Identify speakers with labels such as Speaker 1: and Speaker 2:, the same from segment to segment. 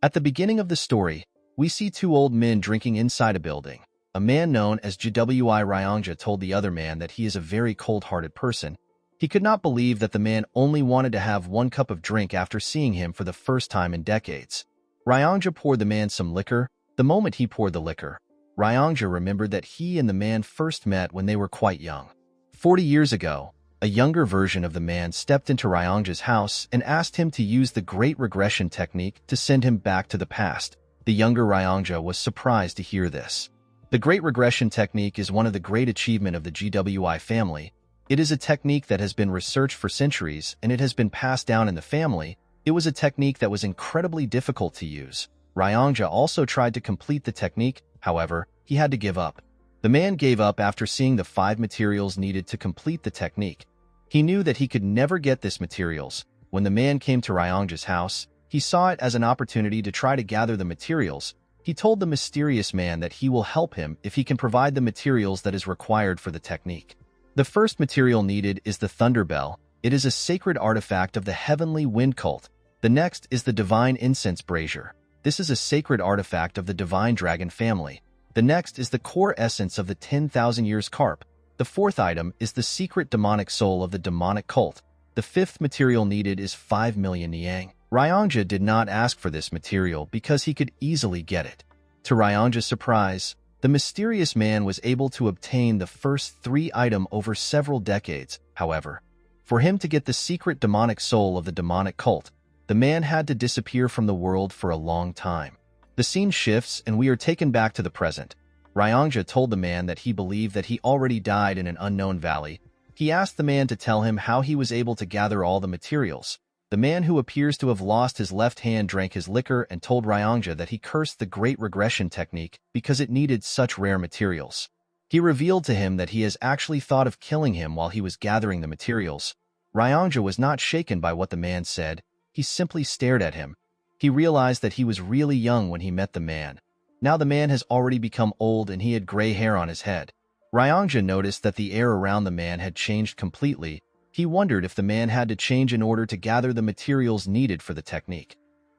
Speaker 1: At the beginning of the story, we see two old men drinking inside a building. A man known as Gwi Ryongja told the other man that he is a very cold-hearted person. He could not believe that the man only wanted to have one cup of drink after seeing him for the first time in decades. Ryongja poured the man some liquor. The moment he poured the liquor, Ryongja remembered that he and the man first met when they were quite young. 40 years ago, a younger version of the man stepped into Ryongja's house and asked him to use the Great Regression Technique to send him back to the past. The younger Ryongja was surprised to hear this. The Great Regression Technique is one of the great achievements of the GWI family. It is a technique that has been researched for centuries, and it has been passed down in the family. It was a technique that was incredibly difficult to use. Ryongja also tried to complete the technique, however, he had to give up. The man gave up after seeing the 5 materials needed to complete the technique. He knew that he could never get these materials. When the man came to Ryongja's house, he saw it as an opportunity to try to gather the materials. He told the mysterious man that he will help him if he can provide the materials that is required for the technique. The first material needed is the Thunder Bell. It is a sacred artifact of the Heavenly Wind Cult. The next is the Divine Incense Brazier. This is a sacred artifact of the Divine Dragon family. The next is the core essence of the 10,000 Years Carp. The fourth item is the secret demonic soul of the demonic cult. The fifth material needed is 5 million Niang. Ryongja did not ask for this material because he could easily get it. To Ryongja's surprise, the mysterious man was able to obtain the first 3 items over several decades. However, for him to get the secret demonic soul of the demonic cult, the man had to disappear from the world for a long time. The scene shifts and we are taken back to the present. Ryongja told the man that he believed that he already died in an unknown valley. He asked the man to tell him how he was able to gather all the materials. The man, who appears to have lost his left hand, drank his liquor and told Ryongja that he cursed the Great Regression Technique because it needed such rare materials. He revealed to him that he has actually thought of killing him while he was gathering the materials. Ryongja was not shaken by what the man said. He simply stared at him. He realized that he was really young when he met the man. Now the man has already become old and he had gray hair on his head. Ryongja noticed that the air around the man had changed completely. He wondered if the man had to change in order to gather the materials needed for the technique.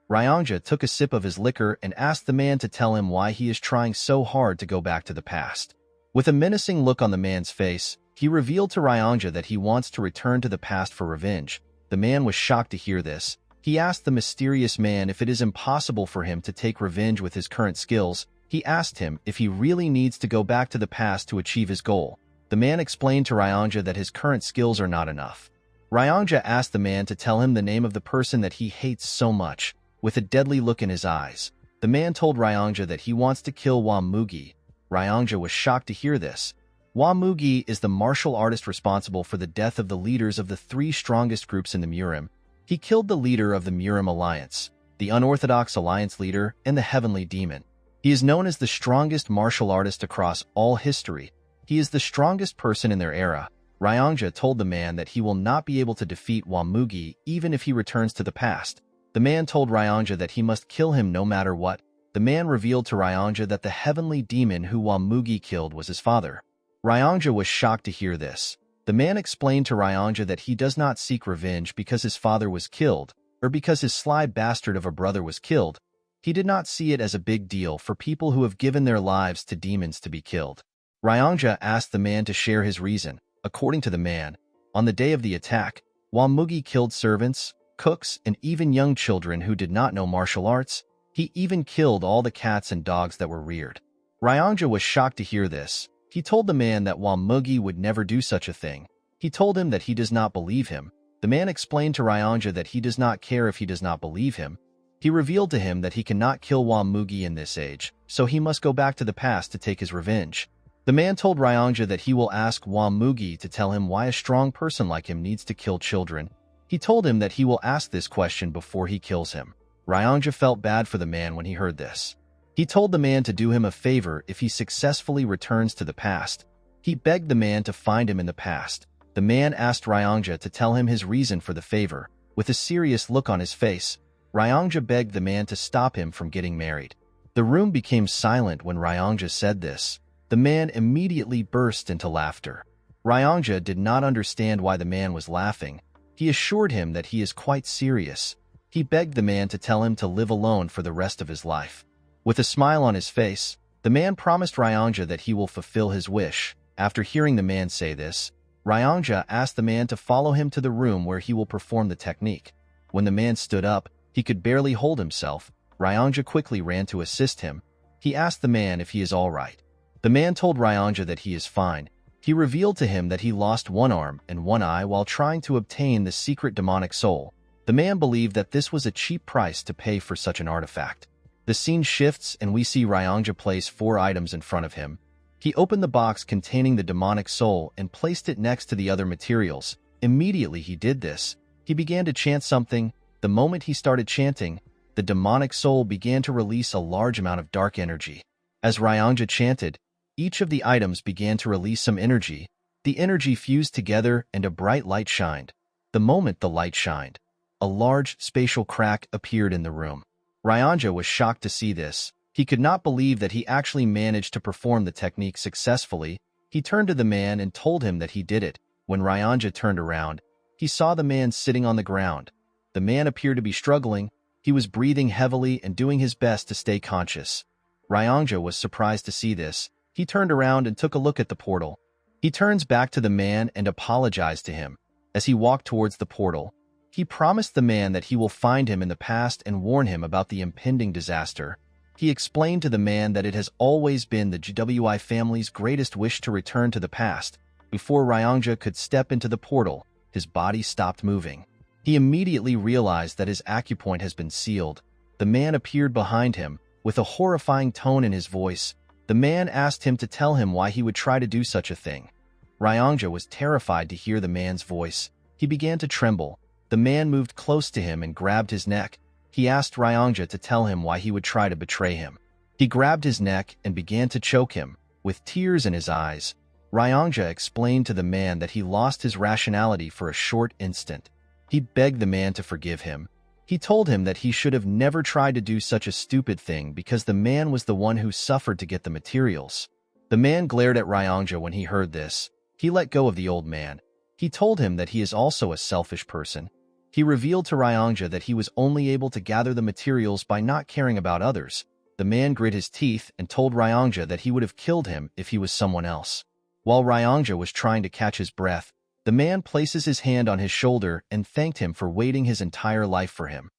Speaker 1: Ryongja took a sip of his liquor and asked the man to tell him why he is trying so hard to go back to the past. With a menacing look on the man's face, he revealed to Ryongja that he wants to return to the past for revenge. The man was shocked to hear this. He asked the mysterious man if it is impossible for him to take revenge with his current skills. He asked him if he really needs to go back to the past to achieve his goal. The man explained to Ryongja that his current skills are not enough. Ryongja asked the man to tell him the name of the person that he hates so much. With a deadly look in his eyes, the man told Ryongja that he wants to kill Wamugi. Ryongja was shocked to hear this. Wamugi is the martial artist responsible for the death of the leaders of the 3 strongest groups in the Murim. He killed the leader of the Murim Alliance, the Unorthodox Alliance leader, and the Heavenly Demon. He is known as the strongest martial artist across all history. He is the strongest person in their era. Ryongja told the man that he will not be able to defeat Wamugi even if he returns to the past. The man told Ryongja that he must kill him no matter what. The man revealed to Ryongja that the Heavenly Demon who Wamugi killed was his father. Ryongja was shocked to hear this. The man explained to Ryongja that he does not seek revenge because his father was killed, or because his sly bastard of a brother was killed. He did not see it as a big deal for people who have given their lives to demons to be killed. Ryongja asked the man to share his reason. According to the man, on the day of the attack, Wamugi killed servants, cooks, and even young children who did not know martial arts. He even killed all the cats and dogs that were reared. Ryongja was shocked to hear this. He told the man that Wamugi would never do such a thing. He told him that he does not believe him. The man explained to Ryongja that he does not care if he does not believe him. He revealed to him that he cannot kill Wamugi in this age, so he must go back to the past to take his revenge. The man told Ryongja that he will ask Wamugi to tell him why a strong person like him needs to kill children. He told him that he will ask this question before he kills him. Ryongja felt bad for the man when he heard this. He told the man to do him a favor if he successfully returns to the past. He begged the man to find him in the past. The man asked Ryongja to tell him his reason for the favor. With a serious look on his face, Ryongja begged the man to stop him from getting married. The room became silent when Ryongja said this. The man immediately burst into laughter. Ryongja did not understand why the man was laughing. He assured him that he is quite serious. He begged the man to tell him to live alone for the rest of his life. With a smile on his face, the man promised Ryongja that he will fulfill his wish. After hearing the man say this, Ryongja asked the man to follow him to the room where he will perform the technique. When the man stood up, he could barely hold himself. Ryongja quickly ran to assist him. He asked the man if he is all right. The man told Ryongja that he is fine. He revealed to him that he lost one arm and one eye while trying to obtain the secret demonic soul. The man believed that this was a cheap price to pay for such an artifact. The scene shifts and we see Ryongja place 4 items in front of him. He opened the box containing the demonic soul and placed it next to the other materials. Immediately he did this, he began to chant something. The moment he started chanting, the demonic soul began to release a large amount of dark energy. As Ryongja chanted, each of the items began to release some energy. The energy fused together and a bright light shined. The moment the light shined, a large spatial crack appeared in the room. Ryongja was shocked to see this. He could not believe that he actually managed to perform the technique successfully. He turned to the man and told him that he did it. When Ryongja turned around, he saw the man sitting on the ground. The man appeared to be struggling. He was breathing heavily and doing his best to stay conscious. Ryongja was surprised to see this. He turned around and took a look at the portal. He turns back to the man and apologized to him. As he walked towards the portal, he promised the man that he will find him in the past and warn him about the impending disaster. He explained to the man that it has always been the GWI family's greatest wish to return to the past. Before Ryongja could step into the portal, his body stopped moving. He immediately realized that his acupoint has been sealed. The man appeared behind him. With a horrifying tone in his voice, the man asked him to tell him why he would try to do such a thing. Ryongja was terrified to hear the man's voice. He began to tremble. The man moved close to him and grabbed his neck. He asked Ryongja to tell him why he would try to betray him. He grabbed his neck and began to choke him. With tears in his eyes, Ryongja explained to the man that he lost his rationality for a short instant. He begged the man to forgive him. He told him that he should have never tried to do such a stupid thing because the man was the one who suffered to get the materials. The man glared at Ryongja when he heard this. He let go of the old man. He told him that he is also a selfish person. He revealed to Ryongja that he was only able to gather the materials by not caring about others. The man grit his teeth and told Ryongja that he would have killed him if he was someone else. While Ryongja was trying to catch his breath, the man places his hand on his shoulder and thanked him for waiting his entire life for him.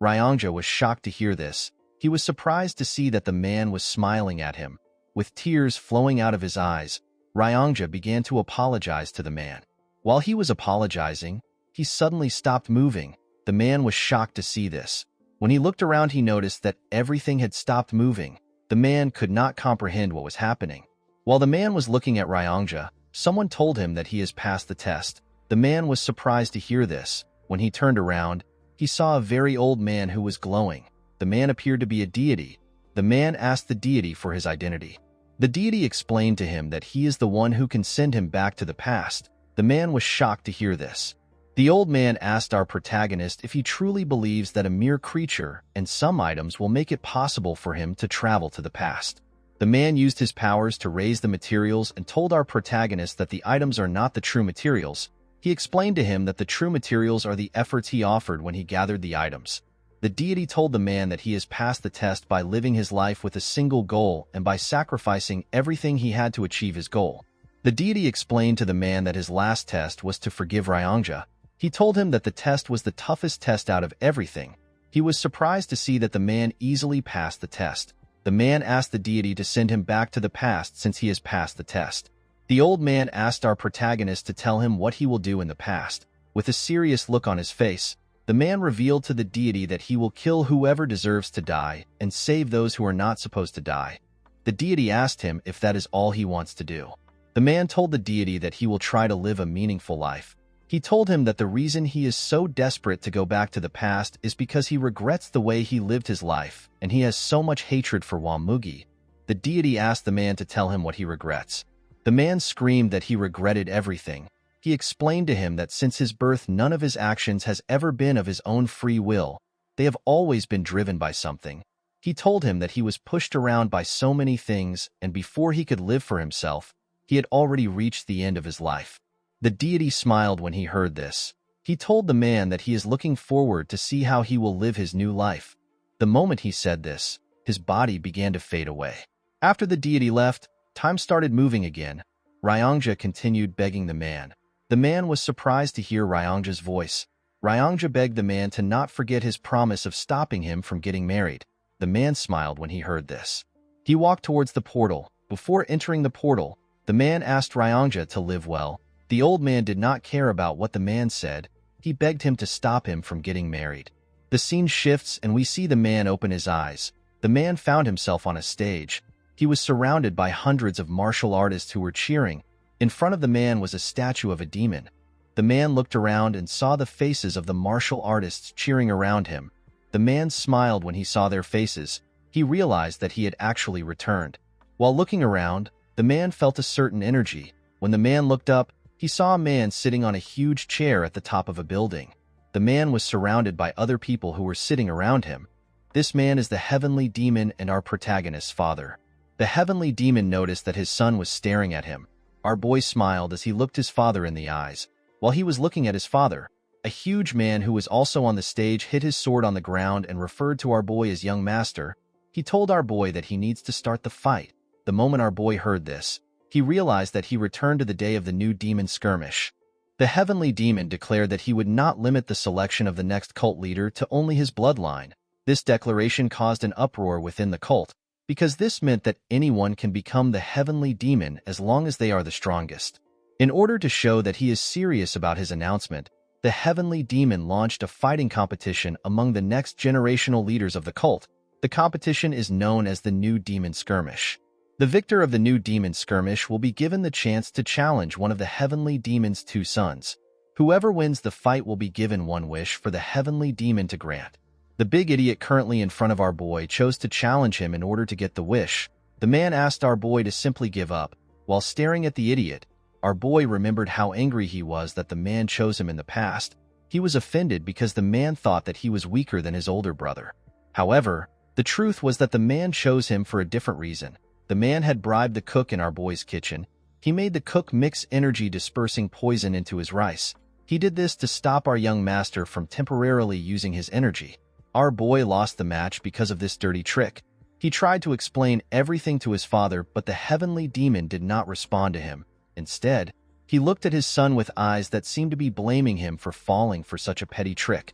Speaker 1: Ryongja was shocked to hear this. He was surprised to see that the man was smiling at him. With tears flowing out of his eyes, Ryongja began to apologize to the man. While he was apologizing, he suddenly stopped moving. The man was shocked to see this. When he looked around, he noticed that everything had stopped moving. The man could not comprehend what was happening. While the man was looking at Ryongja, someone told him that he has passed the test. The man was surprised to hear this. When he turned around, he saw a very old man who was glowing. The man appeared to be a deity. The man asked the deity for his identity. The deity explained to him that he is the one who can send him back to the past. The man was shocked to hear this. The old man asked our protagonist if he truly believes that a mere creature and some items will make it possible for him to travel to the past. The man used his powers to raise the materials and told our protagonist that the items are not the true materials. He explained to him that the true materials are the efforts he offered when he gathered the items. The deity told the man that he has passed the test by living his life with a single goal and by sacrificing everything he had to achieve his goal. The deity explained to the man that his last test was to forgive Ryongja. He told him that the test was the toughest test out of everything. He was surprised to see that the man easily passed the test. The man asked the deity to send him back to the past since he has passed the test. The old man asked our protagonist to tell him what he will do in the past. With a serious look on his face, the man revealed to the deity that he will kill whoever deserves to die and save those who are not supposed to die. The deity asked him if that is all he wants to do. The man told the deity that he will try to live a meaningful life. He told him that the reason he is so desperate to go back to the past is because he regrets the way he lived his life, and he has so much hatred for Wamugi. The deity asked the man to tell him what he regrets. The man screamed that he regretted everything. He explained to him that since his birth, none of his actions has ever been of his own free will. They have always been driven by something. He told him that he was pushed around by so many things, and before he could live for himself, he had already reached the end of his life. The deity smiled when he heard this. He told the man that he is looking forward to see how he will live his new life. The moment he said this, his body began to fade away. After the deity left, time started moving again. Ryongja continued begging the man. The man was surprised to hear Ryongja's voice. Ryongja begged the man to not forget his promise of stopping him from getting married. The man smiled when he heard this. He walked towards the portal. Before entering the portal, the man asked Ryongja to live well. The old man did not care about what the man said. He begged him to stop him from getting married. The scene shifts and we see the man open his eyes. The man found himself on a stage. He was surrounded by hundreds of martial artists who were cheering. In front of the man was a statue of a demon. The man looked around and saw the faces of the martial artists cheering around him. The man smiled when he saw their faces. He realized that he had actually returned. While looking around, the man felt a certain energy. When the man looked up, he saw a man sitting on a huge chair at the top of a building. The man was surrounded by other people who were sitting around him. This man is the heavenly demon and our protagonist's father. The heavenly demon noticed that his son was staring at him. Our boy smiled as he looked his father in the eyes. While he was looking at his father, a huge man who was also on the stage hit his sword on the ground and referred to our boy as young master. He told our boy that he needs to start the fight. The moment our boy heard this, he realized that he returned to the day of the new demon skirmish. The heavenly demon declared that he would not limit the selection of the next cult leader to only his bloodline. This declaration caused an uproar within the cult, because this meant that anyone can become the heavenly demon as long as they are the strongest. In order to show that he is serious about his announcement, the heavenly demon launched a fighting competition among the next generational leaders of the cult. The competition is known as the New Demon Skirmish. The victor of the New Demon Skirmish will be given the chance to challenge one of the heavenly demon's two sons. Whoever wins the fight will be given one wish for the heavenly demon to grant. The big idiot currently in front of our boy chose to challenge him in order to get the wish. The man asked our boy to simply give up. While staring at the idiot, our boy remembered how angry he was that the man chose him in the past. He was offended because the man thought that he was weaker than his older brother. However, the truth was that the man chose him for a different reason. The man had bribed the cook in our boy's kitchen. He made the cook mix energy-dispersing poison into his rice. He did this to stop our young master from temporarily using his energy. Our boy lost the match because of this dirty trick. He tried to explain everything to his father, but the heavenly demon did not respond to him. Instead, he looked at his son with eyes that seemed to be blaming him for falling for such a petty trick.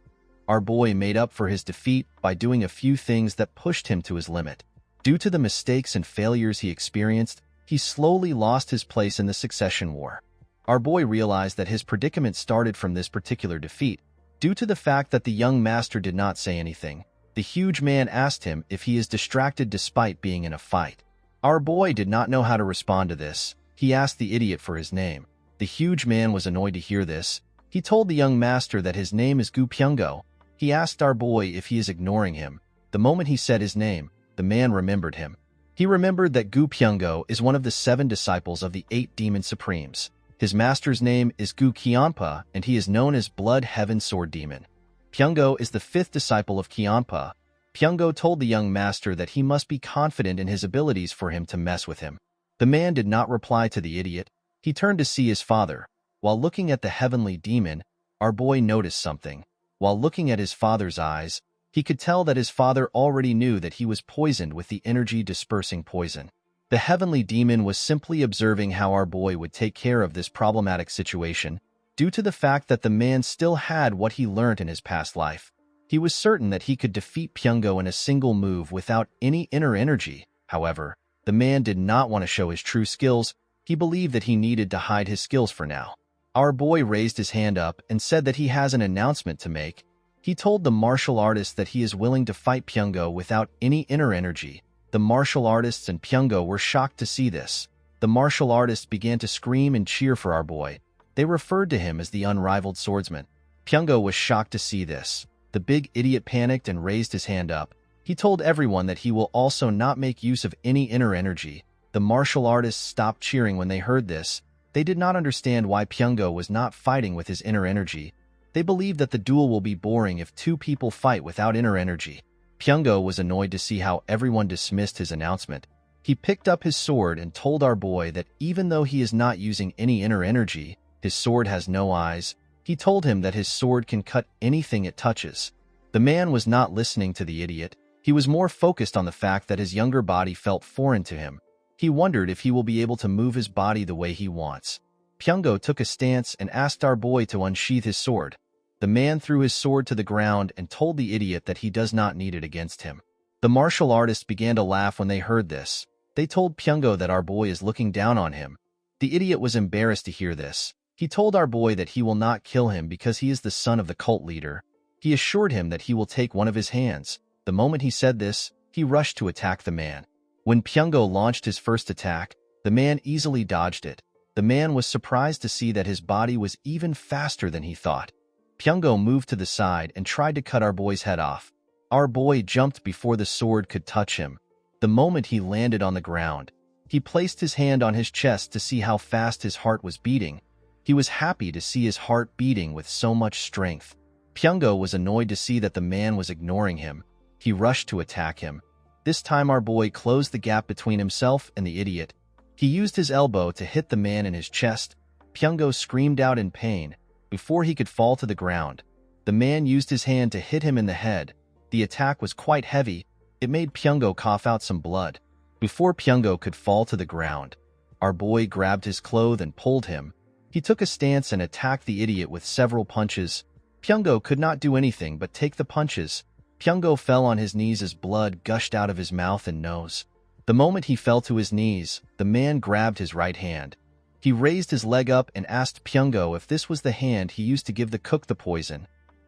Speaker 1: Our boy made up for his defeat by doing a few things that pushed him to his limit. Due to the mistakes and failures he experienced, he slowly lost his place in the succession war. Our boy realized that his predicament started from this particular defeat. Due to the fact that the young master did not say anything, the huge man asked him if he is distracted despite being in a fight. Our boy did not know how to respond to this. He asked the idiot for his name. The huge man was annoyed to hear this. He told the young master that his name is Gu Pyungo. He asked our boy if he is ignoring him. The moment he said his name, the man remembered him. He remembered that Gu Pyungo is one of the 7 disciples of the 8 demon supremes. His master's name is Gu Qianpa, and he is known as Blood Heaven Sword Demon. Pyungo is the 5th disciple of Qianpa. Pyungo told the young master that he must be confident in his abilities for him to mess with him. The man did not reply to the idiot. He turned to see his father. While looking at the heavenly demon, our boy noticed something. While looking at his father's eyes, he could tell that his father already knew that he was poisoned with the energy-dispersing poison. The heavenly demon was simply observing how our boy would take care of this problematic situation. Due to the fact that the man still had what he learned in his past life, he was certain that he could defeat Pyungo in a single move without any inner energy. However, the man did not want to show his true skills. He believed that he needed to hide his skills for now. Our boy raised his hand up and said that he has an announcement to make. He told the martial artist that he is willing to fight Pyungo without any inner energy. The martial artists and Pyungo were shocked to see this. The martial artists began to scream and cheer for our boy. They referred to him as the Unrivaled Swordsman. Pyungo was shocked to see this. The big idiot panicked and raised his hand up. He told everyone that he will also not make use of any inner energy. The martial artists stopped cheering when they heard this. They did not understand why Pyungo was not fighting with his inner energy. They believed that the duel will be boring if 2 people fight without inner energy. Pyungo was annoyed to see how everyone dismissed his announcement. He picked up his sword and told our boy that even though he is not using any inner energy, his sword has no eyes. He told him that his sword can cut anything it touches. The man was not listening to the idiot. He was more focused on the fact that his younger body felt foreign to him. He wondered if he will be able to move his body the way he wants. Pyongo took a stance and asked our boy to unsheath his sword. The man threw his sword to the ground and told the idiot that he does not need it against him. The martial artists began to laugh when they heard this. They told Pyongo that our boy is looking down on him. The idiot was embarrassed to hear this. He told our boy that he will not kill him because he is the son of the cult leader. He assured him that he will take one of his hands. The moment he said this, he rushed to attack the man. When Pyongo launched his first attack, the man easily dodged it. The man was surprised to see that his body was even faster than he thought. Pyongo moved to the side and tried to cut our boy's head off. Our boy jumped before the sword could touch him. The moment he landed on the ground, he placed his hand on his chest to see how fast his heart was beating. He was happy to see his heart beating with so much strength. Pyongo was annoyed to see that the man was ignoring him. He rushed to attack him. This time our boy closed the gap between himself and the idiot. He used his elbow to hit the man in his chest. Pyongo screamed out in pain. Before he could fall to the ground, the man used his hand to hit him in the head. The attack was quite heavy. It made Pyongo cough out some blood. Before Pyongo could fall to the ground, our boy grabbed his clothes and pulled him. He took a stance and attacked the idiot with several punches. Pyongo could not do anything but take the punches. Pyongo fell on his knees as blood gushed out of his mouth and nose. The moment he fell to his knees, the man grabbed his right hand. He raised his leg up and asked Pyongo if this was the hand he used to give the cook the poison.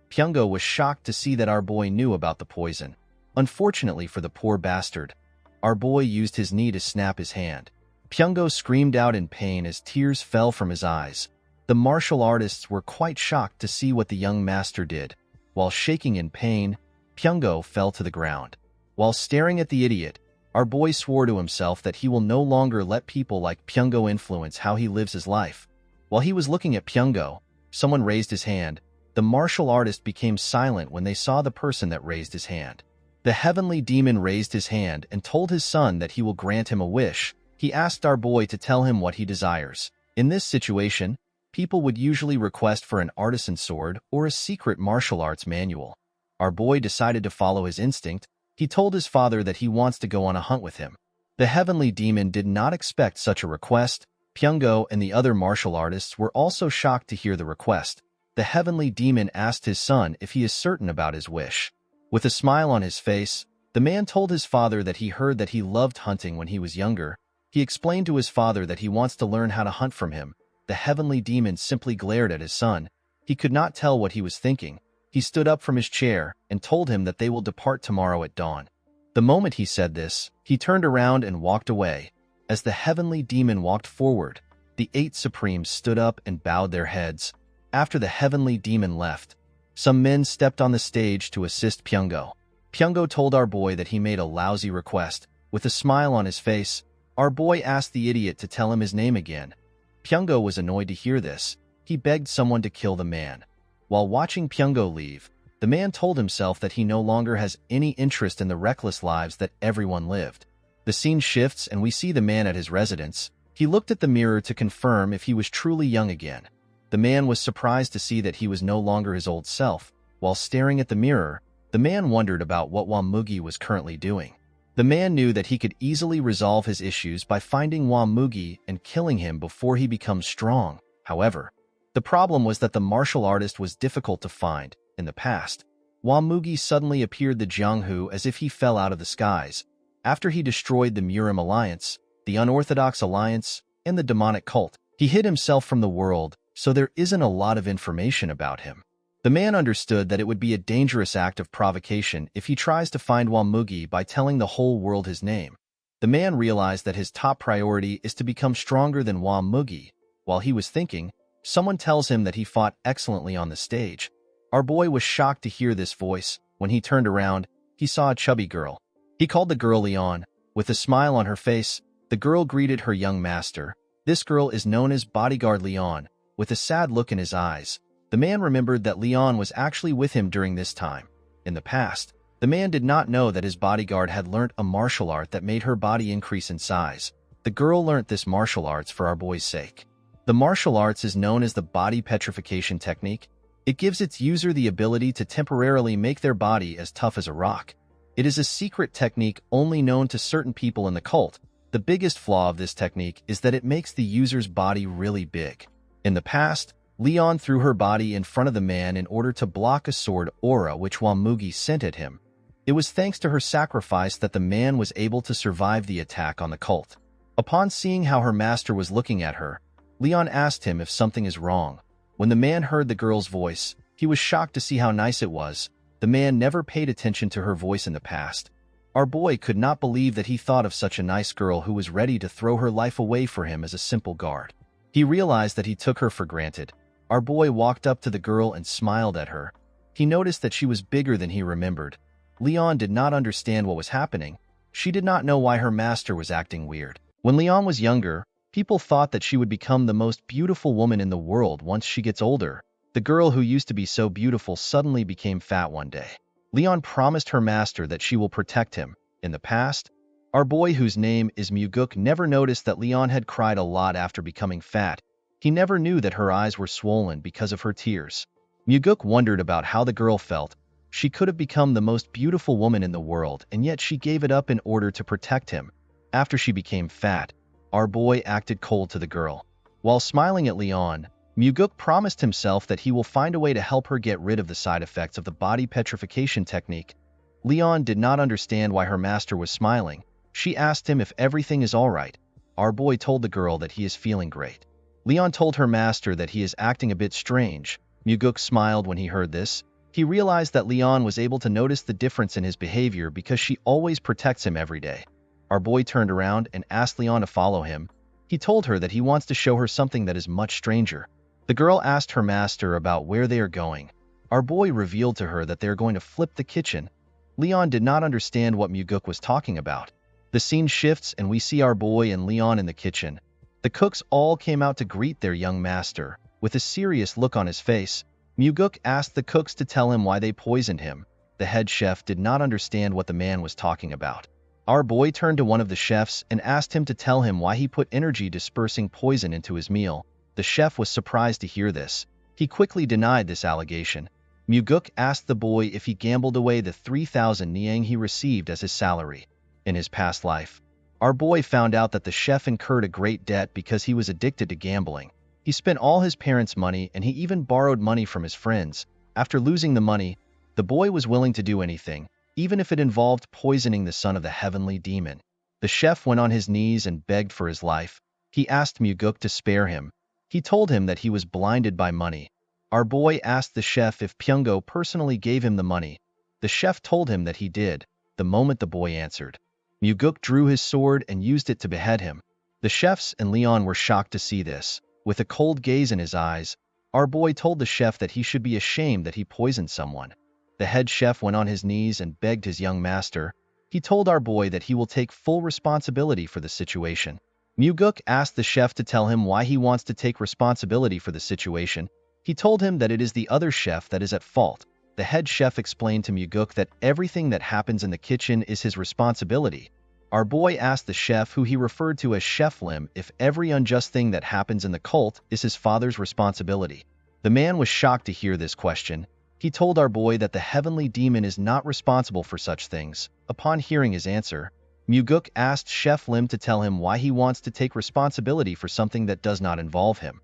Speaker 1: Pyongo was shocked to see that our boy knew about the poison. Unfortunately for the poor bastard, our boy used his knee to snap his hand. Pyongo screamed out in pain as tears fell from his eyes. The martial artists were quite shocked to see what the young master did. While shaking in pain, Pyongo fell to the ground. While staring at the idiot, our boy swore to himself that he will no longer let people like Pyongo influence how he lives his life. While he was looking at Pyongo, someone raised his hand. The martial artist became silent when they saw the person that raised his hand. The heavenly demon raised his hand and told his son that he will grant him a wish. He asked our boy to tell him what he desires. In this situation, people would usually request for an artisan sword or a secret martial arts manual. Our boy decided to follow his instinct. He told his father that he wants to go on a hunt with him. The heavenly demon did not expect such a request. Pyongo and the other martial artists were also shocked to hear the request. The heavenly demon asked his son if he is certain about his wish. With a smile on his face, the man told his father that he heard that he loved hunting when he was younger. He explained to his father that he wants to learn how to hunt from him. The heavenly demon simply glared at his son. He could not tell what he was thinking. He stood up from his chair and told him that they will depart tomorrow at dawn. The moment he said this, he turned around and walked away. As the heavenly demon walked forward, the 8 supremes stood up and bowed their heads. After the heavenly demon left, some men stepped on the stage to assist Pyongo. Pyongo told our boy that he made a lousy request. With a smile on his face, our boy asked the idiot to tell him his name again. Pyongo was annoyed to hear this. He begged someone to kill the man. While watching Pyongo leave, the man told himself that he no longer has any interest in the reckless lives that everyone lived. The scene shifts and we see the man at his residence. He looked at the mirror to confirm if he was truly young again. The man was surprised to see that he was no longer his old self. While staring at the mirror, the man wondered about what Wamugi was currently doing. The man knew that he could easily resolve his issues by finding Wamugi and killing him before he becomes strong. However, the problem was that the martial artist was difficult to find. In the past, Wamugi suddenly appeared the Jianghu as if he fell out of the skies. After he destroyed the Murim Alliance, the Unorthodox Alliance, and the demonic cult, he hid himself from the world, so there isn't a lot of information about him. The man understood that it would be a dangerous act of provocation if he tries to find Wamugi by telling the whole world his name. The man realized that his top priority is to become stronger than Wamugi. While he was thinking, someone tells him that he fought excellently on the stage. Our boy was shocked to hear this voice. When he turned around, he saw a chubby girl. He called the girl Leon. With a smile on her face, the girl greeted her young master. This girl is known as Bodyguard Leon. With a sad look in his eyes, the man remembered that Leon was actually with him during this time. In the past, the man did not know that his bodyguard had learnt a martial art that made her body increase in size. The girl learnt this martial arts for our boy's sake. The martial arts is known as the body petrification technique. It gives its user the ability to temporarily make their body as tough as a rock. It is a secret technique only known to certain people in the cult. The biggest flaw of this technique is that it makes the user's body really big. In the past, Leon threw her body in front of the man in order to block a sword aura which Mugi sent at him. It was thanks to her sacrifice that the man was able to survive the attack on the cult. Upon seeing how her master was looking at her, Leon asked him if something is wrong. When the man heard the girl's voice, he was shocked to see how nice it was. The man never paid attention to her voice in the past. Our boy could not believe that he thought of such a nice girl who was ready to throw her life away for him as a simple guard. He realized that he took her for granted. Our boy walked up to the girl and smiled at her. He noticed that she was bigger than he remembered. Leon did not understand what was happening. She did not know why her master was acting weird. When Leon was younger, people thought that she would become the most beautiful woman in the world once she gets older. The girl who used to be so beautiful suddenly became fat one day. Leon promised her master that she will protect him. In the past, our boy, whose name is Muguk, never noticed that Leon had cried a lot after becoming fat. He never knew that her eyes were swollen because of her tears. Muguk wondered about how the girl felt. She could have become the most beautiful woman in the world, and yet she gave it up in order to protect him. After she became fat, our boy acted cold to the girl. While smiling at Leon, Muguk promised himself that he will find a way to help her get rid of the side effects of the body petrification technique. Leon did not understand why her master was smiling. She asked him if everything is all right. Our boy told the girl that he is feeling great. Leon told her master that he is acting a bit strange. Muguk smiled when he heard this. He realized that Leon was able to notice the difference in his behavior because she always protects him every day. Our boy turned around and asked Leon to follow him. He told her that he wants to show her something that is much stranger. The girl asked her master about where they are going. Our boy revealed to her that they are going to flip the kitchen. Leon did not understand what Muguk was talking about. The scene shifts and we see our boy and Leon in the kitchen. The cooks all came out to greet their young master. With a serious look on his face, Muguk asked the cooks to tell him why they poisoned him. The head chef did not understand what the man was talking about. Our boy turned to one of the chefs and asked him to tell him why he put energy-dispersing poison into his meal. The chef was surprised to hear this. He quickly denied this allegation. Muguk asked the boy if he gambled away the 3,000 niang he received as his salary. In his past life, our boy found out that the chef incurred a great debt because he was addicted to gambling. He spent all his parents' money and he even borrowed money from his friends. After losing the money, the boy was willing to do anything, even if it involved poisoning the son of the heavenly demon. The chef went on his knees and begged for his life. He asked Muguk to spare him. He told him that he was blinded by money. Our boy asked the chef if Pyungo personally gave him the money. The chef told him that he did, the moment the boy answered. Muguk drew his sword and used it to behead him. The chefs and Leon were shocked to see this. With a cold gaze in his eyes, our boy told the chef that he should be ashamed that he poisoned someone. The head chef went on his knees and begged his young master. He told our boy that he will take full responsibility for the situation. Muguk asked the chef to tell him why he wants to take responsibility for the situation. He told him that it is the other chef that is at fault. The head chef explained to Muguk that everything that happens in the kitchen is his responsibility. Our boy asked the chef, who he referred to as Chef Lim, if every unjust thing that happens in the cult is his father's responsibility. The man was shocked to hear this question. He told our boy that the heavenly demon is not responsible for such things. Upon hearing his answer, Muguk asked Chef Lim to tell him why he wants to take responsibility for something that does not involve him.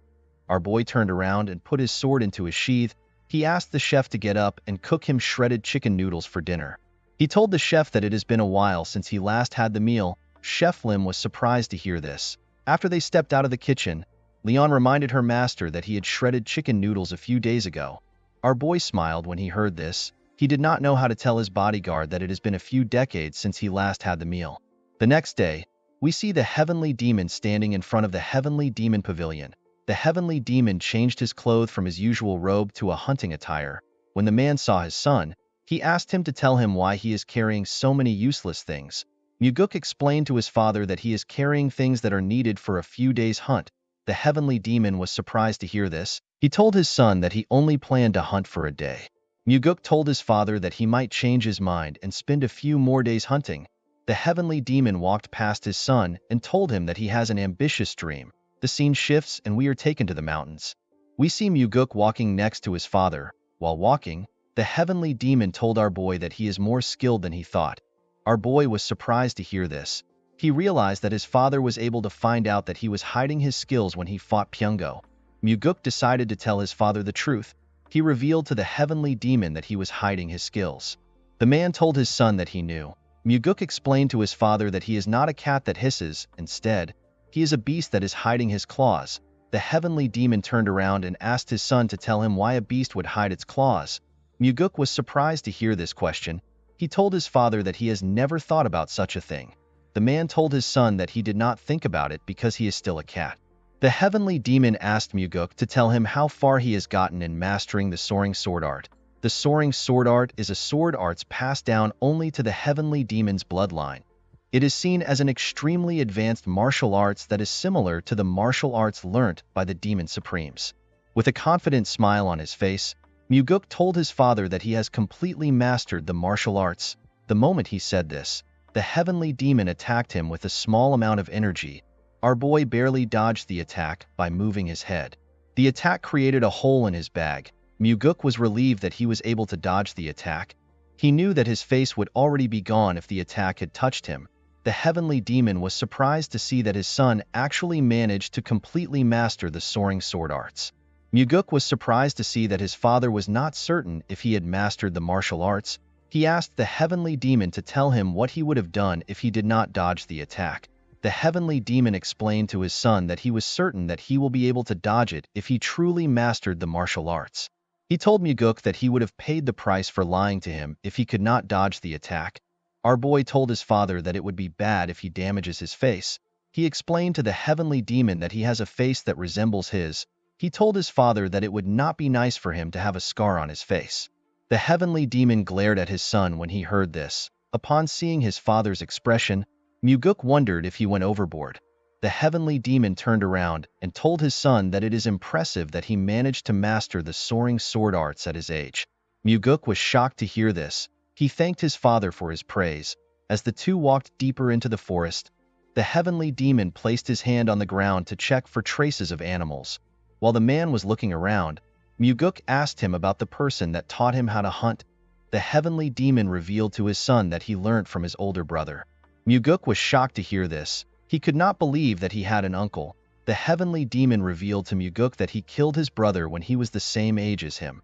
Speaker 1: Our boy turned around and put his sword into his sheath. He asked the chef to get up and cook him shredded chicken noodles for dinner. He told the chef that it has been a while since he last had the meal. Chef Lim was surprised to hear this. After they stepped out of the kitchen, Leon reminded her master that he had shredded chicken noodles a few days ago. Our boy smiled when he heard this. He did not know how to tell his bodyguard that it has been a few decades since he last had the meal. The next day, we see the heavenly demon standing in front of the heavenly demon pavilion. The heavenly demon changed his clothes from his usual robe to a hunting attire. When the man saw his son, he asked him to tell him why he is carrying so many useless things. Muguk explained to his father that he is carrying things that are needed for a few days' hunt. The heavenly demon was surprised to hear this. He told his son that he only planned to hunt for a day. Muguk told his father that he might change his mind and spend a few more days hunting. The heavenly demon walked past his son and told him that he has an ambitious dream. The scene shifts and we are taken to the mountains. We see Muguk walking next to his father. While walking, the heavenly demon told our boy that he is more skilled than he thought. Our boy was surprised to hear this. He realized that his father was able to find out that he was hiding his skills when he fought Pyungo. Muguk decided to tell his father the truth. He revealed to the heavenly demon that he was hiding his skills. The man told his son that he knew. Muguk explained to his father that he is not a cat that hisses. Instead, he is a beast that is hiding his claws. The heavenly demon turned around and asked his son to tell him why a beast would hide its claws. Muguk was surprised to hear this question. He told his father that he has never thought about such a thing. The man told his son that he did not think about it because he is still a cat. The heavenly demon asked Muguk to tell him how far he has gotten in mastering the soaring sword art. The soaring sword art is a sword arts passed down only to the heavenly demon's bloodline. It is seen as an extremely advanced martial arts that is similar to the martial arts learnt by the demon supremes. With a confident smile on his face, Muguk told his father that he has completely mastered the martial arts. The moment he said this, the heavenly demon attacked him with a small amount of energy. Our boy barely dodged the attack by moving his head. The attack created a hole in his bag. Muguk was relieved that he was able to dodge the attack. He knew that his face would already be gone if the attack had touched him. The heavenly demon was surprised to see that his son actually managed to completely master the soaring sword arts. Muguk was surprised to see that his father was not certain if he had mastered the martial arts. He asked the heavenly demon to tell him what he would have done if he did not dodge the attack. The heavenly demon explained to his son that he was certain that he will be able to dodge it if he truly mastered the martial arts. He told Muguk that he would have paid the price for lying to him if he could not dodge the attack. Our boy told his father that it would be bad if he damages his face. He explained to the heavenly demon that he has a face that resembles his. He told his father that it would not be nice for him to have a scar on his face. The heavenly demon glared at his son when he heard this. Upon seeing his father's expression, Muguk wondered if he went overboard. The heavenly demon turned around and told his son that it is impressive that he managed to master the soaring sword arts at his age. Muguk was shocked to hear this. He thanked his father for his praise. As the two walked deeper into the forest, the heavenly demon placed his hand on the ground to check for traces of animals. While the man was looking around, Muguk asked him about the person that taught him how to hunt. The heavenly demon revealed to his son that he learned from his older brother. Muguk was shocked to hear this. He could not believe that he had an uncle. The heavenly demon revealed to Muguk that he killed his brother when he was the same age as him.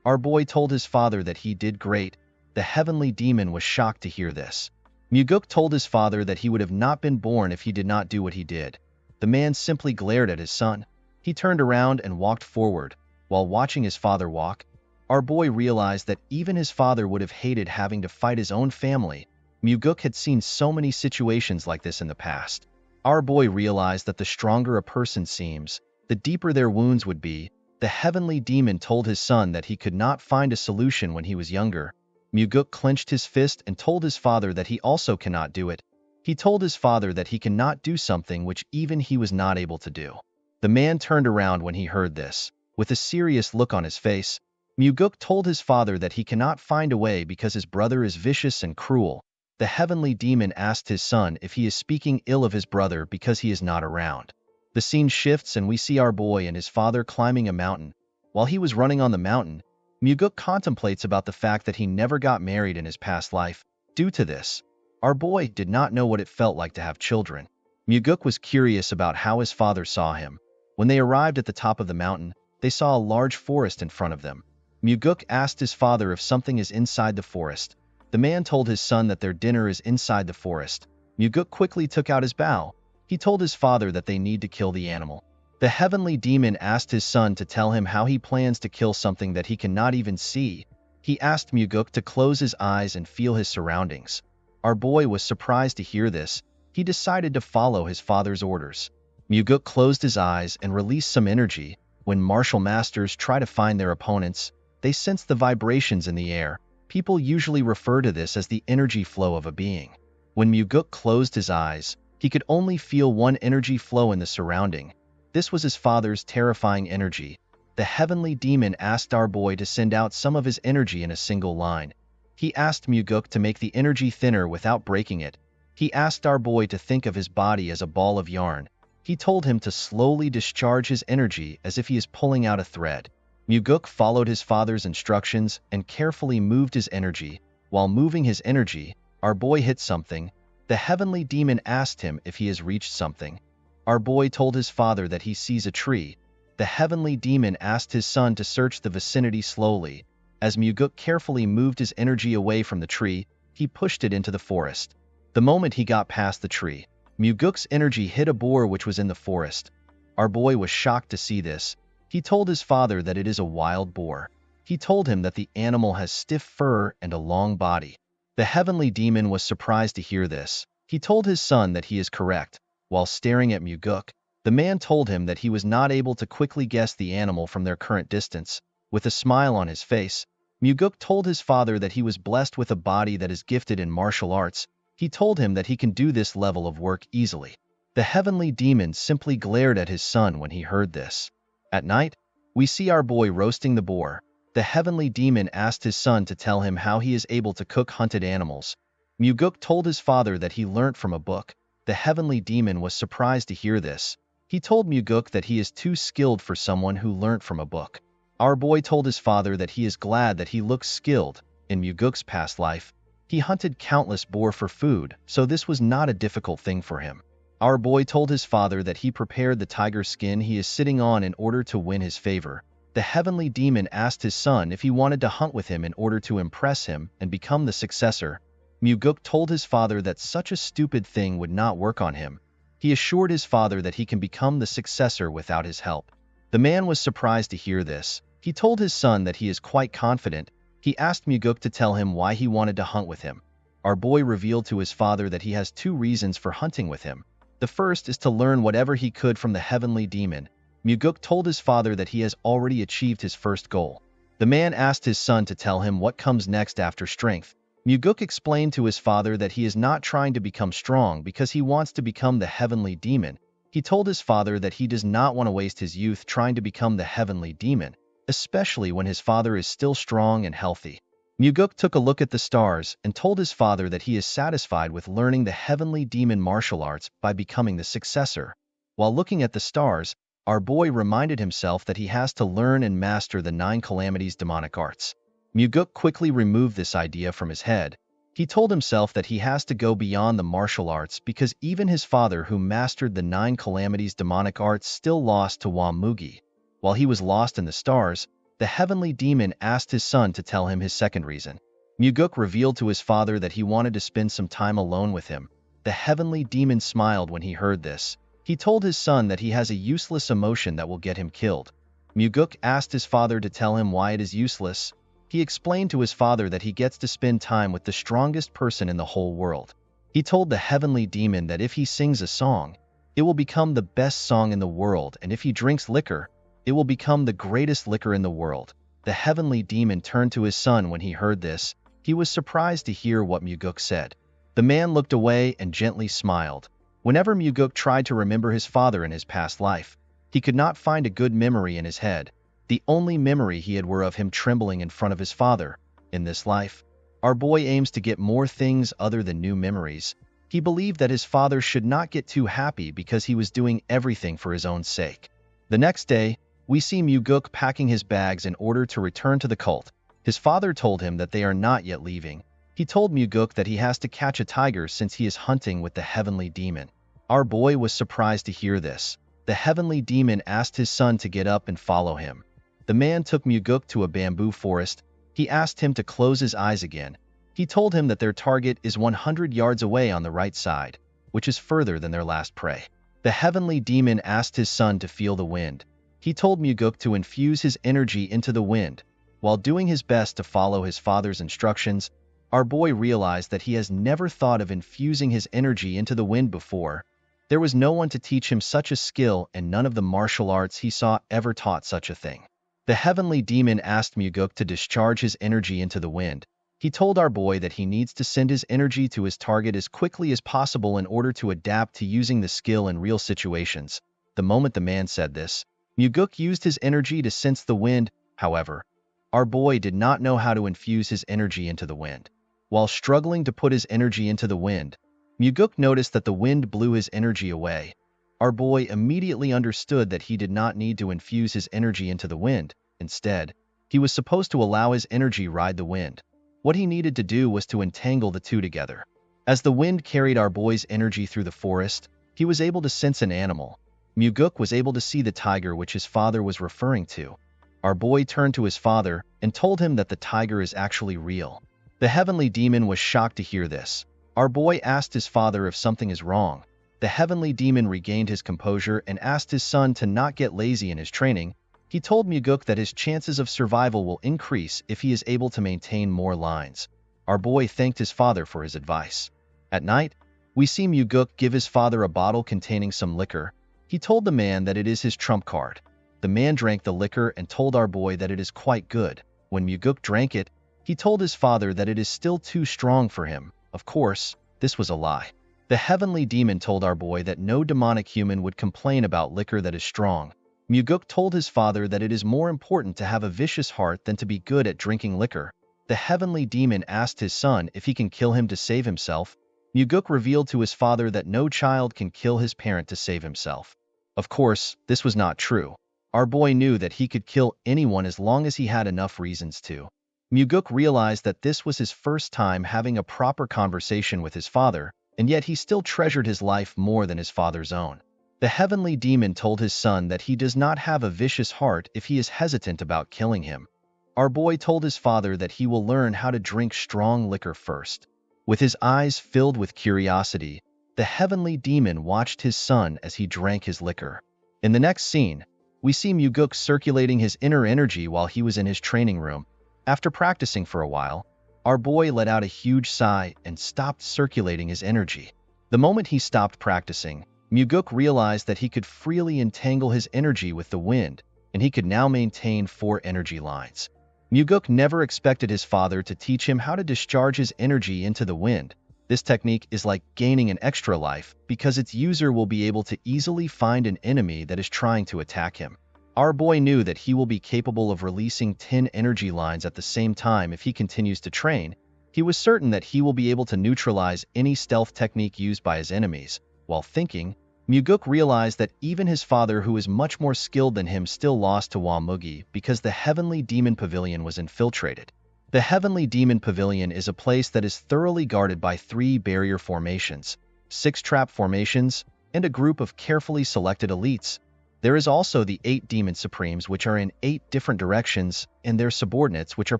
Speaker 1: Our boy told his father that he did great. The heavenly demon was shocked to hear this. Muguk told his father that he would have not been born if he did not do what he did. The man simply glared at his son. He turned around and walked forward. While watching his father walk, our boy realized that even his father would have hated having to fight his own family. Muguk had seen so many situations like this in the past. Our boy realized that the stronger a person seems, the deeper their wounds would be. The heavenly demon told his son that he could not find a solution when he was younger. Muguk clenched his fist and told his father that he also cannot do it. He told his father that he cannot do something which even he was not able to do. The man turned around when he heard this. With a serious look on his face, Muguk told his father that he cannot find a way because his brother is vicious and cruel. The heavenly demon asked his son if he is speaking ill of his brother because he is not around. The scene shifts and we see our boy and his father climbing a mountain. While he was running on the mountain, Muguk contemplates about the fact that he never got married in his past life. Due to this, our boy did not know what it felt like to have children. Muguk was curious about how his father saw him. When they arrived at the top of the mountain, they saw a large forest in front of them. Muguk asked his father if something is inside the forest. The man told his son that their dinner is inside the forest. Muguk quickly took out his bow. He told his father that they need to kill the animal. The heavenly demon asked his son to tell him how he plans to kill something that he cannot even see. He asked Muguk to close his eyes and feel his surroundings. Our boy was surprised to hear this. He decided to follow his father's orders. Muguk closed his eyes and released some energy. When martial masters try to find their opponents, they sense the vibrations in the air. People usually refer to this as the energy flow of a being. When Muguk closed his eyes, he could only feel one energy flow in the surrounding. This was his father's terrifying energy. The heavenly demon asked our boy to send out some of his energy in a single line. He asked Muguk to make the energy thinner without breaking it. He asked our boy to think of his body as a ball of yarn. He told him to slowly discharge his energy as if he is pulling out a thread. Muguk followed his father's instructions and carefully moved his energy. While moving his energy, our boy hit something. The heavenly demon asked him if he has reached something. Our boy told his father that he sees a tree. The heavenly demon asked his son to search the vicinity slowly. As Muguk carefully moved his energy away from the tree, he pushed it into the forest. The moment he got past the tree, Muguk's energy hit a boar which was in the forest. Our boy was shocked to see this. He told his father that it is a wild boar. He told him that the animal has stiff fur and a long body. The heavenly demon was surprised to hear this. He told his son that he is correct. While staring at Muguk, the man told him that he was not able to quickly guess the animal from their current distance. With a smile on his face, Muguk told his father that he was blessed with a body that is gifted in martial arts. He told him that he can do this level of work easily. The heavenly demon simply glared at his son when he heard this. At night, we see our boy roasting the boar. The heavenly demon asked his son to tell him how he is able to cook hunted animals. Muguk told his father that he learnt from a book. The heavenly demon was surprised to hear this. He told Muguk that he is too skilled for someone who learnt from a book. Our boy told his father that he is glad that he looks skilled. In Muguk's past life, he hunted countless boar for food, so this was not a difficult thing for him. Our boy told his father that he prepared the tiger skin he is sitting on in order to win his favor. The heavenly demon asked his son if he wanted to hunt with him in order to impress him and become the successor. Muguk told his father that such a stupid thing would not work on him. He assured his father that he can become the successor without his help. The man was surprised to hear this. He told his son that he is quite confident. He asked Muguk to tell him why he wanted to hunt with him. Our boy revealed to his father that he has two reasons for hunting with him. The first is to learn whatever he could from the heavenly demon. Muguk told his father that he has already achieved his first goal. The man asked his son to tell him what comes next after strength. Muguk explained to his father that he is not trying to become strong because he wants to become the heavenly demon. He told his father that he does not want to waste his youth trying to become the heavenly demon, especially when his father is still strong and healthy. Muguk took a look at the stars and told his father that he is satisfied with learning the heavenly demon martial arts by becoming the successor. While looking at the stars, our boy reminded himself that he has to learn and master the 9 calamities demonic arts. Muguk quickly removed this idea from his head. He told himself that he has to go beyond the martial arts because even his father who mastered the 9 calamities demonic arts still lost to Wamugi. While he was lost in the stars, the heavenly demon asked his son to tell him his second reason. Muguk revealed to his father that he wanted to spend some time alone with him. The heavenly demon smiled when he heard this. He told his son that he has a useless emotion that will get him killed. Muguk asked his father to tell him why it is useless. He explained to his father that he gets to spend time with the strongest person in the whole world. He told the heavenly demon that if he sings a song, it will become the best song in the world, and if he drinks liquor, it will become the greatest liquor in the world. The heavenly demon turned to his son when he heard this. He was surprised to hear what Muguk said. The man looked away and gently smiled. Whenever Muguk tried to remember his father in his past life, he could not find a good memory in his head. The only memory he had were of him trembling in front of his father. In this life, our boy aims to get more things other than new memories. He believed that his father should not get too happy because he was doing everything for his own sake. The next day, we see Muguk packing his bags in order to return to the cult. His father told him that they are not yet leaving. He told Muguk that he has to catch a tiger since he is hunting with the heavenly demon. Our boy was surprised to hear this. The heavenly demon asked his son to get up and follow him. The man took Muguk to a bamboo forest. He asked him to close his eyes again. He told him that their target is 100 yards away on the right side, which is further than their last prey. The heavenly demon asked his son to feel the wind. He told Muguk to infuse his energy into the wind. While doing his best to follow his father's instructions, our boy realized that he has never thought of infusing his energy into the wind before. There was no one to teach him such a skill, and none of the martial arts he saw ever taught such a thing. The heavenly demon asked Muguk to discharge his energy into the wind. He told our boy that he needs to send his energy to his target as quickly as possible in order to adapt to using the skill in real situations. The moment the man said this, Muguk used his energy to sense the wind. However, our boy did not know how to infuse his energy into the wind. While struggling to put his energy into the wind, Muguk noticed that the wind blew his energy away. Our boy immediately understood that he did not need to infuse his energy into the wind. Instead, he was supposed to allow his energy ride the wind. What he needed to do was to entangle the two together. As the wind carried our boy's energy through the forest, he was able to sense an animal. Muguk was able to see the tiger which his father was referring to. Our boy turned to his father and told him that the tiger is actually real. The heavenly demon was shocked to hear this. Our boy asked his father if something is wrong. The heavenly demon regained his composure and asked his son to not get lazy in his training. He told Muguk that his chances of survival will increase if he is able to maintain more lines. Our boy thanked his father for his advice. At night, we see Muguk give his father a bottle containing some liquor. He told the man that it is his trump card. The man drank the liquor and told our boy that it is quite good. When Muguk drank it, he told his father that it is still too strong for him. Of course, this was a lie. The heavenly demon told our boy that no demonic human would complain about liquor that is strong. Muguk told his father that it is more important to have a vicious heart than to be good at drinking liquor. The heavenly demon asked his son if he can kill him to save himself. Muguk revealed to his father that no child can kill his parent to save himself. Of course, this was not true. Our boy knew that he could kill anyone as long as he had enough reasons to. Muguk realized that this was his first time having a proper conversation with his father, and yet he still treasured his life more than his father's own. The heavenly demon told his son that he does not have a vicious heart if he is hesitant about killing him. Our boy told his father that he will learn how to drink strong liquor first. With his eyes filled with curiosity, the heavenly demon watched his son as he drank his liquor. In the next scene, we see Muguk circulating his inner energy while he was in his training room. After practicing for a while, our boy let out a huge sigh and stopped circulating his energy. The moment he stopped practicing, Muguk realized that he could freely entangle his energy with the wind, and he could now maintain 4 energy lines. Muguk never expected his father to teach him how to discharge his energy into the wind. This technique is like gaining an extra life because its user will be able to easily find an enemy that is trying to attack him. Our boy knew that he will be capable of releasing 10 energy lines at the same time if he continues to train. He was certain that he will be able to neutralize any stealth technique used by his enemies. While thinking, Muguk realized that even his father, who is much more skilled than him, still lost to Wamugi because the Heavenly Demon Pavilion was infiltrated. The Heavenly Demon Pavilion is a place that is thoroughly guarded by 3 barrier formations, 6 trap formations, and a group of carefully selected elites. There is also the 8 Demon Supremes, which are in 8 different directions, and their subordinates, which are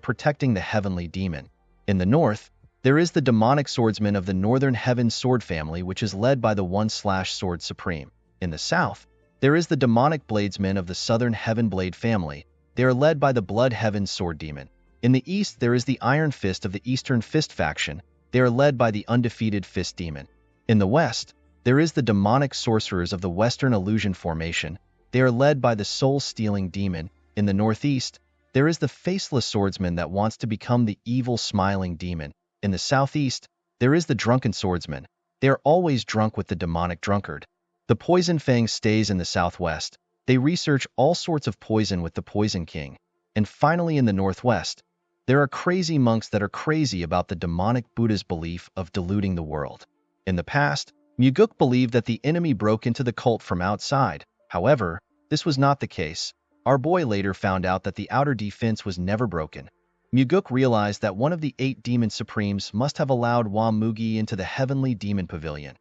Speaker 1: protecting the Heavenly Demon. In the north, there is the Demonic Swordsman of the Northern Heaven Sword family, which is led by the 1/Sword Supreme. In the south, there is the Demonic Bladesmen of the Southern Heaven Blade family. They are led by the Blood Heaven Sword Demon. In the east, there is the Iron Fist of the Eastern Fist faction. They are led by the Undefeated Fist Demon. In the west, there is the Demonic Sorcerers of the Western Illusion formation. They are led by the Soul-Stealing Demon. In the northeast, there is the Faceless Swordsman that wants to become the Evil Smiling Demon. In the southeast, there is the Drunken Swordsman. They are always drunk with the Demonic Drunkard. The Poison Fang stays in the southwest. They research all sorts of poison with the Poison King. And finally, in the northwest, there are crazy monks that are crazy about the demonic Buddha's belief of deluding the world. In the past, Muguk believed that the enemy broke into the cult from outside. However, this was not the case. Our boy later found out that the outer defense was never broken. Muguk realized that one of the 8 Demon Supremes must have allowed Wamugi into the Heavenly Demon Pavilion.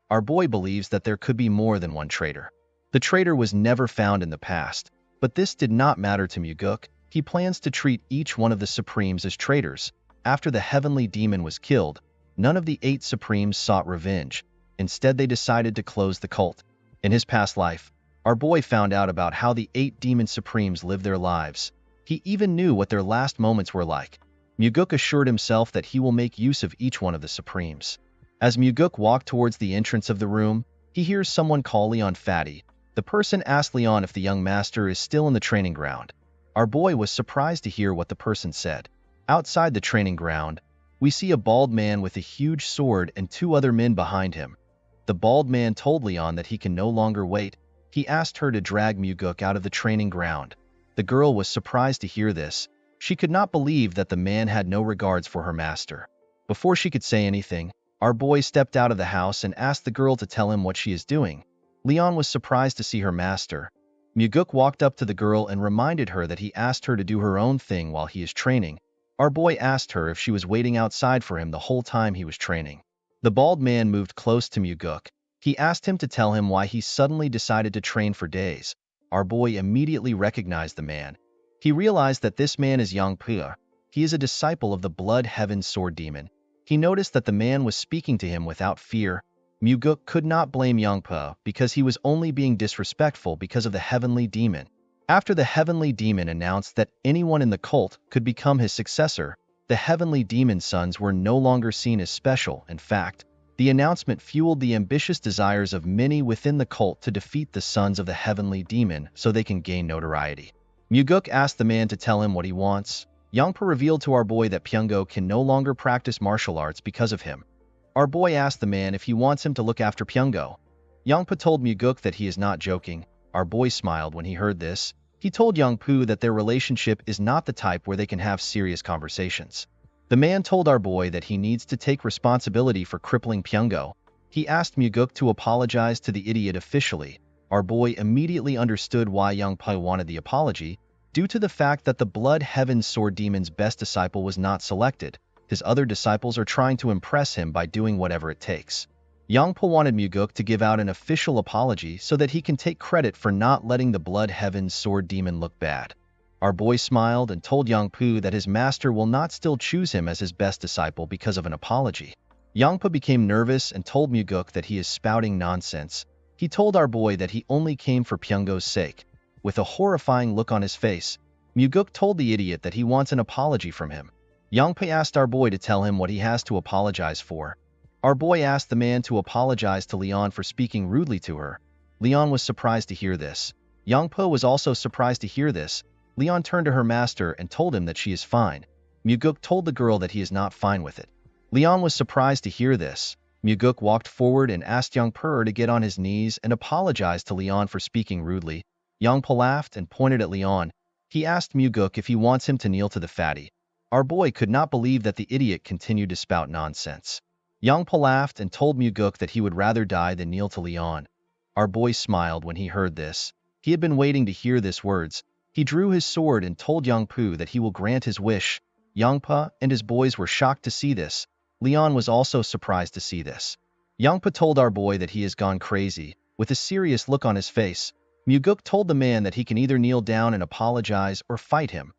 Speaker 1: Our boy believes that there could be more than one traitor. The traitor was never found in the past, but this did not matter to Muguk. He plans to treat each one of the Supremes as traitors. After the Heavenly Demon was killed, none of the 8 Supremes sought revenge. Instead, they decided to close the cult. In his past life, our boy found out about how the 8 Demon Supremes lived their lives. He even knew what their last moments were like. Muguk assured himself that he will make use of each one of the Supremes. As Muguk walked towards the entrance of the room, he hears someone call Leon Fatty. The person asks Leon if the young master is still in the training ground. Our boy was surprised to hear what the person said. Outside the training ground, we see a bald man with a huge sword and 2 other men behind him. The bald man told Leon that he can no longer wait. He asked her to drag Muguk out of the training ground. The girl was surprised to hear this. She could not believe that the man had no regards for her master. Before she could say anything, our boy stepped out of the house and asked the girl to tell him what she is doing. Leon was surprised to see her master. Muguk walked up to the girl and reminded her that he asked her to do her own thing while he is training. Our boy asked her if she was waiting outside for him the whole time he was training. The bald man moved close to Muguk. He asked him to tell him why he suddenly decided to train for days. Our boy immediately recognized the man. He realized that this man is Yang Pua. He is a disciple of the Blood Heaven Sword Demon. He noticed that the man was speaking to him without fear. Muguk could not blame Yangpa because he was only being disrespectful because of the Heavenly Demon. After the Heavenly Demon announced that anyone in the cult could become his successor, the Heavenly Demon's sons were no longer seen as special. In fact, the announcement fueled the ambitious desires of many within the cult to defeat the sons of the Heavenly Demon so they can gain notoriety. Muguk asked the man to tell him what he wants. Yangpa revealed to our boy that Pyungo can no longer practice martial arts because of him. Our boy asked the man if he wants him to look after Pyungo. Yangpa told Muguk that he is not joking. Our boy smiled when he heard this. He told Yangpu that their relationship is not the type where they can have serious conversations. The man told our boy that he needs to take responsibility for crippling Pyungo. He asked Muguk to apologize to the idiot officially. Our boy immediately understood why Yangpu wanted the apology, due to the fact that the Blood Heaven Sword Demon's best disciple was not selected. His other disciples are trying to impress him by doing whatever it takes. Yangpa wanted Muguk to give out an official apology so that he can take credit for not letting the Blood Heaven Sword Demon look bad. Our boy smiled and told Yangpu that his master will not still choose him as his best disciple because of an apology. Yangpa became nervous and told Muguk that he is spouting nonsense. He told our boy that he only came for Pyungo's sake. With a horrifying look on his face, Muguk told the idiot that he wants an apology from him. Yangpa asked our boy to tell him what he has to apologize for. Our boy asked the man to apologize to Leon for speaking rudely to her. Leon was surprised to hear this. Yangpa was also surprised to hear this. Leon turned to her master and told him that she is fine. Muguk told the girl that he is not fine with it. Leon was surprised to hear this. Muguk walked forward and asked Yangpa to get on his knees and apologize to Leon for speaking rudely. Yangpa laughed and pointed at Leon. He asked Muguk if he wants him to kneel to the fatty. Our boy could not believe that the idiot continued to spout nonsense. Yangpa laughed and told Muguk that he would rather die than kneel to Leon. Our boy smiled when he heard this. He had been waiting to hear these words. He drew his sword and told Yangpu that he will grant his wish. Yangpa and his boys were shocked to see this. Leon was also surprised to see this. Yangpa told our boy that he has gone crazy. With a serious look on his face, Muguk told the man that he can either kneel down and apologize or fight him.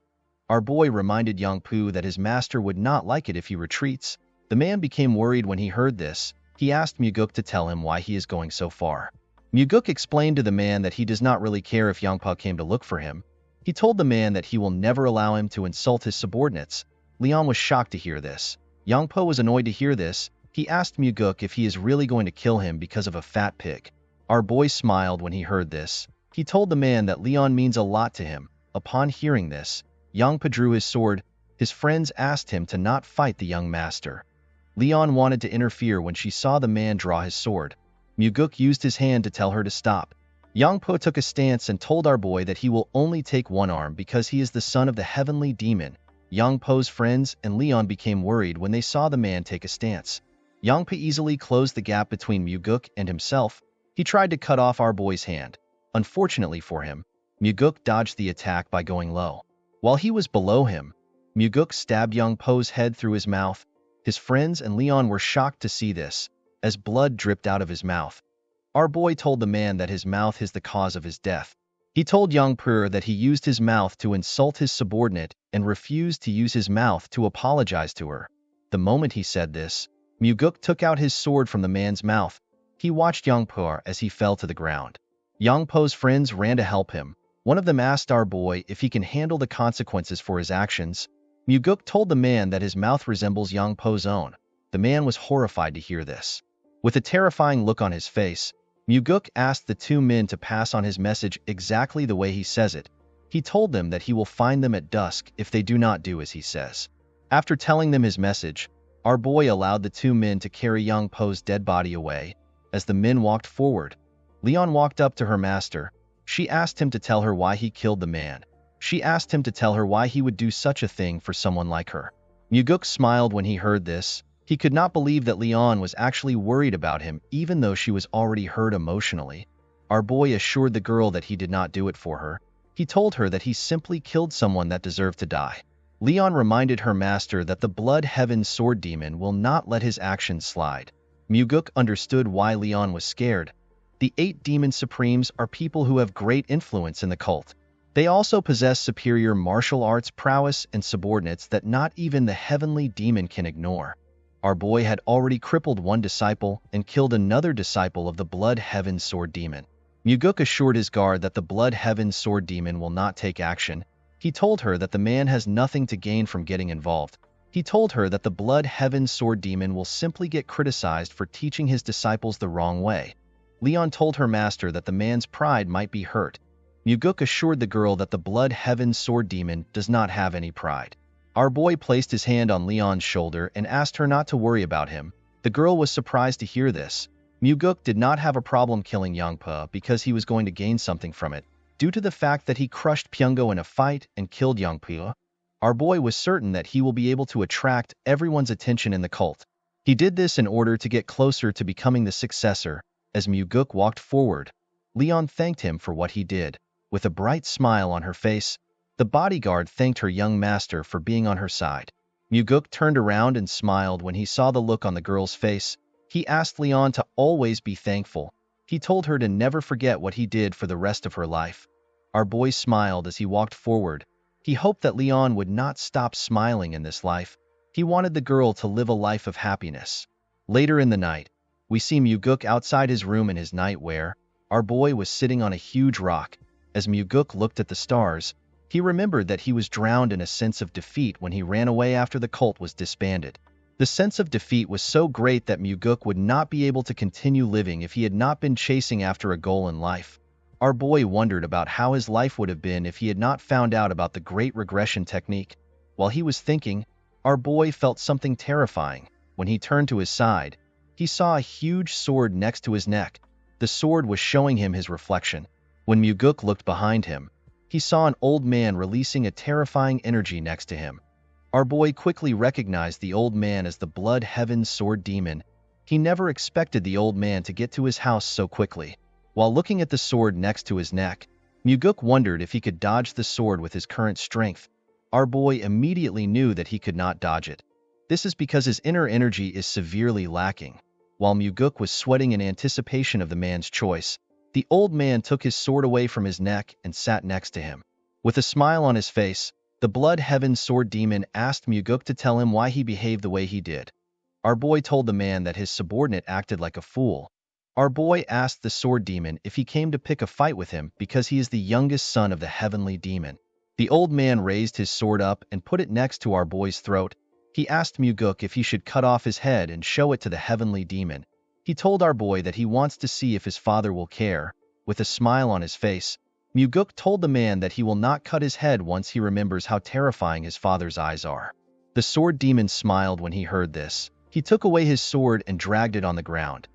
Speaker 1: Our boy reminded Yangpu that his master would not like it if he retreats. The man became worried when he heard this. He asked Muguk to tell him why he is going so far. Muguk explained to the man that he does not really care if Yangpa came to look for him. He told the man that he will never allow him to insult his subordinates. Leon was shocked to hear this. Yangpa was annoyed to hear this. He asked Muguk if he is really going to kill him because of a fat pig. Our boy smiled when he heard this. He told the man that Leon means a lot to him. Upon hearing this, Yangpa drew his sword. His friends asked him to not fight the young master. Leon wanted to interfere when she saw the man draw his sword. Muguk used his hand to tell her to stop. Yangpo took a stance and told our boy that he will only take one arm because he is the son of the Heavenly Demon. Yangpo's friends and Leon became worried when they saw the man take a stance. Yangpo easily closed the gap between Muguk and himself. He tried to cut off our boy's hand. Unfortunately for him, Muguk dodged the attack by going low. While he was below him, Muguk stabbed Yangpo's head through his mouth. His friends and Leon were shocked to see this, as blood dripped out of his mouth. Our boy told the man that his mouth is the cause of his death. He told Yangpu that he used his mouth to insult his subordinate and refused to use his mouth to apologize to her. The moment he said this, Muguk took out his sword from the man's mouth. He watched Yangpu as he fell to the ground. Yangpo's friends ran to help him. One of them asked our boy if he can handle the consequences for his actions. Muguk told the man that his mouth resembles Yangpo's own. The man was horrified to hear this. With a terrifying look on his face, Muguk asked the two men to pass on his message exactly the way he says it. He told them that he will find them at dusk if they do not do as he says. After telling them his message, our boy allowed the two men to carry Yangpo's dead body away. As the men walked forward, Leon walked up to her master. She asked him to tell her why he killed the man. She asked him to tell her why he would do such a thing for someone like her. Muguk smiled when he heard this. He could not believe that Leon was actually worried about him even though she was already hurt emotionally. Our boy assured the girl that he did not do it for her. He told her that he simply killed someone that deserved to die. Leon reminded her master that the Blood Heaven Sword Demon will not let his actions slide. Muguk understood why Leon was scared. The 8 Demon Supremes are people who have great influence in the cult. They also possess superior martial arts prowess and subordinates that not even the Heavenly Demon can ignore. Our boy had already crippled one disciple and killed another disciple of the Blood Heaven Sword Demon. Muguk assured his guard that the Blood Heaven Sword Demon will not take action. He told her that the man has nothing to gain from getting involved. He told her that the Blood Heaven Sword Demon will simply get criticized for teaching his disciples the wrong way. Leon told her master that the man's pride might be hurt. Muguk assured the girl that the Blood Heaven Sword Demon does not have any pride. Our boy placed his hand on Leon's shoulder and asked her not to worry about him. The girl was surprised to hear this. Muguk did not have a problem killing Yangpa because he was going to gain something from it. Due to the fact that he crushed Pyungo in a fight and killed Yangpa, our boy was certain that he will be able to attract everyone's attention in the cult. He did this in order to get closer to becoming the successor. As Muguk walked forward, Leon thanked him for what he did. With a bright smile on her face, the bodyguard thanked her young master for being on her side. Muguk turned around and smiled when he saw the look on the girl's face. He asked Leon to always be thankful. He told her to never forget what he did for the rest of her life. Our boy smiled as he walked forward. He hoped that Leon would not stop smiling in this life. He wanted the girl to live a life of happiness. Later in the night, we see Muguk outside his room in his nightwear. Our boy was sitting on a huge rock. As Muguk looked at the stars, he remembered that he was drowned in a sense of defeat when he ran away after the cult was disbanded. The sense of defeat was so great that Muguk would not be able to continue living if he had not been chasing after a goal in life. Our boy wondered about how his life would have been if he had not found out about the great regression technique. While he was thinking, our boy felt something terrifying. When he turned to his side, he saw a huge sword next to his neck. The sword was showing him his reflection. When Muguk looked behind him, he saw an old man releasing a terrifying energy next to him. Our boy quickly recognized the old man as the Blood Heaven Sword Demon. He never expected the old man to get to his house so quickly. While looking at the sword next to his neck, Muguk wondered if he could dodge the sword with his current strength. Our boy immediately knew that he could not dodge it. This is because his inner energy is severely lacking. While Muguk was sweating in anticipation of the man's choice, the old man took his sword away from his neck and sat next to him. With a smile on his face, the Blood Heaven Sword Demon asked Muguk to tell him why he behaved the way he did. Our boy told the man that his subordinate acted like a fool. Our boy asked the Sword Demon if he came to pick a fight with him because he is the youngest son of the Heavenly Demon. The old man raised his sword up and put it next to our boy's throat. He asked Muguk if he should cut off his head and show it to the Heavenly Demon. He told our boy that he wants to see if his father will care. With a smile on his face, Muguk told the man that he will not cut his head once he remembers how terrifying his father's eyes are. The Sword Demon smiled when he heard this. He took away his sword and dragged it on the ground.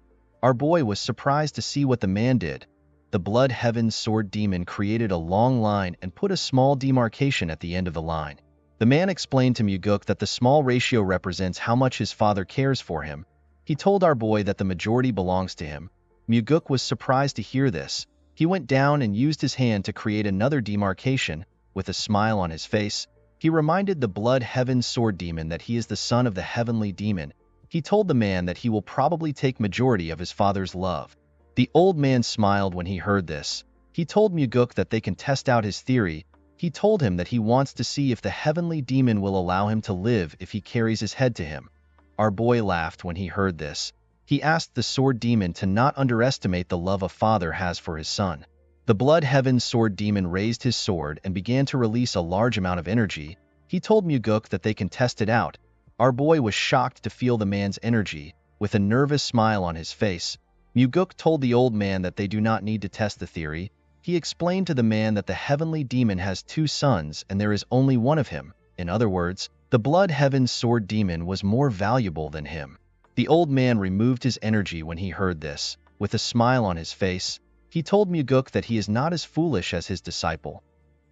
Speaker 1: Our boy was surprised to see what the man did. The Blood Heaven Sword Demon created a long line and put a small demarcation at the end of the line. The man explained to Muguk that the small ratio represents how much his father cares for him. He told our boy that the majority belongs to him. Muguk was surprised to hear this. He went down and used his hand to create another demarcation. With a smile on his face, he reminded the Blood Heaven Sword Demon that he is the son of the Heavenly Demon. He told the man that he will probably take majority of his father's love. The old man smiled when he heard this. He told Muguk that they can test out his theory. He told him that he wants to see if the Heavenly Demon will allow him to live if he carries his head to him. Our boy laughed when he heard this. He asked the Sword Demon to not underestimate the love a father has for his son. The Blood Heaven Sword Demon raised his sword and began to release a large amount of energy. He told Muguk that they can test it out. Our boy was shocked to feel the man's energy. With a nervous smile on his face, Muguk told the old man that they do not need to test the theory. He explained to the man that the Heavenly Demon has 2 sons and there is only one of him. In other words, the Blood Heaven Sword Demon was more valuable than him. The old man removed his energy when he heard this. With a smile on his face, he told Muguk that he is not as foolish as his disciple.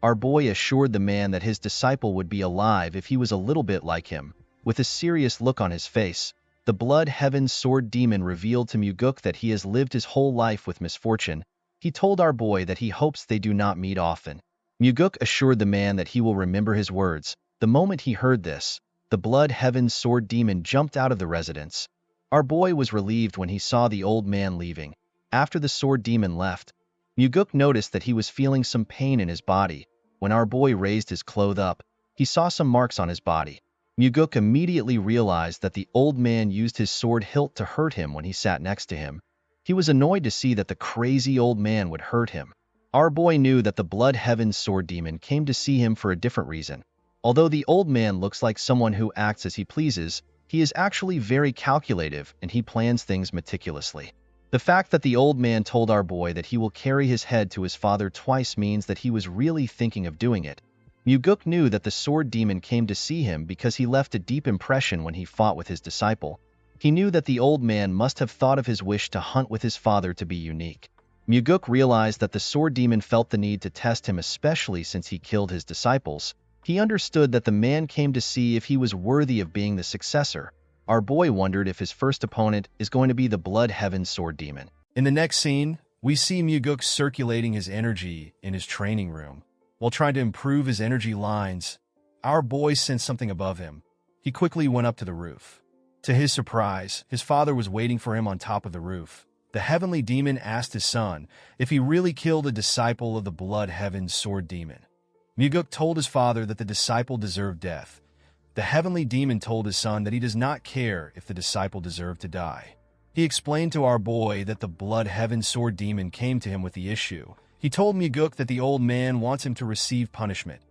Speaker 1: Our boy assured the man that his disciple would be alive if he was a little bit like him. With a serious look on his face, the Blood Heaven Sword Demon revealed to Muguk that he has lived his whole life with misfortune. He told our boy that he hopes they do not meet often. Muguk assured the man that he will remember his words. The moment he heard this, the Blood Heaven Sword Demon jumped out of the residence. Our boy was relieved when he saw the old man leaving. After the Sword Demon left, Muguk noticed that he was feeling some pain in his body. When our boy raised his clothes up, he saw some marks on his body. Muguk immediately realized that the old man used his sword hilt to hurt him when he sat next to him. He was annoyed to see that the crazy old man would hurt him. Our boy knew that the Blood Heaven Sword Demon came to see him for a different reason. Although the old man looks like someone who acts as he pleases, he is actually very calculative and he plans things meticulously. The fact that the old man told our boy that he will carry his head to his father twice means that he was really thinking of doing it. Muguk knew that the sword demon came to see him because he left a deep impression when he fought with his disciple. He knew that the old man must have thought of his wish to hunt with his father to be unique. Muguk realized that the sword demon felt the need to test him, especially since he killed his disciples. He understood that the man came to see if he was worthy of being the successor. Our boy wondered if his first opponent is going to be the Blood Heaven Sword Demon. In the next scene, we see Muguk circulating his energy in his training room. While trying to improve his energy lines, our boy sensed something above him. He quickly went up to the roof. To his surprise, his father was waiting for him on top of the roof. The heavenly demon asked his son if he really killed a disciple of the Blood Heaven Sword Demon. Muguk told his father that the disciple deserved death. The heavenly demon told his son that he does not care if the disciple deserved to die. He explained to our boy that the Blood Heaven Sword Demon came to him with the issue. He told Muguk that the old man wants him to receive punishment.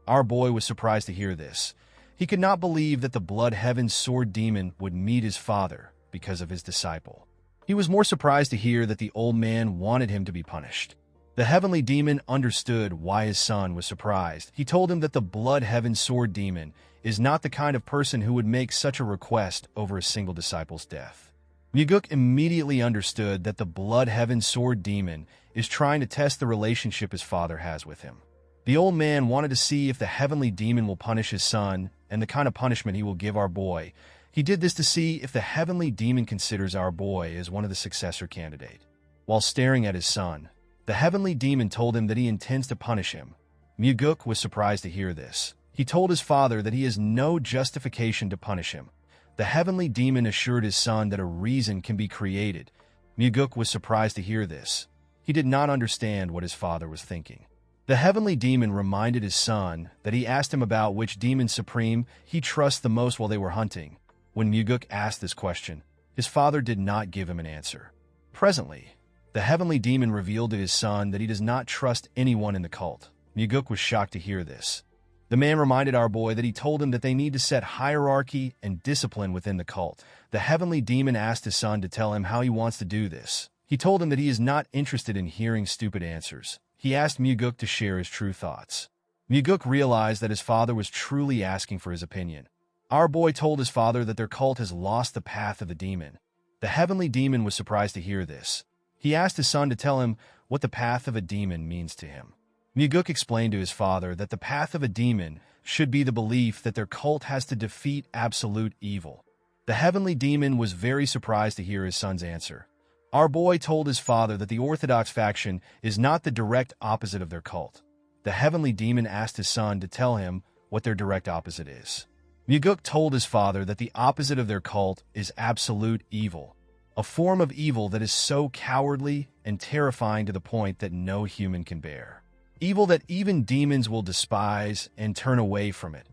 Speaker 1: Our boy was surprised to hear this. He could not believe that the Blood Heaven Sword Demon would meet his father because of his disciple. He was more surprised to hear that the old man wanted him to be punished. The heavenly demon understood why his son was surprised. He told him that the Blood Heaven Sword Demon is not the kind of person who would make such a request over a single disciple's death. Muguk immediately understood that the Blood Heaven Sword Demon is trying to test the relationship his father has with him. The old man wanted to see if the heavenly demon will punish his son and the kind of punishment he will give our boy. He did this to see if the heavenly demon considers our boy as one of the successor candidate. While staring at his son, the heavenly demon told him that he intends to punish him. Muguk was surprised to hear this. He told his father that he has no justification to punish him. The heavenly demon assured his son that a reason can be created. Muguk was surprised to hear this. He did not understand what his father was thinking. The heavenly demon reminded his son that he asked him about which demon supreme he trusts the most while they were hunting. When Muguk asked this question, his father did not give him an answer. Presently, the heavenly demon revealed to his son that he does not trust anyone in the cult. Muguk was shocked to hear this. The man reminded our boy that he told him that they need to set hierarchy and discipline within the cult. The heavenly demon asked his son to tell him how he wants to do this. He told him that he is not interested in hearing stupid answers. He asked Muguk to share his true thoughts. Muguk realized that his father was truly asking for his opinion. Our boy told his father that their cult has lost the path of the demon. The heavenly demon was surprised to hear this. He asked his son to tell him what the path of a demon means to him. Muguk explained to his father that the path of a demon should be the belief that their cult has to defeat absolute evil. The heavenly demon was very surprised to hear his son's answer. Our boy told his father that the Orthodox faction is not the direct opposite of their cult. The heavenly demon asked his son to tell him what their direct opposite is. Muguk told his father that the opposite of their cult is absolute evil, a form of evil that is so cowardly and terrifying to the point that no human can bear. Evil that even demons will despise and turn away from it.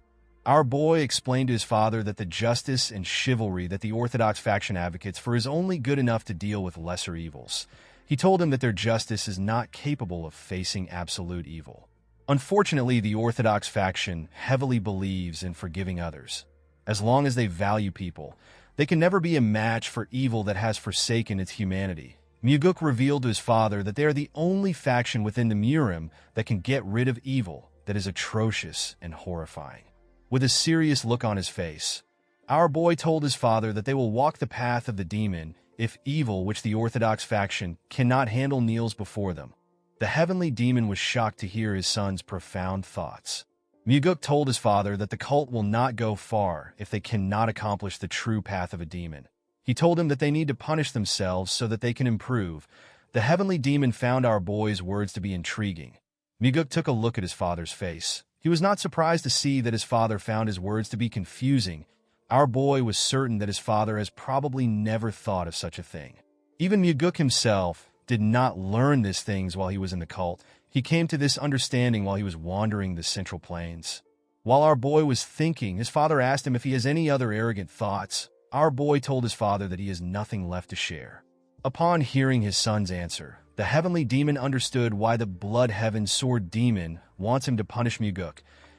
Speaker 1: Our boy explained to his father that the justice and chivalry that the Orthodox faction advocates for is only good enough to deal with lesser evils. He told him that their justice is not capable of facing absolute evil. Unfortunately, the Orthodox faction heavily believes in forgiving others. As long as they value people, they can never be a match for evil that has forsaken its humanity. Muguk revealed to his father that they are the only faction within the Murim that can get rid of evil that is atrocious and horrifying. With a serious look on his face, our boy told his father that they will walk the path of the demon if evil, which the Orthodox faction cannot handle, kneels before them. The heavenly demon was shocked to hear his son's profound thoughts. Muguk told his father that the cult will not go far if they cannot accomplish the true path of a demon. He told him that they need to punish themselves so that they can improve. The heavenly demon found our boy's words to be intriguing. Miguk took a look at his father's face. He was not surprised to see that his father found his words to be confusing. Our boy was certain that his father has probably never thought of such a thing. Even Miguk himself did not learn these things while he was in the cult. He came to this understanding while he was wandering the Central Plains. While our boy was thinking, his father asked him if he has any other arrogant thoughts. Our boy told his father that he has nothing left to share. Upon hearing his son's answer, the heavenly demon understood why the Blood Heaven Sword Demon wants him to punish Miguk.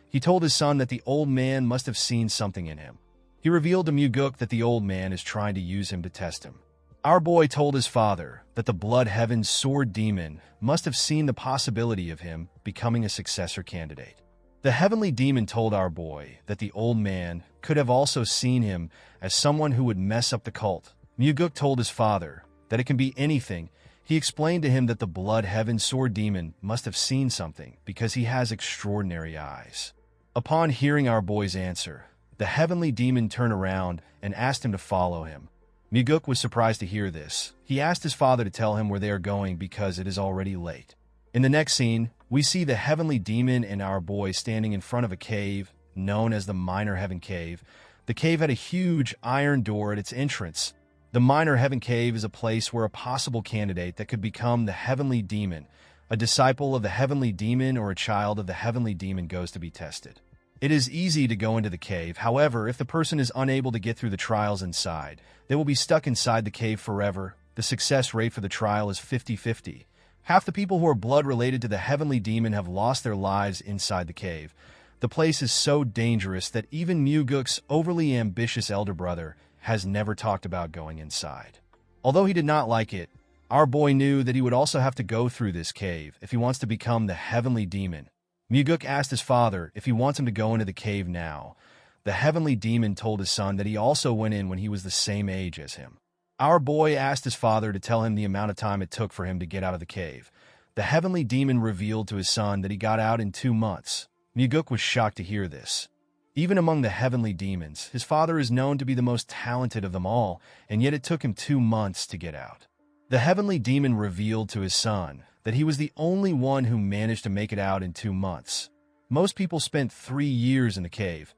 Speaker 1: He told his son that the old man must have seen something in him. He revealed to Miguk that the old man is trying to use him to test him. Our boy told his father that the Blood Heaven Sword Demon must have seen the possibility of him becoming a successor candidate. The heavenly demon told our boy that the old man could have also seen him as someone who would mess up the cult. Miguk told his father that it can be anything. He explained to him that the Blood Heaven Sword Demon must have seen something because he has extraordinary eyes. Upon hearing our boy's answer, the heavenly demon turned around and asked him to follow him. Miguk was surprised to hear this. He asked his father to tell him where they are going because it is already late. In the next scene, we see the heavenly demon and our boy standing in front of a cave known as the Minor Heaven Cave. The cave had a huge iron door at its entrance. The Minor Heaven Cave is a place where a possible candidate that could become the heavenly demon, a disciple of the heavenly demon or a child of the heavenly demon, goes to be tested. It is easy to go into the cave. However, if the person is unable to get through the trials inside, they will be stuck inside the cave forever. The success rate for the trial is 50-50. Half the people who are blood related to the heavenly demon have lost their lives inside the cave. The place is so dangerous that even Miguk's overly ambitious elder brother has never talked about going inside. Although he did not like it, our boy knew that he would also have to go through this cave if he wants to become the heavenly demon. Miguk asked his father if he wants him to go into the cave now. The heavenly demon told his son that he also went in when he was the same age as him. Our boy asked his father to tell him the amount of time it took for him to get out of the cave. The heavenly demon revealed to his son that he got out in 2 months. Miguk was shocked to hear this. Even among the heavenly demons, his father is known to be the most talented of them all, and yet it took him 2 months to get out. The heavenly demon revealed to his son that he was the only one who managed to make it out in 2 months. Most people spent 3 years in the cave.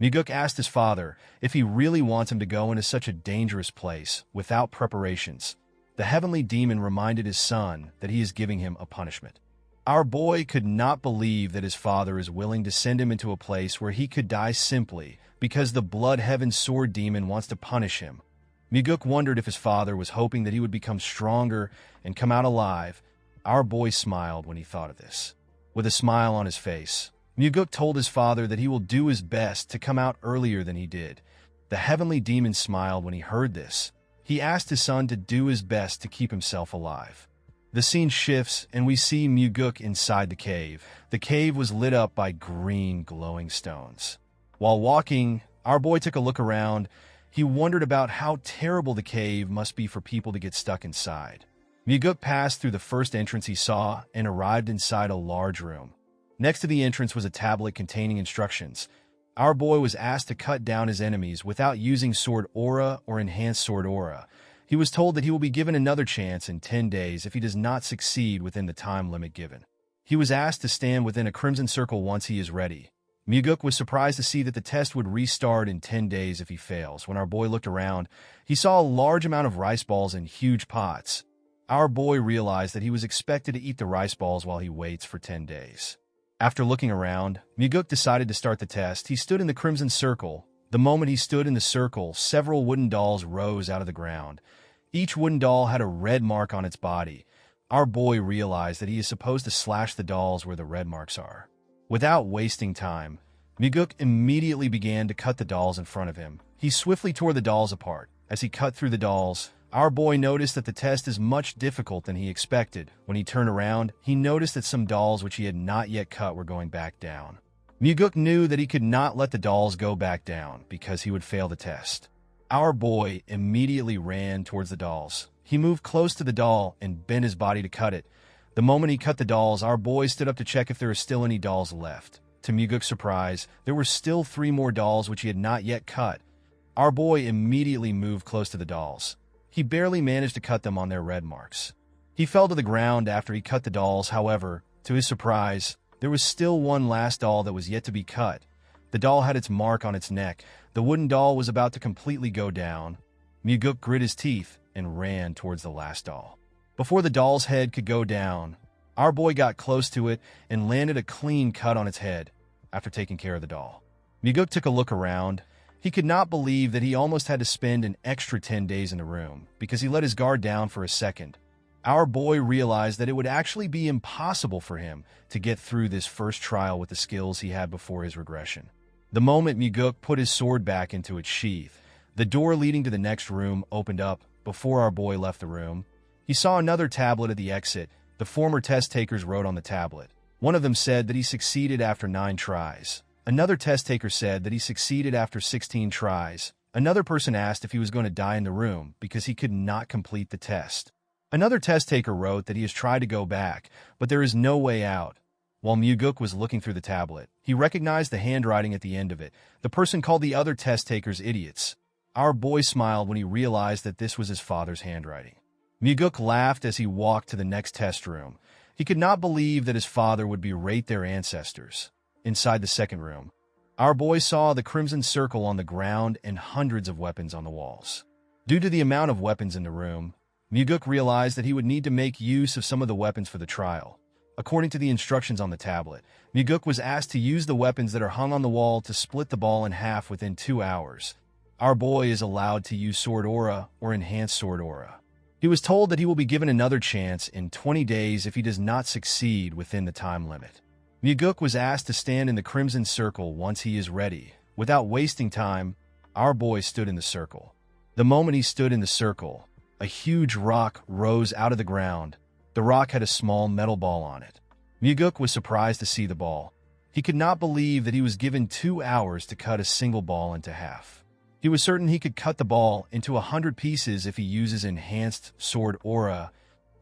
Speaker 1: Miguk asked his father if he really wants him to go into such a dangerous place without preparations. The heavenly demon reminded his son that he is giving him a punishment. Our boy could not believe that his father is willing to send him into a place where he could die simply because the Blood Heaven Sword Demon wants to punish him. Miguk wondered if his father was hoping that he would become stronger and come out alive. Our boy smiled when he thought of this. With a smile on his face, Miguk told his father that he will do his best to come out earlier than he did. The heavenly demon smiled when he heard this. He asked his son to do his best to keep himself alive. The scene shifts and we see Miguk inside the cave. The cave was lit up by green glowing stones. While walking, our boy took a look around. He wondered about how terrible the cave must be for people to get stuck inside. Miguk passed through the first entrance he saw and arrived inside a large room. Next to the entrance was a tablet containing instructions. Our boy was asked to cut down his enemies without using sword aura or enhanced sword aura. He was told that he will be given another chance in 10 days if he does not succeed within the time limit given. He was asked to stand within a crimson circle once he is ready. Miguk was surprised to see that the test would restart in 10 days if he fails. When our boy looked around, he saw a large amount of rice balls in huge pots. Our boy realized that he was expected to eat the rice balls while he waits for 10 days. After looking around, Miguk decided to start the test. He stood in the crimson circle. The moment he stood in the circle, several wooden dolls rose out of the ground. Each wooden doll had a red mark on its body. Our boy realized that he is supposed to slash the dolls where the red marks are. Without wasting time, Miguk immediately began to cut the dolls in front of him. He swiftly tore the dolls apart. As he cut through the dolls, our boy noticed that the test is much difficult than he expected. When he turned around, he noticed that some dolls which he had not yet cut were going back down. Miguk knew that he could not let the dolls go back down because he would fail the test. Our boy immediately ran towards the dolls. He moved close to the doll and bent his body to cut it. The moment he cut the dolls, our boy stood up to check if there are still any dolls left. To Miguk's surprise, there were still 3 more dolls which he had not yet cut. Our boy immediately moved close to the dolls. He barely managed to cut them on their red marks. He fell to the ground after he cut the dolls. However, to his surprise, there was still one last doll that was yet to be cut. The doll had its mark on its neck. The wooden doll was about to completely go down. Myuguk grit his teeth and ran towards the last doll. Before the doll's head could go down, our boy got close to it and landed a clean cut on its head after taking care of the doll. Myuguk took a look around. He could not believe that he almost had to spend an extra 10 days in the room because he let his guard down for a second. Our boy realized that it would actually be impossible for him to get through this first trial with the skills he had before his regression. The moment Myuguk put his sword back into its sheath, the door leading to the next room opened up. Before our boy left the room, he saw another tablet at the exit. The former test takers wrote on the tablet. One of them said that he succeeded after 9 tries. Another test taker said that he succeeded after 16 tries. Another person asked if he was going to die in the room because he could not complete the test. Another test taker wrote that he has tried to go back, but there is no way out. While Myuguk was looking through the tablet, he recognized the handwriting at the end of it. The person called the other test takers idiots. Our boy smiled when he realized that this was his father's handwriting. Myuguk laughed as he walked to the next test room. He could not believe that his father would berate their ancestors. Inside the second room, our boy saw the crimson circle on the ground and hundreds of weapons on the walls. Due to the amount of weapons in the room, Myuguk realized that he would need to make use of some of the weapons for the trial. According to the instructions on the tablet, Myuguk was asked to use the weapons that are hung on the wall to split the ball in half within 2 hours. Our boy is allowed to use sword aura or enhanced sword aura. He was told that he will be given another chance in 20 days if he does not succeed within the time limit. Myuguk was asked to stand in the crimson circle once he is ready. Without wasting time, our boy stood in the circle. The moment he stood in the circle, a huge rock rose out of the ground. The rock had a small metal ball on it. Myuguk was surprised to see the ball. He could not believe that he was given 2 hours to cut a single ball into half. He was certain he could cut the ball into 100 pieces if he uses enhanced sword aura.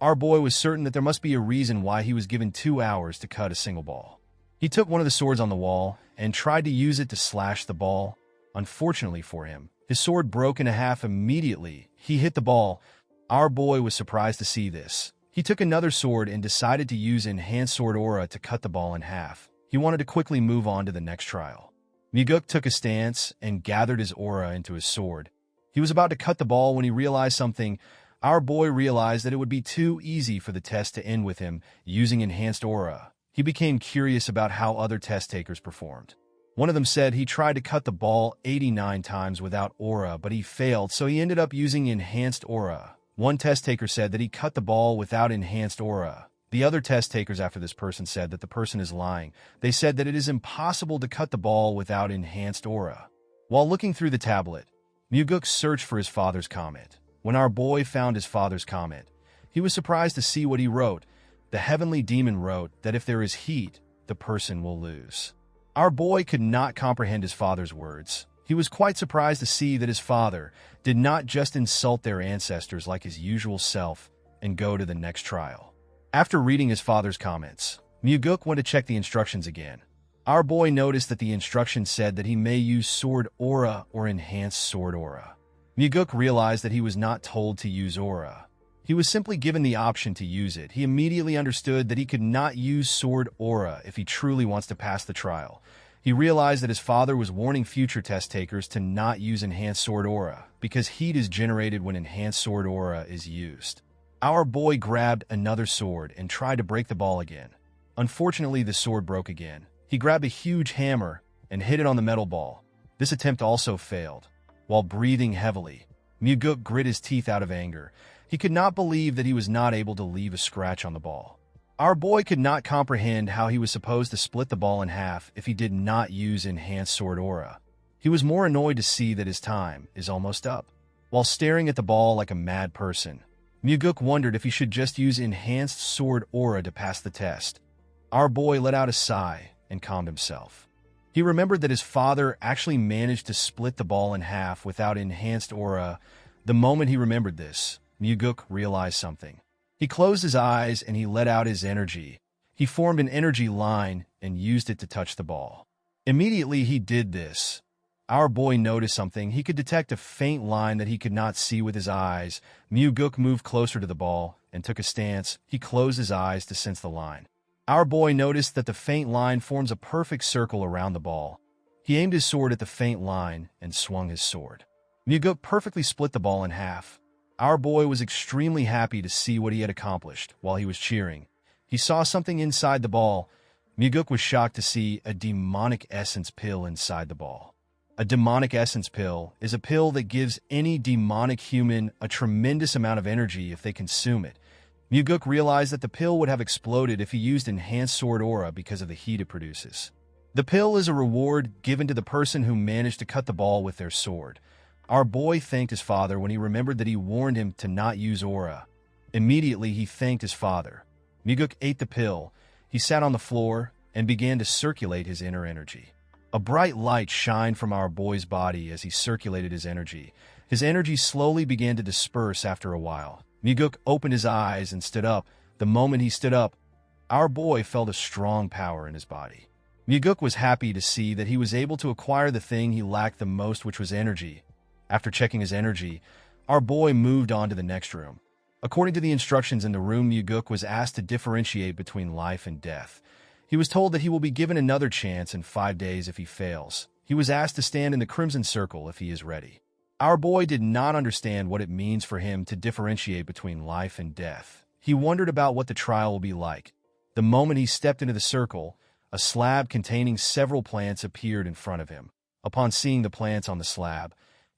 Speaker 1: Our boy was certain that there must be a reason why he was given 2 hours to cut a single ball. He took one of the swords on the wall and tried to use it to slash the ball. Unfortunately for him, his sword broke in half immediately. He hit the ball. Our boy was surprised to see this. He took another sword and decided to use enhanced sword aura to cut the ball in half. He wanted to quickly move on to the next trial. Myuguk took a stance and gathered his aura into his sword. He was about to cut the ball when he realized something. Our boy realized that it would be too easy for the test to end with him using enhanced aura. He became curious about how other test takers performed. One of them said he tried to cut the ball 89 times without aura, but he failed, so he ended up using enhanced aura. One test taker said that he cut the ball without enhanced aura. The other test takers after this person said that the person is lying. They said that it is impossible to cut the ball without enhanced aura. While looking through the tablet, Myuguk searched for his father's comment. When our boy found his father's comment, he was surprised to see what he wrote. The heavenly demon wrote that if there is heat, the person will lose. Our boy could not comprehend his father's words. He was quite surprised to see that his father did not just insult their ancestors like his usual self and go to the next trial. After reading his father's comments, Myuguk went to check the instructions again. Our boy noticed that the instructions said that he may use sword aura or enhanced sword aura. Myuguk realized that he was not told to use aura. He was simply given the option to use it. He immediately understood that he could not use sword aura if he truly wants to pass the trial. He realized that his father was warning future test takers to not use enhanced sword aura because heat is generated when enhanced sword aura is used. Our boy grabbed another sword and tried to break the ball again. Unfortunately, the sword broke again. He grabbed a huge hammer and hit it on the metal ball. This attempt also failed. While breathing heavily, Myuguk grit his teeth out of anger. He could not believe that he was not able to leave a scratch on the ball. Our boy could not comprehend how he was supposed to split the ball in half if he did not use enhanced sword aura. He was more annoyed to see that his time is almost up. While staring at the ball like a mad person, Myuguk wondered if he should just use enhanced sword aura to pass the test. Our boy let out a sigh and calmed himself. He remembered that his father actually managed to split the ball in half without enhanced aura. The moment he remembered this, Myuguk realized something. He closed his eyes and he let out his energy. He formed an energy line and used it to touch the ball. Immediately he did this. Our boy noticed something. He could detect a faint line that he could not see with his eyes. Myuguk moved closer to the ball and took a stance. He closed his eyes to sense the line. Our boy noticed that the faint line forms a perfect circle around the ball. He aimed his sword at the faint line and swung his sword. Myuguk perfectly split the ball in half. Our boy was extremely happy to see what he had accomplished. While he was cheering, he saw something inside the ball. Myuguk was shocked to see a demonic essence pill inside the ball. A demonic essence pill is a pill that gives any demonic human a tremendous amount of energy if they consume it. Myuguk realized that the pill would have exploded if he used enhanced sword aura because of the heat it produces. The pill is a reward given to the person who managed to cut the ball with their sword. Our boy thanked his father when he remembered that he warned him to not use aura. Immediately, he thanked his father. Myuguk ate the pill. He sat on the floor and began to circulate his inner energy. A bright light shined from our boy's body as he circulated his energy. His energy slowly began to disperse after a while. Myuguk opened his eyes and stood up. The moment he stood up, our boy felt a strong power in his body. Myuguk was happy to see that he was able to acquire the thing he lacked the most, which was energy. After checking his energy, our boy moved on to the next room. According to the instructions in the room, Myuguk was asked to differentiate between life and death. He was told that he will be given another chance in 5 days if he fails. He was asked to stand in the Crimson Circle if he is ready. Our boy did not understand what it means for him to differentiate between life and death. He wondered about what the trial will be like. The moment he stepped into the circle, a slab containing several plants appeared in front of him. Upon seeing the plants on the slab,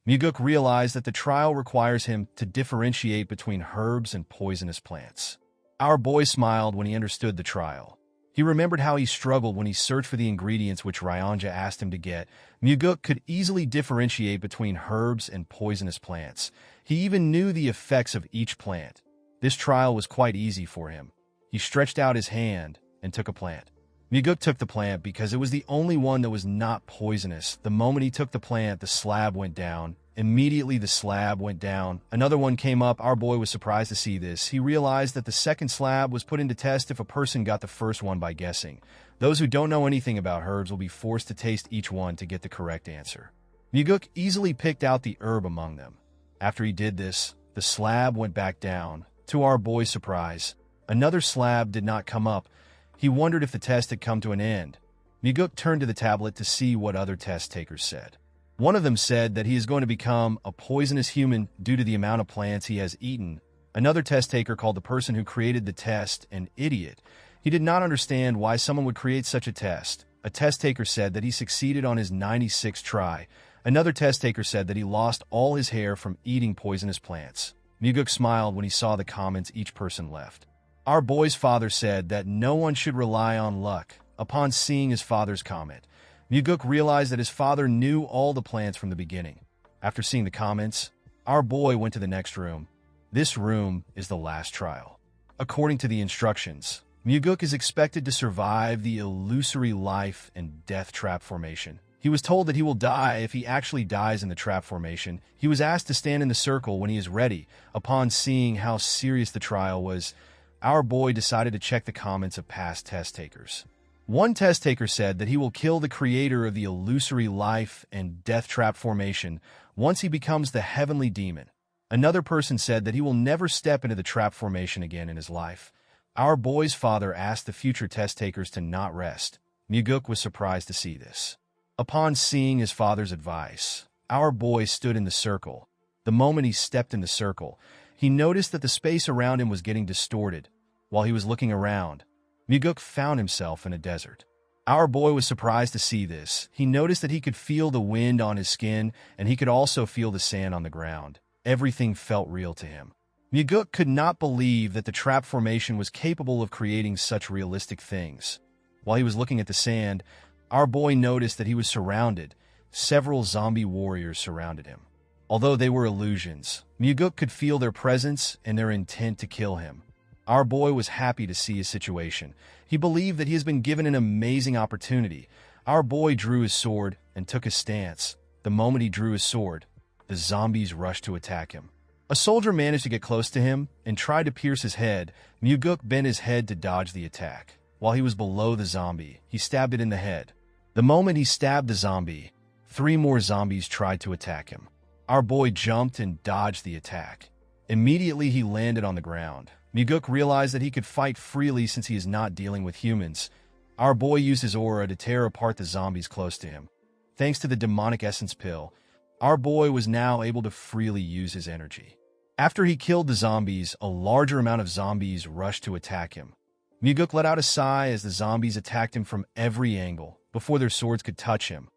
Speaker 1: Myuguk realized that the trial requires him to differentiate between herbs and poisonous plants. Our boy smiled when he understood the trial. He remembered how he struggled when he searched for the ingredients which Ryanja asked him to get. Myuguk could easily differentiate between herbs and poisonous plants. He even knew the effects of each plant. This trial was quite easy for him. He stretched out his hand and took a plant. Myuguk took the plant because it was the only one that was not poisonous. The moment he took the plant, the slab went down. Immediately, the slab went down. Another one came up. Our boy was surprised to see this. He realized that the second slab was put into test if a person got the first one by guessing. Those who don't know anything about herbs will be forced to taste each one to get the correct answer. Myuguk easily picked out the herb among them. After he did this, the slab went back down. To our boy's surprise, another slab did not come up. He wondered if the test had come to an end. Myuguk turned to the tablet to see what other test takers said. One of them said that he is going to become a poisonous human due to the amount of plants he has eaten. Another test taker called the person who created the test an idiot. He did not understand why someone would create such a test. A test taker said that he succeeded on his 96th try. Another test taker said that he lost all his hair from eating poisonous plants. Myuguk smiled when he saw the comments each person left. Our boy's father said that no one should rely on luck. Upon seeing his father's comment, Myuguk realized that his father knew all the plants from the beginning. After seeing the comments, our boy went to the next room. This room is the last trial. According to the instructions, Myuguk is expected to survive the illusory life and death trap formation. He was told that he will die if he actually dies in the trap formation. He was asked to stand in the circle when he is ready. Upon seeing how serious the trial was, our boy decided to check the comments of past test takers. One test taker said that he will kill the creator of the illusory life and death trap formation once he becomes the heavenly demon. Another person said that he will never step into the trap formation again in his life. Our boy's father asked the future test takers to not rest. Myuguk was surprised to see this. Upon seeing his father's advice, our boy stood in the circle. The moment he stepped in the circle, he noticed that the space around him was getting distorted. While he was looking around, Myuguk found himself in a desert. Our boy was surprised to see this. He noticed that he could feel the wind on his skin, and he could also feel the sand on the ground. Everything felt real to him. Myuguk could not believe that the trap formation was capable of creating such realistic things. While he was looking at the sand, our boy noticed that he was surrounded. Several zombie warriors surrounded him. Although they were illusions, Myuguk could feel their presence and their intent to kill him. Our boy was happy to see his situation. He believed that he has been given an amazing opportunity. Our boy drew his sword and took a stance. The moment he drew his sword, the zombies rushed to attack him. A soldier managed to get close to him and tried to pierce his head. Myuguk bent his head to dodge the attack. While he was below the zombie, he stabbed it in the head. The moment he stabbed the zombie, 3 more zombies tried to attack him. Our boy jumped and dodged the attack. Immediately, he landed on the ground. Muguk realized that he could fight freely since he is not dealing with humans. Our boy used his aura to tear apart the zombies close to him. Thanks to the demonic essence pill, our boy was now able to freely use his energy. After he killed the zombies, a larger amount of zombies rushed to attack him. Muguk let out a sigh as the zombies attacked him from every angle before their swords could touch him.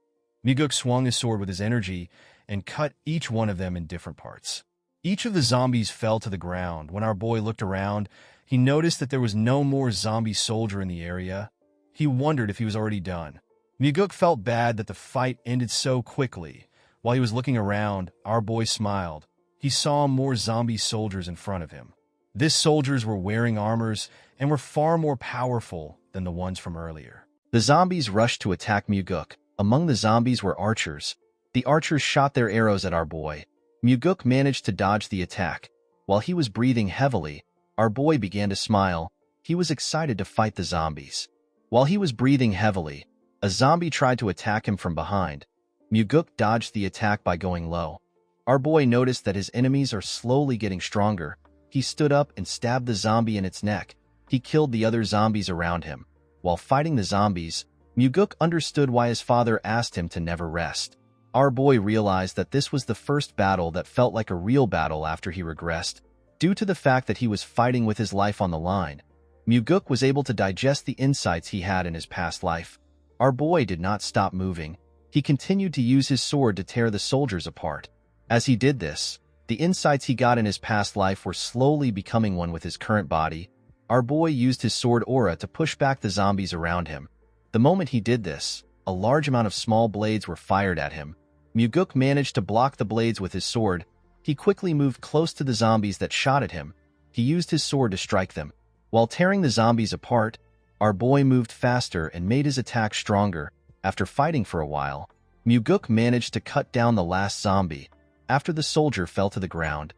Speaker 1: Muguk swung his sword with his energy and cut each one of them in different parts. Each of the zombies fell to the ground. When our boy looked around, he noticed that there was no more zombie soldier in the area. He wondered if he was already done. Muguk felt bad that the fight ended so quickly. While he was looking around, our boy smiled. He saw more zombie soldiers in front of him. These soldiers were wearing armors and were far more powerful than the ones from earlier. The zombies rushed to attack Muguk. Among the zombies were archers. The archers shot their arrows at our boy. Muguk managed to dodge the attack. While he was breathing heavily, our boy began to smile. He was excited to fight the zombies. While he was breathing heavily, a zombie tried to attack him from behind. Muguk dodged the attack by going low. Our boy noticed that his enemies are slowly getting stronger. He stood up and stabbed the zombie in its neck. He killed the other zombies around him. While fighting the zombies, Muguk understood why his father asked him to never rest. Our boy realized that this was the first battle that felt like a real battle after he regressed. Due to the fact that he was fighting with his life on the line, Muguk was able to digest the insights he had in his past life. Our boy did not stop moving. He continued to use his sword to tear the soldiers apart. As he did this, the insights he got in his past life were slowly becoming one with his current body. Our boy used his sword aura to push back the zombies around him. The moment he did this, a large amount of small blades were fired at him. Muguk managed to block the blades with his sword. He quickly moved close to the zombies that shot at him. He used his sword to strike them. While tearing the zombies apart, our boy moved faster and made his attack stronger. After fighting for a while, Muguk managed to cut down the last zombie. After the soldier fell to the ground,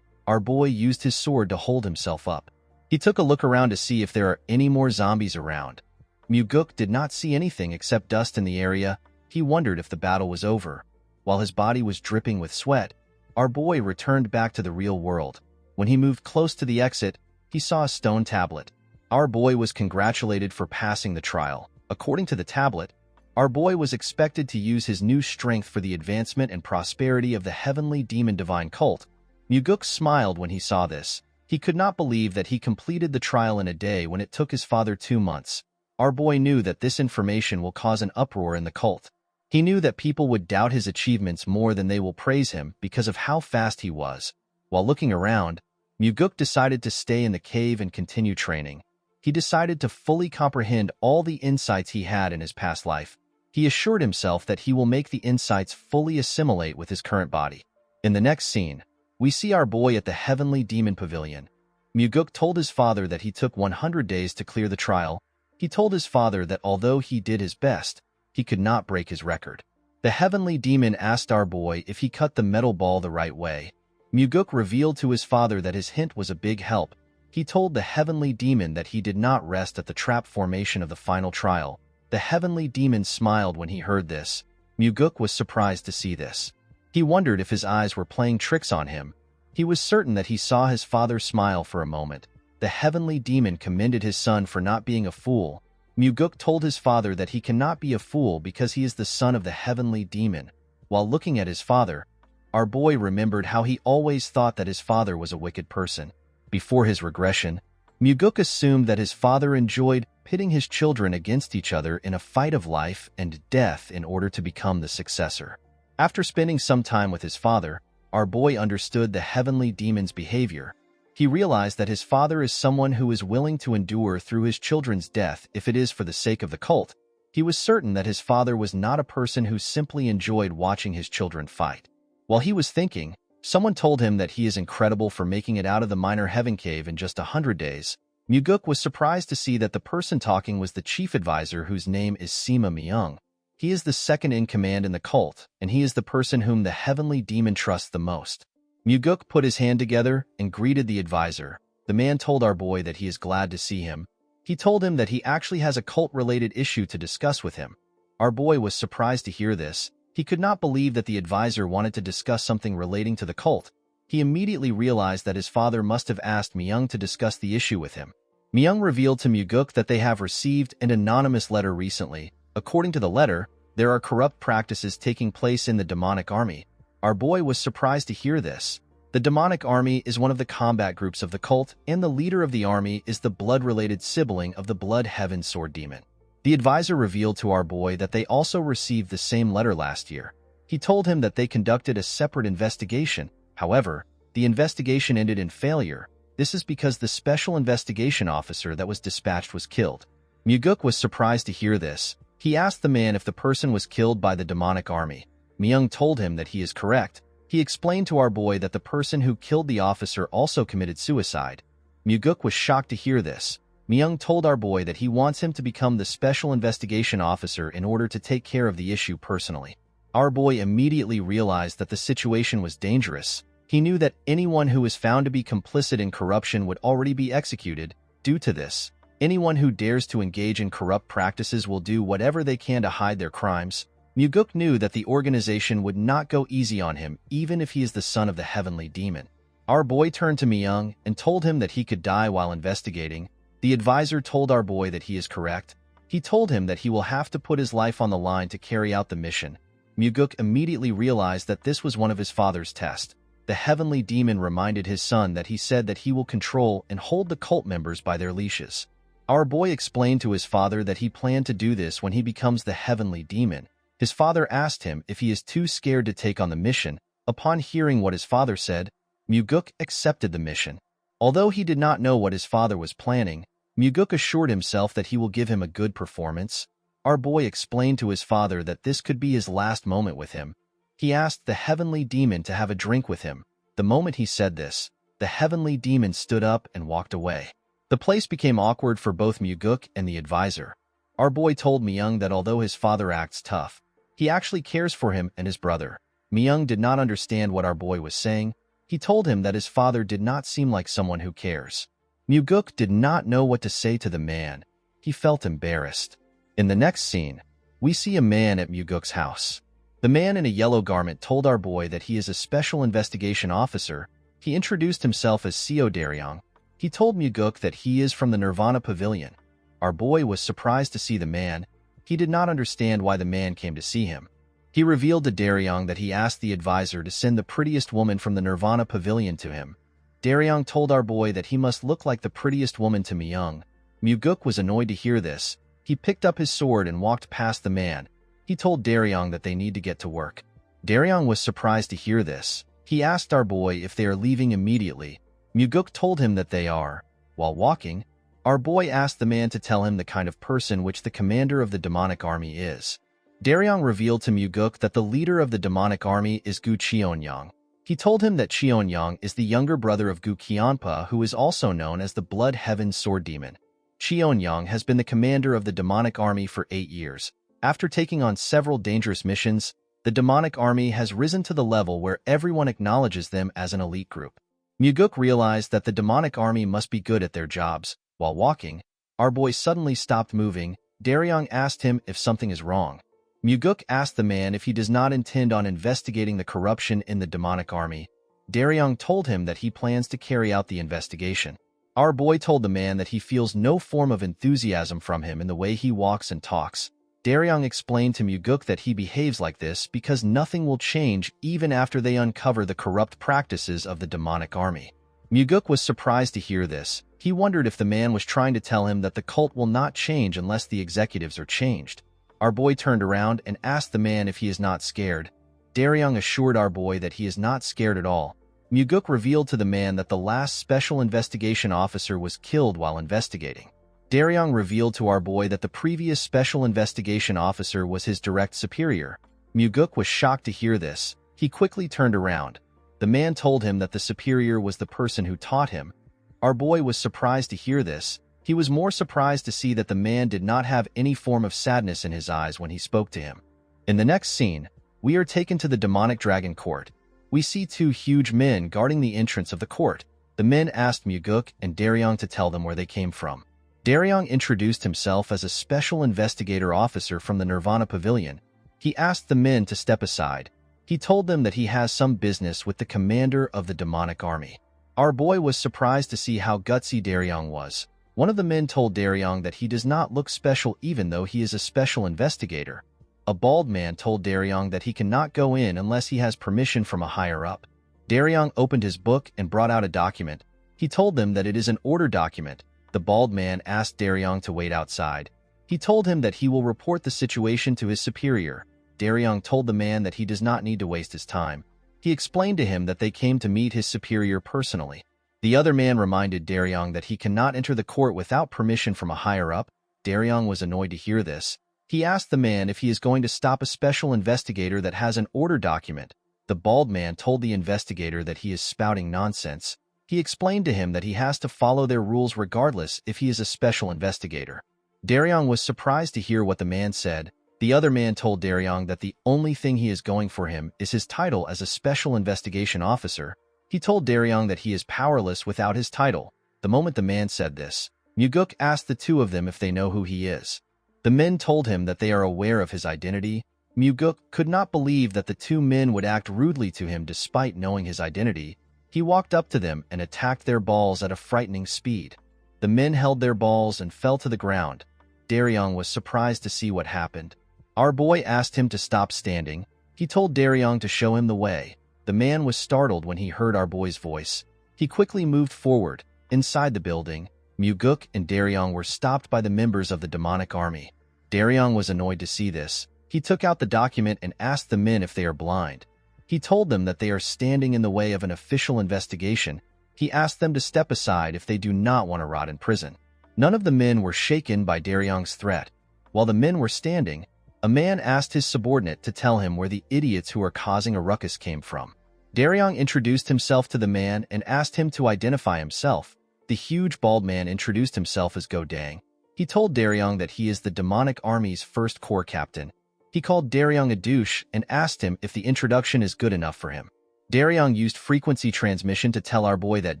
Speaker 1: our boy used his sword to hold himself up. He took a look around to see if there are any more zombies around. Muguk did not see anything except dust in the area. He wondered if the battle was over. While his body was dripping with sweat, our boy returned back to the real world. When he moved close to the exit, he saw a stone tablet. Our boy was congratulated for passing the trial. According to the tablet, our boy was expected to use his new strength for the advancement and prosperity of the heavenly demon divine cult. Muguk smiled when he saw this. He could not believe that he completed the trial in a day when it took his father 2 months. Our boy knew that this information will cause an uproar in the cult. He knew that people would doubt his achievements more than they will praise him because of how fast he was. While looking around, Muguk decided to stay in the cave and continue training. He decided to fully comprehend all the insights he had in his past life. He assured himself that he will make the insights fully assimilate with his current body. In the next scene, we see our boy at the Heavenly Demon Pavilion. Muguk told his father that he took 100 days to clear the trial. He told his father that although he did his best, he could not break his record. The Heavenly Demon asked our boy if he cut the metal ball the right way. Muguk revealed to his father that his hint was a big help. He told the Heavenly Demon that he did not rest at the trap formation of the final trial. The Heavenly Demon smiled when he heard this. Muguk was surprised to see this. He wondered if his eyes were playing tricks on him. He was certain that he saw his father smile for a moment. The Heavenly Demon commended his son for not being a fool. Muguk told his father that he cannot be a fool because he is the son of the Heavenly Demon. While looking at his father, our boy remembered how he always thought that his father was a wicked person. Before his regression, Muguk assumed that his father enjoyed pitting his children against each other in a fight of life and death in order to become the successor. After spending some time with his father, our boy understood the Heavenly Demon's behavior. He realized that his father is someone who is willing to endure through his children's death if it is for the sake of the cult. He was certain that his father was not a person who simply enjoyed watching his children fight. While he was thinking, someone told him that he is incredible for making it out of the minor heaven cave in just 100 days. Muguk was surprised to see that the person talking was the chief advisor whose name is Sima Myung. He is the second in command in the cult, and he is the person whom the Heavenly Demon trusts the most. Muguk put his hand together and greeted the advisor. The man told our boy that he is glad to see him. He told him that he actually has a cult-related issue to discuss with him. Our boy was surprised to hear this. He could not believe that the advisor wanted to discuss something relating to the cult. He immediately realized that his father must have asked Myung to discuss the issue with him. Myung revealed to Muguk that they have received an anonymous letter recently. According to the letter, there are corrupt practices taking place in the demonic army. Our boy was surprised to hear this. The demonic army is one of the combat groups of the cult, and the leader of the army is the blood-related sibling of the Blood Heaven Sword Demon. The advisor revealed to our boy that they also received the same letter last year. He told him that they conducted a separate investigation. However, the investigation ended in failure. This is because the special investigation officer that was dispatched was killed. Muguk was surprised to hear this. He asked the man if the person was killed by the demonic army. Myung told him that he is correct. He explained to our boy that the person who killed the officer also committed suicide. Muguk was shocked to hear this. Myung told our boy that he wants him to become the special investigation officer in order to take care of the issue personally. Our boy immediately realized that the situation was dangerous. He knew that anyone who was found to be complicit in corruption would already be executed. Due to this, anyone who dares to engage in corrupt practices will do whatever they can to hide their crimes. Muguk knew that the organization would not go easy on him even if he is the son of the heavenly demon. Our boy turned to Myung and told him that he could die while investigating. The advisor told our boy that he is correct. He told him that he will have to put his life on the line to carry out the mission. Muguk immediately realized that this was one of his father's tests. The heavenly demon reminded his son that he said that he will control and hold the cult members by their leashes. Our boy explained to his father that he planned to do this when he becomes the heavenly demon. His father asked him if he is too scared to take on the mission. Upon hearing what his father said, Muguk accepted the mission. Although he did not know what his father was planning, Muguk assured himself that he will give him a good performance. Our boy explained to his father that this could be his last moment with him. He asked the heavenly demon to have a drink with him. The moment he said this, the heavenly demon stood up and walked away. The place became awkward for both Muguk and the advisor. Our boy told Myung that although his father acts tough, he actually cares for him and his brother. Myung did not understand what our boy was saying. He told him that his father did not seem like someone who cares. Muguk did not know what to say to the man. He felt embarrassed. In the next scene, we see a man at Muguk's house. The man in a yellow garment told our boy that he is a special investigation officer. He introduced himself as Seo Daryong. He told Muguk that he is from the Nirvana Pavilion. Our boy was surprised to see the man. He did not understand why the man came to see him. He revealed to Daryong that he asked the advisor to send the prettiest woman from the Nirvana Pavilion to him. Daryong told our boy that he must look like the prettiest woman to Myung. Muguk was annoyed to hear this. He picked up his sword and walked past the man. He told Daryong that they need to get to work. Daryong was surprised to hear this. He asked our boy if they are leaving immediately. Muguk told him that they are. While walking, our boy asked the man to tell him the kind of person which the commander of the demonic army is. Daryong revealed to Muguk that the leader of the demonic army is Gu Cheonyang. He told him that Cheonyang is the younger brother of Gu Qianpa, who is also known as the Blood Heaven Sword Demon. Cheonyang has been the commander of the demonic army for 8 years. After taking on several dangerous missions, the demonic army has risen to the level where everyone acknowledges them as an elite group. Muguk realized that the demonic army must be good at their jobs. While walking, our boy suddenly stopped moving. Daryong asked him if something is wrong. Muguk asked the man if he does not intend on investigating the corruption in the demonic army. Daryong told him that he plans to carry out the investigation. Our boy told the man that he feels no form of enthusiasm from him in the way he walks and talks. Daryong explained to Muguk that he behaves like this because nothing will change even after they uncover the corrupt practices of the demonic army. Muguk was surprised to hear this. He wondered if the man was trying to tell him that the cult will not change unless the executives are changed. Our boy turned around and asked the man if he is not scared. Daryong assured our boy that he is not scared at all. Muguk revealed to the man that the last special investigation officer was killed while investigating. Daryong revealed to our boy that the previous special investigation officer was his direct superior. Muguk was shocked to hear this. He quickly turned around. The man told him that the superior was the person who taught him. Our boy was surprised to hear this. He was more surprised to see that the man did not have any form of sadness in his eyes when he spoke to him. In the next scene, we are taken to the demonic dragon court. We see 2 huge men guarding the entrance of the court. The men asked Muguk and Daryong to tell them where they came from. Daryong introduced himself as a special investigator officer from the Nirvana Pavilion. He asked the men to step aside. He told them that he has some business with the commander of the demonic army. Our boy was surprised to see how gutsy Daryong was. One of the men told Daryong that he does not look special even though he is a special investigator. A bald man told Daryong that he cannot go in unless he has permission from a higher-up. Daryong opened his book and brought out a document. He told them that it is an order document. The bald man asked Daryong to wait outside. He told him that he will report the situation to his superior. Daryong told the man that he does not need to waste his time. He explained to him that they came to meet his superior personally. The other man reminded Daryong that he cannot enter the court without permission from a higher-up. Daryong was annoyed to hear this. He asked the man if he is going to stop a special investigator that has an order document. The bald man told the investigator that he is spouting nonsense. He explained to him that he has to follow their rules regardless if he is a special investigator. Daryong was surprised to hear what the man said. The other man told Daryong that the only thing he is going for him is his title as a special investigation officer. He told Daryong that he is powerless without his title. The moment the man said this, Muguk asked the two of them if they know who he is. The men told him that they are aware of his identity. Muguk could not believe that the two men would act rudely to him despite knowing his identity. He walked up to them and attacked their balls at a frightening speed. The men held their balls and fell to the ground. Daryong was surprised to see what happened. Our boy asked him to stop standing. He told Daryong to show him the way. The man was startled when he heard our boy's voice. He quickly moved forward. Inside the building, Muguk and Daryong were stopped by the members of the demonic army. Daryong was annoyed to see this. He took out the document and asked the men if they are blind. He told them that they are standing in the way of an official investigation. He asked them to step aside if they do not want to rot in prison. None of the men were shaken by Daryong's threat. While the men were standing, a man asked his subordinate to tell him where the idiots who are causing a ruckus came from. Daryong introduced himself to the man and asked him to identify himself. The huge bald man introduced himself as Go Dang. He told Daryong that he is the demonic army's first corps captain. He called Daryong a douche and asked him if the introduction is good enough for him. Daryong used frequency transmission to tell our boy that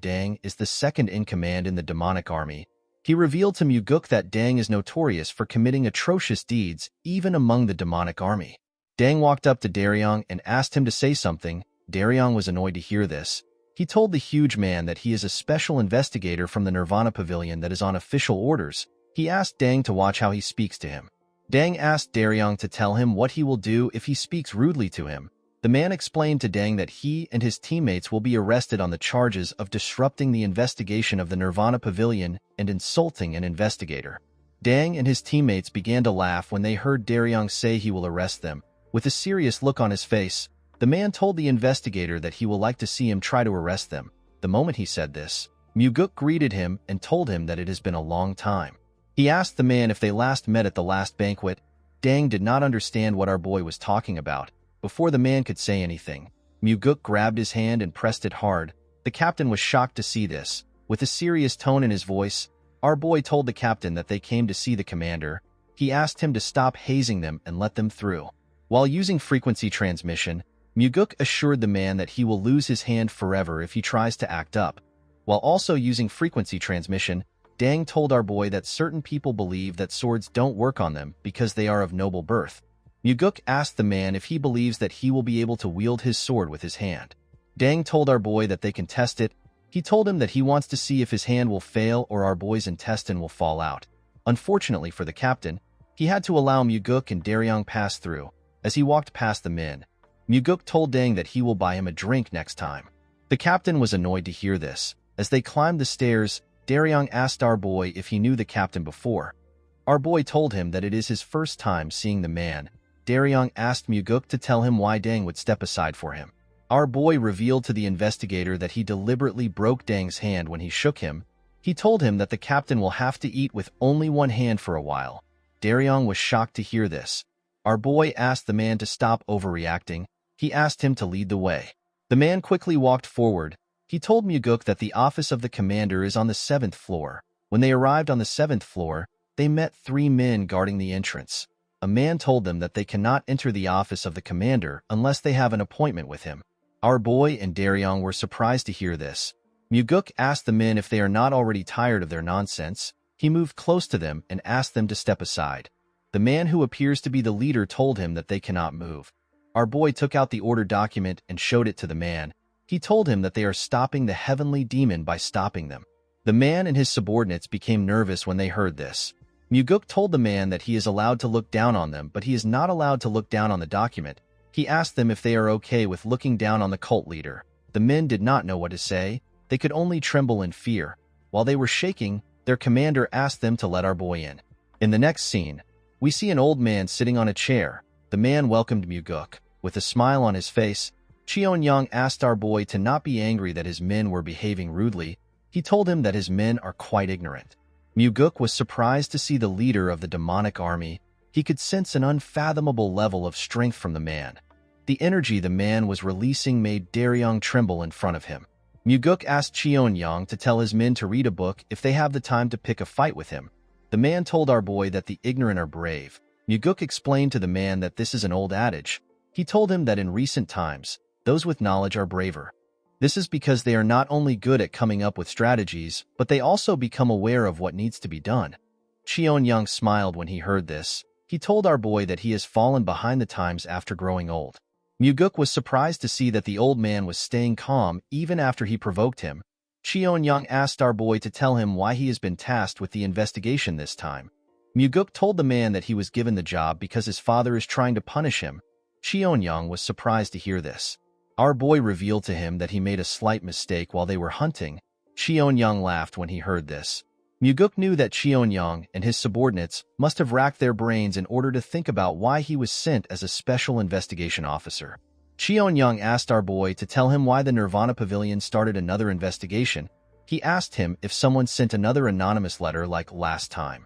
Speaker 1: Dang is the second in command in the demonic army. He revealed to Muguk that Dang is notorious for committing atrocious deeds, even among the demonic army. Dang walked up to Daryong and asked him to say something. Daryong was annoyed to hear this. He told the huge man that he is a special investigator from the Nirvana Pavilion that is on official orders. He asked Dang to watch how he speaks to him. Dang asked Daryong to tell him what he will do if he speaks rudely to him. The man explained to Dang that he and his teammates will be arrested on the charges of disrupting the investigation of the Nirvana Pavilion and insulting an investigator. Dang and his teammates began to laugh when they heard Daryong say he will arrest them. With a serious look on his face, the man told the investigator that he will like to see him try to arrest them. The moment he said this, Muguk greeted him and told him that it has been a long time. He asked the man if they last met at the last banquet. Dang did not understand what our boy was talking about. Before the man could say anything, Muguk grabbed his hand and pressed it hard. The captain was shocked to see this. With a serious tone in his voice, our boy told the captain that they came to see the commander. He asked him to stop hazing them and let them through. While using frequency transmission, Muguk assured the man that he will lose his hand forever if he tries to act up. While also using frequency transmission, Dang told our boy that certain people believe that swords don't work on them because they are of noble birth. Muguk asked the man if he believes that he will be able to wield his sword with his hand. Dang told our boy that they can test it. He told him that he wants to see if his hand will fail or our boy's intestine will fall out. Unfortunately for the captain, he had to allow Muguk and Daryong pass through. As he walked past the men, Muguk told Dang that he will buy him a drink next time. The captain was annoyed to hear this. As they climbed the stairs, Daryong asked our boy if he knew the captain before. Our boy told him that it is his first time seeing the man. Daryong asked Muguk to tell him why Dang would step aside for him. Our boy revealed to the investigator that he deliberately broke Dang's hand when he shook him. He told him that the captain will have to eat with only one hand for a while. Daryong was shocked to hear this. Our boy asked the man to stop overreacting. He asked him to lead the way. The man quickly walked forward. He told Muguk that the office of the commander is on the 7th floor. When they arrived on the 7th floor, they met 3 men guarding the entrance. A man told them that they cannot enter the office of the commander unless they have an appointment with him. Our boy and Daryong were surprised to hear this. Muguk asked the men if they are not already tired of their nonsense. He moved close to them and asked them to step aside. The man who appears to be the leader told him that they cannot move. Our boy took out the order document and showed it to the man. He told him that they are stopping the heavenly demon by stopping them. The man and his subordinates became nervous when they heard this. Muguk told the man that he is allowed to look down on them, but he is not allowed to look down on the document. He asked them if they are okay with looking down on the cult leader. The men did not know what to say. They could only tremble in fear. While they were shaking, their commander asked them to let our boy in. In the next scene, we see an old man sitting on a chair. The man welcomed Muguk. With a smile on his face, Cheon-young asked our boy to not be angry that his men were behaving rudely. He told him that his men are quite ignorant. Muguk was surprised to see the leader of the demonic army. He could sense an unfathomable level of strength from the man. The energy the man was releasing made Daryong tremble in front of him. Muguk asked Cheon-young to tell his men to read a book if they have the time to pick a fight with him. The man told our boy that the ignorant are brave. Muguk explained to the man that this is an old adage. He told him that in recent times, those with knowledge are braver. This is because they are not only good at coming up with strategies, but they also become aware of what needs to be done. Cheon-young smiled when he heard this. He told our boy that he has fallen behind the times after growing old. Muguk was surprised to see that the old man was staying calm even after he provoked him. Cheon-young asked our boy to tell him why he has been tasked with the investigation this time. Muguk told the man that he was given the job because his father is trying to punish him. Cheon-young was surprised to hear this. Our boy revealed to him that he made a slight mistake while they were hunting. Cheon-young laughed when he heard this. Muguk knew that Cheon-young and his subordinates must have racked their brains in order to think about why he was sent as a special investigation officer. Cheon-young asked our boy to tell him why the Nirvana Pavilion started another investigation. He asked him if someone sent another anonymous letter like last time.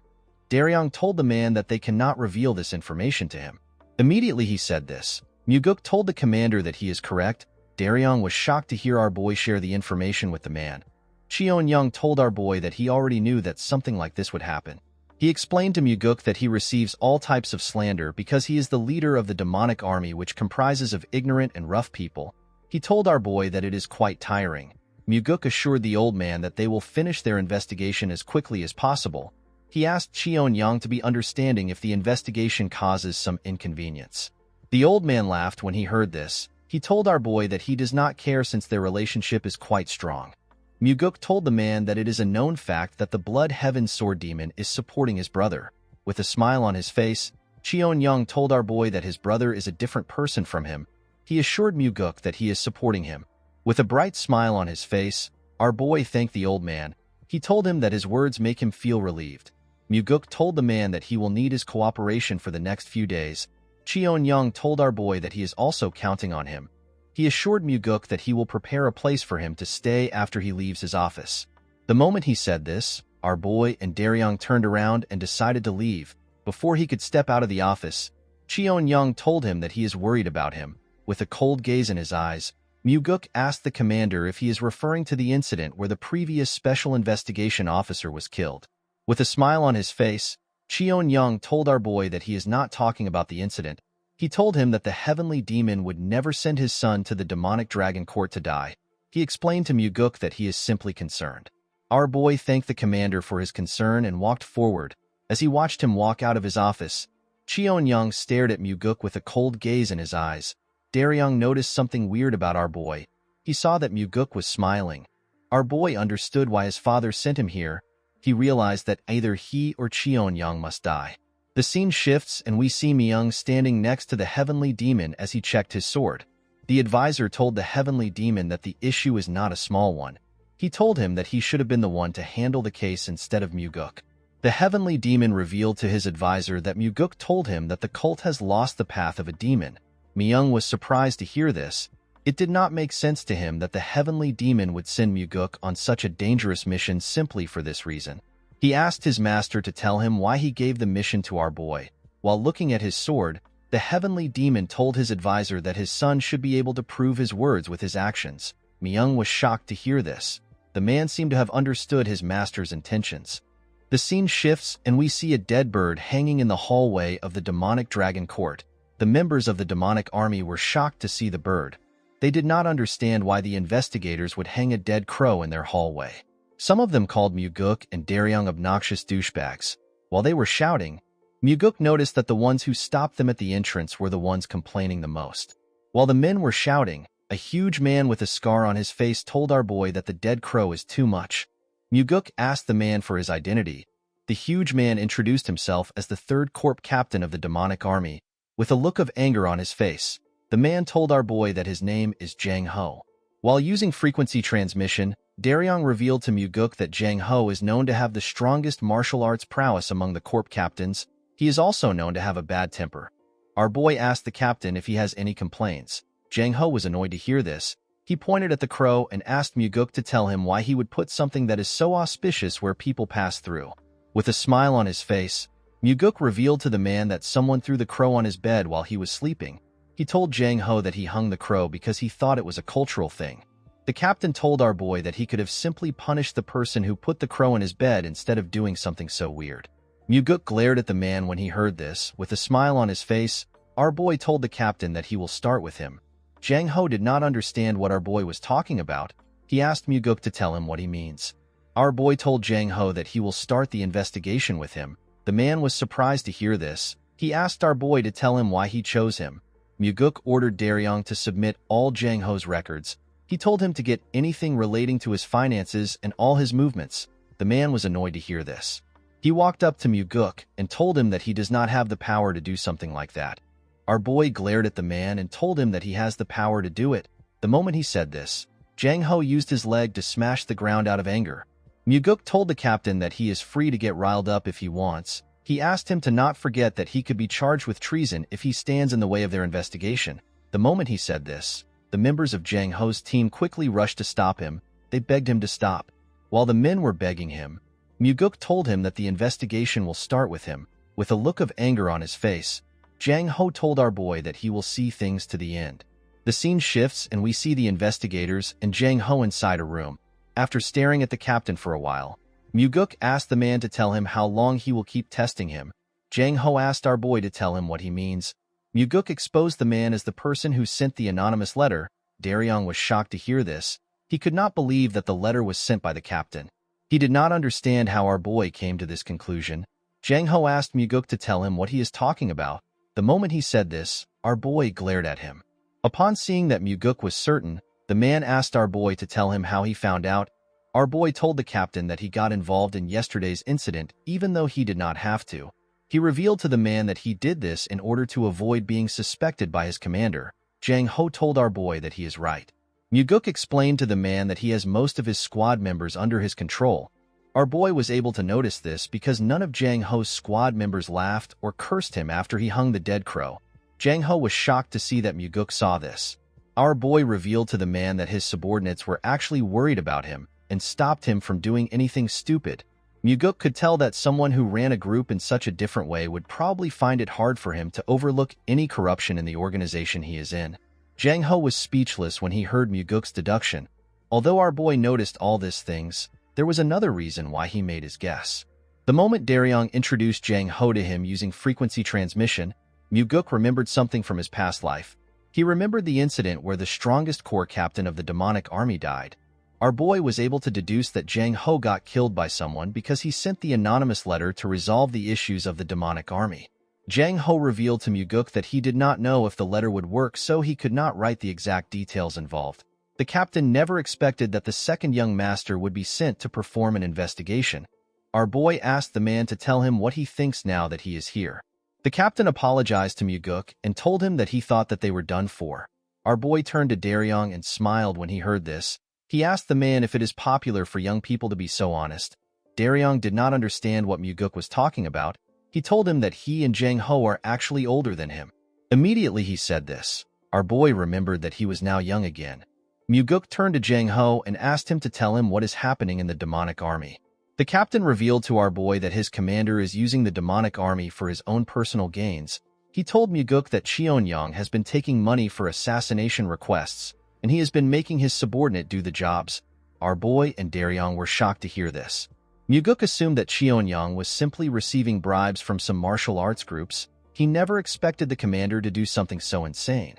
Speaker 1: Daryong told the man that they cannot reveal this information to him. Immediately he said this. Muguk told the commander that he is correct. Daryong was shocked to hear our boy share the information with the man. Cheon-young told our boy that he already knew that something like this would happen. He explained to Muguk that he receives all types of slander because he is the leader of the demonic army, which comprises of ignorant and rough people. He told our boy that it is quite tiring. Muguk assured the old man that they will finish their investigation as quickly as possible. He asked Cheon-young to be understanding if the investigation causes some inconvenience. The old man laughed when he heard this. He told our boy that he does not care since their relationship is quite strong. Muguk told the man that it is a known fact that the Blood Heaven Sword Demon is supporting his brother. With a smile on his face, Cheon-young told our boy that his brother is a different person from him. He assured Muguk that he is supporting him. With a bright smile on his face, our boy thanked the old man. He told him that his words make him feel relieved. Muguk told the man that he will need his cooperation for the next few days. Cheon-young told our boy that he is also counting on him. He assured Muguk that he will prepare a place for him to stay after he leaves his office. The moment he said this, our boy and Daryong turned around and decided to leave. Before he could step out of the office, Cheon-young told him that he is worried about him. With a cold gaze in his eyes, Muguk asked the commander if he is referring to the incident where the previous special investigation officer was killed. With a smile on his face, Cheon-young told our boy that he is not talking about the incident. He told him that the heavenly demon would never send his son to the demonic dragon court to die. He explained to Muguk that he is simply concerned. Our boy thanked the commander for his concern and walked forward. As he watched him walk out of his office, Cheon-young stared at Muguk with a cold gaze in his eyes. Daryong noticed something weird about our boy. He saw that Muguk was smiling. Our boy understood why his father sent him here. He realized that either he or Cheon-young must die. The scene shifts and we see Myung standing next to the heavenly demon as he checked his sword. The advisor told the heavenly demon that the issue is not a small one. He told him that he should have been the one to handle the case instead of Muguk. The heavenly demon revealed to his advisor that Muguk told him that the cult has lost the path of a demon. Myung was surprised to hear this. It did not make sense to him that the heavenly demon would send Muguk on such a dangerous mission simply for this reason. He asked his master to tell him why he gave the mission to our boy. While looking at his sword, the heavenly demon told his advisor that his son should be able to prove his words with his actions. Myung was shocked to hear this. The man seemed to have understood his master's intentions. The scene shifts and we see a dead bird hanging in the hallway of the demonic dragon court. The members of the demonic army were shocked to see the bird. They did not understand why the investigators would hang a dead crow in their hallway. Some of them called Muguk and Daryong obnoxious douchebags. While they were shouting, Muguk noticed that the ones who stopped them at the entrance were the ones complaining the most. While the men were shouting, a huge man with a scar on his face told our boy that the dead crow is too much. Muguk asked the man for his identity. The huge man introduced himself as the third corps captain of the demonic army. With a look of anger on his face, the man told our boy that his name is Jang Ho. While using frequency transmission, Daryong revealed to Muguk that Jang Ho is known to have the strongest martial arts prowess among the corps captains. He is also known to have a bad temper. Our boy asked the captain if he has any complaints. Jang Ho was annoyed to hear this. He pointed at the crow and asked Muguk to tell him why he would put something that is so auspicious where people pass through. With a smile on his face, Muguk revealed to the man that someone threw the crow on his bed while he was sleeping. He told Jang Ho that he hung the crow because he thought it was a cultural thing. The captain told our boy that he could have simply punished the person who put the crow in his bed instead of doing something so weird. Muguk glared at the man when he heard this. With a smile on his face, our boy told the captain that he will start with him. Jang Ho did not understand what our boy was talking about. He asked Muguk to tell him what he means. Our boy told Jang Ho that he will start the investigation with him. The man was surprised to hear this. He asked our boy to tell him why he chose him. Muguk ordered Daryong to submit all Jang Ho's records. He told him to get anything relating to his finances and all his movements. The man was annoyed to hear this. He walked up to Muguk and told him that he does not have the power to do something like that. Our boy glared at the man and told him that he has the power to do it. The moment he said this, Jang Ho used his leg to smash the ground out of anger. Muguk told the captain that he is free to get riled up if he wants. He asked him to not forget that he could be charged with treason if he stands in the way of their investigation. The moment he said this, the members of Jang Ho's team quickly rushed to stop him. They begged him to stop. While the men were begging him, Muguk told him that the investigation will start with him. With a look of anger on his face, Jang Ho told our boy that he will see things to the end. The scene shifts and we see the investigators and Jang Ho inside a room. After staring at the captain for a while, Muguk asked the man to tell him how long he will keep testing him. Jang Ho asked our boy to tell him what he means. Muguk exposed the man as the person who sent the anonymous letter. Daryong was shocked to hear this. He could not believe that the letter was sent by the captain. He did not understand how our boy came to this conclusion. Jang Ho asked Muguk to tell him what he is talking about. The moment he said this, our boy glared at him. Upon seeing that Muguk was certain, the man asked our boy to tell him how he found out. Our boy told the captain that he got involved in yesterday's incident even though he did not have to. He revealed to the man that he did this in order to avoid being suspected by his commander. Jang Ho told our boy that he is right. Muguk explained to the man that he has most of his squad members under his control. Our boy was able to notice this because none of Jang Ho's squad members laughed or cursed him after he hung the dead crow. Jang Ho was shocked to see that Muguk saw this. Our boy revealed to the man that his subordinates were actually worried about him and stopped him from doing anything stupid. Muguk could tell that someone who ran a group in such a different way would probably find it hard for him to overlook any corruption in the organization he is in. Jang Ho was speechless when he heard Muguk's deduction. Although our boy noticed all these things, there was another reason why he made his guess. The moment Daryong introduced Jang Ho to him using frequency transmission, Muguk remembered something from his past life. He remembered the incident where the strongest corps captain of the demonic army died. Our boy was able to deduce that Jang Ho got killed by someone because he sent the anonymous letter to resolve the issues of the demonic army. Jang Ho revealed to Muguk that he did not know if the letter would work, so he could not write the exact details involved. The captain never expected that the second young master would be sent to perform an investigation. Our boy asked the man to tell him what he thinks now that he is here. The captain apologized to Muguk and told him that he thought that they were done for. Our boy turned to Daryong and smiled when he heard this. He asked the man if it is popular for young people to be so honest. Daryong did not understand what Muguk was talking about. He told him that he and Jang Ho are actually older than him. Immediately he said this, our boy remembered that he was now young again. Muguk turned to Jang Ho and asked him to tell him what is happening in the demonic army. The captain revealed to our boy that his commander is using the demonic army for his own personal gains. He told Muguk that Cheonyang has been taking money for assassination requests, and he has been making his subordinate do the jobs. Our boy and Daryong were shocked to hear this. Muguk assumed that Cheonyang was simply receiving bribes from some martial arts groups. He never expected the commander to do something so insane.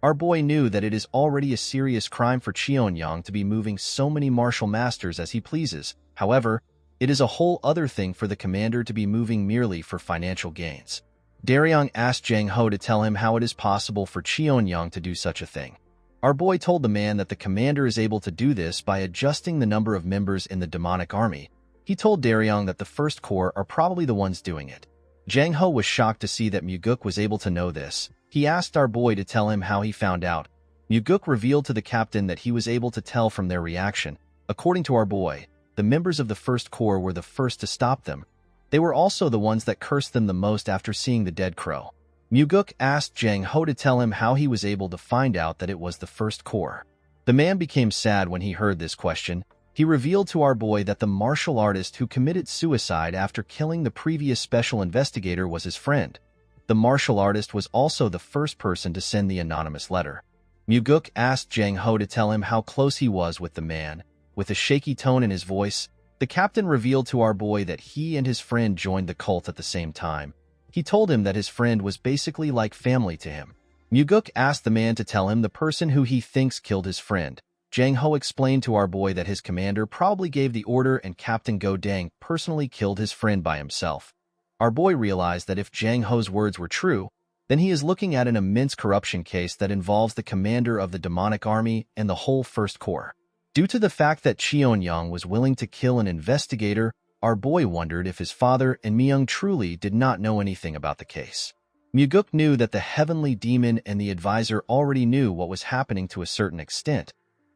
Speaker 1: Our boy knew that it is already a serious crime for Cheonyang to be moving so many martial masters as he pleases. However, It is a whole other thing for the commander to be moving merely for financial gains. Daryong asked Jang Ho to tell him how it is possible for Cheon-young to do such a thing. Our boy told the man that the commander is able to do this by adjusting the number of members in the demonic army. He told Daryong that the First Corps are probably the ones doing it. Jang Ho was shocked to see that Muguk was able to know this. He asked our boy to tell him how he found out. Muguk revealed to the captain that he was able to tell from their reaction. According to our boy, the members of the First Corps were the first to stop them. They were also the ones that cursed them the most after seeing the dead crow. Muguk asked Jang Ho to tell him how he was able to find out that it was the First Corps. The man became sad when he heard this question. He revealed to our boy that the martial artist who committed suicide after killing the previous special investigator was his friend. The martial artist was also the first person to send the anonymous letter. Muguk asked Jang Ho to tell him how close he was with the man. With a shaky tone in his voice, the captain revealed to our boy that he and his friend joined the cult at the same time. He told him that his friend was basically like family to him. Muguk asked the man to tell him the person who he thinks killed his friend. Jang Ho explained to our boy that his commander probably gave the order and Captain Go Dang personally killed his friend by himself. Our boy realized that if Jang Ho's words were true, then he is looking at an immense corruption case that involves the commander of the demonic army and the whole First Corps. Due to the fact that Cheon-young was willing to kill an investigator, our boy wondered if his father and Myung truly did not know anything about the case. Muguk knew that the heavenly demon and the advisor already knew what was happening to a certain extent.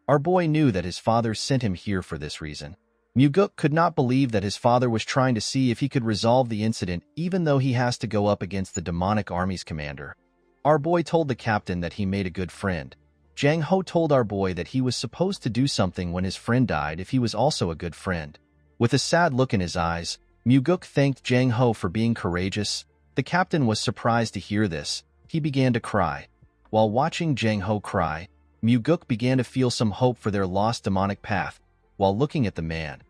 Speaker 1: Our boy knew that his father sent him here for this reason. Muguk could not believe that his father was trying to see if he could resolve the incident even though he has to go up against the demonic army's commander. Our boy told the captain that he made a good friend. Jang Ho told our boy that he was supposed to do something when his friend died if he was also a good friend. With a sad look in his eyes, Muguk thanked Jang Ho for being courageous. The captain was surprised to hear this. He began to cry. While watching Jang Ho cry, Muguk began to feel some hope for their lost demonic path. While looking at the man,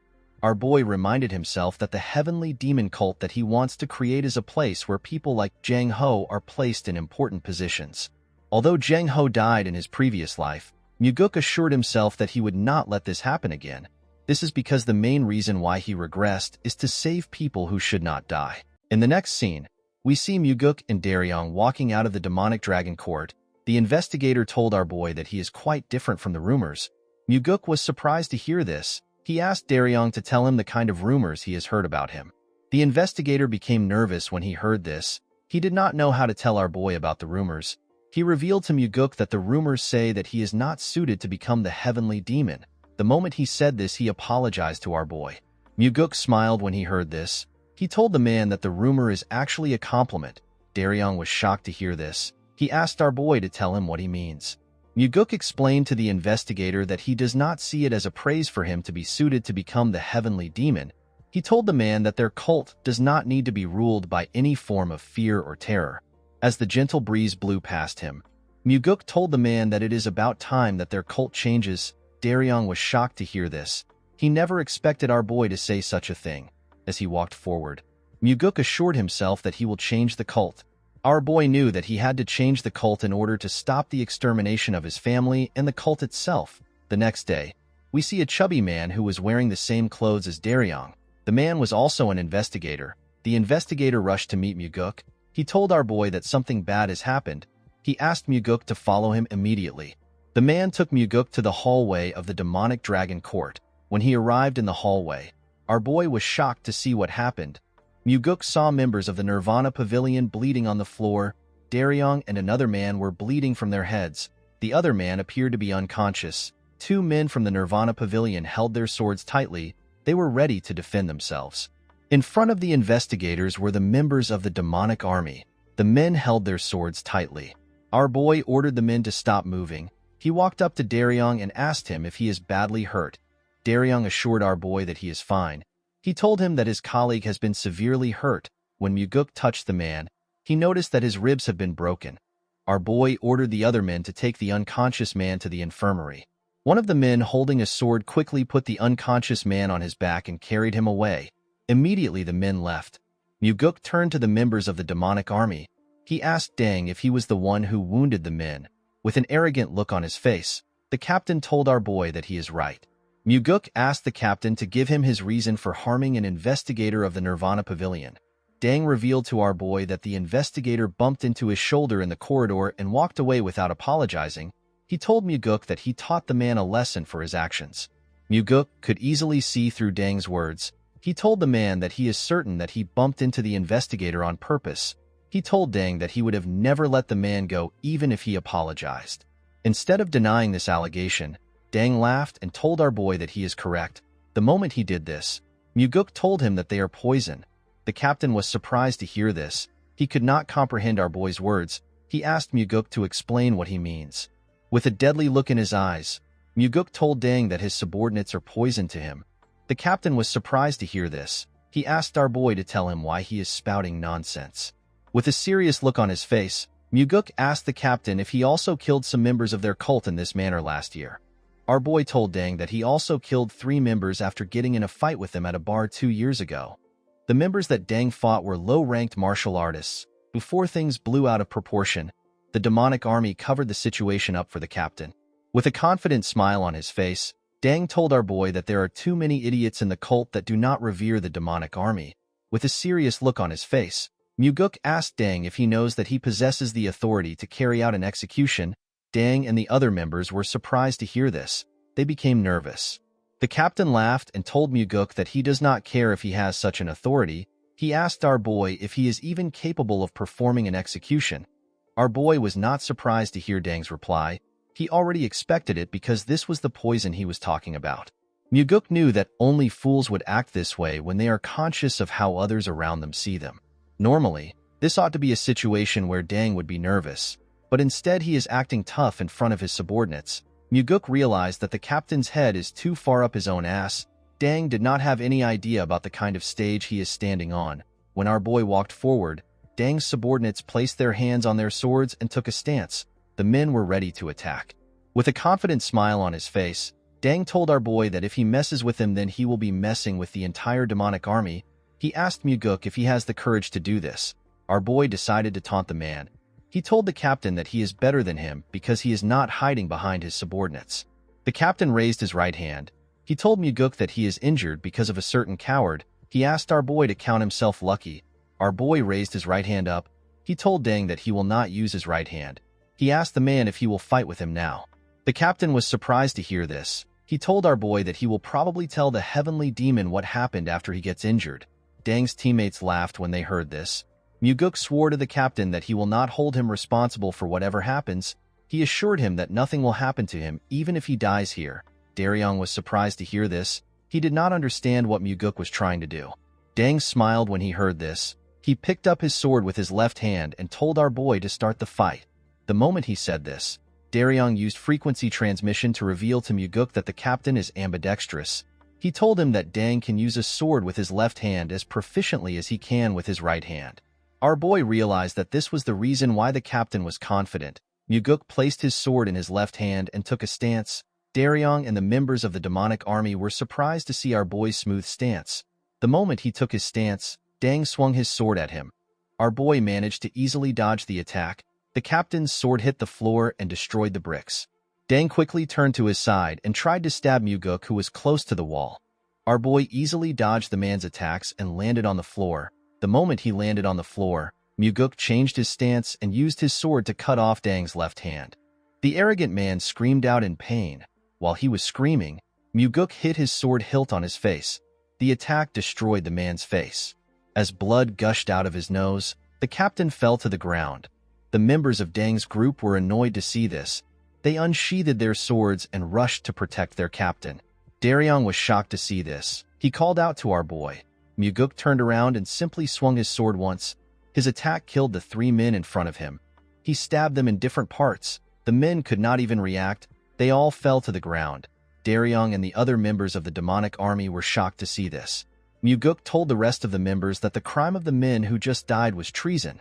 Speaker 1: our boy reminded himself that the heavenly demon cult that he wants to create is a place where people like Jang Ho are placed in important positions. Although Jang Ho died in his previous life, Muguk assured himself that he would not let this happen again. This is because the main reason why he regressed is to save people who should not die. In the next scene, we see Muguk and Daryong walking out of the demonic dragon court. The investigator told our boy that he is quite different from the rumors. Muguk was surprised to hear this. He asked Daryong to tell him the kind of rumors he has heard about him. The investigator became nervous when he heard this. He did not know how to tell our boy about the rumors. He revealed to Muguk that the rumors say that he is not suited to become the heavenly demon. The moment he said this, he apologized to our boy. Muguk smiled when he heard this. He told the man that the rumor is actually a compliment. Daryong was shocked to hear this. He asked our boy to tell him what he means. Muguk explained to the investigator that he does not see it as a praise for him to be suited to become the heavenly demon. He told the man that their cult does not need to be ruled by any form of fear or terror. As the gentle breeze blew past him, Muguk told the man that it is about time that their cult changes. Daryong was shocked to hear this. He never expected our boy to say such a thing. As he walked forward, Muguk assured himself that he will change the cult. Our boy knew that he had to change the cult in order to stop the extermination of his family and the cult itself. The next day, we see a chubby man who was wearing the same clothes as Daryong. The man was also an investigator. The investigator rushed to meet Muguk. He told our boy that something bad has happened. He asked Muguk to follow him immediately. The man took Muguk to the hallway of the demonic dragon court. When he arrived in the hallway, our boy was shocked to see what happened. Muguk saw members of the Nirvana Pavilion bleeding on the floor. Daryong and another man were bleeding from their heads. The other man appeared to be unconscious. Two men from the Nirvana Pavilion held their swords tightly. They were ready to defend themselves. In front of the investigators were the members of the demonic army. The men held their swords tightly. Our boy ordered the men to stop moving. He walked up to Daryong and asked him if he is badly hurt. Daryong assured our boy that he is fine. He told him that his colleague has been severely hurt. When Muguk touched the man, he noticed that his ribs have been broken. Our boy ordered the other men to take the unconscious man to the infirmary. One of the men holding a sword quickly put the unconscious man on his back and carried him away. Immediately the men left. Muguk turned to the members of the demonic army. He asked Dang if he was the one who wounded the men. With an arrogant look on his face, the captain told our boy that he is right. Muguk asked the captain to give him his reason for harming an investigator of the Nirvana Pavilion. Dang revealed to our boy that the investigator bumped into his shoulder in the corridor and walked away without apologizing. He told Muguk that he taught the man a lesson for his actions. Muguk could easily see through Dang's words. He told the man that he is certain that he bumped into the investigator on purpose. He told Dang that he would have never let the man go even if he apologized. Instead of denying this allegation, Dang laughed and told our boy that he is correct. The moment he did this, Muguk told him that they are poison. The captain was surprised to hear this. He could not comprehend our boy's words. He asked Muguk to explain what he means. With a deadly look in his eyes, Muguk told Dang that his subordinates are poison to him. The captain was surprised to hear this. He asked our boy to tell him why he is spouting nonsense. With a serious look on his face, Muguk asked the captain if he also killed some members of their cult in this manner last year. Our boy told Dang that he also killed 3 members after getting in a fight with them at a bar 2 years ago. The members that Dang fought were low-ranked martial artists. Before things blew out of proportion, the demonic army covered the situation up for the captain. With a confident smile on his face, Dang told our boy that there are too many idiots in the cult that do not revere the demonic army. With a serious look on his face, Muguk asked Dang if he knows that he possesses the authority to carry out an execution. Dang and the other members were surprised to hear this. They became nervous. The captain laughed and told Muguk that he does not care if he has such an authority. He asked our boy if he is even capable of performing an execution. Our boy was not surprised to hear Dang's reply. He already expected it because this was the poison he was talking about. Muguk knew that only fools would act this way when they are conscious of how others around them see them. Normally, this ought to be a situation where Dang would be nervous, but instead he is acting tough in front of his subordinates. Muguk realized that the captain's head is too far up his own ass. Dang did not have any idea about the kind of stage he is standing on. When our boy walked forward, Dang's subordinates placed their hands on their swords and took a stance. The men were ready to attack. With a confident smile on his face, Dang told our boy that if he messes with him, then he will be messing with the entire demonic army. He asked Muguk if he has the courage to do this. Our boy decided to taunt the man. He told the captain that he is better than him because he is not hiding behind his subordinates. The captain raised his right hand. He told Muguk that he is injured because of a certain coward. He asked our boy to count himself lucky. Our boy raised his right hand up. He told Dang that he will not use his right hand. He asked the man if he will fight with him now. The captain was surprised to hear this. He told our boy that he will probably tell the heavenly demon what happened after he gets injured. Dang's teammates laughed when they heard this. Muguk swore to the captain that he will not hold him responsible for whatever happens. He assured him that nothing will happen to him even if he dies here. Daryong was surprised to hear this. He did not understand what Muguk was trying to do. Dang smiled when he heard this. He picked up his sword with his left hand and told our boy to start the fight. The moment he said this, Daryong used frequency transmission to reveal to Muguk that the captain is ambidextrous. He told him that Dang can use a sword with his left hand as proficiently as he can with his right hand. Our boy realized that this was the reason why the captain was confident. Muguk placed his sword in his left hand and took a stance. Daryong and the members of the demonic army were surprised to see our boy's smooth stance. The moment he took his stance, Dang swung his sword at him. Our boy managed to easily dodge the attack. The captain's sword hit the floor and destroyed the bricks. Dang quickly turned to his side and tried to stab Muguk, who was close to the wall. Our boy easily dodged the man's attacks and landed on the floor. The moment he landed on the floor, Muguk changed his stance and used his sword to cut off Dang's left hand. The arrogant man screamed out in pain. While he was screaming, Muguk hit his sword hilt on his face. The attack destroyed the man's face. As blood gushed out of his nose, the captain fell to the ground. The members of Dang's group were annoyed to see this. They unsheathed their swords and rushed to protect their captain. Daryong was shocked to see this. He called out to our boy. Muguk turned around and simply swung his sword once. His attack killed the 3 men in front of him. He stabbed them in different parts. The men could not even react. They all fell to the ground. Daryong and the other members of the demonic army were shocked to see this. Muguk told the rest of the members that the crime of the men who just died was treason.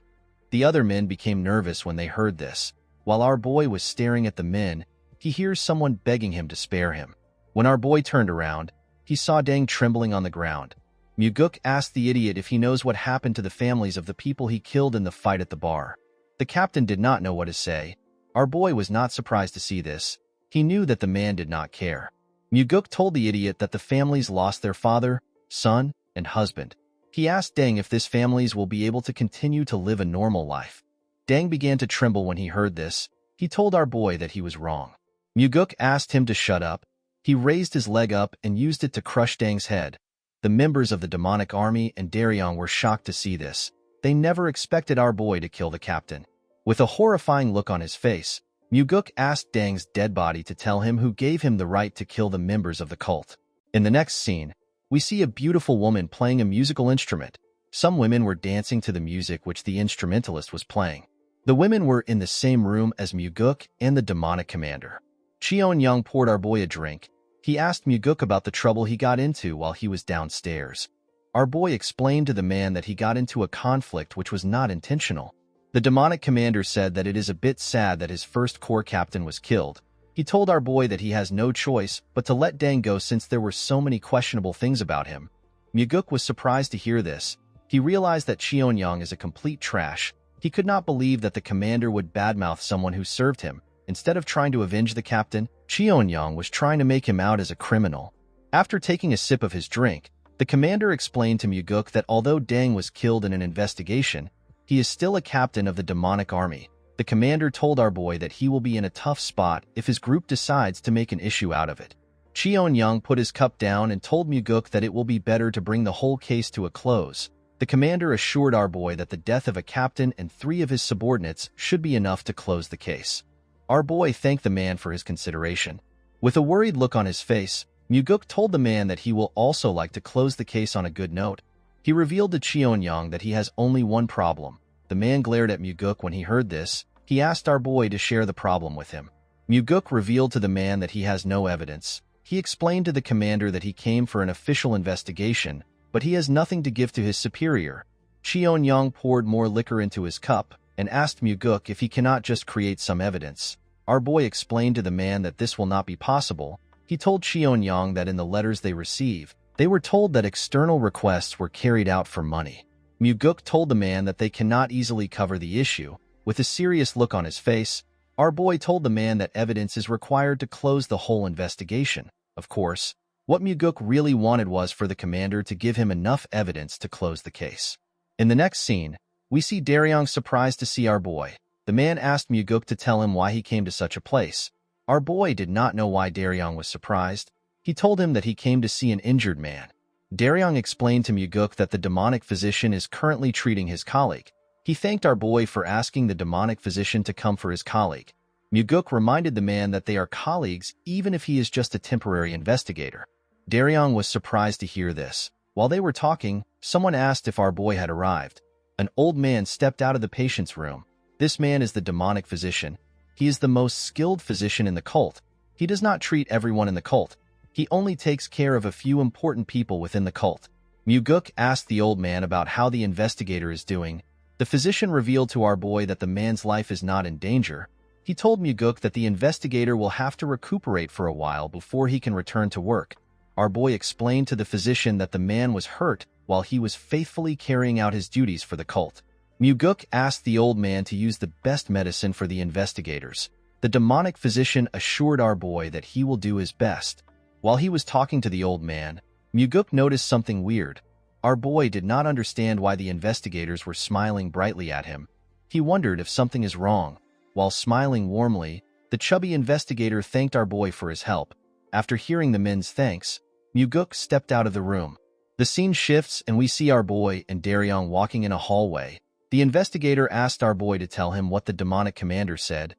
Speaker 1: The other men became nervous when they heard this. While our boy was staring at the men, he hears someone begging him to spare him. When our boy turned around, he saw Dang trembling on the ground. Muguk asked the idiot if he knows what happened to the families of the people he killed in the fight at the bar. The captain did not know what to say. Our boy was not surprised to see this. He knew that the man did not care. Muguk told the idiot that the families lost their father, son, and husband. He asked Deng if this families will be able to continue to live a normal life. Deng began to tremble when he heard this. He told our boy that he was wrong. Muguk asked him to shut up. He raised his leg up and used it to crush Deng's head. The members of the demonic army and Daryong were shocked to see this. They never expected our boy to kill the captain. With a horrifying look on his face, Muguk asked Deng's dead body to tell him who gave him the right to kill the members of the cult. In the next scene, we see a beautiful woman playing a musical instrument. Some women were dancing to the music which the instrumentalist was playing. The women were in the same room as Muguk and the demonic commander. Cheon-young poured our boy a drink. He asked Muguk about the trouble he got into while he was downstairs. Our boy explained to the man that he got into a conflict which was not intentional. The demonic commander said that it is a bit sad that his first corps captain was killed. He told our boy that he has no choice but to let Deng go since there were so many questionable things about him. Muguk was surprised to hear this. He realized that Cheon-young is a complete trash. He could not believe that the commander would badmouth someone who served him. Instead of trying to avenge the captain, Cheon-young was trying to make him out as a criminal. After taking a sip of his drink, the commander explained to Muguk that although Deng was killed in an investigation, he is still a captain of the demonic army. The commander told our boy that he will be in a tough spot if his group decides to make an issue out of it. Cheon-young put his cup down and told Muguk that it will be better to bring the whole case to a close. The commander assured our boy that the death of a captain and 3 of his subordinates should be enough to close the case. Our boy thanked the man for his consideration. With a worried look on his face, Muguk told the man that he will also like to close the case on a good note. He revealed to Cheon-young that he has only one problem. The man glared at Muguk when he heard this. He asked our boy to share the problem with him. Muguk revealed to the man that he has no evidence. He explained to the commander that he came for an official investigation, but he has nothing to give to his superior. Cheon-young poured more liquor into his cup and asked Muguk if he cannot just create some evidence. Our boy explained to the man that this will not be possible. He told Cheon-young that in the letters they receive, they were told that external requests were carried out for money. Muguk told the man that they cannot easily cover the issue. With a serious look on his face, our boy told the man that evidence is required to close the whole investigation. Of course, what Muguk really wanted was for the commander to give him enough evidence to close the case. In the next scene, we see Daryong surprised to see our boy. The man asked Muguk to tell him why he came to such a place. Our boy did not know why Daryong was surprised. He told him that he came to see an injured man. Daryong explained to Muguk that the demonic physician is currently treating his colleague. He thanked our boy for asking the demonic physician to come for his colleague. Muguk reminded the man that they are colleagues even if he is just a temporary investigator. Daryong was surprised to hear this. While they were talking, someone asked if our boy had arrived. An old man stepped out of the patient's room. This man is the demonic physician. He is the most skilled physician in the cult. He does not treat everyone in the cult. He only takes care of a few important people within the cult. Muguk asked the old man about how the investigator is doing. The physician revealed to our boy that the man's life is not in danger. He told Muguk that the investigator will have to recuperate for a while before he can return to work. Our boy explained to the physician that the man was hurt while he was faithfully carrying out his duties for the cult. Muguk asked the old man to use the best medicine for the investigators. The demonic physician assured our boy that he will do his best. While he was talking to the old man, Muguk noticed something weird. Our boy did not understand why the investigators were smiling brightly at him. He wondered if something is wrong. While smiling warmly, the chubby investigator thanked our boy for his help. After hearing the men's thanks, Muguk stepped out of the room. The scene shifts and we see our boy and Daryong walking in a hallway. The investigator asked our boy to tell him what the demonic commander said.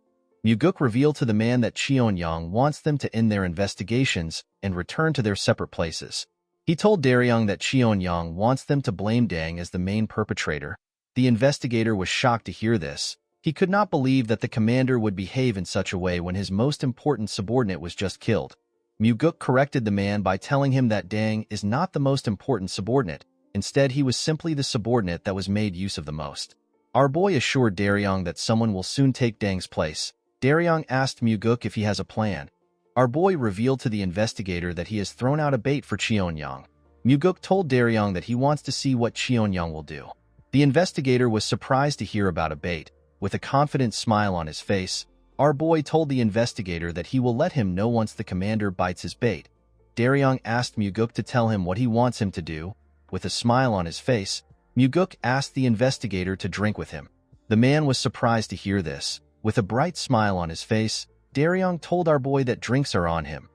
Speaker 1: Muguk revealed to the man that Cheon-young wants them to end their investigations and return to their separate places. He told Daryong that Cheon-young wants them to blame Deng as the main perpetrator. The investigator was shocked to hear this. He could not believe that the commander would behave in such a way when his most important subordinate was just killed. Muguk corrected the man by telling him that Deng is not the most important subordinate. Instead, he was simply the subordinate that was made use of the most. Our boy assured Daryong that someone will soon take Deng's place. Daryong asked Muguk if he has a plan. Our boy revealed to the investigator that he has thrown out a bait for Cheon-young. Muguk told Daryong that he wants to see what Cheon-young will do. The investigator was surprised to hear about a bait. With a confident smile on his face, our boy told the investigator that he will let him know once the commander bites his bait. Daryong asked Muguk to tell him what he wants him to do. With a smile on his face, Muguk asked the investigator to drink with him. The man was surprised to hear this. With a bright smile on his face, Daryong told our boy that drinks are on him.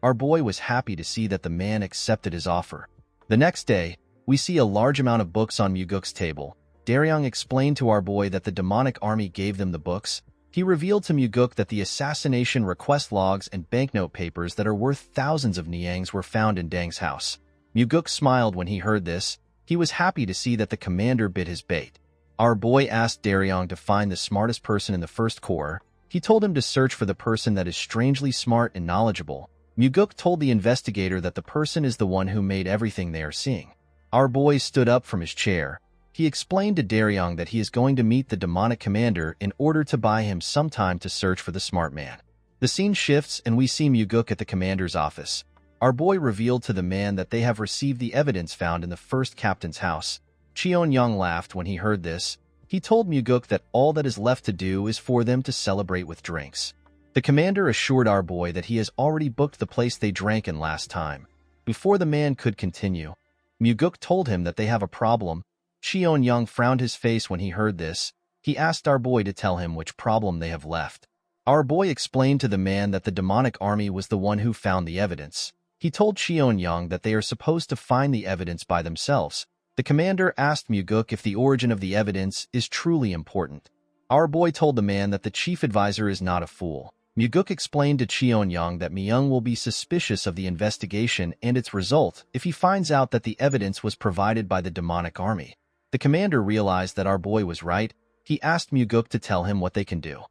Speaker 1: Our boy was happy to see that the man accepted his offer. The next day, we see a large amount of books on Muguk's table. Daryong explained to our boy that the demonic army gave them the books. He revealed to Muguk that the assassination request logs and banknote papers that are worth thousands of niangs were found in Dang's house. Muguk smiled when he heard this. He was happy to see that the commander bit his bait. Our boy asked Daryong to find the smartest person in the first corps. He told him to search for the person that is strangely smart and knowledgeable. Muguk told the investigator that the person is the one who made everything they are seeing. Our boy stood up from his chair. He explained to Daryong that he is going to meet the demonic commander in order to buy him some time to search for the smart man. The scene shifts and we see Muguk at the commander's office. Our boy revealed to the man that they have received the evidence found in the first captain's house. Cheon-young laughed when he heard this. He told Muguk that all that is left to do is for them to celebrate with drinks. The commander assured our boy that he has already booked the place they drank in last time. Before the man could continue, Muguk told him that they have a problem. Cheon-young frowned his face when he heard this. He asked our boy to tell him which problem they have left. Our boy explained to the man that the demonic army was the one who found the evidence. He told Cheon-young that they are supposed to find the evidence by themselves. The commander asked Muguk if the origin of the evidence is truly important. Our boy told the man that the chief advisor is not a fool. Muguk explained to Cheon-young that Myung will be suspicious of the investigation and its result if he finds out that the evidence was provided by the demonic army. The commander realized that our boy was right. He asked Muguk to tell him what they can do.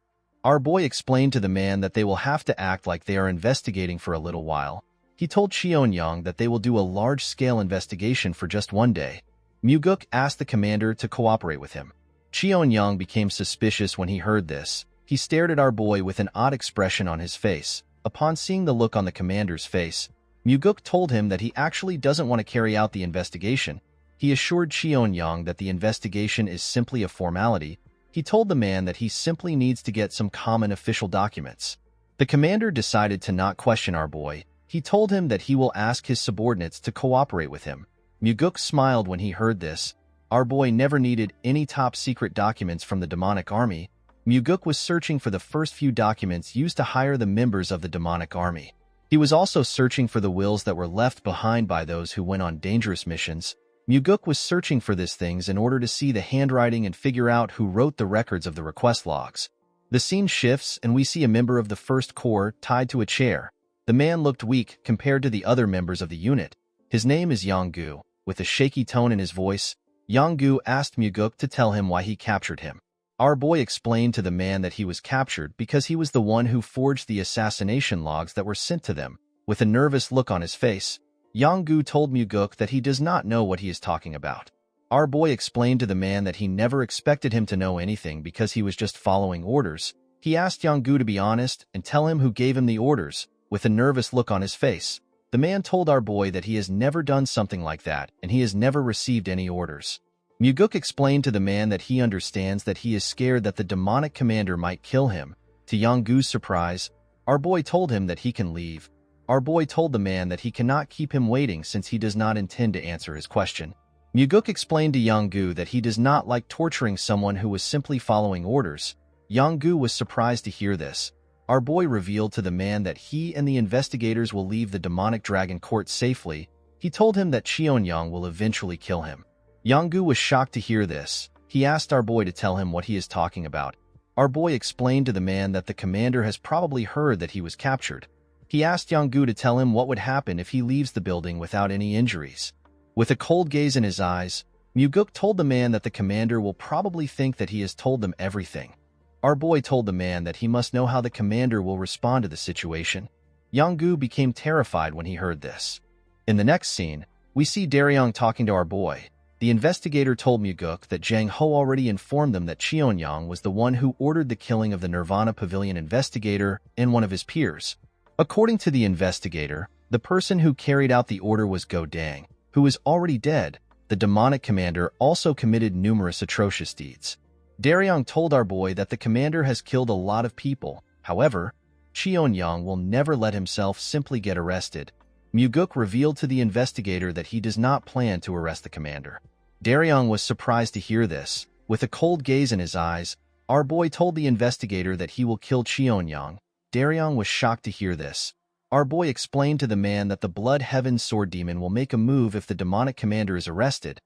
Speaker 1: Our boy explained to the man that they will have to act like they are investigating for a little while. He told Cheon-young that they will do a large-scale investigation for just one day. Muguk asked the commander to cooperate with him. Cheon-young became suspicious when he heard this. He stared at our boy with an odd expression on his face. Upon seeing the look on the commander's face, Muguk told him that he actually doesn't want to carry out the investigation. He assured Cheon-young that the investigation is simply a formality. He told the man that he simply needs to get some common official documents. The commander decided to not question our boy. He told him that he will ask his subordinates to cooperate with him. Muguk smiled when he heard this. Our boy never needed any top-secret documents from the demonic army. Muguk was searching for the first few documents used to hire the members of the demonic army. He was also searching for the wills that were left behind by those who went on dangerous missions. Muguk was searching for these things in order to see the handwriting and figure out who wrote the records of the request logs. The scene shifts and we see a member of the First Corps tied to a chair. The man looked weak compared to the other members of the unit. His name is Yang-gu. With a shaky tone in his voice, Yang-gu asked Muguk to tell him why he captured him. Our boy explained to the man that he was captured because he was the one who forged the assassination logs that were sent to them. With a nervous look on his face, Yang-gu told Muguk that he does not know what he is talking about. Our boy explained to the man that he never expected him to know anything because he was just following orders. He asked Yang-gu to be honest and tell him who gave him the orders. With a nervous look on his face, the man told our boy that he has never done something like that and he has never received any orders. Muguk explained to the man that he understands that he is scared that the demonic commander might kill him. To Yang-gu's surprise, our boy told him that he can leave. Our boy told the man that he cannot keep him waiting since he does not intend to answer his question. Muguk explained to Yang-gu that he does not like torturing someone who was simply following orders. Yang-gu was surprised to hear this. Our boy revealed to the man that he and the investigators will leave the demonic dragon court safely. He told him that Cheon-young will eventually kill him. Yang-gu was shocked to hear this. He asked our boy to tell him what he is talking about. Our boy explained to the man that the commander has probably heard that he was captured. He asked Yang-gu to tell him what would happen if he leaves the building without any injuries. With a cold gaze in his eyes, Muguk told the man that the commander will probably think that he has told them everything. Our boy told the man that he must know how the commander will respond to the situation. Yang-gu became terrified when he heard this. In the next scene, we see Daryong talking to our boy. The investigator told Muguk that Jang Ho already informed them that Cheon-young was the one who ordered the killing of the Nirvana Pavilion investigator and one of his peers. According to the investigator, the person who carried out the order was Go Dang, who is already dead. The demonic commander also committed numerous atrocious deeds. Daryong told our boy that the commander has killed a lot of people. However, Cheon-young will never let himself simply get arrested. Muguk revealed to the investigator that he does not plan to arrest the commander. Daryong was surprised to hear this. With a cold gaze in his eyes, our boy told the investigator that he will kill Cheonyang. Daryong was shocked to hear this. Our boy explained to the man that the Blood Heaven Sword Demon will make a move if the demonic commander is arrested.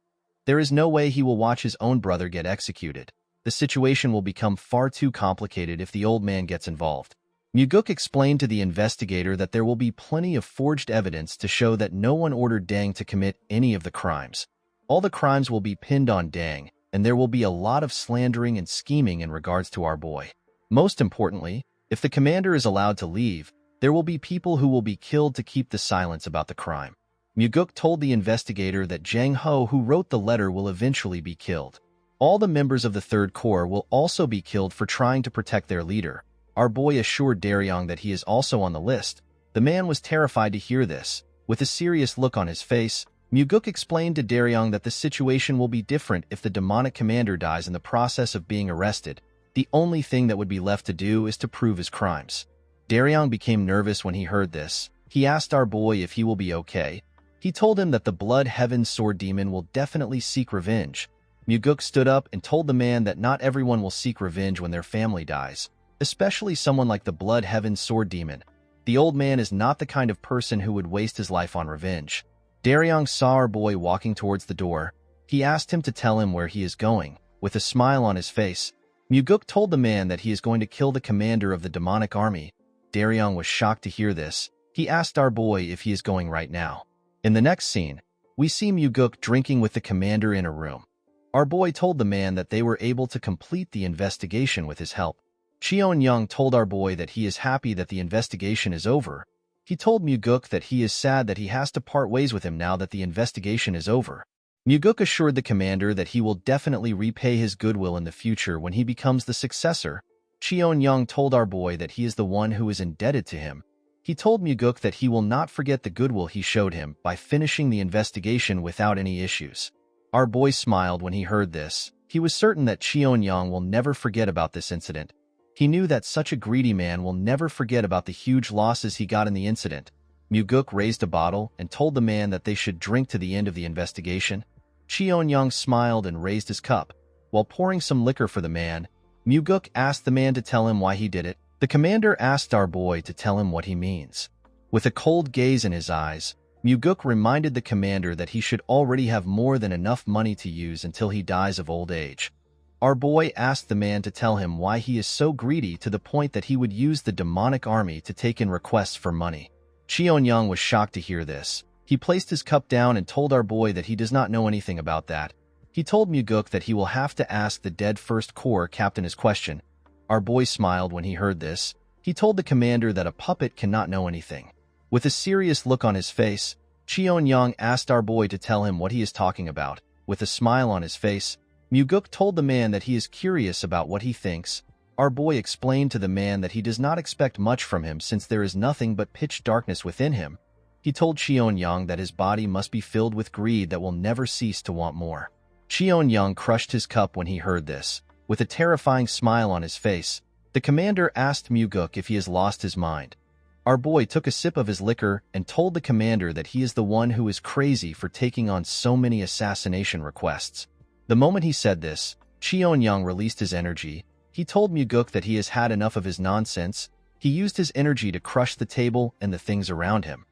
Speaker 1: There is no way he will watch his own brother get executed. The situation will become far too complicated if the old man gets involved. Muguk explained to the investigator that there will be plenty of forged evidence to show that no one ordered Dang to commit any of the crimes. All the crimes will be pinned on Dang, and there will be a lot of slandering and scheming in regards to our boy. Most importantly, if the commander is allowed to leave, there will be people who will be killed to keep the silence about the crime. Muguk told the investigator that Jang Ho, who wrote the letter, will eventually be killed. All the members of the Third Corps will also be killed for trying to protect their leader. Our boy assured Daryong that he is also on the list. The man was terrified to hear this. With a serious look on his face, Muguk explained to Daryong that the situation will be different if the demonic commander dies in the process of being arrested. The only thing that would be left to do is to prove his crimes. Daryong became nervous when he heard this. He asked our boy if he will be okay. He told him that the Blood Heaven Sword Demon will definitely seek revenge. Muguk stood up and told the man that not everyone will seek revenge when their family dies, especially someone like the Blood Heaven Sword Demon. The old man is not the kind of person who would waste his life on revenge. Daryong saw our boy walking towards the door. He asked him to tell him where he is going. With a smile on his face, Muguk told the man that he is going to kill the commander of the demonic army. Daryong was shocked to hear this. He asked our boy if he is going right now. In the next scene, we see Muguk drinking with the commander in a room. Our boy told the man that they were able to complete the investigation with his help. Cheonyang told our boy that he is happy that the investigation is over. He told Muguk that he is sad that he has to part ways with him now that the investigation is over. Muguk assured the commander that he will definitely repay his goodwill in the future when he becomes the successor. Cheonyang told our boy that he is the one who is indebted to him. He told Muguk that he will not forget the goodwill he showed him by finishing the investigation without any issues. Our boy smiled when he heard this. He was certain that Cheonyang will never forget about this incident. He knew that such a greedy man will never forget about the huge losses he got in the incident. Muguk raised a bottle and told the man that they should drink to the end of the investigation. Cheonyang smiled and raised his cup. While pouring some liquor for the man, Muguk asked the man to tell him why he did it. The commander asked our boy to tell him what he means. With a cold gaze in his eyes, Muguk reminded the commander that he should already have more than enough money to use until he dies of old age. Our boy asked the man to tell him why he is so greedy to the point that he would use the demonic army to take in requests for money. Cheonyang was shocked to hear this. He placed his cup down and told our boy that he does not know anything about that. He told Muguk that he will have to ask the dead First Corps captain his question. Our boy smiled when he heard this. He told the commander that a puppet cannot know anything. With a serious look on his face, Cheonyang asked our boy to tell him what he is talking about. With a smile on his face, Muguk told the man that he is curious about what he thinks. Our boy explained to the man that he does not expect much from him since there is nothing but pitch darkness within him. He told Cheonyang that his body must be filled with greed that will never cease to want more. Cheonyang crushed his cup when he heard this. With a terrifying smile on his face, the commander asked Muguk if he has lost his mind. Our boy took a sip of his liquor and told the commander that he is the one who is crazy for taking on so many assassination requests. The moment he said this, Cheonyang released his energy. He told Muguk that he has had enough of his nonsense. He used his energy to crush the table and the things around him.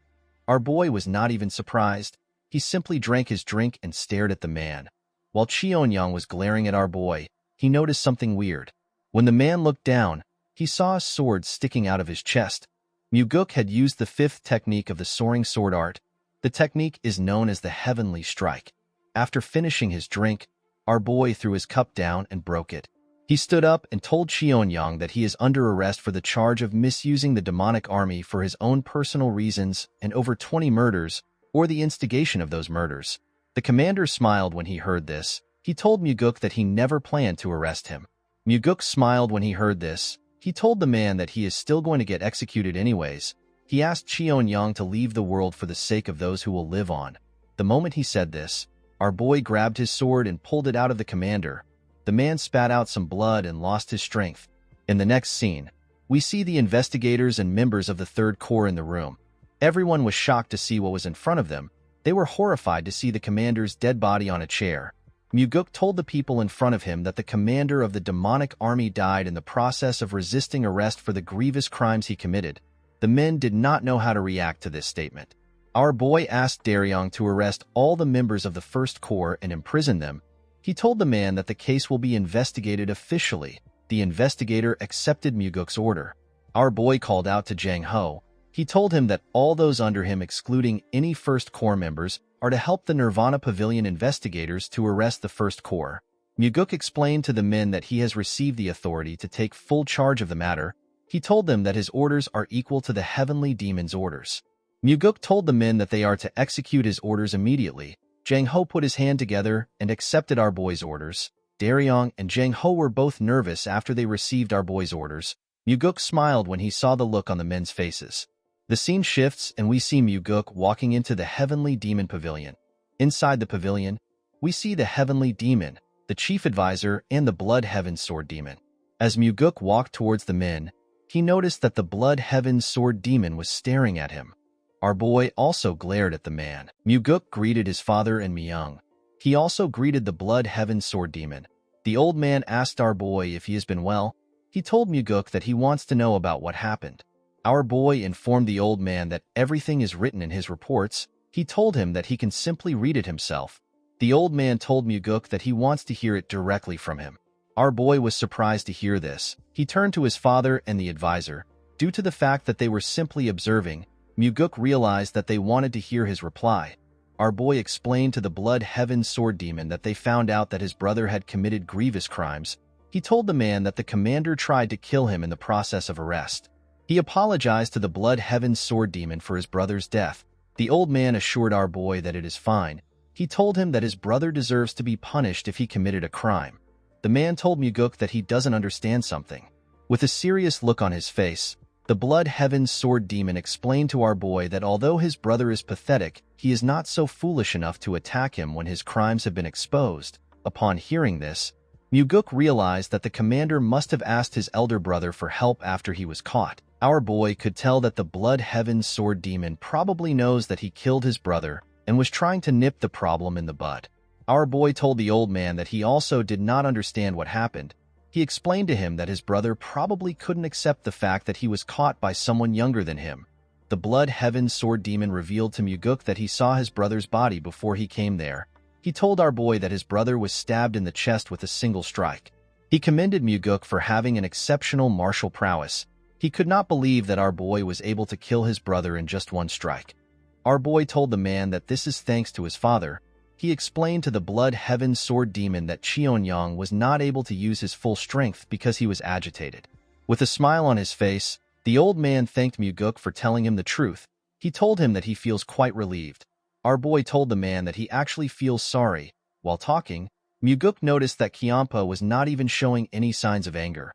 Speaker 1: Our boy was not even surprised. He simply drank his drink and stared at the man. While Cheonyang was glaring at our boy, he noticed something weird. When the man looked down, he saw a sword sticking out of his chest. Muguk had used the fifth technique of the soaring sword art. The technique is known as the Heavenly Strike. After finishing his drink, our boy threw his cup down and broke it. He stood up and told Cheonyang that he is under arrest for the charge of misusing the demonic army for his own personal reasons and over 20 murders, or the instigation of those murders. The commander smiled when he heard this. He told Muguk that he never planned to arrest him. Muguk smiled when he heard this. He told the man that he is still going to get executed anyways. He asked Cheonyang to leave the world for the sake of those who will live on. The moment he said this, our boy grabbed his sword and pulled it out of the commander. The man spat out some blood and lost his strength. In the next scene, we see the investigators and members of the Third Corps in the room. Everyone was shocked to see what was in front of them. They were horrified to see the commander's dead body on a chair. Muguk told the people in front of him that the commander of the demonic army died in the process of resisting arrest for the grievous crimes he committed. The men did not know how to react to this statement. Our boy asked Daryong to arrest all the members of the First Corps and imprison them. He told the man that the case will be investigated officially. The investigator accepted Muguk's order. Our boy called out to Jang Ho. He told him that all those under him, excluding any First Corps members, are to help the Nirvana Pavilion investigators to arrest the First Corps. Muguk explained to the men that he has received the authority to take full charge of the matter. He told them that his orders are equal to the heavenly demon's orders. Muguk told the men that they are to execute his orders immediately. Jang Ho put his hand together and accepted our boy's orders. Daryong and Jang Ho were both nervous after they received our boy's orders. Muguk smiled when he saw the look on the men's faces. The scene shifts and we see Muguk walking into the Heavenly Demon Pavilion. Inside the pavilion, we see the Heavenly Demon, the Chief Advisor, and the Blood Heaven Sword Demon. As Muguk walked towards the men, he noticed that the Blood Heaven Sword Demon was staring at him. Our boy also glared at the man. Muguk greeted his father and Myung. He also greeted the Blood Heaven Sword Demon. The old man asked our boy if he has been well. He told Muguk that he wants to know about what happened. Our boy informed the old man that everything is written in his reports. He told him that he can simply read it himself. The old man told Muguk that he wants to hear it directly from him. Our boy was surprised to hear this. He turned to his father and the advisor. Due to the fact that they were simply observing, Muguk realized that they wanted to hear his reply. Our boy explained to the Blood Heaven Sword Demon that they found out that his brother had committed grievous crimes. He told the man that the commander tried to kill him in the process of arrest. He apologized to the Blood Heaven Sword Demon for his brother's death. The old man assured our boy that it is fine. He told him that his brother deserves to be punished if he committed a crime. The man told Muguk that he doesn't understand something. With a serious look on his face, the Blood Heaven Sword Demon explained to our boy that although his brother is pathetic, he is not so foolish enough to attack him when his crimes have been exposed. Upon hearing this, Muguk realized that the commander must have asked his elder brother for help after he was caught. Our boy could tell that the Blood Heaven Sword Demon probably knows that he killed his brother and was trying to nip the problem in the bud. Our boy told the old man that he also did not understand what happened. He explained to him that his brother probably couldn't accept the fact that he was caught by someone younger than him. The Blood Heaven Sword Demon revealed to Muguk that he saw his brother's body before he came there. He told our boy that his brother was stabbed in the chest with a single strike. He commended Muguk for having an exceptional martial prowess. He could not believe that our boy was able to kill his brother in just one strike. Our boy told the man that this is thanks to his father. He explained to the Blood Heaven Sword Demon that Cheonyang was not able to use his full strength because he was agitated. With a smile on his face, the old man thanked Muguk for telling him the truth. He told him that he feels quite relieved. Our boy told the man that he actually feels sorry. While talking, Muguk noticed that Kyampa was not even showing any signs of anger.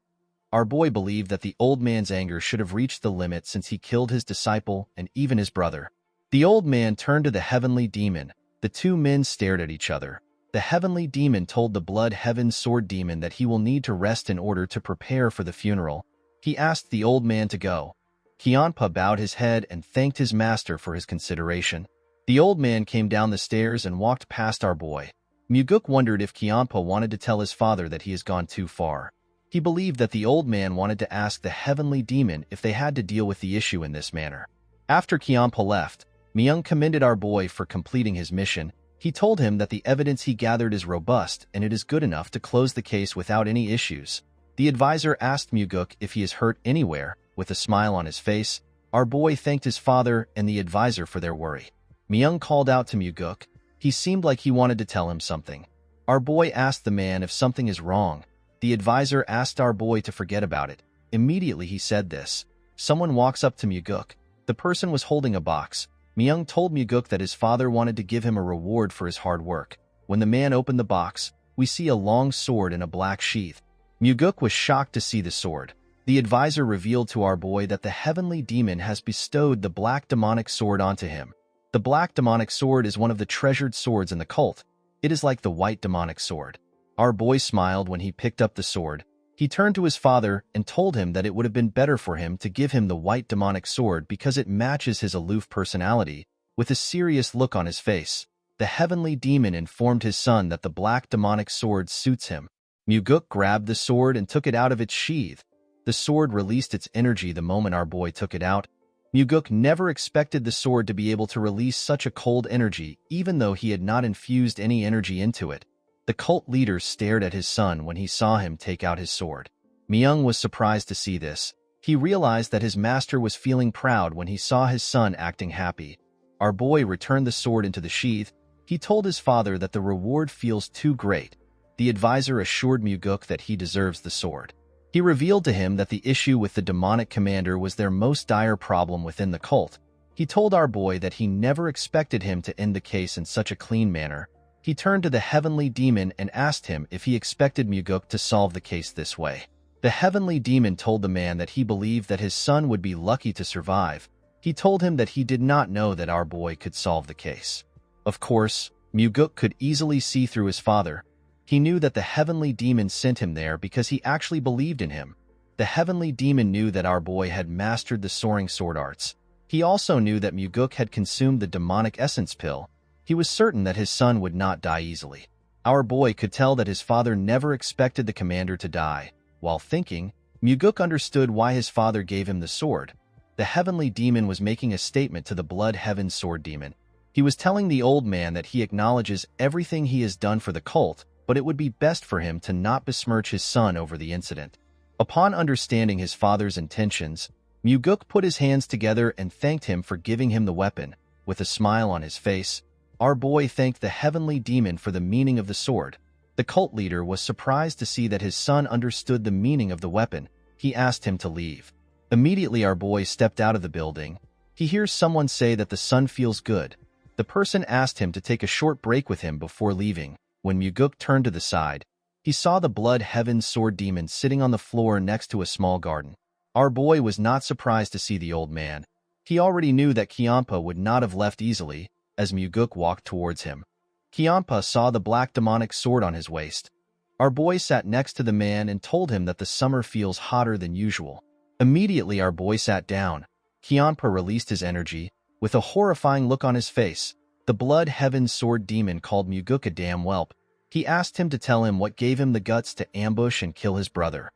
Speaker 1: Our boy believed that the old man's anger should have reached the limit since he killed his disciple and even his brother. The old man turned to the Heavenly Demon. The two men stared at each other. The Heavenly Demon told the Blood Heaven Sword Demon that he will need to rest in order to prepare for the funeral. He asked the old man to go. Kyampa bowed his head and thanked his master for his consideration. The old man came down the stairs and walked past our boy. Muguk wondered if Kyampa wanted to tell his father that he has gone too far. He believed that the old man wanted to ask the Heavenly Demon if they had to deal with the issue in this manner. After Kyampa left, Myung commended our boy for completing his mission. He told him that the evidence he gathered is robust and it is good enough to close the case without any issues. The advisor asked Muguk if he is hurt anywhere. With a smile on his face, our boy thanked his father and the advisor for their worry. Myung called out to Muguk. He seemed like he wanted to tell him something. Our boy asked the man if something is wrong. The advisor asked our boy to forget about it. Immediately he said this. Someone walks up to Muguk. The person was holding a box. Myung told Muguk that his father wanted to give him a reward for his hard work. When the man opened the box, we see a long sword in a black sheath. Muguk was shocked to see the sword. The advisor revealed to our boy that the Heavenly Demon has bestowed the black demonic sword onto him. The black demonic sword is one of the treasured swords in the cult. It is like the white demonic sword. Our boy smiled when he picked up the sword. He turned to his father and told him that it would have been better for him to give him the white demonic sword because it matches his aloof personality. With a serious look on his face, the heavenly demon informed his son that the black demonic sword suits him. Muguk grabbed the sword and took it out of its sheath. The sword released its energy the moment our boy took it out. Muguk never expected the sword to be able to release such a cold energy, even though he had not infused any energy into it. The cult leader stared at his son when he saw him take out his sword. Myung was surprised to see this. He realized that his master was feeling proud when he saw his son acting happy. Our boy returned the sword into the sheath. He told his father that the reward feels too great. The advisor assured Muguk that he deserves the sword. He revealed to him that the issue with the demonic commander was their most dire problem within the cult. He told our boy that he never expected him to end the case in such a clean manner. He turned to the heavenly demon and asked him if he expected Muguk to solve the case this way. The heavenly demon told the man that he believed that his son would be lucky to survive. He told him that he did not know that our boy could solve the case. Of course, Muguk could easily see through his father. He knew that the heavenly demon sent him there because he actually believed in him. The heavenly demon knew that our boy had mastered the soaring sword arts. He also knew that Muguk had consumed the demonic essence pill. He was certain that his son would not die easily. Our boy could tell that his father never expected the commander to die. While thinking, Muguk understood why his father gave him the sword. The heavenly demon was making a statement to the blood heaven sword demon. He was telling the old man that he acknowledges everything he has done for the cult, but it would be best for him to not besmirch his son over the incident. Upon understanding his father's intentions, Muguk put his hands together and thanked him for giving him the weapon. With a smile on his face, our boy thanked the heavenly demon for the meaning of the sword. The cult leader was surprised to see that his son understood the meaning of the weapon. He asked him to leave. Immediately our boy stepped out of the building. He hears someone say that the son feels good. The person asked him to take a short break with him before leaving. When Muguk turned to the side, he saw the blood heaven sword demon sitting on the floor next to a small garden. Our boy was not surprised to see the old man. He already knew that Kyampa would not have left easily as Muguk walked towards him. Kyampa saw the black demonic sword on his waist. Our boy sat next to the man and told him that the summer feels hotter than usual. Immediately our boy sat down. Kyampa released his energy. With a horrifying look on his face, the blood heaven sword demon called Muguk a damn whelp. He asked him to tell him what gave him the guts to ambush and kill his brother.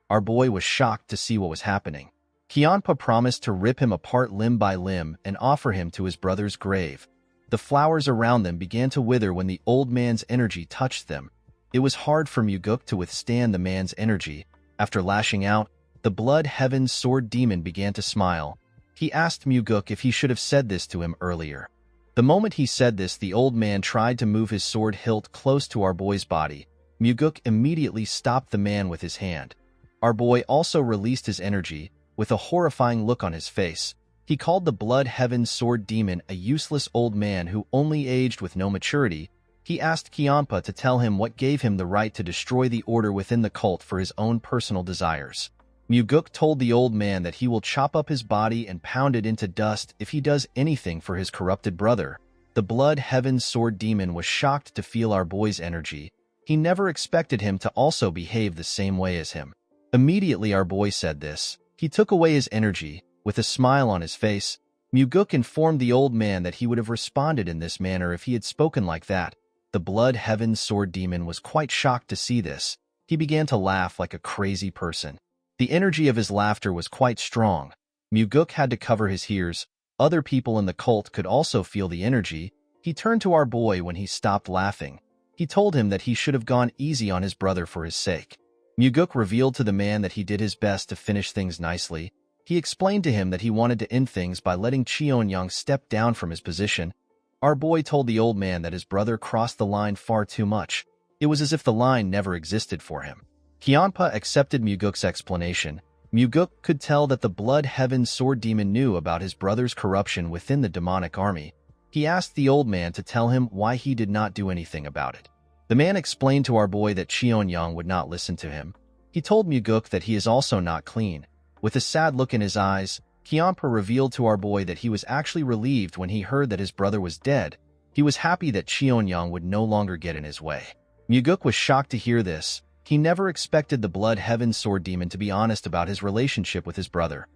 Speaker 1: Our boy was shocked to see what was happening. Kyampa promised to rip him apart limb by limb and offer him to his brother's grave. The flowers around them began to wither when the old man's energy touched them. It was hard for Muguk to withstand the man's energy. After lashing out, the blood heaven sword demon began to smile. He asked Muguk if he should have said this to him earlier. The moment he said this, the old man tried to move his sword hilt close to our boy's body. Muguk immediately stopped the man with his hand. Our boy also released his energy. With a horrifying look on his face, he called the blood heaven sword demon a useless old man who only aged with no maturity. He asked Kyampa to tell him what gave him the right to destroy the order within the cult for his own personal desires. Muguk told the old man that he will chop up his body and pound it into dust if he does anything for his corrupted brother. The blood heaven sword demon was shocked to feel our boy's energy. He never expected him to also behave the same way as him. Immediately our boy said this. He took away his energy. With a smile on his face, Muguk informed the old man that he would have responded in this manner if he had spoken like that. The blood heaven sword demon was quite shocked to see this. He began to laugh like a crazy person. The energy of his laughter was quite strong. Muguk had to cover his ears. Other people in the cult could also feel the energy. He turned to our boy when he stopped laughing. He told him that he should have gone easy on his brother for his sake. Muguk revealed to the man that he did his best to finish things nicely. He explained to him that he wanted to end things by letting Cheon-young step down from his position. Our boy told the old man that his brother crossed the line far too much. It was as if the line never existed for him. Kyampa accepted Muguk's explanation. Muguk could tell that the blood heaven sword demon knew about his brother's corruption within the demonic army. He asked the old man to tell him why he did not do anything about it. The man explained to our boy that Cheon-young would not listen to him. He told Muguk that he is also not clean. With a sad look in his eyes, Kyampa revealed to our boy that he was actually relieved when he heard that his brother was dead. He was happy that Cheon-young would no longer get in his way. Muguk was shocked to hear this. He never expected the Blood Heaven Sword Demon to be honest about his relationship with his brother.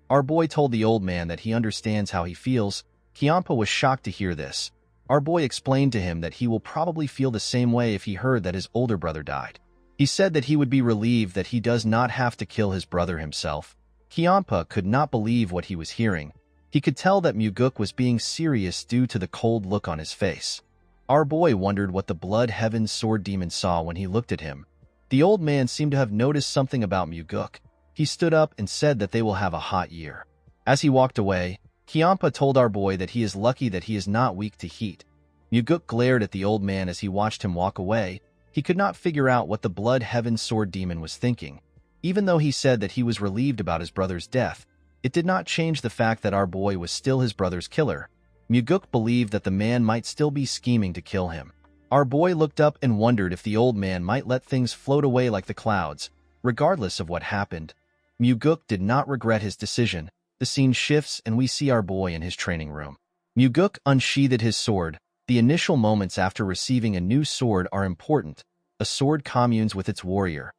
Speaker 1: Our boy told the old man that he understands how he feels. Kiampa was shocked to hear this. Our boy explained to him that he will probably feel the same way if he heard that his older brother died. He said that he would be relieved that he does not have to kill his brother himself. Kiampa could not believe what he was hearing. He could tell that Muguk was being serious due to the cold look on his face. Our boy wondered what the Blood Heaven Sword Demon saw when he looked at him. The old man seemed to have noticed something about Muguk. He stood up and said that they will have a hot year. As he walked away, Kiampa told our boy that he is lucky that he is not weak to heat. Muguk glared at the old man as he watched him walk away. He could not figure out what the Blood Heaven Sword Demon was thinking. Even though he said that he was relieved about his brother's death, it did not change the fact that our boy was still his brother's killer. Muguk believed that the man might still be scheming to kill him. Our boy looked up and wondered if the old man might let things float away like the clouds. Regardless of what happened, Muguk did not regret his decision. The scene shifts and we see our boy in his training room. Muguk unsheathed his sword. The initial moments after receiving a new sword are important. A sword communes with its warrior.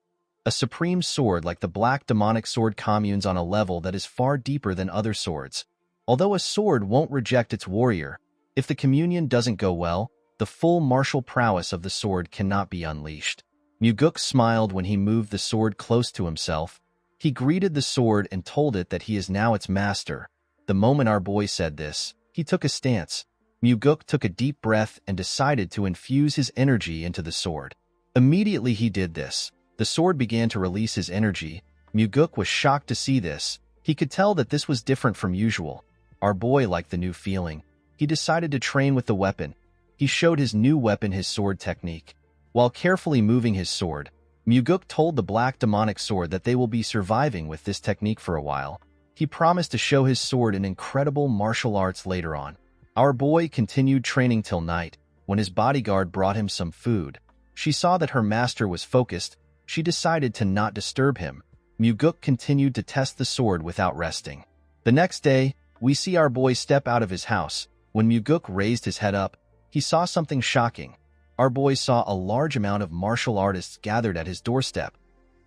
Speaker 1: A supreme sword like the black demonic sword communes on a level that is far deeper than other swords. Although a sword won't reject its warrior, if the communion doesn't go well, the full martial prowess of the sword cannot be unleashed. Muguk smiled when he moved the sword close to himself. He greeted the sword and told it that he is now its master. The moment our boy said this, he took a stance. Muguk took a deep breath and decided to infuse his energy into the sword. Immediately he did this. The sword began to release his energy. Muguk was shocked to see this. He could tell that this was different from usual. Our boy liked the new feeling. He decided to train with the weapon. He showed his new weapon his sword technique. While carefully moving his sword, Muguk told the black demonic sword that they will be surviving with this technique for a while. He promised to show his sword in incredible martial arts later on. Our boy continued training till night, when his bodyguard brought him some food. She saw that her master was focused. She decided to not disturb him. Muguk continued to test the sword without resting. The next day, we see our boy step out of his house. When Muguk raised his head up, he saw something shocking. Our boy saw a large amount of martial artists gathered at his doorstep.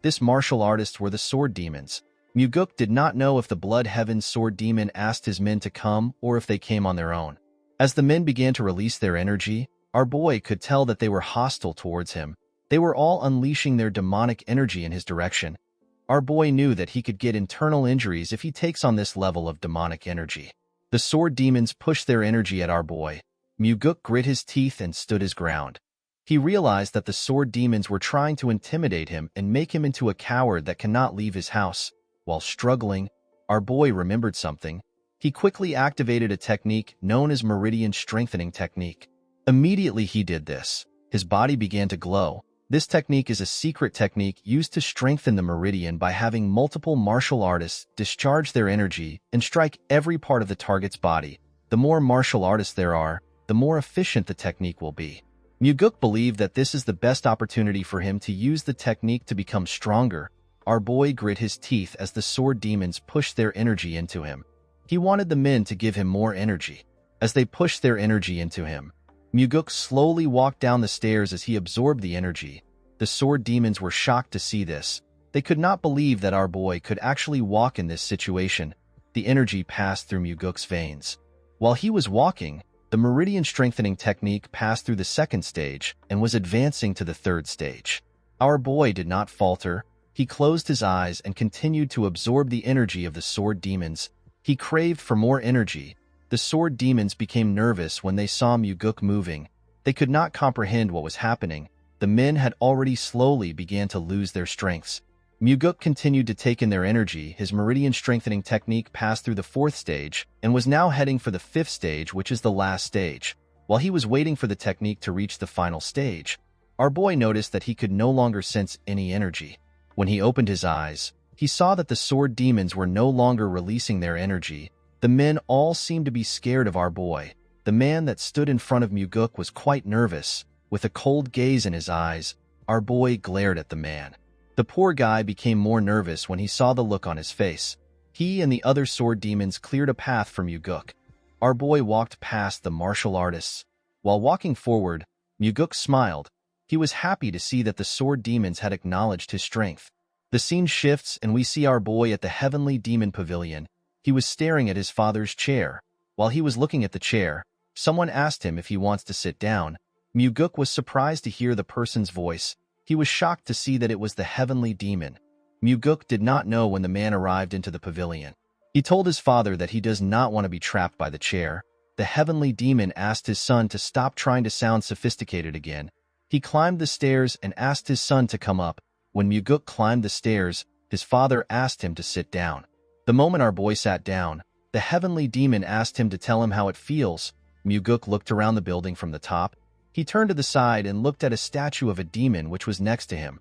Speaker 1: This martial artists were the sword demons. Muguk did not know if the Blood Heaven Sword Demon asked his men to come or if they came on their own. As the men began to release their energy, our boy could tell that they were hostile towards him. They were all unleashing their demonic energy in his direction. Our boy knew that he could get internal injuries if he takes on this level of demonic energy. The sword demons pushed their energy at our boy. Muguk grit his teeth and stood his ground. He realized that the sword demons were trying to intimidate him and make him into a coward that cannot leave his house. While struggling, our boy remembered something. He quickly activated a technique known as Meridian Strengthening Technique. Immediately he did this, his body began to glow. This technique is a secret technique used to strengthen the meridian by having multiple martial artists discharge their energy and strike every part of the target's body. The more martial artists there are, the more efficient the technique will be. Muguk believed that this is the best opportunity for him to use the technique to become stronger. Our boy grit his teeth as the sword demons pushed their energy into him. He wanted the men to give him more energy. As they pushed their energy into him, Muguk slowly walked down the stairs as he absorbed the energy. The sword demons were shocked to see this. They could not believe that our boy could actually walk in this situation. The energy passed through Muguk's veins. While he was walking, the Meridian Strengthening Technique passed through the second stage and was advancing to the third stage. Our boy did not falter. He closed his eyes and continued to absorb the energy of the sword demons. He craved for more energy. The sword demons became nervous when they saw Muguk moving. They could not comprehend what was happening. The men had already slowly began to lose their strengths. Muguk continued to take in their energy. His Meridian Strengthening Technique passed through the fourth stage and was now heading for the fifth stage, which is the last stage. While he was waiting for the technique to reach the final stage, our boy noticed that he could no longer sense any energy. When he opened his eyes, he saw that the sword demons were no longer releasing their energy. The men all seemed to be scared of our boy. The man that stood in front of Muguk was quite nervous. With a cold gaze in his eyes, our boy glared at the man. The poor guy became more nervous when he saw the look on his face. He and the other sword demons cleared a path for Muguk. Our boy walked past the martial artists. While walking forward, Muguk smiled. He was happy to see that the sword demons had acknowledged his strength. The scene shifts and we see our boy at the Heavenly Demon Pavilion. He was staring at his father's chair. While he was looking at the chair, someone asked him if he wants to sit down. Muguk was surprised to hear the person's voice. He was shocked to see that it was the Heavenly Demon. Muguk did not know when the man arrived into the pavilion. He told his father that he does not want to be trapped by the chair. The Heavenly Demon asked his son to stop trying to sound sophisticated again. He climbed the stairs and asked his son to come up. When Muguk climbed the stairs, his father asked him to sit down. The moment our boy sat down, the Heavenly Demon asked him to tell him how it feels. Muguk looked around the building from the top. He turned to the side and looked at a statue of a demon which was next to him.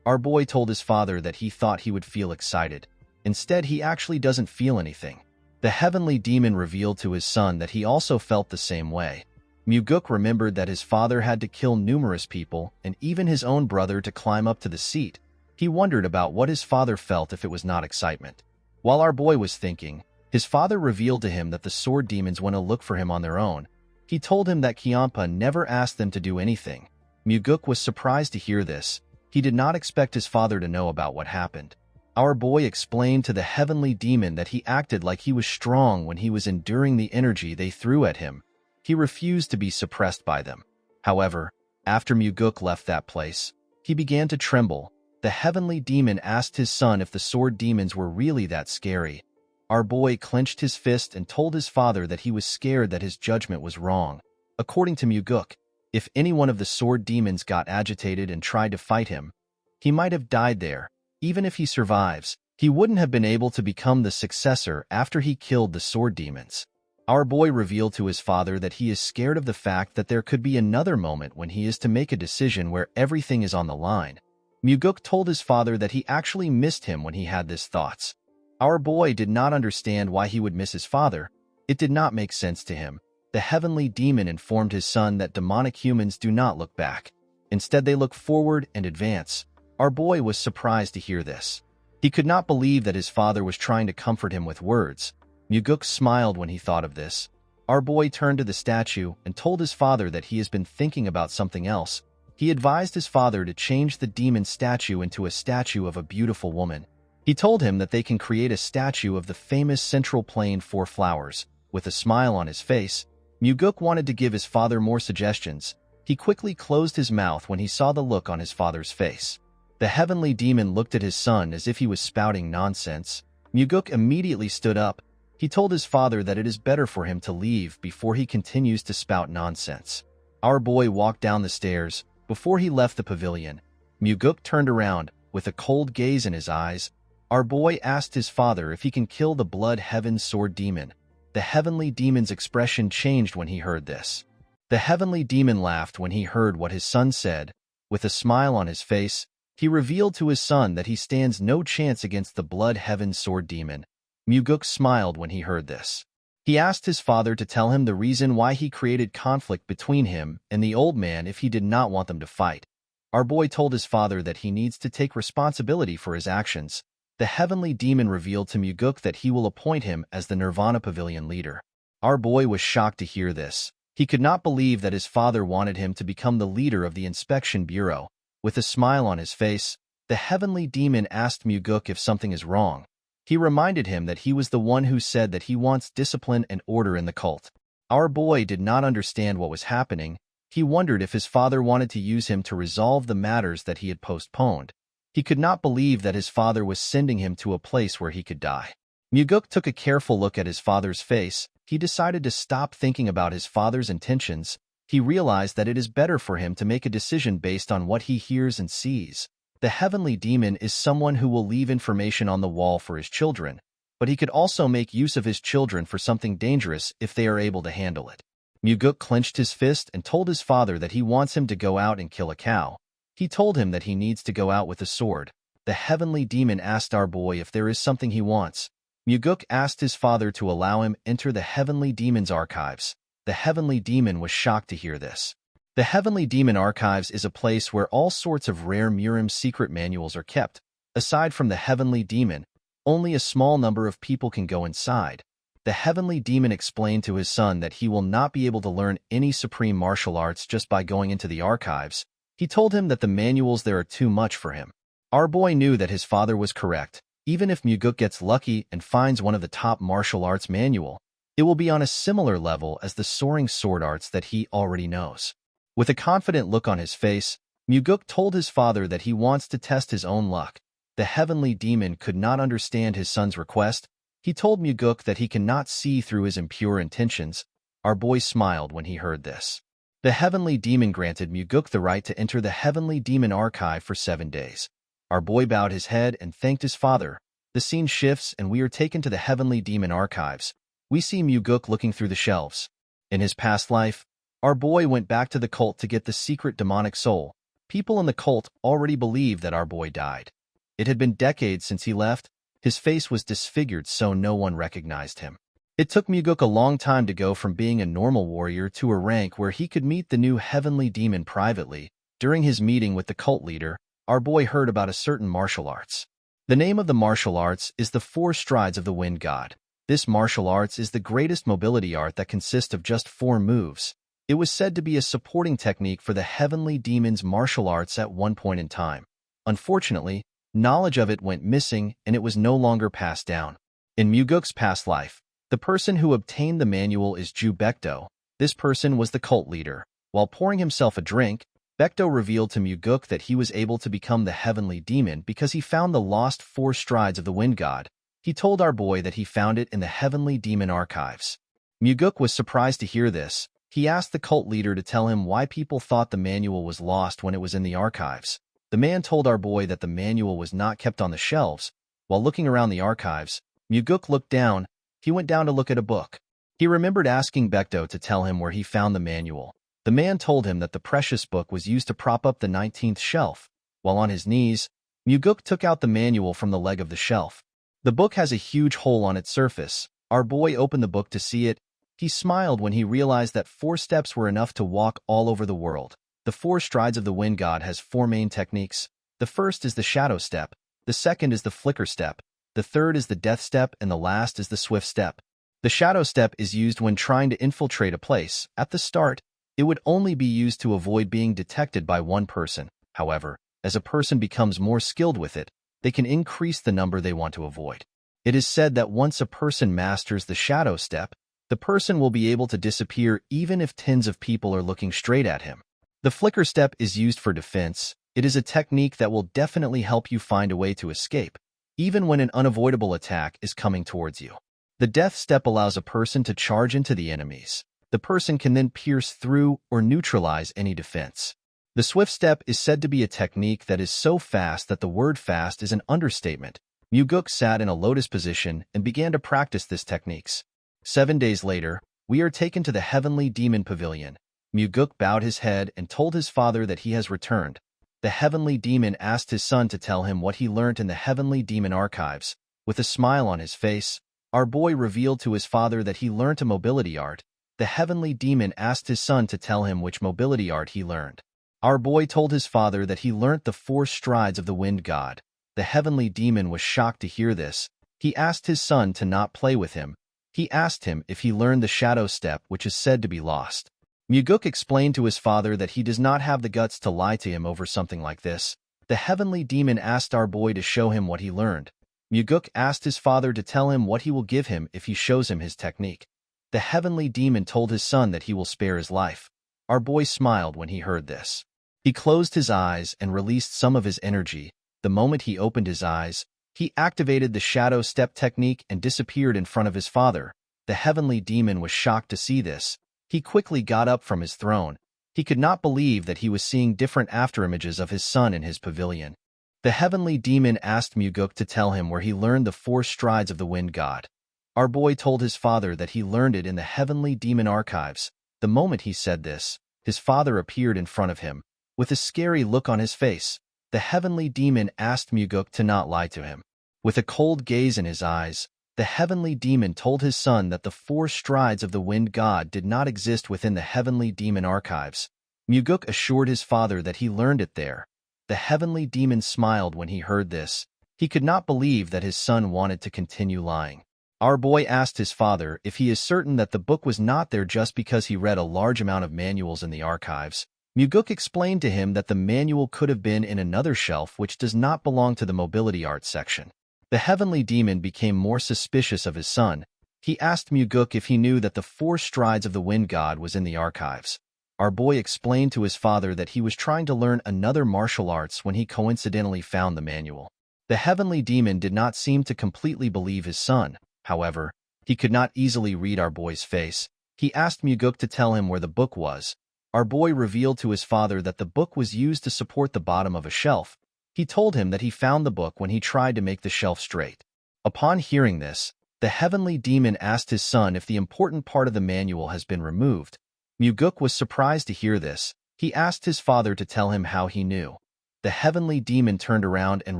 Speaker 1: Our boy told his father that he thought he would feel excited. Instead, he actually doesn't feel anything. The Heavenly Demon revealed to his son that he also felt the same way. Muguk remembered that his father had to kill numerous people and even his own brother to climb up to the seat. He wondered about what his father felt if it was not excitement. While our boy was thinking, his father revealed to him that the sword demons went to look for him on their own. He told him that Kyampa never asked them to do anything. Muguk was surprised to hear this. He did not expect his father to know about what happened. Our boy explained to the Heavenly Demon that he acted like he was strong when he was enduring the energy they threw at him. He refused to be suppressed by them. However, after Muguk left that place, he began to tremble. The Heavenly Demon asked his son if the sword demons were really that scary. Our boy clenched his fist and told his father that he was scared that his judgment was wrong. According to Muguk, if any one of the sword demons got agitated and tried to fight him, he might have died there. Even if he survives, he wouldn't have been able to become the successor after he killed the sword demons. Our boy revealed to his father that he is scared of the fact that there could be another moment when he is to make a decision where everything is on the line. Muguk told his father that he actually missed him when he had these thoughts. Our boy did not understand why he would miss his father. It did not make sense to him. The Heavenly Demon informed his son that demonic humans do not look back. Instead, they look forward and advance. Our boy was surprised to hear this. He could not believe that his father was trying to comfort him with words. Muguk smiled when he thought of this. Our boy turned to the statue and told his father that he has been thinking about something else. He advised his father to change the demon statue into a statue of a beautiful woman. He told him that they can create a statue of the famous Central Plain Four Flowers. With a smile on his face, Muguk wanted to give his father more suggestions. He quickly closed his mouth when he saw the look on his father's face. The Heavenly Demon looked at his son as if he was spouting nonsense. Muguk immediately stood up. He told his father that it is better for him to leave before he continues to spout nonsense. Our boy walked down the stairs. Before he left the pavilion, Muguk turned around. With a cold gaze in his eyes, our boy asked his father if he can kill the Blood Heaven Sword Demon. The Heavenly Demon's expression changed when he heard this. The Heavenly Demon laughed when he heard what his son said. With a smile on his face, he revealed to his son that he stands no chance against the Blood Heaven Sword Demon. Muguk smiled when he heard this. He asked his father to tell him the reason why he created conflict between him and the old man if he did not want them to fight. Our boy told his father that he needs to take responsibility for his actions. The Heavenly Demon revealed to Muguk that he will appoint him as the Nirvana Pavilion leader. Our boy was shocked to hear this. He could not believe that his father wanted him to become the leader of the Inspection Bureau. With a smile on his face, the Heavenly Demon asked Muguk if something is wrong. He reminded him that he was the one who said that he wants discipline and order in the cult. Our boy did not understand what was happening. He wondered if his father wanted to use him to resolve the matters that he had postponed. He could not believe that his father was sending him to a place where he could die. Muguk took a careful look at his father's face. He decided to stop thinking about his father's intentions. He realized that it is better for him to make a decision based on what he hears and sees. The Heavenly Demon is someone who will leave information on the wall for his children, but he could also make use of his children for something dangerous if they are able to handle it. Muguk clenched his fist and told his father that he wants him to go out and kill a cow. He told him that he needs to go out with a sword. The Heavenly Demon asked our boy if there is something he wants. Muguk asked his father to allow him enter the Heavenly Demon's archives. The Heavenly Demon was shocked to hear this. The Heavenly Demon Archives is a place where all sorts of rare Murim secret manuals are kept. Aside from the Heavenly Demon, only a small number of people can go inside. The Heavenly Demon explained to his son that he will not be able to learn any supreme martial arts just by going into the archives. He told him that the manuals there are too much for him. Our boy knew that his father was correct. Even if Muguk gets lucky and finds one of the top martial arts manual, it will be on a similar level as the soaring sword arts that he already knows. With a confident look on his face, Muguk told his father that he wants to test his own luck. The heavenly demon could not understand his son's request. He told Muguk that he cannot see through his impure intentions. Our boy smiled when he heard this. The heavenly demon granted Muguk the right to enter the heavenly demon archive for 7 days. Our boy bowed his head and thanked his father. The scene shifts and we are taken to the heavenly demon archives. We see Muguk looking through the shelves. In his past life, our boy went back to the cult to get the secret demonic soul. People in the cult already believed that our boy died. It had been decades since he left. His face was disfigured so no one recognized him. It took Muguk a long time to go from being a normal warrior to a rank where he could meet the new heavenly demon privately. During his meeting with the cult leader, our boy heard about a certain martial arts. The name of the martial arts is the 4 strides of the wind god. This martial arts is the greatest mobility art that consists of just 4 moves. It was said to be a supporting technique for the heavenly demon's martial arts at one point in time. Unfortunately, knowledge of it went missing and it was no longer passed down. In Muguk's past life, the person who obtained the manual is Ju Baekdo. This person was the cult leader. While pouring himself a drink, Baekdo revealed to Muguk that he was able to become the heavenly demon because he found the lost 4 strides of the wind god. He told our boy that he found it in the heavenly demon archives. Muguk was surprised to hear this. He asked the cult leader to tell him why people thought the manual was lost when it was in the archives. The man told our boy that the manual was not kept on the shelves. While looking around the archives, Muguk looked down. He went down to look at a book. He remembered asking Baekdo to tell him where he found the manual. The man told him that the precious book was used to prop up the 19th shelf. While on his knees, Muguk took out the manual from the leg of the shelf. The book has a huge hole on its surface. Our boy opened the book to see it. He smiled when he realized that 4 steps were enough to walk all over the world. The 4 strides of the wind god has 4 main techniques. The first is the shadow step. The second is the flicker step. The third is the death step, and the last is the swift step. The shadow step is used when trying to infiltrate a place. At the start, it would only be used to avoid being detected by one person. However, as a person becomes more skilled with it, they can increase the number they want to avoid. It is said that once a person masters the shadow step, the person will be able to disappear even if tens of people are looking straight at him. The flicker step is used for defense. It is a technique that will definitely help you find a way to escape, even when an unavoidable attack is coming towards you. The death step allows a person to charge into the enemies. The person can then pierce through or neutralize any defense. The swift step is said to be a technique that is so fast that the word fast is an understatement. Muguk sat in a lotus position and began to practice this techniques. 7 days later, we are taken to the heavenly demon pavilion. Muguk bowed his head and told his father that he has returned. The heavenly demon asked his son to tell him what he learnt in the heavenly demon archives. With a smile on his face, our boy revealed to his father that he learnt a mobility art. The heavenly demon asked his son to tell him which mobility art he learned. Our boy told his father that he learnt the 4 strides of the wind god. The heavenly demon was shocked to hear this. He asked his son to not play with him. He asked him if he learned the shadow step, which is said to be lost. Muguk explained to his father that he does not have the guts to lie to him over something like this. The heavenly demon asked our boy to show him what he learned. Muguk asked his father to tell him what he will give him if he shows him his technique. The heavenly demon told his son that he will spare his life. Our boy smiled when he heard this. He closed his eyes and released some of his energy. The moment he opened his eyes, he activated the shadow step technique and disappeared in front of his father. The heavenly demon was shocked to see this. He quickly got up from his throne. He could not believe that he was seeing different afterimages of his son in his pavilion. The heavenly demon asked Muguk to tell him where he learned the 4 strides of the wind god. Our boy told his father that he learned it in the heavenly demon archives. The moment he said this, his father appeared in front of him. With a scary look on his face, the heavenly demon asked Muguk to not lie to him. With a cold gaze in his eyes, the heavenly demon told his son that the 4 strides of the wind god did not exist within the heavenly demon archives. Muguk assured his father that he learned it there. The heavenly demon smiled when he heard this. He could not believe that his son wanted to continue lying. Our boy asked his father if he is certain that the book was not there just because he read a large amount of manuals in the archives. Muguk explained to him that the manual could have been in another shelf which does not belong to the mobility arts section. The heavenly demon became more suspicious of his son. He asked Muguk if he knew that the 4 strides of the wind god was in the archives. Our boy explained to his father that he was trying to learn another martial arts when he coincidentally found the manual. The heavenly demon did not seem to completely believe his son. However, he could not easily read our boy's face. He asked Muguk to tell him where the book was. Our boy revealed to his father that the book was used to support the bottom of a shelf. He told him that he found the book when he tried to make the shelf straight. Upon hearing this, the heavenly demon asked his son if the important part of the manual has been removed. Muguk was surprised to hear this. He asked his father to tell him how he knew. The heavenly demon turned around and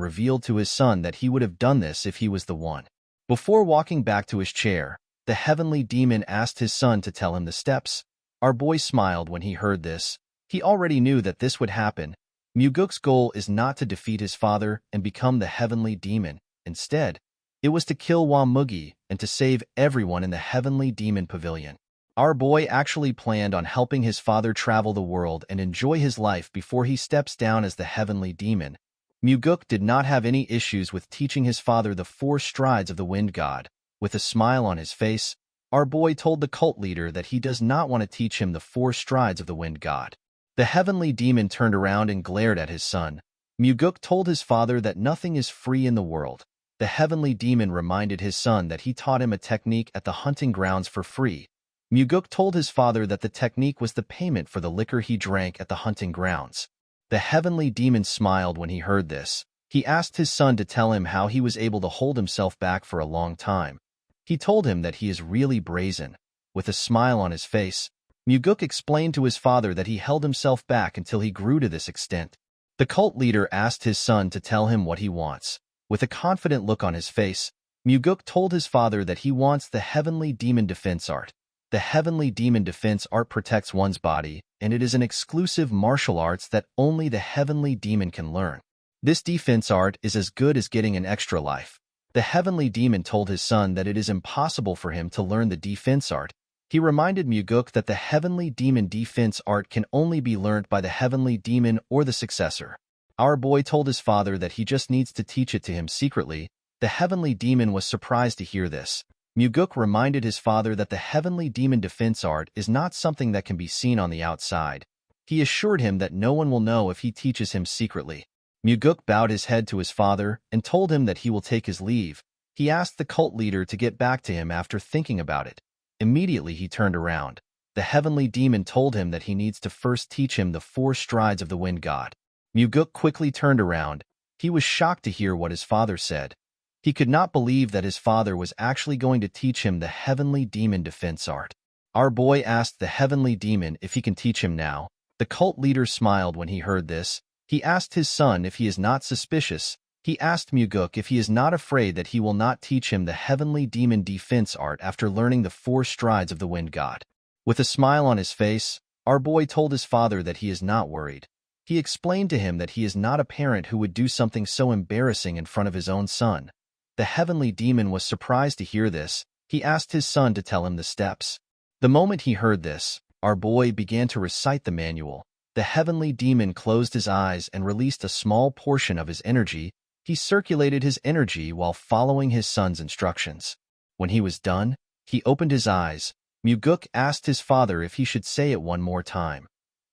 Speaker 1: revealed to his son that he would have done this if he was the one. Before walking back to his chair, the heavenly demon asked his son to tell him the steps. Our boy smiled when he heard this. He already knew that this would happen. Muguk's goal is not to defeat his father and become the heavenly demon. Instead, it was to kill Wamugi and to save everyone in the heavenly demon pavilion. Our boy actually planned on helping his father travel the world and enjoy his life before he steps down as the heavenly demon. Muguk did not have any issues with teaching his father the 4 strides of the wind god. With a smile on his face, our boy told the cult leader that he does not want to teach him the 4 strides of the wind god. The heavenly demon turned around and glared at his son. Muguk told his father that nothing is free in the world. The heavenly demon reminded his son that he taught him a technique at the hunting grounds for free. Muguk told his father that the technique was the payment for the liquor he drank at the hunting grounds. The heavenly demon smiled when he heard this. He asked his son to tell him how he was able to hold himself back for a long time. He told him that he is really brazen. With a smile on his face, Muguk explained to his father that he held himself back until he grew to this extent. The cult leader asked his son to tell him what he wants. With a confident look on his face, Muguk told his father that he wants the heavenly demon defense art. The heavenly demon defense art protects one's body, and it is an exclusive martial arts that only the heavenly demon can learn. This defense art is as good as getting an extra life. The heavenly demon told his son that it is impossible for him to learn the defense art. He reminded Muguk that the heavenly demon defense art can only be learned by the heavenly demon or the successor. Our boy told his father that he just needs to teach it to him secretly. The heavenly demon was surprised to hear this. Muguk reminded his father that the heavenly demon defense art is not something that can be seen on the outside. He assured him that no one will know if he teaches him secretly. Muguk bowed his head to his father and told him that he will take his leave. He asked the cult leader to get back to him after thinking about it. Immediately he turned around. The heavenly demon told him that he needs to first teach him the 4 strides of the wind god. Muguk quickly turned around. He was shocked to hear what his father said. He could not believe that his father was actually going to teach him the heavenly demon defense art. Our boy asked the heavenly demon if he can teach him now. The cult leader smiled when he heard this. He asked his son if he is not suspicious. He asked Muguk if he is not afraid that he will not teach him the heavenly demon defense art after learning the 4 strides of the wind god. With a smile on his face, our boy told his father that he is not worried. He explained to him that he is not a parent who would do something so embarrassing in front of his own son. The heavenly demon was surprised to hear this. He asked his son to tell him the steps. The moment he heard this, our boy began to recite the manual. The heavenly demon closed his eyes and released a small portion of his energy. He circulated his energy while following his son's instructions. When he was done, he opened his eyes. Muguk asked his father if he should say it one more time.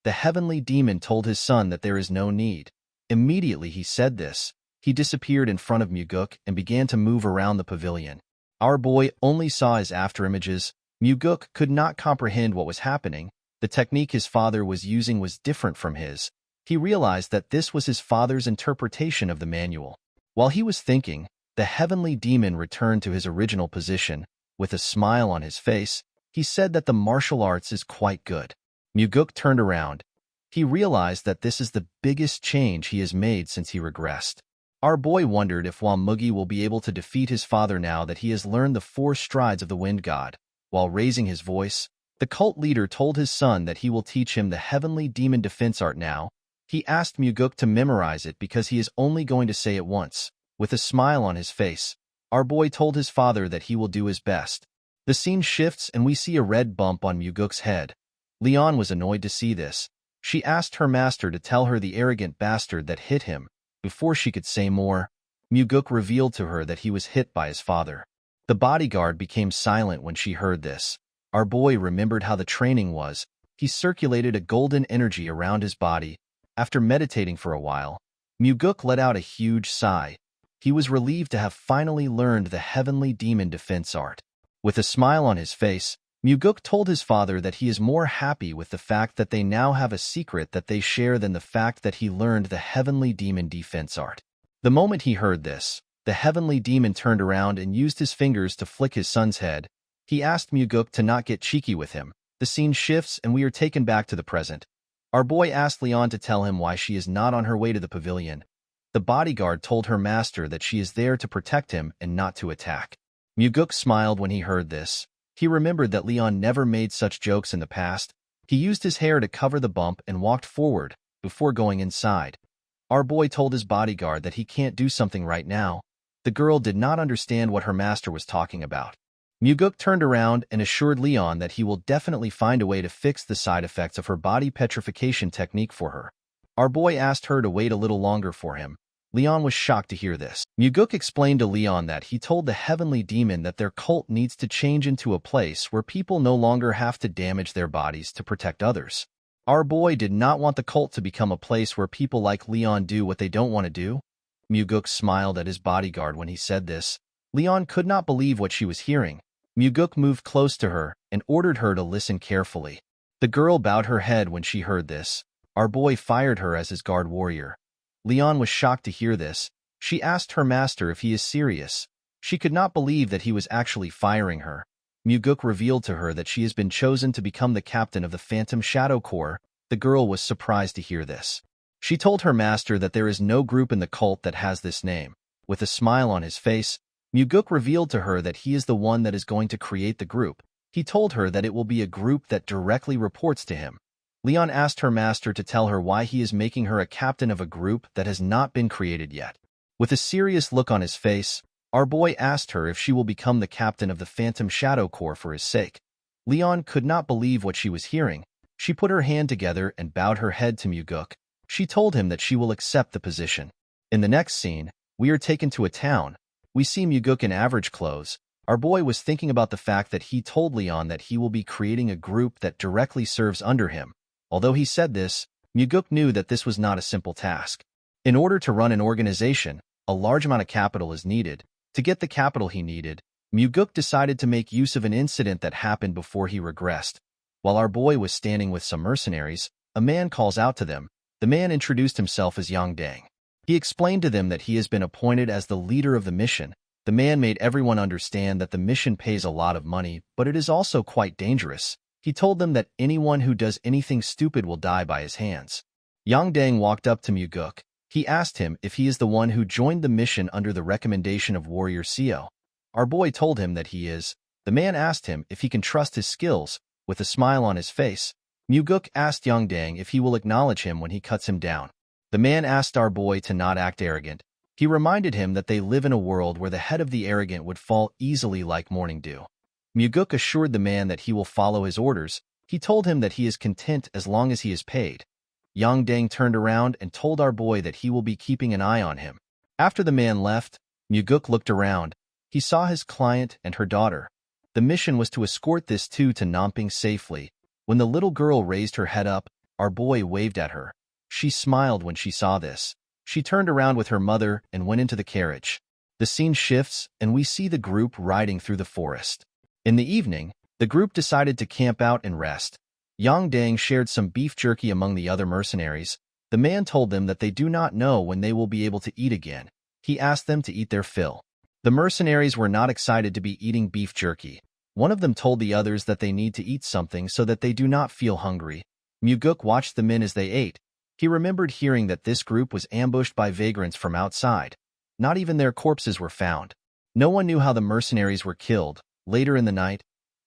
Speaker 1: The heavenly demon told his son that there is no need. Immediately he said this. He disappeared in front of Muguk and began to move around the pavilion. Our boy only saw his afterimages. Muguk could not comprehend what was happening. The technique his father was using was different from his. He realized that this was his father's interpretation of the manual. While he was thinking, the heavenly demon returned to his original position. With a smile on his face, he said that the martial arts is quite good. Muguk turned around. He realized that this is the biggest change he has made since he regressed. Our boy wondered if Wamugi will be able to defeat his father now that he has learned the 4 strides of the wind god. While raising his voice, the cult leader told his son that he will teach him the heavenly demon defense art now. He asked Muguk to memorize it because he is only going to say it once. With a smile on his face, our boy told his father that he will do his best. The scene shifts and we see a red bump on Muguk's head. Leon was annoyed to see this. She asked her master to tell her the arrogant bastard that hit him. Before she could say more, Muguk revealed to her that he was hit by his father. The bodyguard became silent when she heard this. Our boy remembered how the training was. He circulated a golden energy around his body. After meditating for a while, Muguk let out a huge sigh. He was relieved to have finally learned the heavenly demon defense art. With a smile on his face, Muguk told his father that he is more happy with the fact that they now have a secret that they share than the fact that he learned the heavenly demon defense art. The moment he heard this, the heavenly demon turned around and used his fingers to flick his son's head. He asked Muguk to not get cheeky with him. The scene shifts and we are taken back to the present. Our boy asked Leon to tell him why she is not on her way to the pavilion. The bodyguard told her master that she is there to protect him and not to attack. Muguk smiled when he heard this. He remembered that Leon never made such jokes in the past. He used his hair to cover the bump and walked forward, before going inside. Our boy told his bodyguard that he can't do something right now. The girl did not understand what her master was talking about. Muguk turned around and assured Leon that he will definitely find a way to fix the side effects of her body petrification technique for her. Our boy asked her to wait a little longer for him. Leon was shocked to hear this. Muguk explained to Leon that he told the heavenly demon that their cult needs to change into a place where people no longer have to damage their bodies to protect others. Our boy did not want the cult to become a place where people like Leon do what they don't want to do. Muguk smiled at his bodyguard when he said this. Leon could not believe what she was hearing. Muguk moved close to her and ordered her to listen carefully. The girl bowed her head when she heard this. Our boy fired her as his guard warrior. Leon was shocked to hear this. She asked her master if he is serious. She could not believe that he was actually firing her. Muguk revealed to her that she has been chosen to become the captain of the Phantom Shadow Corps. The girl was surprised to hear this. She told her master that there is no group in the cult that has this name. With a smile on his face, Muguk revealed to her that he is the one that is going to create the group. He told her that it will be a group that directly reports to him. Leon asked her master to tell her why he is making her a captain of a group that has not been created yet. With a serious look on his face, our boy asked her if she will become the captain of the Phantom Shadow Corps for his sake. Leon could not believe what she was hearing. She put her hand together and bowed her head to Muguk. She told him that she will accept the position. In the next scene, we are taken to a town. We see Muguk in average clothes. Our boy was thinking about the fact that he told Leon that he will be creating a group that directly serves under him. Although he said this, Muguk knew that this was not a simple task. In order to run an organization, a large amount of capital is needed. To get the capital he needed, Muguk decided to make use of an incident that happened before he regressed. While our boy was standing with some mercenaries, a man calls out to them. The man introduced himself as Yang Dang. He explained to them that he has been appointed as the leader of the mission. The man made everyone understand that the mission pays a lot of money, but it is also quite dangerous. He told them that anyone who does anything stupid will die by his hands. Yang Dang walked up to Muguk. He asked him if he is the one who joined the mission under the recommendation of Warrior Seo. Our boy told him that he is. The man asked him if he can trust his skills. With a smile on his face, Muguk asked Yang Dang if he will acknowledge him when he cuts him down. The man asked our boy to not act arrogant. He reminded him that they live in a world where the head of the arrogant would fall easily like morning dew. Muguk assured the man that he will follow his orders. He told him that he is content as long as he is paid. Yang Dang turned around and told our boy that he will be keeping an eye on him. After the man left, Muguk looked around. He saw his client and her daughter. The mission was to escort this two to Namping safely. When the little girl raised her head up, our boy waved at her. She smiled when she saw this. She turned around with her mother and went into the carriage. The scene shifts and we see the group riding through the forest. In the evening, the group decided to camp out and rest. Yang Dang shared some beef jerky among the other mercenaries. The man told them that they do not know when they will be able to eat again. He asked them to eat their fill. The mercenaries were not excited to be eating beef jerky. One of them told the others that they need to eat something so that they do not feel hungry. Muguk watched the men as they ate. He remembered hearing that this group was ambushed by vagrants from outside. Not even their corpses were found. No one knew how the mercenaries were killed. Later in the night,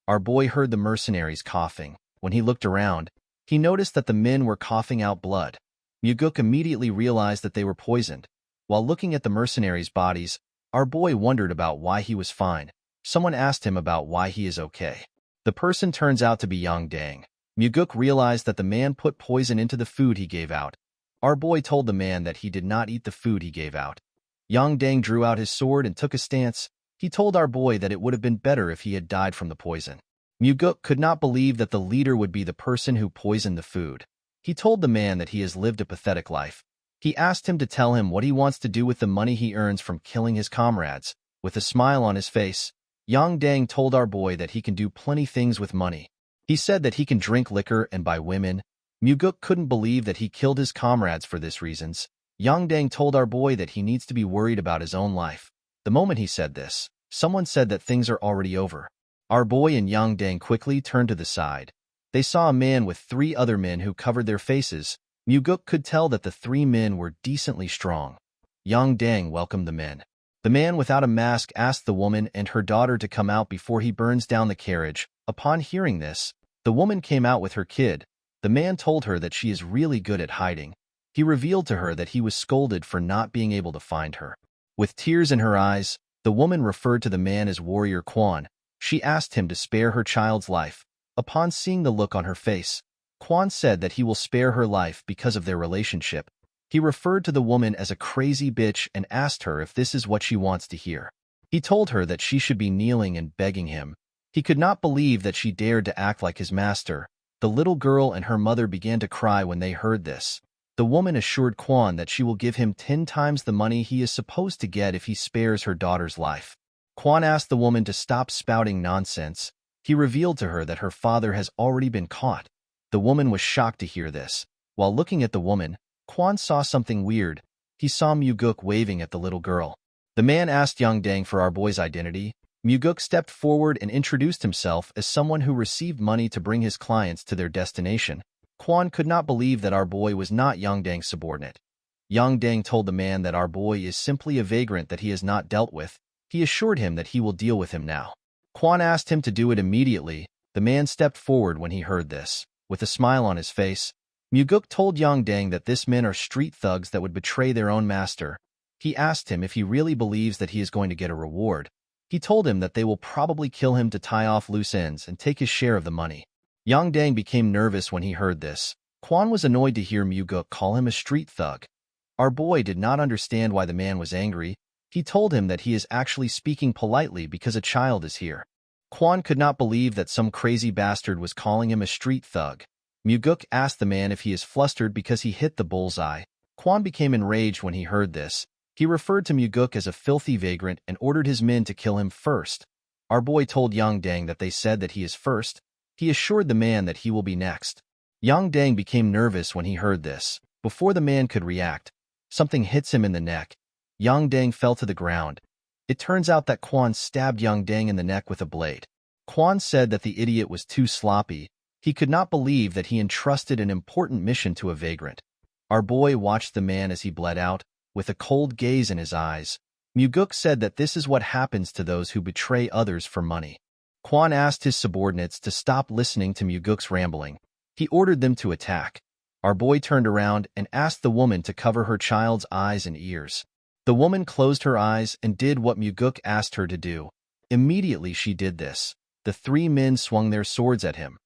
Speaker 1: our boy heard the mercenaries coughing. When he looked around, he noticed that the men were coughing out blood. Muguk immediately realized that they were poisoned. While looking at the mercenaries' bodies, our boy wondered about why he was fine. Someone asked him about why he is okay. The person turns out to be Yang Dang. Muguk realized that the man put poison into the food he gave out. Our boy told the man that he did not eat the food he gave out. Yang Dang drew out his sword and took a stance. He told our boy that it would have been better if he had died from the poison. Muguk could not believe that the leader would be the person who poisoned the food. He told the man that he has lived a pathetic life. He asked him to tell him what he wants to do with the money he earns from killing his comrades. With a smile on his face, Yang Dang told our boy that he can do plenty things with money. He said that he can drink liquor and buy women. Muguk couldn't believe that he killed his comrades for these reasons. Yang Dang told our boy that he needs to be worried about his own life. The moment he said this, someone said that things are already over. Our boy and Yang Dang quickly turned to the side. They saw a man with 3 other men who covered their faces. Muguk could tell that the 3 men were decently strong. Yang Dang welcomed the men. The man without a mask asked the woman and her daughter to come out before he burns down the carriage. Upon hearing this, the woman came out with her kid. The man told her that she is really good at hiding. He revealed to her that he was scolded for not being able to find her. With tears in her eyes, the woman referred to the man as Warrior Quan. She asked him to spare her child's life. Upon seeing the look on her face, Quan said that he will spare her life because of their relationship. He referred to the woman as a crazy bitch and asked her if this is what she wants to hear. He told her that she should be kneeling and begging him. He could not believe that she dared to act like his master. The little girl and her mother began to cry when they heard this. The woman assured Quan that she will give him 10 times the money he is supposed to get if he spares her daughter's life. Quan asked the woman to stop spouting nonsense. He revealed to her that her father has already been caught. The woman was shocked to hear this. While looking at the woman, Quan saw something weird. He saw Muguk waving at the little girl. The man asked Yang Dang for our boy's identity. Muguk stepped forward and introduced himself as someone who received money to bring his clients to their destination. Quan could not believe that our boy was not Yang Dang's subordinate. Yang Dang told the man that our boy is simply a vagrant that he has not dealt with. He assured him that he will deal with him now. Quan asked him to do it immediately. The man stepped forward when he heard this. With a smile on his face, Muguk told Yang Dang that these men are street thugs that would betray their own master. He asked him if he really believes that he is going to get a reward. He told him that they will probably kill him to tie off loose ends and take his share of the money. Yang Dang became nervous when he heard this. Quan was annoyed to hear Muguk call him a street thug. Our boy did not understand why the man was angry. He told him that he is actually speaking politely because a child is here. Quan could not believe that some crazy bastard was calling him a street thug. Muguk asked the man if he is flustered because he hit the bullseye. Quan became enraged when he heard this. He referred to Muguk as a filthy vagrant and ordered his men to kill him first. Our boy told Yang Dang that they said that he is first. He assured the man that he will be next. Yang Dang became nervous when he heard this. Before the man could react, something hits him in the neck. Yang Dang fell to the ground. It turns out that Quan stabbed Yang Dang in the neck with a blade. Quan said that the idiot was too sloppy. He could not believe that he entrusted an important mission to a vagrant. Our boy watched the man as he bled out, with a cold gaze in his eyes. Muguk said that this is what happens to those who betray others for money. Quan asked his subordinates to stop listening to Muguk's rambling. He ordered them to attack. Our boy turned around and asked the woman to cover her child's eyes and ears. The woman closed her eyes and did what Muguk asked her to do. Immediately she did this. The 3 men swung their swords at him.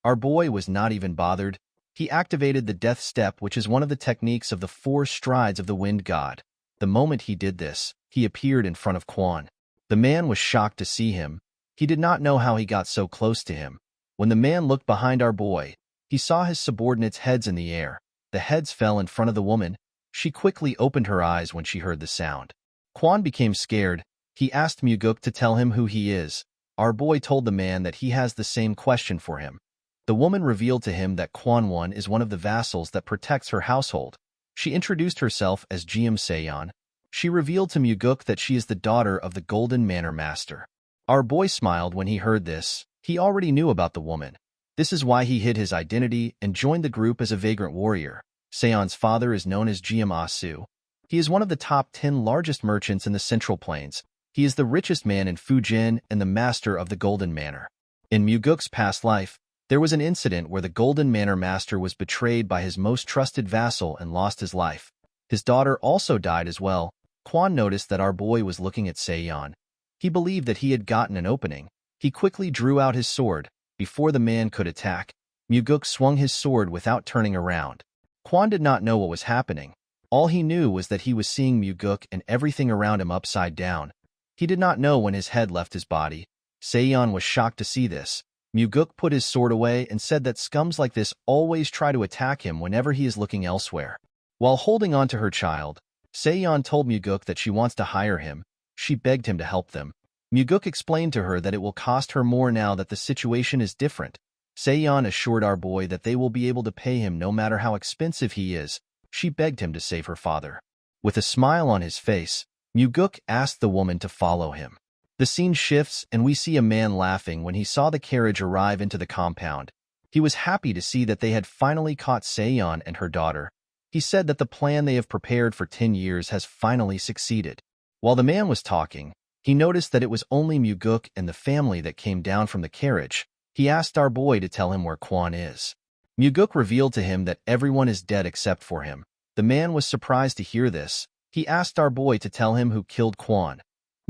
Speaker 1: Our boy was not even bothered. He activated the death step, which is one of the techniques of the 4 strides of the wind god. The moment he did this, he appeared in front of Quan. The man was shocked to see him. He did not know how he got so close to him. When the man looked behind our boy, he saw his subordinates' heads in the air. The heads fell in front of the woman. She quickly opened her eyes when she heard the sound. Quan became scared. He asked Muguk to tell him who he is. Our boy told the man that he has the same question for him. The woman revealed to him that Quan Wan is one of the vassals that protects her household. She introduced herself as Jiam Seon. She revealed to Muguk that she is the daughter of the Golden Manor Master. Our boy smiled when he heard this. He already knew about the woman. This is why he hid his identity and joined the group as a vagrant warrior. Seon's father is known as Jiam Asu. He is one of the top 10 largest merchants in the Central Plains. He is the richest man in Fujin and the master of the Golden Manor. In Muguk's past life, there was an incident where the Golden Manor Master was betrayed by his most trusted vassal and lost his life. His daughter also died as well. Quan noticed that our boy was looking at Seon. He believed that he had gotten an opening. He quickly drew out his sword. Before the man could attack, Muguk swung his sword without turning around. Kwon did not know what was happening. All he knew was that he was seeing Muguk and everything around him upside down. He did not know when his head left his body. Seon was shocked to see this. Muguk put his sword away and said that scums like this always try to attack him whenever he is looking elsewhere. While holding on to her child, Seon told Muguk that she wants to hire him. She begged him to help them. Muguk explained to her that it will cost her more now that the situation is different. Seon assured our boy that they will be able to pay him no matter how expensive he is. She begged him to save her father. With a smile on his face, Muguk asked the woman to follow him. The scene shifts and we see a man laughing when he saw the carriage arrive into the compound. He was happy to see that they had finally caught Seon and her daughter. He said that the plan they have prepared for 10 years has finally succeeded. While the man was talking, he noticed that it was only Muguk and the family that came down from the carriage. He asked our boy to tell him where Kwon is. Muguk revealed to him that everyone is dead except for him. The man was surprised to hear this. He asked our boy to tell him who killed Kwon.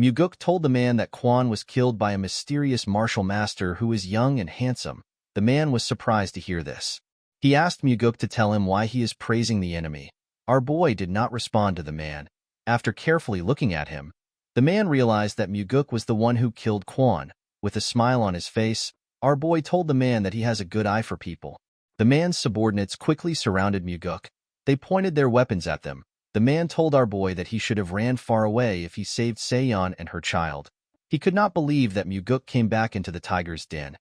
Speaker 1: Muguk told the man that Kwon was killed by a mysterious martial master who is young and handsome. The man was surprised to hear this. He asked Muguk to tell him why he is praising the enemy. Our boy did not respond to the man. After carefully looking at him, the man realized that Muguk was the one who killed Kwon. With a smile on his face, our boy told the man that he has a good eye for people. The man's subordinates quickly surrounded Muguk. They pointed their weapons at them. The man told our boy that he should have ran far away if he saved Seon and her child. He could not believe that Muguk came back into the tiger's den.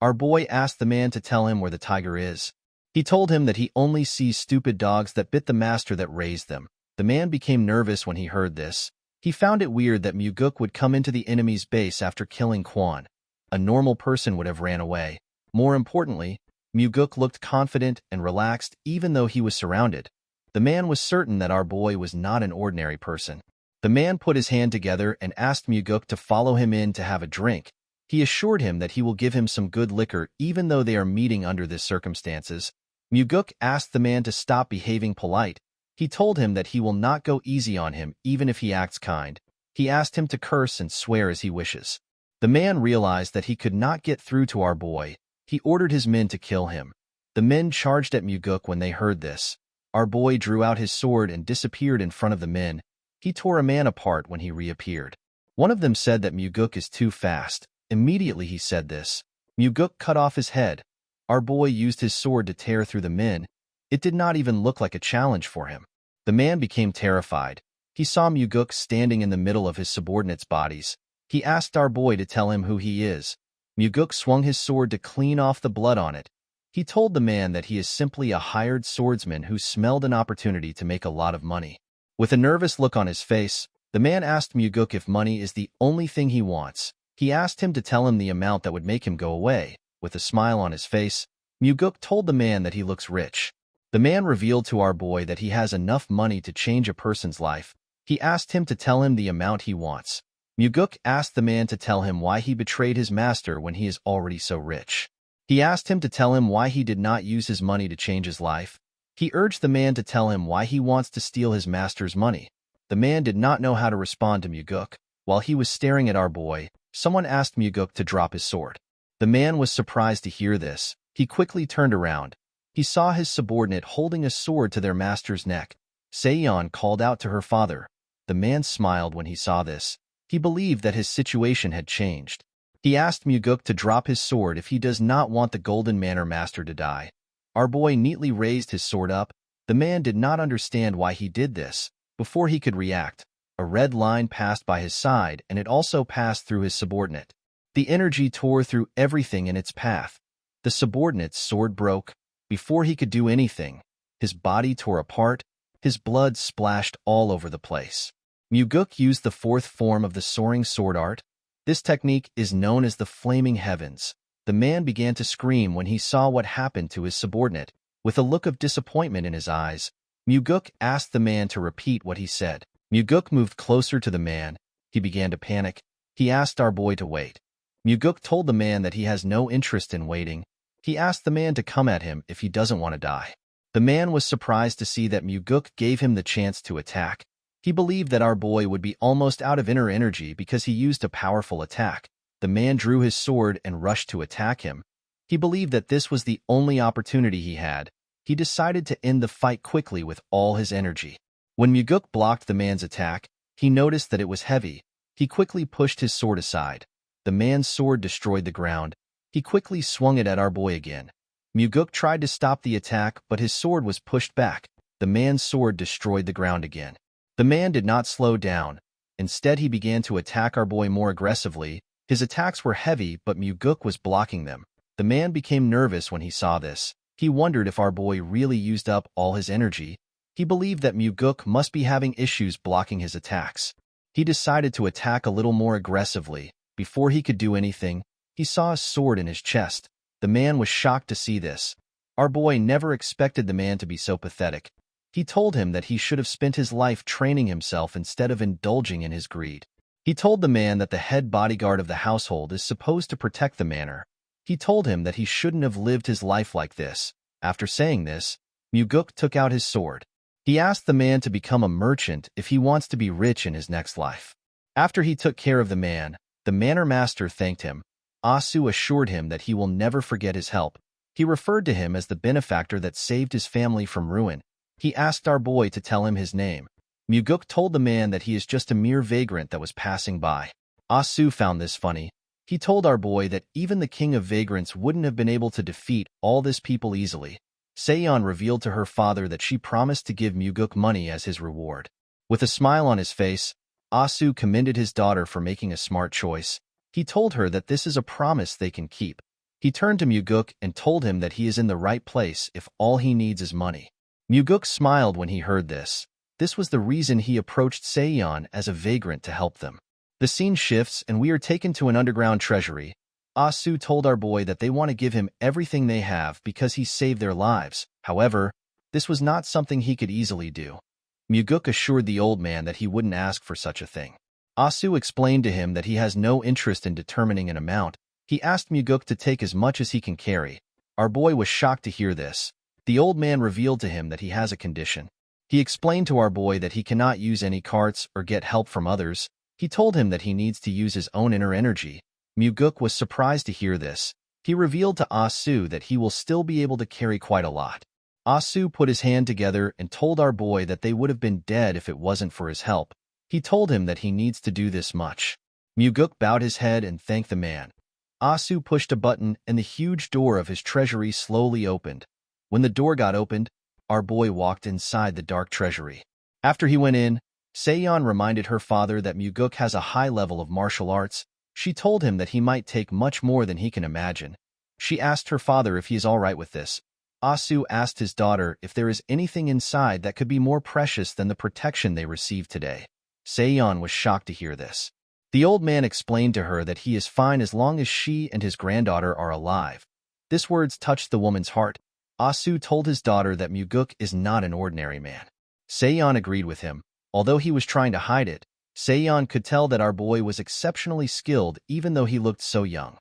Speaker 1: Our boy asked the man to tell him where the tiger is. He told him that he only sees stupid dogs that bit the master that raised them. The man became nervous when he heard this. He found it weird that Muguk would come into the enemy's base after killing Kwon. A normal person would have ran away. More importantly, Muguk looked confident and relaxed even though he was surrounded. The man was certain that our boy was not an ordinary person. The man put his hand together and asked Muguk to follow him in to have a drink. He assured him that he will give him some good liquor even though they are meeting under these circumstances. Muguk asked the man to stop behaving polite. He told him that he will not go easy on him even if he acts kind. He asked him to curse and swear as he wishes. The man realized that he could not get through to our boy. He ordered his men to kill him. The men charged at Muguk when they heard this. Our boy drew out his sword and disappeared in front of the men. He tore a man apart when he reappeared. One of them said that Muguk is too fast. Immediately he said this. Muguk cut off his head. Our boy used his sword to tear through the men. It did not even look like a challenge for him. The man became terrified. He saw Muguk standing in the middle of his subordinates' bodies. He asked our boy to tell him who he is. Muguk swung his sword to clean off the blood on it. He told the man that he is simply a hired swordsman who smelled an opportunity to make a lot of money. With a nervous look on his face, the man asked Muguk if money is the only thing he wants. He asked him to tell him the amount that would make him go away. With a smile on his face, Muguk told the man that he looks rich. The man revealed to our boy that he has enough money to change a person's life. He asked him to tell him the amount he wants. Muguk asked the man to tell him why he betrayed his master when he is already so rich. He asked him to tell him why he did not use his money to change his life. He urged the man to tell him why he wants to steal his master's money. The man did not know how to respond to Muguk. While he was staring at our boy, someone asked Muguk to drop his sword. The man was surprised to hear this. He quickly turned around. He saw his subordinate holding a sword to their master's neck. Seon called out to her father. The man smiled when he saw this. He believed that his situation had changed. He asked Muguk to drop his sword if he does not want the Golden Manor Master to die. Our boy neatly raised his sword up. The man did not understand why he did this. Before he could react, a red line passed by his side and it also passed through his subordinate. The energy tore through everything in its path. The subordinate's sword broke. Before he could do anything, his body tore apart. His blood splashed all over the place. Muguk used the fourth form of the soaring sword art. This technique is known as the Flaming Heavens. The man began to scream when he saw what happened to his subordinate. With a look of disappointment in his eyes, Muguk asked the man to repeat what he said. Muguk moved closer to the man. He began to panic. He asked our boy to wait. Muguk told the man that he has no interest in waiting. He asked the man to come at him if he doesn't want to die. The man was surprised to see that Muguk gave him the chance to attack. He believed that our boy would be almost out of inner energy because he used a powerful attack. The man drew his sword and rushed to attack him. He believed that this was the only opportunity he had. He decided to end the fight quickly with all his energy. When Muguk blocked the man's attack, he noticed that it was heavy. He quickly pushed his sword aside. The man's sword destroyed the ground. He quickly swung it at our boy again. Muguk tried to stop the attack, but his sword was pushed back. The man's sword destroyed the ground again. The man did not slow down. Instead, he began to attack our boy more aggressively. His attacks were heavy, but Muguk was blocking them. The man became nervous when he saw this. He wondered if our boy really used up all his energy. He believed that Muguk must be having issues blocking his attacks. He decided to attack a little more aggressively. Before he could do anything, he saw a sword in his chest. The man was shocked to see this. Our boy never expected the man to be so pathetic. He told him that he should have spent his life training himself instead of indulging in his greed. He told the man that the head bodyguard of the household is supposed to protect the manor. He told him that he shouldn't have lived his life like this. After saying this, Muguk took out his sword. He asked the man to become a merchant if he wants to be rich in his next life. After he took care of the man, the manor master thanked him. Asu assured him that he will never forget his help. He referred to him as the benefactor that saved his family from ruin. He asked our boy to tell him his name. Muguk told the man that he is just a mere vagrant that was passing by. Asu found this funny. He told our boy that even the king of vagrants wouldn't have been able to defeat all this people easily. Seon revealed to her father that she promised to give Muguk money as his reward. With a smile on his face, Asu commended his daughter for making a smart choice. He told her that this is a promise they can keep. He turned to Muguk and told him that he is in the right place if all he needs is money. Muguk smiled when he heard this. This was the reason he approached Seon as a vagrant to help them. The scene shifts and we are taken to an underground treasury. Asu told our boy that they want to give him everything they have because he saved their lives. However, this was not something he could easily do. Muguk assured the old man that he wouldn't ask for such a thing. Asu explained to him that he has no interest in determining an amount. He asked Muguk to take as much as he can carry. Our boy was shocked to hear this. The old man revealed to him that he has a condition. He explained to our boy that he cannot use any carts or get help from others. He told him that he needs to use his own inner energy. Muguk was surprised to hear this. He revealed to Asu that he will still be able to carry quite a lot. Asu put his hand together and told our boy that they would have been dead if it wasn't for his help. He told him that he needs to do this much. Muguk bowed his head and thanked the man. Asu pushed a button and the huge door of his treasury slowly opened. When the door got opened, our boy walked inside the dark treasury. After he went in, Seon reminded her father that Muguk has a high level of martial arts. She told him that he might take much more than he can imagine. She asked her father if he is all right with this. Asu asked his daughter if there is anything inside that could be more precious than the protection they received today. Seon was shocked to hear this. The old man explained to her that he is fine as long as she and his granddaughter are alive. This words touched the woman's heart. Asu told his daughter that Muguk is not an ordinary man. Seon agreed with him. Although he was trying to hide it, Seon could tell that our boy was exceptionally skilled even though he looked so young.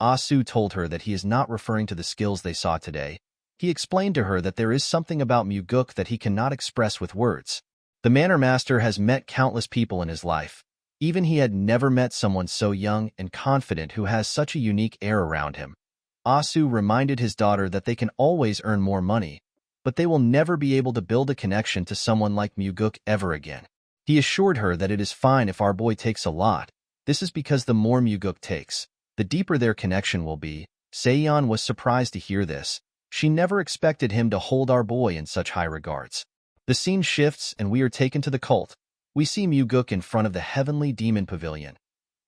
Speaker 1: Asu told her that he is not referring to the skills they saw today. He explained to her that there is something about Muguk that he cannot express with words. The manor master has met countless people in his life. Even he had never met someone so young and confident who has such a unique air around him. Asu reminded his daughter that they can always earn more money, but they will never be able to build a connection to someone like Muguk ever again. He assured her that it is fine if our boy takes a lot. This is because the more Muguk takes, the deeper their connection will be. Seon was surprised to hear this. She never expected him to hold our boy in such high regards. The scene shifts and we are taken to the cult. We see Muguk in front of the Heavenly Demon Pavilion.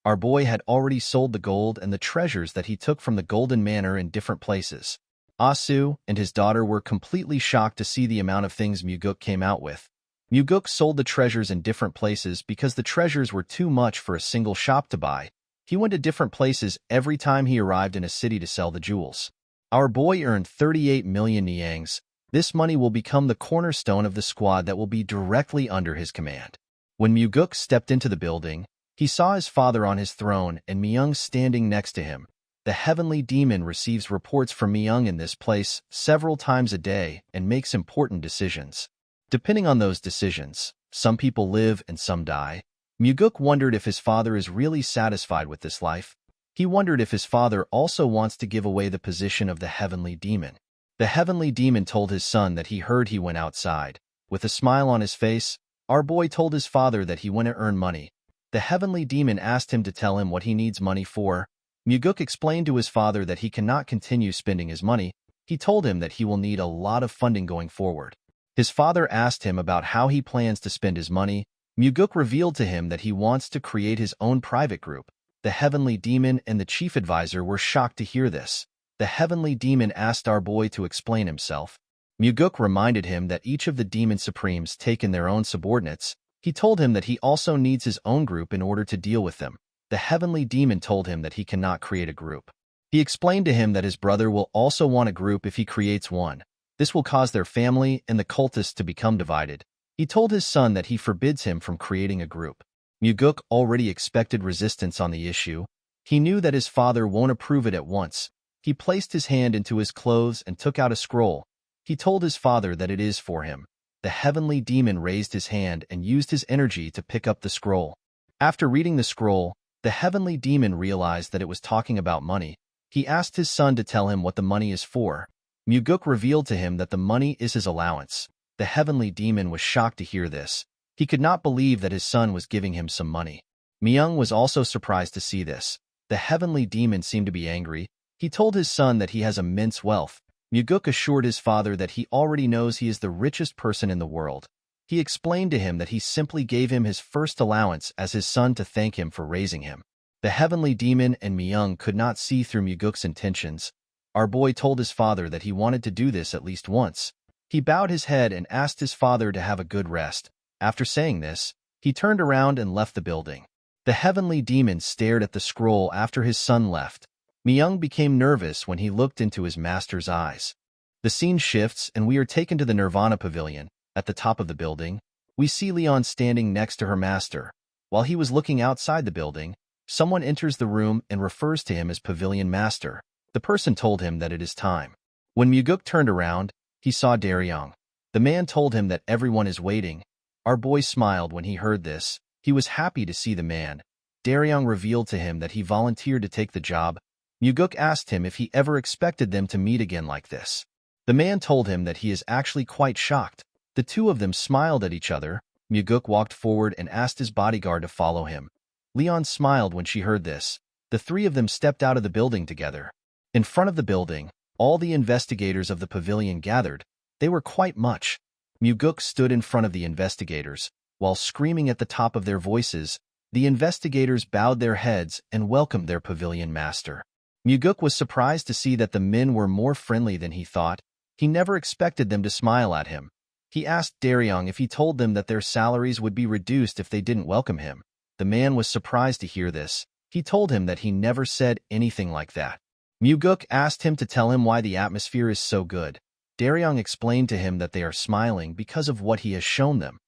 Speaker 1: Our boy had already sold the gold and the treasures that he took from the Golden Manor in different places. Asu and his daughter were completely shocked to see the amount of things Muguk came out with. Muguk sold the treasures in different places because the treasures were too much for a single shop to buy. He went to different places every time he arrived in a city to sell the jewels. Our boy earned 38 million niangs. This money will become the cornerstone of the squad that will be directly under his command. When Muguk stepped into the building, he saw his father on his throne and Myung standing next to him. The heavenly demon receives reports from Myung in this place several times a day and makes important decisions. Depending on those decisions, some people live and some die. Muguk wondered if his father is really satisfied with this life. He wondered if his father also wants to give away the position of the heavenly demon. The heavenly demon told his son that he heard he went outside. With a smile on his face, our boy told his father that he went to earn money. The heavenly demon asked him to tell him what he needs money for. Muguk explained to his father that he cannot continue spending his money. He told him that he will need a lot of funding going forward. His father asked him about how he plans to spend his money. Muguk revealed to him that he wants to create his own private group. The heavenly demon and the chief advisor were shocked to hear this. The heavenly demon asked our boy to explain himself. Muguk reminded him that each of the demon supremes take in their own subordinates. He told him that he also needs his own group in order to deal with them. The heavenly demon told him that he cannot create a group. He explained to him that his brother will also want a group if he creates one. This will cause their family and the cultists to become divided. He told his son that he forbids him from creating a group. Muguk already expected resistance on the issue. He knew that his father won't approve it at once. He placed his hand into his clothes and took out a scroll. He told his father that it is for him. The heavenly demon raised his hand and used his energy to pick up the scroll. After reading the scroll, the heavenly demon realized that it was talking about money. He asked his son to tell him what the money is for. Muguk revealed to him that the money is his allowance. The heavenly demon was shocked to hear this. He could not believe that his son was giving him some money. Myung was also surprised to see this. The heavenly demon seemed to be angry. He told his son that he has immense wealth. Muguk assured his father that he already knows he is the richest person in the world. He explained to him that he simply gave him his first allowance as his son to thank him for raising him. The heavenly demon and Myung could not see through Muguk's intentions. Our boy told his father that he wanted to do this at least once. He bowed his head and asked his father to have a good rest. After saying this, he turned around and left the building. The heavenly demon stared at the scroll after his son left. Myung became nervous when he looked into his master's eyes. The scene shifts and we are taken to the Nirvana Pavilion. At the top of the building, we see Leon standing next to her master. While he was looking outside the building, someone enters the room and refers to him as Pavilion Master. The person told him that it is time. When Muguk turned around, he saw Daryong. The man told him that everyone is waiting. Our boy smiled when he heard this. He was happy to see the man. Daryong revealed to him that he volunteered to take the job. Muguk asked him if he ever expected them to meet again like this. The man told him that he is actually quite shocked. The two of them smiled at each other. Muguk walked forward and asked his bodyguard to follow him. Leon smiled when she heard this. The three of them stepped out of the building together. In front of the building, all the investigators of the pavilion gathered. They were quite much. Muguk stood in front of the investigators. While screaming at the top of their voices, the investigators bowed their heads and welcomed their pavilion master. Muguk was surprised to see that the men were more friendly than he thought. He never expected them to smile at him. He asked Daryong if he told them that their salaries would be reduced if they didn't welcome him. The man was surprised to hear this. He told him that he never said anything like that. Muguk asked him to tell him why the atmosphere is so good. Daryong explained to him that they are smiling because of what he has shown them.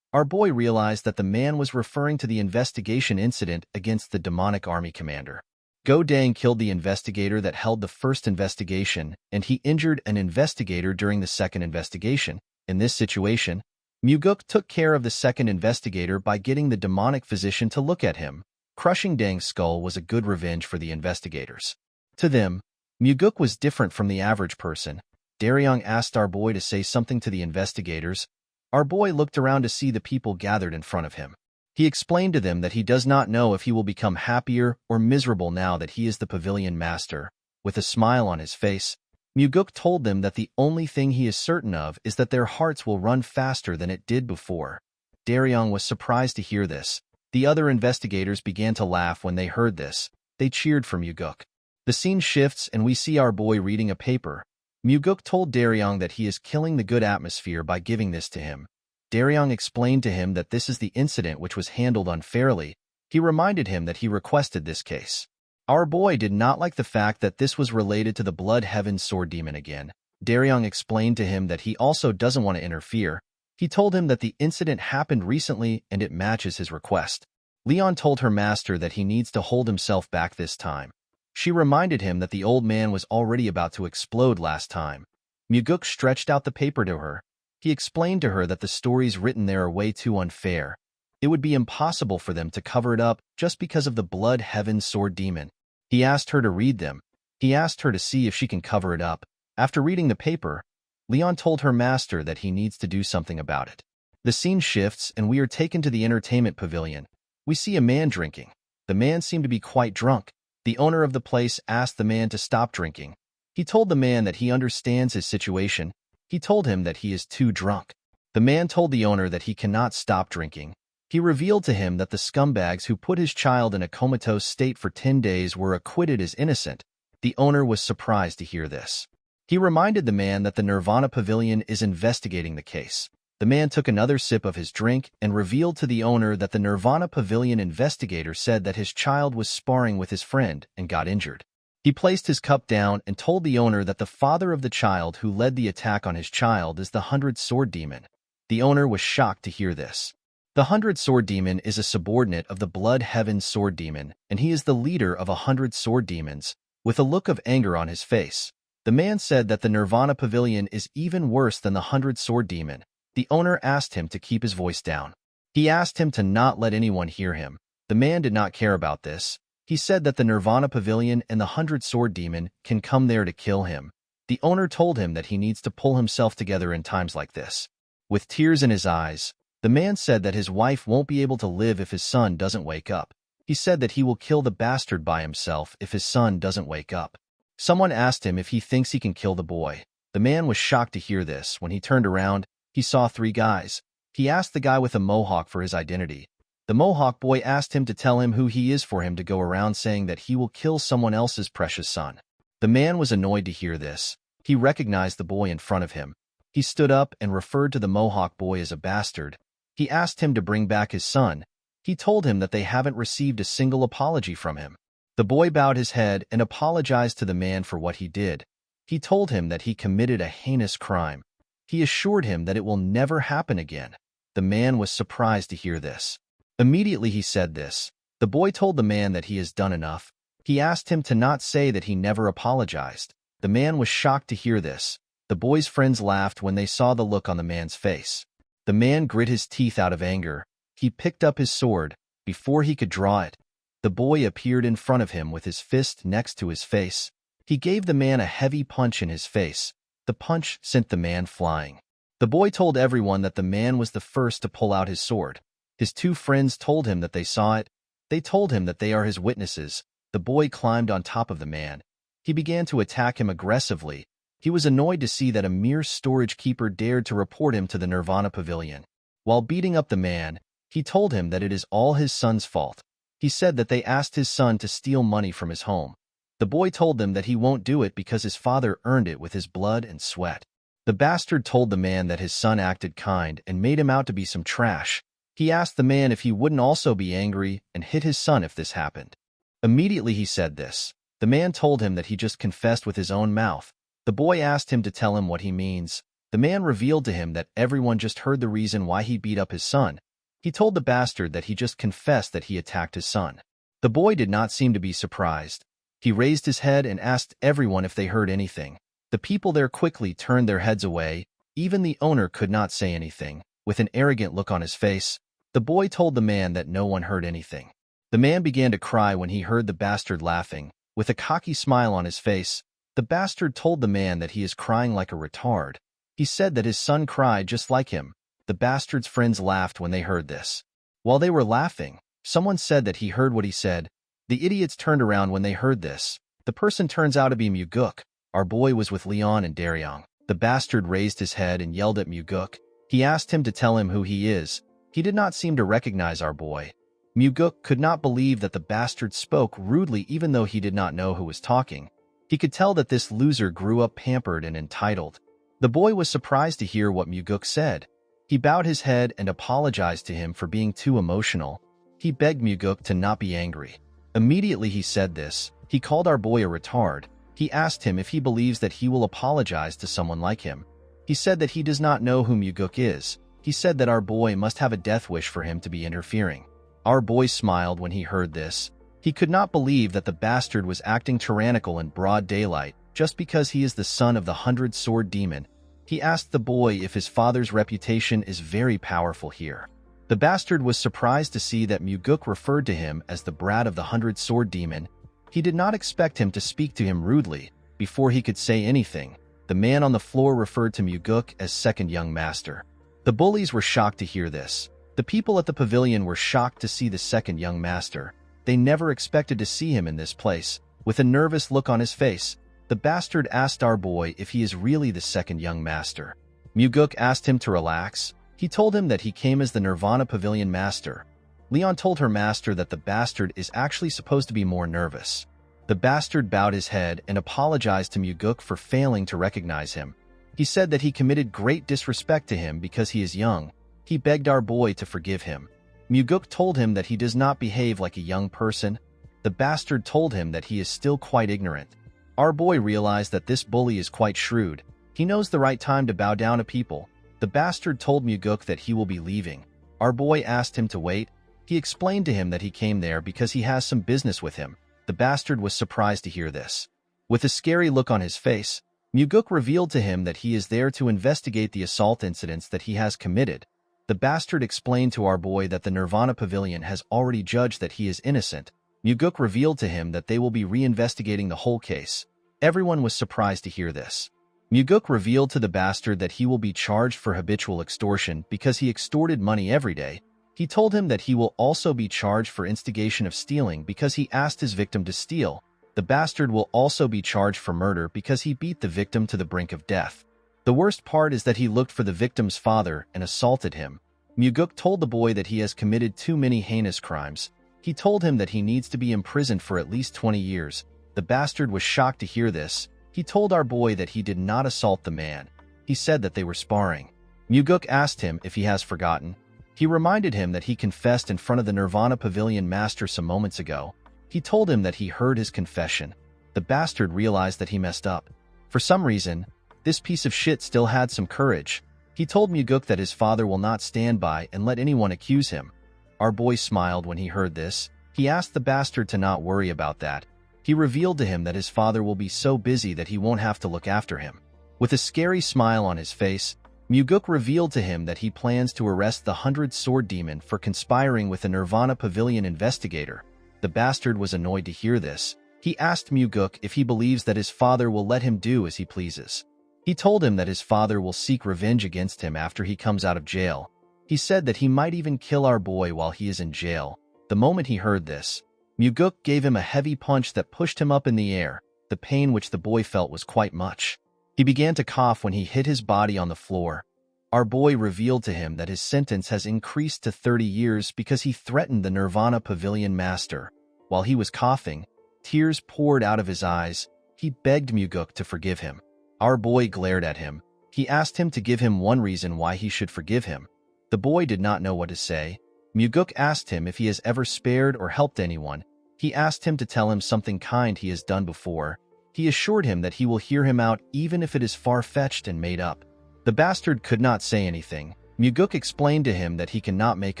Speaker 1: Our boy realized that the man was referring to the investigation incident against the demonic army commander. Go Dang killed the investigator that held the first investigation, and he injured an investigator during the second investigation. In this situation, Muguk took care of the second investigator by getting the demonic physician to look at him. Crushing Dang's skull was a good revenge for the investigators. To them, Muguk was different from the average person. Daryong asked our boy to say something to the investigators. Our boy looked around to see the people gathered in front of him. He explained to them that he does not know if he will become happier or miserable now that he is the pavilion master. With a smile on his face, Muguk told them that the only thing he is certain of is that their hearts will run faster than it did before. Daryong was surprised to hear this. The other investigators began to laugh when they heard this. They cheered for Muguk. The scene shifts and we see our boy reading a paper. Muguk told Daryong that he is killing the good atmosphere by giving this to him. Daryong explained to him that this is the incident which was handled unfairly. He reminded him that he requested this case. Our boy did not like the fact that this was related to the Blood Heaven Sword Demon again. Daryong explained to him that he also doesn't want to interfere. He told him that the incident happened recently and it matches his request. Leon told her master that he needs to hold himself back this time. She reminded him that the old man was already about to explode last time. Muguk stretched out the paper to her. He explained to her that the stories written there are way too unfair. It would be impossible for them to cover it up just because of the Blood Heaven Sword Demon. He asked her to read them. He asked her to see if she can cover it up. After reading the paper, Leon told her master that he needs to do something about it. The scene shifts and we are taken to the entertainment pavilion. We see a man drinking. The man seemed to be quite drunk. The owner of the place asked the man to stop drinking. He told the man that he understands his situation. He told him that he is too drunk. The man told the owner that he cannot stop drinking. He revealed to him that the scumbags who put his child in a comatose state for 10 days were acquitted as innocent. The owner was surprised to hear this. He reminded the man that the Nirvana Pavilion is investigating the case. The man took another sip of his drink and revealed to the owner that the Nirvana Pavilion investigator said that his child was sparring with his friend and got injured. He placed his cup down and told the owner that the father of the child who led the attack on his child is the 100 Sword Demon. The owner was shocked to hear this. The 100 Sword Demon is a subordinate of the Blood Heaven Sword Demon, and he is the leader of 100 Sword Demons, with a look of anger on his face. The man said that the Nirvana Pavilion is even worse than the 100 Sword Demon. The owner asked him to keep his voice down. He asked him to not let anyone hear him. The man did not care about this. He said that the Nirvana Pavilion and the 100 Sword Demon can come there to kill him. The owner told him that he needs to pull himself together in times like this. With tears in his eyes, the man said that his wife won't be able to live if his son doesn't wake up. He said that he will kill the bastard by himself if his son doesn't wake up. Someone asked him if he thinks he can kill the boy. The man was shocked to hear this. When he turned around, he saw 3 guys. He asked the guy with a mohawk for his identity. The mohawk boy asked him to tell him who he is for him to go around saying that he will kill someone else's precious son. The man was annoyed to hear this. He recognized the boy in front of him. He stood up and referred to the mohawk boy as a bastard. He asked him to bring back his son. He told him that they haven't received a single apology from him. The boy bowed his head and apologized to the man for what he did. He told him that he committed a heinous crime. He assured him that it will never happen again. The man was surprised to hear this. Immediately he said this. The boy told the man that he has done enough. He asked him to not say that he never apologized. The man was shocked to hear this. The boy's friends laughed when they saw the look on the man's face. The man grit his teeth out of anger. He picked up his sword. Before he could draw it, the boy appeared in front of him with his fist next to his face. He gave the man a heavy punch in his face. The punch sent the man flying. The boy told everyone that the man was the first to pull out his sword. His 2 friends told him that they saw it. They told him that they are his witnesses. The boy climbed on top of the man. He began to attack him aggressively. He was annoyed to see that a mere storage keeper dared to report him to the Nirvana Pavilion. While beating up the man, he told him that it is all his son's fault. He said that they asked his son to steal money from his home. The boy told them that he won't do it because his father earned it with his blood and sweat. The bastard told the man that his son acted kind and made him out to be some trash. He asked the man if he wouldn't also be angry and hit his son if this happened. Immediately he said this. The man told him that he just confessed with his own mouth. The boy asked him to tell him what he means. The man revealed to him that everyone just heard the reason why he beat up his son. He told the bastard that he just confessed that he attacked his son. The boy did not seem to be surprised. He raised his head and asked everyone if they heard anything. The people there quickly turned their heads away. Even the owner could not say anything. With an arrogant look on his face, the boy told the man that no one heard anything. The man began to cry when he heard the bastard laughing. With a cocky smile on his face, the bastard told the man that he is crying like a retard. He said that his son cried just like him. The bastard's friends laughed when they heard this. While they were laughing, someone said that he heard what he said. The idiots turned around when they heard this. The person turns out to be Muguk. Our boy was with Leon and Daryong. The bastard raised his head and yelled at Muguk. He asked him to tell him who he is. He did not seem to recognize our boy. Muguk could not believe that the bastard spoke rudely even though he did not know who was talking. He could tell that this loser grew up pampered and entitled. The boy was surprised to hear what Muguk said. He bowed his head and apologized to him for being too emotional. He begged Muguk to not be angry. Immediately he said this. He called our boy a retard. He asked him if he believes that he will apologize to someone like him. He said that he does not know who Muguk is. He said that our boy must have a death wish for him to be interfering. Our boy smiled when he heard this. He could not believe that the bastard was acting tyrannical in broad daylight just because he is the son of the 100 Sword Demon. He asked the boy if his father's reputation is very powerful here. The bastard was surprised to see that Muguk referred to him as the brat of the 100 Sword Demon. He did not expect him to speak to him rudely. Before he could say anything, the man on the floor referred to Muguk as second young master. The bullies were shocked to hear this. The people at the pavilion were shocked to see the second young master. They never expected to see him in this place. With a nervous look on his face, the bastard asked our boy if he is really the second young master. Muguk asked him to relax. He told him that he came as the Nirvana Pavilion master. Leon told her master that the bastard is actually supposed to be more nervous. The bastard bowed his head and apologized to Muguk for failing to recognize him. He said that he committed great disrespect to him because he is young. He begged our boy to forgive him. Muguk told him that he does not behave like a young person. The bastard told him that he is still quite ignorant. Our boy realized that this bully is quite shrewd. He knows the right time to bow down to people. The bastard told Muguk that he will be leaving. Our boy asked him to wait. He explained to him that he came there because he has some business with him. The bastard was surprised to hear this. With a scary look on his face, Muguk revealed to him that he is there to investigate the assault incidents that he has committed. The bastard explained to our boy that the Nirvana Pavilion has already judged that he is innocent. Muguk revealed to him that they will be reinvestigating the whole case. Everyone was surprised to hear this. Muguk revealed to the bastard that he will be charged for habitual extortion because he extorted money every day. He told him that he will also be charged for instigation of stealing because he asked his victim to steal. The bastard will also be charged for murder because he beat the victim to the brink of death. The worst part is that he looked for the victim's father and assaulted him. Muguk told the boy that he has committed too many heinous crimes. He told him that he needs to be imprisoned for at least 20 years. The bastard was shocked to hear this. He told our boy that he did not assault the man. He said that they were sparring. Muguk asked him if he has forgotten. He reminded him that he confessed in front of the Nirvana Pavilion master some moments ago. He told him that he heard his confession. The bastard realized that he messed up. For some reason, this piece of shit still had some courage. He told Muguk that his father will not stand by and let anyone accuse him. Our boy smiled when he heard this. He asked the bastard to not worry about that. He revealed to him that his father will be so busy that he won't have to look after him. With a scary smile on his face, Muguk revealed to him that he plans to arrest the 100-sword demon for conspiring with the Nirvana Pavilion investigator. The bastard was annoyed to hear this. He asked Muguk if he believes that his father will let him do as he pleases. He told him that his father will seek revenge against him after he comes out of jail. He said that he might even kill our boy while he is in jail. The moment he heard this, Muguk gave him a heavy punch that pushed him up in the air. The pain which the boy felt was quite much. He began to cough when he hit his body on the floor. Our boy revealed to him that his sentence has increased to 30 years because he threatened the Nirvana Pavilion master. While he was coughing, tears poured out of his eyes. He begged Muguk to forgive him. Our boy glared at him. He asked him to give him one reason why he should forgive him. The boy did not know what to say. Muguk asked him if he has ever spared or helped anyone. He asked him to tell him something kind he has done before. He assured him that he will hear him out even if it is far-fetched and made up. The bastard could not say anything. Muguk explained to him that he cannot make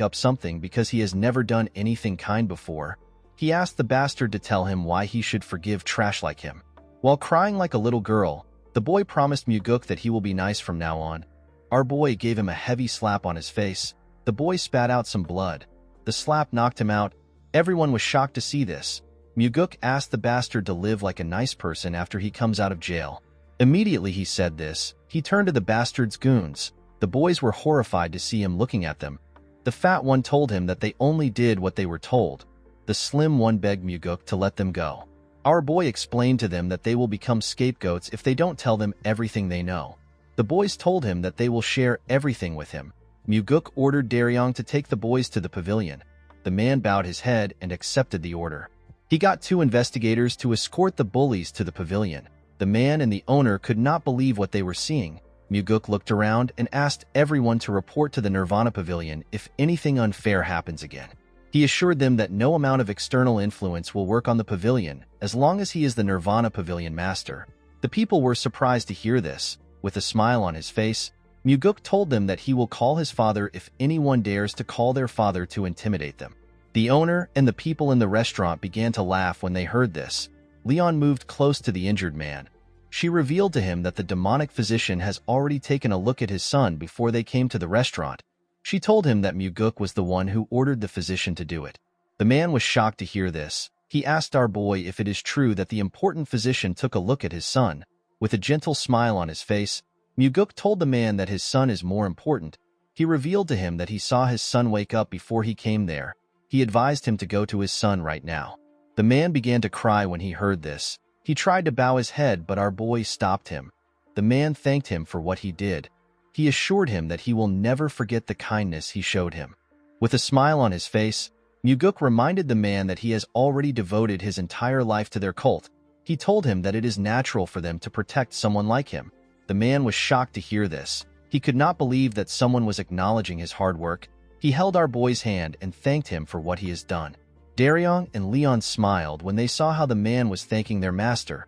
Speaker 1: up something because he has never done anything kind before. He asked the bastard to tell him why he should forgive trash like him. While crying like a little girl, the boy promised Muguk that he will be nice from now on. Our boy gave him a heavy slap on his face. The boy spat out some blood. The slap knocked him out. Everyone was shocked to see this. Muguk asked the bastard to live like a nice person after he comes out of jail. Immediately he said this, he turned to the bastard's goons. The boys were horrified to see him looking at them. The fat one told him that they only did what they were told. The slim one begged Muguk to let them go. Our boy explained to them that they will become scapegoats if they don't tell them everything they know. The boys told him that they will share everything with him. Muguk ordered Daryong to take the boys to the pavilion. The man bowed his head and accepted the order. He got 2 investigators to escort the bullies to the pavilion. The man and the owner could not believe what they were seeing. Muguk looked around and asked everyone to report to the Nirvana Pavilion if anything unfair happens again. He assured them that no amount of external influence will work on the pavilion as long as he is the Nirvana Pavilion master. The people were surprised to hear this. With a smile on his face, Muguk told them that he will call his father if anyone dares to call their father to intimidate them. The owner and the people in the restaurant began to laugh when they heard this. Leon moved close to the injured man. She revealed to him that the demonic physician has already taken a look at his son before they came to the restaurant. She told him that Muguk was the one who ordered the physician to do it. The man was shocked to hear this. He asked our boy if it is true that the important physician took a look at his son. With a gentle smile on his face, Muguk told the man that his son is more important. He revealed to him that he saw his son wake up before he came there. He advised him to go to his son right now. The man began to cry when he heard this. He tried to bow his head, but our boy stopped him. The man thanked him for what he did. He assured him that he will never forget the kindness he showed him. With a smile on his face, Muguk reminded the man that he has already devoted his entire life to their cult. He told him that it is natural for them to protect someone like him. The man was shocked to hear this. He could not believe that someone was acknowledging his hard work. He held our boy's hand and thanked him for what he has done. Daryong and Leon smiled when they saw how the man was thanking their master.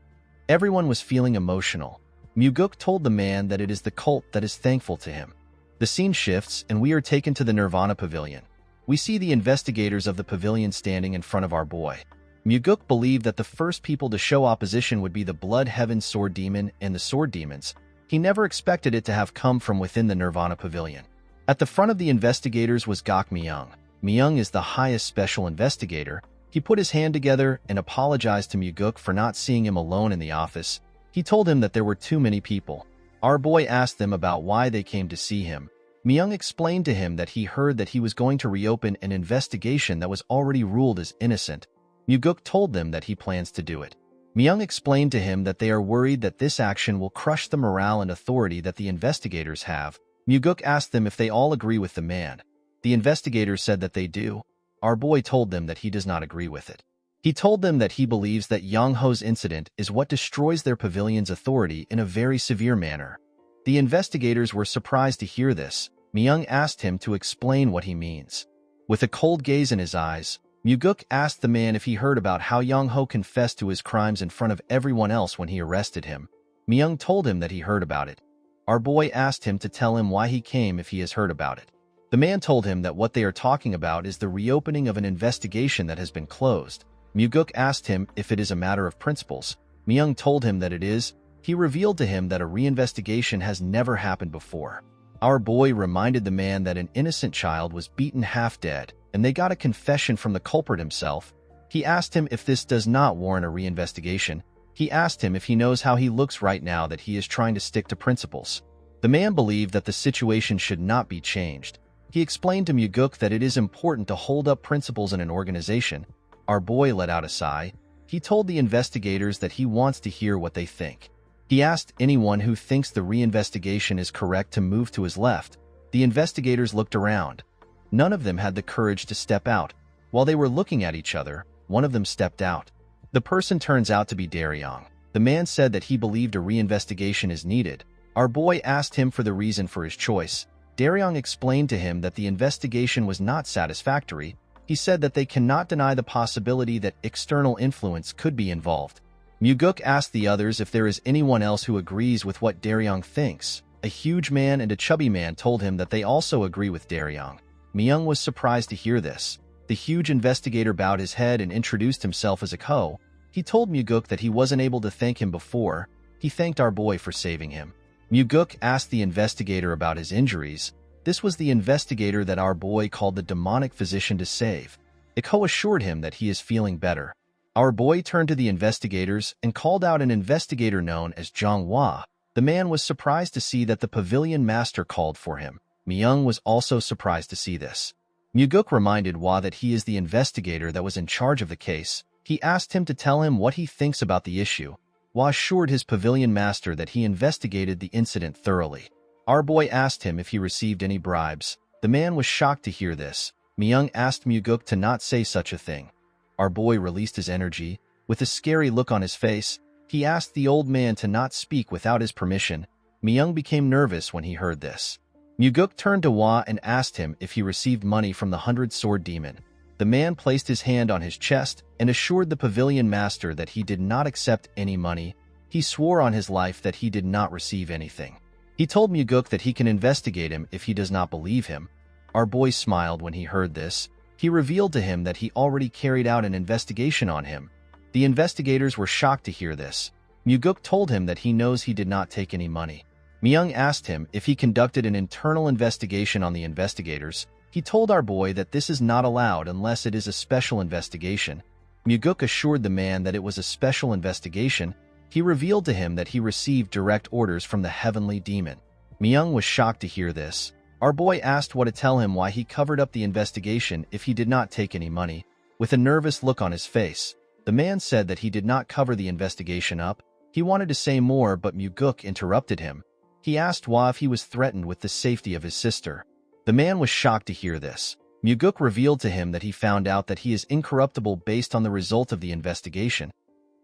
Speaker 1: Everyone was feeling emotional. Muguk told the man that it is the cult that is thankful to him. The scene shifts and we are taken to the Nirvana Pavilion. We see the investigators of the pavilion standing in front of our boy. Muguk believed that the first people to show opposition would be the Blood Heaven Sword Demon and the Sword Demons. He never expected it to have come from within the Nirvana Pavilion. At the front of the investigators was Gok Myung. Myung is the highest special investigator. He put his hand together and apologized to Muguk for not seeing him alone in the office. He told him that there were too many people. Our boy asked them about why they came to see him. Myung explained to him that he heard that he was going to reopen an investigation that was already ruled as innocent. Muguk told them that he plans to do it. Myung explained to him that they are worried that this action will crush the morale and authority that the investigators have. Muguk asked them if they all agree with the man. The investigators said that they do. Our boy told them that he does not agree with it. He told them that he believes that Yang Ho's incident is what destroys their pavilion's authority in a very severe manner. The investigators were surprised to hear this. Myung asked him to explain what he means. With a cold gaze in his eyes, Muguk asked the man if he heard about how Yang Ho confessed to his crimes in front of everyone else when he arrested him. Myung told him that he heard about it. Our boy asked him to tell him why he came if he has heard about it. The man told him that what they are talking about is the reopening of an investigation that has been closed. Muguk asked him if it is a matter of principles. Myung told him that it is. He revealed to him that a reinvestigation has never happened before. Our boy reminded the man that an innocent child was beaten half dead, and they got a confession from the culprit himself. He asked him if this does not warrant a reinvestigation. He asked him if he knows how he looks right now that he is trying to stick to principles. The man believed that the situation should not be changed. He explained to Muguk that it is important to hold up principles in an organization. Our boy let out a sigh. He told the investigators that he wants to hear what they think. He asked anyone who thinks the reinvestigation is correct to move to his left. The investigators looked around. None of them had the courage to step out. While they were looking at each other, one of them stepped out. The person turns out to be Daryong. The man said that he believed a reinvestigation is needed. Our boy asked him for the reason for his choice. Daryong explained to him that the investigation was not satisfactory. He said that they cannot deny the possibility that external influence could be involved. Muguk asked the others if there is anyone else who agrees with what Daryong thinks. A huge man and a chubby man told him that they also agree with Daryong. Myung was surprised to hear this. The huge investigator bowed his head and introduced himself as a Ko. He told Muguk that he wasn't able to thank him before. He thanked our boy for saving him. Muguk asked the investigator about his injuries. This was the investigator that our boy called the demonic physician to save. Iko assured him that he is feeling better. Our boy turned to the investigators and called out an investigator known as Zhang Hua. The man was surprised to see that the pavilion master called for him. Myung was also surprised to see this. Muguk reminded Hua that he is the investigator that was in charge of the case. He asked him to tell him what he thinks about the issue. Hua assured his pavilion master that he investigated the incident thoroughly. Our boy asked him if he received any bribes. The man was shocked to hear this. Myung asked Muguk to not say such a thing. Our boy released his energy. With a scary look on his face, he asked the old man to not speak without his permission. Myung became nervous when he heard this. Muguk turned to Hua and asked him if he received money from the 100-sword demon. The man placed his hand on his chest and assured the pavilion master that he did not accept any money. He swore on his life that he did not receive anything. He told Muguk that he can investigate him if he does not believe him. Our boy smiled when he heard this. He revealed to him that he already carried out an investigation on him. The investigators were shocked to hear this. Muguk told him that he knows he did not take any money. Myung asked him if he conducted an internal investigation on the investigators. He told our boy that this is not allowed unless it is a special investigation. Muguk assured the man that it was a special investigation. He revealed to him that he received direct orders from the heavenly demon. Myung was shocked to hear this. Our boy asked Hwa to tell him why he covered up the investigation if he did not take any money. With a nervous look on his face, the man said that he did not cover the investigation up. He wanted to say more, but Muguk interrupted him. He asked Hwa if he was threatened with the safety of his sister. The man was shocked to hear this. Muguk revealed to him that he found out that he is incorruptible based on the result of the investigation.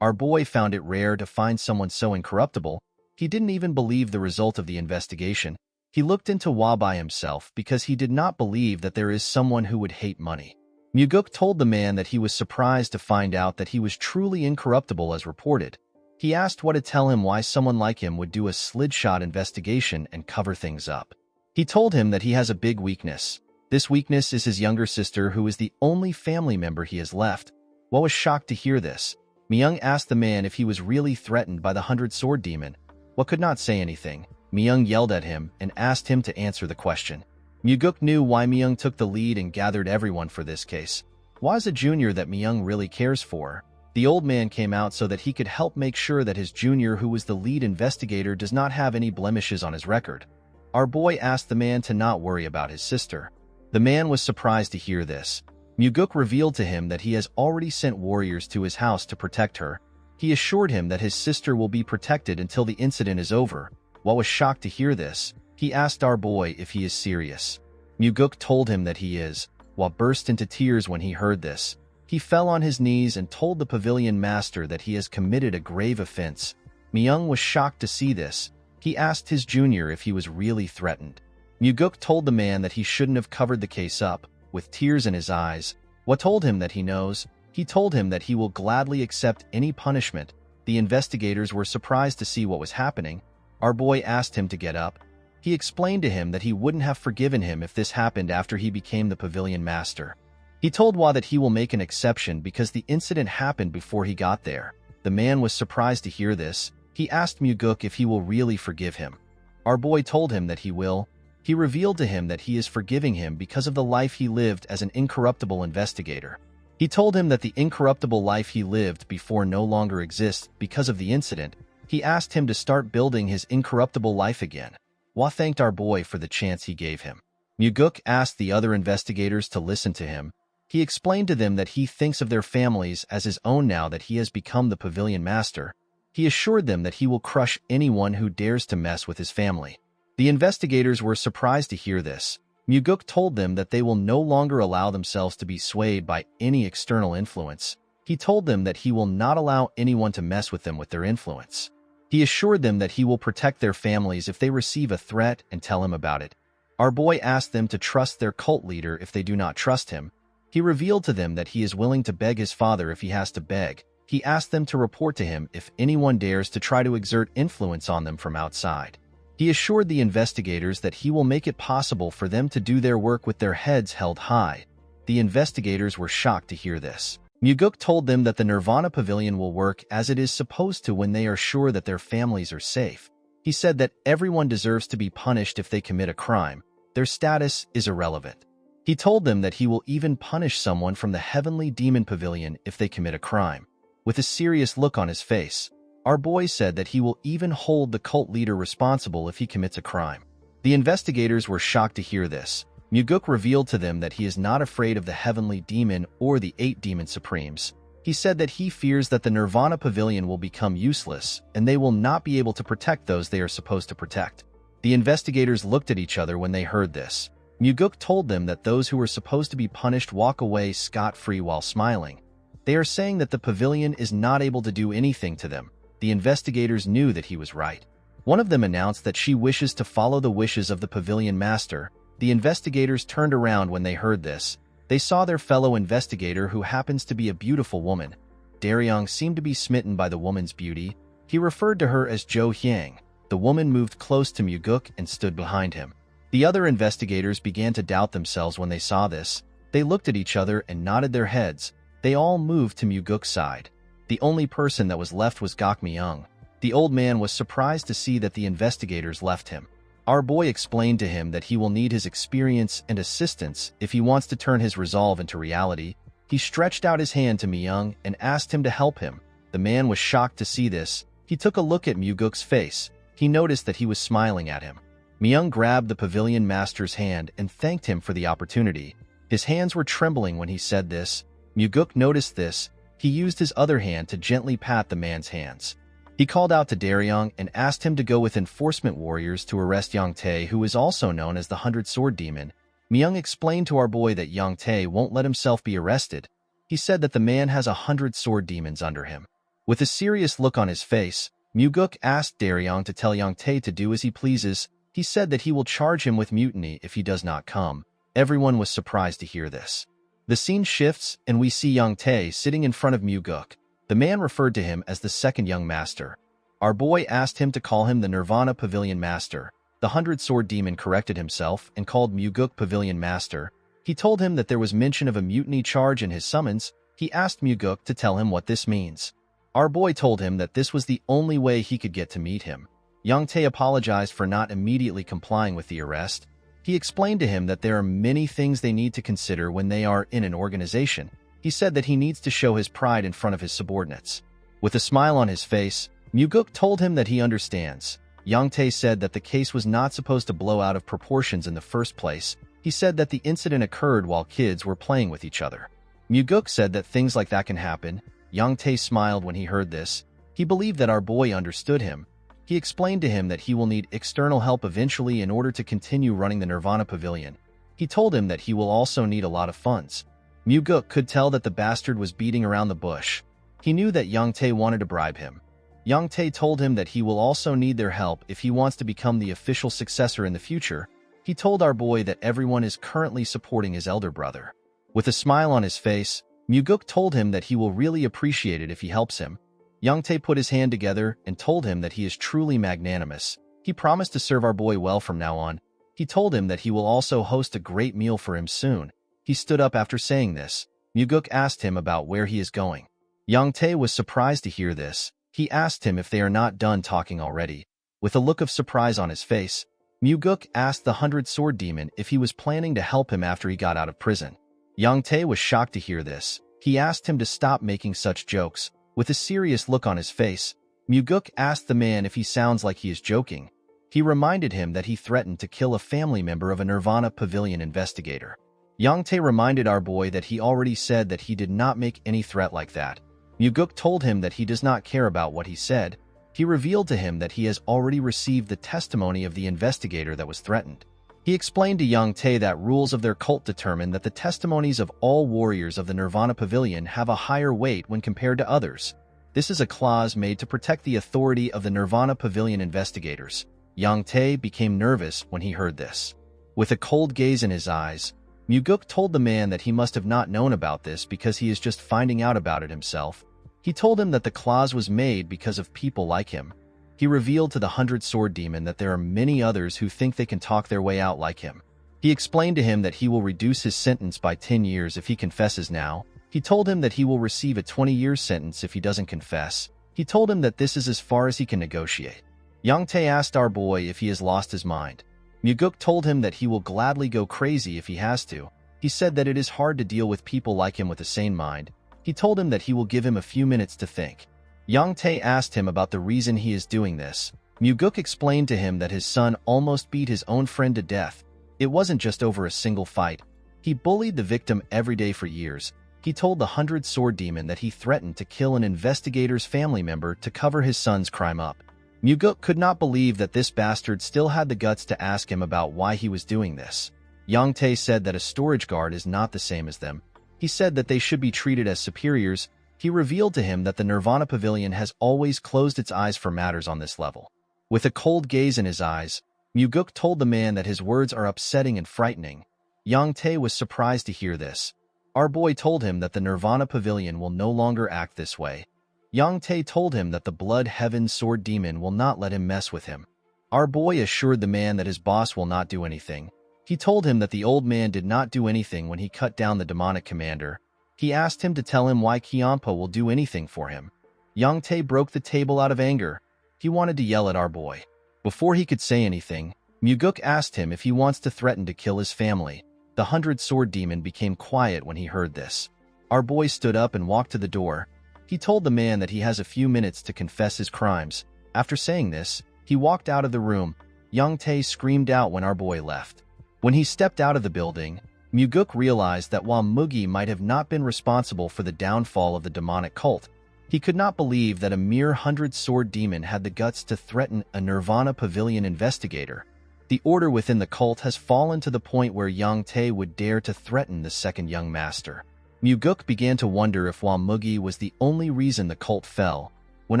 Speaker 1: Our boy found it rare to find someone so incorruptible. He didn't even believe the result of the investigation. He looked into Hwa by himself because he did not believe that there is someone who would hate money. Muguk told the man that he was surprised to find out that he was truly incorruptible as reported. He asked Hwa to tell him why someone like him would do a slidshot investigation and cover things up. He told him that he has a big weakness. This weakness is his younger sister, who is the only family member he has left. Hwa was shocked to hear this. Myung asked the man if he was really threatened by the 100-sword demon. Hwa could not say anything. Myung yelled at him and asked him to answer the question. Muguk knew why Myung took the lead and gathered everyone for this case. Hwa is a junior that Myung really cares for. The old man came out so that he could help make sure that his junior, who was the lead investigator, does not have any blemishes on his record. Our boy asked the man to not worry about his sister. The man was surprised to hear this. Muguk revealed to him that he has already sent warriors to his house to protect her. He assured him that his sister will be protected until the incident is over. Hwa was shocked to hear this. He asked our boy if he is serious. Muguk told him that he is. Hwa burst into tears when he heard this. He fell on his knees and told the pavilion master that he has committed a grave offense. Myung was shocked to see this. He asked his junior if he was really threatened. Muguk told the man that he shouldn't have covered the case up. With tears in his eyes, Hwa told him that he knows. He told him that he will gladly accept any punishment. The investigators were surprised to see what was happening. Our boy asked him to get up. He explained to him that he wouldn't have forgiven him if this happened after he became the pavilion master. He told Hwa that he will make an exception because the incident happened before he got there. The man was surprised to hear this. He asked Muguk if he will really forgive him. Our boy told him that he will. He revealed to him that he is forgiving him because of the life he lived as an incorruptible investigator. He told him that the incorruptible life he lived before no longer exists because of the incident. He asked him to start building his incorruptible life again. Hwa thanked our boy for the chance he gave him. Muguk asked the other investigators to listen to him. He explained to them that he thinks of their families as his own now that he has become the pavilion master. He assured them that he will crush anyone who dares to mess with his family. The investigators were surprised to hear this. Muguk told them that they will no longer allow themselves to be swayed by any external influence. He told them that he will not allow anyone to mess with them with their influence. He assured them that he will protect their families if they receive a threat and tell him about it. Our boy asked them to trust their cult leader if they do not trust him. He revealed to them that he is willing to beg his father if he has to beg. He asked them to report to him if anyone dares to try to exert influence on them from outside. He assured the investigators that he will make it possible for them to do their work with their heads held high. The investigators were shocked to hear this. Muguk told them that the Nirvana Pavilion will work as it is supposed to when they are sure that their families are safe. He said that everyone deserves to be punished if they commit a crime. Their status is irrelevant. He told them that he will even punish someone from the Heavenly Demon Pavilion if they commit a crime. With a serious look on his face, our boy said that he will even hold the cult leader responsible if he commits a crime. The investigators were shocked to hear this. Muguk revealed to them that he is not afraid of the Heavenly Demon or the 8 Demon Supremes. He said that he fears that the Nirvana Pavilion will become useless and they will not be able to protect those they are supposed to protect. The investigators looked at each other when they heard this. Muguk told them that those who were supposed to be punished walk away scot-free while smiling. They are saying that the pavilion is not able to do anything to them. The investigators knew that he was right. One of them announced that she wishes to follow the wishes of the pavilion master. The investigators turned around when they heard this. They saw their fellow investigator, who happens to be a beautiful woman. Daryong seemed to be smitten by the woman's beauty. He referred to her as Jo Hyang. The woman moved close to Muguk and stood behind him. The other investigators began to doubt themselves when they saw this. They looked at each other and nodded their heads. They all moved to Muguk's side. The only person that was left was Gok Myung. The old man was surprised to see that the investigators left him. Our boy explained to him that he will need his experience and assistance if he wants to turn his resolve into reality. He stretched out his hand to Myung and asked him to help him. The man was shocked to see this. He took a look at Myuguk's face. He noticed that he was smiling at him. Myung grabbed the pavilion master's hand and thanked him for the opportunity. His hands were trembling when he said this. Myuguk noticed this. He used his other hand to gently pat the man's hands. He called out to Daryong and asked him to go with enforcement warriors to arrest Yang Tae, who is also known as the 100-Sword Demon. Myung explained to our boy that Yang Tae won't let himself be arrested. He said that the man has 100 sword demons under him. With a serious look on his face, Myuguk asked Daryong to tell Yang Tae to do as he pleases. He said that he will charge him with mutiny if he does not come. Everyone was surprised to hear this. The scene shifts, and we see Yang Tae sitting in front of Myuguk. The man referred to him as the second young master. Our boy asked him to call him the Nirvana Pavilion Master. The 100-Sword Demon corrected himself and called Myuguk Pavilion Master. He told him that there was mention of a mutiny charge in his summons. He asked Myuguk to tell him what this means. Our boy told him that this was the only way he could get to meet him. Yang Tae apologized for not immediately complying with the arrest. He explained to him that there are many things they need to consider when they are in an organization. He said that he needs to show his pride in front of his subordinates. With a smile on his face, Myuguk told him that he understands. Yang Tae said that the case was not supposed to blow out of proportions in the first place. He said that the incident occurred while kids were playing with each other. Myuguk said that things like that can happen. Yang Tae smiled when he heard this. He believed that our boy understood him. He explained to him that he will need external help eventually in order to continue running the Nirvana Pavilion. He told him that he will also need a lot of funds. Myuguk could tell that the bastard was beating around the bush. He knew that Yang Tae wanted to bribe him. Yang Tae told him that he will also need their help if he wants to become the official successor in the future. He told our boy that everyone is currently supporting his elder brother. With a smile on his face, Myuguk told him that he will really appreciate it if he helps him. Yang Tae put his hand together and told him that he is truly magnanimous. He promised to serve our boy well from now on. He told him that he will also host a great meal for him soon. He stood up after saying this. Myuguk asked him about where he is going. Yang Tae was surprised to hear this. He asked him if they are not done talking already. With a look of surprise on his face, Myuguk asked the 100-Sword Demon if he was planning to help him after he got out of prison. Yang Tae was shocked to hear this. He asked him to stop making such jokes. With a serious look on his face, Myuguk asked the man if he sounds like he is joking. He reminded him that he threatened to kill a family member of a Nirvana Pavilion investigator. Yang Tae reminded our boy that he already said that he did not make any threat like that. Myuguk told him that he does not care about what he said. He revealed to him that he has already received the testimony of the investigator that was threatened. He explained to Yang Tae that rules of their cult determine that the testimonies of all warriors of the Nirvana Pavilion have a higher weight when compared to others. This is a clause made to protect the authority of the Nirvana Pavilion investigators. Yang Tae became nervous when he heard this. With a cold gaze in his eyes, Myuguk told the man that he must have not known about this because he is just finding out about it himself. He told him that the clause was made because of people like him. He revealed to the 100-Sword Demon that there are many others who think they can talk their way out like him. He explained to him that he will reduce his sentence by 10 years if he confesses now. He told him that he will receive a 20-year sentence if he doesn't confess. He told him that this is as far as he can negotiate. Yang Tae asked our boy if he has lost his mind. Myuguk told him that he will gladly go crazy if he has to. He said that it is hard to deal with people like him with a sane mind. He told him that he will give him a few minutes to think. Yang Tae asked him about the reason he is doing this. Myuguk explained to him that his son almost beat his own friend to death. It wasn't just over a single fight. He bullied the victim every day for years. He told the 100-Sword Demon that he threatened to kill an investigator's family member to cover his son's crime up. Myuguk could not believe that this bastard still had the guts to ask him about why he was doing this. Yang Tae said that a storage guard is not the same as them. He said that they should be treated as superiors. He revealed to him that the Nirvana Pavilion has always closed its eyes for matters on this level. With a cold gaze in his eyes, Myuguk told the man that his words are upsetting and frightening. Yang Tae was surprised to hear this. Our boy told him that the Nirvana Pavilion will no longer act this way. Yang Tae told him that the Blood Heaven Sword Demon will not let him mess with him. Our boy assured the man that his boss will not do anything. He told him that the old man did not do anything when he cut down the demonic commander. He asked him to tell him why Kyampa will do anything for him. Yang Tae broke the table out of anger. He wanted to yell at our boy. Before he could say anything, Myuguk asked him if he wants to threaten to kill his family. The 100-Sword Demon became quiet when he heard this. Our boy stood up and walked to the door. He told the man that he has a few minutes to confess his crimes. After saying this, he walked out of the room. Yang Tae screamed out when our boy left. When he stepped out of the building, Muguk realized that while Mugi might have not been responsible for the downfall of the demonic cult, he could not believe that a mere 100-sword demon had the guts to threaten a Nirvana Pavilion investigator. The order within the cult has fallen to the point where Yang Tae would dare to threaten the second young master. Muguk began to wonder if while Mugi was the only reason the cult fell. When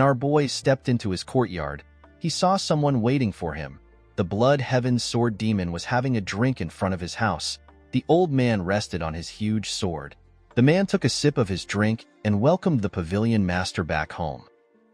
Speaker 1: our boy stepped into his courtyard, he saw someone waiting for him. The Blood Heaven Sword Demon was having a drink in front of his house. The old man rested on his huge sword. The man took a sip of his drink and welcomed the pavilion master back home.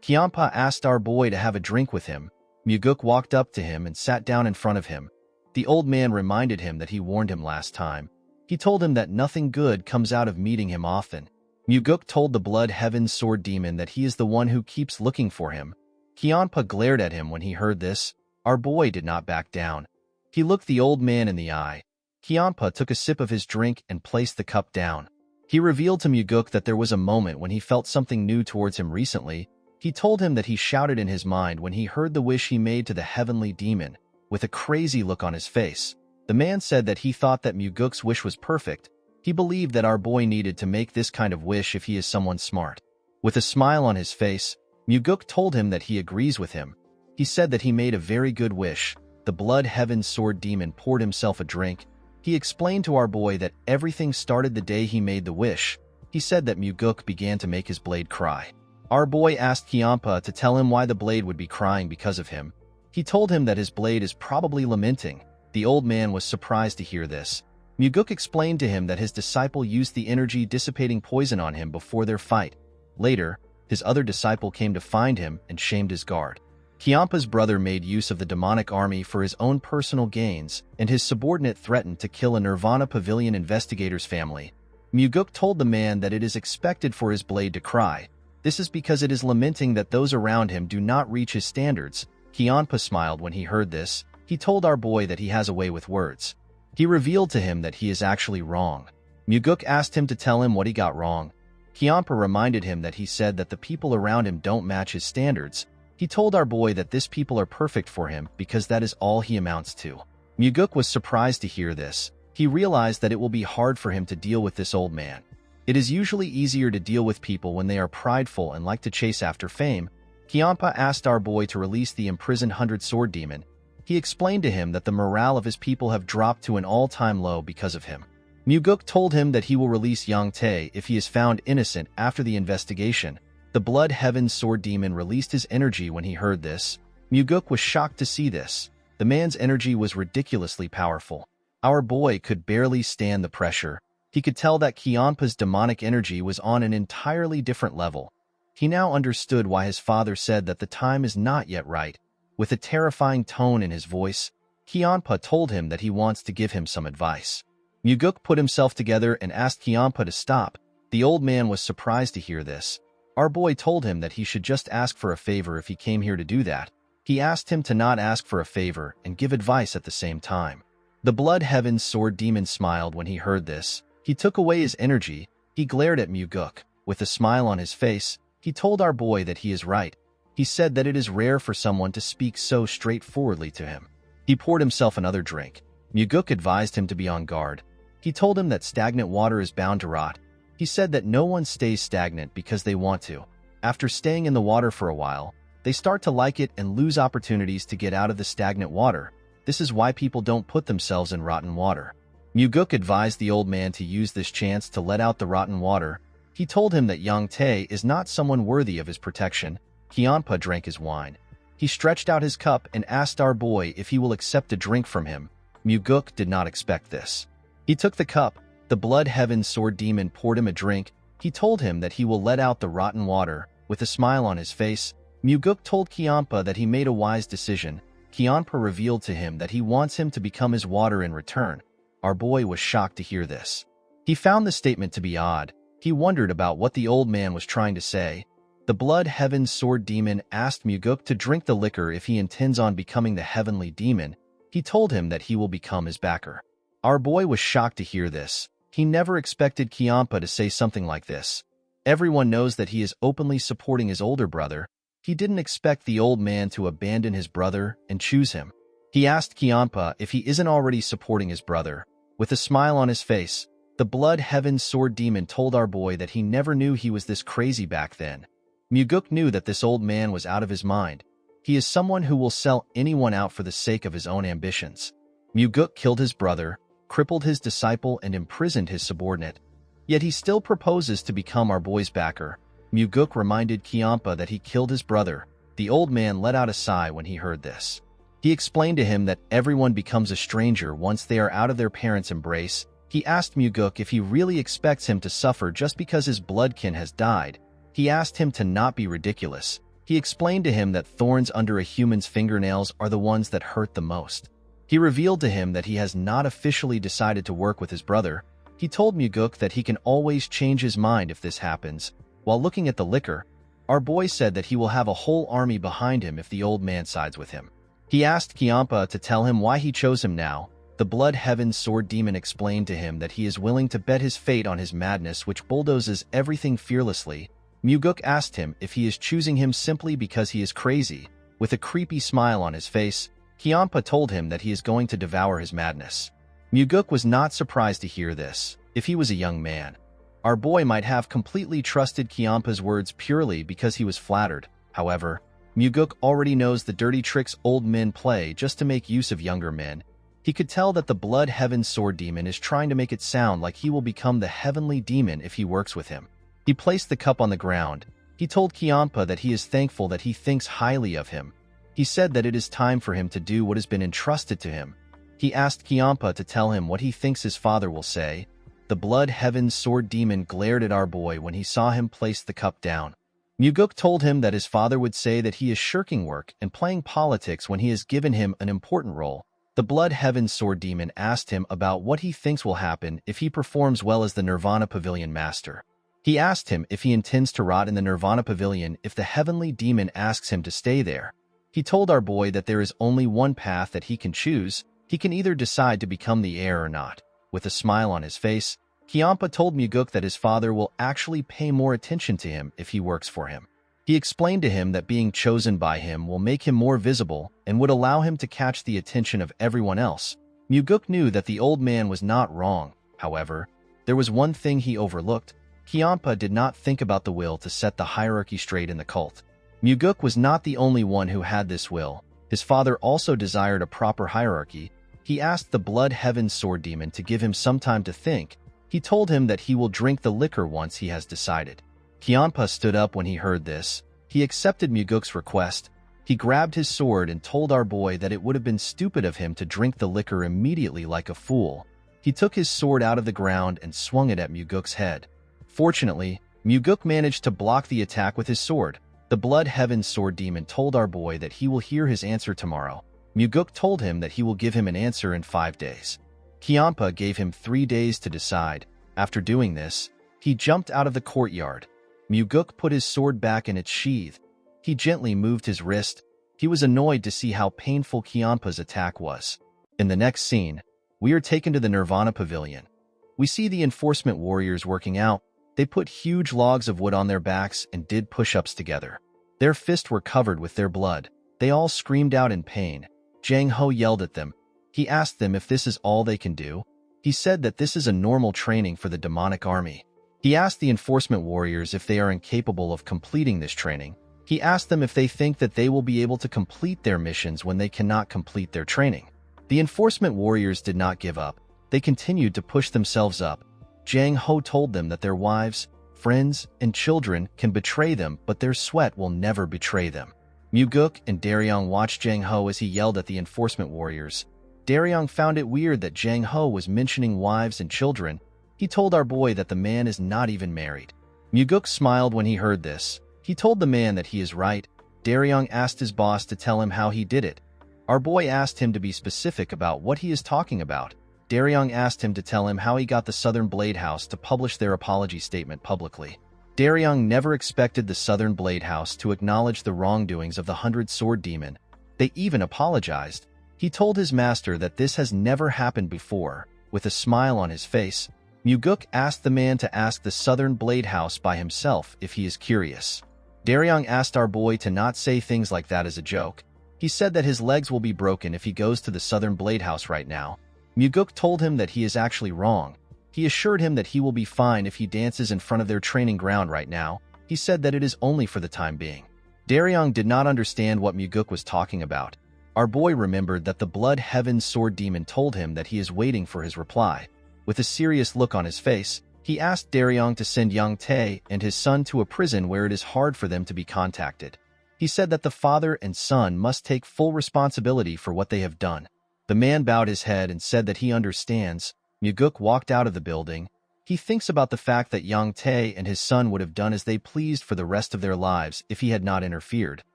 Speaker 1: Kiampa asked our boy to have a drink with him. Muguk walked up to him and sat down in front of him. The old man reminded him that he warned him last time. He told him that nothing good comes out of meeting him often. Muguk told the Blood Heaven Sword Demon that he is the one who keeps looking for him. Kiampa glared at him when he heard this. Our boy did not back down. He looked the old man in the eye. Kiampa took a sip of his drink and placed the cup down. He revealed to Muguk that there was a moment when he felt something new towards him recently. He told him that he shouted in his mind when he heard the wish he made to the heavenly demon, with a crazy look on his face. The man said that he thought that Muguk's wish was perfect. He believed that our boy needed to make this kind of wish if he is someone smart. With a smile on his face, Muguk told him that he agrees with him. He said that he made a very good wish. The Blood Heaven Sword Demon poured himself a drink. He explained to our boy that everything started the day he made the wish. He said that Muguk began to make his blade cry. Our boy asked Kiampa to tell him why the blade would be crying because of him. He told him that his blade is probably lamenting. The old man was surprised to hear this. Muguk explained to him that his disciple used the energy-dissipating poison on him before their fight. Later, his other disciple came to find him and shamed his guard. Kiampa's brother made use of the demonic army for his own personal gains, and his subordinate threatened to kill a Nirvana Pavilion investigator's family. Muguk told the man that it is expected for his blade to cry. This is because it is lamenting that those around him do not reach his standards. Kiampa smiled when he heard this. He told our boy that he has a way with words. He revealed to him that he is actually wrong. Muguk asked him to tell him what he got wrong. Kiampa reminded him that he said that the people around him don't match his standards. He told our boy that this people are perfect for him because that is all he amounts to. Muguk was surprised to hear this. He realized that it will be hard for him to deal with this old man. It is usually easier to deal with people when they are prideful and like to chase after fame. Kiampa asked our boy to release the imprisoned 100-sword demon. He explained to him that the morale of his people have dropped to an all-time low because of him. Muguk told him that he will release Yang Tae if he is found innocent after the investigation. The Blood Heaven Sword Demon released his energy when he heard this. Muguk was shocked to see this. The man's energy was ridiculously powerful. Our boy could barely stand the pressure. He could tell that Kiampa's demonic energy was on an entirely different level. He now understood why his father said that the time is not yet right. With a terrifying tone in his voice, Kiampa told him that he wants to give him some advice. Muguk put himself together and asked Kiampa to stop. The old man was surprised to hear this. Our boy told him that he should just ask for a favor if he came here to do that. He asked him to not ask for a favor and give advice at the same time. The Blood Heaven Sword Demon smiled when he heard this. He took away his energy. He glared at Muguk. With a smile on his face, he told our boy that he is right. He said that it is rare for someone to speak so straightforwardly to him. He poured himself another drink. Muguk advised him to be on guard. He told him that stagnant water is bound to rot. He said that no one stays stagnant because they want to. After staying in the water for a while, they start to like it and lose opportunities to get out of the stagnant water. This is why people don't put themselves in rotten water. Muguk advised the old man to use this chance to let out the rotten water. He told him that Yang Tae is not someone worthy of his protection. Kiampa drank his wine. He stretched out his cup and asked our boy if he will accept a drink from him. Muguk did not expect this. He took the cup. The Blood Heaven Sword Demon poured him a drink. He told him that he will let out the rotten water. With a smile on his face, Muguk told Kiampa that he made a wise decision. Kiampa revealed to him that he wants him to become his water in return. Our boy was shocked to hear this. He found the statement to be odd. He wondered about what the old man was trying to say. The Blood Heaven Sword Demon asked Muguk to drink the liquor if he intends on becoming the heavenly demon. He told him that he will become his backer. Our boy was shocked to hear this. He never expected Kiampa to say something like this. Everyone knows that he is openly supporting his older brother. He didn't expect the old man to abandon his brother and choose him. He asked Kiampa if he isn't already supporting his brother. With a smile on his face, the Blood Heaven Sword Demon told our boy that he never knew he was this crazy back then. Muguk knew that this old man was out of his mind. He is someone who will sell anyone out for the sake of his own ambitions. Muguk killed his brother, crippled his disciple, and imprisoned his subordinate. Yet he still proposes to become our boy's backer. Muguk reminded Kiampa that he killed his brother. The old man let out a sigh when he heard this. He explained to him that everyone becomes a stranger once they are out of their parents' embrace. He asked Muguk if he really expects him to suffer just because his bloodkin has died. He asked him to not be ridiculous. He explained to him that thorns under a human's fingernails are the ones that hurt the most. He revealed to him that he has not officially decided to work with his brother. He told Muguk that he can always change his mind if this happens. While looking at the liquor, our boy said that he will have a whole army behind him if the old man sides with him. He asked Kiampa to tell him why he chose him now. The Blood Heaven Sword Demon explained to him that he is willing to bet his fate on his madness, which bulldozes everything fearlessly. Muguk asked him if he is choosing him simply because he is crazy. With a creepy smile on his face, Kiampa told him that he is going to devour his madness. Muguk was not surprised to hear this. If he was a young man, our boy might have completely trusted Kiampa's words purely because he was flattered. However, Muguk already knows the dirty tricks old men play just to make use of younger men. He could tell that the Blood Heaven Sword Demon is trying to make it sound like he will become the heavenly demon if he works with him. He placed the cup on the ground. He told Kiampa that he is thankful that he thinks highly of him. He said that it is time for him to do what has been entrusted to him. He asked Kiampa to tell him what he thinks his father will say. The Blood Heaven Sword Demon glared at our boy when he saw him place the cup down. Muguk told him that his father would say that he is shirking work and playing politics when he has given him an important role. The Blood Heaven Sword Demon asked him about what he thinks will happen if he performs well as the Nirvana Pavilion Master. He asked him if he intends to rot in the Nirvana Pavilion if the Heavenly Demon asks him to stay there. He told our boy that there is only one path that he can choose. He can either decide to become the heir or not. With a smile on his face, Kiampa told Muguk that his father will actually pay more attention to him if he works for him. He explained to him that being chosen by him will make him more visible and would allow him to catch the attention of everyone else. Muguk knew that the old man was not wrong. However, there was one thing he overlooked. Kiampa did not think about the will to set the hierarchy straight in the cult. Muguk was not the only one who had this will. His father also desired a proper hierarchy. He asked the Blood Heaven Sword Demon to give him some time to think. He told him that he will drink the liquor once he has decided. Kiampa stood up when he heard this. He accepted Muguk's request. He grabbed his sword and told our boy that it would have been stupid of him to drink the liquor immediately like a fool. He took his sword out of the ground and swung it at Muguk's head. Fortunately, Muguk managed to block the attack with his sword. The Blood Heaven Sword Demon told our boy that he will hear his answer tomorrow. Muguk told him that he will give him an answer in 5 days. Kiampa gave him 3 days to decide. After doing this, he jumped out of the courtyard. Muguk put his sword back in its sheath. He gently moved his wrist. He was annoyed to see how painful Kiampa's attack was. In the next scene, we are taken to the Nirvana Pavilion. We see the enforcement warriors working out. They put huge logs of wood on their backs and did push-ups together. Their fists were covered with their blood. They all screamed out in pain. Jang Ho yelled at them. He asked them if this is all they can do. He said that this is a normal training for the demonic army. He asked the enforcement warriors if they are incapable of completing this training. He asked them if they think that they will be able to complete their missions when they cannot complete their training. The enforcement warriors did not give up. They continued to push themselves up. Jang Ho told them that their wives, friends, and children can betray them, but their sweat will never betray them. Muguk and Daryong watched Jang Ho as he yelled at the enforcement warriors. Daryong found it weird that Jang Ho was mentioning wives and children. He told our boy that the man is not even married. Muguk smiled when he heard this. He told the man that he is right. Daryong asked his boss to tell him how he did it. Our boy asked him to be specific about what he is talking about. Daryong asked him to tell him how he got the Southern Blade House to publish their apology statement publicly. Daryong never expected the Southern Blade House to acknowledge the wrongdoings of the 100 Sword Demon. They even apologized. He told his master that this has never happened before. With a smile on his face, Muguk asked the man to ask the Southern Blade House by himself if he is curious. Daryong asked our boy to not say things like that as a joke. He said that his legs will be broken if he goes to the Southern Blade House right now. Muguk told him that he is actually wrong. He assured him that he will be fine if he dances in front of their training ground right now. He said that it is only for the time being. Daryong did not understand what Muguk was talking about. Our boy remembered that the Blood Heaven Sword Demon told him that he is waiting for his reply. With a serious look on his face, he asked Daryong to send Yang Tae and his son to a prison where it is hard for them to be contacted. He said that the father and son must take full responsibility for what they have done. The man bowed his head and said that he understands. Muguk walked out of the building. He thinks about the fact that Yang Tae and his son would have done as they pleased for the rest of their lives if he had not interfered.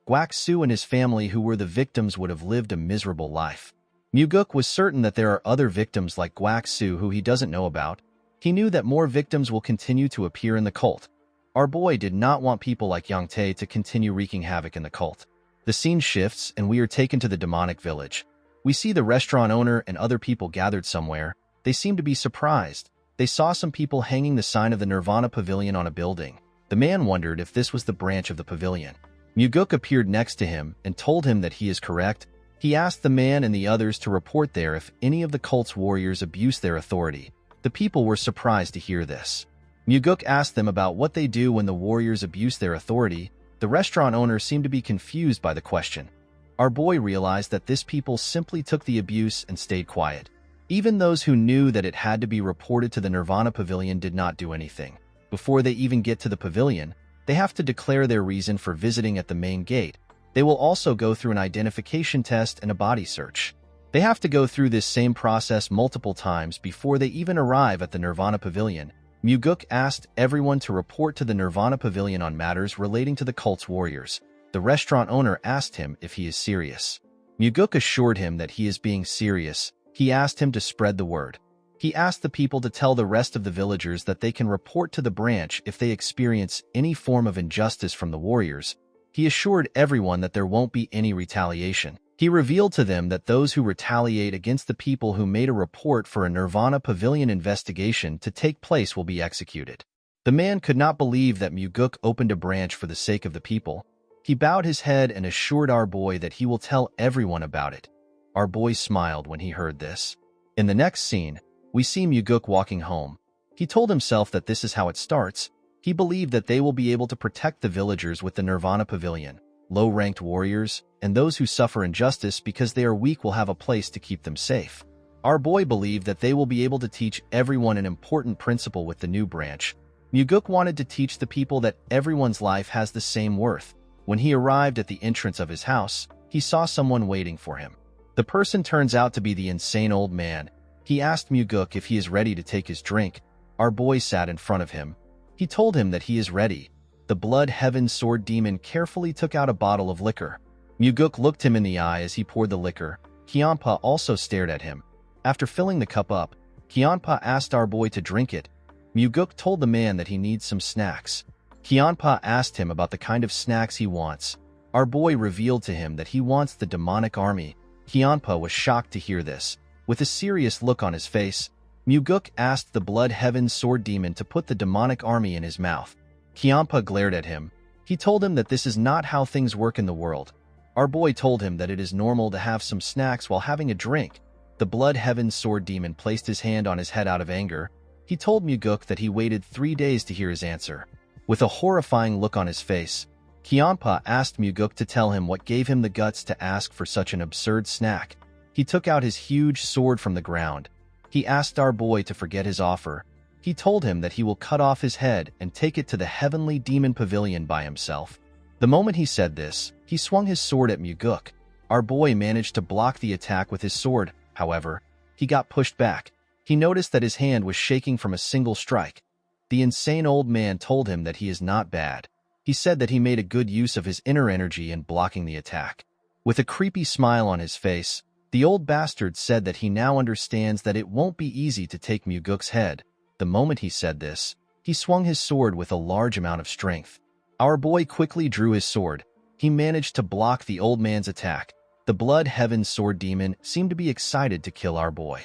Speaker 1: Guak Su and his family who were the victims would have lived a miserable life. Muguk was certain that there are other victims like Guak Su who he doesn't know about. He knew that more victims will continue to appear in the cult. Our boy did not want people like Yang Tae to continue wreaking havoc in the cult. The scene shifts and we are taken to the demonic village. We see the restaurant owner and other people gathered somewhere. They seem to be surprised. They saw some people hanging the sign of the Nirvana Pavilion on a building. The man wondered if this was the branch of the pavilion. Muguk appeared next to him and told him that he is correct. He asked the man and the others to report there if any of the cult's warriors abused their authority. The people were surprised to hear this. Muguk asked them about what they do when the warriors abuse their authority. The restaurant owner seemed to be confused by the question. Our boy realized that this people simply took the abuse and stayed quiet. Even those who knew that it had to be reported to the Nirvana Pavilion did not do anything. Before they even get to the pavilion, they have to declare their reason for visiting at the main gate. They will also go through an identification test and a body search. They have to go through this same process multiple times before they even arrive at the Nirvana Pavilion. Muguk asked everyone to report to the Nirvana Pavilion on matters relating to the cult's warriors. The restaurant owner asked him if he is serious. Muguk assured him that he is being serious. He asked him to spread the word. He asked the people to tell the rest of the villagers that they can report to the branch if they experience any form of injustice from the warriors. He assured everyone that there won't be any retaliation. He revealed to them that those who retaliate against the people who made a report for a Nirvana Pavilion investigation to take place will be executed. The man could not believe that Muguk opened a branch for the sake of the people. He bowed his head and assured our boy that he will tell everyone about it. Our boy smiled when he heard this. In the next scene, we see Muguk walking home. He told himself that this is how it starts. He believed that they will be able to protect the villagers with the Nirvana Pavilion. Low-ranked warriors, and those who suffer injustice because they are weak will have a place to keep them safe. Our boy believed that they will be able to teach everyone an important principle with the new branch. Muguk wanted to teach the people that everyone's life has the same worth. When he arrived at the entrance of his house, he saw someone waiting for him. The person turns out to be the insane old man. He asked Muguk if he is ready to take his drink. Our boy sat in front of him. He told him that he is ready. The Blood Heaven Sword Demon carefully took out a bottle of liquor. Muguk looked him in the eye as he poured the liquor. Kyanpa also stared at him. After filling the cup up, Kyanpa asked our boy to drink it. Muguk told the man that he needs some snacks. Kyanpa asked him about the kind of snacks he wants. Our boy revealed to him that he wants the demonic army. Kyanpa was shocked to hear this. With a serious look on his face, Muguk asked the Blood Heaven Sword Demon to put the demonic army in his mouth. Kyanpa glared at him. He told him that this is not how things work in the world. Our boy told him that it is normal to have some snacks while having a drink. The Blood Heaven Sword Demon placed his hand on his head out of anger. He told Muguk that he waited 3 days to hear his answer. With a horrifying look on his face, Kyanpa asked Muguk to tell him what gave him the guts to ask for such an absurd snack. He took out his huge sword from the ground. He asked our boy to forget his offer. He told him that he will cut off his head and take it to the Heavenly Demon Pavilion by himself. The moment he said this, he swung his sword at Muguk. Our boy managed to block the attack with his sword. However, he got pushed back. He noticed that his hand was shaking from a single strike. The insane old man told him that he is not bad. He said that he made a good use of his inner energy in blocking the attack. With a creepy smile on his face, the old bastard said that he now understands that it won't be easy to take Muguk's head. The moment he said this, he swung his sword with a large amount of strength. Our boy quickly drew his sword. He managed to block the old man's attack. The Blood Heaven Sword Demon seemed to be excited to kill our boy.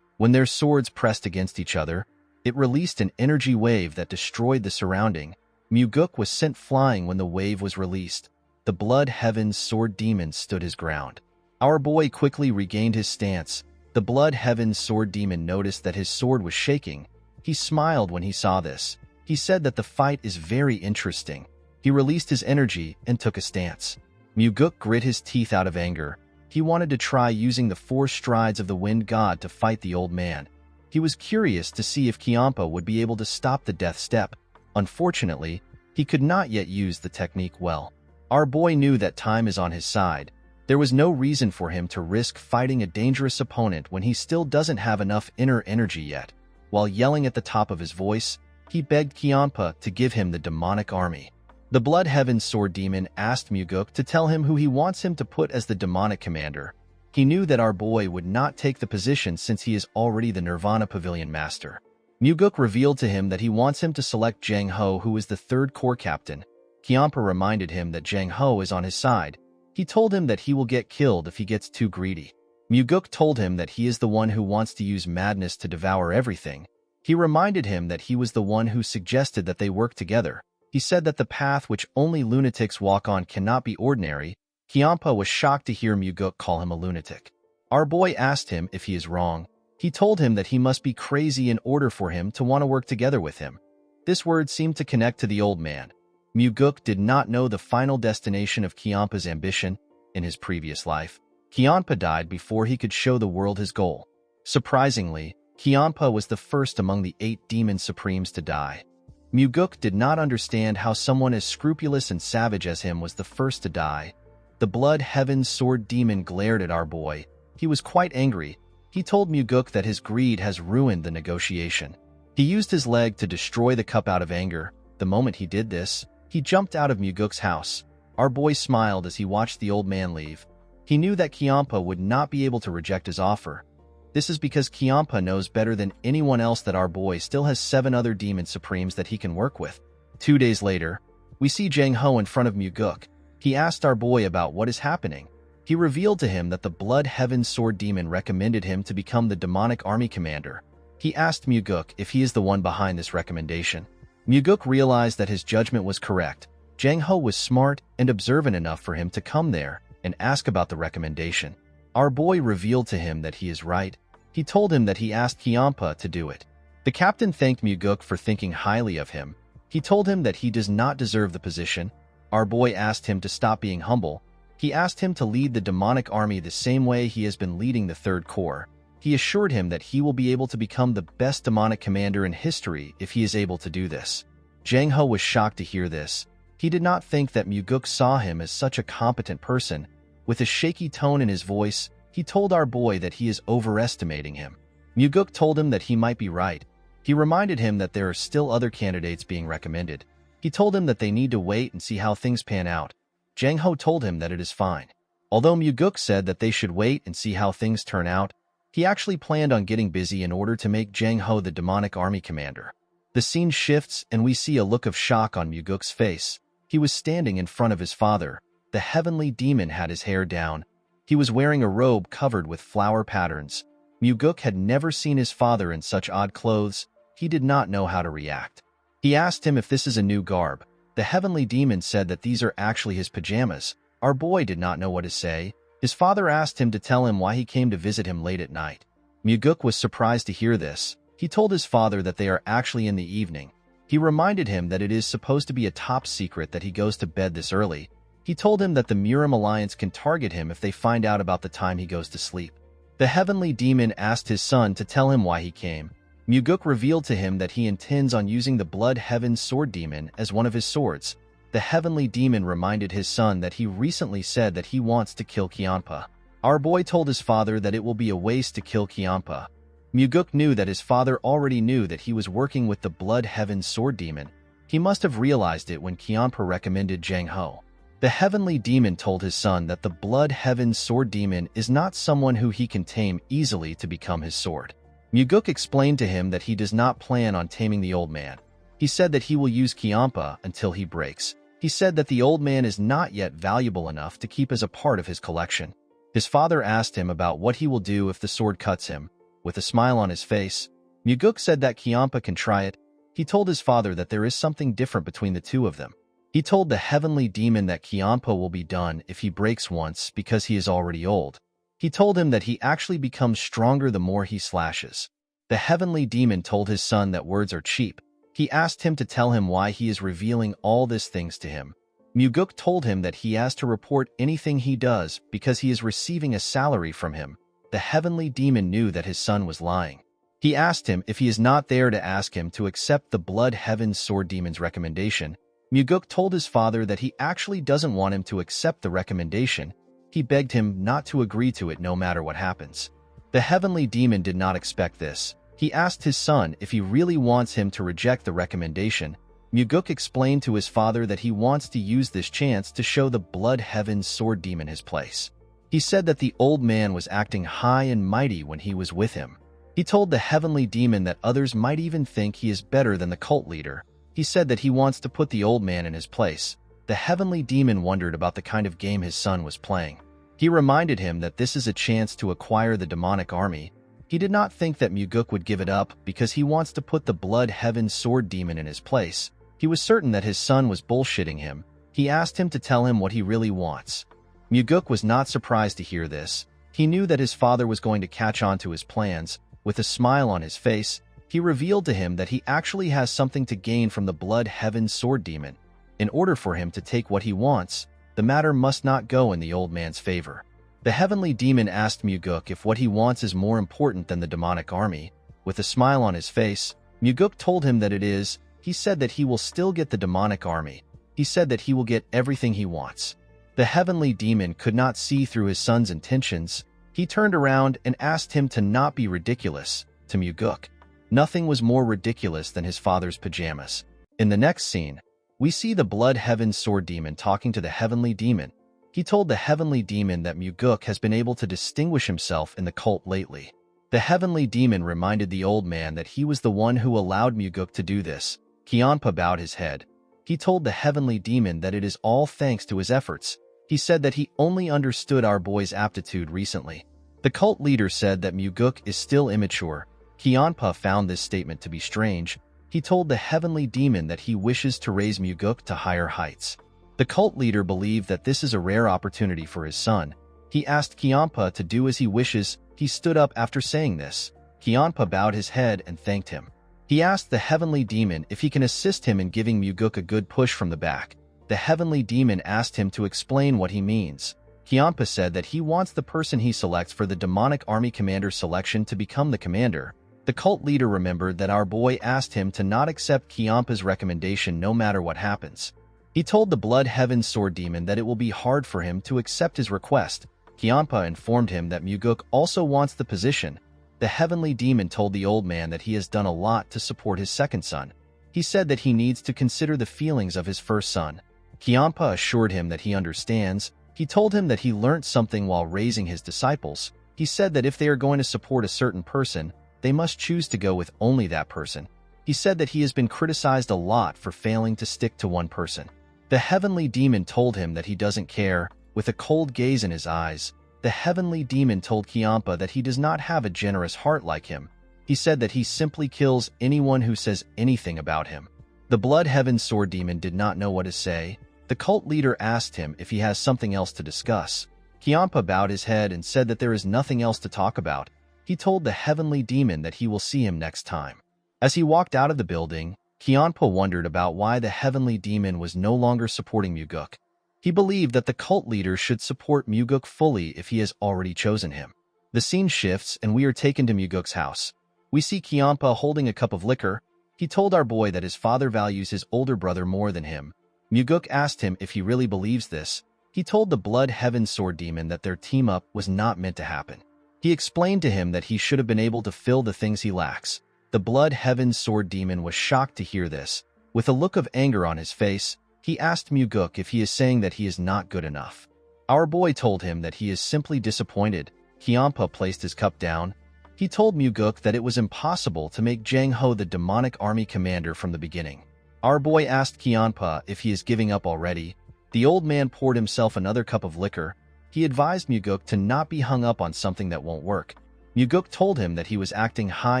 Speaker 1: When their swords pressed against each other, It released an energy wave that destroyed the surrounding. Muguk was sent flying when the wave was released. The Blood Heaven's Sword Demon stood his ground. Our boy quickly regained his stance. The Blood Heaven's Sword Demon noticed that his sword was shaking. He smiled when he saw this. He said that the fight is very interesting. He released his energy and took a stance. Muguk grit his teeth out of anger. He wanted to try using the 4 strides of the Wind God to fight the old man. He was curious to see if Kiampa would be able to stop the death step. Unfortunately, he could not yet use the technique well. Our boy knew that time is on his side. There was no reason for him to risk fighting a dangerous opponent when he still doesn't have enough inner energy yet. While yelling at the top of his voice, he begged Kiampa to give him the demonic army. The Blood Heaven's Sword Demon asked Muguk to tell him who he wants him to put as the demonic commander. He knew that our boy would not take the position since he is already the Nirvana Pavilion Master. Muguk revealed to him that he wants him to select Jang Ho, who is the 3rd Corps Captain. Kiampa reminded him that Jang Ho is on his side. He told him that he will get killed if he gets too greedy. Muguk told him that he is the one who wants to use madness to devour everything. He reminded him that he was the one who suggested that they work together. He said that the path which only lunatics walk on cannot be ordinary. Kiampa was shocked to hear Muguk call him a lunatic. Our boy asked him if he is wrong. He told him that he must be crazy in order for him to want to work together with him. This word seemed to connect to the old man. Muguk did not know the final destination of Kiampa's ambition. In his previous life, Kiampa died before he could show the world his goal. Surprisingly, Kiampa was the first among the 8 demon supremes to die. Muguk did not understand how someone as scrupulous and savage as him was the first to die. The Blood Heaven's Sword Demon glared at our boy. He was quite angry. He told Muguk that his greed has ruined the negotiation. He used his leg to destroy the cup out of anger. The moment he did this, he jumped out of Muguk's house. Our boy smiled as he watched the old man leave. He knew that Kiampa would not be able to reject his offer. This is because Kiampa knows better than anyone else that our boy still has 7 other demon supremes that he can work with. 2 days later, we see Jang Ho in front of Muguk. He asked our boy about what is happening. He revealed to him that the Blood Heaven's Sword Demon recommended him to become the demonic army commander. He asked Muguk if he is the one behind this recommendation. Muguk realized that his judgment was correct. Jang Ho was smart and observant enough for him to come there and ask about the recommendation. Our boy revealed to him that he is right. He told him that he asked Kiampa to do it. The captain thanked Muguk for thinking highly of him. He told him that he does not deserve the position. Our boy asked him to stop being humble. He asked him to lead the demonic army the same way he has been leading the 3rd Corps. He assured him that he will be able to become the best demonic commander in history if he is able to do this. Jang Ho was shocked to hear this. He did not think that Muguk saw him as such a competent person. With a shaky tone in his voice, he told our boy that he is overestimating him. Muguk told him that he might be right. He reminded him that there are still other candidates being recommended. He told him that they need to wait and see how things pan out. Jang Ho told him that it is fine. Although Muguk said that they should wait and see how things turn out, he actually planned on getting busy in order to make Jang Ho the demonic army commander. The scene shifts and we see a look of shock on Muguk's face. He was standing in front of his father. The heavenly demon had his hair down. He was wearing a robe covered with flower patterns. Muguk had never seen his father in such odd clothes. He did not know how to react. He asked him if this is a new garb. The heavenly demon said that these are actually his pajamas. Our boy did not know what to say. His father asked him to tell him why he came to visit him late at night. Muguk was surprised to hear this. He told his father that they are actually in the evening. He reminded him that it is supposed to be a top secret that he goes to bed this early. He told him that the Murim Alliance can target him if they find out about the time he goes to sleep. The heavenly demon asked his son to tell him why he came. Muguk revealed to him that he intends on using the Blood Heaven's Sword Demon as one of his swords. The heavenly demon reminded his son that he recently said that he wants to kill Kiampa. Our boy told his father that it will be a waste to kill Kiampa. Muguk knew that his father already knew that he was working with the Blood Heaven's Sword Demon. He must have realized it when Kiampa recommended Jang Ho. The heavenly demon told his son that the Blood Heaven's Sword Demon is not someone who he can tame easily to become his sword. Muguk explained to him that he does not plan on taming the old man. He said that he will use Kiampa until he breaks. He said that the old man is not yet valuable enough to keep as a part of his collection. His father asked him about what he will do if the sword cuts him. With a smile on his face, Muguk said that Kiampa can try it. He told his father that there is something different between the two of them. He told the heavenly demon that Kiampa will be done if he breaks once because he is already old. He told him that he actually becomes stronger the more he slashes. The heavenly demon told his son that words are cheap. He asked him to tell him why he is revealing all these things to him. Muguk told him that he has to report anything he does because he is receiving a salary from him. The heavenly demon knew that his son was lying. He asked him if he is not there to ask him to accept the Blood Heaven Sword Demon's recommendation. Muguk told his father that he actually doesn't want him to accept the recommendation. He begged him not to agree to it no matter what happens. The heavenly demon did not expect this. He asked his son if he really wants him to reject the recommendation. Muguk explained to his father that he wants to use this chance to show the Blood Heaven Sword Demon his place. He said that the old man was acting high and mighty when he was with him. He told the heavenly demon that others might even think he is better than the cult leader. He said that he wants to put the old man in his place. The heavenly demon wondered about the kind of game his son was playing. He reminded him that this is a chance to acquire the demonic army. He did not think that Muguk would give it up because he wants to put the Blood Heaven Sword Demon in his place. He was certain that his son was bullshitting him. He asked him to tell him what he really wants. Muguk was not surprised to hear this. He knew that his father was going to catch on to his plans. With a smile on his face, he revealed to him that he actually has something to gain from the Blood Heaven Sword Demon. In order for him to take what he wants, the matter must not go in the old man's favor. The heavenly demon asked Muguk if what he wants is more important than the demonic army. With a smile on his face, Muguk told him that it is. He said that he will still get the demonic army. He said that he will get everything he wants. The heavenly demon could not see through his son's intentions. He turned around and asked him to not be ridiculous. To Muguk, nothing was more ridiculous than his father's pajamas. In the next scene, we see the Blood Heaven Sword Demon talking to the heavenly demon. He told the heavenly demon that Muguk has been able to distinguish himself in the cult lately. The heavenly demon reminded the old man that he was the one who allowed Muguk to do this. Kiampa bowed his head. He told the heavenly demon that it is all thanks to his efforts. He said that he only understood our boy's aptitude recently. The cult leader said that Muguk is still immature. Kiampa found this statement to be strange. He told the heavenly demon that he wishes to raise Muguk to higher heights. The cult leader believed that this is a rare opportunity for his son. He asked Kiampa to do as he wishes. He stood up after saying this. Kiampa bowed his head and thanked him. He asked the heavenly demon if he can assist him in giving Muguk a good push from the back. The heavenly demon asked him to explain what he means. Kiampa said that he wants the person he selects for the demonic army commander selection to become the commander. The cult leader remembered that our boy asked him to not accept Kiampa's recommendation no matter what happens. He told the Blood Heaven Sword Demon that it will be hard for him to accept his request. Kiampa informed him that Muguk also wants the position. The heavenly demon told the old man that he has done a lot to support his second son. He said that he needs to consider the feelings of his first son. Kiampa assured him that he understands. He told him that he learnt something while raising his disciples. He said that if they are going to support a certain person, they must choose to go with only that person. He said that he has been criticized a lot for failing to stick to one person. The heavenly demon told him that he doesn't care. With a cold gaze in his eyes, the heavenly demon told Kiampa that he does not have a generous heart like him. He said that he simply kills anyone who says anything about him. The Blood Heaven Sword Demon did not know what to say. The cult leader asked him if he has something else to discuss. Kiampa bowed his head and said that there is nothing else to talk about. He told the heavenly demon that he will see him next time. As he walked out of the building, Kiampa wondered about why the heavenly demon was no longer supporting Muguk. He believed that the cult leader should support Muguk fully if he has already chosen him. The scene shifts and we are taken to Muguk's house. We see Kiampa holding a cup of liquor. He told our boy that his father values his older brother more than him. Muguk asked him if he really believes this. He told the Blood Heaven Sword Demon that their team-up was not meant to happen. He explained to him that he should have been able to fill the things he lacks. The Blood Heaven Sword Demon was shocked to hear this. With a look of anger on his face, he asked Muguk if he is saying that he is not good enough. Our boy told him that he is simply disappointed. Kiampa placed his cup down. He told Muguk that it was impossible to make Jang Ho the demonic army commander from the beginning. Our boy asked Kiampa if he is giving up already. The old man poured himself another cup of liquor. He advised Muguk to not be hung up on something that won't work. Muguk told him that he was acting high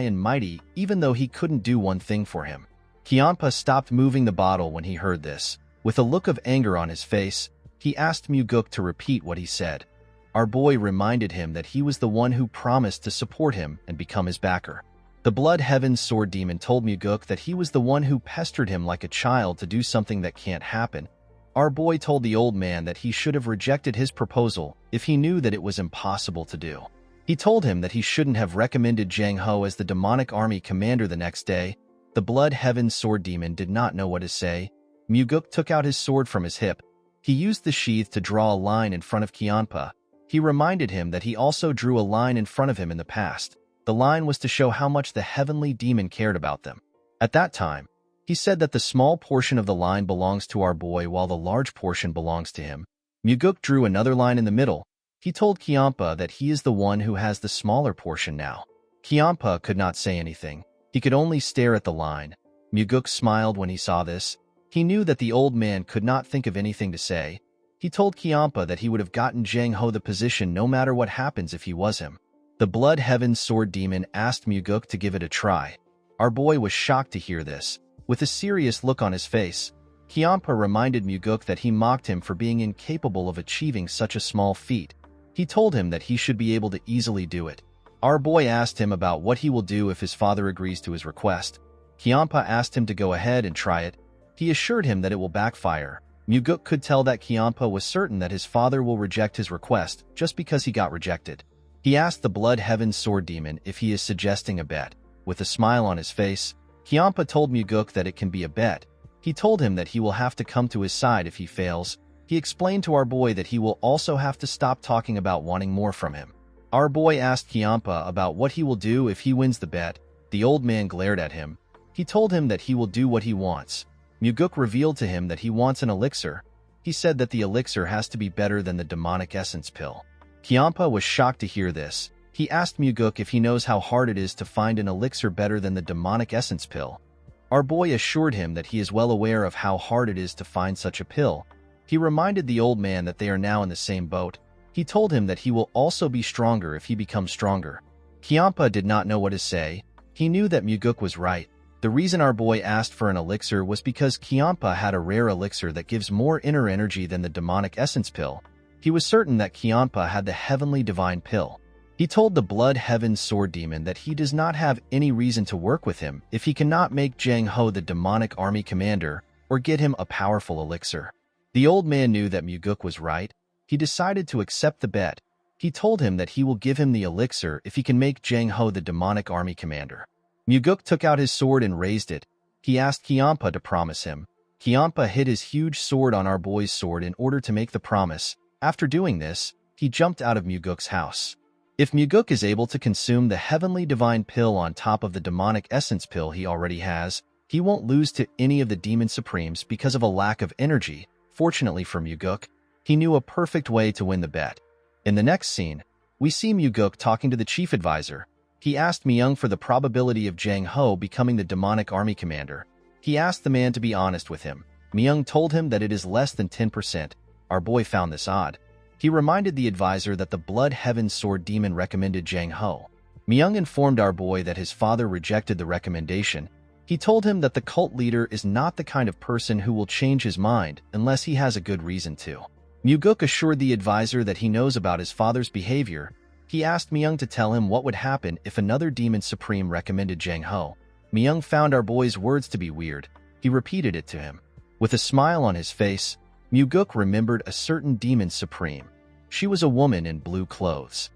Speaker 1: and mighty even though he couldn't do one thing for him. Kianpa stopped moving the bottle when he heard this. With a look of anger on his face, he asked Muguk to repeat what he said. Our boy reminded him that he was the one who promised to support him and become his backer. The Blood Heaven Sword Demon told Muguk that he was the one who pestered him like a child to do something that can't happen. Our boy told the old man that he should have rejected his proposal if he knew that it was impossible to do. He told him that he shouldn't have recommended Jang Ho as the demonic army commander the next day. The Blood Heaven Sword Demon did not know what to say. Muguk took out his sword from his hip. He used the sheath to draw a line in front of Kianpa. He reminded him that he also drew a line in front of him in the past. The line was to show how much the heavenly demon cared about them. At that time, he said that the small portion of the line belongs to our boy while the large portion belongs to him. Muguk drew another line in the middle. He told Kianpa that he is the one who has the smaller portion now. Kianpa could not say anything. He could only stare at the line. Muguk smiled when he saw this. He knew that the old man could not think of anything to say. He told Kianpa that he would have gotten Jang Ho the position no matter what happens if he was him. The Blood Heaven Sword Demon asked Muguk to give it a try. Our boy was shocked to hear this. With a serious look on his face, Kianpa reminded Muguk that he mocked him for being incapable of achieving such a small feat. He told him that he should be able to easily do it. Our boy asked him about what he will do if his father agrees to his request. Kianpa asked him to go ahead and try it. He assured him that it will backfire. Muguk could tell that Kianpa was certain that his father will reject his request just because he got rejected. He asked the Blood Heaven Sword Demon if he is suggesting a bet. With a smile on his face, Kianpa told Muguk that it can be a bet. He told him that he will have to come to his side if he fails. He explained to our boy that he will also have to stop talking about wanting more from him. Our boy asked Kianpa about what he will do if he wins the bet. The old man glared at him. He told him that he will do what he wants. Muguk revealed to him that he wants an elixir. He said that the elixir has to be better than the demonic essence pill. Kianpa was shocked to hear this. He asked Muguk if he knows how hard it is to find an elixir better than the demonic essence pill. Our boy assured him that he is well aware of how hard it is to find such a pill. He reminded the old man that they are now in the same boat. He told him that he will also be stronger if he becomes stronger. Kianpa did not know what to say. He knew that Muguk was right. The reason our boy asked for an elixir was because Kianpa had a rare elixir that gives more inner energy than the demonic essence pill. He was certain that Kianpa had the heavenly divine pill. He told the Blood Heaven Sword Demon that he does not have any reason to work with him if he cannot make Jang Ho the demonic army commander or get him a powerful elixir. The old man knew that Muguk was right. He decided to accept the bet. He told him that he will give him the elixir if he can make Jang Ho the demonic army commander. Muguk took out his sword and raised it. He asked Kianpa to promise him. Kianpa hid his huge sword on our boy's sword in order to make the promise. After doing this, he jumped out of Muguk's house. If Muguk is able to consume the heavenly divine pill on top of the demonic essence pill he already has, he won't lose to any of the demon supremes because of a lack of energy. Fortunately for Muguk, he knew a perfect way to win the bet. In the next scene, we see Muguk talking to the chief advisor. He asked Myung for the probability of Jang Ho becoming the demonic army commander. He asked the man to be honest with him. Myung told him that it is less than 10%. Our boy found this odd. He reminded the advisor that the Blood Heaven Sword Demon recommended Jang Ho. Myung informed our boy that his father rejected the recommendation. He told him that the cult leader is not the kind of person who will change his mind unless he has a good reason to. Muguk assured the advisor that he knows about his father's behavior. He asked Myung to tell him what would happen if another demon supreme recommended Jang Ho. Myung found our boy's words to be weird. He repeated it to him. With a smile on his face, Muguk remembered a certain demon supreme. She was a woman in blue clothes.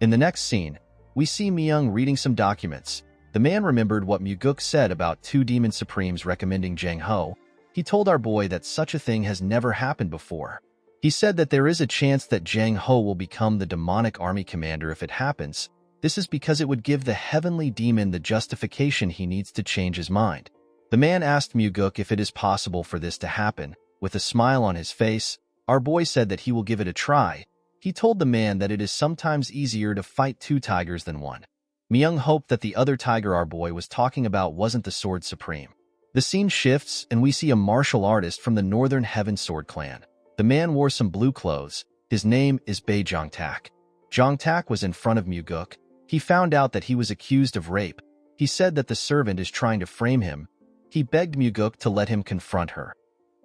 Speaker 1: In the next scene, we see Myung reading some documents. The man remembered what Muguk said about two demon supremes recommending Jang Ho. He told our boy that such a thing has never happened before. He said that there is a chance that Jang Ho will become the demonic army commander if it happens. This is because it would give the heavenly demon the justification he needs to change his mind. The man asked Muguk if it is possible for this to happen. With a smile on his face, our boy said that he will give it a try. He told the man that it is sometimes easier to fight two tigers than one. Myung hoped that the other tiger our boy was talking about wasn't the Sword Supreme. The scene shifts and we see a martial artist from the Northern Heaven Sword clan. The man wore some blue clothes. His name is Bae Jongtak. Jongtak was in front of Muguk. He found out that he was accused of rape. He said that the servant is trying to frame him. He begged Muguk to let him confront her.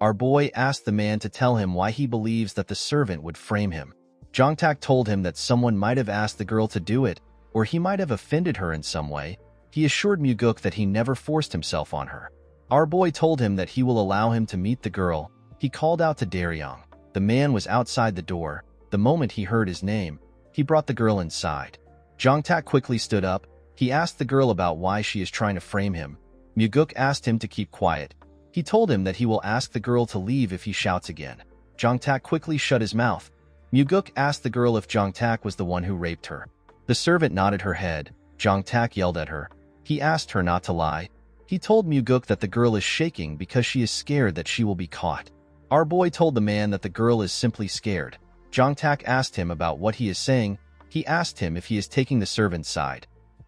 Speaker 1: Our boy asked the man to tell him why he believes that the servant would frame him. Jongtak told him that someone might have asked the girl to do it, or he might have offended her in some way. He assured Muguk that he never forced himself on her. Our boy told him that he will allow him to meet the girl. He called out to Daryong. The man was outside the door. The moment he heard his name, he brought the girl inside. Jongtak quickly stood up. He asked the girl about why she is trying to frame him. Muguk asked him to keep quiet. He told him that he will ask the girl to leave if he shouts again. Jongtak quickly shut his mouth. Muguk asked the girl if Jongtak was the one who raped her. The servant nodded her head. Jongtak yelled at her. He asked her not to lie. He told Muguk that the girl is shaking because she is scared that she will be caught. Our boy told the man that the girl is simply scared. Jongtak asked him about what he is saying. He asked him if he is taking the servant's side.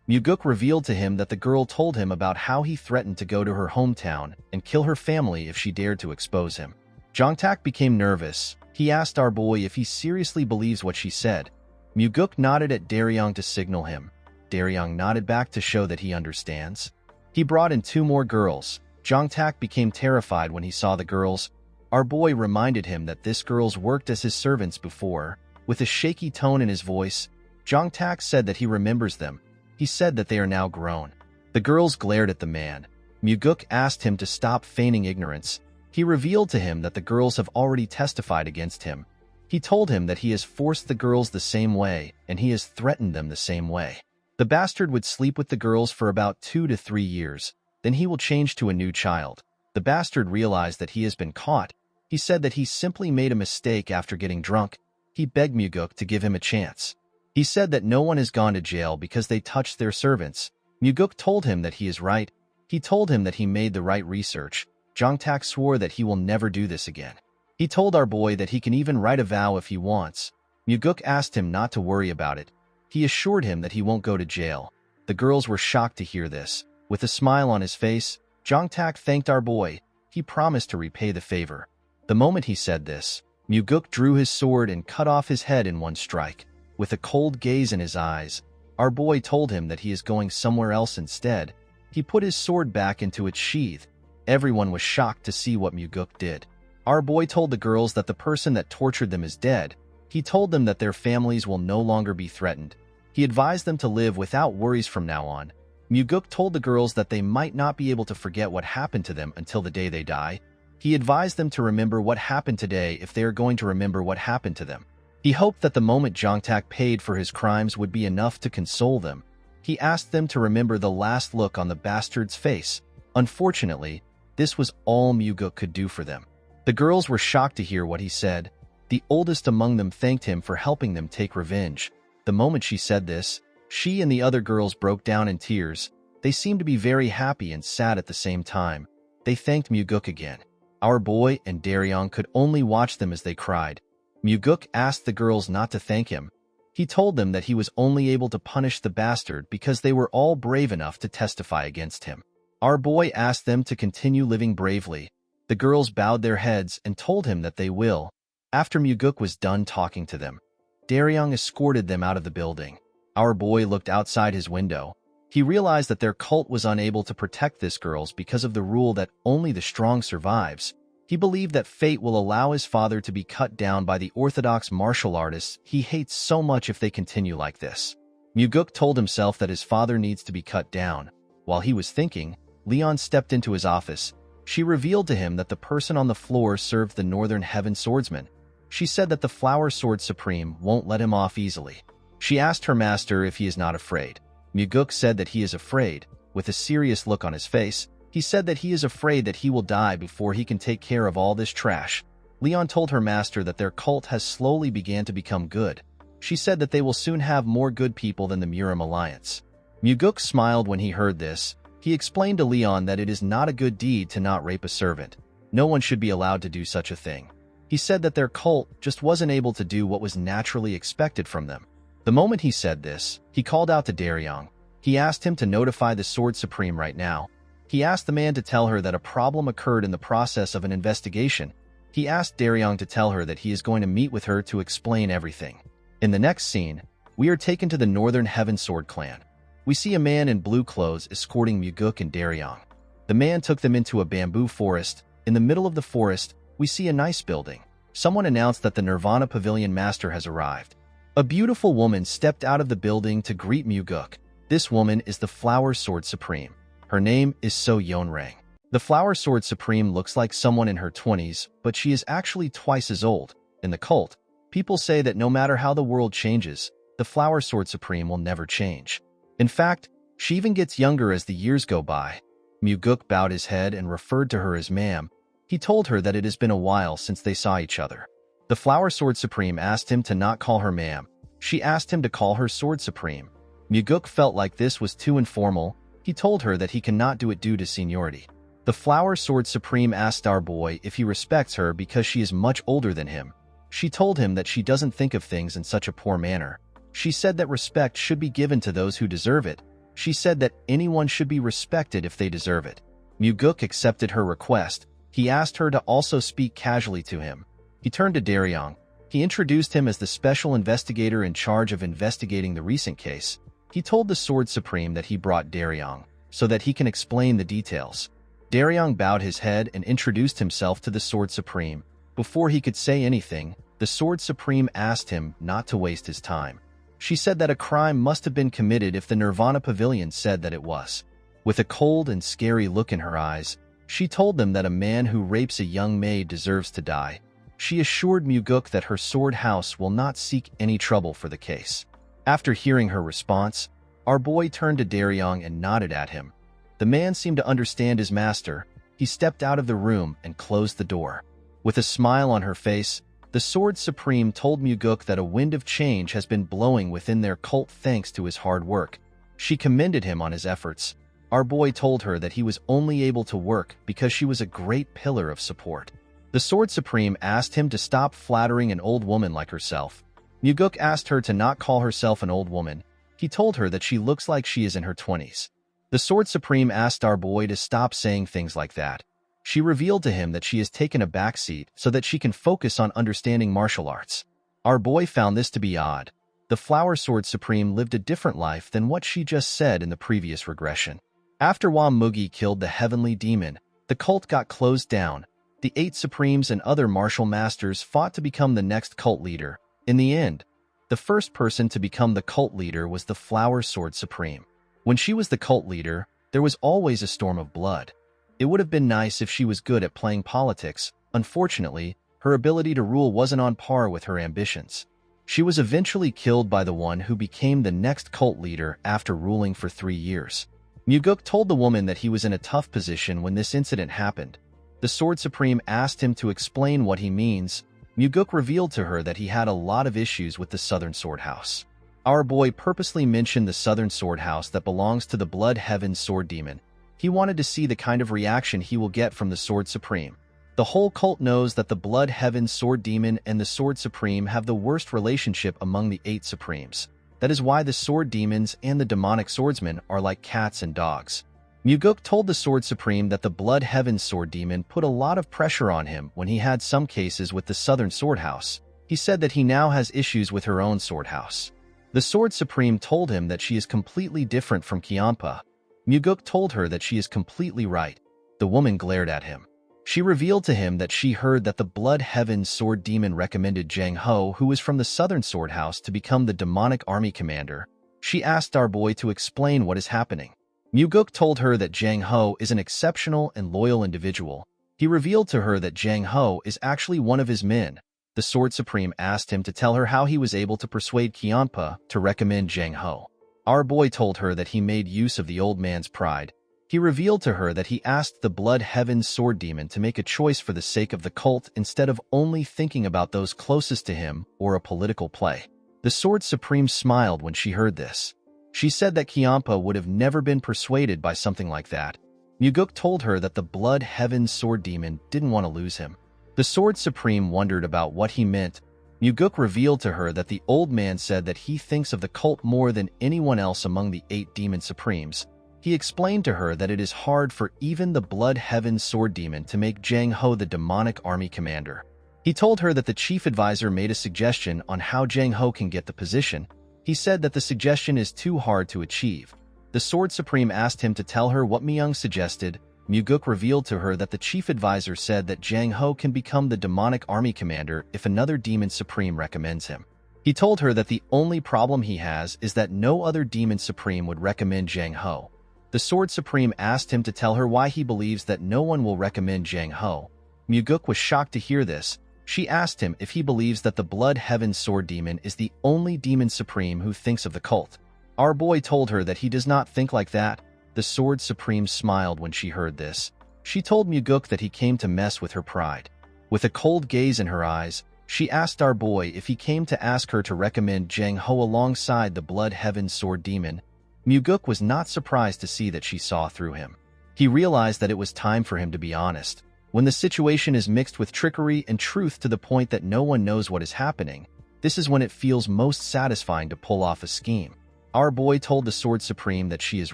Speaker 1: Muguk revealed to him that the girl told him about how he threatened to go to her hometown and kill her family if she dared to expose him. Jongtak became nervous. He asked our boy if he seriously believes what she said. Muguk nodded at Daryong to signal him. Daryong nodded back to show that he understands. He brought in 2 more girls. Jongtak became terrified when he saw the girls. Our boy reminded him that this girls worked as his servants before. With a shaky tone in his voice, Jongtak said that he remembers them. He said that they are now grown. The girls glared at the man. Muguk asked him to stop feigning ignorance. He revealed to him that the girls have already testified against him. He told him that he has forced the girls the same way, and he has threatened them the same way. The bastard would sleep with the girls for about 2 to 3 years. Then he will change to a new child. The bastard realized that he has been caught. He said that he simply made a mistake after getting drunk. He begged Muguk to give him a chance. He said that no one has gone to jail because they touched their servants. Muguk told him that he is right. He told him that he made the right research. Jongtak swore that he will never do this again. He told our boy that he can even write a vow if he wants. Muguk asked him not to worry about it. He assured him that he won't go to jail. The girls were shocked to hear this. With a smile on his face, Jongtak thanked our boy. He promised to repay the favor. The moment he said this, Muguk drew his sword and cut off his head in one strike. With a cold gaze in his eyes, our boy told him that he is going somewhere else instead. He put his sword back into its sheath. Everyone was shocked to see what Muguk did. Our boy told the girls that the person that tortured them is dead. He told them that their families will no longer be threatened. He advised them to live without worries from now on. Muguk told the girls that they might not be able to forget what happened to them until the day they die. He advised them to remember what happened today if they are going to remember what happened to them. He hoped that the moment Jongtak paid for his crimes would be enough to console them. He asked them to remember the last look on the bastard's face. Unfortunately, this was all Muguk could do for them. The girls were shocked to hear what he said. The oldest among them thanked him for helping them take revenge. The moment she said this, she and the other girls broke down in tears. They seemed to be very happy and sad at the same time. They thanked Muguk again. Our boy and Daryong could only watch them as they cried. Muguk asked the girls not to thank him. He told them that he was only able to punish the bastard because they were all brave enough to testify against him. Our boy asked them to continue living bravely. The girls bowed their heads and told him that they will. After Muguk was done talking to them, Daryong escorted them out of the building. Our boy looked outside his window. He realized that their cult was unable to protect this girls because of the rule that only the strong survives. He believed that fate will allow his father to be cut down by the orthodox martial artists he hates so much if they continue like this. Muguk told himself that his father needs to be cut down. While he was thinking, Leon stepped into his office. She revealed to him that the person on the floor served the Northern Heaven Swordsman. She said that the Flower Sword Supreme won't let him off easily. She asked her master if he is not afraid. Muguk said that he is afraid. With a serious look on his face, he said that he is afraid that he will die before he can take care of all this trash. Leon told her master that their cult has slowly began to become good. She said that they will soon have more good people than the Murim Alliance. Muguk smiled when he heard this. He explained to Leon that it is not a good deed to not rape a servant. No one should be allowed to do such a thing. He said that their cult just wasn't able to do what was naturally expected from them. The moment he said this, he called out to Daryong. He asked him to notify the Sword Supreme right now. He asked the man to tell her that a problem occurred in the process of an investigation. He asked Daryong to tell her that he is going to meet with her to explain everything. In the next scene, We are taken to the Northern Heaven Sword clan. We see a man in blue clothes escorting Muguk and Daryong. The man took them into a bamboo forest. In the middle of the forest, we see a nice building. Someone announced that the Nirvana Pavilion Master has arrived. A beautiful woman stepped out of the building to greet Muguk. This woman is the Flower Sword Supreme. Her name is So Yeonrang. The Flower Sword Supreme looks like someone in her 20s, but she is actually twice as old. In the cult, people say that no matter how the world changes, the Flower Sword Supreme will never change. In fact, she even gets younger as the years go by. Muguk bowed his head and referred to her as ma'am. He told her that it has been a while since they saw each other. The Flower Sword Supreme asked him to not call her ma'am. She asked him to call her Sword Supreme. Muguk felt like this was too informal. He told her that he cannot do it due to seniority. The Flower Sword Supreme asked our boy if he respects her because she is much older than him. She told him that she doesn't think of things in such a poor manner. She said that respect should be given to those who deserve it. She said that anyone should be respected if they deserve it. Muguk accepted her request. He asked her to also speak casually to him. He turned to Daryong. He introduced him as the special investigator in charge of investigating the recent case. He told the Sword Supreme that he brought Daryong so that he can explain the details. Daryong bowed his head and introduced himself to the Sword Supreme. Before he could say anything, the Sword Supreme asked him not to waste his time. She said that a crime must have been committed if the Nirvana Pavilion said that it was. With a cold and scary look in her eyes, she told them that a man who rapes a young maid deserves to die. She assured Muguk that her sword house will not seek any trouble for the case. After hearing her response, our boy turned to Daryong and nodded at him. The man seemed to understand his master. He stepped out of the room and closed the door. With a smile on her face, the Sword Supreme told Muguk that a wind of change has been blowing within their cult thanks to his hard work. She commended him on his efforts. Our boy told her that he was only able to work because she was a great pillar of support. The Sword Supreme asked him to stop flattering an old woman like herself. Muguk asked her to not call herself an old woman. He told her that she looks like she is in her 20s. The Sword Supreme asked our boy to stop saying things like that. She revealed to him that she has taken a backseat so that she can focus on understanding martial arts. Our boy found this to be odd. The Flower Sword Supreme lived a different life than what she just said in the previous regression. After Wam Mugi killed the heavenly demon, the cult got closed down. The 8 Supremes and other martial masters fought to become the next cult leader. In the end, the first person to become the cult leader was the Flower Sword Supreme. When she was the cult leader, there was always a storm of blood. It would have been nice if she was good at playing politics. Unfortunately, her ability to rule wasn't on par with her ambitions. She was eventually killed by the one who became the next cult leader after ruling for 3 years. Muguk told the woman that he was in a tough position when this incident happened. The Sword Supreme asked him to explain what he means. Muguk revealed to her that he had a lot of issues with the Southern Sword House. Our boy purposely mentioned the Southern Sword House that belongs to the Blood Heaven Sword Demon. He wanted to see the kind of reaction he will get from the Sword Supreme. The whole cult knows that the Blood Heaven Sword Demon and the Sword Supreme have the worst relationship among the 8 Supremes. That is why the Sword Demons and the Demonic Swordsmen are like cats and dogs. Muguk told the Sword Supreme that the Blood Heaven Sword Demon put a lot of pressure on him when he had some cases with the Southern Sword House. He said that he now has issues with her own sword house. The Sword Supreme told him that she is completely different from Kiampa. Muguk told her that she is completely right. The woman glared at him. She revealed to him that she heard that the Blood Heaven Sword Demon recommended Jang Ho, who is from the Southern Sword House, to become the demonic army commander. She asked our boy to explain what is happening. Muguk told her that Jang Ho is an exceptional and loyal individual. He revealed to her that Jang Ho is actually one of his men. The Sword Supreme asked him to tell her how he was able to persuade Kiampa to recommend Jang Ho. Our boy told her that he made use of the old man's pride. He revealed to her that he asked the Blood Heaven Sword Demon to make a choice for the sake of the cult instead of only thinking about those closest to him or a political play. The Sword Supreme smiled when she heard this. She said that Kiampa would have never been persuaded by something like that. Muguk told her that the Blood Heaven Sword Demon didn't want to lose him. The Sword Supreme wondered about what he meant. Muguk revealed to her that the old man said that he thinks of the cult more than anyone else among the 8 Demon Supremes. He explained to her that it is hard for even the Blood Heaven Sword Demon to make Jang Ho the demonic army commander. He told her that the chief advisor made a suggestion on how Jang Ho can get the position. He said that the suggestion is too hard to achieve. The Sword Supreme asked him to tell her what Myung suggested. Muguk revealed to her that the chief advisor said that Jang Ho can become the demonic army commander if another demon supreme recommends him. He told her that the only problem he has is that no other demon supreme would recommend Jang Ho. The Sword Supreme asked him to tell her why he believes that no one will recommend Jang Ho. Muguk was shocked to hear this. She asked him if he believes that the Blood Heaven Sword Demon is the only demon supreme who thinks of the cult. Our boy told her that he does not think like that. The Sword Supreme smiled when she heard this. She told Muguk that he came to mess with her pride. With a cold gaze in her eyes, she asked our boy if he came to ask her to recommend Jang Ho alongside the Blood Heaven Sword Demon. Muguk was not surprised to see that she saw through him. He realized that it was time for him to be honest. When the situation is mixed with trickery and truth to the point that no one knows what is happening, this is when it feels most satisfying to pull off a scheme. Our boy told the Sword Supreme that she is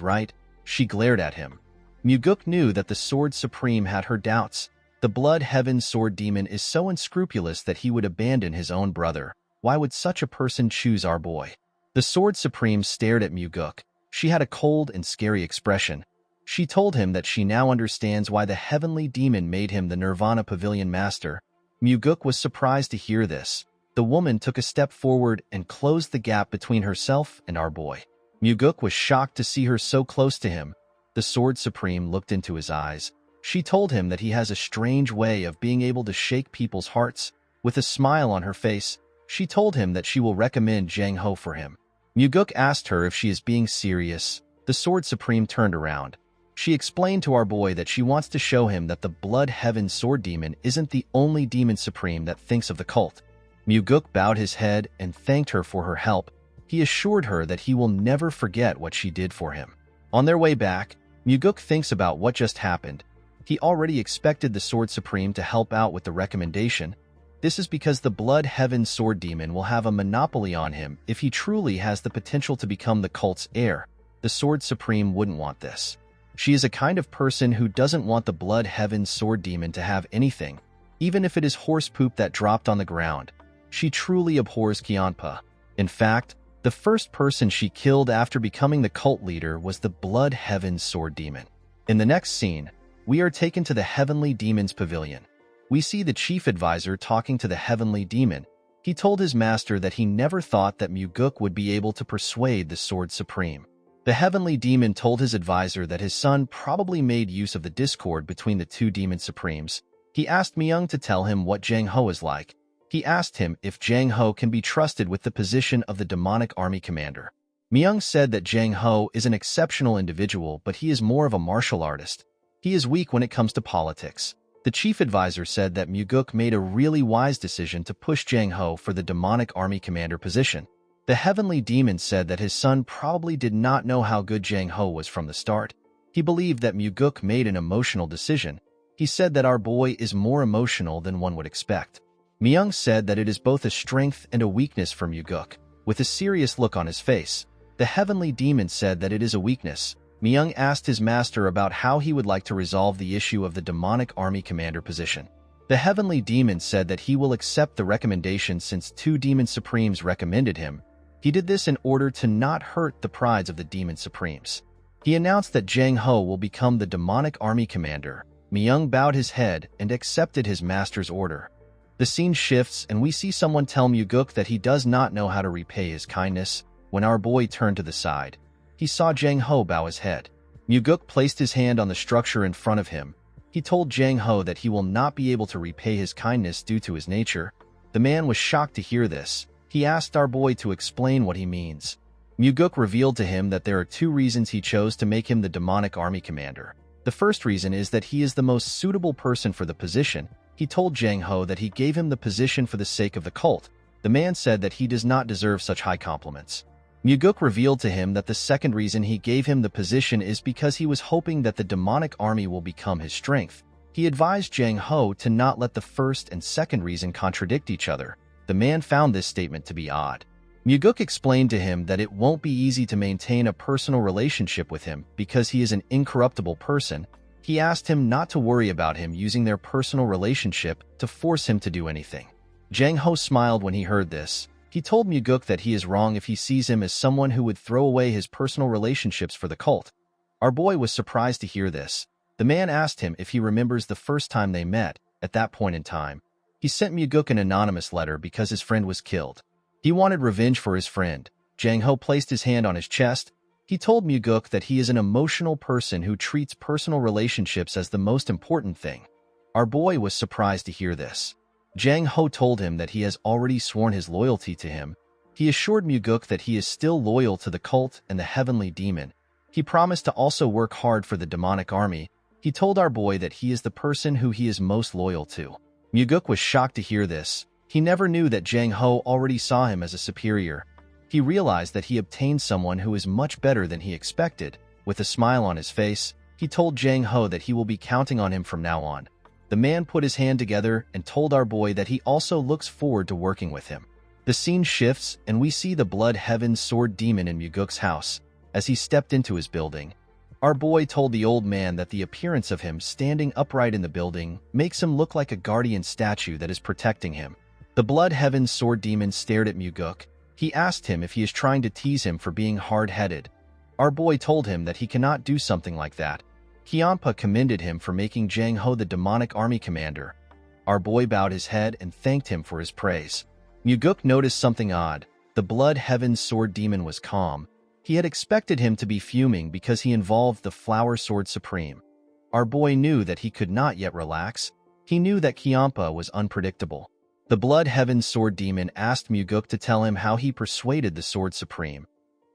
Speaker 1: right. She glared at him. Muguk knew that the Sword Supreme had her doubts. The Blood Heaven Sword Demon is so unscrupulous that he would abandon his own brother. Why would such a person choose our boy? The Sword Supreme stared at Muguk. She had a cold and scary expression. She told him that she now understands why the Heavenly Demon made him the Nirvana Pavilion Master. Muguk was surprised to hear this. The woman took a step forward and closed the gap between herself and our boy. Muguk was shocked to see her so close to him. The Sword Supreme looked into his eyes. She told him that he has a strange way of being able to shake people's hearts. With a smile on her face, she told him that she will recommend Jang Ho for him. Muguk asked her if she is being serious. The Sword Supreme turned around. She explained to our boy that she wants to show him that the Blood Heaven Sword Demon isn't the only demon supreme that thinks of the cult. Muguk bowed his head and thanked her for her help. He assured her that he will never forget what she did for him. On their way back, Muguk thinks about what just happened. He already expected the Sword Supreme to help out with the recommendation. This is because the Blood Heaven Sword Demon will have a monopoly on him if he truly has the potential to become the cult's heir. The Sword Supreme wouldn't want this. She is a kind of person who doesn't want the Blood Heaven Sword Demon to have anything, even if it is horse poop that dropped on the ground. She truly abhors Kianpa. In fact, the first person she killed after becoming the cult leader was the Blood Heaven Sword Demon. In the next scene, we are taken to the Heavenly Demon's pavilion. We see the chief advisor talking to the Heavenly Demon. He told his master that he never thought that Muguk would be able to persuade the Sword Supreme. The Heavenly Demon told his advisor that his son probably made use of the discord between the two demon supremes. He asked Myung to tell him what Jang Ho is like. He asked him if Jang Ho can be trusted with the position of the demonic army commander. Myung said that Jang Ho is an exceptional individual, but he is more of a martial artist. He is weak when it comes to politics. The chief advisor said that Muguk made a really wise decision to push Jang Ho for the demonic army commander position. The Heavenly Demon said that his son probably did not know how good Jang Ho was from the start. He believed that Muguk made an emotional decision. He said that our boy is more emotional than one would expect. Myung said that it is both a strength and a weakness for Muguk. With a serious look on his face, the Heavenly Demon said that it is a weakness. Myung asked his master about how he would like to resolve the issue of the demonic army commander position. The Heavenly Demon said that he will accept the recommendation since two demon supremes recommended him. He did this in order to not hurt the prides of the demon supremes. He announced that Jang Ho will become the demonic army commander. Myung bowed his head and accepted his master's order. The scene shifts and we see someone tell Muguk that he does not know how to repay his kindness. When our boy turned to the side, he saw Jang Ho bow his head. Muguk placed his hand on the structure in front of him. He told Jang Ho that he will not be able to repay his kindness due to his nature. The man was shocked to hear this. He asked our boy to explain what he means. Muguk revealed to him that there are two reasons he chose to make him the demonic army commander. The first reason is that he is the most suitable person for the position. He told Jang Ho that he gave him the position for the sake of the cult. The man said that he does not deserve such high compliments. Muguk revealed to him that the second reason he gave him the position is because he was hoping that the demonic army will become his strength. He advised Jang Ho to not let the first and second reason contradict each other. The man found this statement to be odd. Muguk explained to him that it won't be easy to maintain a personal relationship with him because he is an incorruptible person. He asked him not to worry about him using their personal relationship to force him to do anything. Jang Ho smiled when he heard this. He He told Muguk that he is wrong if he sees him as someone who would throw away his personal relationships for the cult. Our boy was surprised to hear this. The man asked him if he remembers the first time they met. At that point in time, he sent Muguk an anonymous letter because his friend was killed. He wanted revenge for his friend. Jang Ho placed his hand on his chest. He told Muguk that he is an emotional person who treats personal relationships as the most important thing. Our boy was surprised to hear this. Jang Ho told him that he has already sworn his loyalty to him. He assured Muguk that he is still loyal to the cult and the heavenly demon. He promised to also work hard for the demonic army. He told our boy that he is the person who he is most loyal to. Muguk was shocked to hear this. He never knew that Jang Ho already saw him as a superior. He realized that he obtained someone who is much better than he expected. With a smile on his face, he told Jang Ho that he will be counting on him from now on. The man put his hand together and told our boy that he also looks forward to working with him. The scene shifts and we see the Blood Heaven Sword Demon in Muguk's house. As he stepped into his building, our boy told the old man that the appearance of him standing upright in the building makes him look like a guardian statue that is protecting him. The Blood Heaven Sword Demon stared at Muguk. He asked him if he is trying to tease him for being hard-headed. Our boy told him that he cannot do something like that. Kianpa commended him for making Jang Ho the demonic army commander. Our boy bowed his head and thanked him for his praise. Muguk noticed something odd. The Blood Heaven Sword Demon was calm. He had expected him to be fuming because he involved the Flower Sword Supreme. Our boy knew that he could not yet relax. He knew that Kianpa was unpredictable. The Blood Heaven Sword Demon asked Muguk to tell him how he persuaded the Sword Supreme.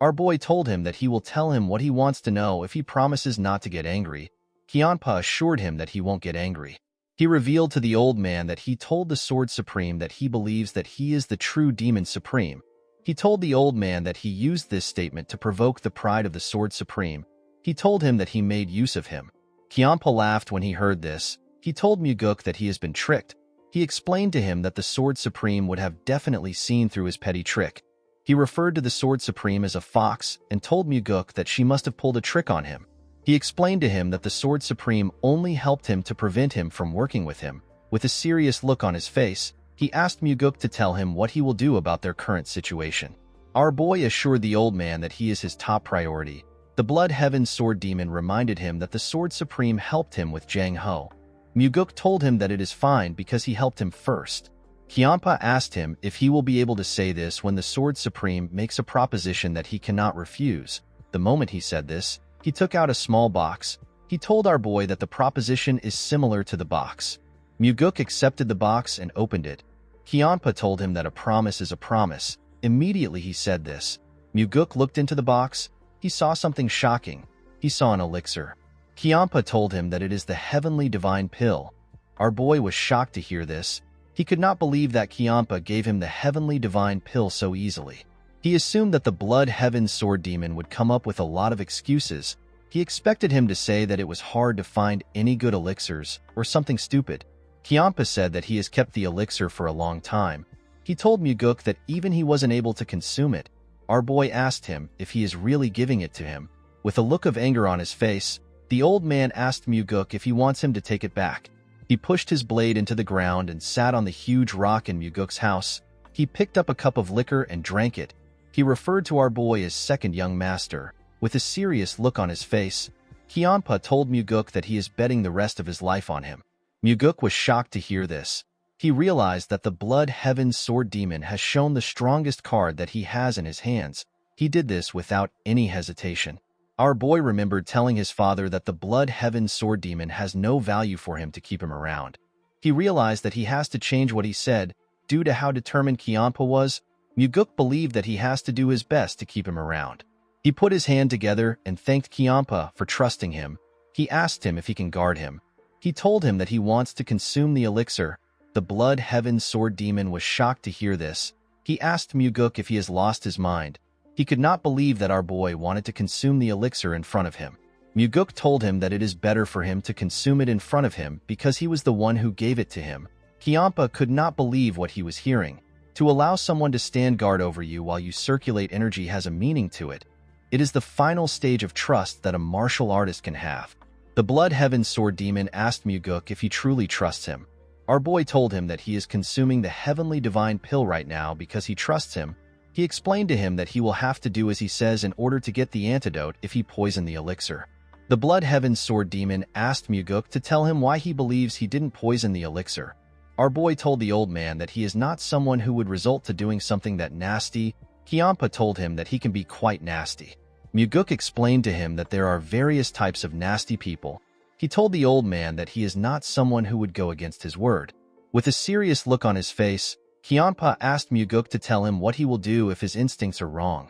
Speaker 1: Our boy told him that he will tell him what he wants to know if he promises not to get angry. Kianpa assured him that he won't get angry. He revealed to the old man that he told the Sword Supreme that he believes that he is the true Demon Supreme. He told the old man that he used this statement to provoke the pride of the Sword Supreme. He told him that he made use of him. Kianpa laughed when he heard this. He told Muguk that he has been tricked. He explained to him that the Sword Supreme would have definitely seen through his petty trick. He referred to the Sword Supreme as a fox and told Muguk that she must have pulled a trick on him. He explained to him that the Sword Supreme only helped him to prevent him from working with him. With a serious look on his face, he asked Muguk to tell him what he will do about their current situation. Our boy assured the old man that he is his top priority. The Blood Heaven Sword Demon reminded him that the Sword Supreme helped him with Jang Ho. Muguk told him that it is fine because he helped him first. Kianpa asked him if he will be able to say this when the Sword Supreme makes a proposition that he cannot refuse. The moment he said this, he took out a small box. He told our boy that the proposition is similar to the box. Muguk accepted the box and opened it. Kianpa told him that a promise is a promise. Immediately he said this. Muguk looked into the box. He saw something shocking. He saw an elixir. Kianpa told him that it is the Heavenly Divine Pill. Our boy was shocked to hear this. He could not believe that Kianpa gave him the Heavenly Divine Pill so easily. He assumed that the Blood Heaven Sword Demon would come up with a lot of excuses. He expected him to say that it was hard to find any good elixirs or something stupid. Kianpa said that he has kept the elixir for a long time. He told Muguk that even he wasn't able to consume it. Our boy asked him if he is really giving it to him. With a look of anger on his face, the old man asked Muguk if he wants him to take it back. He pushed his blade into the ground and sat on the huge rock in Muguk's house. He picked up a cup of liquor and drank it. He referred to our boy as second young master. With a serious look on his face, Kianpa told Muguk that he is betting the rest of his life on him. Muguk was shocked to hear this. He realized that the Blood Heaven Sword Demon has shown the strongest card that he has in his hands. He did this without any hesitation. Our boy remembered telling his father that the Blood Heaven Sword Demon has no value for him to keep him around. He realized that he has to change what he said. Due to how determined Kianpa was, Muguk believed that he has to do his best to keep him around. He put his hand together and thanked Kianpa for trusting him. He asked him if he can guard him. He told him that he wants to consume the elixir. The Blood Heaven Sword Demon was shocked to hear this. He asked Muguk if he has lost his mind. He could not believe that our boy wanted to consume the elixir in front of him. Muguk told him that it is better for him to consume it in front of him because he was the one who gave it to him. Kianpa could not believe what he was hearing. To allow someone to stand guard over you while you circulate energy has a meaning to it. It is the final stage of trust that a martial artist can have. The Blood Heaven Sword Demon asked Muguk if he truly trusts him. Our boy told him that he is consuming the heavenly divine pill right now because he trusts him. He explained to him that he will have to do as he says in order to get the antidote if he poisoned the elixir. The Blood Heaven Sword Demon asked Muguk to tell him why he believes he didn't poison the elixir. Our boy told the old man that he is not someone who would result to doing something that nasty. Kiampa told him that he can be quite nasty. Muguk explained to him that there are various types of nasty people. He told the old man that he is not someone who would go against his word. With a serious look on his face, Kiampa asked Muguk to tell him what he will do if his instincts are wrong.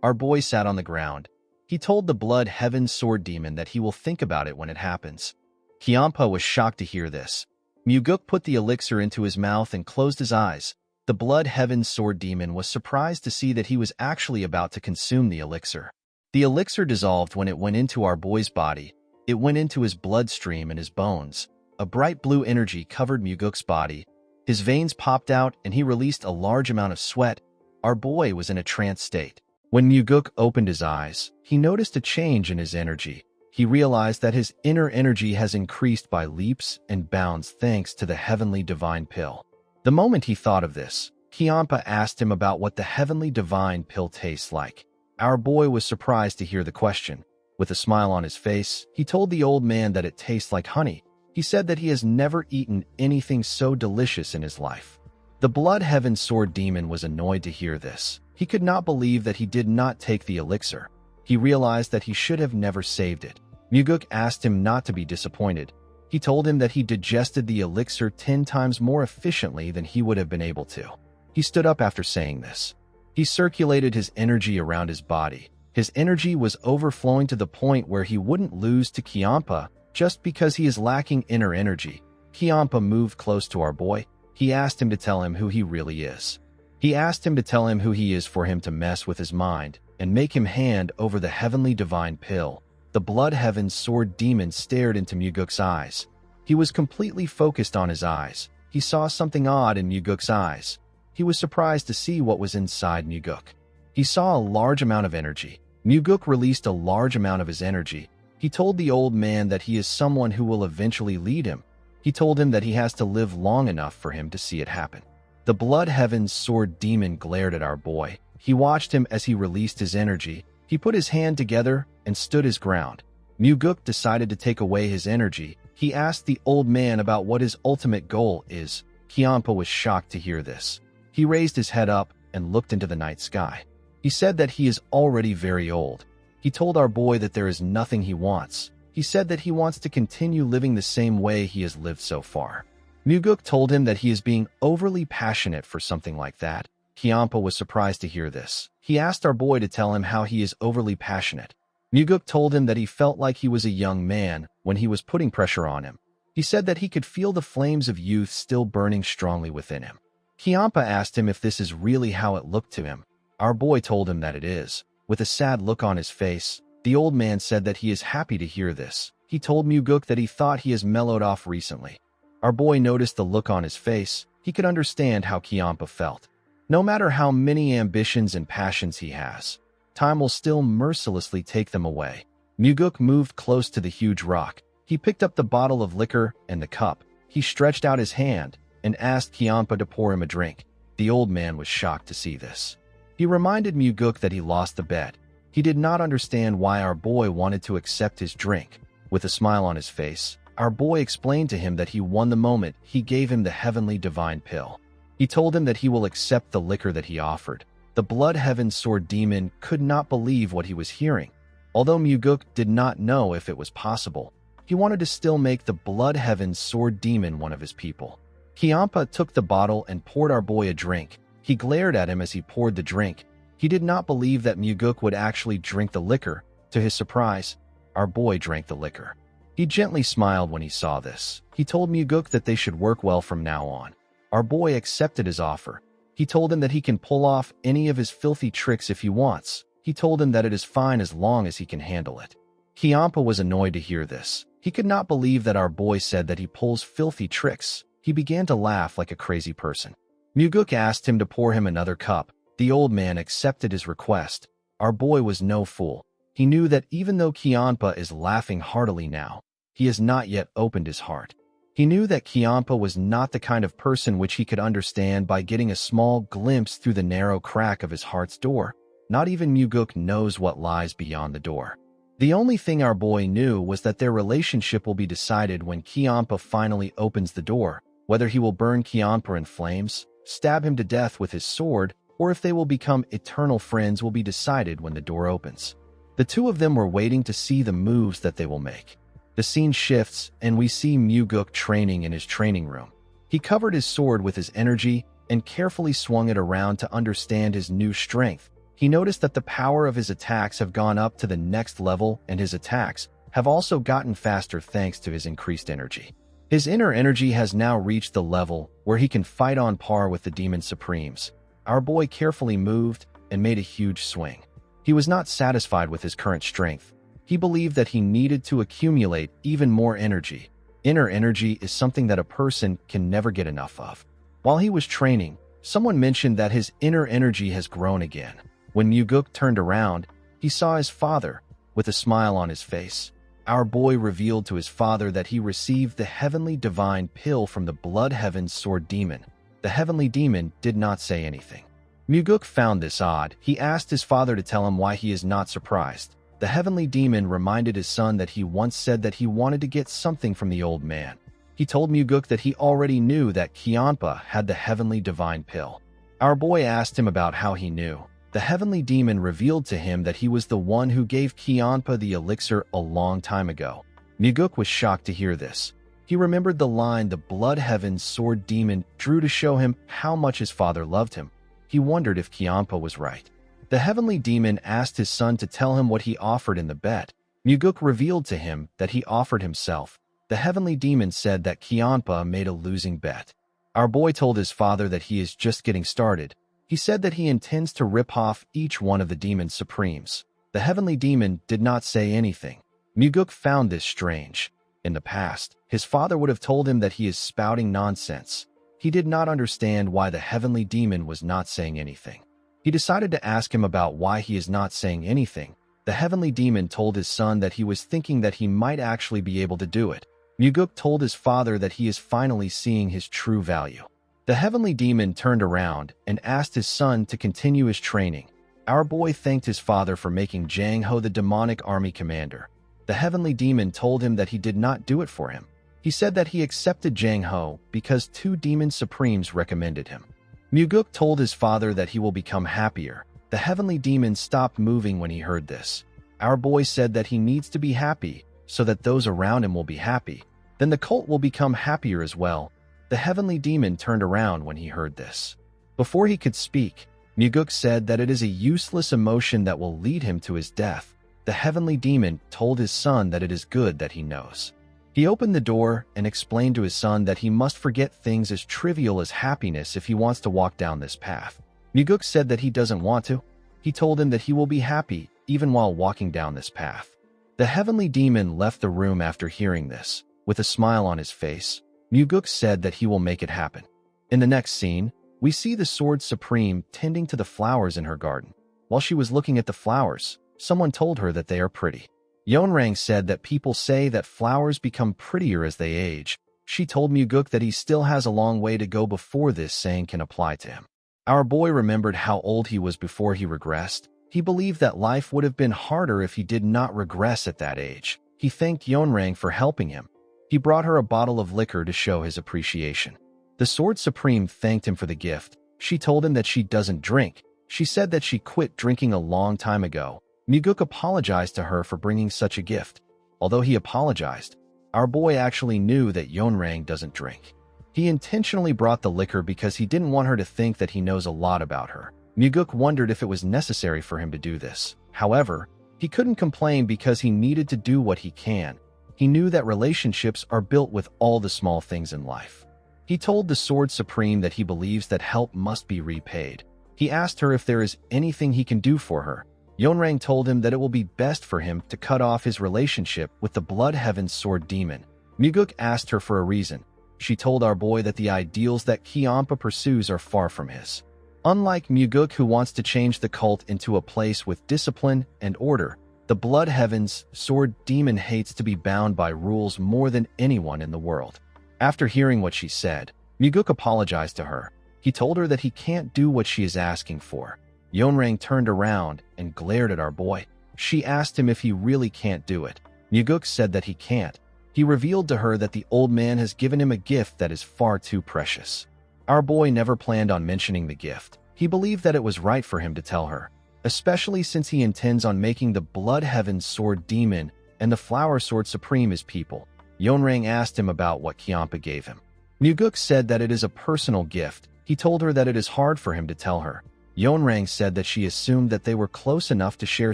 Speaker 1: Our boy sat on the ground. He told the Blood Heaven Sword Demon that he will think about it when it happens. Kiampa was shocked to hear this. Muguk put the elixir into his mouth and closed his eyes. The Blood Heaven Sword Demon was surprised to see that he was actually about to consume the elixir. The elixir dissolved when it went into our boy's body. It went into his bloodstream and his bones. A bright blue energy covered Muguk's body. His veins popped out and he released a large amount of sweat. Our boy was in a trance state. When Muguk opened his eyes, he noticed a change in his energy. He realized that his inner energy has increased by leaps and bounds thanks to the heavenly divine pill. The moment he thought of this, Kiampa asked him about what the heavenly divine pill tastes like. Our boy was surprised to hear the question. With a smile on his face, he told the old man that it tastes like honey. He said that he has never eaten anything so delicious in his life. The Blood Heaven Sword Demon was annoyed to hear this. He could not believe that he did not take the elixir. He realized that he should have never saved it. Muguk asked him not to be disappointed. He told him that he digested the elixir 10 times more efficiently than he would have been able to. He stood up after saying this. He circulated his energy around his body. His energy was overflowing to the point where he wouldn't lose to Kiampa just because he is lacking inner energy. Kiampa moved close to our boy. He asked him to tell him who he really is. He asked him to tell him who he is for him to mess with his mind and make him hand over the heavenly divine pill. The Blood Heaven Sword Demon stared into Muguk's eyes. He was completely focused on his eyes. He saw something odd in Muguk's eyes. He was surprised to see what was inside Muguk. He saw a large amount of energy. Muguk released a large amount of his energy. He told the old man that he is someone who will eventually lead him. He told him that he has to live long enough for him to see it happen. The Blood Heaven Sword Demon glared at our boy. He watched him as he released his energy. He put his hand together and stood his ground. Muguk decided to take away his energy. He asked the old man about what his ultimate goal is. Kiampa was shocked to hear this. He raised his head up and looked into the night sky. He said that he is already very old. He told our boy that there is nothing he wants. He said that he wants to continue living the same way he has lived so far. Muguk told him that he is being overly passionate for something like that. Kiampa was surprised to hear this. He asked our boy to tell him how he is overly passionate. Muguk told him that he felt like he was a young man when he was putting pressure on him. He said that he could feel the flames of youth still burning strongly within him. Kiampa asked him if this is really how it looked to him. Our boy told him that it is. With a sad look on his face, the old man said that he is happy to hear this. He told Muguk that he thought he has mellowed off recently. Our boy noticed the look on his face. He could understand how Kiampa felt. No matter how many ambitions and passions he has, time will still mercilessly take them away. Muguk moved close to the huge rock. He picked up the bottle of liquor and the cup. He stretched out his hand and asked Kiampa to pour him a drink. The old man was shocked to see this. He reminded Muguk that he lost the bet. He did not understand why our boy wanted to accept his drink. With a smile on his face, our boy explained to him that he won the moment he gave him the heavenly divine pill. He told him that he will accept the liquor that he offered. The Blood Heaven Sword Demon could not believe what he was hearing. Although Muguk did not know if it was possible, he wanted to still make the Blood Heaven Sword Demon one of his people. Kiampa took the bottle and poured our boy a drink. He glared at him as he poured the drink. He did not believe that Muguk would actually drink the liquor. To his surprise, our boy drank the liquor. He gently smiled when he saw this. He told Muguk that they should work well from now on. Our boy accepted his offer. He told him that he can pull off any of his filthy tricks if he wants. He told him that it is fine as long as he can handle it. Kiampa was annoyed to hear this. He could not believe that our boy said that he pulls filthy tricks. He began to laugh like a crazy person. Muguk asked him to pour him another cup. The old man accepted his request. Our boy was no fool. He knew that even though Kiampa is laughing heartily now, he has not yet opened his heart. He knew that Kiampa was not the kind of person which he could understand by getting a small glimpse through the narrow crack of his heart's door. Not even Muguk knows what lies beyond the door. The only thing our boy knew was that their relationship will be decided when Kiampa finally opens the door, whether he will burn Kiampa in flames, stab him to death with his sword, or if they will become eternal friends will be decided when the door opens. The two of them were waiting to see the moves that they will make. The scene shifts, and we see Muguk training in his training room. He covered his sword with his energy and carefully swung it around to understand his new strength. He noticed that the power of his attacks have gone up to the next level, and his attacks have also gotten faster thanks to his increased energy. His inner energy has now reached the level where he can fight on par with the Demon Supremes. Our boy carefully moved and made a huge swing. He was not satisfied with his current strength. He believed that he needed to accumulate even more energy. Inner energy is something that a person can never get enough of. While he was training, someone mentioned that his inner energy has grown again. When Muguk turned around, he saw his father with a smile on his face. Our boy revealed to his father that he received the heavenly divine pill from the Blood Heaven's sword demon. The heavenly demon did not say anything. Muguk found this odd. He asked his father to tell him why he is not surprised. The heavenly demon reminded his son that he once said that he wanted to get something from the old man. He told Muguk that he already knew that Kiampa had the heavenly divine pill. Our boy asked him about how he knew. The heavenly demon revealed to him that he was the one who gave Kiampa the elixir a long time ago. Muguk was shocked to hear this. He remembered the line the Blood Heaven's sword demon drew to show him how much his father loved him. He wondered if Kiampa was right. The heavenly demon asked his son to tell him what he offered in the bet. Muguk revealed to him that he offered himself. The heavenly demon said that Kiampa made a losing bet. Our boy told his father that he is just getting started. He said that he intends to rip off each one of the Demon Supremes. The heavenly demon did not say anything. Muguk found this strange. In the past, his father would have told him that he is spouting nonsense. He did not understand why the heavenly demon was not saying anything. He decided to ask him about why he is not saying anything. The heavenly demon told his son that he was thinking that he might actually be able to do it. Muguk told his father that he is finally seeing his true value. The heavenly demon turned around and asked his son to continue his training. Our boy thanked his father for making Jang Ho the demonic army commander. The heavenly demon told him that he did not do it for him. He said that he accepted Jang Ho because 2 Demon Supremes recommended him. Muguk told his father that he will become happier. The heavenly demon stopped moving when he heard this. Our boy said that he needs to be happy so that those around him will be happy. Then the cult will become happier as well. The heavenly demon turned around when he heard this. Before he could speak, Muguk said that it is a useless emotion that will lead him to his death. The heavenly demon told his son that it is good that he knows. He opened the door and explained to his son that he must forget things as trivial as happiness if he wants to walk down this path. Muguk said that he doesn't want to. He told him that he will be happy even while walking down this path. The heavenly demon left the room after hearing this. With a smile on his face, Muguk said that he will make it happen. In the next scene, we see the Sword Supreme tending to the flowers in her garden. While she was looking at the flowers, someone told her that they are pretty. Yeonrang said that people say that flowers become prettier as they age. She told Muguk that he still has a long way to go before this saying can apply to him. Our boy remembered how old he was before he regressed. He believed that life would have been harder if he did not regress at that age. He thanked Yeonrang for helping him. He brought her a bottle of liquor to show his appreciation. The Sword Supreme thanked him for the gift. She told him that she doesn't drink. She said that she quit drinking a long time ago. Muguk apologized to her for bringing such a gift. Although he apologized, our boy actually knew that Yeonrang doesn't drink. He intentionally brought the liquor because he didn't want her to think that he knows a lot about her. Muguk wondered if it was necessary for him to do this. However, he couldn't complain because he needed to do what he can. He knew that relationships are built with all the small things in life. He told the Sword Supreme that he believes that help must be repaid. He asked her if there is anything he can do for her. Yeonrang told him that it will be best for him to cut off his relationship with the Blood Heaven's sword demon. Muguk asked her for a reason. She told our boy that the ideals that Kiampa pursues are far from his. Unlike Muguk, who wants to change the cult into a place with discipline and order, the Blood Heaven's sword demon hates to be bound by rules more than anyone in the world. After hearing what she said, Muguk apologized to her. He told her that he can't do what she is asking for. Yeonrang turned around and glared at our boy. She asked him if he really can't do it. Muguk said that he can't. He revealed to her that the old man has given him a gift that is far too precious. Our boy never planned on mentioning the gift. He believed that it was right for him to tell her, especially since he intends on making the Blood Heaven Sword Demon and the Flower Sword Supreme his people. Yeonrang asked him about what Kiampa gave him. Muguk said that it is a personal gift. He told her that it is hard for him to tell her. Yeonrang said that she assumed that they were close enough to share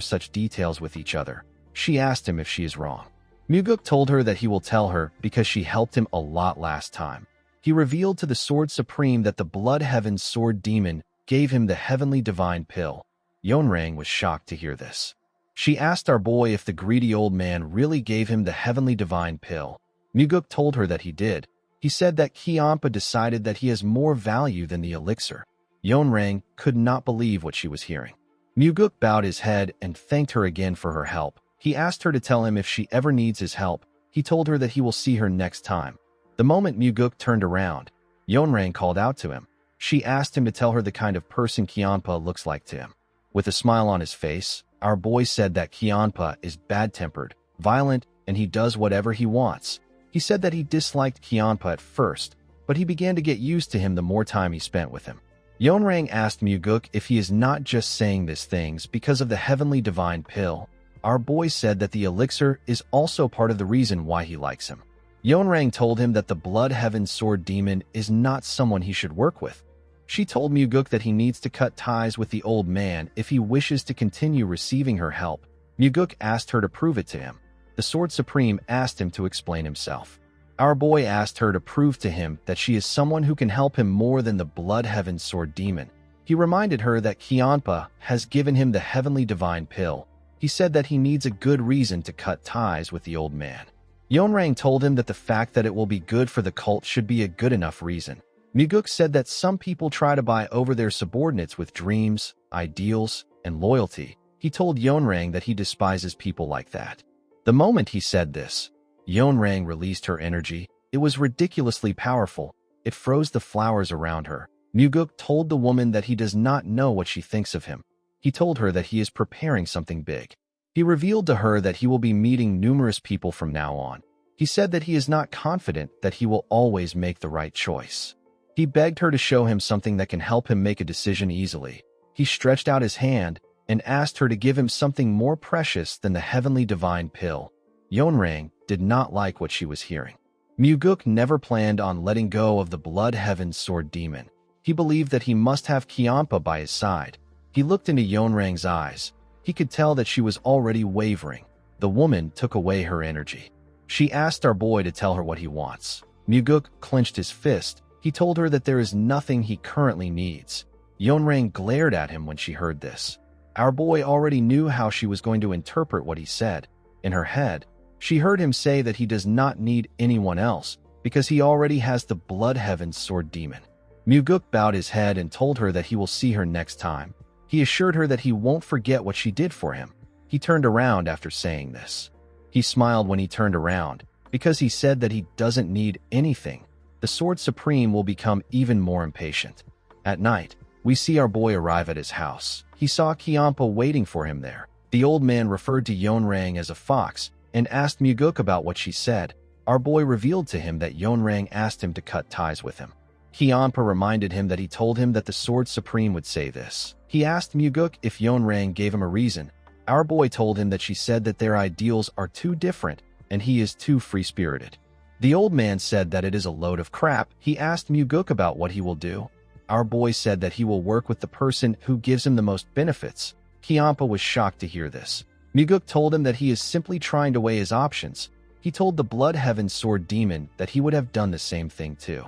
Speaker 1: such details with each other. She asked him if she is wrong. Muguk told her that he will tell her because she helped him a lot last time. He revealed to the Sword Supreme that the Blood Heaven Sword Demon gave him the Heavenly Divine Pill. Yeonrang was shocked to hear this. She asked our boy if the greedy old man really gave him the Heavenly Divine Pill. Muguk told her that he did. He said that Kiampa decided that he has more value than the elixir. Yeonrang could not believe what she was hearing. Muguk bowed his head and thanked her again for her help. He asked her to tell him if she ever needs his help. He told her that he will see her next time. The moment Muguk turned around, Yeonrang called out to him. She asked him to tell her the kind of person Kiampa looks like to him. With a smile on his face, our boy said that Kiampa is bad-tempered, violent, and he does whatever he wants. He said that he disliked Kiampa at first, but he began to get used to him the more time he spent with him. Yeonrang asked Muguk if he is not just saying these things because of the Heavenly Divine Pill. Our boy said that the elixir is also part of the reason why he likes him. Yeonrang told him that the Blood Heaven Sword Demon is not someone he should work with. She told Muguk that he needs to cut ties with the old man if he wishes to continue receiving her help. Muguk asked her to prove it to him. The Sword Supreme asked him to explain himself. Our boy asked her to prove to him that she is someone who can help him more than the Blood Heaven Sword Demon. He reminded her that Kiampa has given him the Heavenly Divine Pill. He said that he needs a good reason to cut ties with the old man. Yeonrang told him that the fact that it will be good for the cult should be a good enough reason. Muguk said that some people try to buy over their subordinates with dreams, ideals, and loyalty. He told Yeonrang that he despises people like that. The moment he said this, Yeonrang released her energy. It was ridiculously powerful. It froze the flowers around her. Muguk told the woman that he does not know what she thinks of him. He told her that he is preparing something big. He revealed to her that he will be meeting numerous people from now on. He said that he is not confident that he will always make the right choice. He begged her to show him something that can help him make a decision easily. He stretched out his hand and asked her to give him something more precious than the Heavenly Divine Pill. Yeonrang did not like what she was hearing. Muguk never planned on letting go of the Blood Heaven Sword Demon. He believed that he must have Kiampa by his side. He looked into Yeonrang's eyes. He could tell that she was already wavering. The woman took away her energy. She asked our boy to tell her what he wants. Muguk clenched his fist. He told her that there is nothing he currently needs. Yeonrang glared at him when she heard this. Our boy already knew how she was going to interpret what he said. In her head, she heard him say that he does not need anyone else because he already has the Blood Heaven Sword Demon. Muguk bowed his head and told her that he will see her next time. He assured her that he won't forget what she did for him. He turned around after saying this. He smiled when he turned around because he said that he doesn't need anything. The Sword Supreme will become even more impatient. At night, we see our boy arrive at his house. He saw Kiampa waiting for him there. The old man referred to Yeonrang as a fox and asked Muguk about what she said. Our boy revealed to him that Yeonrang asked him to cut ties with him. Kiampa reminded him that he told him that the Sword Supreme would say this. He asked Muguk if Yeonrang gave him a reason. Our boy told him that she said that their ideals are too different and he is too free-spirited. The old man said that it is a load of crap. He asked Muguk about what he will do. Our boy said that he will work with the person who gives him the most benefits. Kiampa was shocked to hear this. Muguk told him that he is simply trying to weigh his options. He told the Blood Heaven Sword Demon that he would have done the same thing too.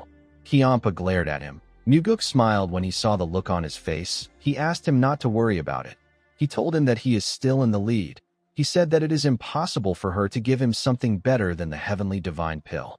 Speaker 1: Kiampa glared at him. Muguk smiled when he saw the look on his face. He asked him not to worry about it. He told him that he is still in the lead. He said that it is impossible for her to give him something better than the Heavenly Divine Pill.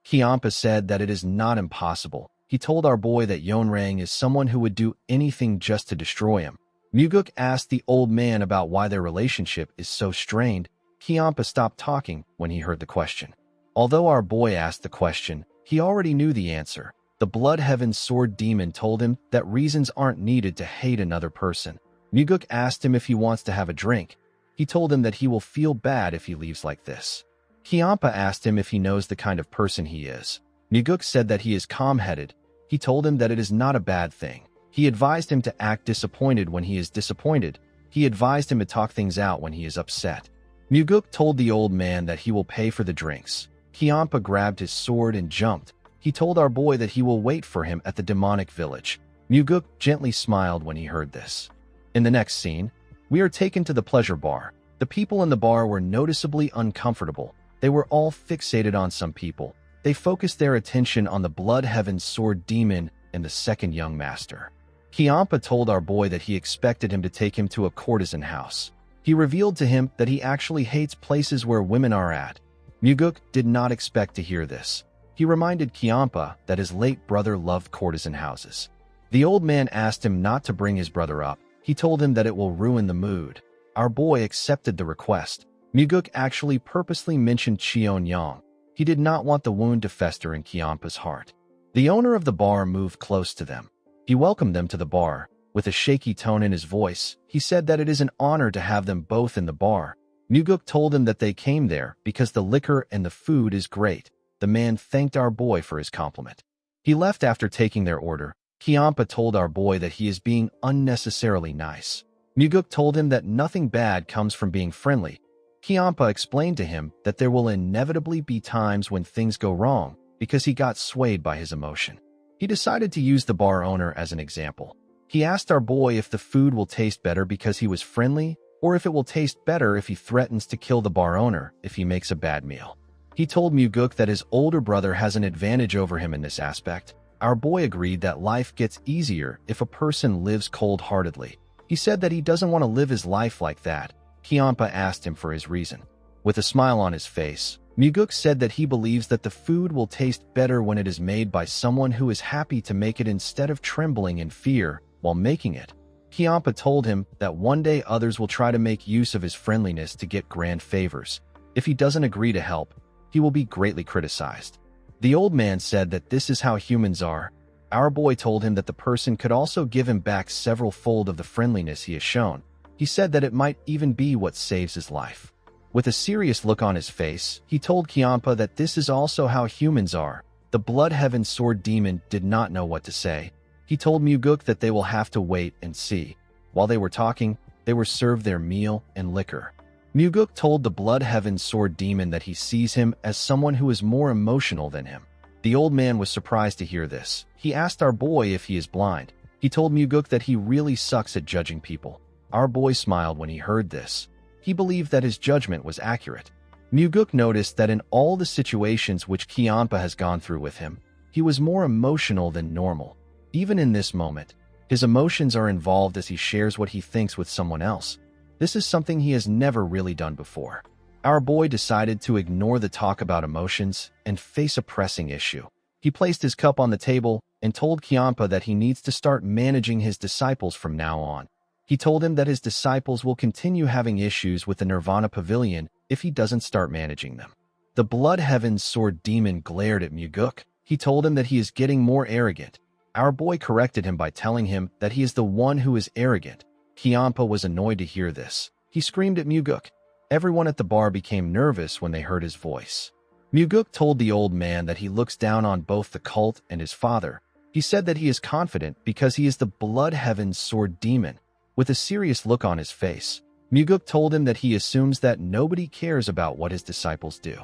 Speaker 1: Kiampa said that it is not impossible. He told our boy that Yeonrang is someone who would do anything just to destroy him. Muguk asked the old man about why their relationship is so strained. Kiampa stopped talking when he heard the question. Although our boy asked the question, He already knew the answer. The Blood Heaven's Sword Demon told him that reasons aren't needed to hate another person. Muguk asked him if he wants to have a drink. He told him that he will feel bad if he leaves like this. Kiampa asked him if he knows the kind of person he is. Muguk said that he is calm-headed. He told him that it is not a bad thing. He advised him to act disappointed when he is disappointed. He advised him to talk things out when he is upset. Muguk told the old man that he will pay for the drinks. Kiampa grabbed his sword and jumped. He told our boy that he will wait for him at the demonic village. Muguk gently smiled when he heard this. In the next scene, we are taken to the pleasure bar. The people in the bar were noticeably uncomfortable. They were all fixated on some people. They focused their attention on the Blood Heaven's Sword Demon and the second young master. Kiampa told our boy that he expected him to take him to a courtesan house. He revealed to him that he actually hates places where women are at. Muguk did not expect to hear this. He reminded Kiampa that his late brother loved courtesan houses. The old man asked him not to bring his brother up. He told him that it will ruin the mood. Our boy accepted the request. Muguk actually purposely mentioned Cheon-yang. He did not want the wound to fester in Kiampa's heart. The owner of the bar moved close to them. He welcomed them to the bar. With a shaky tone in his voice, he said that it is an honor to have them both in the bar. Muguk told him that they came there because the liquor and the food is great. The man thanked our boy for his compliment. He left after taking their order. Kiampa told our boy that he is being unnecessarily nice. Muguk told him that nothing bad comes from being friendly. Kiampa explained to him that there will inevitably be times when things go wrong because he got swayed by his emotion. He decided to use the bar owner as an example. He asked our boy if the food will taste better because he was friendly or if it will taste better if he threatens to kill the bar owner if he makes a bad meal. He told Muguk that his older brother has an advantage over him in this aspect. Our boy agreed that life gets easier if a person lives cold-heartedly. He said that he doesn't want to live his life like that. Kiampa asked him for his reason. With a smile on his face, Muguk said that he believes that the food will taste better when it is made by someone who is happy to make it instead of trembling in fear while making it. Kiampa told him that one day others will try to make use of his friendliness to get grand favors. If he doesn't agree to help, he will be greatly criticized. The old man said that this is how humans are. Our boy told him that the person could also give him back several-fold of the friendliness he has shown. He said that it might even be what saves his life. With a serious look on his face, he told Kiampa that this is also how humans are. The Blood Heaven's Sword Demon did not know what to say. He told Muguk that they will have to wait and see. While they were talking, they were served their meal and liquor. Muguk told the Blood Heaven's Sword Demon that he sees him as someone who is more emotional than him. The old man was surprised to hear this. He asked our boy if he is blind. He told Muguk that he really sucks at judging people. Our boy smiled when he heard this. He believed that his judgment was accurate. Muguk noticed that in all the situations which Kiampa has gone through with him, he was more emotional than normal. Even in this moment, his emotions are involved as he shares what he thinks with someone else. This is something he has never really done before. Our boy decided to ignore the talk about emotions and face a pressing issue. He placed his cup on the table and told Kiampa that he needs to start managing his disciples from now on. He told him that his disciples will continue having issues with the Nirvana Pavilion if he doesn't start managing them. The Blood Heaven's Sword Demon glared at Muguk. He told him that he is getting more arrogant. Our boy corrected him by telling him that he is the one who is arrogant. Kiampa was annoyed to hear this. He screamed at Muguk. Everyone at the bar became nervous when they heard his voice. Muguk told the old man that he looks down on both the cult and his father. He said that he is confident because he is the Blood Heaven's Sword Demon. With a serious look on his face, Muguk told him that he assumes that nobody cares about what his disciples do.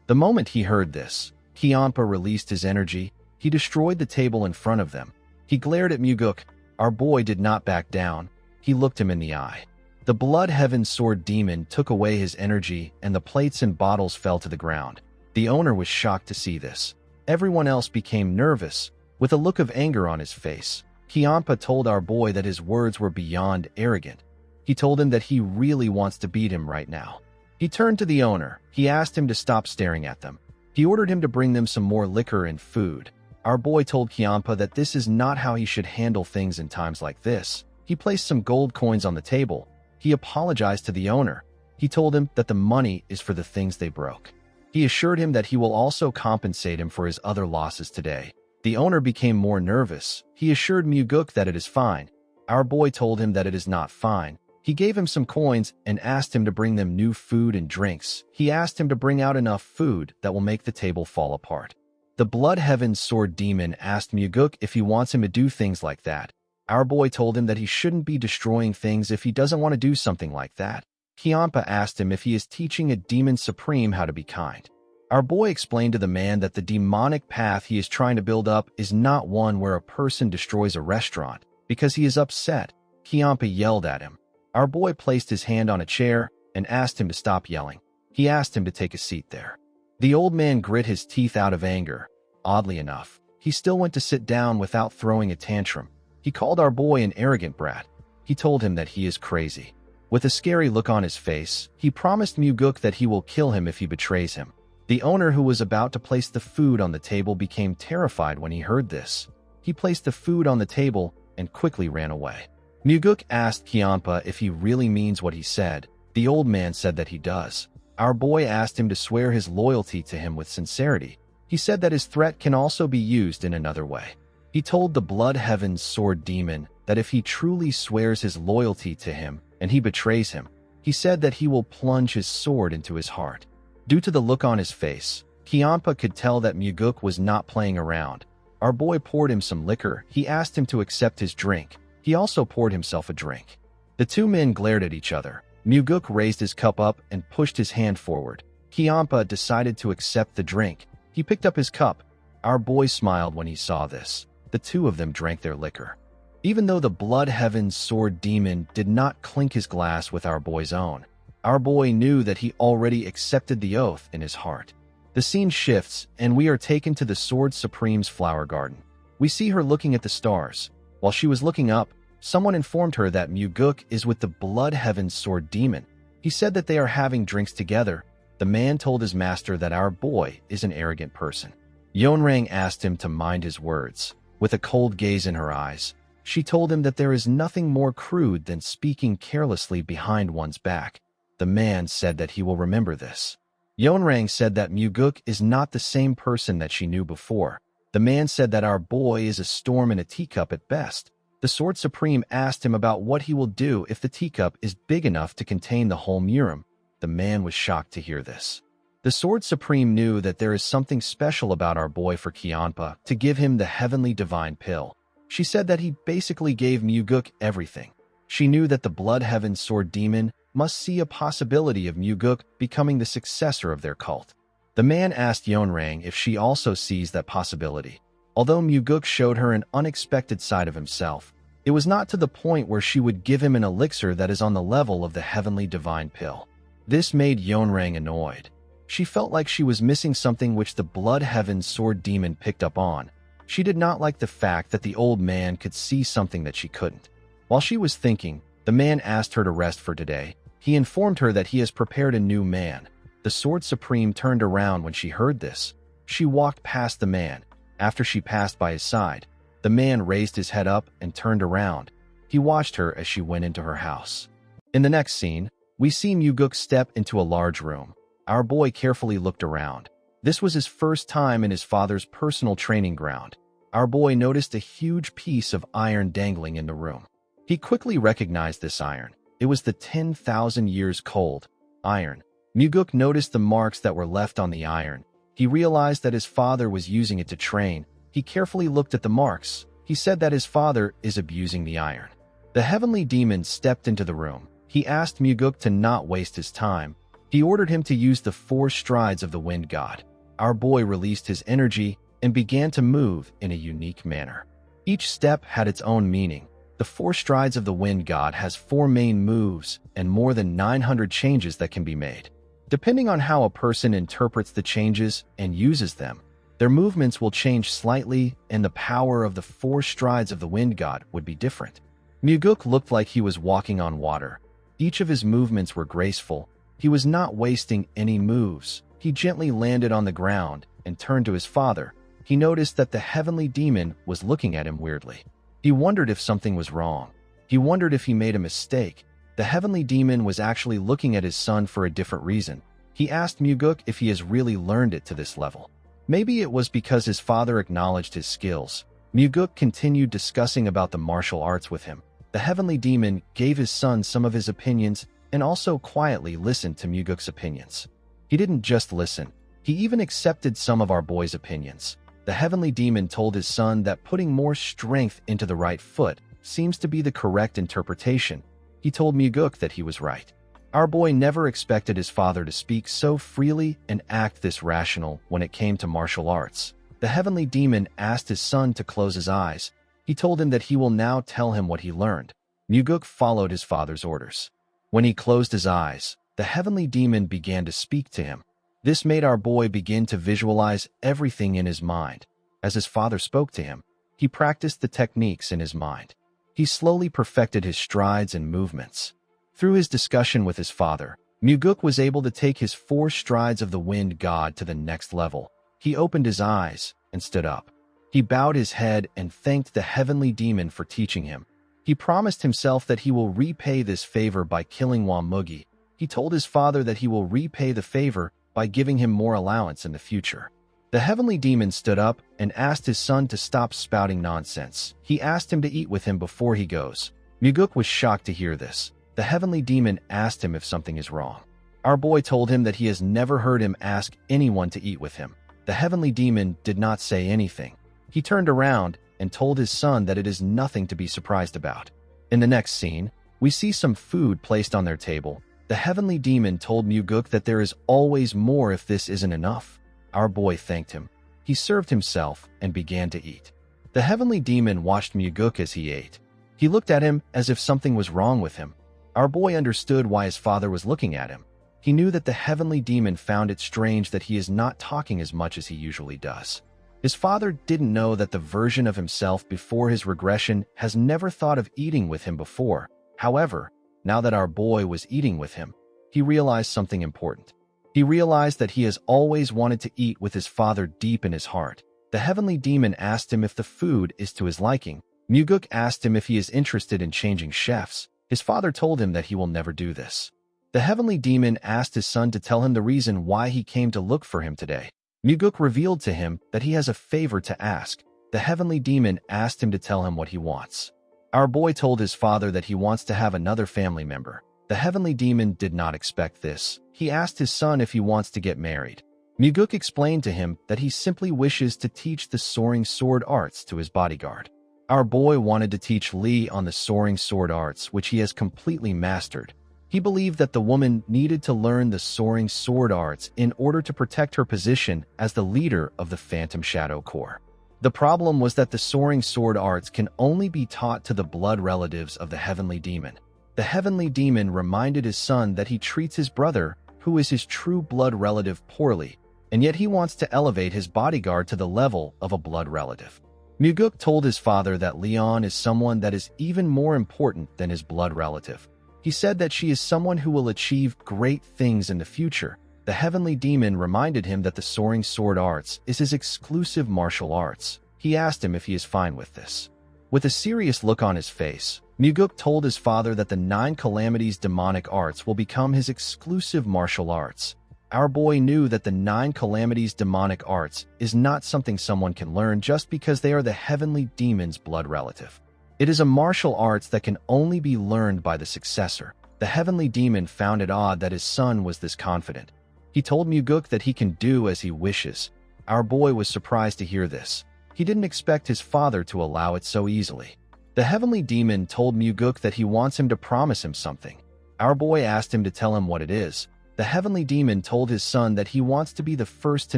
Speaker 1: The moment he heard this, Kiampa released his energy. He destroyed the table in front of them. He glared at Muguk. Our boy did not back down. He looked him in the eye. The Blood Heaven's Sword Demon took away his energy and the plates and bottles fell to the ground. The owner was shocked to see this. Everyone else became nervous. With a look of anger on his face, Kiampa told our boy that his words were beyond arrogant. He told him that he really wants to beat him right now. He turned to the owner. He asked him to stop staring at them. He ordered him to bring them some more liquor and food. Our boy told Kiampa that this is not how he should handle things in times like this. He placed some gold coins on the table. He apologized to the owner. He told him that the money is for the things they broke. He assured him that he will also compensate him for his other losses today. The owner became more nervous. He assured Muguk that it is fine. Our boy told him that it is not fine. He gave him some coins and asked him to bring them new food and drinks. He asked him to bring out enough food that will make the table fall apart. The Blood Heaven Sword Demon asked Muguk if he wants him to do things like that. Our boy told him that he shouldn't be destroying things if he doesn't want to do something like that. Kianpa asked him if he is teaching a demon supreme how to be kind. Our boy explained to the man that the demonic path he is trying to build up is not one where a person destroys a restaurant. Because he is upset, Kianpa yelled at him. Our boy placed his hand on a chair and asked him to stop yelling. He asked him to take a seat there. The old man grit his teeth out of anger. Oddly enough, he still went to sit down without throwing a tantrum. He called our boy an arrogant brat. He told him that he is crazy. With a scary look on his face, he promised Muguk that he will kill him if he betrays him. The owner, who was about to place the food on the table, became terrified when he heard this. He placed the food on the table and quickly ran away. Muguk asked Kianpa if he really means what he said. The old man said that he does. Our boy asked him to swear his loyalty to him with sincerity. He said that his threat can also be used in another way. He told the Blood Heaven Sword Demon that if he truly swears his loyalty to him and he betrays him, he said that he will plunge his sword into his heart. Due to the look on his face, Kianpa could tell that Muguk was not playing around. Our boy poured him some liquor. He asked him to accept his drink. He also poured himself a drink. The two men glared at each other. Muguk raised his cup up and pushed his hand forward. Kianpa decided to accept the drink. He picked up his cup. Our boy smiled when he saw this. The two of them drank their liquor. Even though the Blood Heaven Sword Demon did not clink his glass with our boy's own, our boy knew that he already accepted the oath in his heart. The scene shifts, and we are taken to the Sword Supreme's flower garden. We see her looking at the stars. While she was looking up, someone informed her that Muguk is with the Blood Heaven Sword Demon. He said that they are having drinks together. The man told his master that our boy is an arrogant person. Yeonrang asked him to mind his words. With a cold gaze in her eyes, she told him that there is nothing more crude than speaking carelessly behind one's back. The man said that he will remember this. Yeonrang said that Muguk is not the same person that she knew before. The man said that our boy is a storm in a teacup at best. The Sword Supreme asked him about what he will do if the teacup is big enough to contain the whole Murim. The man was shocked to hear this. The Sword Supreme knew that there is something special about our boy for Kianpa to give him the heavenly divine pill. She said that he basically gave Muguk everything. She knew that the Blood Heaven Sword Demon must see a possibility of Muguk becoming the successor of their cult. The man asked Yeonrang if she also sees that possibility. Although Muguk showed her an unexpected side of himself, it was not to the point where she would give him an elixir that is on the level of the heavenly divine pill. This made Yeonrang annoyed. She felt like she was missing something which the Blood Heaven Sword Demon picked up on. She did not like the fact that the old man could see something that she couldn't. While she was thinking, the man asked her to rest for today. He informed her that he has prepared a new man. The Sword Supreme turned around when she heard this. She walked past the man. After she passed by his side, the man raised his head up and turned around. He watched her as she went into her house. In the next scene, we see Muguk step into a large room. Our boy carefully looked around. This was his first time in his father's personal training ground. Our boy noticed a huge piece of iron dangling in the room. He quickly recognized this iron. It was the 10,000 years cold iron. Muguk noticed the marks that were left on the iron. He realized that his father was using it to train. He carefully looked at the marks. He said that his father is abusing the iron. The heavenly demon stepped into the room. He asked Muguk to not waste his time. He ordered him to use the 4 strides of the wind god. Our boy released his energy and began to move in a unique manner. Each step had its own meaning. The 4 strides of the wind god has 4 main moves and more than 900 changes that can be made. Depending on how a person interprets the changes and uses them, their movements will change slightly and the power of the 4 strides of the wind god would be different. Muguk looked like he was walking on water. Each of his movements were graceful. He was not wasting any moves. He gently landed on the ground and turned to his father. He noticed that the heavenly demon was looking at him weirdly. He wondered if something was wrong. He wondered if he made a mistake. The heavenly demon was actually looking at his son for a different reason. He asked Muguk if he has really learned it to this level. Maybe it was because his father acknowledged his skills. Muguk continued discussing about the martial arts with him. The heavenly demon gave his son some of his opinions and also quietly listened to Muguk's opinions. He didn't just listen. He even accepted some of our boy's opinions. The heavenly demon told his son that putting more strength into the right foot seems to be the correct interpretation. He told Muguk that he was right. Our boy never expected his father to speak so freely and act this rational when it came to martial arts. The heavenly demon asked his son to close his eyes. He told him that he will now tell him what he learned. Muguk followed his father's orders. When he closed his eyes, the heavenly demon began to speak to him. This made our boy begin to visualize everything in his mind. As his father spoke to him, he practiced the techniques in his mind. He slowly perfected his strides and movements. Through his discussion with his father, Muguk was able to take his 4 strides of the wind god to the next level. He opened his eyes and stood up. He bowed his head and thanked the heavenly demon for teaching him. He promised himself that he will repay this favor by killing Wamugi. He told his father that he will repay the favor by giving him more allowance in the future. The heavenly demon stood up and asked his son to stop spouting nonsense. He asked him to eat with him before he goes. Muguk was shocked to hear this. The heavenly demon asked him if something is wrong. Our boy told him that he has never heard him ask anyone to eat with him. The heavenly demon did not say anything. He turned around and told his son that it is nothing to be surprised about. In the next scene, we see some food placed on their table. The heavenly demon told Muguk that there is always more if this isn't enough. Our boy thanked him. He served himself and began to eat. The heavenly demon watched Muguk as he ate. He looked at him as if something was wrong with him. Our boy understood why his father was looking at him. He knew that the heavenly demon found it strange that he is not talking as much as he usually does. His father didn't know that the version of himself before his regression has never thought of eating with him before. However, now that our boy was eating with him, he realized something important. He realized that he has always wanted to eat with his father deep in his heart. The heavenly demon asked him if the food is to his liking. Muguk asked him if he is interested in changing chefs. His father told him that he will never do this. The heavenly demon asked his son to tell him the reason why he came to look for him today. Muguk revealed to him that he has a favor to ask. The heavenly demon asked him to tell him what he wants. Our boy told his father that he wants to have another family member. The heavenly demon did not expect this. He asked his son if he wants to get married. Muguk explained to him that he simply wishes to teach the soaring sword arts to his bodyguard. Our boy wanted to teach Lee on the soaring sword arts, which he has completely mastered. He believed that the woman needed to learn the soaring sword arts in order to protect her position as the leader of the Phantom Shadow Corps. The problem was that the soaring sword arts can only be taught to the blood relatives of the heavenly demon. The heavenly demon reminded his son that he treats his brother, who is his true blood relative, poorly, and yet he wants to elevate his bodyguard to the level of a blood relative. Muguk told his father that Leon is someone that is even more important than his blood relative. He said that she is someone who will achieve great things in the future. The heavenly demon reminded him that the soaring sword arts is his exclusive martial arts. He asked him if he is fine with this. With a serious look on his face, Muguk told his father that the 9 calamities demonic arts will become his exclusive martial arts. Our boy knew that the 9 calamities demonic arts is not something someone can learn just because they are the heavenly demon's blood relative. It is a martial arts that can only be learned by the successor. The heavenly demon found it odd that his son was this confident. He told Muguk that he can do as he wishes. Our boy was surprised to hear this. He didn't expect his father to allow it so easily. The heavenly demon told Muguk that he wants him to promise him something. Our boy asked him to tell him what it is. The heavenly demon told his son that he wants to be the first to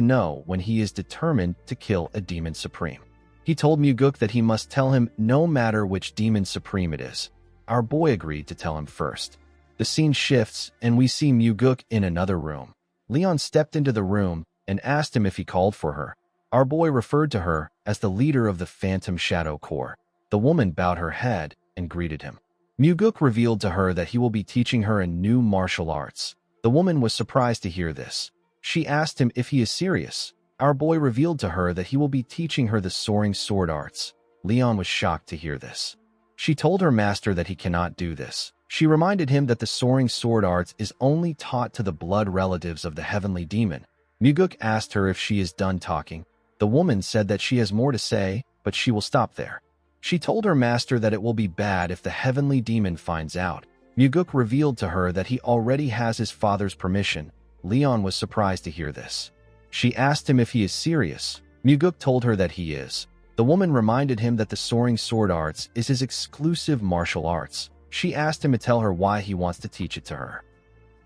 Speaker 1: know when he is determined to kill a demon supreme. He told Muguk that he must tell him no matter which demon supreme it is. Our boy agreed to tell him first. The scene shifts and we see Muguk in another room. Leon stepped into the room and asked him if he called for her. Our boy referred to her as the leader of the Phantom Shadow Corps. The woman bowed her head and greeted him. Muguk revealed to her that he will be teaching her a new martial arts. The woman was surprised to hear this. She asked him if he is serious. Our boy revealed to her that he will be teaching her the soaring sword arts. Leon was shocked to hear this. She told her master that he cannot do this. She reminded him that the soaring sword arts is only taught to the blood relatives of the heavenly demon. Muguk asked her if she is done talking. The woman said that she has more to say, but she will stop there. She told her master that it will be bad if the heavenly demon finds out. Muguk revealed to her that he already has his father's permission. Leon was surprised to hear this. She asked him if he is serious. Muguk told her that he is. The woman reminded him that the soaring sword arts is his exclusive martial arts. She asked him to tell her why he wants to teach it to her.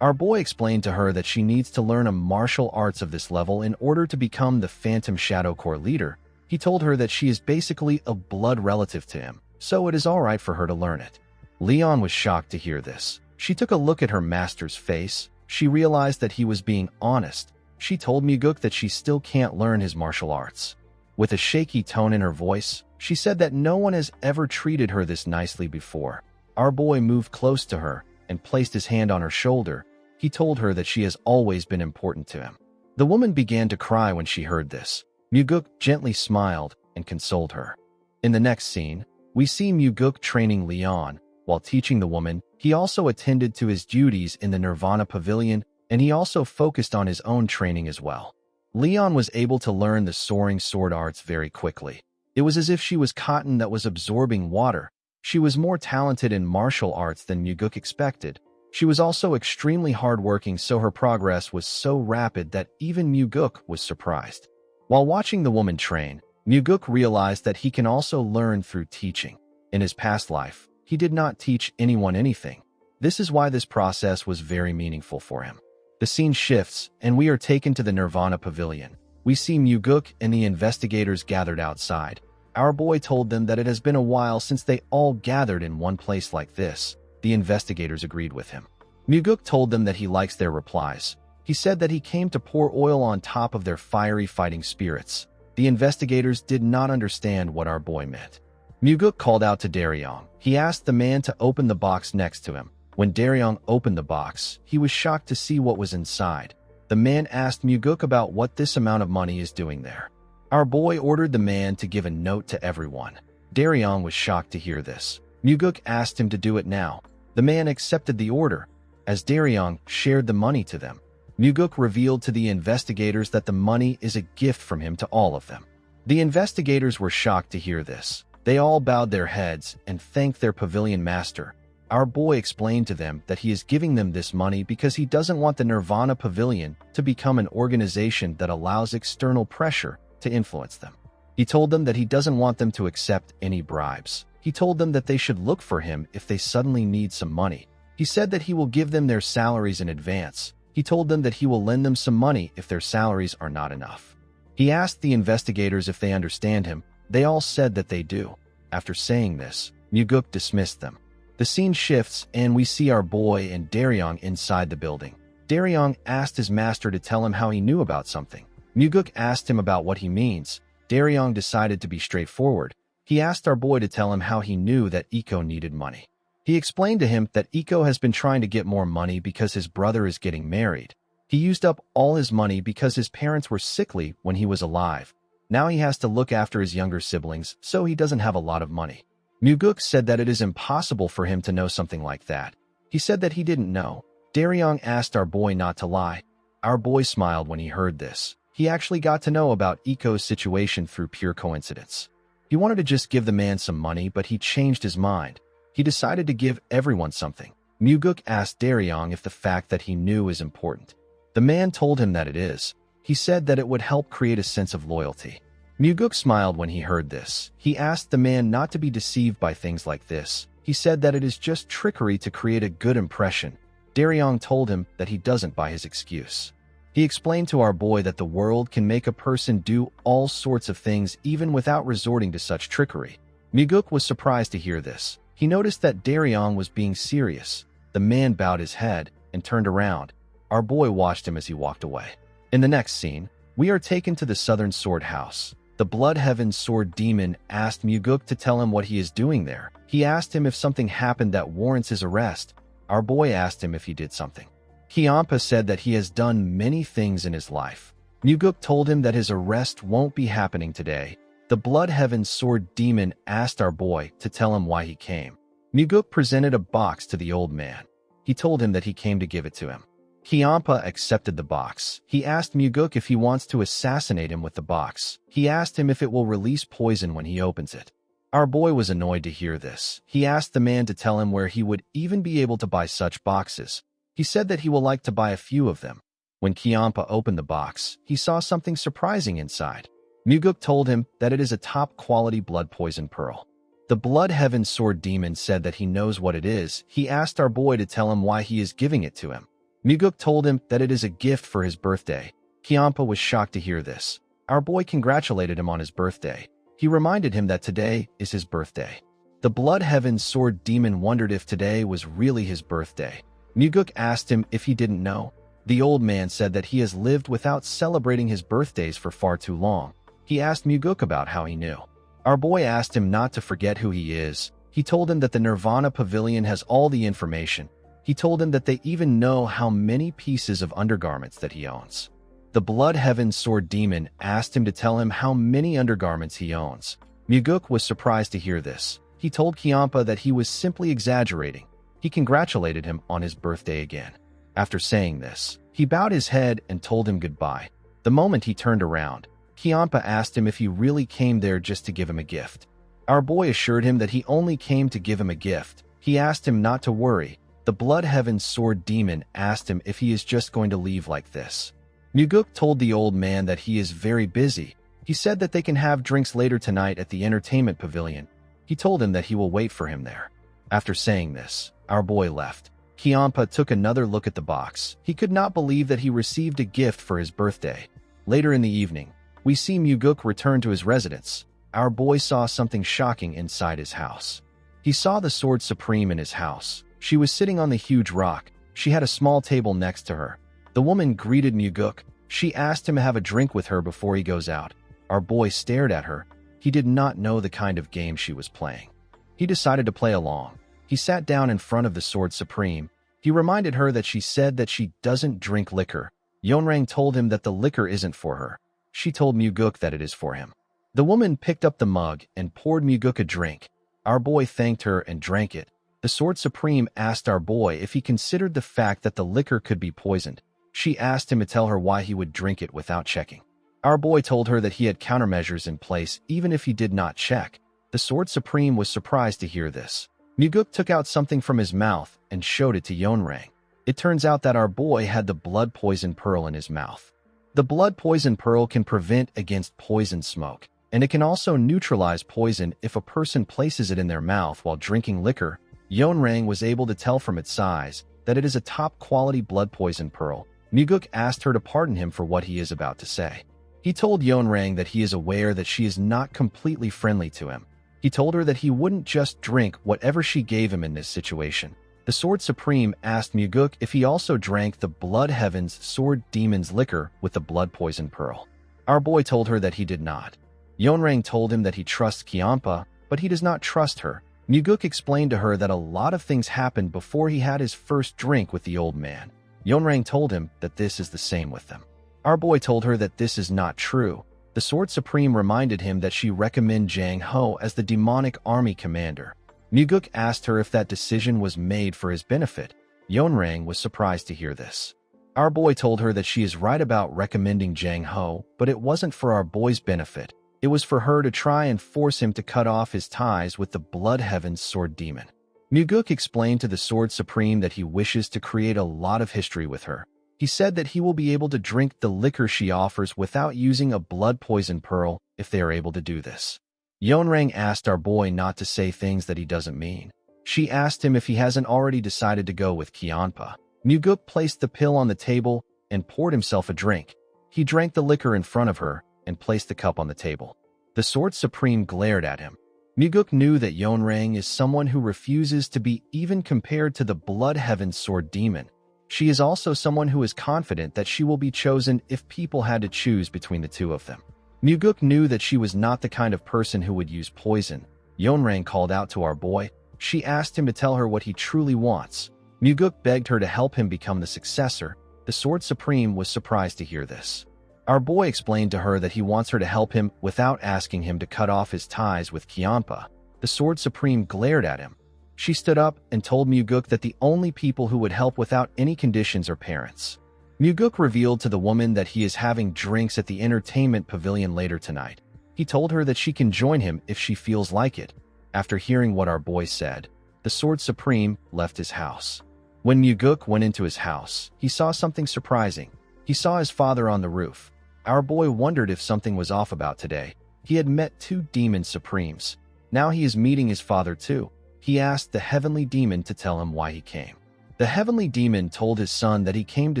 Speaker 1: Our boy explained to her that she needs to learn a martial arts of this level in order to become the Phantom Shadow Corps leader. He told her that she is basically a blood relative to him, so it is alright for her to learn it. Leon was shocked to hear this. She took a look at her master's face. She realized that he was being honest. She told Muguk that she still can't learn his martial arts. With a shaky tone in her voice, she said that no one has ever treated her this nicely before. Our boy moved close to her and placed his hand on her shoulder. He told her that she has always been important to him. The woman began to cry when she heard this. Muguk gently smiled and consoled her. In the next scene, we see Muguk training Leon. While teaching the woman, he also attended to his duties in the Nirvana Pavilion, and he also focused on his own training as well. Leon was able to learn the soaring sword arts very quickly. It was as if she was cotton that was absorbing water. She was more talented in martial arts than Muguk expected. She was also extremely hardworking, so her progress was so rapid that even Muguk was surprised. While watching the woman train, Muguk realized that he can also learn through teaching. In his past life, he did not teach anyone anything. This is why this process was very meaningful for him. The scene shifts, and we are taken to the Nirvana Pavilion. We see Muguk and the investigators gathered outside. Our boy told them that it has been a while since they all gathered in one place like this. The investigators agreed with him. Muguk told them that he likes their replies. He said that he came to pour oil on top of their fiery fighting spirits. The investigators did not understand what our boy meant. Muguk called out to Daryong. He asked the man to open the box next to him. When Daryong opened the box, he was shocked to see what was inside. The man asked Muguk about what this amount of money is doing there. Our boy ordered the man to give a note to everyone. Daryong was shocked to hear this. Muguk asked him to do it now. The man accepted the order. As Daryong shared the money to them, Muguk revealed to the investigators that the money is a gift from him to all of them. The investigators were shocked to hear this. They all bowed their heads and thanked their pavilion master. Our boy explained to them that he is giving them this money because he doesn't want the Nirvana Pavilion to become an organization that allows external pressure to influence them. He told them that he doesn't want them to accept any bribes. He told them that they should look for him if they suddenly need some money. He said that he will give them their salaries in advance. He told them that he will lend them some money if their salaries are not enough. He asked the investigators if they understand him. They all said that they do. After saying this, Muguk dismissed them. The scene shifts, and we see our boy and Daryong inside the building. Daryong asked his master to tell him how he knew about something. Muguk asked him about what he means. Daryong decided to be straightforward. He asked our boy to tell him how he knew that Iko needed money. He explained to him that Iko has been trying to get more money because his brother is getting married. He used up all his money because his parents were sickly when he was alive. Now he has to look after his younger siblings, so he doesn't have a lot of money. Muguk said that it is impossible for him to know something like that. He said that he didn't know. Daryong asked our boy not to lie. Our boy smiled when he heard this. He actually got to know about Iko's situation through pure coincidence. He wanted to just give the man some money, but he changed his mind. He decided to give everyone something. Muguk asked Daryong if the fact that he knew is important. The man told him that it is. He said that it would help create a sense of loyalty. Muguk smiled when he heard this. He asked the man not to be deceived by things like this. He said that it is just trickery to create a good impression. Daryong told him that he doesn't buy his excuse. He explained to our boy that the world can make a person do all sorts of things even without resorting to such trickery. Muguk was surprised to hear this. He noticed that Daryong was being serious. The man bowed his head and turned around. Our boy watched him as he walked away. In the next scene, we are taken to the Southern Sword House. The Bloodheaven Sword Demon asked Muguk to tell him what he is doing there. He asked him if something happened that warrants his arrest. Our boy asked him if he did something. Kiampa said that he has done many things in his life. Muguk told him that his arrest won't be happening today. The Bloodheaven Sword Demon asked our boy to tell him why he came. Muguk presented a box to the old man. He told him that he came to give it to him. Kiampa accepted the box. He asked Muguk if he wants to assassinate him with the box. He asked him if it will release poison when he opens it. Our boy was annoyed to hear this. He asked the man to tell him where he would even be able to buy such boxes. He said that he will like to buy a few of them. When Kiampa opened the box, he saw something surprising inside. Muguk told him that it is a top-quality blood poison pearl. The Blood Heaven Sword Demon said that he knows what it is. He asked our boy to tell him why he is giving it to him. Muguk told him that it is a gift for his birthday. Kiampa was shocked to hear this. Our boy congratulated him on his birthday. He reminded him that today is his birthday. The Blood Heaven Sword Demon wondered if today was really his birthday. Muguk asked him if he didn't know. The old man said that he has lived without celebrating his birthdays for far too long. He asked Muguk about how he knew. Our boy asked him not to forget who he is. He told him that the Nirvana Pavilion has all the information. He told him that they even know how many pieces of undergarments that he owns. The Blood Heaven Sword Demon asked him to tell him how many undergarments he owns. Muguk was surprised to hear this. He told Kiampa that he was simply exaggerating. He congratulated him on his birthday again. After saying this, he bowed his head and told him goodbye. The moment he turned around, Kiampa asked him if he really came there just to give him a gift. Our boy assured him that he only came to give him a gift. He asked him not to worry. The Blood Heaven Sword Demon asked him if he is just going to leave like this. Muguk told the old man that he is very busy. He said that they can have drinks later tonight at the entertainment pavilion. He told him that he will wait for him there. After saying this, our boy left. Kiampa took another look at the box. He could not believe that he received a gift for his birthday. Later in the evening, we see Muguk return to his residence. Our boy saw something shocking inside his house. He saw the Sword Supreme in his house. She was sitting on the huge rock. She had a small table next to her. The woman greeted Muguk. She asked him to have a drink with her before he goes out. Our boy stared at her. He did not know the kind of game she was playing. He decided to play along. He sat down in front of the Sword Supreme. He reminded her that she said that she doesn't drink liquor. Yonrang told him that the liquor isn't for her. She told Muguk that it is for him. The woman picked up the mug and poured Muguk a drink. Our boy thanked her and drank it. The Sword Supreme asked our boy if he considered the fact that the liquor could be poisoned. She asked him to tell her why he would drink it without checking. Our boy told her that he had countermeasures in place even if he did not check. The Sword Supreme was surprised to hear this. Muguk took out something from his mouth and showed it to Yonrang. It turns out that our boy had the blood poison pearl in his mouth. The blood poison pearl can prevent against poison smoke, and it can also neutralize poison if a person places it in their mouth while drinking liquor. Yonrang was able to tell from its size that it is a top-quality blood poison pearl. Muguk asked her to pardon him for what he is about to say. He told Yonrang that he is aware that she is not completely friendly to him. He told her that he wouldn't just drink whatever she gave him in this situation. The Sword Supreme asked Muguk if he also drank the Blood Heaven's Sword Demon's liquor with the blood poison pearl. Our boy told her that he did not. Yonrang told him that he trusts Kiampa, but he does not trust her. Muguk explained to her that a lot of things happened before he had his first drink with the old man. Yonrang told him that this is the same with them. Our boy told her that this is not true. The Sword Supreme reminded him that she recommended Jang Ho as the demonic army commander. Muguk asked her if that decision was made for his benefit. Yonrang was surprised to hear this. Our boy told her that she is right about recommending Jang Ho, but it wasn't for our boy's benefit. It was for her to try and force him to cut off his ties with the Blood Heaven's Sword Demon. Muguk explained to the Sword Supreme that he wishes to create a lot of history with her. He said that he will be able to drink the liquor she offers without using a blood poison pearl if they are able to do this. Yonrang asked our boy not to say things that he doesn't mean. She asked him if he hasn't already decided to go with Kiampa. Muguk placed the pill on the table and poured himself a drink. He drank the liquor in front of her and placed the cup on the table. The Sword Supreme glared at him. Muguk knew that Yonrang is someone who refuses to be even compared to the Blood Heaven's Sword Demon. She is also someone who is confident that she will be chosen if people had to choose between the two of them. Muguk knew that she was not the kind of person who would use poison. Yonrang called out to our boy. She asked him to tell her what he truly wants. Muguk begged her to help him become the successor. The Sword Supreme was surprised to hear this. Our boy explained to her that he wants her to help him without asking him to cut off his ties with Kiampa. The Sword Supreme glared at him. She stood up and told Muguk that the only people who would help without any conditions are parents. Muguk revealed to the woman that he is having drinks at the entertainment pavilion later tonight. He told her that she can join him if she feels like it. After hearing what our boy said, the Sword Supreme left his house. When Muguk went into his house, he saw something surprising. He saw his father on the roof. Our boy wondered if something was off about today. He had met 2 demon supremes. Now he is meeting his father too. He asked the heavenly demon to tell him why he came. The heavenly demon told his son that he came to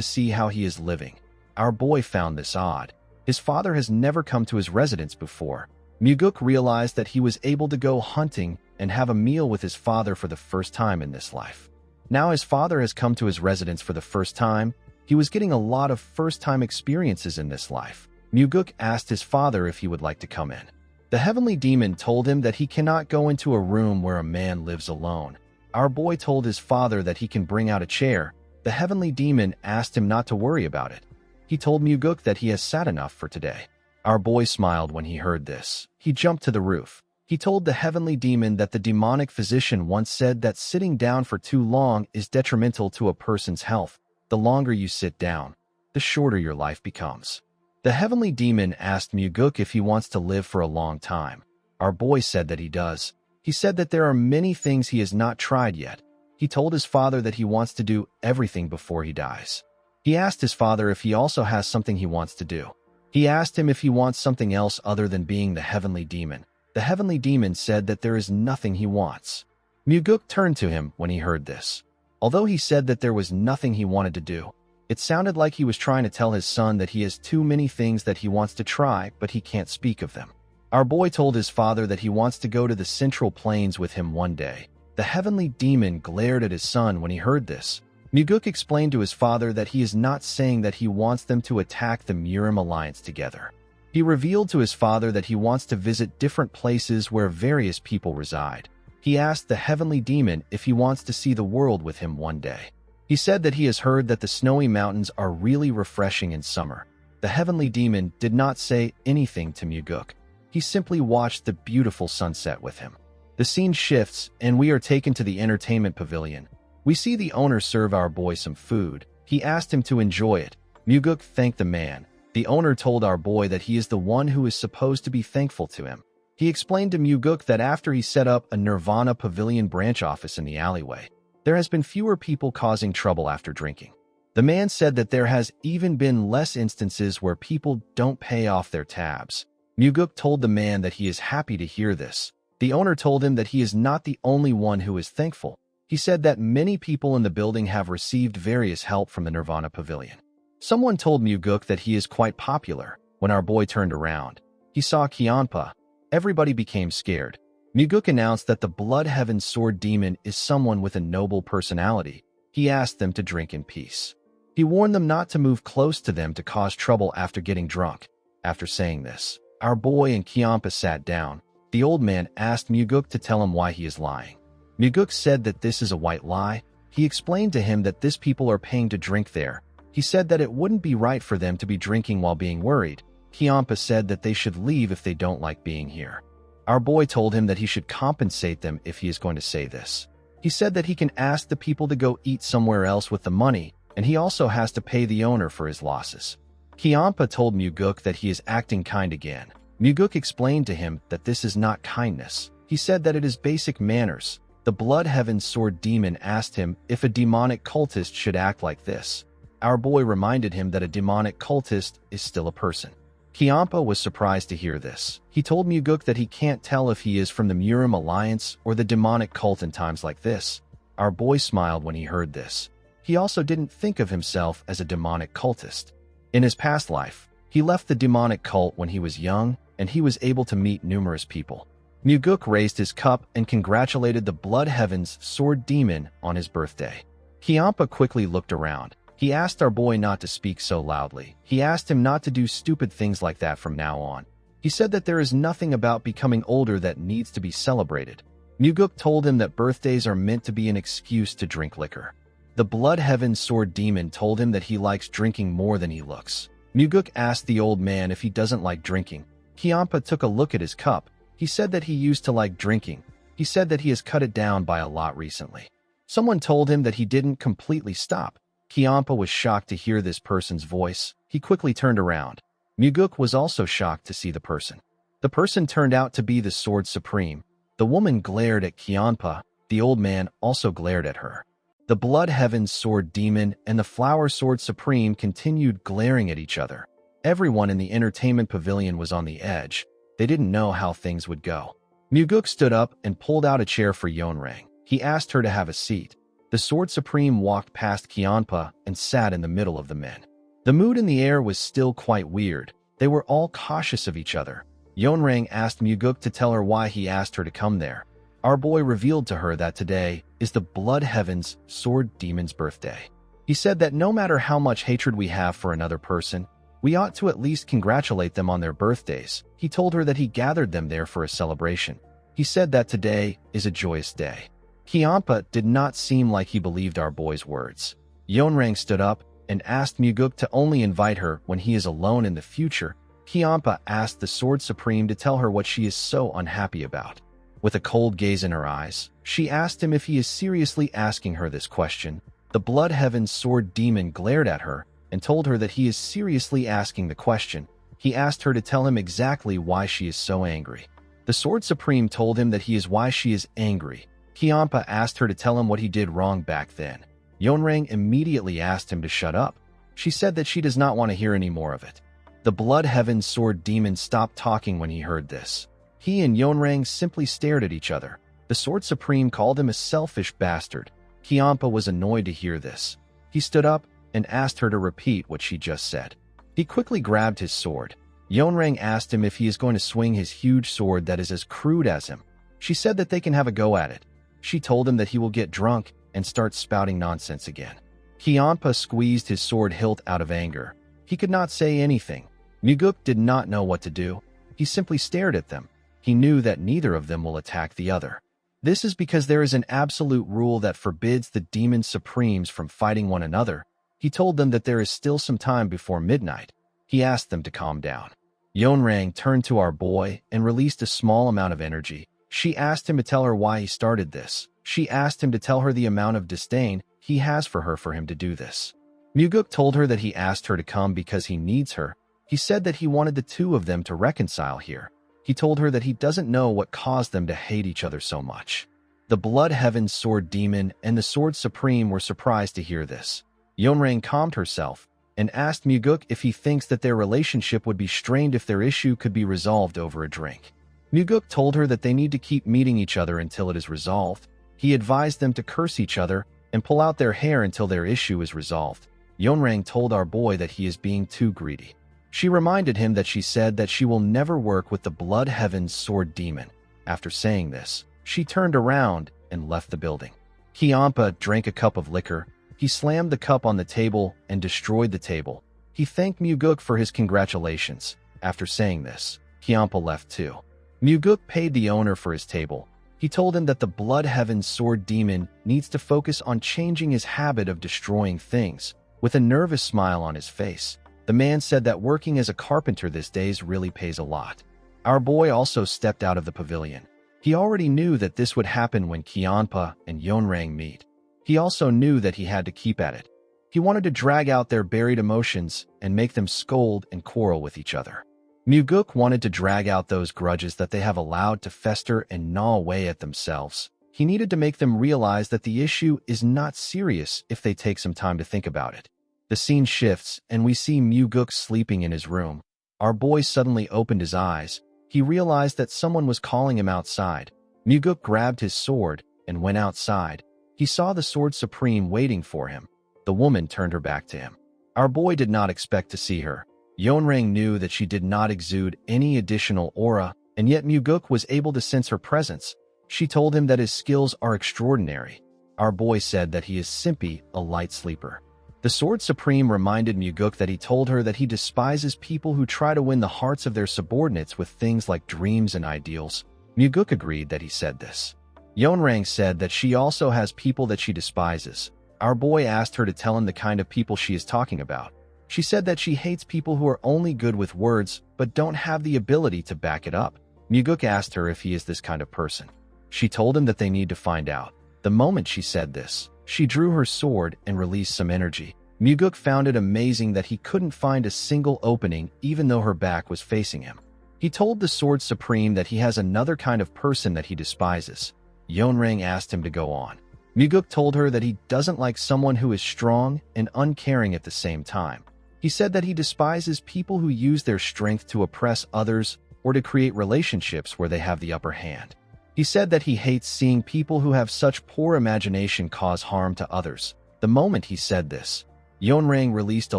Speaker 1: see how he is living. Our boy found this odd. His father has never come to his residence before. Muguk realized that he was able to go hunting and have a meal with his father for the first time in this life. Now his father has come to his residence for the first time. He was getting a lot of first-time experiences in this life. Muguk asked his father if he would like to come in. The heavenly demon told him that he cannot go into a room where a man lives alone. Our boy told his father that he can bring out a chair. The heavenly demon asked him not to worry about it. He told Muguk that he has sat enough for today. Our boy smiled when he heard this. He jumped to the roof. He told the heavenly demon that the demonic physician once said that sitting down for too long is detrimental to a person's health. The longer you sit down, the shorter your life becomes. The heavenly demon asked Muguk if he wants to live for a long time. Our boy said that he does. He said that there are many things he has not tried yet. He told his father that he wants to do everything before he dies. He asked his father if he also has something he wants to do. He asked him if he wants something else other than being the heavenly demon. The heavenly demon said that there is nothing he wants. Muguk turned to him when he heard this. Although he said that there was nothing he wanted to do, it sounded like he was trying to tell his son that he has too many things that he wants to try, but he can't speak of them. Our boy told his father that he wants to go to the Central Plains with him one day. The heavenly demon glared at his son when he heard this. Muguk explained to his father that he is not saying that he wants them to attack the Murim Alliance together. He revealed to his father that he wants to visit different places where various people reside. He asked the heavenly demon if he wants to see the world with him one day. He said that he has heard that the snowy mountains are really refreshing in summer. The heavenly demon did not say anything to Muguk. He simply watched the beautiful sunset with him. The scene shifts, and we are taken to the entertainment pavilion. We see the owner serve our boy some food. He asked him to enjoy it. Muguk thanked the man. The owner told our boy that he is the one who is supposed to be thankful to him. He explained to Muguk that after he set up a Nirvana Pavilion branch office in the alleyway, there has been fewer people causing trouble after drinking. The man said that there has even been less instances where people don't pay off their tabs. Muguk told the man that he is happy to hear this. The owner told him that he is not the only one who is thankful. He said that many people in the building have received various help from the Nirvana Pavilion. Someone told Muguk that he is quite popular. When our boy turned around, he saw Kianpa. Everybody became scared. Muguk announced that the Blood Heaven Sword Demon is someone with a noble personality. He asked them to drink in peace. He warned them not to move close to them to cause trouble after getting drunk. After saying this, our boy and Kianpa sat down. The old man asked Muguk to tell him why he is lying. Muguk said that this is a white lie. He explained to him that these people are paying to drink there. He said that it wouldn't be right for them to be drinking while being worried. Kianpa said that they should leave if they don't like being here. Our boy told him that he should compensate them if he is going to say this. He said that he can ask the people to go eat somewhere else with the money, and he also has to pay the owner for his losses. Kianpa told Muguk that he is acting kind again. Muguk explained to him that this is not kindness. He said that it is basic manners. The Blood Heaven Sword Demon asked him if a demonic cultist should act like this. Our boy reminded him that a demonic cultist is still a person. Kianpa was surprised to hear this. He told Muguk that he can't tell if he is from the Murim Alliance or the demonic cult in times like this. Our boy smiled when he heard this. He also didn't think of himself as a demonic cultist. In his past life, he left the demonic cult when he was young, and he was able to meet numerous people. Muguk raised his cup and congratulated the Blood Heaven's Sword Demon on his birthday. Kianpa quickly looked around. He asked our boy not to speak so loudly. He asked him not to do stupid things like that from now on. He said that there is nothing about becoming older that needs to be celebrated. Muguk told him that birthdays are meant to be an excuse to drink liquor. The Blood Heaven Sword Demon told him that he likes drinking more than he looks. Muguk asked the old man if he doesn't like drinking. Kianpa took a look at his cup. He said that he used to like drinking. He said that he has cut it down by a lot recently. Someone told him that he didn't completely stop. Kyampa was shocked to hear this person's voice. He quickly turned around. Muguk was also shocked to see the person. The person turned out to be the Sword Supreme. The woman glared at Kyampa. The old man also glared at her. The Blood Heaven's Sword Demon and the Flower Sword Supreme continued glaring at each other. Everyone in the entertainment pavilion was on the edge. They didn't know how things would go. Muguk stood up and pulled out a chair for Yeonrang. He asked her to have a seat. The Sword Supreme walked past Kyampa and sat in the middle of the men. The mood in the air was still quite weird. They were all cautious of each other. Yeonrang asked Muguk to tell her why he asked her to come there. Our boy revealed to her that today is the Blood Heaven's Sword Demon's birthday. He said that no matter how much hatred we have for another person, we ought to at least congratulate them on their birthdays. He told her that he gathered them there for a celebration. He said that today is a joyous day. Kyampa did not seem like he believed our boy's words. Yeonrang stood up and asked Muguk to only invite her when he is alone in the future. Kyampa asked the Sword Supreme to tell her what she is so unhappy about. With a cold gaze in her eyes, she asked him if he is seriously asking her this question. The Blood Heaven's Sword Demon glared at her and told her that he is seriously asking the question. He asked her to tell him exactly why she is so angry. The Sword Supreme told him that he is why she is angry. Kyampa asked her to tell him what he did wrong back then. Yeonrang immediately asked him to shut up. She said that she does not want to hear any more of it. The Blood Heaven's Sword Demon stopped talking when he heard this. He and Yeonrang simply stared at each other. The Sword Supreme called him a selfish bastard. Kyampa was annoyed to hear this. He stood up and asked her to repeat what she just said. He quickly grabbed his sword. Yeonrang asked him if he is going to swing his huge sword that is as crude as him. She said that they can have a go at it. She told him that he will get drunk and start spouting nonsense again. Kyampa squeezed his sword hilt out of anger. He could not say anything. Muguk did not know what to do. He simply stared at them. He knew that neither of them will attack the other. This is because there is an absolute rule that forbids the Demon Supremes from fighting one another. He told them that there is still some time before midnight. He asked them to calm down. Yeonrang turned to our boy and released a small amount of energy. She asked him to tell her why he started this. She asked him to tell her the amount of disdain he has for her for him to do this. Muguk told her that he asked her to come because he needs her. He said that he wanted the two of them to reconcile here. He told her that he doesn't know what caused them to hate each other so much. The Blood Heaven's Sword Demon and the Sword Supreme were surprised to hear this. Yeonrang calmed herself and asked Muguk if he thinks that their relationship would be strained if their issue could be resolved over a drink. Muguk told her that they need to keep meeting each other until it is resolved. He advised them to curse each other and pull out their hair until their issue is resolved. Yeonrang told our boy that he is being too greedy. She reminded him that she said that she will never work with the Blood Heaven's Sword Demon. After saying this, she turned around and left the building. Kyampa drank a cup of liquor. He slammed the cup on the table and destroyed the table. He thanked Muguk for his congratulations. After saying this, Kyampa left too. Muguk paid the owner for his table. He told him that the Blood Heaven's Sword Demon needs to focus on changing his habit of destroying things. With a nervous smile on his face, the man said that working as a carpenter these days really pays a lot. Our boy also stepped out of the pavilion. He already knew that this would happen when Kyampa and Yeonrang meet. He also knew that he had to keep at it. He wanted to drag out their buried emotions and make them scold and quarrel with each other. Muguk wanted to drag out those grudges that they have allowed to fester and gnaw away at themselves. He needed to make them realize that the issue is not serious if they take some time to think about it. The scene shifts and we see Muguk sleeping in his room. Our boy suddenly opened his eyes. He realized that someone was calling him outside. Muguk grabbed his sword and went outside. He saw the Sword Supreme waiting for him. The woman turned her back to him. Our boy did not expect to see her. Yeonrang knew that she did not exude any additional aura, and yet Muguk was able to sense her presence. She told him that his skills are extraordinary. Our boy said that he is simply a light sleeper. The Sword Supreme reminded Muguk that he told her that he despises people who try to win the hearts of their subordinates with things like dreams and ideals. Muguk agreed that he said this. Yeonrang said that she also has people that she despises. Our boy asked her to tell him the kind of people she is talking about. She said that she hates people who are only good with words but don't have the ability to back it up. Muguk asked her if he is this kind of person. She told him that they need to find out. The moment she said this, she drew her sword and released some energy. Muguk found it amazing that he couldn't find a single opening even though her back was facing him. He told the Sword Supreme that he has another kind of person that he despises. Yeonrang asked him to go on. Muguk told her that he doesn't like someone who is strong and uncaring at the same time. He said that he despises people who use their strength to oppress others or to create relationships where they have the upper hand. He said that he hates seeing people who have such poor imagination cause harm to others. The moment he said this, Yeonrang released a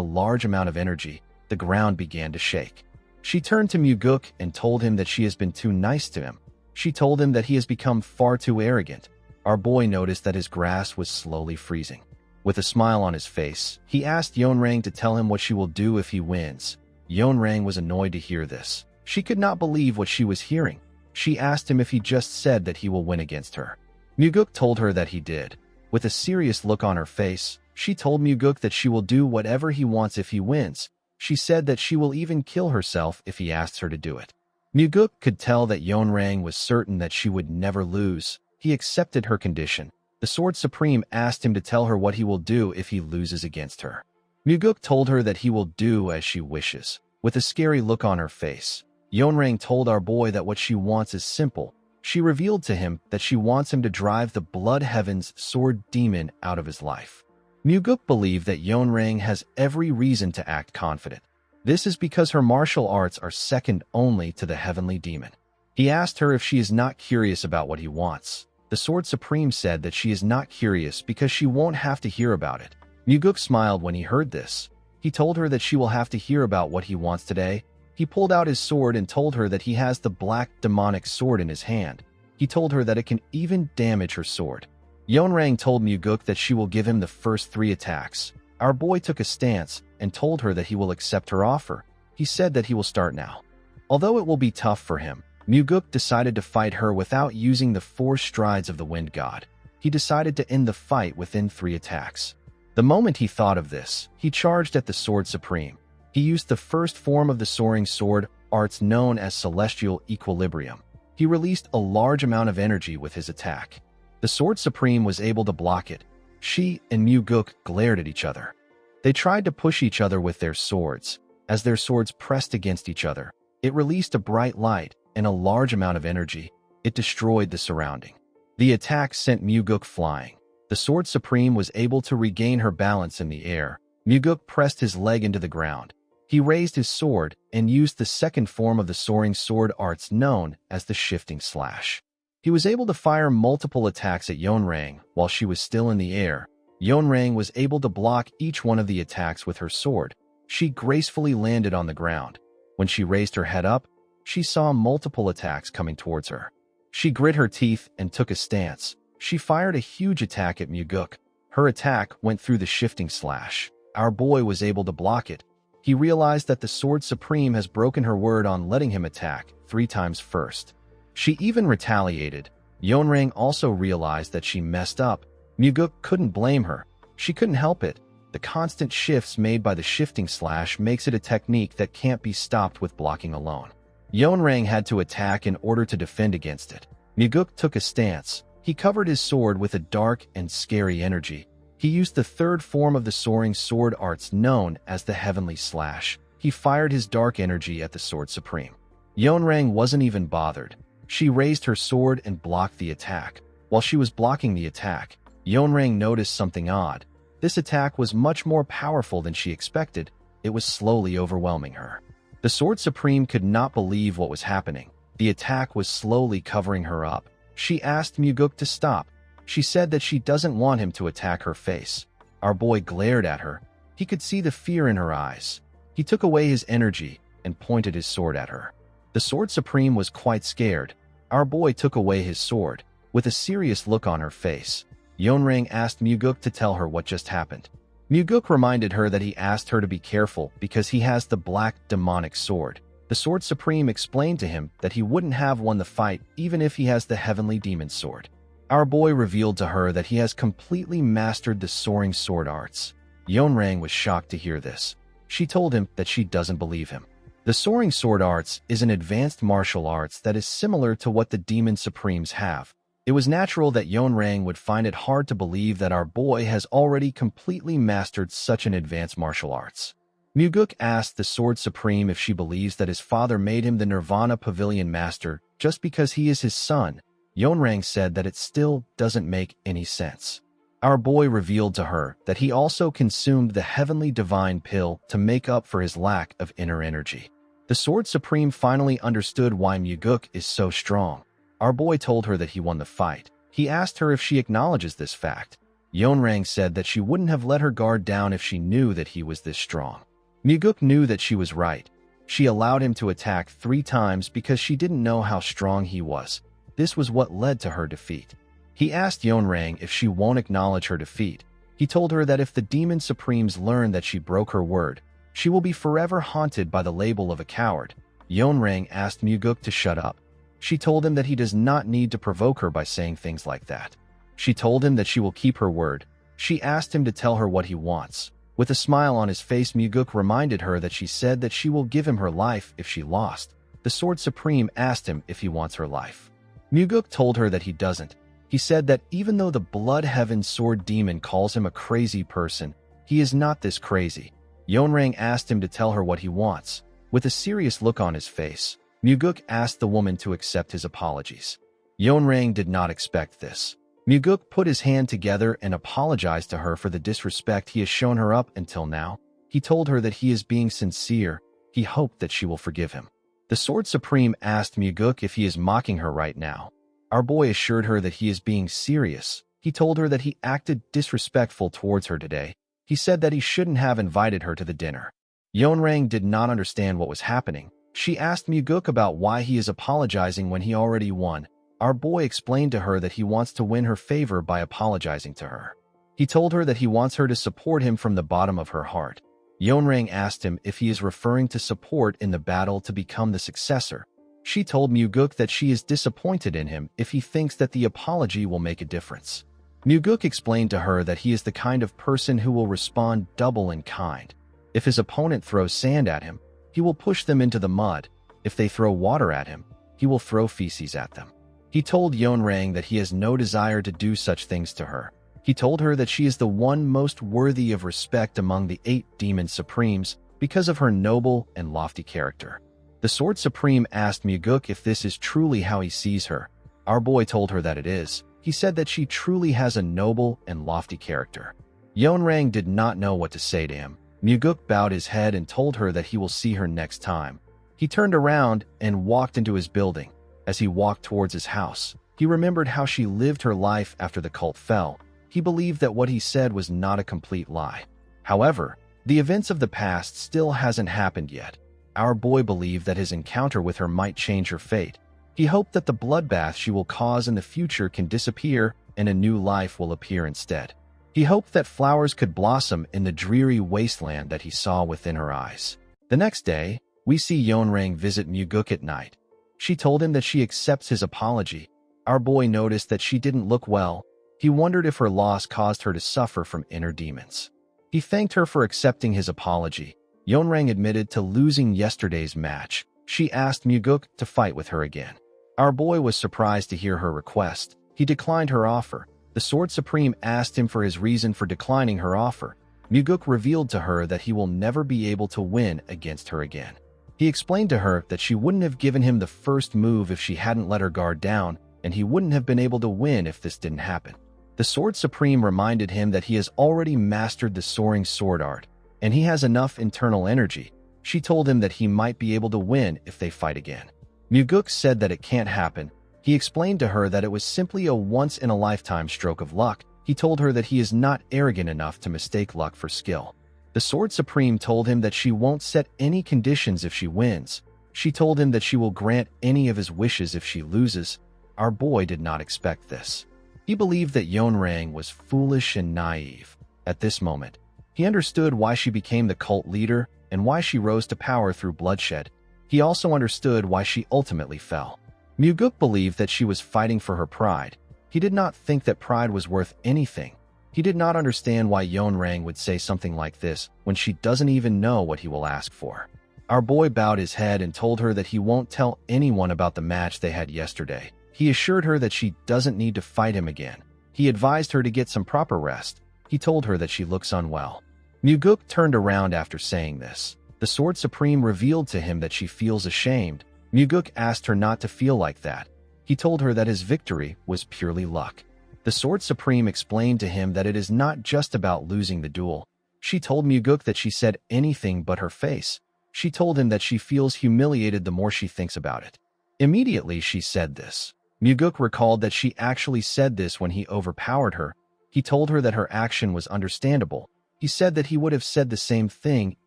Speaker 1: large amount of energy. The ground began to shake. She turned to Muguk and told him that she has been too nice to him. She told him that he has become far too arrogant. Our boy noticed that his grass was slowly freezing. With a smile on his face, he asked Yeonrang to tell him what she will do if he wins. Yeonrang was annoyed to hear this. She could not believe what she was hearing. She asked him if he just said that he will win against her. Muguk told her that he did. With a serious look on her face, she told Muguk that she will do whatever he wants if he wins. She said that she will even kill herself if he asks her to do it. Muguk could tell that Yeonrang was certain that she would never lose. He accepted her condition. The Sword Supreme asked him to tell her what he will do if he loses against her. Muguk told her that he will do as she wishes. With a scary look on her face, Yeonrang told our boy that what she wants is simple. She revealed to him that she wants him to drive the Blood Heaven's sword demon out of his life. Muguk believed that Yeonrang has every reason to act confident. This is because her martial arts are second only to the heavenly demon. He asked her if she is not curious about what he wants. The Sword Supreme said that she is not curious because she won't have to hear about it. Muguk smiled when he heard this. He told her that she will have to hear about what he wants today. He pulled out his sword and told her that he has the black demonic sword in his hand. He told her that it can even damage her sword. Yeonrang told Muguk that she will give him the first 3 attacks. Our boy took a stance and told her that he will accept her offer. He said that he will start now. Although it will be tough for him, Muguk decided to fight her without using the 4 strides of the Wind God. He decided to end the fight within 3 attacks. The moment he thought of this, he charged at the Sword Supreme. He used the first form of the soaring sword arts known as Celestial Equilibrium. He released a large amount of energy with his attack. The Sword Supreme was able to block it. She and Muguk glared at each other. They tried to push each other with their swords. As their swords pressed against each other, it released a bright light and a large amount of energy. It destroyed the surrounding. The attack sent Muguk flying. The Sword Supreme was able to regain her balance in the air. Muguk pressed his leg into the ground. He raised his sword and used the second form of the soaring sword arts known as the Shifting Slash. He was able to fire multiple attacks at Yeonrang while she was still in the air. Yeonrang was able to block each one of the attacks with her sword. She gracefully landed on the ground. When she raised her head up, she saw multiple attacks coming towards her. She grit her teeth and took a stance. She fired a huge attack at Muguk. Her attack went through the Shifting Slash. Our boy was able to block it. He realized that the Sword Supreme has broken her word on letting him attack 3 times first. She even retaliated. Yeonrang also realized that she messed up. Muguk couldn't blame her. She couldn't help it. The constant shifts made by the Shifting Slash makes it a technique that can't be stopped with blocking alone. Yeonrang had to attack in order to defend against it. Muguk took a stance. He covered his sword with a dark and scary energy. He used the third form of the soaring sword arts known as the Heavenly Slash. He fired his dark energy at the Sword Supreme. Yeonrang wasn't even bothered. She raised her sword and blocked the attack. While she was blocking the attack, Yeonrang noticed something odd. This attack was much more powerful than she expected. It was slowly overwhelming her. The Sword Supreme could not believe what was happening. The attack was slowly covering her up. She asked Muguk to stop. She said that she doesn't want him to attack her face. Our boy glared at her. He could see the fear in her eyes. He took away his energy and pointed his sword at her. The Sword Supreme was quite scared. Our boy took away his sword. With a serious look on her face, Yeonrang asked Muguk to tell her what just happened. Muguk reminded her that he asked her to be careful because he has the black demonic sword. The Sword Supreme explained to him that he wouldn't have won the fight even if he has the heavenly demon sword. Our boy revealed to her that he has completely mastered the soaring sword arts. Yeonrang was shocked to hear this. She told him that she doesn't believe him. The soaring sword arts is an advanced martial arts that is similar to what the demon supremes have. It was natural that Yeonrang would find it hard to believe that our boy has already completely mastered such an advanced martial arts. Muguk asked the Sword Supreme if she believes that his father made him the Nirvana Pavilion Master just because he is his son. Yeonrang said that it still doesn't make any sense. Our boy revealed to her that he also consumed the Heavenly Divine Pill to make up for his lack of inner energy. The Sword Supreme finally understood why Muguk is so strong. Our boy told her that he won the fight. He asked her if she acknowledges this fact. Yeonrang said that she wouldn't have let her guard down if she knew that he was this strong. Muguk knew that she was right. She allowed him to attack 3 times because she didn't know how strong he was. This was what led to her defeat. He asked Yeonrang if she won't acknowledge her defeat. He told her that if the Demon Supremes learn that she broke her word, she will be forever haunted by the label of a coward. Yeonrang asked Muguk to shut up. She told him that he does not need to provoke her by saying things like that. She told him that she will keep her word. She asked him to tell her what he wants. With a smile on his face, Muguk reminded her that she said that she will give him her life if she lost. The Sword Supreme asked him if he wants her life. Muguk told her that he doesn't. He said that even though the Blood Heaven Sword Demon calls him a crazy person, he is not this crazy. Yeonrang asked him to tell her what he wants. With a serious look on his face, Muguk asked the woman to accept his apologies. Yeonrang did not expect this. Muguk put his hand together and apologized to her for the disrespect he has shown her up until now. He told her that he is being sincere. He hoped that she will forgive him. The Sword Supreme asked Muguk if he is mocking her right now. Our boy assured her that he is being serious. He told her that he acted disrespectful towards her today. He said that he shouldn't have invited her to the dinner. Yeonrang did not understand what was happening. She asked Muguk about why he is apologizing when he already won. Our boy explained to her that he wants to win her favor by apologizing to her. He told her that he wants her to support him from the bottom of her heart. Yeonrang asked him if he is referring to support in the battle to become the successor. She told Muguk that she is disappointed in him if he thinks that the apology will make a difference. Muguk explained to her that he is the kind of person who will respond double in kind. If his opponent throws sand at him, he will push them into the mud. If they throw water at him, he will throw feces at them. He told Yeonrang that he has no desire to do such things to her. He told her that she is the one most worthy of respect among the 8 Demon Supremes because of her noble and lofty character. The Sword Supreme asked Muguk if this is truly how he sees her. Our boy told her that it is. He said that she truly has a noble and lofty character. Yeonrang did not know what to say to him. Muguk bowed his head and told her that he will see her next time. He turned around and walked into his building. As he walked towards his house, he remembered how she lived her life after the cult fell. He believed that what he said was not a complete lie. However, the events of the past still hasn't happened yet. Our boy believed that his encounter with her might change her fate. He hoped that the bloodbath she will cause in the future can disappear and a new life will appear instead. He hoped that flowers could blossom in the dreary wasteland that he saw within her eyes. The next day, we see Yeonrang visit Muguk at night. She told him that she accepts his apology. Our boy noticed that she didn't look well. He wondered if her loss caused her to suffer from inner demons. He thanked her for accepting his apology. Yeonrang admitted to losing yesterday's match. She asked Muguk to fight with her again. Our boy was surprised to hear her request. He declined her offer. The Sword Supreme asked him for his reason for declining her offer. Muguk revealed to her that he will never be able to win against her again. He explained to her that she wouldn't have given him the first move if she hadn't let her guard down, and he wouldn't have been able to win if this didn't happen. The Sword Supreme reminded him that he has already mastered the soaring sword art, and he has enough internal energy. She told him that he might be able to win if they fight again. Muguk said that it can't happen. He explained to her that it was simply a once-in-a-lifetime stroke of luck. He told her that he is not arrogant enough to mistake luck for skill. The Sword Supreme told him that she won't set any conditions if she wins. She told him that she will grant any of his wishes if she loses. Our boy did not expect this. He believed that Yeonrang was foolish and naive. At this moment, he understood why she became the cult leader and why she rose to power through bloodshed. He also understood why she ultimately fell. Muguk believed that she was fighting for her pride. He did not think that pride was worth anything. He did not understand why Yeonrang would say something like this when she doesn't even know what he will ask for. Our boy bowed his head and told her that he won't tell anyone about the match they had yesterday. He assured her that she doesn't need to fight him again. He advised her to get some proper rest. He told her that she looks unwell. Muguk turned around after saying this. The Sword Supreme revealed to him that she feels ashamed. Muguk asked her not to feel like that. He told her that his victory was purely luck. The Sword Supreme explained to him that it is not just about losing the duel. She told Muguk that she said anything but her face. She told him that she feels humiliated the more she thinks about it. Immediately she said this. Muguk recalled that she actually said this when he overpowered her. He told her that her action was understandable. He said that he would have said the same thing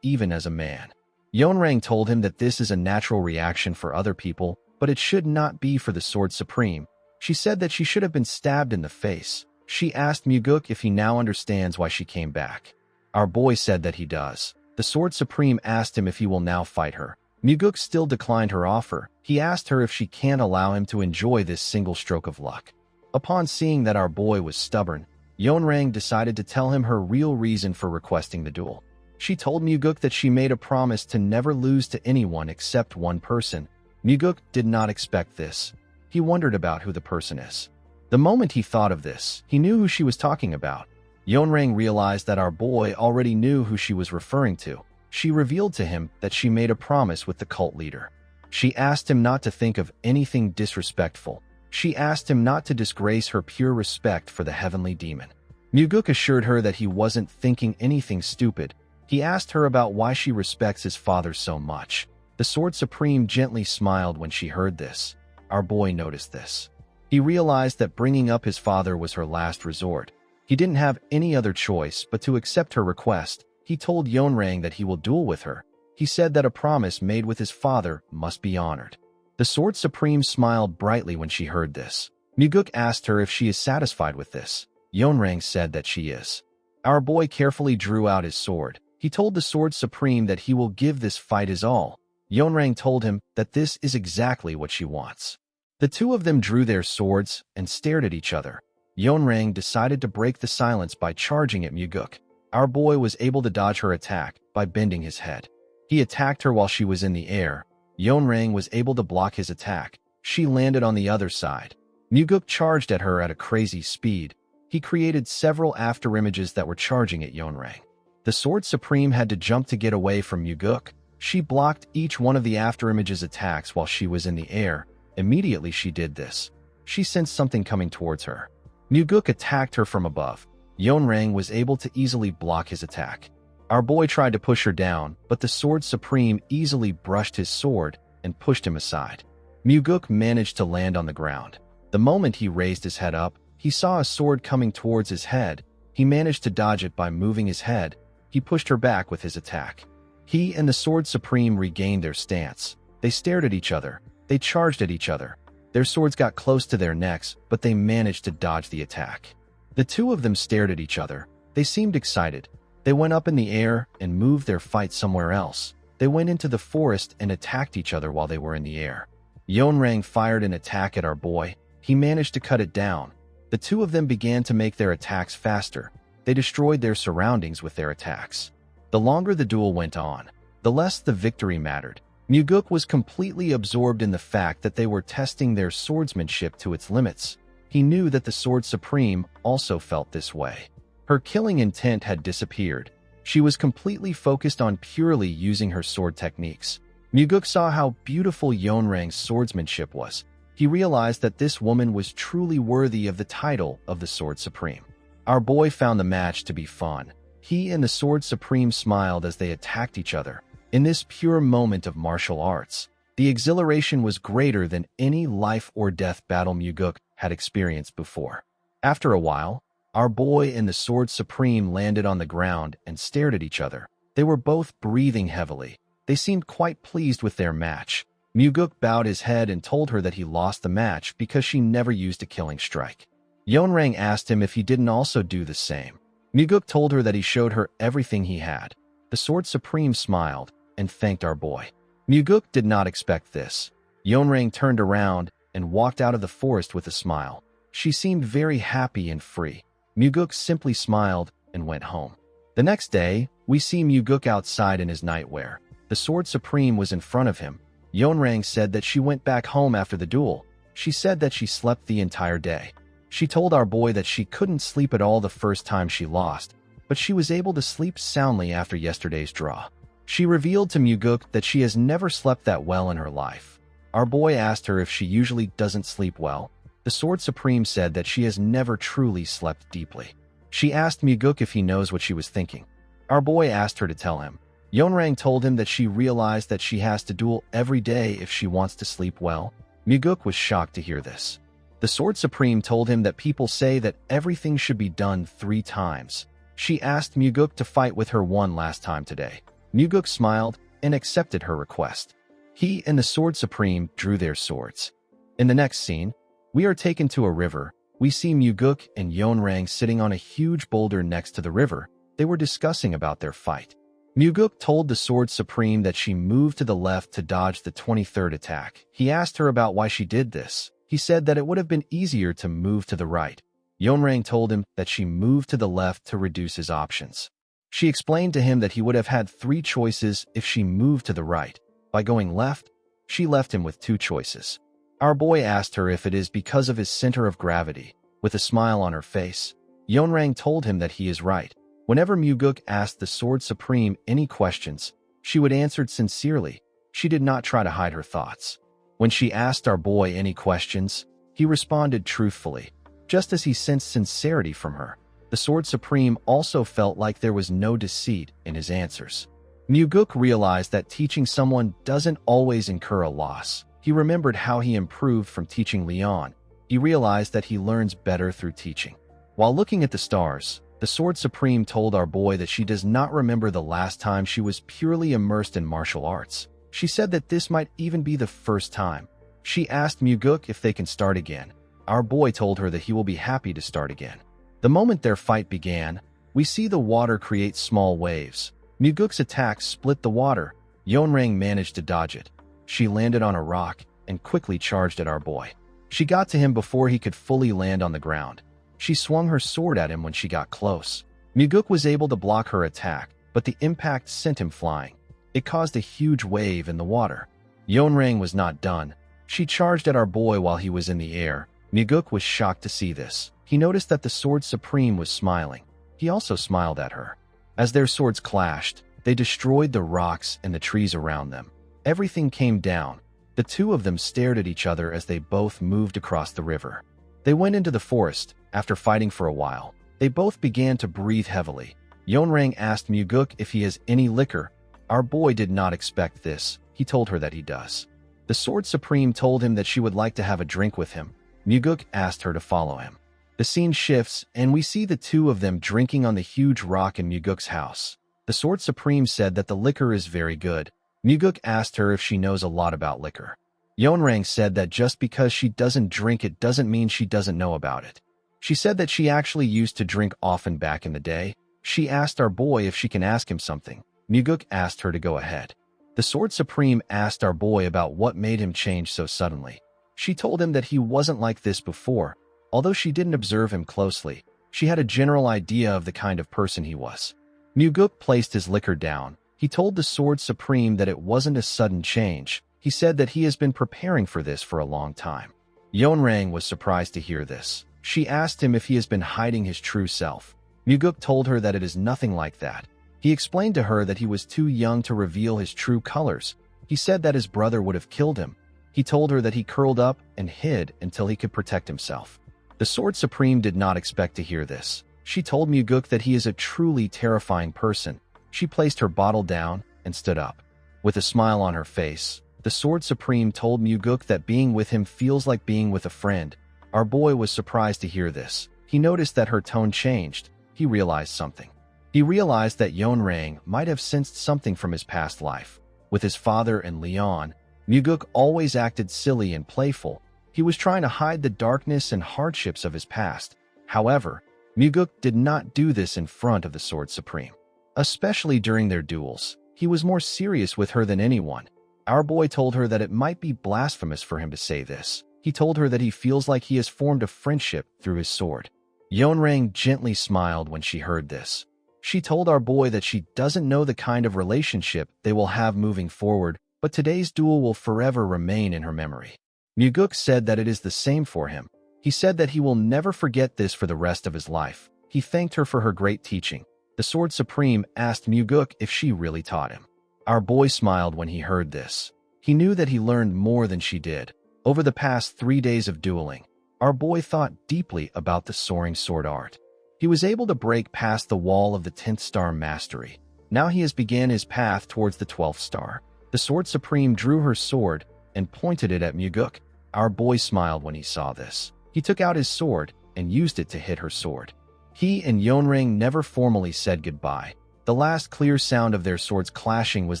Speaker 1: even as a man. Yeonrang told him that this is a natural reaction for other people, but it should not be for the Sword Supreme. She said that she should have been stabbed in the face. She asked Muguk if he now understands why she came back. Our boy said that he does. The Sword Supreme asked him if he will now fight her. Muguk still declined her offer. He asked her if she can't allow him to enjoy this single stroke of luck. Upon seeing that our boy was stubborn, Yeonrang decided to tell him her real reason for requesting the duel. She told Muguk that she made a promise to never lose to anyone except one person. Muguk did not expect this. He wondered about who the person is. The moment he thought of this, he knew who she was talking about. Yeonrang realized that our boy already knew who she was referring to. She revealed to him that she made a promise with the cult leader. She asked him not to think of anything disrespectful. She asked him not to disgrace her pure respect for the heavenly demon. Muguk assured her that he wasn't thinking anything stupid. He asked her about why she respects his father so much. The Sword Supreme gently smiled when she heard this. Our boy noticed this. He realized that bringing up his father was her last resort. He didn't have any other choice but to accept her request. He told Yeonrang that he will duel with her. He said that a promise made with his father must be honored. The Sword Supreme smiled brightly when she heard this. Muguk asked her if she is satisfied with this. Yeonrang said that she is. Our boy carefully drew out his sword. He told the Sword Supreme that he will give this fight his all. Yeonrang told him that this is exactly what she wants. The two of them drew their swords and stared at each other. Yeonrang decided to break the silence by charging at Muguk. Our boy was able to dodge her attack by bending his head. He attacked her while she was in the air. Yeonrang was able to block his attack. She landed on the other side. Muguk charged at her at a crazy speed. He created several afterimages that were charging at Yeonrang. The Sword Supreme had to jump to get away from Muguk. She blocked each one of the afterimages' attacks while she was in the air. Immediately she did this. She sensed something coming towards her. Muguk attacked her from above. Yeonrang was able to easily block his attack. Our boy tried to push her down, but the Sword Supreme easily brushed his sword and pushed him aside. Muguk managed to land on the ground. The moment he raised his head up, he saw a sword coming towards his head. He managed to dodge it by moving his head. He pushed her back with his attack. He and the Sword Supreme regained their stance. They stared at each other. They charged at each other. Their swords got close to their necks, but they managed to dodge the attack. The two of them stared at each other. They seemed excited. They went up in the air and moved their fight somewhere else. They went into the forest and attacked each other while they were in the air. Yeonrang fired an attack at our boy. He managed to cut it down. The two of them began to make their attacks faster. They destroyed their surroundings with their attacks. The longer the duel went on, the less the victory mattered. Muguk was completely absorbed in the fact that they were testing their swordsmanship to its limits. He knew that the Sword Supreme also felt this way. Her killing intent had disappeared. She was completely focused on purely using her sword techniques. Muguk saw how beautiful Yeonrang's swordsmanship was. He realized that this woman was truly worthy of the title of the Sword Supreme. Our boy found the match to be fun. He and the Sword Supreme smiled as they attacked each other. In this pure moment of martial arts, the exhilaration was greater than any life-or-death battle Muguk had experienced before. After a while, our boy and the Sword Supreme landed on the ground and stared at each other. They were both breathing heavily. They seemed quite pleased with their match. Muguk bowed his head and told her that he lost the match because she never used a killing strike. Yeonrang asked him if he didn't also do the same. Muguk told her that he showed her everything he had. The Sword Supreme smiled and thanked our boy. Muguk did not expect this. Yeonrang turned around and walked out of the forest with a smile. She seemed very happy and free. Muguk simply smiled and went home. The next day, we see Muguk outside in his nightwear. The Sword Supreme was in front of him. Yeonrang said that she went back home after the duel. She said that she slept the entire day. She told our boy that she couldn't sleep at all the first time she lost, but she was able to sleep soundly after yesterday's draw. She revealed to Muguk that she has never slept that well in her life. Our boy asked her if she usually doesn't sleep well. The Sword Supreme said that she has never truly slept deeply. She asked Muguk if he knows what she was thinking. Our boy asked her to tell him. Yeonrang told him that she realized that she has to duel every day if she wants to sleep well. Muguk was shocked to hear this. The Sword Supreme told him that people say that everything should be done 3 times. She asked Muguk to fight with her one last time today. Muguk smiled and accepted her request. He and the Sword Supreme drew their swords. In the next scene, we are taken to a river. We see Muguk and Yeonrang sitting on a huge boulder next to the river. They were discussing about their fight. Muguk told the Sword Supreme that she moved to the left to dodge the 23rd attack. He asked her about why she did this. He said that it would have been easier to move to the right. Yeonrang told him that she moved to the left to reduce his options. She explained to him that he would have had 3 choices if she moved to the right. By going left, she left him with 2 choices. Our boy asked her if it is because of his center of gravity. With a smile on her face, Yeonrang told him that he is right. Whenever Muguk asked the Sword Supreme any questions, she would answer sincerely. She did not try to hide her thoughts. When she asked our boy any questions, he responded truthfully, just as he sensed sincerity from her. The Sword Supreme also felt like there was no deceit in his answers. Muguk realized that teaching someone doesn't always incur a loss. He remembered how he improved from teaching Leon. He realized that he learns better through teaching. While looking at the stars, the Sword Supreme told our boy that she does not remember the last time she was purely immersed in martial arts. She said that this might even be the first time. She asked Muguk if they can start again. Our boy told her that he will be happy to start again. The moment their fight began, we see the water create small waves. Muguk's attack split the water. Yeonrang managed to dodge it. She landed on a rock and quickly charged at our boy. She got to him before he could fully land on the ground. She swung her sword at him when she got close. Muguk was able to block her attack, but the impact sent him flying. It caused a huge wave in the water. Yeonrang was not done. She charged at our boy while he was in the air. Muguk was shocked to see this. He noticed that the Sword Supreme was smiling. He also smiled at her. As their swords clashed, they destroyed the rocks and the trees around them. Everything came down. The 2 of them stared at each other as they both moved across the river. They went into the forest. After fighting for a while, they both began to breathe heavily. Yeonrang asked Muguk if he has any liquor. Our boy did not expect this. He told her that he does. The Sword Supreme told him that she would like to have a drink with him. Muguk asked her to follow him. The scene shifts, and we see the 2 of them drinking on the huge rock in Muguk's house. The Sword Supreme said that the liquor is very good. Muguk asked her if she knows a lot about liquor. Yeonrang said that just because she doesn't drink it doesn't mean she doesn't know about it. She said that she actually used to drink often back in the day. She asked our boy if she can ask him something. Muguk asked her to go ahead. The Sword Supreme asked our boy about what made him change so suddenly. She told him that he wasn't like this before. Although she didn't observe him closely, she had a general idea of the kind of person he was. Muguk placed his liquor down. He told the Sword Supreme that it wasn't a sudden change. He said that he has been preparing for this for a long time. Yeonrang was surprised to hear this. She asked him if he has been hiding his true self. Muguk told her that it is nothing like that. He explained to her that he was too young to reveal his true colors. He said that his brother would have killed him. He told her that he curled up and hid until he could protect himself. The Sword Supreme did not expect to hear this. She told Muguk that he is a truly terrifying person. She placed her bottle down and stood up. With a smile on her face, the Sword Supreme told Muguk that being with him feels like being with a friend. Our boy was surprised to hear this. He noticed that her tone changed. He realized something. He realized that Yeonrang might have sensed something from his past life. With his father and Leon, Muguk always acted silly and playful. He was trying to hide the darkness and hardships of his past. However, Muguk did not do this in front of the Sword Supreme. Especially during their duels, he was more serious with her than anyone. Our boy told her that it might be blasphemous for him to say this. He told her that he feels like he has formed a friendship through his sword. Yeonrang gently smiled when she heard this. She told our boy that she doesn't know the kind of relationship they will have moving forward, but today's duel will forever remain in her memory. Muguk said that it is the same for him. He said that he will never forget this for the rest of his life. He thanked her for her great teaching. The Sword Supreme asked Muguk if she really taught him. Our boy smiled when he heard this. He knew that he learned more than she did. Over the past 3 days of dueling, our boy thought deeply about the soaring sword art. He was able to break past the wall of the 10th star mastery. Now he has began his path towards the 12th star. The Sword Supreme drew her sword and pointed it at Muguk. Our boy smiled when he saw this. He took out his sword and used it to hit her sword. He and Yeonrang never formally said goodbye. The last clear sound of their swords clashing was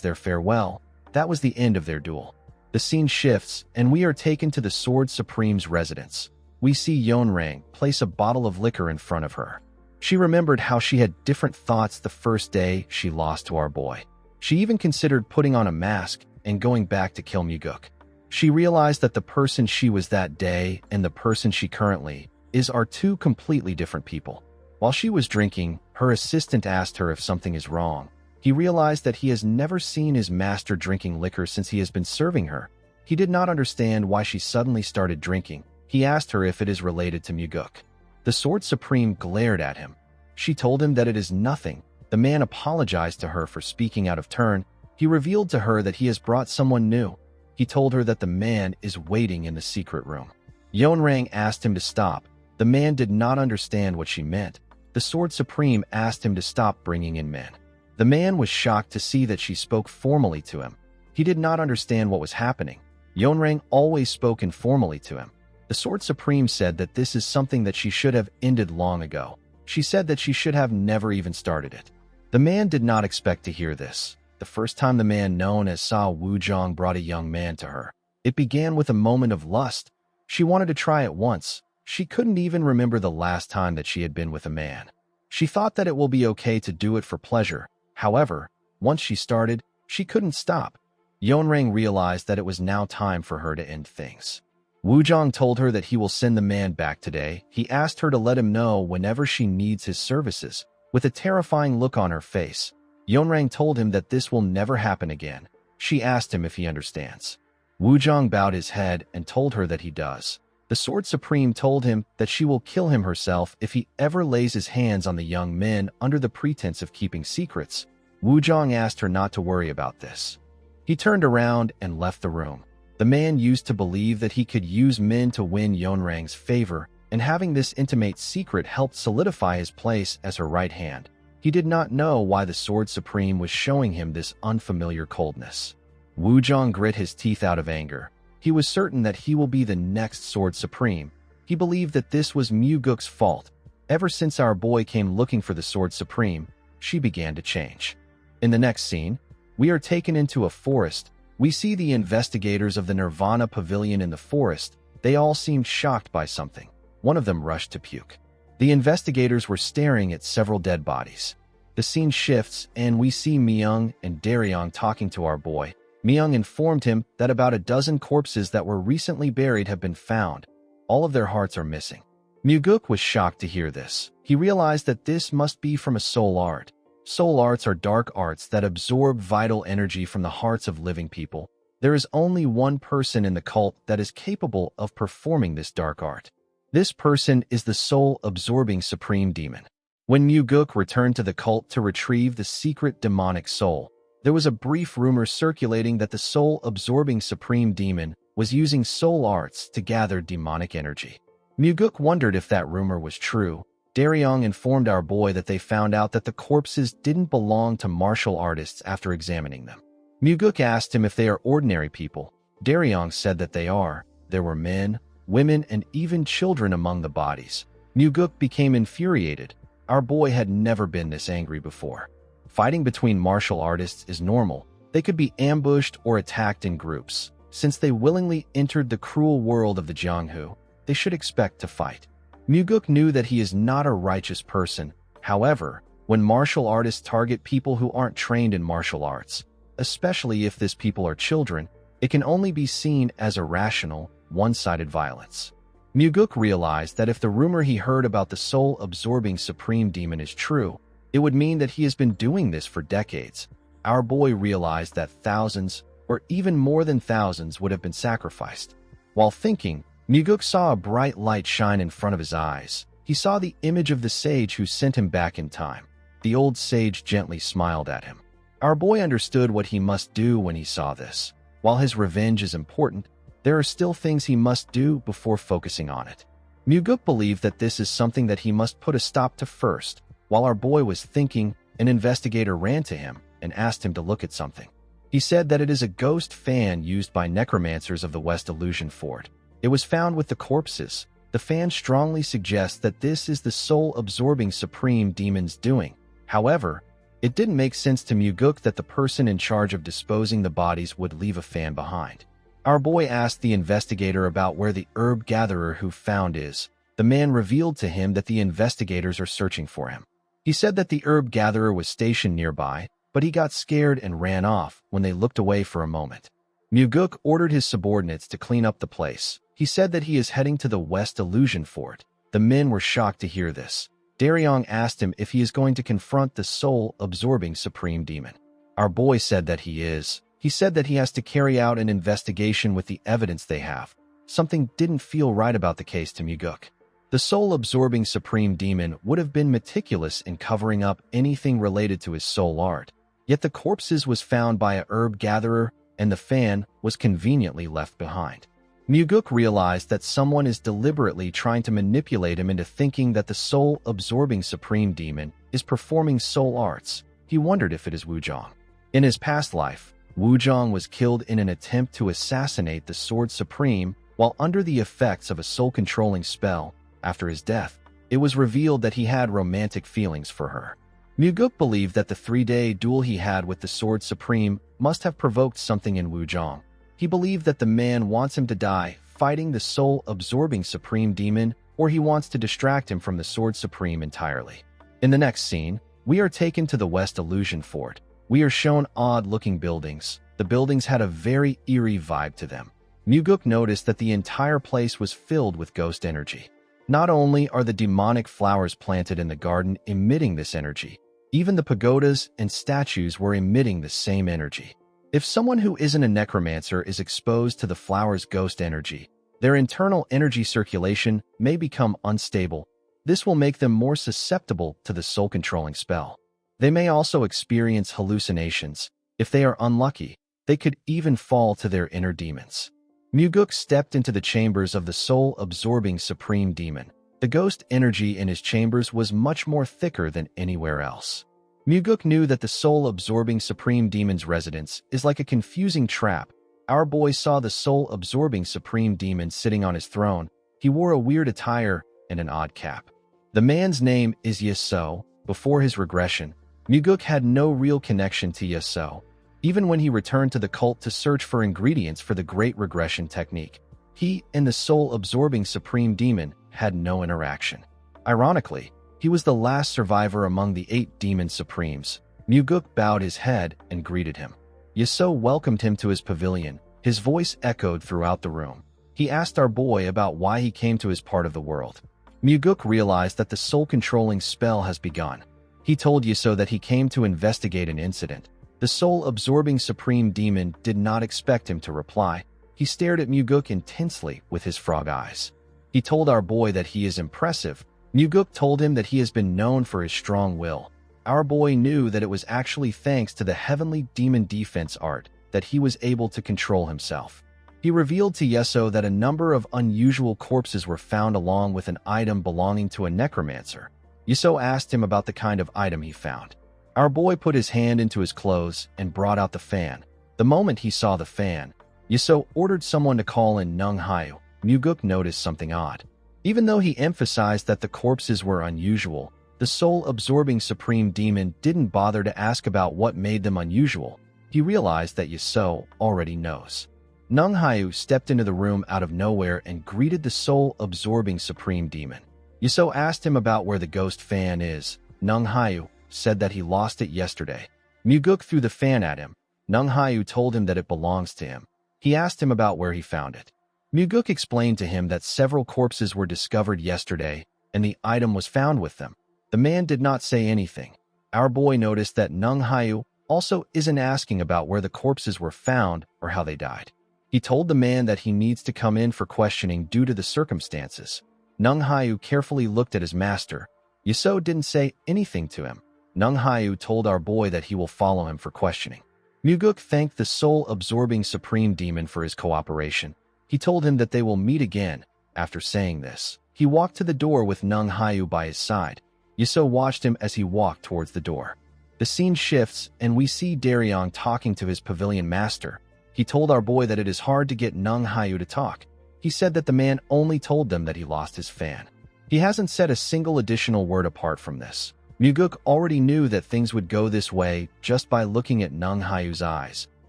Speaker 1: their farewell. That was the end of their duel. The scene shifts, and we are taken to the Sword Supreme's residence. We see Yeonrang place a bottle of liquor in front of her. She remembered how she had different thoughts the first day she lost to our boy. She even considered putting on a mask and going back to kill Muguk. She realized that the person she was that day and the person she currently is are two completely different people. While she was drinking, her assistant asked her if something is wrong. He realized that he has never seen his master drinking liquor since he has been serving her. He did not understand why she suddenly started drinking. He asked her if it is related to Muguk. The Sword Supreme glared at him. She told him that it is nothing. The man apologized to her for speaking out of turn. He revealed to her that he has brought someone new. He told her that the man is waiting in the secret room. Yeonrang asked him to stop. The man did not understand what she meant. The Sword Supreme asked him to stop bringing in men. The man was shocked to see that she spoke formally to him. He did not understand what was happening. Yeonrang always spoke informally to him. The Sword Supreme said that this is something that she should have ended long ago. She said that she should have never even started it. The man did not expect to hear this. The first time the man known as Sa Wuzhong brought a young man to her, it began with a moment of lust. She wanted to try it once. She couldn't even remember the last time that she had been with a man. She thought that it will be okay to do it for pleasure. However, once she started, she couldn't stop. Yeonrang realized that it was now time for her to end things. Wuzhong told her that he will send the man back today. He asked her to let him know whenever she needs his services. With a terrifying look on her face, Yeonrang told him that this will never happen again. She asked him if he understands. Wuzhong bowed his head and told her that he does. The Sword Supreme told him that she will kill him herself if he ever lays his hands on the young men under the pretense of keeping secrets. Wuzhong asked her not to worry about this. He turned around and left the room. The man used to believe that he could use men to win Yeonrang's favor, and having this intimate secret helped solidify his place as her right hand. He did not know why the Sword Supreme was showing him this unfamiliar coldness. Wuzhong grit his teeth out of anger. He was certain that he will be the next Sword Supreme. He believed that this was Muguk's fault. Ever since our boy came looking for the Sword Supreme, she began to change. In the next scene, we are taken into a forest. We see the investigators of the Nirvana Pavilion in the forest. They all seemed shocked by something. One of them rushed to puke. The investigators were staring at several dead bodies. The scene shifts, and we see Myung and Daryong talking to our boy. Myung informed him that about a dozen corpses that were recently buried have been found. All of their hearts are missing. Muguk was shocked to hear this. He realized that this must be from a soul art. Soul arts are dark arts that absorb vital energy from the hearts of living people. There is only one person in the cult that is capable of performing this dark art. This person is the soul-absorbing supreme demon. When Muguk returned to the cult to retrieve the secret demonic soul, there was a brief rumor circulating that the soul-absorbing supreme demon was using soul arts to gather demonic energy. Muguk wondered if that rumor was true. Daryong informed our boy that they found out that the corpses didn't belong to martial artists after examining them. Muguk asked him if they are ordinary people. Daryong said that they are. There were men, women, and even children among the bodies. Muguk became infuriated. Our boy had never been this angry before. Fighting between martial artists is normal. They could be ambushed or attacked in groups. Since they willingly entered the cruel world of the Jianghu, they should expect to fight. Muguk knew that he is not a righteous person. However, when martial artists target people who aren't trained in martial arts, especially if these people are children, it can only be seen as irrational, one-sided violence. Muguk realized that if the rumor he heard about the soul-absorbing supreme demon is true, it would mean that he has been doing this for decades. Our boy realized that thousands, or even more than thousands, would have been sacrificed. While thinking, Muguk saw a bright light shine in front of his eyes. He saw the image of the sage who sent him back in time. The old sage gently smiled at him. Our boy understood what he must do when he saw this. While his revenge is important, there are still things he must do before focusing on it. Muguk believed that this is something that he must put a stop to first. While our boy was thinking, an investigator ran to him and asked him to look at something. He said that it is a ghost fan used by necromancers of the West Illusion Fort. It was found with the corpses. The fan strongly suggests that this is the soul-absorbing supreme demon's doing. However, it didn't make sense to Muguk that the person in charge of disposing the bodies would leave a fan behind. Our boy asked the investigator about where the herb gatherer who found is. The man revealed to him that the investigators are searching for him. He said that the herb gatherer was stationed nearby, but he got scared and ran off when they looked away for a moment. Muguk ordered his subordinates to clean up the place. He said that he is heading to the West Illusion Fort. The men were shocked to hear this. Daryong asked him if he is going to confront the soul-absorbing supreme demon. Our boy said that he is. He said that he has to carry out an investigation with the evidence they have. Something didn't feel right about the case to Muguk. The soul-absorbing supreme demon would have been meticulous in covering up anything related to his soul art. Yet the corpses was found by a herb gatherer, and the fan was conveniently left behind. Muguk realized that someone is deliberately trying to manipulate him into thinking that the soul-absorbing supreme demon is performing soul arts. He wondered if it is Wuzhong. In his past life, Wuzhong was killed in an attempt to assassinate the Sword Supreme while under the effects of a soul-controlling spell. After his death, it was revealed that he had romantic feelings for her. Muguk believed that the 3-day duel he had with the Sword Supreme must have provoked something in Wuzhong. He believed that the man wants him to die fighting the soul-absorbing supreme demon, or he wants to distract him from the Sword Supreme entirely. In the next scene, we are taken to the West Illusion Fort. We are shown odd-looking buildings. The buildings had a very eerie vibe to them. Muguk noticed that the entire place was filled with ghost energy. Not only are the demonic flowers planted in the garden emitting this energy, even the pagodas and statues were emitting the same energy. If someone who isn't a necromancer is exposed to the flower's ghost energy, their internal energy circulation may become unstable. This will make them more susceptible to the soul-controlling spell. They may also experience hallucinations. If they are unlucky, they could even fall to their inner demons. Muguk stepped into the chambers of the soul-absorbing supreme demon. The ghost energy in his chambers was much more thicker than anywhere else. Muguk knew that the soul-absorbing supreme demon's residence is like a confusing trap. Our boy saw the soul-absorbing supreme demon sitting on his throne. He wore a weird attire and an odd cap. The man's name is Yasuo. Before his regression, Muguk had no real connection to Yasuo. Even when he returned to the cult to search for ingredients for the Great Regression Technique, he and the soul-absorbing supreme demon had no interaction. Ironically, he was the last survivor among the 8 demon supremes. Muguk bowed his head and greeted him. Yasuo welcomed him to his pavilion. His voice echoed throughout the room. He asked our boy about why he came to his part of the world. Muguk realized that the soul-controlling spell has begun. He told Yasuo that he came to investigate an incident. The soul-absorbing supreme demon did not expect him to reply. He stared at Muguk intensely with his frog eyes. He told our boy that he is impressive. Muguk told him that he has been known for his strong will. Our boy knew that it was actually thanks to the heavenly demon defense art that he was able to control himself. He revealed to Yasuo that a number of unusual corpses were found along with an item belonging to a necromancer. Yasuo asked him about the kind of item he found. Our boy put his hand into his clothes and brought out the fan. The moment he saw the fan, Yasuo ordered someone to call in Nung Hayu. Muguk noticed something odd. Even though he emphasized that the corpses were unusual, the soul-absorbing supreme demon didn't bother to ask about what made them unusual. He realized that Yasuo already knows. Nung Hayu stepped into the room out of nowhere and greeted the soul-absorbing supreme demon. Yasuo asked him about where the ghost fan is. Nung Hayu said that he lost it yesterday. Muguk threw the fan at him. Nung Hayu told him that it belongs to him. He asked him about where he found it. Muguk explained to him that several corpses were discovered yesterday, and the item was found with them. The man did not say anything. Our boy noticed that Nung Hayu also isn't asking about where the corpses were found or how they died. He told the man that he needs to come in for questioning due to the circumstances. Nung Hayu carefully looked at his master. Yiso didn't say anything to him. Nung Hayu told our boy that he will follow him for questioning. Muguk thanked the soul-absorbing supreme demon for his cooperation. He told him that they will meet again. After saying this, he walked to the door with Nung Hayu by his side. Yiso watched him as he walked towards the door. The scene shifts, and we see Daryong talking to his pavilion master. He told our boy that it is hard to get Nung Hayu to talk. He said that the man only told them that he lost his fan. He hasn't said a single additional word apart from this. Muguk already knew that things would go this way just by looking at Nung Hayu's eyes.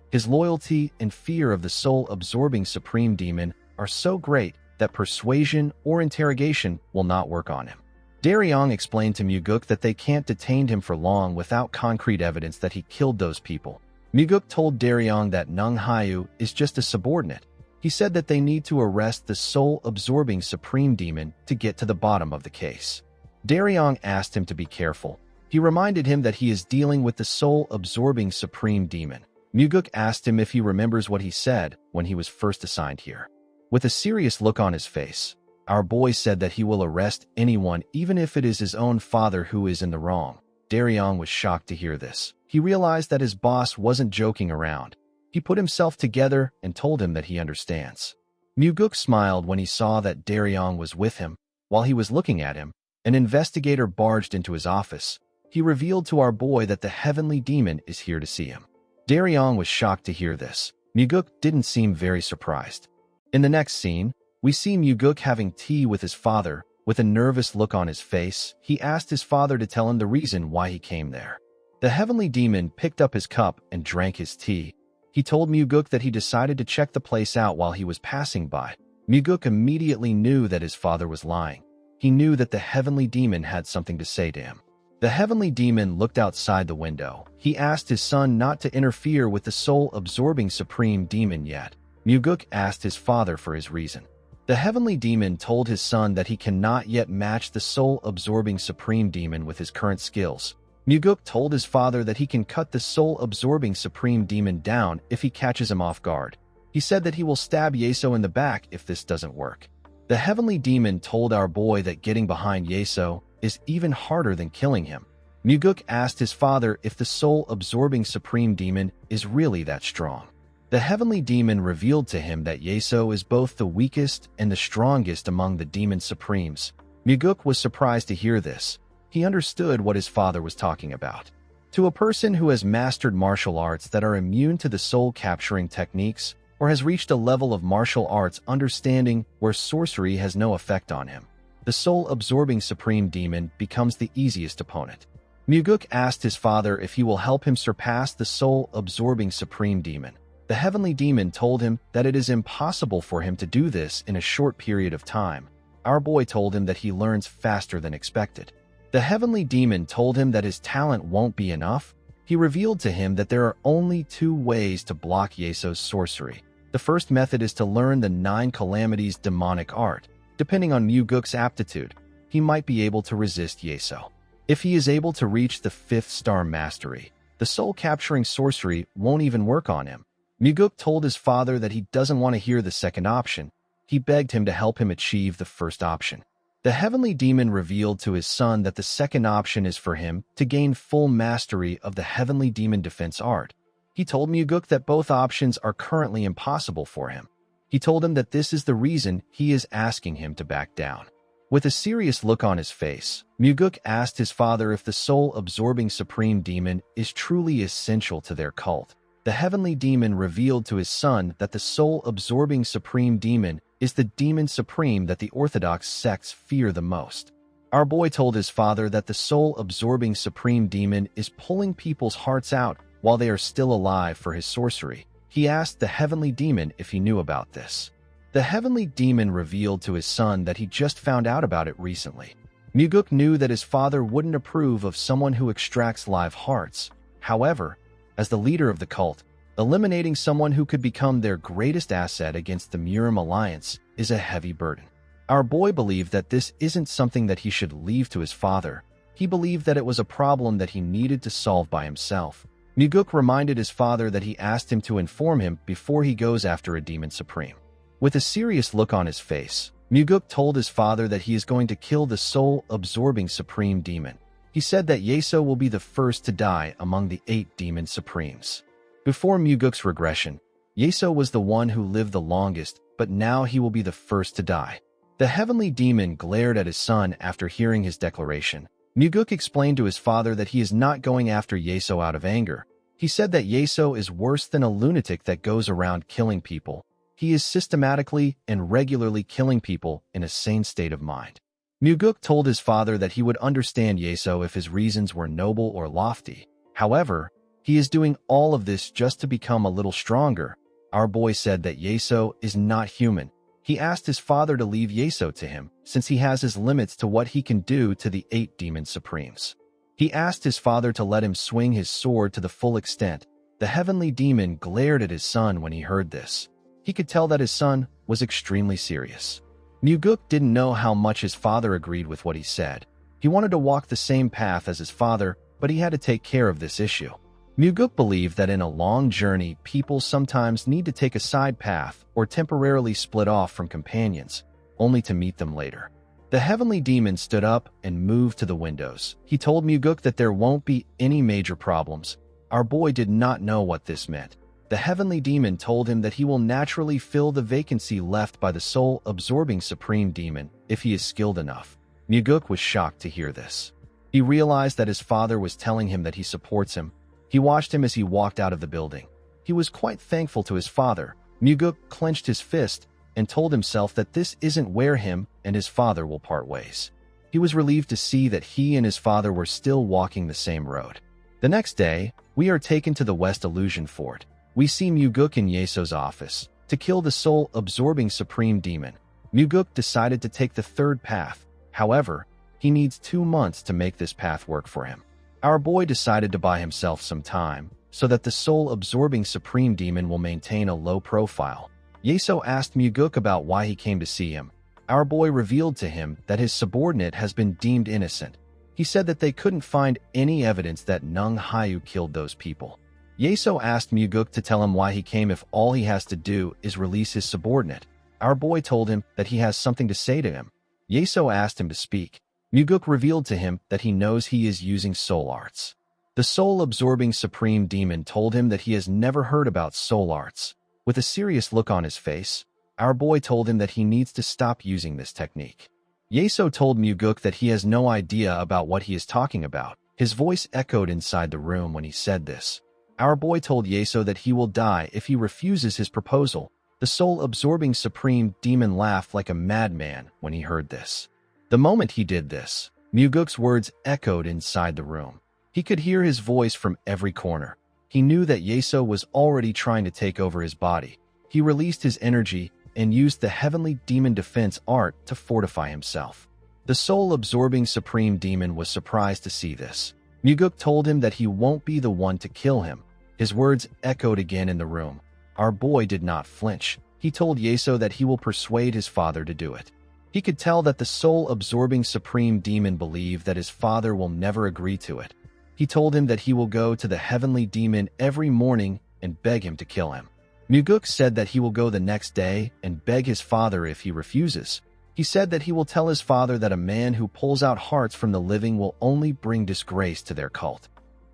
Speaker 1: His loyalty and fear of the soul-absorbing supreme demon are so great that persuasion or interrogation will not work on him. Daryong explained to Muguk that they can't detain him for long without concrete evidence that he killed those people. Muguk told Daryong that Nung Hayu is just a subordinate. He said that they need to arrest the soul-absorbing supreme demon to get to the bottom of the case. Daryong asked him to be careful. He reminded him that he is dealing with the soul-absorbing supreme demon. Muguk asked him if he remembers what he said when he was first assigned here. With a serious look on his face, our boy said that he will arrest anyone even if it is his own father who is in the wrong. Daryong was shocked to hear this. He realized that his boss wasn't joking around. He put himself together and told him that he understands. Muguk smiled when he saw that Daryong was with him. While he was looking at him, an investigator barged into his office. He revealed to our boy that the heavenly demon is here to see him. Daryong was shocked to hear this. Muguk didn't seem very surprised. In the next scene, we see Muguk having tea with his father. With a nervous look on his face, he asked his father to tell him the reason why he came there. The heavenly demon picked up his cup and drank his tea. He told Muguk that he decided to check the place out while he was passing by. Muguk immediately knew that his father was lying. He knew that the heavenly demon had something to say to him. The heavenly demon looked outside the window. He asked his son not to interfere with the soul-absorbing supreme demon yet. Muguk asked his father for his reason. The heavenly demon told his son that he cannot yet match the soul-absorbing supreme demon with his current skills. Muguk told his father that he can cut the soul-absorbing supreme demon down if he catches him off guard. He said that he will stab Yeso in the back if this doesn't work. The heavenly demon told our boy that getting behind Yeso is even harder than killing him. Muguk asked his father if the soul-absorbing supreme demon is really that strong. The heavenly demon revealed to him that Yeso is both the weakest and the strongest among the demon supremes. Muguk was surprised to hear this. He understood what his father was talking about. To a person who has mastered martial arts that are immune to the soul-capturing techniques, or has reached a level of martial arts understanding where sorcery has no effect on him, the soul-absorbing supreme demon becomes the easiest opponent. Muguk asked his father if he will help him surpass the soul-absorbing supreme demon. The heavenly demon told him that it is impossible for him to do this in a short period of time. Our boy told him that he learns faster than expected. The heavenly demon told him that his talent won't be enough. He revealed to him that there are only 2 ways to block Yeso's sorcery. The first method is to learn the 9 calamities demonic art. Depending on Muguk's aptitude, he might be able to resist Yeso. If he is able to reach the 5th star mastery, the soul-capturing sorcery won't even work on him. Muguk told his father that he doesn't want to hear the second option. He begged him to help him achieve the first option. The heavenly demon revealed to his son that the second option is for him to gain full mastery of the heavenly demon defense art. He told Muguk that both options are currently impossible for him. He told him that this is the reason he is asking him to back down. With a serious look on his face, Muguk asked his father if the soul-absorbing supreme demon is truly essential to their cult. The heavenly demon revealed to his son that the soul-absorbing supreme demon is the demon supreme that the orthodox sects fear the most. Our boy told his father that the soul-absorbing supreme demon is pulling people's hearts out while they are still alive for his sorcery. He asked the heavenly demon if he knew about this. The heavenly demon revealed to his son that he just found out about it recently. Muguk knew that his father wouldn't approve of someone who extracts live hearts. However, as the leader of the cult, eliminating someone who could become their greatest asset against the Murim Alliance is a heavy burden. Our boy believed that this isn't something that he should leave to his father. He believed that it was a problem that he needed to solve by himself. Muguk reminded his father that he asked him to inform him before he goes after a demon supreme. With a serious look on his face, Muguk told his father that he is going to kill the soul-absorbing supreme demon. He said that Yeso will be the first to die among the 8 demon supremes. Before Muguk's regression, Yeso was the one who lived the longest, but now he will be the first to die. The heavenly demon glared at his son after hearing his declaration. Muguk explained to his father that he is not going after Yeso out of anger. He said that Yeso is worse than a lunatic that goes around killing people. He is systematically and regularly killing people in a sane state of mind. Muguk told his father that he would understand Yeso if his reasons were noble or lofty. However, he is doing all of this just to become a little stronger. Our boy said that Yeso is not human. He asked his father to leave Yeso to him, since he has his limits to what he can do to the 8 demon supremes. He asked his father to let him swing his sword to the full extent. The heavenly demon glared at his son when he heard this. He could tell that his son was extremely serious. Muguk didn't know how much his father agreed with what he said. He wanted to walk the same path as his father, but he had to take care of this issue. Muguk believed that in a long journey, people sometimes need to take a side path or temporarily split off from companions, only to meet them later. The heavenly demon stood up and moved to the windows. He told Muguk that there won't be any major problems. Our boy did not know what this meant. The heavenly demon told him that he will naturally fill the vacancy left by the soul-absorbing supreme demon if he is skilled enough. Muguk was shocked to hear this. He realized that his father was telling him that he supports him. He watched him as he walked out of the building. He was quite thankful to his father. Muguk clenched his fist and told himself that this isn't where him and his father will part ways. He was relieved to see that he and his father were still walking the same road. The next day, we are taken to the West Illusion Fort. We see Muguk in Yeso's office. To kill the soul-absorbing supreme demon, Muguk decided to take the third path. However, he needs 2 months to make this path work for him. Our boy decided to buy himself some time, so that the soul-absorbing supreme demon will maintain a low profile. Yeso asked Muguk about why he came to see him. Our boy revealed to him that his subordinate has been deemed innocent. He said that they couldn't find any evidence that Nung Hayu killed those people. Yeso asked Muguk to tell him why he came if all he has to do is release his subordinate. Our boy told him that he has something to say to him. Yeso asked him to speak. Muguk revealed to him that he knows he is using soul arts. The soul-absorbing supreme demon told him that he has never heard about soul arts. With a serious look on his face, our boy told him that he needs to stop using this technique. Yeso told Muguk that he has no idea about what he is talking about. His voice echoed inside the room when he said this. Our boy told Yeso that he will die if he refuses his proposal. The soul-absorbing supreme demon laughed like a madman when he heard this. The moment he did this, Muguk's words echoed inside the room. He could hear his voice from every corner. He knew that Yeso was already trying to take over his body. He released his energy and used the heavenly demon defense art to fortify himself. The soul-absorbing supreme demon was surprised to see this. Muguk told him that he won't be the one to kill him. His words echoed again in the room. Our boy did not flinch. He told Yeso that he will persuade his father to do it. He could tell that the soul-absorbing supreme demon believed that his father will never agree to it. He told him that he will go to the heavenly demon every morning and beg him to kill him. Muguk said that he will go the next day and beg his father if he refuses. He said that he will tell his father that a man who pulls out hearts from the living will only bring disgrace to their cult.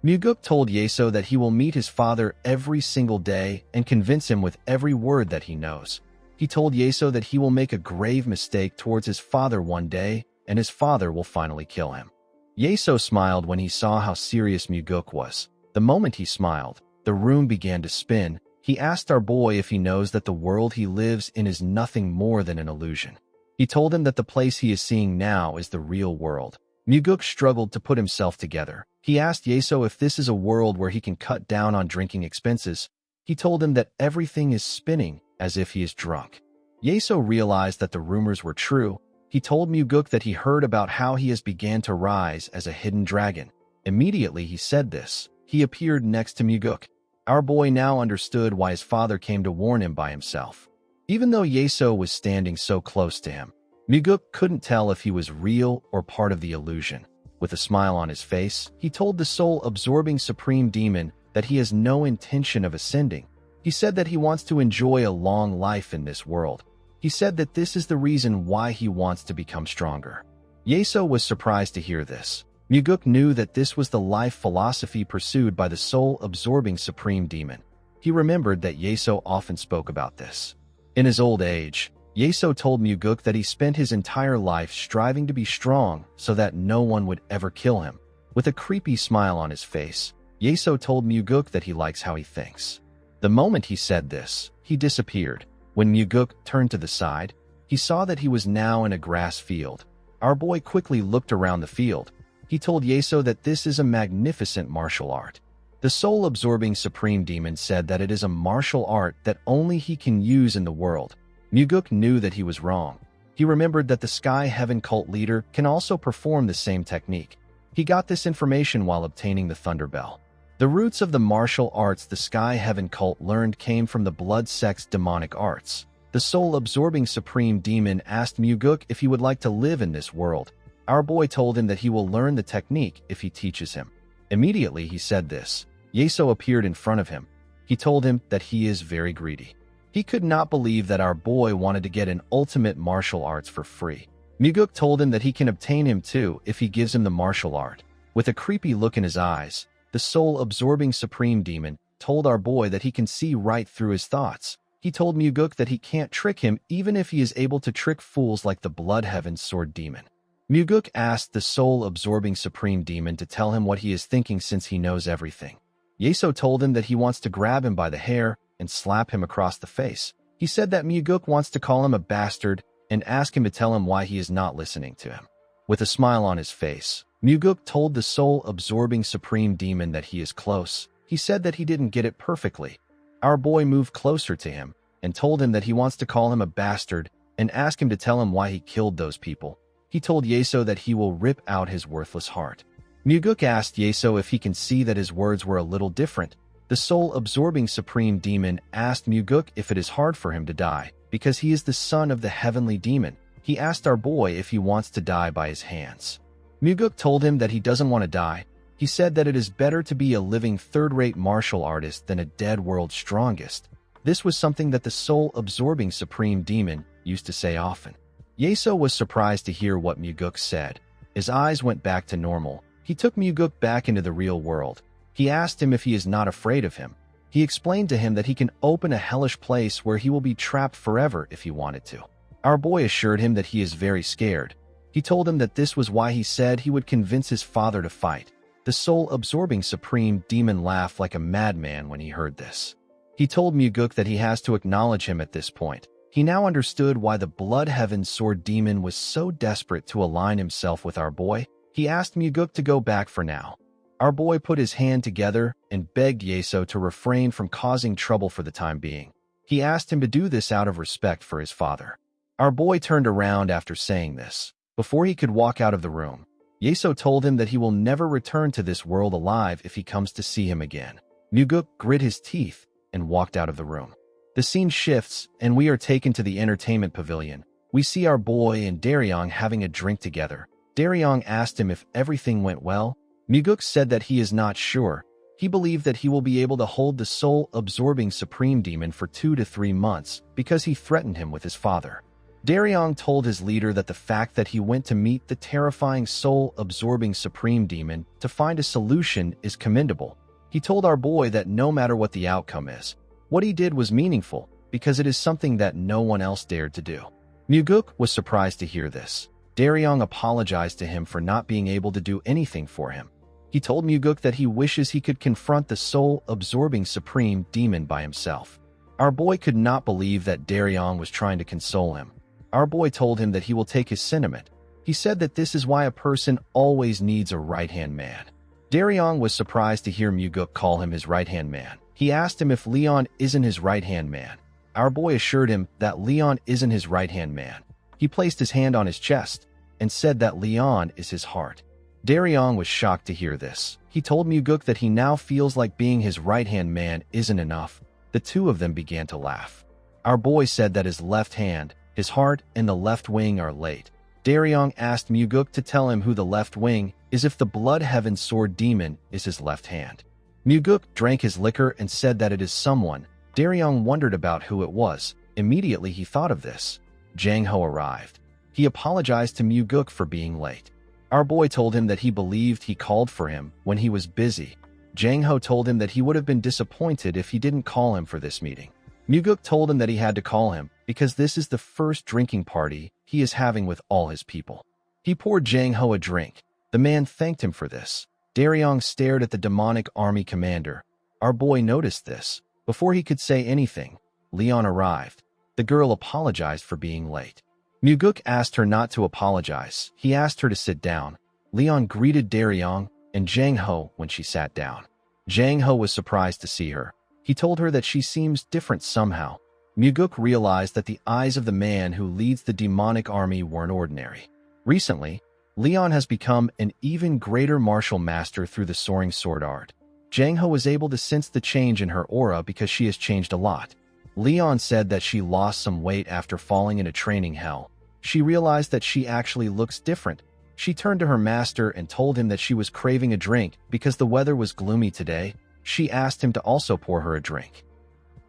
Speaker 1: Muguk told Yeso that he will meet his father every single day and convince him with every word that he knows. He told Yeso that he will make a grave mistake towards his father one day, and his father will finally kill him. Yeso smiled when he saw how serious Muguk was. The moment he smiled, the room began to spin. He asked our boy if he knows that the world he lives in is nothing more than an illusion. He told him that the place he is seeing now is the real world. Muguk struggled to put himself together. He asked Yeso if this is a world where he can cut down on drinking expenses. He told him that everything is spinning, as if he is drunk. Yeso realized that the rumors were true. He told Muguk that he heard about how he has began to rise as a hidden dragon. Immediately he said this, he appeared next to Muguk. Our boy now understood why his father came to warn him by himself. Even though Yeso was standing so close to him, Muguk couldn't tell if he was real or part of the illusion. With a smile on his face, he told the soul-absorbing supreme demon that he has no intention of ascending. He said that he wants to enjoy a long life in this world. He said that this is the reason why he wants to become stronger. Yeso was surprised to hear this. Muguk knew that this was the life philosophy pursued by the soul-absorbing supreme demon. He remembered that Yeso often spoke about this. In his old age, Yeso told Muguk that he spent his entire life striving to be strong so that no one would ever kill him. With a creepy smile on his face, Yeso told Muguk that he likes how he thinks. The moment he said this, he disappeared. When Muguk turned to the side, he saw that he was now in a grass field. Our boy quickly looked around the field. He told Yeso that this is a magnificent martial art. The soul-absorbing supreme demon said that it is a martial art that only he can use in the world. Muguk knew that he was wrong. He remembered that the Sky Heaven cult leader can also perform the same technique. He got this information while obtaining the Thunder Bell. The roots of the martial arts the Sky Heaven cult learned came from the blood sex demonic arts. The soul-absorbing supreme demon asked Muguk if he would like to live in this world. Our boy told him that he will learn the technique if he teaches him. Immediately he said this, Yeso appeared in front of him. He told him that he is very greedy. He could not believe that our boy wanted to get an ultimate martial arts for free. Muguk told him that he can obtain him too if he gives him the martial art. With a creepy look in his eyes, the soul-absorbing supreme demon told our boy that he can see right through his thoughts. He told Muguk that he can't trick him even if he is able to trick fools like the Blood Heaven Sword Demon. Muguk asked the soul-absorbing supreme demon to tell him what he is thinking since he knows everything. Yeso told him that he wants to grab him by the hair and slap him across the face. He said that Muguk wants to call him a bastard and ask him to tell him why he is not listening to him. With a smile on his face, Muguk told the soul-absorbing supreme demon that he is close. He said that he didn't get it perfectly. Our boy moved closer to him and told him that he wants to call him a bastard and ask him to tell him why he killed those people. He told Yeso that he will rip out his worthless heart. Muguk asked Yeso if he can see that his words were a little different. The soul-absorbing supreme demon asked Muguk if it is hard for him to die, because he is the son of the heavenly demon. He asked our boy if he wants to die by his hands. Muguk told him that he doesn't want to die. He said that it is better to be a living third-rate martial artist than a dead world's strongest. This was something that the soul-absorbing supreme demon used to say often. Yeso was surprised to hear what Muguk said. His eyes went back to normal. He took Muguk back into the real world. He asked him if he is not afraid of him. He explained to him that he can open a hellish place where he will be trapped forever if he wanted to. Our boy assured him that he is very scared. He told him that this was why he said he would convince his father to fight. The soul-absorbing supreme demon laughed like a madman when he heard this. He told Muguk that he has to acknowledge him at this point. He now understood why the Blood Heaven Sword Demon was so desperate to align himself with our boy. He asked Muguk to go back for now. Our boy put his hand together and begged Yeso to refrain from causing trouble for the time being. He asked him to do this out of respect for his father. Our boy turned around after saying this. Before he could walk out of the room, Yeso told him that he will never return to this world alive if he comes to see him again. Muguk grit his teeth and walked out of the room. The scene shifts, and we are taken to the entertainment pavilion. We see our boy and Daryong having a drink together. Daryong asked him if everything went well. Muguk said that he is not sure. He believed that he will be able to hold the soul-absorbing supreme demon for 2 to 3 months because he threatened him with his father. Daryong told his leader that the fact that he went to meet the terrifying soul-absorbing supreme demon to find a solution is commendable. He told our boy that no matter what the outcome is, what he did was meaningful because it is something that no one else dared to do. Muguk was surprised to hear this. Daryong apologized to him for not being able to do anything for him. He told Muguk that he wishes he could confront the soul-absorbing supreme demon by himself. Our boy could not believe that Daryong was trying to console him. Our boy told him that he will take his sentiment. He said that this is why a person always needs a right-hand man. Daryong was surprised to hear Muguk call him his right-hand man. He asked him if Leon isn't his right-hand man. Our boy assured him that Leon isn't his right-hand man. He placed his hand on his chest and said that Leon is his heart. Daryong was shocked to hear this. He told Muguk that he now feels like being his right-hand man isn't enough. The two of them began to laugh. Our boy said that his left hand, his heart, and the left wing are late. Daryong asked Muguk to tell him who the left wing is if the Blood Heaven Sword Demon is his left hand. Muguk drank his liquor and said that it is someone. Daryong wondered about who it was. Immediately he thought of this. Jang Ho arrived. He apologized to Muguk for being late. Our boy told him that he believed he called for him when he was busy. Jang Ho told him that he would have been disappointed if he didn't call him for this meeting. Muguk told him that he had to call him because this is the first drinking party he is having with all his people. He poured Jang Ho a drink. The man thanked him for this. Daryong stared at the demonic army commander. Our boy noticed this. Before he could say anything, Leon arrived. The girl apologized for being late. Muguk asked her not to apologize. He asked her to sit down. Leon greeted Daryong and Jang Ho when she sat down. Jang Ho was surprised to see her. He told her that she seems different somehow. Muguk realized that the eyes of the man who leads the demonic army weren't ordinary. Recently, Leon has become an even greater martial master through the soaring sword art. Jang Ho was able to sense the change in her aura because she has changed a lot. Leon said that she lost some weight after falling into training hell. She realized that she actually looks different. She turned to her master and told him that she was craving a drink because the weather was gloomy today. She asked him to also pour her a drink.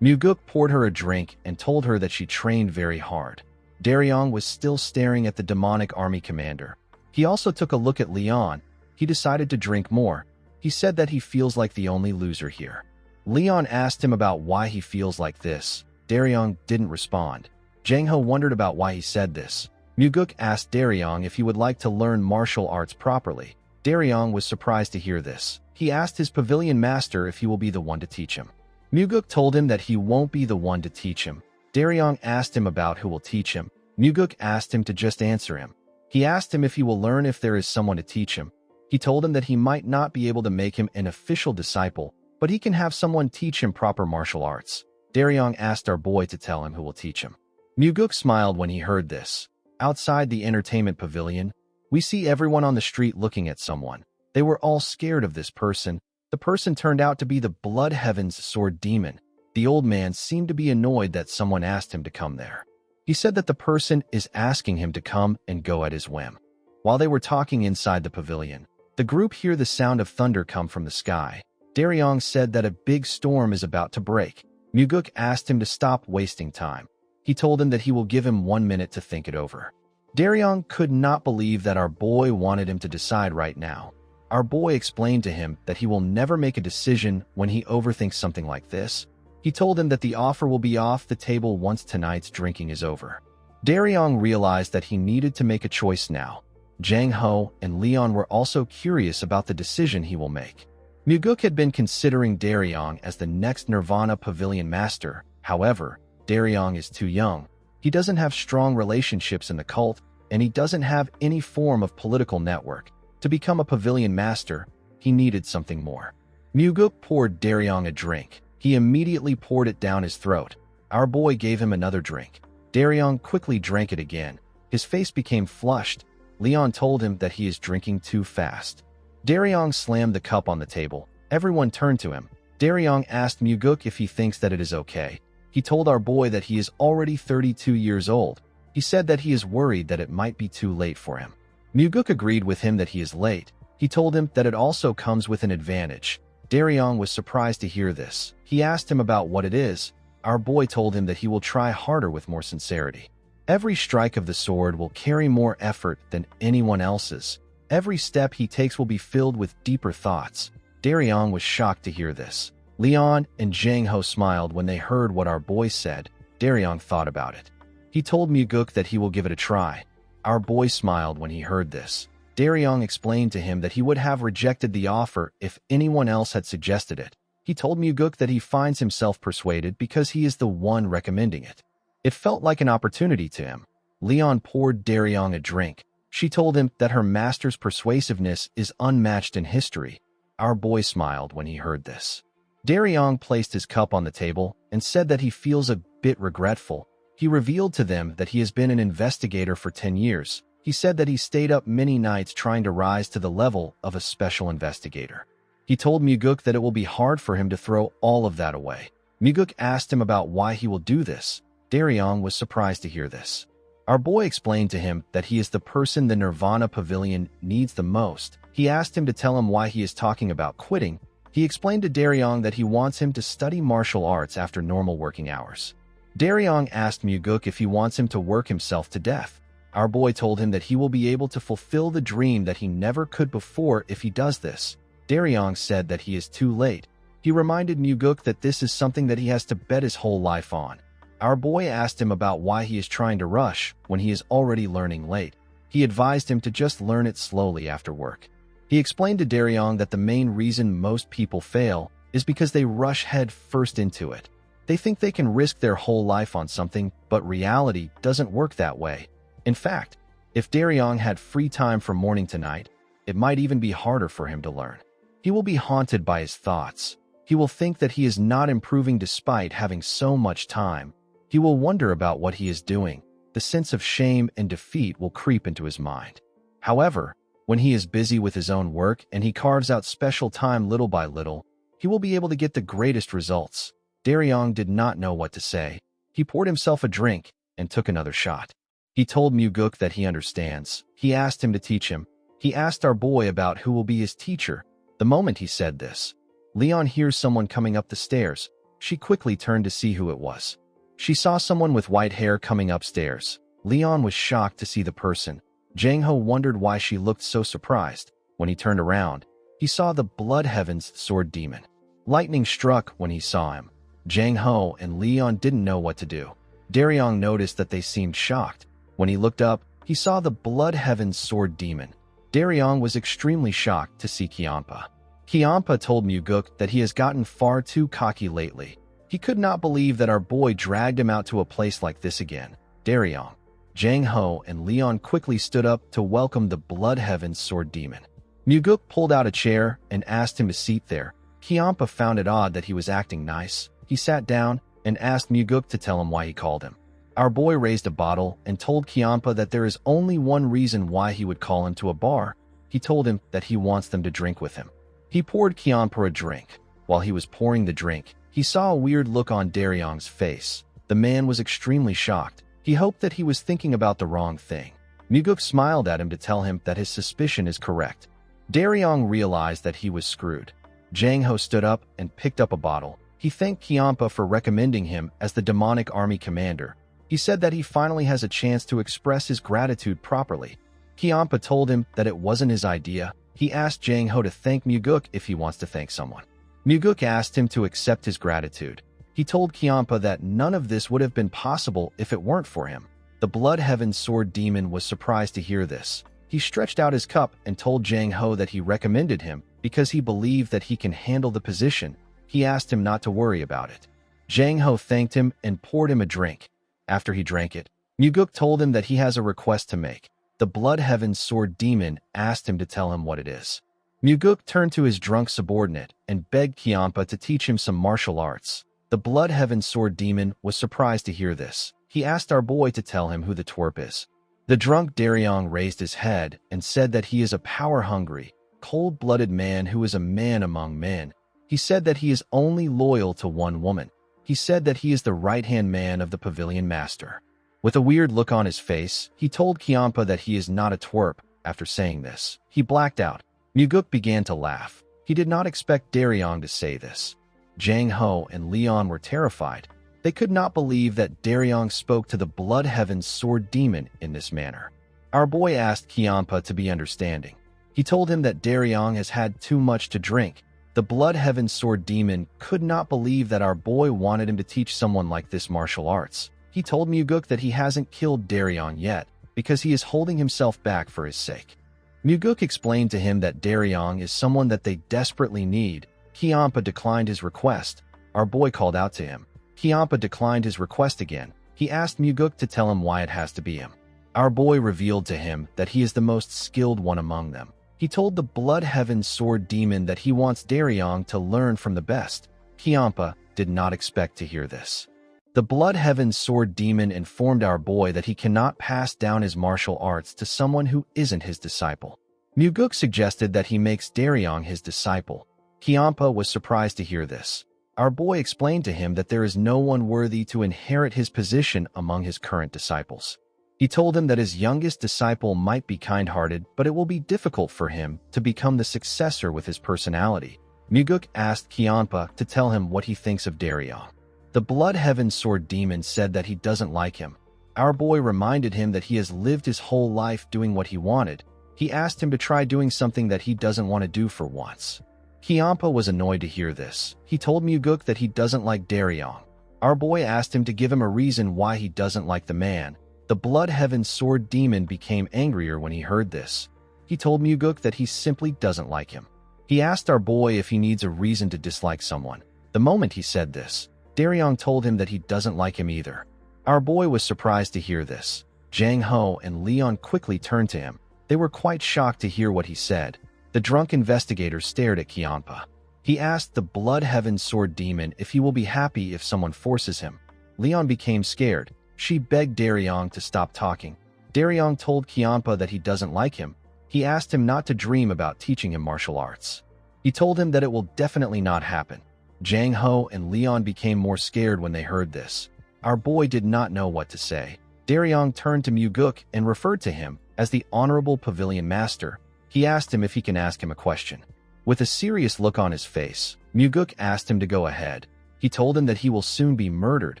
Speaker 1: Muguk poured her a drink and told her that she trained very hard. Daryong was still staring at the demonic army commander. He also took a look at Leon. He decided to drink more. He said that he feels like the only loser here. Leon asked him about why he feels like this. Daryong didn't respond. Jang Ho wondered about why he said this. Muguk asked Daryong if he would like to learn martial arts properly. Daryong was surprised to hear this. He asked his pavilion master if he will be the one to teach him. Muguk told him that he won't be the one to teach him. Daryong asked him about who will teach him. Muguk asked him to just answer him. He asked him if he will learn if there is someone to teach him. He told him that he might not be able to make him an official disciple, but he can have someone teach him proper martial arts. Daryong asked our boy to tell him who will teach him. Muguk smiled when he heard this. Outside the entertainment pavilion, we see everyone on the street looking at someone. They were all scared of this person. The person turned out to be the Blood Heaven's sword demon. The old man seemed to be annoyed that someone asked him to come there. He said that the person is asking him to come and go at his whim. While they were talking inside the pavilion, the group hear the sound of thunder come from the sky. Daryong said that a big storm is about to break. Muguk asked him to stop wasting time. He told him that he will give him 1 minute to think it over. Daryong could not believe that our boy wanted him to decide right now. Our boy explained to him that he will never make a decision when he overthinks something like this. He told him that the offer will be off the table once tonight's drinking is over. Daryong realized that he needed to make a choice now. Jang Ho and Leon were also curious about the decision he will make. Muguk had been considering Daryong as the next Nirvana Pavilion Master. However, Daryong is too young. He doesn't have strong relationships in the cult, and he doesn't have any form of political network. To become a Pavilion Master, he needed something more. Muguk poured Daryong a drink. He immediately poured it down his throat. Our boy gave him another drink. Daryong quickly drank it again. His face became flushed. Leon told him that he is drinking too fast. Daryong slammed the cup on the table. Everyone turned to him. Daryong asked Muguk if he thinks that it is okay. He told our boy that he is already 32 years old. He said that he is worried that it might be too late for him. Muguk agreed with him that he is late. He told him that it also comes with an advantage. Daryong was surprised to hear this. He asked him about what it is. Our boy told him that he will try harder with more sincerity. Every strike of the sword will carry more effort than anyone else's. Every step he takes will be filled with deeper thoughts. Daryong was shocked to hear this. Leon and Jang Ho smiled when they heard what our boy said. Daryong thought about it. He told Muguk that he will give it a try. Our boy smiled when he heard this. Daryong explained to him that he would have rejected the offer if anyone else had suggested it. He told Muguk that he finds himself persuaded because he is the one recommending it. It felt like an opportunity to him. Leon poured Daryong a drink. She told him that her master's persuasiveness is unmatched in history. Our boy smiled when he heard this. Daryong placed his cup on the table and said that he feels a bit regretful. He revealed to them that he has been an investigator for 10 years. He said that he stayed up many nights trying to rise to the level of a special investigator. He told Muguk that it will be hard for him to throw all of that away. Muguk asked him about why he will do this. Daryong was surprised to hear this. Our boy explained to him that he is the person the Nirvana Pavilion needs the most. He asked him to tell him why he is talking about quitting. He explained to Daryong that he wants him to study martial arts after normal working hours. Daryong asked Muguk if he wants him to work himself to death. Our boy told him that he will be able to fulfill the dream that he never could before if he does this. Daryong said that he is too late. He reminded Muguk that this is something that he has to bet his whole life on. Our boy asked him about why he is trying to rush when he is already learning late. He advised him to just learn it slowly after work. He explained to Daryong that the main reason most people fail is because they rush head first into it. They think they can risk their whole life on something, but reality doesn't work that way. In fact, if Daryong had free time from morning to night, it might even be harder for him to learn. He will be haunted by his thoughts. He will think that he is not improving despite having so much time. He will wonder about what he is doing. The sense of shame and defeat will creep into his mind. However, when he is busy with his own work and he carves out special time little by little, he will be able to get the greatest results. Daryong did not know what to say. He poured himself a drink and took another shot. He told Muguk that he understands. He asked him to teach him. He asked our boy about who will be his teacher. The moment he said this, Leon hears someone coming up the stairs. She quickly turned to see who it was. She saw someone with white hair coming upstairs. Leon was shocked to see the person. Jang Ho wondered why she looked so surprised. When he turned around, he saw the Blood Heaven's Sword Demon. Lightning struck when he saw him. Jang Ho and Leon didn't know what to do. Daryong noticed that they seemed shocked. When he looked up, he saw the Blood Heaven's Sword Demon. Daryong was extremely shocked to see Kiampa. Kiampa told Muguk that he has gotten far too cocky lately. He could not believe that our boy dragged him out to a place like this again. Daryong, Jang Ho, and Leon quickly stood up to welcome the Blood Heaven's Sword Demon. Muguk pulled out a chair and asked him to seat there. Kiampa found it odd that he was acting nice. He sat down and asked Muguk to tell him why he called him. Our boy raised a bottle and told Kiampa that there is only one reason why he would call him to a bar. He told him that he wants them to drink with him. He poured Kiampa a drink. While he was pouring the drink, he saw a weird look on Daryong's face. The man was extremely shocked. He hoped that he was thinking about the wrong thing. Muguk smiled at him to tell him that his suspicion is correct. Daryong realized that he was screwed. Jang Ho stood up and picked up a bottle. He thanked Kiampa for recommending him as the demonic army commander. He said that he finally has a chance to express his gratitude properly. Kiampa told him that it wasn't his idea. He asked Jang Ho to thank Muguk if he wants to thank someone. Muguk asked him to accept his gratitude. He told Kiampa that none of this would have been possible if it weren't for him. The Blood Heaven's Sword Demon was surprised to hear this. He stretched out his cup and told Jang Ho that he recommended him because he believed that he can handle the position. He asked him not to worry about it. Jang Ho thanked him and poured him a drink. After he drank it, Muguk told him that he has a request to make. The Blood Heaven's Sword Demon asked him to tell him what it is. Muguk turned to his drunk subordinate and begged Kiampa to teach him some martial arts. The Blood Heaven's Sword Demon was surprised to hear this. He asked our boy to tell him who the twerp is. The drunk Daryong raised his head and said that he is a power-hungry, cold-blooded man who is a man among men. He said that he is only loyal to one woman. He said that he is the right-hand man of the pavilion master. With a weird look on his face, he told Kiampa that he is not a twerp. After saying this, he blacked out. Muguk began to laugh. He did not expect Daryong to say this. Jang Ho and Leon were terrified. They could not believe that Daryong spoke to the Blood Heaven's Sword Demon in this manner. Our boy asked Kiampa to be understanding. He told him that Daryong has had too much to drink. The Blood Heaven's Sword Demon could not believe that our boy wanted him to teach someone like this martial arts. He told Muguk that he hasn't killed Daryong yet because he is holding himself back for his sake. Muguk explained to him that Daryong is someone that they desperately need. Kiampa declined his request. Our boy called out to him. Kiampa declined his request again. He asked Muguk to tell him why it has to be him. Our boy revealed to him that he is the most skilled one among them. He told the Blood Heaven's Sword Demon that he wants Daryong to learn from the best. Kiampa did not expect to hear this. The Blood Heaven's Sword Demon informed our boy that he cannot pass down his martial arts to someone who isn't his disciple. Muguk suggested that he makes Daryong his disciple. Kiampa was surprised to hear this. Our boy explained to him that there is no one worthy to inherit his position among his current disciples. He told him that his youngest disciple might be kind-hearted, but it will be difficult for him to become the successor with his personality. Muguk asked Kianpa to tell him what he thinks of Daryong. The Blood Heaven Sword Demon said that he doesn't like him. Our boy reminded him that he has lived his whole life doing what he wanted. He asked him to try doing something that he doesn't want to do for once. Kianpa was annoyed to hear this. He told Muguk that he doesn't like Daryong. Our boy asked him to give him a reason why he doesn't like the man. The Blood Heaven Sword Demon became angrier when he heard this. He told Muguk that he simply doesn't like him. He asked our boy if he needs a reason to dislike someone. The moment he said this, Daryong told him that he doesn't like him either. Our boy was surprised to hear this. Jang Ho and Leon quickly turned to him. They were quite shocked to hear what he said. The drunk investigator stared at Kianpa. He asked the Blood Heaven Sword Demon if he will be happy if someone forces him. Leon became scared. She begged Daryong to stop talking. Daryong told Kianpa that he doesn't like him. He asked him not to dream about teaching him martial arts. He told him that it will definitely not happen. Jang Ho and Leon became more scared when they heard this. Our boy did not know what to say. Daryong turned to Muguk and referred to him as the Honorable Pavilion Master. He asked him if he can ask him a question. With a serious look on his face, Muguk asked him to go ahead. He told him that he will soon be murdered.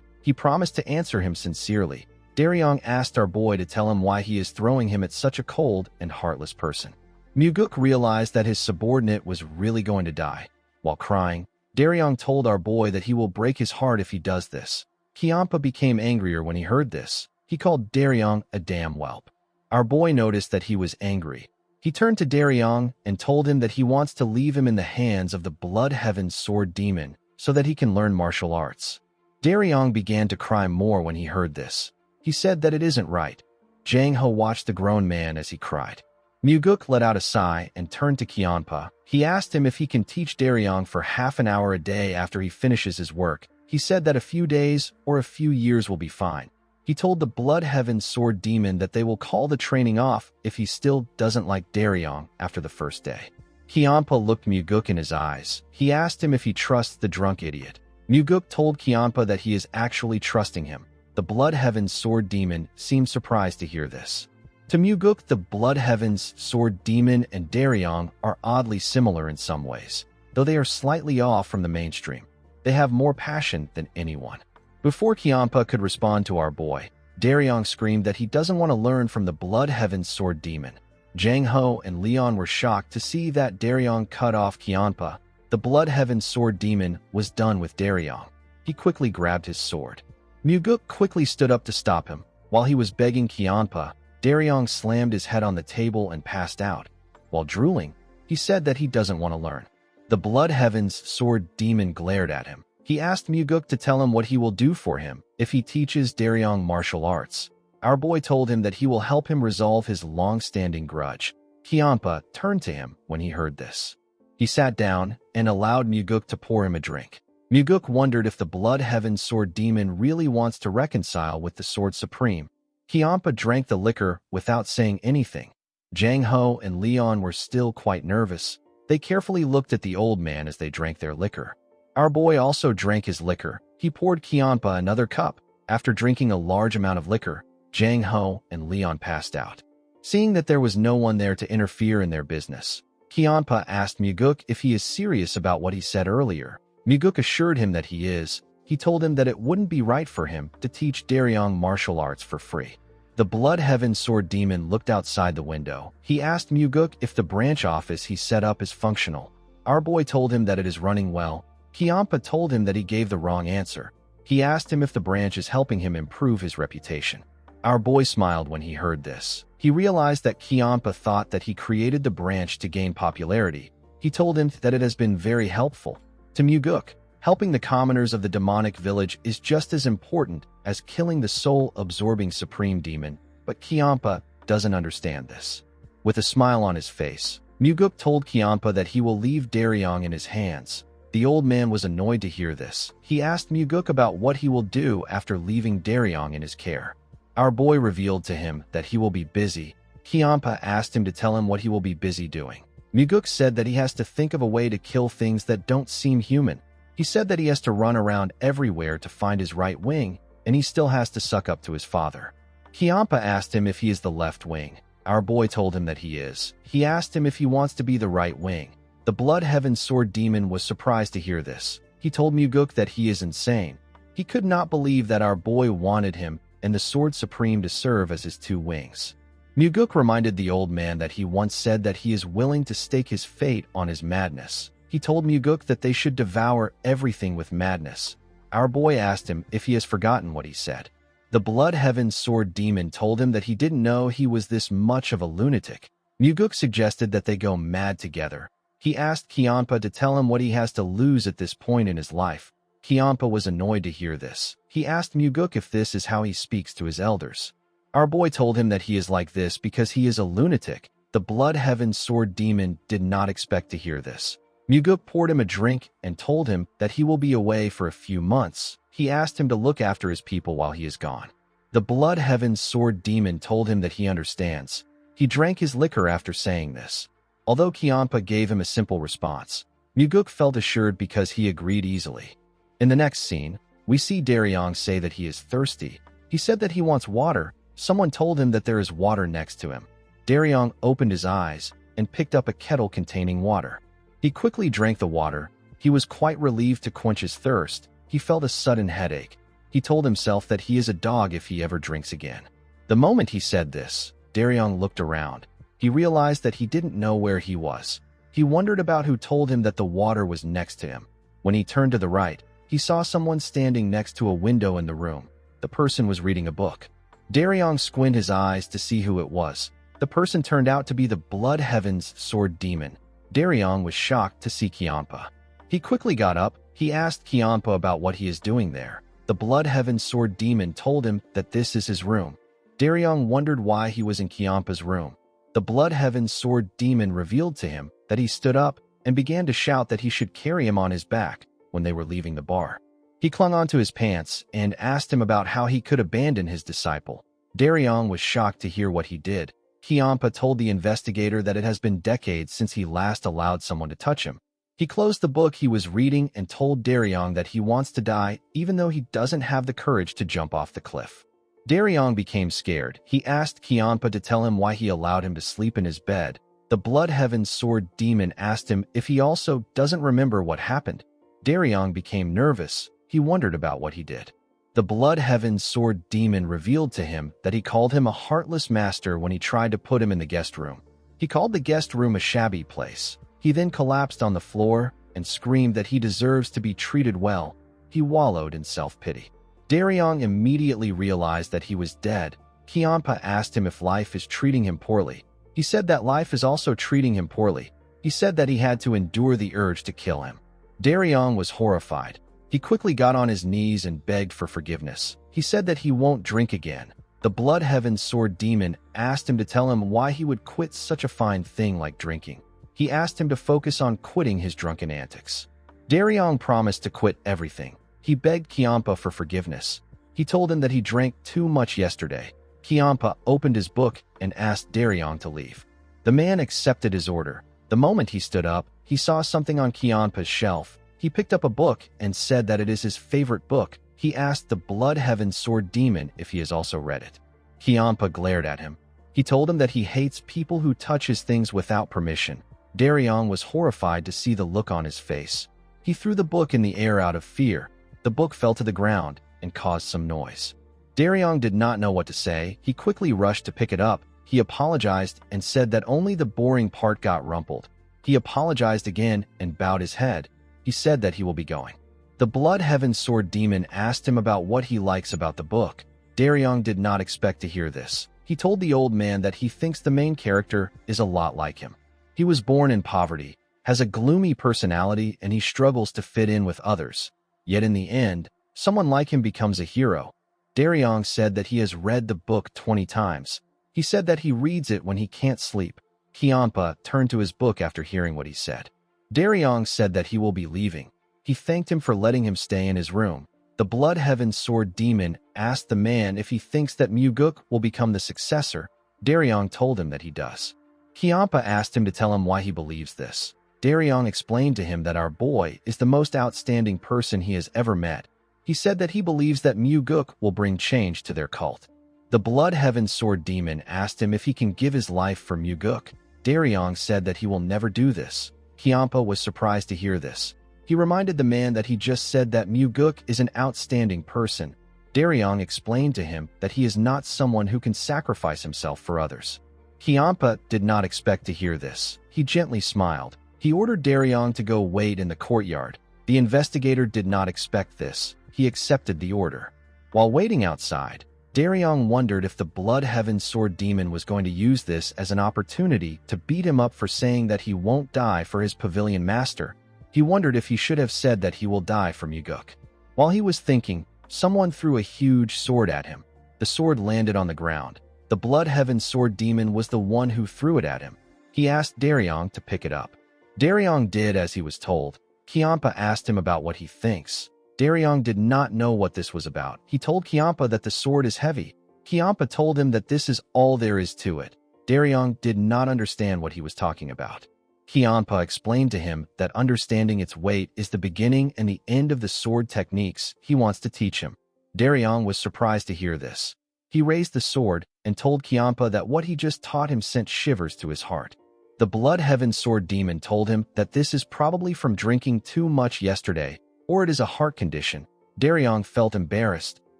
Speaker 1: He promised to answer him sincerely. Daryong asked our boy to tell him why he is throwing him at such a cold and heartless person. Muguk realized that his subordinate was really going to die. While crying, Daryong told our boy that he will break his heart if he does this. Kianpa became angrier when he heard this. He called Daryong a damn whelp. Our boy noticed that he was angry. He turned to Daryong and told him that he wants to leave him in the hands of the Blood Heaven Sword Demon so that he can learn martial arts. Daryong began to cry more when he heard this. He said that it isn't right. Jang Ho watched the grown man as he cried. Muguk let out a sigh and turned to Kianpa. He asked him if he can teach Daryong for half an hour a day after he finishes his work. He said that a few days or a few years will be fine. He told the Blood Heaven Sword Demon that they will call the training off if he still doesn't like Daryong after the first day. Kianpa looked Muguk in his eyes. He asked him if he trusts the drunk idiot. Muguk told Kianpa that he is actually trusting him. The Blood Heaven Sword Demon seemed surprised to hear this. To Muguk, the Blood Heaven's Sword Demon and Daryong are oddly similar in some ways, though they are slightly off from the mainstream. They have more passion than anyone. Before Kianpa could respond to our boy, Daryong screamed that he doesn't want to learn from the Blood Heaven Sword Demon. Jang Ho and Leon were shocked to see that Daryong cut off Kianpa. The Blood Heaven Sword Demon was done with Daryong. He quickly grabbed his sword. Muguk quickly stood up to stop him. While he was begging Kianpa, Daryong slammed his head on the table and passed out. While drooling, he said that he doesn't want to learn. The Blood Heaven's Sword Demon glared at him. He asked Muguk to tell him what he will do for him if he teaches Daryong martial arts. Our boy told him that he will help him resolve his long-standing grudge. Kianpa turned to him when he heard this. He sat down and allowed Muguk to pour him a drink. Muguk wondered if the Blood Heaven Sword Demon really wants to reconcile with the Sword Supreme. Kianpa drank the liquor without saying anything. Jang Ho and Leon were still quite nervous. They carefully looked at the old man as they drank their liquor. Our boy also drank his liquor. He poured Kianpa another cup. After drinking a large amount of liquor, Jang Ho and Leon passed out. Seeing that there was no one there to interfere in their business, Kianpa asked Muguk if he is serious about what he said earlier. Muguk assured him that he is. He told him that it wouldn't be right for him to teach Daryong martial arts for free. The Blood Heaven Sword Demon looked outside the window. He asked Muguk if the branch office he set up is functional. Our boy told him that it is running well. Kianpa told him that he gave the wrong answer. He asked him if the branch is helping him improve his reputation. Our boy smiled when he heard this. He realized that Kianpa thought that he created the branch to gain popularity. He told him that it has been very helpful. To Muguk, helping the commoners of the demonic village is just as important as killing the soul-absorbing supreme demon, but Kianpa doesn't understand this. With a smile on his face, Muguk told Kianpa that he will leave Daryong in his hands. The old man was annoyed to hear this. He asked Muguk about what he will do after leaving Daryong in his care. Our boy revealed to him that he will be busy. Kianpa asked him to tell him what he will be busy doing. Muguk said that he has to think of a way to kill things that don't seem human. He said that he has to run around everywhere to find his right wing, and he still has to suck up to his father. Kianpa asked him if he is the left wing. Our boy told him that he is. He asked him if he wants to be the right wing. The Blood Heaven Sword Demon was surprised to hear this. He told Muguk that he is insane. He could not believe that our boy wanted him and the Sword Supreme to serve as his two wings. Muguk reminded the old man that he once said that he is willing to stake his fate on his madness. He told Muguk that they should devour everything with madness. Our boy asked him if he has forgotten what he said. The Blood Heaven Sword Demon told him that he didn't know he was this much of a lunatic. Muguk suggested that they go mad together. He asked Kianpa to tell him what he has to lose at this point in his life. Kianpa was annoyed to hear this. He asked Muguk if this is how he speaks to his elders. Our boy told him that he is like this because he is a lunatic. The Blood Heaven Sword Demon did not expect to hear this. Muguk poured him a drink and told him that he will be away for a few months. He asked him to look after his people while he is gone. The Blood Heaven Sword Demon told him that he understands. He drank his liquor after saying this. Although Kianpa gave him a simple response, Muguk felt assured because he agreed easily. In the next scene, we see Daryong say that he is thirsty. He said that he wants water. Someone told him that there is water next to him. Daryong opened his eyes and picked up a kettle containing water. He quickly drank the water. He was quite relieved to quench his thirst. He felt a sudden headache. He told himself that he is a dog if he ever drinks again. The moment he said this, Daryong looked around. He realized that he didn't know where he was. He wondered about who told him that the water was next to him. When he turned to the right, he saw someone standing next to a window in the room. The person was reading a book. Daryong squinted his eyes to see who it was. The person turned out to be the Blood Heaven's Sword Demon. Daryong was shocked to see Kianpa. He quickly got up. He asked Kianpa about what he is doing there. The Blood Heaven Sword Demon told him that this is his room. Daryong wondered why he was in Kianpa's room. The Blood Heaven Sword Demon revealed to him that he stood up and began to shout that he should carry him on his back when they were leaving the bar. He clung onto his pants and asked him about how he could abandon his disciple. Daryong was shocked to hear what he did. Kianpa told the investigator that it has been decades since he last allowed someone to touch him. He closed the book he was reading and told Daryong that he wants to die even though he doesn't have the courage to jump off the cliff. Daryong became scared. He asked Kianpa to tell him why he allowed him to sleep in his bed. The Blood Heaven Sword Demon asked him if he also doesn't remember what happened. Daryong became nervous. He wondered about what he did. The Blood Heaven Sword Demon revealed to him that he called him a heartless master when he tried to put him in the guest room. He called the guest room a shabby place. He then collapsed on the floor and screamed that he deserves to be treated well. He wallowed in self-pity. Daryong immediately realized that he was dead. Kianpa asked him if life is treating him poorly. He said that life is also treating him poorly. He said that he had to endure the urge to kill him. Daryong was horrified. He quickly got on his knees and begged for forgiveness. He said that he won't drink again. The Blood Heaven Sword Demon asked him to tell him why he would quit such a fine thing like drinking. He asked him to focus on quitting his drunken antics. Daryong promised to quit everything. He begged Kianpa for forgiveness. He told him that he drank too much yesterday. Kianpa opened his book and asked Daryong to leave. The man accepted his order. The moment he stood up, he saw something on Kianpa's shelf. He picked up a book and said that it is his favorite book. He asked the Blood Heaven Sword Demon if he has also read it. Kianpa glared at him. He told him that he hates people who touch his things without permission. Daryong was horrified to see the look on his face. He threw the book in the air out of fear. The book fell to the ground and caused some noise. Daryong did not know what to say. He quickly rushed to pick it up. He apologized and said that only the boring part got rumpled. He apologized again and bowed his head. He said that he will be going. The Blood Heaven Sword Demon asked him about what he likes about the book. Daryong did not expect to hear this. He told the old man that he thinks the main character is a lot like him. He was born in poverty, has a gloomy personality, and he struggles to fit in with others. Yet in the end, someone like him becomes a hero. Daryong said that he has read the book 20 times. He said that he reads it when he can't sleep. Kianpa turned to his book after hearing what he said. Daryong said that he will be leaving. He thanked him for letting him stay in his room. The Blood Heaven Sword Demon asked the man if he thinks that Muguk will become the successor. Daryong told him that he does. Kianpa asked him to tell him why he believes this. Daryong explained to him that our boy is the most outstanding person he has ever met. He said that he believes that Muguk will bring change to their cult. The Blood Heaven Sword Demon asked him if he can give his life for Muguk. Daryong said that he will never do this. Kiampa was surprised to hear this. He reminded the man that he just said that Muguk is an outstanding person. Daryong explained to him that he is not someone who can sacrifice himself for others. Kiampa did not expect to hear this. He gently smiled. He ordered Daryong to go wait in the courtyard. The investigator did not expect this. He accepted the order. While waiting outside, Daryong wondered if the Blood Heaven Sword Demon was going to use this as an opportunity to beat him up for saying that he won't die for his pavilion master. He wondered if he should have said that he will die for Muguk. While he was thinking, someone threw a huge sword at him. The sword landed on the ground. The Blood Heaven Sword Demon was the one who threw it at him. He asked Daryong to pick it up. Daryong did as he was told. Kiampa asked him about what he thinks. Daryong did not know what this was about. He told Kiampa that the sword is heavy. Kiampa told him that this is all there is to it. Daryong did not understand what he was talking about. Kiampa explained to him that understanding its weight is the beginning and the end of the sword techniques he wants to teach him. Daryong was surprised to hear this. He raised the sword and told Kiampa that what he just taught him sent shivers to his heart. The Blood Heaven Sword Demon told him that this is probably from drinking too much yesterday, or it is a heart condition. Daryong felt embarrassed.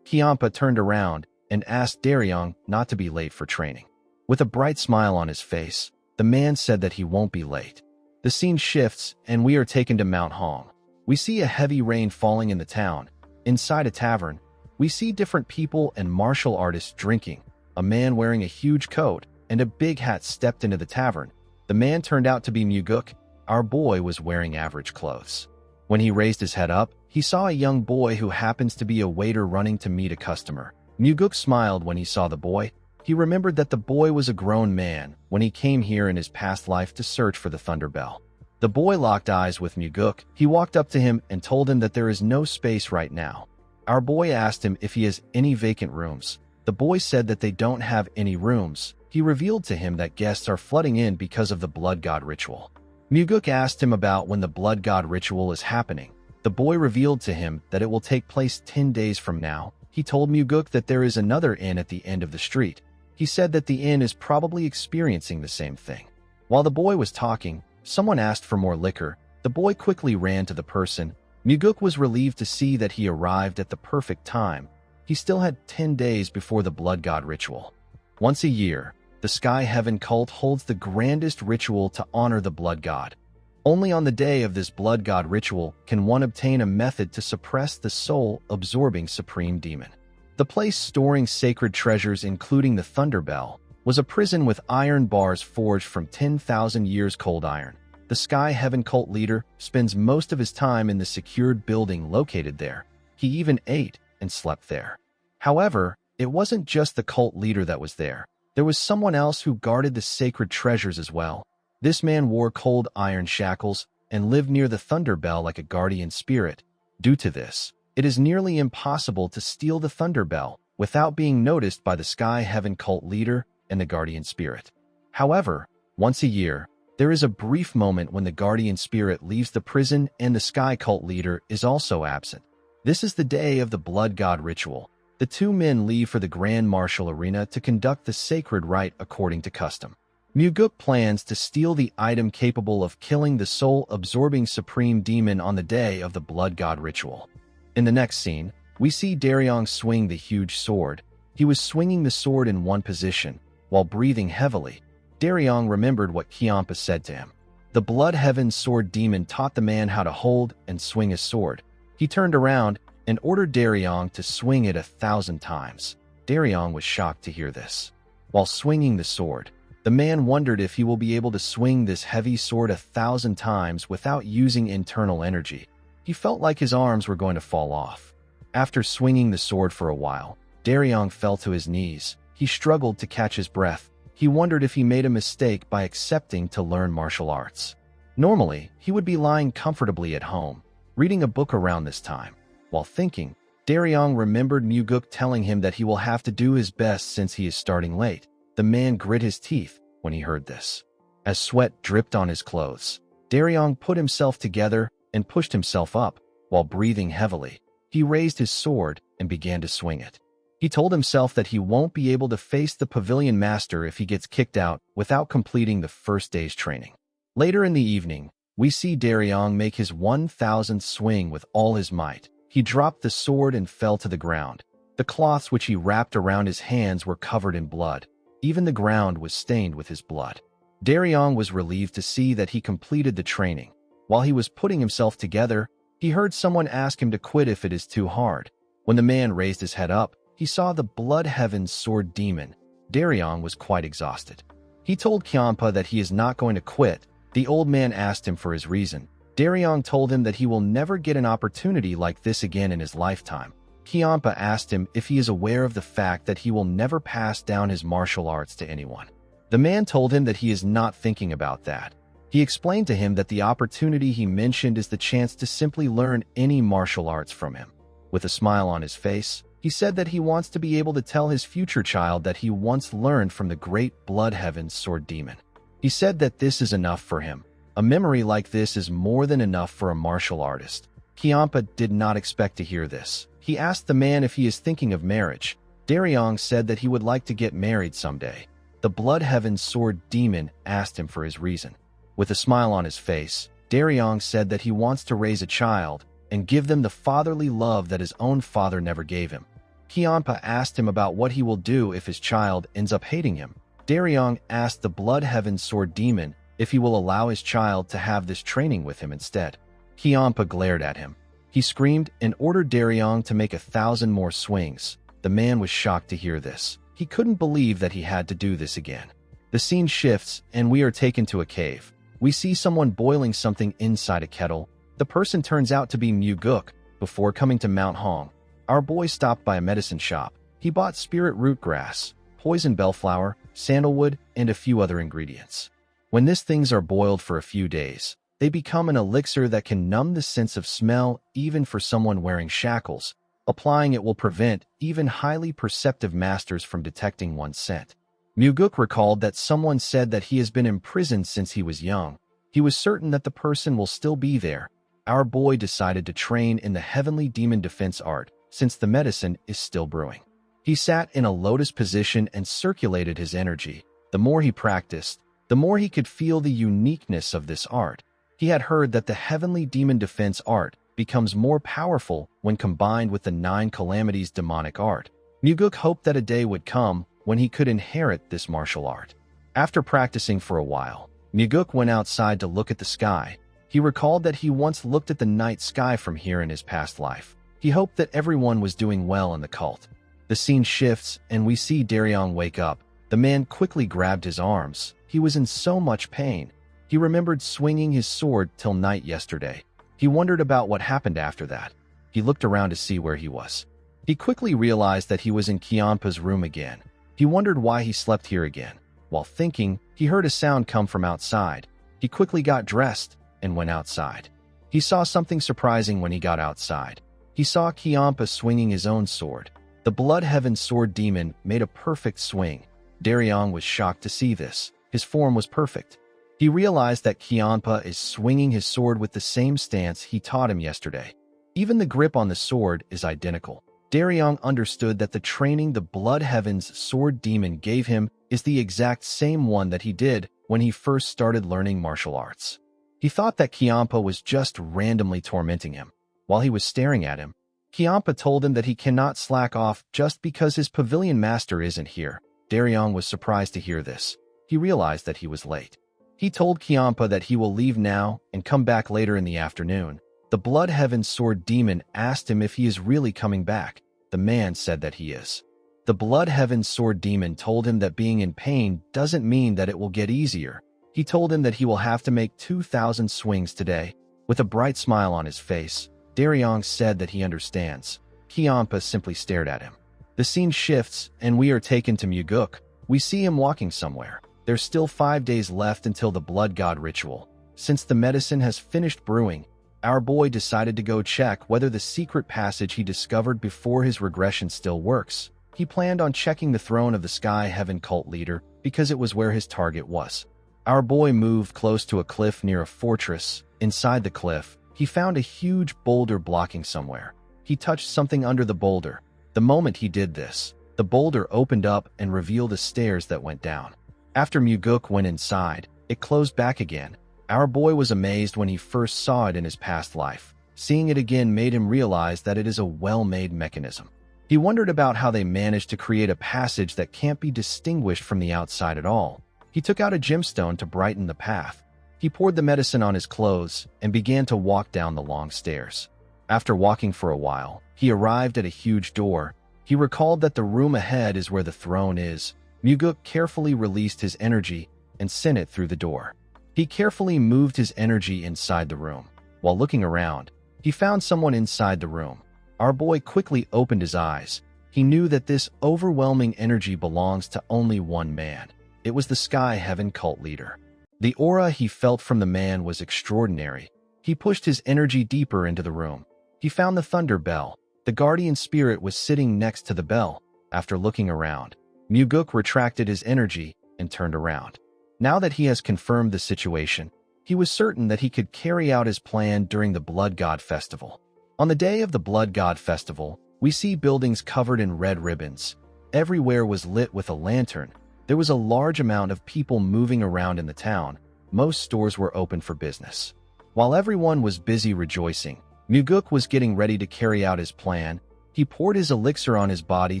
Speaker 1: Kiampa turned around and asked Daryong not to be late for training. With a bright smile on his face, the man said that he won't be late. The scene shifts and we are taken to Mount Hong. We see a heavy rain falling in the town. Inside a tavern, we see different people and martial artists drinking. A man wearing a huge coat and a big hat stepped into the tavern. The man turned out to be Muguk. Our boy was wearing average clothes. When he raised his head up, he saw a young boy who happens to be a waiter running to meet a customer. Muguk smiled when he saw the boy. He remembered that the boy was a grown man when he came here in his past life to search for the Thunder Bell. The boy locked eyes with Muguk. He walked up to him and told him that there is no space right now. Our boy asked him if he has any vacant rooms. The boy said that they don't have any rooms. He revealed to him that guests are flooding in because of the Blood God ritual. Muguk asked him about when the Blood God ritual is happening. The boy revealed to him that it will take place 10 days from now. He told Muguk that there is another inn at the end of the street. He said that the inn is probably experiencing the same thing. While the boy was talking, someone asked for more liquor. The boy quickly ran to the person. Muguk was relieved to see that he arrived at the perfect time. He still had 10 days before the Blood God ritual. Once a year, the Sky Heaven cult holds the grandest ritual to honor the Blood God. Only on the day of this Blood God ritual can one obtain a method to suppress the soul-absorbing supreme demon. The place storing sacred treasures including the Thunder Bell was a prison with iron bars forged from 10,000 years cold iron. The Sky Heaven cult leader spends most of his time in the secured building located there. He even ate and slept there. However, it wasn't just the cult leader that was there. There was someone else who guarded the sacred treasures as well. This man wore cold iron shackles and lived near the Thunder Bell like a guardian spirit. Due to this, it is nearly impossible to steal the Thunder Bell without being noticed by the Sky Heaven cult leader and the guardian spirit. However, once a year, there is a brief moment when the guardian spirit leaves the prison and the Sky cult leader is also absent. This is the day of the Blood God ritual. The two men leave for the Grand Martial Arena to conduct the sacred rite according to custom. Muguk plans to steal the item capable of killing the soul-absorbing supreme demon on the day of the Blood God ritual. In the next scene, we see Daryong swing the huge sword. He was swinging the sword in one position, while breathing heavily. Daryong remembered what Kiampa said to him. The Blood Heaven Sword Demon taught the man how to hold and swing a sword. He turned around and ordered Daryong to swing it 1,000 times. Daryong was shocked to hear this. While swinging the sword, the man wondered if he will be able to swing this heavy sword 1,000 times without using internal energy. He felt like his arms were going to fall off. After swinging the sword for a while, Daryong fell to his knees. He struggled to catch his breath. He wondered if he made a mistake by accepting to learn martial arts. Normally, he would be lying comfortably at home, reading a book around this time. While thinking, Daryong remembered Muguk telling him that he will have to do his best since he is starting late. The man grit his teeth when he heard this. As sweat dripped on his clothes, Daryong put himself together and pushed himself up. While breathing heavily, he raised his sword and began to swing it. He told himself that he won't be able to face the pavilion master if he gets kicked out without completing the first day's training. Later in the evening, we see Daryong make his 1,000th swing with all his might. He dropped the sword and fell to the ground. The cloths which he wrapped around his hands were covered in blood. Even the ground was stained with his blood. Daryong was relieved to see that he completed the training. While he was putting himself together, he heard someone ask him to quit if it is too hard. When the man raised his head up, he saw the Blood Heaven's sword demon. Daryong was quite exhausted. He told Kiampa that he is not going to quit. The old man asked him for his reason. Daryong told him that he will never get an opportunity like this again in his lifetime. Kiampa asked him if he is aware of the fact that he will never pass down his martial arts to anyone. The man told him that he is not thinking about that. He explained to him that the opportunity he mentioned is the chance to simply learn any martial arts from him. With a smile on his face, he said that he wants to be able to tell his future child that he once learned from the great Blood Heaven's sword demon. He said that this is enough for him. A memory like this is more than enough for a martial artist. Kiampa did not expect to hear this. He asked the man if he is thinking of marriage. Daryong said that he would like to get married someday. The Blood Heaven's sword demon asked him for his reason. With a smile on his face, Daryong said that he wants to raise a child and give them the fatherly love that his own father never gave him. Kiampa asked him about what he will do if his child ends up hating him. Daryong asked the Blood Heaven's sword demon if he will allow his child to have this training with him instead. Kiampa glared at him. He screamed and ordered Daryong to make 1,000 more swings. The man was shocked to hear this. He couldn't believe that he had to do this again. The scene shifts and we are taken to a cave. We see someone boiling something inside a kettle. The person turns out to be Muguk. Before coming to Mount Hong, our boy stopped by a medicine shop. He bought spirit root grass, poison bellflower, sandalwood, and a few other ingredients. When these things are boiled for a few days, they become an elixir that can numb the sense of smell even for someone wearing shackles. Applying it will prevent even highly perceptive masters from detecting one's scent. Muguk recalled that someone said that he has been imprisoned since he was young. He was certain that the person will still be there. Our boy decided to train in the heavenly demon defense art, since the medicine is still brewing. He sat in a lotus position and circulated his energy. The more he practiced, the more he could feel the uniqueness of this art. He had heard that the heavenly demon defense art becomes more powerful when combined with the 9 calamities demonic art. Muguk hoped that a day would come when he could inherit this martial art. After practicing for a while, Muguk went outside to look at the sky. He recalled that he once looked at the night sky from here in his past life. He hoped that everyone was doing well in the cult. The scene shifts and we see Daryong wake up. The man quickly grabbed his arms. He was in so much pain. He remembered swinging his sword till night yesterday. He wondered about what happened after that. He looked around to see where he was. He quickly realized that he was in Kiampa's room again. He wondered why he slept here again. While thinking, he heard a sound come from outside. He quickly got dressed and went outside. He saw something surprising when he got outside. He saw Kiampa swinging his own sword. The Blood Heaven sword demon made a perfect swing. Daryong was shocked to see this. His form was perfect. He realized that Kiampa is swinging his sword with the same stance he taught him yesterday. Even the grip on the sword is identical. Daryong understood that the training the Blood Heaven's sword demon gave him is the exact same one that he did when he first started learning martial arts. He thought that Kiampa was just randomly tormenting him. While he was staring at him, Kiampa told him that he cannot slack off just because his pavilion master isn't here. Daryong was surprised to hear this. He realized that he was late. He told Kiampa that he will leave now and come back later in the afternoon. The Blood Heaven sword demon asked him if he is really coming back. The man said that he is. The Blood Heaven sword demon told him that being in pain doesn't mean that it will get easier. He told him that he will have to make 2,000 swings today. With a bright smile on his face, Daryong said that he understands. Kiampa simply stared at him. The scene shifts and we are taken to Muguk. We see him walking somewhere. There's still 5 days left until the blood god ritual. Since the medicine has finished brewing, our boy decided to go check whether the secret passage he discovered before his regression still works. He planned on checking the throne of the Sky Heaven cult leader because it was where his target was. Our boy moved close to a cliff near a fortress. Inside the cliff, he found a huge boulder blocking somewhere. He touched something under the boulder. The moment he did this, the boulder opened up and revealed a stairs that went down. After Muguk went inside, it closed back again. Our boy was amazed when he first saw it in his past life. Seeing it again made him realize that it is a well-made mechanism. He wondered about how they managed to create a passage that can't be distinguished from the outside at all. He took out a gemstone to brighten the path. He poured the medicine on his clothes and began to walk down the long stairs. After walking for a while, he arrived at a huge door. He recalled that the room ahead is where the throne is. Muguk carefully released his energy and sent it through the door. He carefully moved his energy inside the room. While looking around, he found someone inside the room. Our boy quickly opened his eyes. He knew that this overwhelming energy belongs to only one man. It was the Sky Heaven cult leader. The aura he felt from the man was extraordinary. He pushed his energy deeper into the room. He found the thunder bell. The guardian spirit was sitting next to the bell. After looking around, Muguk retracted his energy and turned around. Now that he has confirmed the situation, he was certain that he could carry out his plan during the Blood God Festival. On the day of the Blood God Festival, we see buildings covered in red ribbons. Everywhere was lit with a lantern. There was a large amount of people moving around in the town. Most stores were open for business. While everyone was busy rejoicing, Muguk was getting ready to carry out his plan. He poured his elixir on his body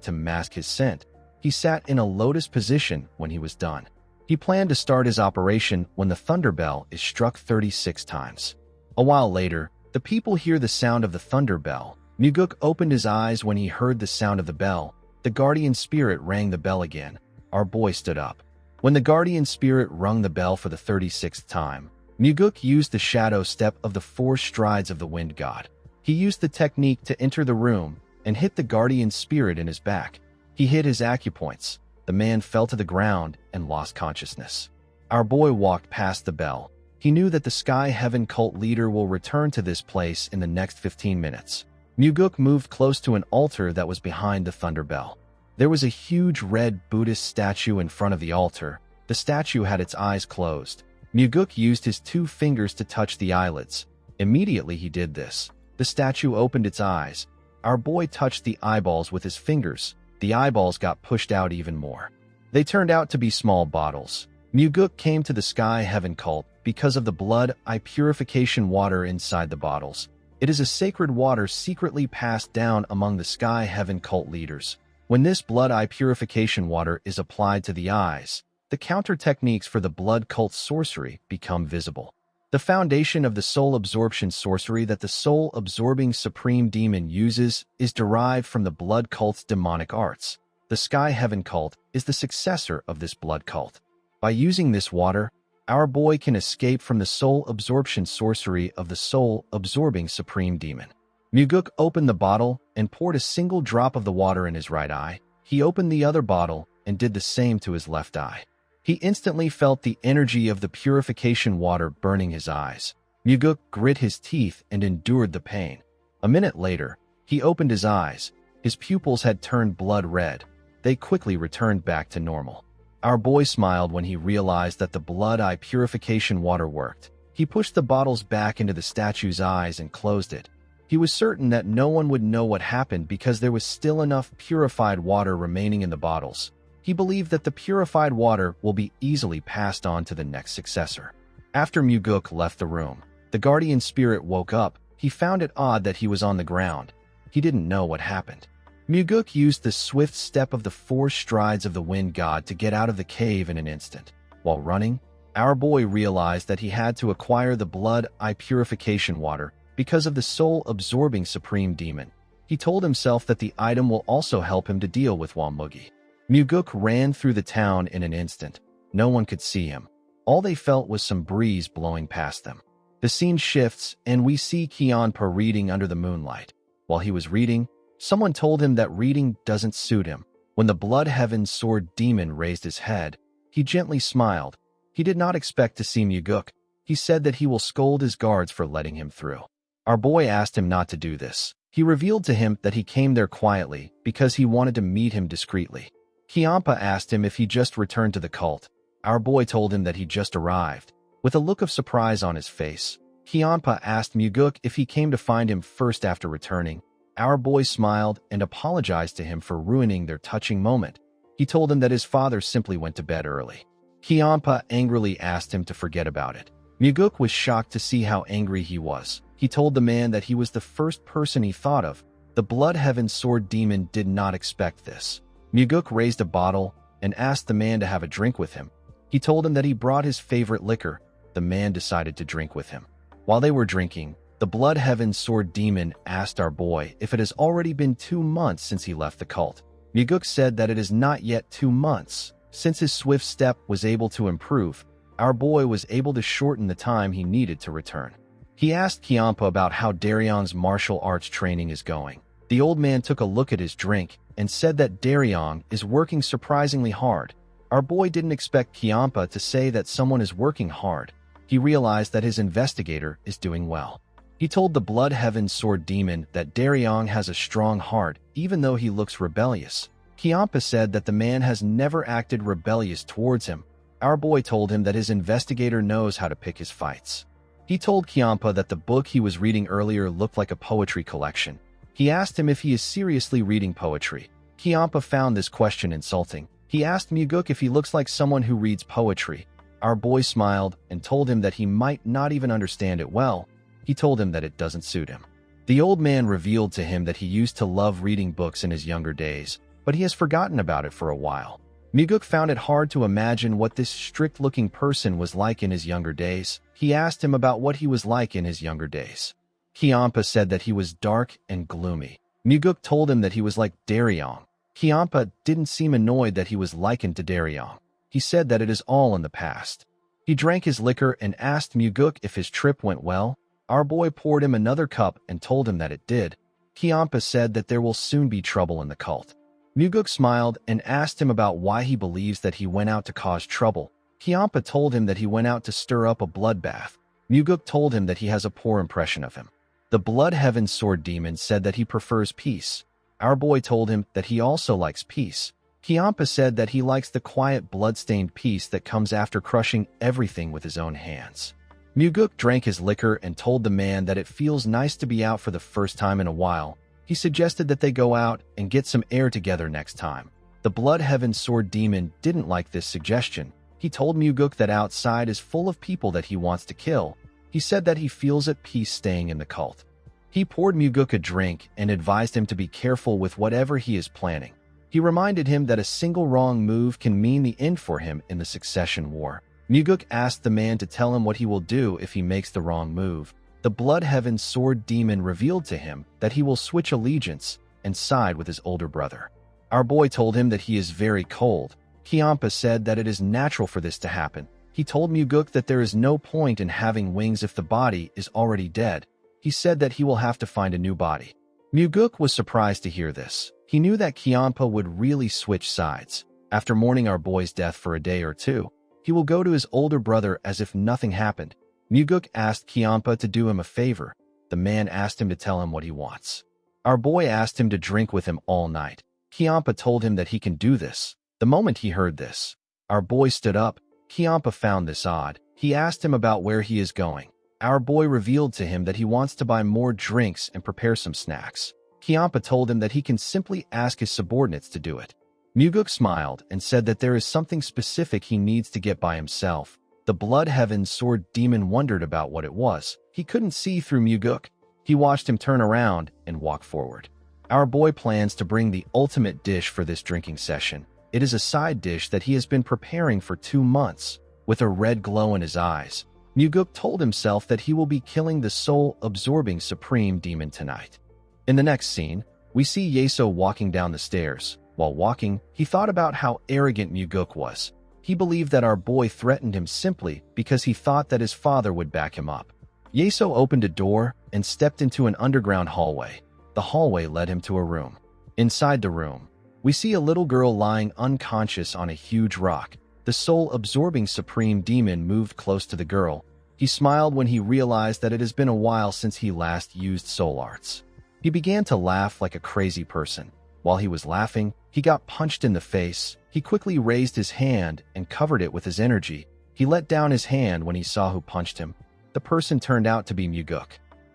Speaker 1: to mask his scent. He sat in a lotus position when he was done. He planned to start his operation when the thunder bell is struck 36 times. A while later, the people hear the sound of the thunder bell. Muguk opened his eyes when he heard the sound of the bell. The guardian spirit rang the bell again. Our boy stood up. When the guardian spirit rung the bell for the 36th time, Muguk used the shadow step of the 4 strides of the wind god. He used the technique to enter the room and hit the guardian spirit in his back. He hit his acupoints. The man fell to the ground and lost consciousness. Our boy walked past the bell. He knew that the Sky Heaven cult leader will return to this place in the next 15 minutes. Muguk moved close to an altar that was behind the thunder bell. There was a huge red Buddhist statue in front of the altar. The statue had its eyes closed. Muguk used his 2 fingers to touch the eyelids. Immediately he did this. The statue opened its eyes. Our boy touched the eyeballs with his fingers. The eyeballs got pushed out even more. They turned out to be small bottles. Muguk came to the Sky Heaven cult because of the blood eye purification water inside the bottles. It is a sacred water secretly passed down among the Sky Heaven cult leaders. When this blood eye purification water is applied to the eyes, the counter techniques for the blood cult sorcery become visible. The foundation of the soul absorption sorcery that the soul-absorbing supreme demon uses is derived from the blood cult's demonic arts. The Sky Heaven cult is the successor of this blood cult. By using this water, our boy can escape from the soul absorption sorcery of the soul-absorbing supreme demon. Muguk opened the bottle and poured a single drop of the water in his right eye. He opened the other bottle and did the same to his left eye. He instantly felt the energy of the purification water burning his eyes. Muguk grit his teeth and endured the pain. A minute later, he opened his eyes. His pupils had turned blood red. They quickly returned back to normal. Our boy smiled when he realized that the blood eye purification water worked. He pushed the bottles back into the statue's eyes and closed it. He was certain that no one would know what happened because there was still enough purified water remaining in the bottles. He believed that the purified water will be easily passed on to the next successor. After Muguk left the room, the guardian spirit woke up. He found it odd that he was on the ground. He didn't know what happened. Muguk used the swift step of the 4 strides of the wind god to get out of the cave in an instant. While running, our boy realized that he had to acquire the blood eye purification water because of the soul-absorbing supreme demon. He told himself that the item will also help him to deal with Wamugi. Muguk ran through the town in an instant. No one could see him. All they felt was some breeze blowing past them. The scene shifts, and we see Kianpa reading under the moonlight. While he was reading, someone told him that reading doesn't suit him. When the Blood Heaven Sword Demon raised his head, he gently smiled. He did not expect to see Muguk. He said that he will scold his guards for letting him through. Our boy asked him not to do this. He revealed to him that he came there quietly because he wanted to meet him discreetly. Kianpa asked him if he just returned to the cult. Our boy told him that he just arrived. With a look of surprise on his face, Kianpa asked Muguk if he came to find him first after returning. Our boy smiled and apologized to him for ruining their touching moment. He told him that his father simply went to bed early. Kianpa angrily asked him to forget about it. Muguk was shocked to see how angry he was. He told the man that he was the first person he thought of. The Blood Heaven Sword Demon did not expect this. Muguk raised a bottle and asked the man to have a drink with him. He told him that he brought his favorite liquor. The man decided to drink with him. While they were drinking, the Blood Heaven Sword Demon asked our boy if it has already been 2 months since he left the cult. Muguk said that it is not yet 2 months. Since his swift step was able to improve, our boy was able to shorten the time he needed to return. He asked Kiampa about how Daryong's martial arts training is going. The old man took a look at his drink and said that Daryong is working surprisingly hard. Our boy didn't expect Kiampa to say that someone is working hard. He realized that his investigator is doing well. He told the Blood Heaven Sword Demon that Daryong has a strong heart, even though he looks rebellious. Kiampa said that the man has never acted rebellious towards him. Our boy told him that his investigator knows how to pick his fights. He told Kiampa that the book he was reading earlier looked like a poetry collection. He asked him if he is seriously reading poetry. Kiampa found this question insulting. He asked Muguk if he looks like someone who reads poetry. Our boy smiled and told him that he might not even understand it well. He told him that it doesn't suit him. The old man revealed to him that he used to love reading books in his younger days, but he has forgotten about it for a while. Muguk found it hard to imagine what this strict-looking person was like in his younger days. He asked him about what he was like in his younger days. Kiampa said that he was dark and gloomy. Muguk told him that he was like Daryong. Kiampa didn't seem annoyed that he was likened to Daryong. He said that it is all in the past. He drank his liquor and asked Muguk if his trip went well. Our boy poured him another cup and told him that it did. Kiampa said that there will soon be trouble in the cult. Muguk smiled and asked him about why he believes that he went out to cause trouble. Kiampa told him that he went out to stir up a bloodbath. Muguk told him that he has a poor impression of him. The Blood Heaven Sword Demon said that he prefers peace. Our boy told him that he also likes peace. Kiampa said that he likes the quiet, blood-stained peace that comes after crushing everything with his own hands. Muguk drank his liquor and told the man that it feels nice to be out for the first time in a while. He suggested that they go out and get some air together next time. The Blood Heaven Sword Demon didn't like this suggestion. He told Muguk that outside is full of people that he wants to kill. He said that he feels at peace staying in the cult. He poured Muguk a drink and advised him to be careful with whatever he is planning. He reminded him that a single wrong move can mean the end for him in the Succession War. Muguk asked the man to tell him what he will do if he makes the wrong move. The Blood Heaven Sword Demon revealed to him that he will switch allegiance and side with his older brother. Our boy told him that he is very cold. Kiampa said that it is natural for this to happen. He told Muguk that there is no point in having wings if the body is already dead. He said that he will have to find a new body. Muguk was surprised to hear this. He knew that Kiampa would really switch sides. After mourning our boy's death for a day or two, he will go to his older brother as if nothing happened. Muguk asked Kiampa to do him a favor. The man asked him to tell him what he wants. Our boy asked him to drink with him all night. Kiampa told him that he can do this. The moment he heard this, our boy stood up. Kiampa found this odd. He asked him about where he is going. Our boy revealed to him that he wants to buy more drinks and prepare some snacks. Kiampa told him that he can simply ask his subordinates to do it. Muguk smiled and said that there is something specific he needs to get by himself. The Blood Heaven Sword Demon wondered about what it was. He couldn't see through Muguk. He watched him turn around and walk forward. Our boy plans to bring the ultimate dish for this drinking session. It is a side dish that he has been preparing for 2 months. With a red glow in his eyes, Muguk told himself that he will be killing the soul-absorbing Supreme Demon tonight. In the next scene, we see Yeso walking down the stairs. While walking, he thought about how arrogant Muguk was. He believed that our boy threatened him simply because he thought that his father would back him up. Yeso opened a door and stepped into an underground hallway. The hallway led him to a room. Inside the room, we see a little girl lying unconscious on a huge rock. The soul-absorbing Supreme Demon moved close to the girl. He smiled when he realized that it has been a while since he last used soul arts. He began to laugh like a crazy person. While he was laughing, he got punched in the face. He quickly raised his hand and covered it with his energy. He let down his hand when he saw who punched him. The person turned out to be Muguk.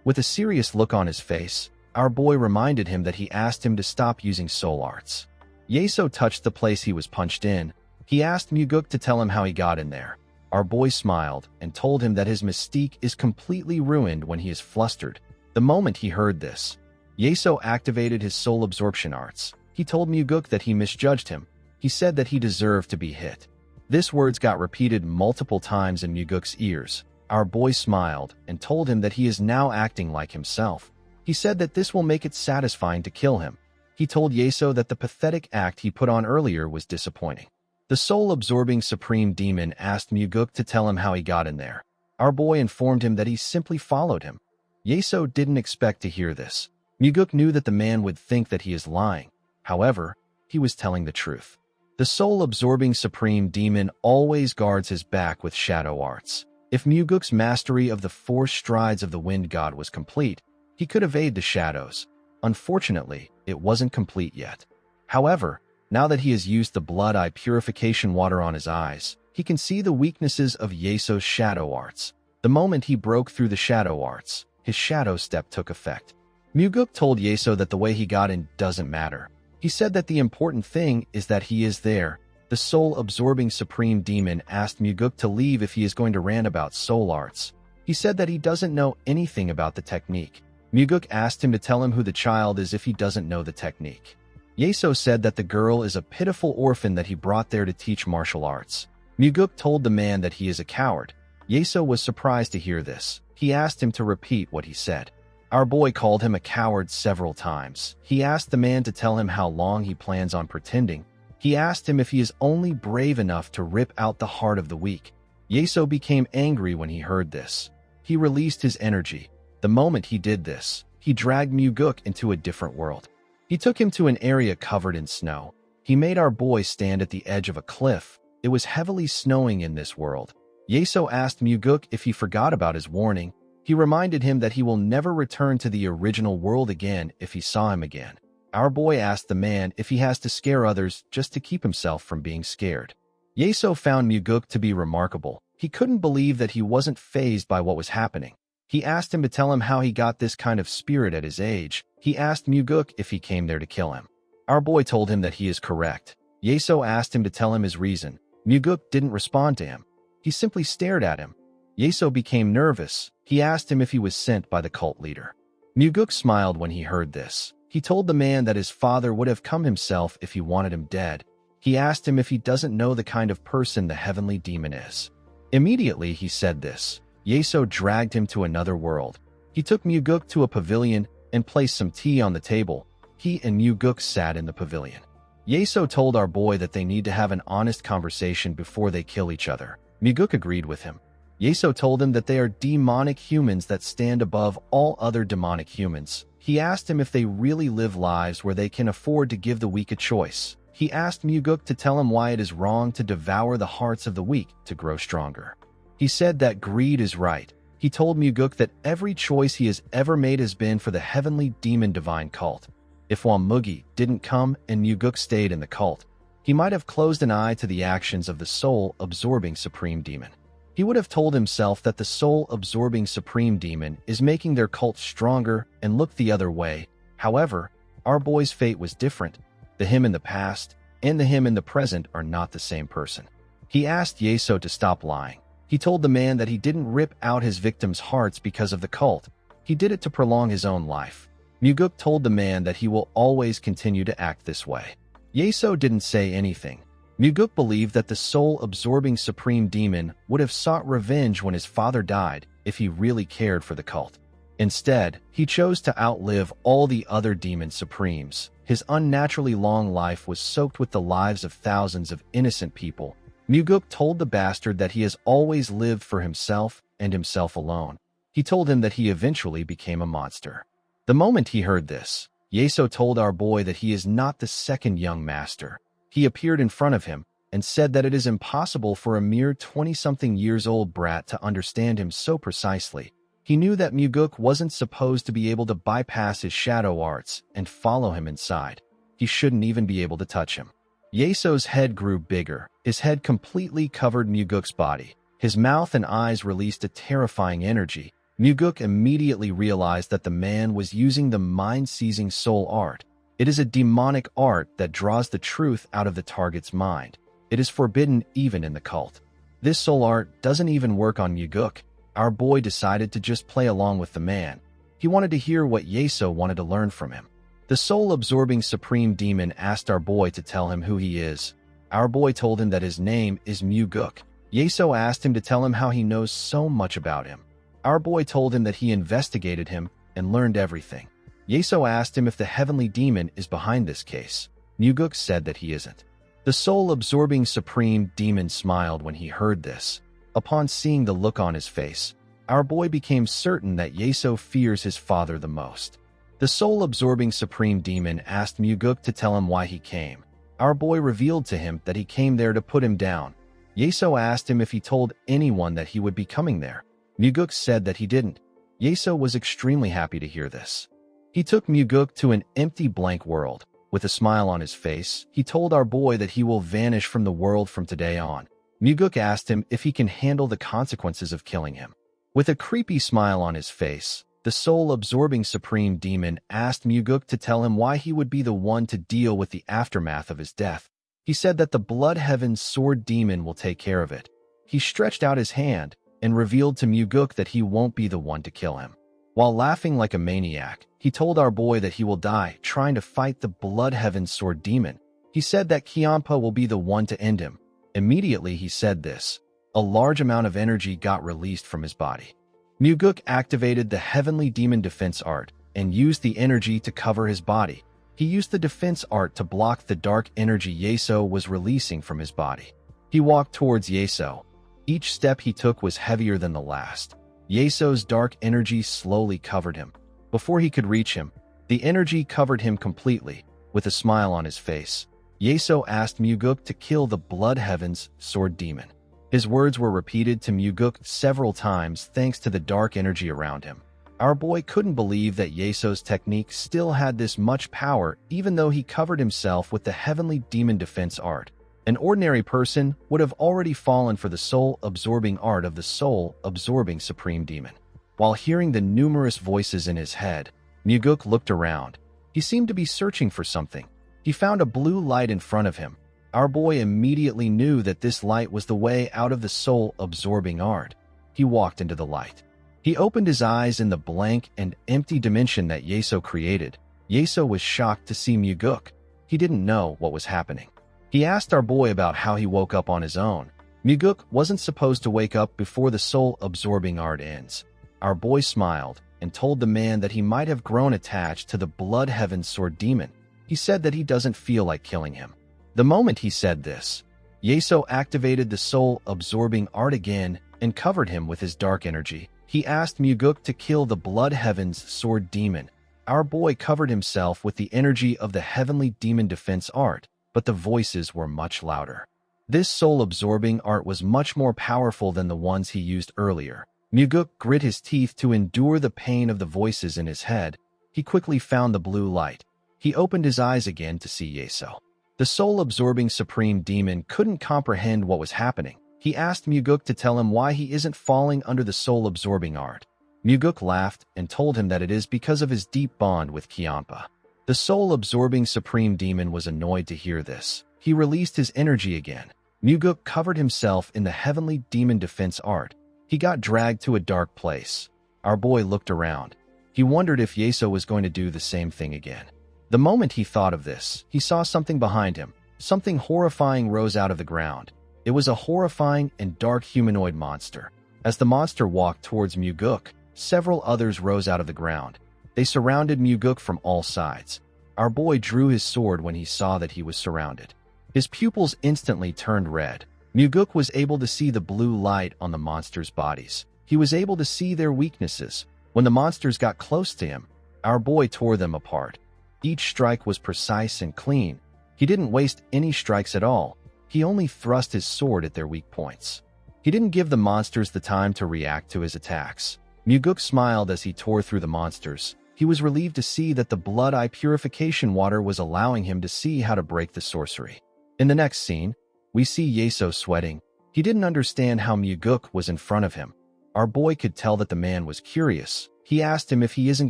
Speaker 1: With a serious look on his face, our boy reminded him that he asked him to stop using soul arts. Yeso touched the place he was punched in. He asked Muguk to tell him how he got in there. Our boy smiled and told him that his mystique is completely ruined when he is flustered. The moment he heard this, Yeso activated his soul absorption arts. He told Muguk that he misjudged him. He said that he deserved to be hit. This words got repeated multiple times in Muguk's ears. Our boy smiled and told him that he is now acting like himself. He said that this will make it satisfying to kill him. He told Yeso that the pathetic act he put on earlier was disappointing. The soul-absorbing supreme demon asked Muguk to tell him how he got in there. Our boy informed him that he simply followed him. Yeso didn't expect to hear this. Muguk knew that the man would think that he is lying. However, he was telling the truth. The soul-absorbing supreme demon always guards his back with shadow arts. If Muguk's mastery of the 4 strides of the wind god was complete, he could evade the shadows. Unfortunately, it wasn't complete yet. However, now that he has used the blood eye purification water on his eyes, he can see the weaknesses of Yeso's shadow arts. The moment he broke through the shadow arts, his shadow step took effect. Muguk told Yeso that the way he got in doesn't matter. He said that the important thing is that he is there. The soul-absorbing supreme demon asked Muguk to leave if he is going to rant about soul arts. He said that he doesn't know anything about the technique. Muguk asked him to tell him who the child is if he doesn't know the technique. Yeso said that the girl is a pitiful orphan that he brought there to teach martial arts. Muguk told the man that he is a coward. Yeso was surprised to hear this. He asked him to repeat what he said. Our boy called him a coward several times. He asked the man to tell him how long he plans on pretending. He asked him if he is only brave enough to rip out the heart of the weak. Yeso became angry when he heard this. He released his energy. The moment he did this, he dragged Muguk into a different world. He took him to an area covered in snow. He made our boy stand at the edge of a cliff. It was heavily snowing in this world. Yeso asked Muguk if he forgot about his warning. He reminded him that he will never return to the original world again if he saw him again. Our boy asked the man if he has to scare others just to keep himself from being scared. Yeso found Muguk to be remarkable. He couldn't believe that he wasn't fazed by what was happening. He asked him to tell him how he got this kind of spirit at his age. He asked Muguk if he came there to kill him. Our boy told him that he is correct. Yeso asked him to tell him his reason. Muguk didn't respond to him. He simply stared at him. Yeso became nervous. He asked him if he was sent by the cult leader. Muguk smiled when he heard this. He told the man that his father would have come himself if he wanted him dead. He asked him if he doesn't know the kind of person the heavenly demon is. Immediately he said this. Yeso dragged him to another world. He took Muguk to a pavilion and placed some tea on the table. He and Muguk sat in the pavilion. Yeso told our boy that they need to have an honest conversation before they kill each other. Muguk agreed with him. Yeso told him that they are demonic humans that stand above all other demonic humans. He asked him if they really live lives where they can afford to give the weak a choice. He asked Muguk to tell him why it is wrong to devour the hearts of the weak to grow stronger. He said that greed is right. He told Muguk that every choice he has ever made has been for the heavenly demon divine cult. If Mugi didn't come and Muguk stayed in the cult, he might have closed an eye to the actions of the soul-absorbing supreme demon. He would have told himself that the soul-absorbing supreme demon is making their cult stronger and look the other way. However, our boy's fate was different. The him in the past and the him in the present are not the same person. He asked Yeso to stop lying. He told the man that he didn't rip out his victims' hearts because of the cult. He did it to prolong his own life. Muguk told the man that he will always continue to act this way. Yeso didn't say anything. Muguk believed that the soul-absorbing supreme demon would have sought revenge when his father died if he really cared for the cult. Instead, he chose to outlive all the other demon supremes. His unnaturally long life was soaked with the lives of thousands of innocent people. Muguk told the bastard that he has always lived for himself and himself alone. He told him that he eventually became a monster. The moment he heard this, Yeso told our boy that he is not the second young master. He appeared in front of him and said that it is impossible for a mere 20-something years old brat to understand him so precisely. He knew that Muguk wasn't supposed to be able to bypass his shadow arts and follow him inside. He shouldn't even be able to touch him. Yeso's head grew bigger. His head completely covered Muguk's body. His mouth and eyes released a terrifying energy. Muguk immediately realized that the man was using the mind-seizing soul art. It is a demonic art that draws the truth out of the target's mind. It is forbidden even in the cult. This soul art doesn't even work on Muguk. Our boy decided to just play along with the man. He wanted to hear what Yeso wanted to learn from him. The soul-absorbing supreme demon asked our boy to tell him who he is. Our boy told him that his name is Muguk. Yeso asked him to tell him how he knows so much about him. Our boy told him that he investigated him and learned everything. Yeso asked him if the heavenly demon is behind this case. Muguk said that he isn't. The soul-absorbing supreme demon smiled when he heard this. Upon seeing the look on his face, our boy became certain that Yeso fears his father the most. The soul-absorbing supreme demon asked Muguk to tell him why he came. Our boy revealed to him that he came there to put him down. Yeso asked him if he told anyone that he would be coming there. Muguk said that he didn't. Yeso was extremely happy to hear this. He took Muguk to an empty blank world. With a smile on his face, he told our boy that he will vanish from the world from today on. Muguk asked him if he can handle the consequences of killing him. With a creepy smile on his face, the soul-absorbing supreme demon asked Muguk to tell him why he would be the one to deal with the aftermath of his death. He said that the Blood Heaven's sword demon will take care of it. He stretched out his hand and revealed to Muguk that he won't be the one to kill him. While laughing like a maniac, he told our boy that he will die trying to fight the Blood Heaven's sword demon. He said that Kiampa will be the one to end him. Immediately he said this, a large amount of energy got released from his body. Muguk activated the Heavenly Demon Defense Art and used the energy to cover his body. He used the defense art to block the dark energy Yeso was releasing from his body. He walked towards Yeso. Each step he took was heavier than the last. Yeso's dark energy slowly covered him. Before he could reach him, the energy covered him completely. With a smile on his face, Yeso asked Muguk to kill the Blood Heaven's sword demon. His words were repeated to Muguk several times thanks to the dark energy around him. Our boy couldn't believe that Yeso's technique still had this much power even though he covered himself with the Heavenly Demon Defense Art. An ordinary person would have already fallen for the soul-absorbing art of the soul-absorbing supreme demon. While hearing the numerous voices in his head, Muguk looked around. He seemed to be searching for something. He found a blue light in front of him. Our boy immediately knew that this light was the way out of the soul-absorbing art. He walked into the light. He opened his eyes in the blank and empty dimension that Yeso created. Yeso was shocked to see Muguk. He didn't know what was happening. He asked our boy about how he woke up on his own. Muguk wasn't supposed to wake up before the soul-absorbing art ends. Our boy smiled and told the man that he might have grown attached to the Blood Heaven's sword demon. He said that he doesn't feel like killing him. The moment he said this, Yeso activated the soul-absorbing art again and covered him with his dark energy. He asked Muguk to kill the Blood Heaven's sword demon. Our boy covered himself with the energy of the Heavenly Demon Defense Art, but the voices were much louder. This soul-absorbing art was much more powerful than the ones he used earlier. Muguk grit his teeth to endure the pain of the voices in his head. He quickly found the blue light. He opened his eyes again to see Yeso. The soul-absorbing supreme demon couldn't comprehend what was happening. He asked Muguk to tell him why he isn't falling under the soul-absorbing art. Muguk laughed and told him that it is because of his deep bond with Kiampa. The soul-absorbing supreme demon was annoyed to hear this. He released his energy again. Muguk covered himself in the Heavenly Demon Defense Art. He got dragged to a dark place. Our boy looked around. He wondered if Yeso was going to do the same thing again. The moment he thought of this, he saw something behind him. Something horrifying rose out of the ground. It was a horrifying and dark humanoid monster. As the monster walked towards Muguk, several others rose out of the ground. They surrounded Muguk from all sides. Our boy drew his sword when he saw that he was surrounded. His pupils instantly turned red. Muguk was able to see the blue light on the monsters' bodies. He was able to see their weaknesses. When the monsters got close to him, our boy tore them apart. Each strike was precise and clean. He didn't waste any strikes at all. He only thrust his sword at their weak points. He didn't give the monsters the time to react to his attacks. Muguk smiled as he tore through the monsters. He was relieved to see that the blood eye purification water was allowing him to see how to break the sorcery. In the next scene, we see Yeso sweating. He didn't understand how Muguk was in front of him. Our boy could tell that the man was curious. He asked him if he isn't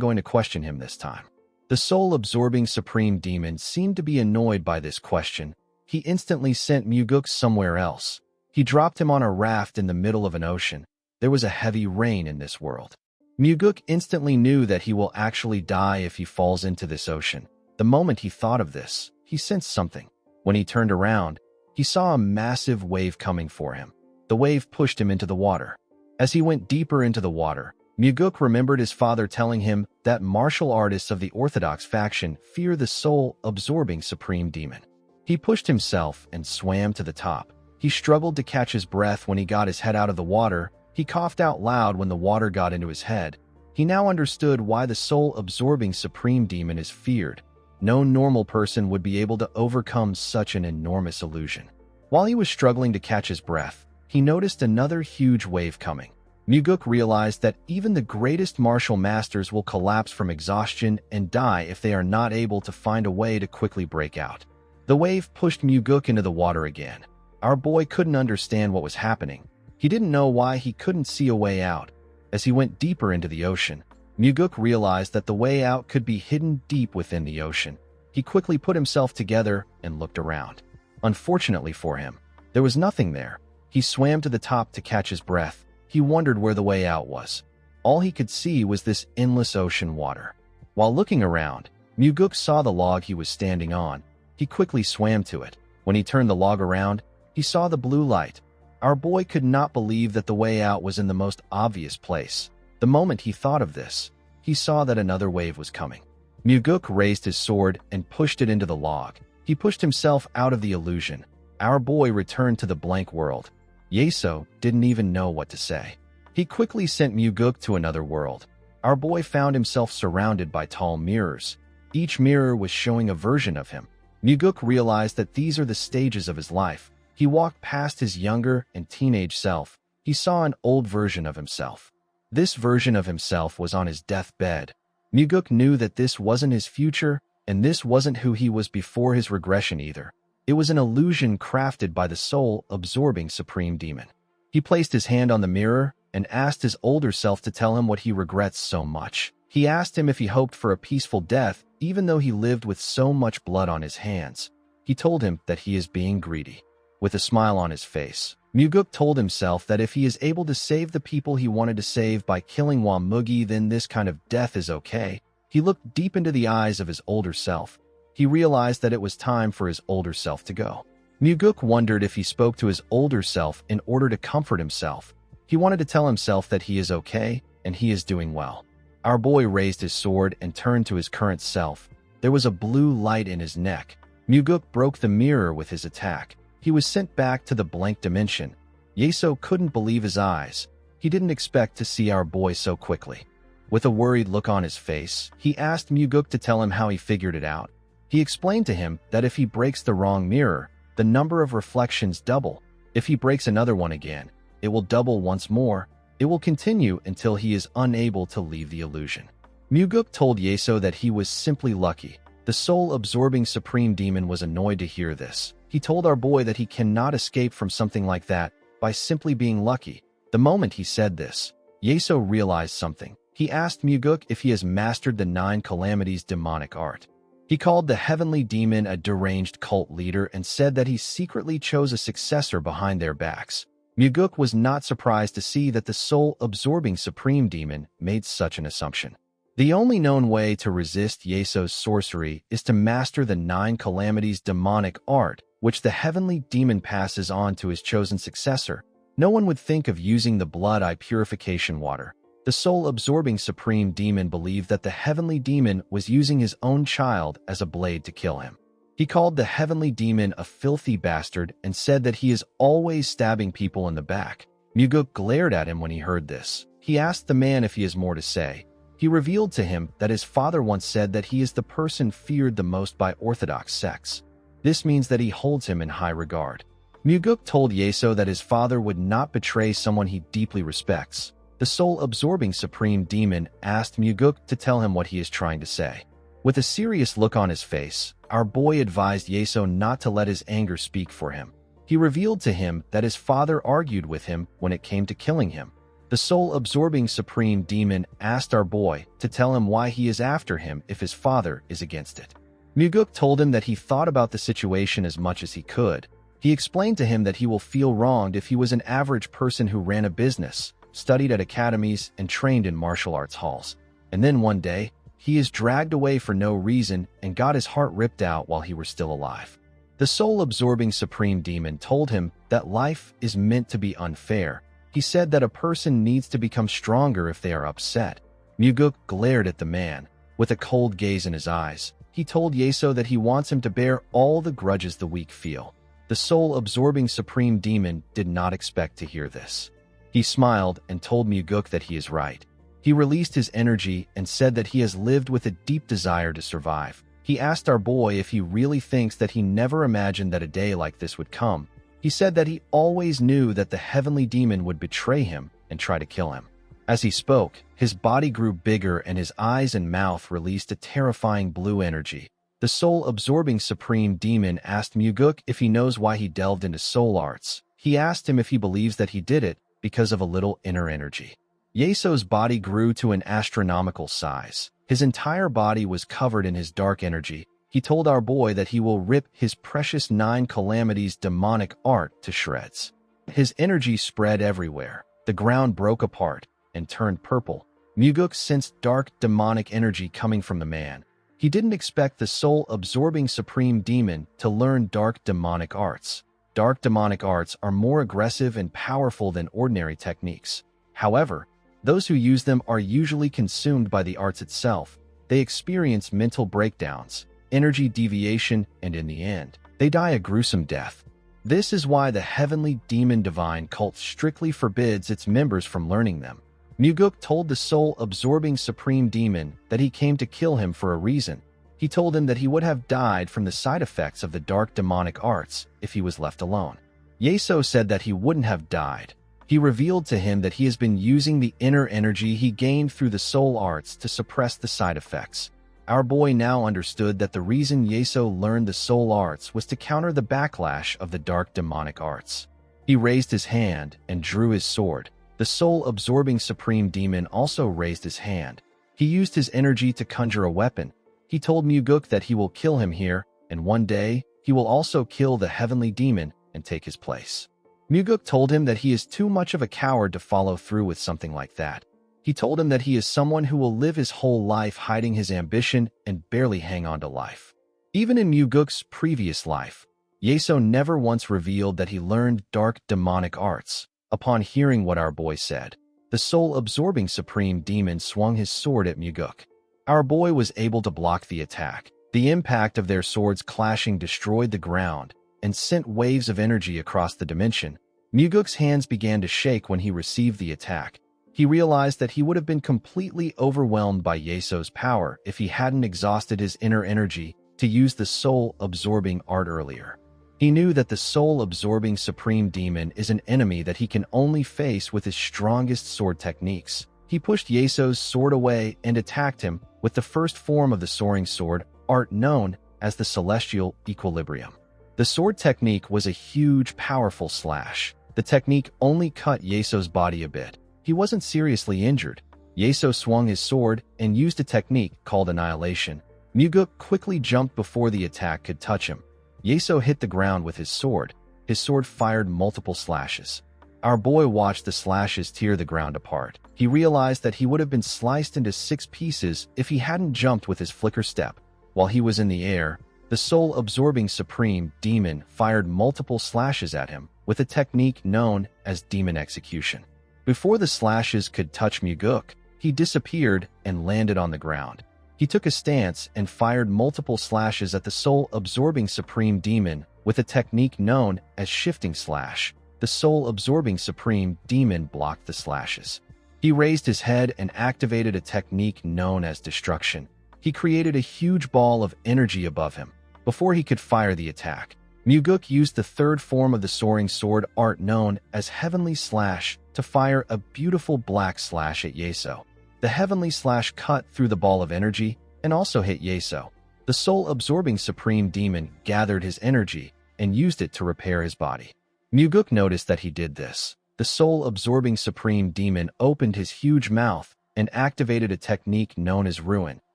Speaker 1: going to question him this time. The soul-absorbing supreme demon seemed to be annoyed by this question. He instantly sent Muguk somewhere else. He dropped him on a raft in the middle of an ocean. There was a heavy rain in this world. Muguk instantly knew that he will actually die if he falls into this ocean. The moment he thought of this, he sensed something. When he turned around, he saw a massive wave coming for him. The wave pushed him into the water. As he went deeper into the water, Muguk remembered his father telling him that martial artists of the Orthodox faction fear the soul-absorbing supreme demon. He pushed himself and swam to the top. He struggled to catch his breath when he got his head out of the water. He coughed out loud when the water got into his head. He now understood why the soul-absorbing supreme demon is feared. No normal person would be able to overcome such an enormous illusion. While he was struggling to catch his breath, he noticed another huge wave coming. Muguk realized that even the greatest martial masters will collapse from exhaustion and die if they are not able to find a way to quickly break out. The wave pushed Muguk into the water again. Our boy couldn't understand what was happening. He didn't know why he couldn't see a way out. As he went deeper into the ocean, Muguk realized that the way out could be hidden deep within the ocean. He quickly put himself together and looked around. Unfortunately for him, there was nothing there. He swam to the top to catch his breath. He wondered where the way out was. All he could see was this endless ocean water. While looking around, Muguk saw the log he was standing on. He quickly swam to it. When he turned the log around, he saw the blue light. Our boy could not believe that the way out was in the most obvious place. The moment he thought of this, he saw that another wave was coming. Muguk raised his sword and pushed it into the log. He pushed himself out of the illusion. Our boy returned to the blank world. Yeso didn't even know what to say. He quickly sent Muguk to another world. Our boy found himself surrounded by tall mirrors. Each mirror was showing a version of him. Muguk realized that these are the stages of his life. He walked past his younger and teenage self. He saw an old version of himself. This version of himself was on his deathbed. Muguk knew that this wasn't his future, and this wasn't who he was before his regression either. It was an illusion crafted by the soul-absorbing supreme demon. He placed his hand on the mirror and asked his older self to tell him what he regrets so much. He asked him if he hoped for a peaceful death, even though he lived with so much blood on his hands. He told him that he is being greedy. With a smile on his face, Muguk told himself that if he is able to save the people he wanted to save by killing Wamugi, then this kind of death is okay. He looked deep into the eyes of his older self. He realized that it was time for his older self to go. Muguk wondered if he spoke to his older self in order to comfort himself. He wanted to tell himself that he is okay and he is doing well. Our boy raised his sword and turned to his current self. There was a blue light in his neck. Muguk broke the mirror with his attack. He was sent back to the blank dimension. Yeso couldn't believe his eyes. He didn't expect to see our boy so quickly. With a worried look on his face, he asked Muguk to tell him how he figured it out. He explained to him that if he breaks the wrong mirror, the number of reflections double. If he breaks another one again, it will double once more. It will continue until he is unable to leave the illusion. Muguk told Yeso that he was simply lucky. The soul-absorbing supreme demon was annoyed to hear this. He told our boy that he cannot escape from something like that by simply being lucky. The moment he said this, Yeso realized something. He asked Muguk if he has mastered the 9 calamities demonic art. He called the heavenly demon a deranged cult leader and said that he secretly chose a successor behind their backs. Muguk was not surprised to see that the soul-absorbing supreme demon made such an assumption. The only known way to resist Yeso's sorcery is to master the 9 calamities demonic art, which the heavenly demon passes on to his chosen successor. No one would think of using the blood-eye purification water. The soul-absorbing supreme demon believed that the heavenly demon was using his own child as a blade to kill him. He called the heavenly demon a filthy bastard and said that he is always stabbing people in the back. Muguk glared at him when he heard this. He asked the man if he has more to say. He revealed to him that his father once said that he is the person feared the most by Orthodox sects. This means that he holds him in high regard. Muguk told Yeso that his father would not betray someone he deeply respects. The soul-absorbing supreme demon asked Muguk to tell him what he is trying to say. With a serious look on his face, our boy advised Yeso not to let his anger speak for him. He revealed to him that his father argued with him when it came to killing him. The soul-absorbing supreme demon asked our boy to tell him why he is after him if his father is against it. Muguk told him that he thought about the situation as much as he could. He explained to him that he will feel wronged if he was an average person who ran a business, studied at academies, and trained in martial arts halls. And then one day, he is dragged away for no reason and got his heart ripped out while he was still alive. The soul-absorbing supreme demon told him that life is meant to be unfair. He said that a person needs to become stronger if they are upset. Muguk glared at the man. With a cold gaze in his eyes, he told Yeso that he wants him to bear all the grudges the weak feel. The soul-absorbing supreme demon did not expect to hear this. He smiled and told Muguk that he is right. He released his energy and said that he has lived with a deep desire to survive. He asked our boy if he really thinks that he never imagined that a day like this would come. He said that he always knew that the heavenly demon would betray him and try to kill him. As he spoke, his body grew bigger and his eyes and mouth released a terrifying blue energy. The soul-absorbing supreme demon asked Muguk if he knows why he delved into soul arts. He asked him if he believes that he did it because of a little inner energy. Yeso's body grew to an astronomical size. His entire body was covered in his dark energy. He told our boy that he will rip his precious 9 calamities demonic art to shreds. His energy spread everywhere. The ground broke apart and turned purple. Muguk sensed dark demonic energy coming from the man. He didn't expect the soul-absorbing supreme demon to learn dark demonic arts. Dark demonic arts are more aggressive and powerful than ordinary techniques. However, those who use them are usually consumed by the arts itself. They experience mental breakdowns, energy deviation, and in the end, they die a gruesome death. This is why the heavenly demon divine cult strictly forbids its members from learning them. Muguk told the soul-absorbing supreme demon that he came to kill him for a reason. He told him that he would have died from the side effects of the dark demonic arts if he was left alone. Yeso said that he wouldn't have died. He revealed to him that he has been using the inner energy he gained through the soul arts to suppress the side effects. Our boy now understood that the reason Yeso learned the soul arts was to counter the backlash of the dark demonic arts. He raised his hand and drew his sword. The soul-absorbing supreme demon also raised his hand. He used his energy to conjure a weapon. He told Muguk that he will kill him here, and one day, he will also kill the heavenly demon and take his place. Muguk told him that he is too much of a coward to follow through with something like that. He told him that he is someone who will live his whole life hiding his ambition and barely hang on to life. Even in Muguk's previous life, Yeso never once revealed that he learned dark demonic arts. Upon hearing what our boy said, the soul-absorbing supreme demon swung his sword at Muguk. Our boy was able to block the attack. The impact of their swords clashing destroyed the ground and sent waves of energy across the dimension. Muguk's hands began to shake when he received the attack. He realized that he would have been completely overwhelmed by Yeso's power if he hadn't exhausted his inner energy to use the soul-absorbing art earlier. He knew that the soul-absorbing supreme demon is an enemy that he can only face with his strongest sword techniques. He pushed Yeso's sword away and attacked him with the first form of the soaring sword art known as the celestial equilibrium. The sword technique was a huge, powerful slash. The technique only cut Yeso's body a bit. He wasn't seriously injured. Yeso swung his sword and used a technique called annihilation. Muguk quickly jumped before the attack could touch him. Yeso hit the ground with his sword. His sword fired multiple slashes. Our boy watched the slashes tear the ground apart. He realized that he would have been sliced into 6 pieces if he hadn't jumped with his flicker step. While he was in the air, the soul-absorbing supreme demon fired multiple slashes at him with a technique known as demon execution. Before the slashes could touch Muguk, he disappeared and landed on the ground. He took a stance and fired multiple slashes at the soul-absorbing supreme demon with a technique known as shifting slash. The soul-absorbing supreme demon blocked the slashes. He raised his head and activated a technique known as destruction. He created a huge ball of energy above him. Before he could fire the attack, Muguk used the third form of the soaring sword art known as Heavenly Slash to fire a beautiful black slash at Yeso. The Heavenly Slash cut through the ball of energy and also hit Yeso. The soul-absorbing supreme demon gathered his energy and used it to repair his body. Muguk noticed that he did this. The soul-absorbing supreme demon opened his huge mouth and activated a technique known as Ruin.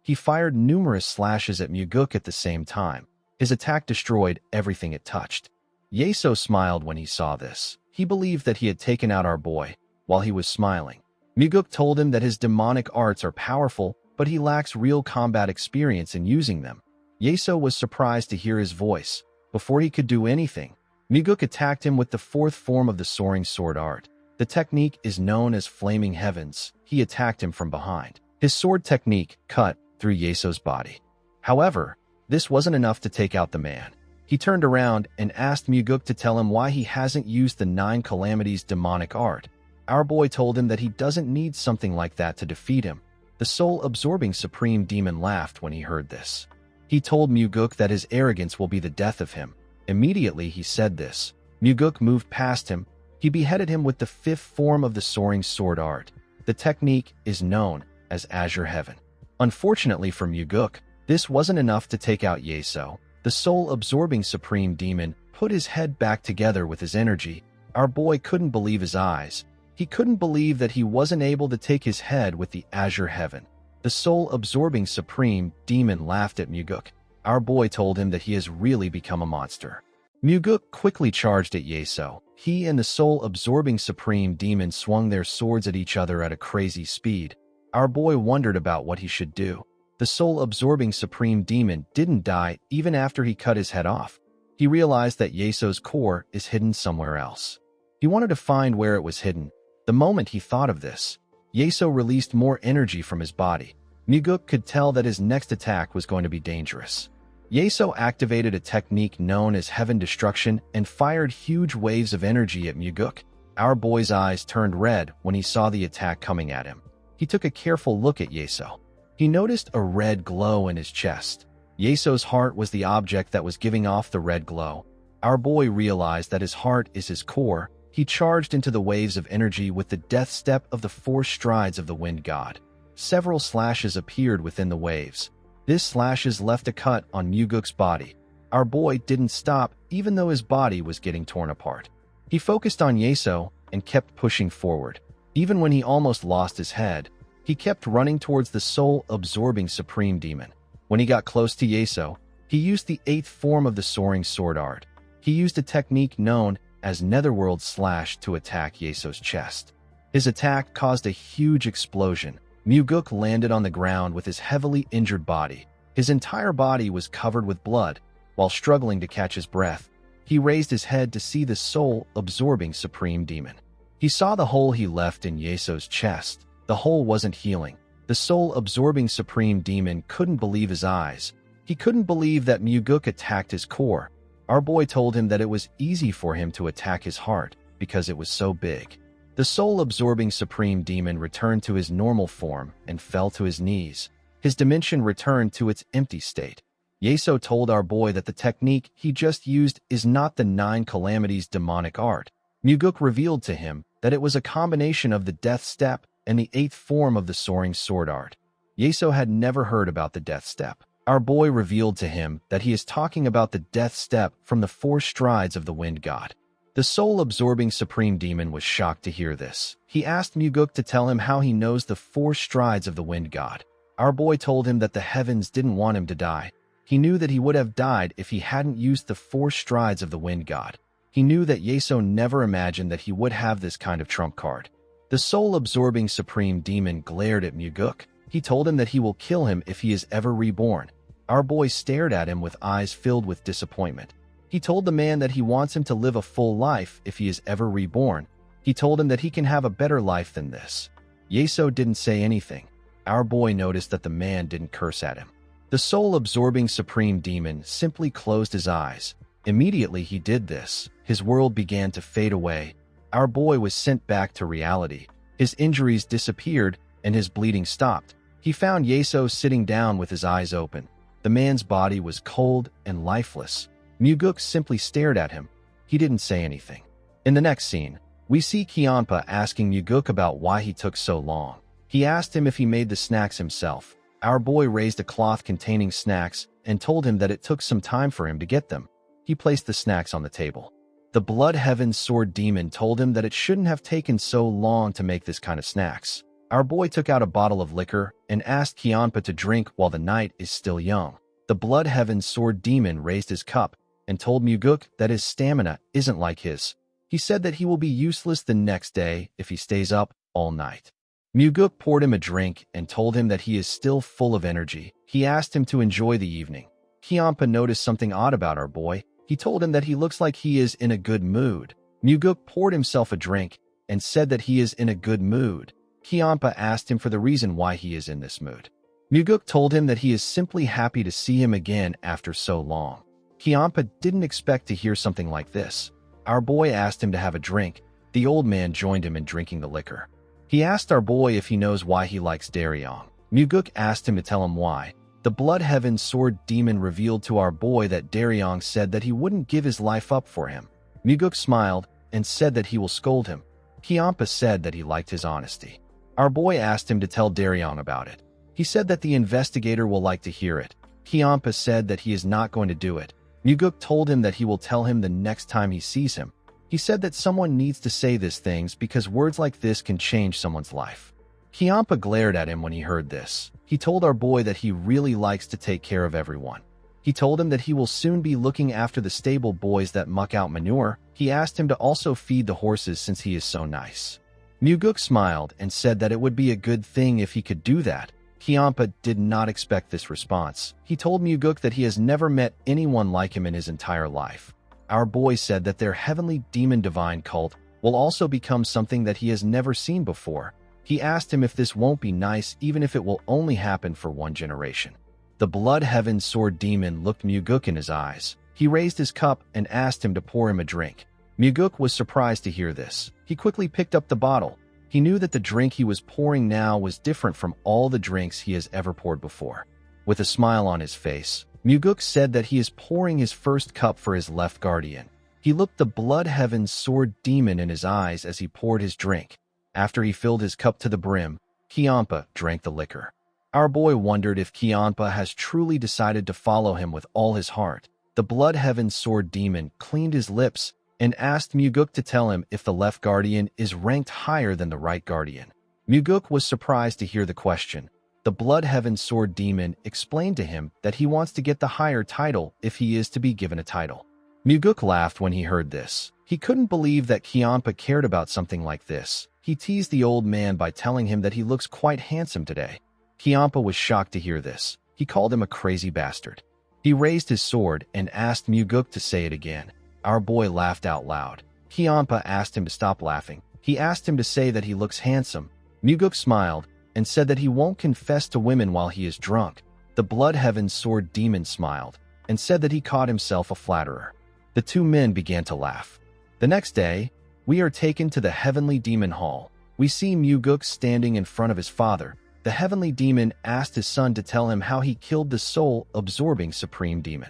Speaker 1: He fired numerous slashes at Muguk at the same time. His attack destroyed everything it touched. Yeso smiled when he saw this. He believed that he had taken out our boy. While he was smiling, Muguk told him that his demonic arts are powerful, but he lacks real combat experience in using them. Yeso was surprised to hear his voice. Before he could do anything, Muguk attacked him with the fourth form of the soaring sword art. The technique is known as Flaming Heavens. He attacked him from behind. His sword technique cut through Yeso's body. However, this wasn't enough to take out the man. He turned around and asked Muguk to tell him why he hasn't used the 9 Calamities demonic art. Our boy told him that he doesn't need something like that to defeat him. The soul-absorbing supreme demon laughed when he heard this. He told Muguk that his arrogance will be the death of him. Immediately he said this, Muguk moved past him. He beheaded him with the 5th form of the soaring sword art. The technique is known as Azure Heaven. Unfortunately for Muguk, this wasn't enough to take out Yeso. The soul-absorbing supreme demon put his head back together with his energy. Our boy couldn't believe his eyes. He couldn't believe that he wasn't able to take his head with the Azure Heaven. The soul-absorbing supreme demon laughed at Muguk. Our boy told him that he has really become a monster. Muguk quickly charged at Yeso. He and the soul-absorbing supreme demon swung their swords at each other at a crazy speed. Our boy wondered about what he should do. The soul-absorbing supreme demon didn't die even after he cut his head off. He realized that Yeso's core is hidden somewhere else. He wanted to find where it was hidden. The moment he thought of this, Yeso released more energy from his body. Muguk could tell that his next attack was going to be dangerous. Yeso activated a technique known as Heaven Destruction and fired huge waves of energy at Muguk. Our boy's eyes turned red when he saw the attack coming at him. He took a careful look at Yeso. He noticed a red glow in his chest. Yeso's heart was the object that was giving off the red glow. Our boy realized that his heart is his core. He charged into the waves of energy with the death step of the 4 strides of the wind god. Several slashes appeared within the waves. This slashes left a cut on Muguk's body. Our boy didn't stop even though his body was getting torn apart. He focused on Yeso and kept pushing forward. Even when he almost lost his head, he kept running towards the soul-absorbing supreme demon. When he got close to Yeso, he used the 8th form of the soaring sword art. He used a technique known as Netherworld Slash to attack Yeso's chest. His attack caused a huge explosion. Muguk landed on the ground with his heavily injured body. His entire body was covered with blood. While struggling to catch his breath, he raised his head to see the soul-absorbing supreme demon. He saw the hole he left in Yeso's chest. The hole wasn't healing. The soul-absorbing supreme demon couldn't believe his eyes. He couldn't believe that Muguk attacked his core. Our boy told him that it was easy for him to attack his heart because it was so big. The soul-absorbing supreme demon returned to his normal form and fell to his knees. His dimension returned to its empty state. Yeso told our boy that the technique he just used is not the 9 Calamities demonic art. Muguk revealed to him that it was a combination of the death step and the 8th form of the soaring sword art. Yeso had never heard about the death step. Our boy revealed to him that he is talking about the death step from the 4 strides of the wind god. The soul-absorbing supreme demon was shocked to hear this. He asked Muguk to tell him how he knows the 4 strides of the wind god. Our boy told him that the heavens didn't want him to die. He knew that he would have died if he hadn't used the 4 strides of the wind god. He knew that Yeso never imagined that he would have this kind of trump card. The soul-absorbing supreme demon glared at Muguk. He told him that he will kill him if he is ever reborn. Our boy stared at him with eyes filled with disappointment. He told the man that he wants him to live a full life if he is ever reborn. He told him that he can have a better life than this. Yeso didn't say anything. Our boy noticed that the man didn't curse at him. The soul-absorbing supreme demon simply closed his eyes. Immediately he did this, his world began to fade away. Our boy was sent back to reality. His injuries disappeared and his bleeding stopped. He found Yeso sitting down with his eyes open. The man's body was cold and lifeless. Muguk simply stared at him. He didn't say anything. In the next scene, we see Kianpa asking Muguk about why he took so long. He asked him if he made the snacks himself. Our boy raised a cloth containing snacks and told him that it took some time for him to get them. He placed the snacks on the table. The Blood Heaven Sword Demon told him that it shouldn't have taken so long to make this kind of snacks. Our boy took out a bottle of liquor and asked Kianpa to drink while the night is still young. The Blood Heaven Sword Demon raised his cup. and told Muguk that his stamina isn't like his. He said that he will be useless the next day if he stays up all night. Muguk poured him a drink and told him that he is still full of energy. He asked him to enjoy the evening. Kiampa noticed something odd about our boy. He told him that he looks like he is in a good mood. Muguk poured himself a drink and said that he is in a good mood. Kiampa asked him for the reason why he is in this mood. Muguk told him that he is simply happy to see him again after so long. Kiampa didn't expect to hear something like this. Our boy asked him to have a drink. The old man joined him in drinking the liquor. He asked our boy if he knows why he likes Daryong. Muguk asked him to tell him why. The Blood Heaven Sword Demon revealed to our boy that Daryong said that he wouldn't give his life up for him. Muguk smiled and said that he will scold him. Kiampa said that he liked his honesty. Our boy asked him to tell Daryong about it. He said that the investigator will like to hear it. Kiampa said that he is not going to do it. Muguk told him that he will tell him the next time he sees him. He said that someone needs to say these things because words like this can change someone's life. Kiampa glared at him when he heard this. He told our boy that he really likes to take care of everyone. He told him that he will soon be looking after the stable boys that muck out manure. He asked him to also feed the horses since he is so nice. Muguk smiled and said that it would be a good thing if he could do that. Kiampa did not expect this response. He told Muguk that he has never met anyone like him in his entire life. Our boy said that their heavenly demon divine cult will also become something that he has never seen before. He asked him if this won't be nice even if it will only happen for one generation. The Blood Heaven Sword Demon looked Muguk in his eyes. He raised his cup and asked him to pour him a drink. Muguk was surprised to hear this. He quickly picked up the bottle. He knew that the drink he was pouring now was different from all the drinks he has ever poured before. With a smile on his face, Muguk said that he is pouring his first cup for his left guardian. He looked the Blood Heaven Sword Demon in his eyes as he poured his drink. After he filled his cup to the brim, Kiampa drank the liquor. Our boy wondered if Kiampa has truly decided to follow him with all his heart. The Blood Heaven Sword Demon cleaned his lips and asked Muguk to tell him if the left guardian is ranked higher than the right guardian. Muguk was surprised to hear the question. The Blood Heaven Sword Demon explained to him that he wants to get the higher title if he is to be given a title. Muguk laughed when he heard this. He couldn't believe that Kiampa cared about something like this. He teased the old man by telling him that he looks quite handsome today. Kiampa was shocked to hear this. He called him a crazy bastard. He raised his sword and asked Muguk to say it again. Our boy laughed out loud. Kiampa asked him to stop laughing. He asked him to say that he looks handsome. Muguk smiled and said that he won't confess to women while he is drunk. The Blood Heaven Sword Demon smiled and said that he caught himself a flatterer. The two men began to laugh. The next day, we are taken to the Heavenly Demon Hall. We see Muguk standing in front of his father. The Heavenly Demon asked his son to tell him how he killed the soul-absorbing Supreme Demon.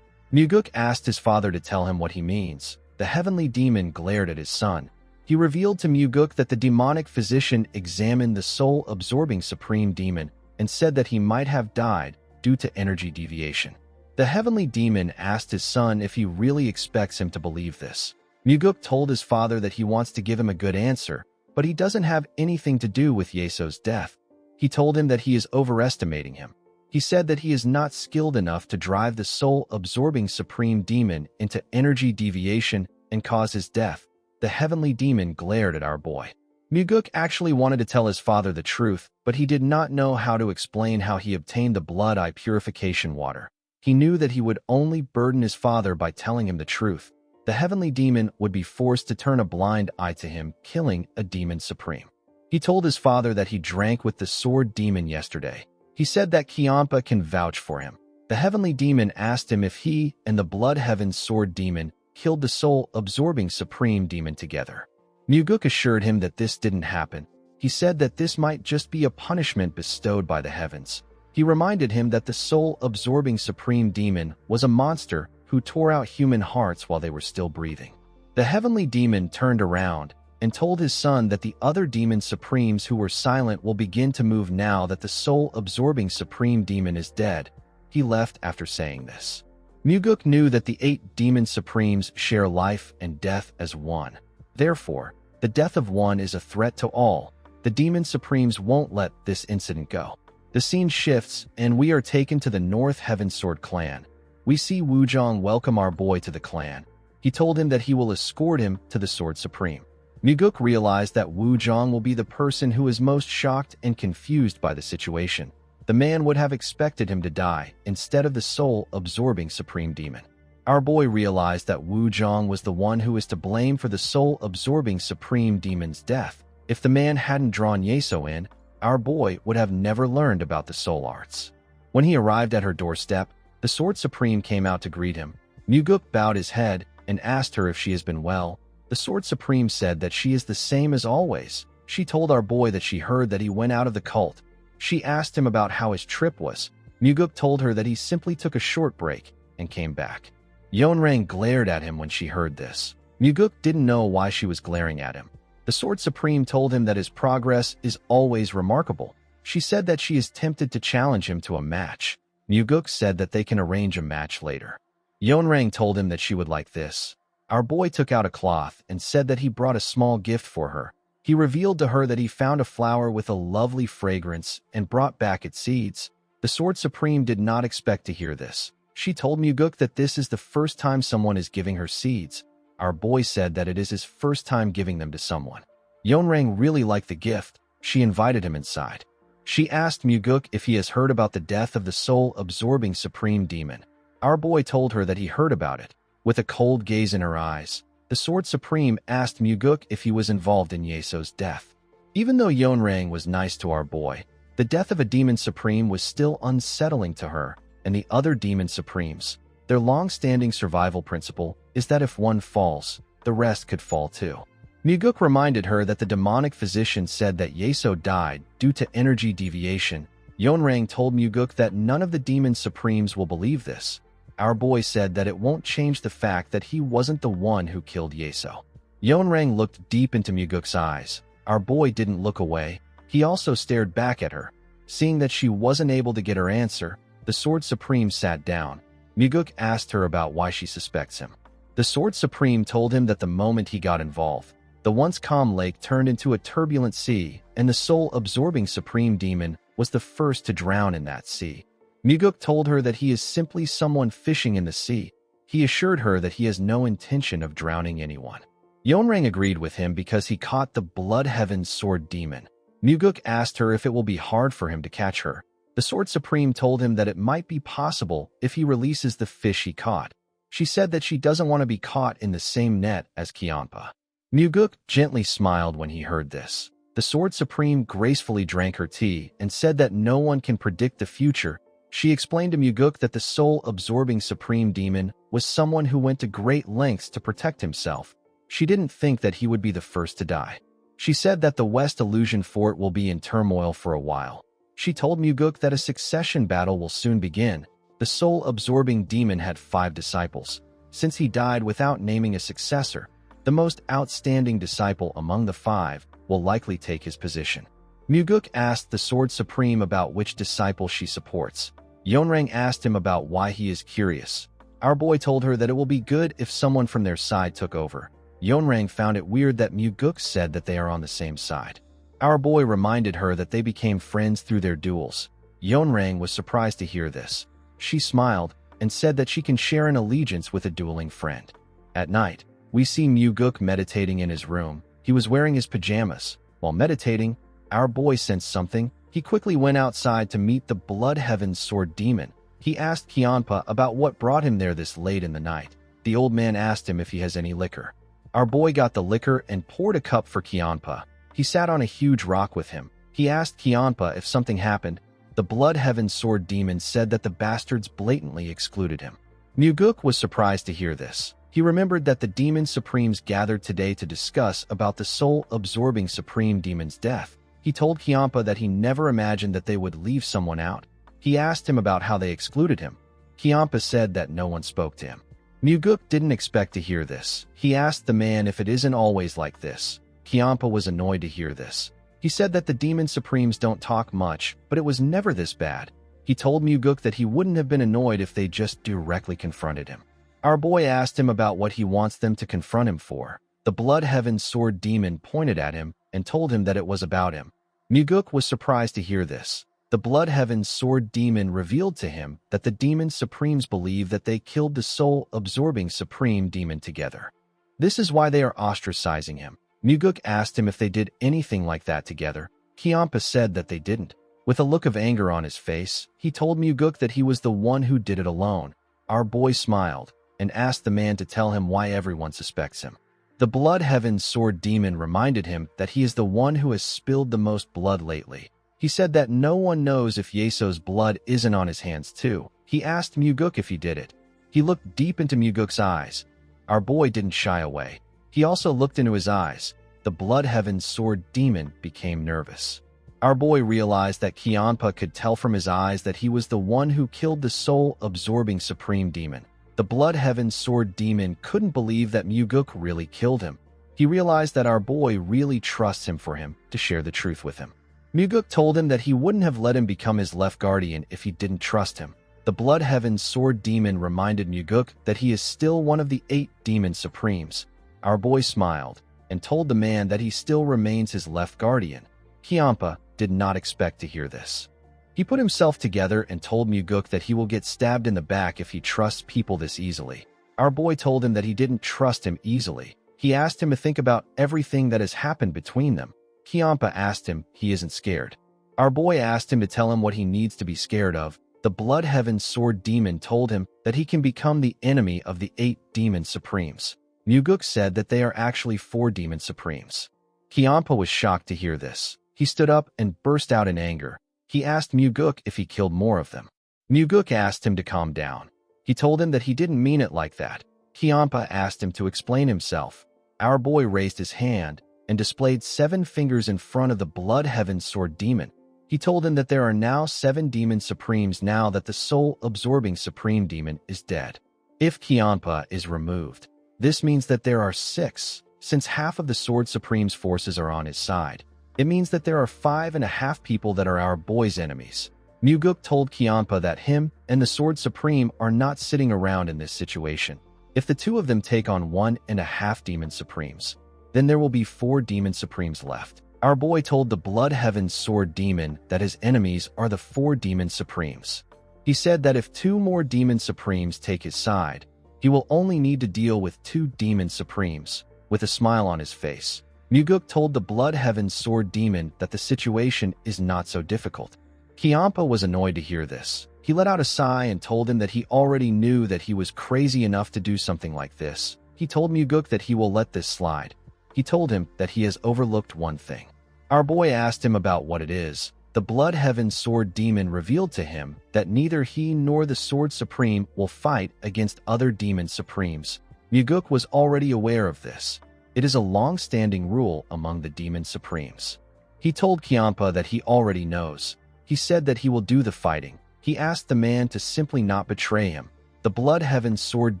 Speaker 1: Muguk asked his father to tell him what he means. The Heavenly Demon glared at his son. He revealed to Muguk that the demonic physician examined the soul-absorbing Supreme Demon and said that he might have died due to energy deviation. The Heavenly Demon asked his son if he really expects him to believe this. Muguk told his father that he wants to give him a good answer, but he doesn't have anything to do with Yeso's death. He told him that he is overestimating him. He said that he is not skilled enough to drive the soul-absorbing Supreme Demon into energy deviation and cause his death. The Heavenly Demon glared at our boy. Muguk actually wanted to tell his father the truth, but he did not know how to explain how he obtained the blood eye purification water. He knew that he would only burden his father by telling him the truth. The Heavenly Demon would be forced to turn a blind eye to him, killing a Demon Supreme. He told his father that he drank with the Sword Demon yesterday. He said that Kiampa can vouch for him. The Heavenly Demon asked him if he and the Blood Heaven Sword Demon killed the soul-absorbing Supreme Demon together. Muguk assured him that this didn't happen. He said that this might just be a punishment bestowed by the heavens. He reminded him that the soul-absorbing Supreme Demon was a monster who tore out human hearts while they were still breathing. The Heavenly Demon turned around and told his son that the other Demon Supremes who were silent will begin to move now that the soul-absorbing Supreme Demon is dead. He left after saying this. Muguk knew that the 8 Demon Supremes share life and death as one. Therefore, the death of one is a threat to all. The Demon Supremes won't let this incident go. The scene shifts, and we are taken to the North Heavensword clan. we see Wuzhong welcome our boy to the clan. He told him that he will escort him to the Sword Supreme. Muguk realized that Wuzhong will be the person who is most shocked and confused by the situation. The man would have expected him to die instead of the soul-absorbing Supreme Demon. Our boy realized that Wuzhong was the one who is to blame for the soul-absorbing Supreme Demon's death. If the man hadn't drawn Yeso in, our boy would have never learned about the soul arts. When he arrived at her doorstep, the Sword Supreme came out to greet him. Muguk bowed his head and asked her if she has been well. The Sword Supreme said that she is the same as always. She told our boy that she heard that he went out of the cult. She asked him about how his trip was. Muguk told her that he simply took a short break and came back. Yeonrang glared at him when she heard this. Muguk didn't know why she was glaring at him. The Sword Supreme told him that his progress is always remarkable. She said that she is tempted to challenge him to a match. Muguk said that they can arrange a match later. Yeonrang told him that she would like this. Our boy took out a cloth and said that he brought a small gift for her. He revealed to her that he found a flower with a lovely fragrance and brought back its seeds. The Sword Supreme did not expect to hear this. She told Muguk that this is the first time someone is giving her seeds. Our boy said that it is his first time giving them to someone. Yeonrang really liked the gift. She invited him inside. She asked Muguk if he has heard about the death of the soul-absorbing Supreme Demon. Our boy told her that he heard about it. With a cold gaze in her eyes, the Sword Supreme asked Muguk if he was involved in Yeso's death. Even though Yeonrang was nice to our boy, the death of a Demon Supreme was still unsettling to her and the other Demon Supremes. Their long-standing survival principle is that if one falls, the rest could fall too. Muguk reminded her that the demonic physician said that Yeso died due to energy deviation. Yeonrang told Muguk that none of the Demon Supremes will believe this. Our boy said that it won't change the fact that he wasn't the one who killed Yeso. Yeonrang looked deep into Muguk's eyes. Our boy didn't look away. He also stared back at her. Seeing that she wasn't able to get her answer, the Sword Supreme sat down. Muguk asked her about why she suspects him. The Sword Supreme told him that the moment he got involved, the once calm lake turned into a turbulent sea, and the soul-absorbing Supreme Demon was the first to drown in that sea. Muguk told her that he is simply someone fishing in the sea. He assured her that he has no intention of drowning anyone. Yeonrang agreed with him because he caught the Blood Heaven Sword Demon. Muguk asked her if it will be hard for him to catch her. The Sword Supreme told him that it might be possible if he releases the fish he caught. She said that she doesn't want to be caught in the same net as Kianpa. Muguk gently smiled when he heard this. The Sword Supreme gracefully drank her tea and said that no one can predict the future. She explained to Muguk that the soul-absorbing Supreme Demon was someone who went to great lengths to protect himself. She didn't think that he would be the first to die. She said that the West Illusion Fort will be in turmoil for a while. She told Muguk that a succession battle will soon begin. The soul-absorbing demon had 5 disciples. Since he died without naming a successor, the most outstanding disciple among the 5 will likely take his position. Muguk asked the Sword Supreme about which disciple she supports. Yeonrang asked him about why he is curious. Our boy told her that it will be good if someone from their side took over. Yeonrang found it weird that Muguk said that they are on the same side. Our boy reminded her that they became friends through their duels. Yeonrang was surprised to hear this. She smiled and said that she can share an allegiance with a dueling friend. At night, we see Muguk meditating in his room. He was wearing his pajamas. While meditating, our boy sensed something. He quickly went outside to meet the Blood Heaven Sword Demon. He asked Kianpa about what brought him there this late in the night. The old man asked him if he has any liquor. Our boy got the liquor and poured a cup for Kianpa. He sat on a huge rock with him. He asked Kianpa if something happened. The Blood Heaven Sword Demon said that the bastards blatantly excluded him. Muguk was surprised to hear this. He remembered that the Demon Supremes gathered today to discuss about the soul-absorbing Supreme Demon's death. He told Kianpa that he never imagined that they would leave someone out. He asked him about how they excluded him. Kianpa said that no one spoke to him. Muguk didn't expect to hear this. He asked the man if it isn't always like this. Kianpa was annoyed to hear this. He said that the Demon Supremes don't talk much, but it was never this bad. He told Muguk that he wouldn't have been annoyed if they just directly confronted him. Our boy asked him about what he wants them to confront him for. The Blood Heaven Sword Demon pointed at him and told him that it was about him. Muguk was surprised to hear this. The Blood Heaven's Sword Demon revealed to him that the Demon Supremes believe that they killed the soul-absorbing Supreme Demon together. This is why they are ostracizing him. Muguk asked him if they did anything like that together. Kiampa said that they didn't. With a look of anger on his face, he told Muguk that he was the one who did it alone. Our boy smiled and asked the man to tell him why everyone suspects him. The Blood Heaven's Sword Demon reminded him that he is the one who has spilled the most blood lately. He said that no one knows if Yeso's blood isn't on his hands too. He asked Muguk if he did it. He looked deep into Muguk's eyes. Our boy didn't shy away. He also looked into his eyes. The Blood Heaven's Sword Demon became nervous. Our boy realized that Kiampa could tell from his eyes that he was the one who killed the soul-absorbing Supreme Demon. The Blood Heaven's Sword Demon couldn't believe that Muguk really killed him. He realized that our boy really trusts him for him to share the truth with him. Muguk told him that he wouldn't have let him become his left guardian if he didn't trust him. The Blood Heaven's Sword Demon reminded Muguk that he is still one of the 8 Demon Supremes. Our boy smiled and told the man that he still remains his left guardian. Kiampa did not expect to hear this. He put himself together and told Muguk that he will get stabbed in the back if he trusts people this easily. Our boy told him that he didn't trust him easily. He asked him to think about everything that has happened between them. Kiampa asked him he isn't scared. Our boy asked him to tell him what he needs to be scared of. The Blood Heaven's Sword Demon told him that he can become the enemy of the 8 Demon Supremes. Muguk said that they are actually 4 Demon Supremes. Kiampa was shocked to hear this. He stood up and burst out in anger. He asked Muguk if he killed more of them. Muguk asked him to calm down. He told him that he didn't mean it like that. Kiampa asked him to explain himself. Our boy raised his hand and displayed 7 fingers in front of the Blood Heaven's Sword Demon. He told him that there are now 7 Demon Supremes now that the soul-absorbing Supreme Demon is dead. If Kiampa is removed, this means that there are 6, since half of the Sword Supreme's forces are on his side. It means that there are 5.5 people that are our boy's enemies. Muguk told Kiampa that him and the Sword Supreme are not sitting around in this situation. If the 2 of them take on 1.5 Demon Supremes, then there will be 4 Demon Supremes left. Our boy told the Blood Heaven's Sword Demon that his enemies are the 4 Demon Supremes. He said that if 2 more Demon Supremes take his side, he will only need to deal with 2 Demon Supremes. With a smile on his face, Muguk told the Blood Heaven's Sword Demon that the situation is not so difficult. Kiampa was annoyed to hear this. He let out a sigh and told him that he already knew that he was crazy enough to do something like this. He told Muguk that he will let this slide. He told him that he has overlooked one thing. Our boy asked him about what it is. The Blood Heaven's Sword Demon revealed to him that neither he nor the Sword Supreme will fight against other Demon Supremes. Muguk was already aware of this. It is a long-standing rule among the Demon Supremes. He told Kiampa that he already knows. He said that he will do the fighting. He asked the man to simply not betray him. The Blood Heaven's Sword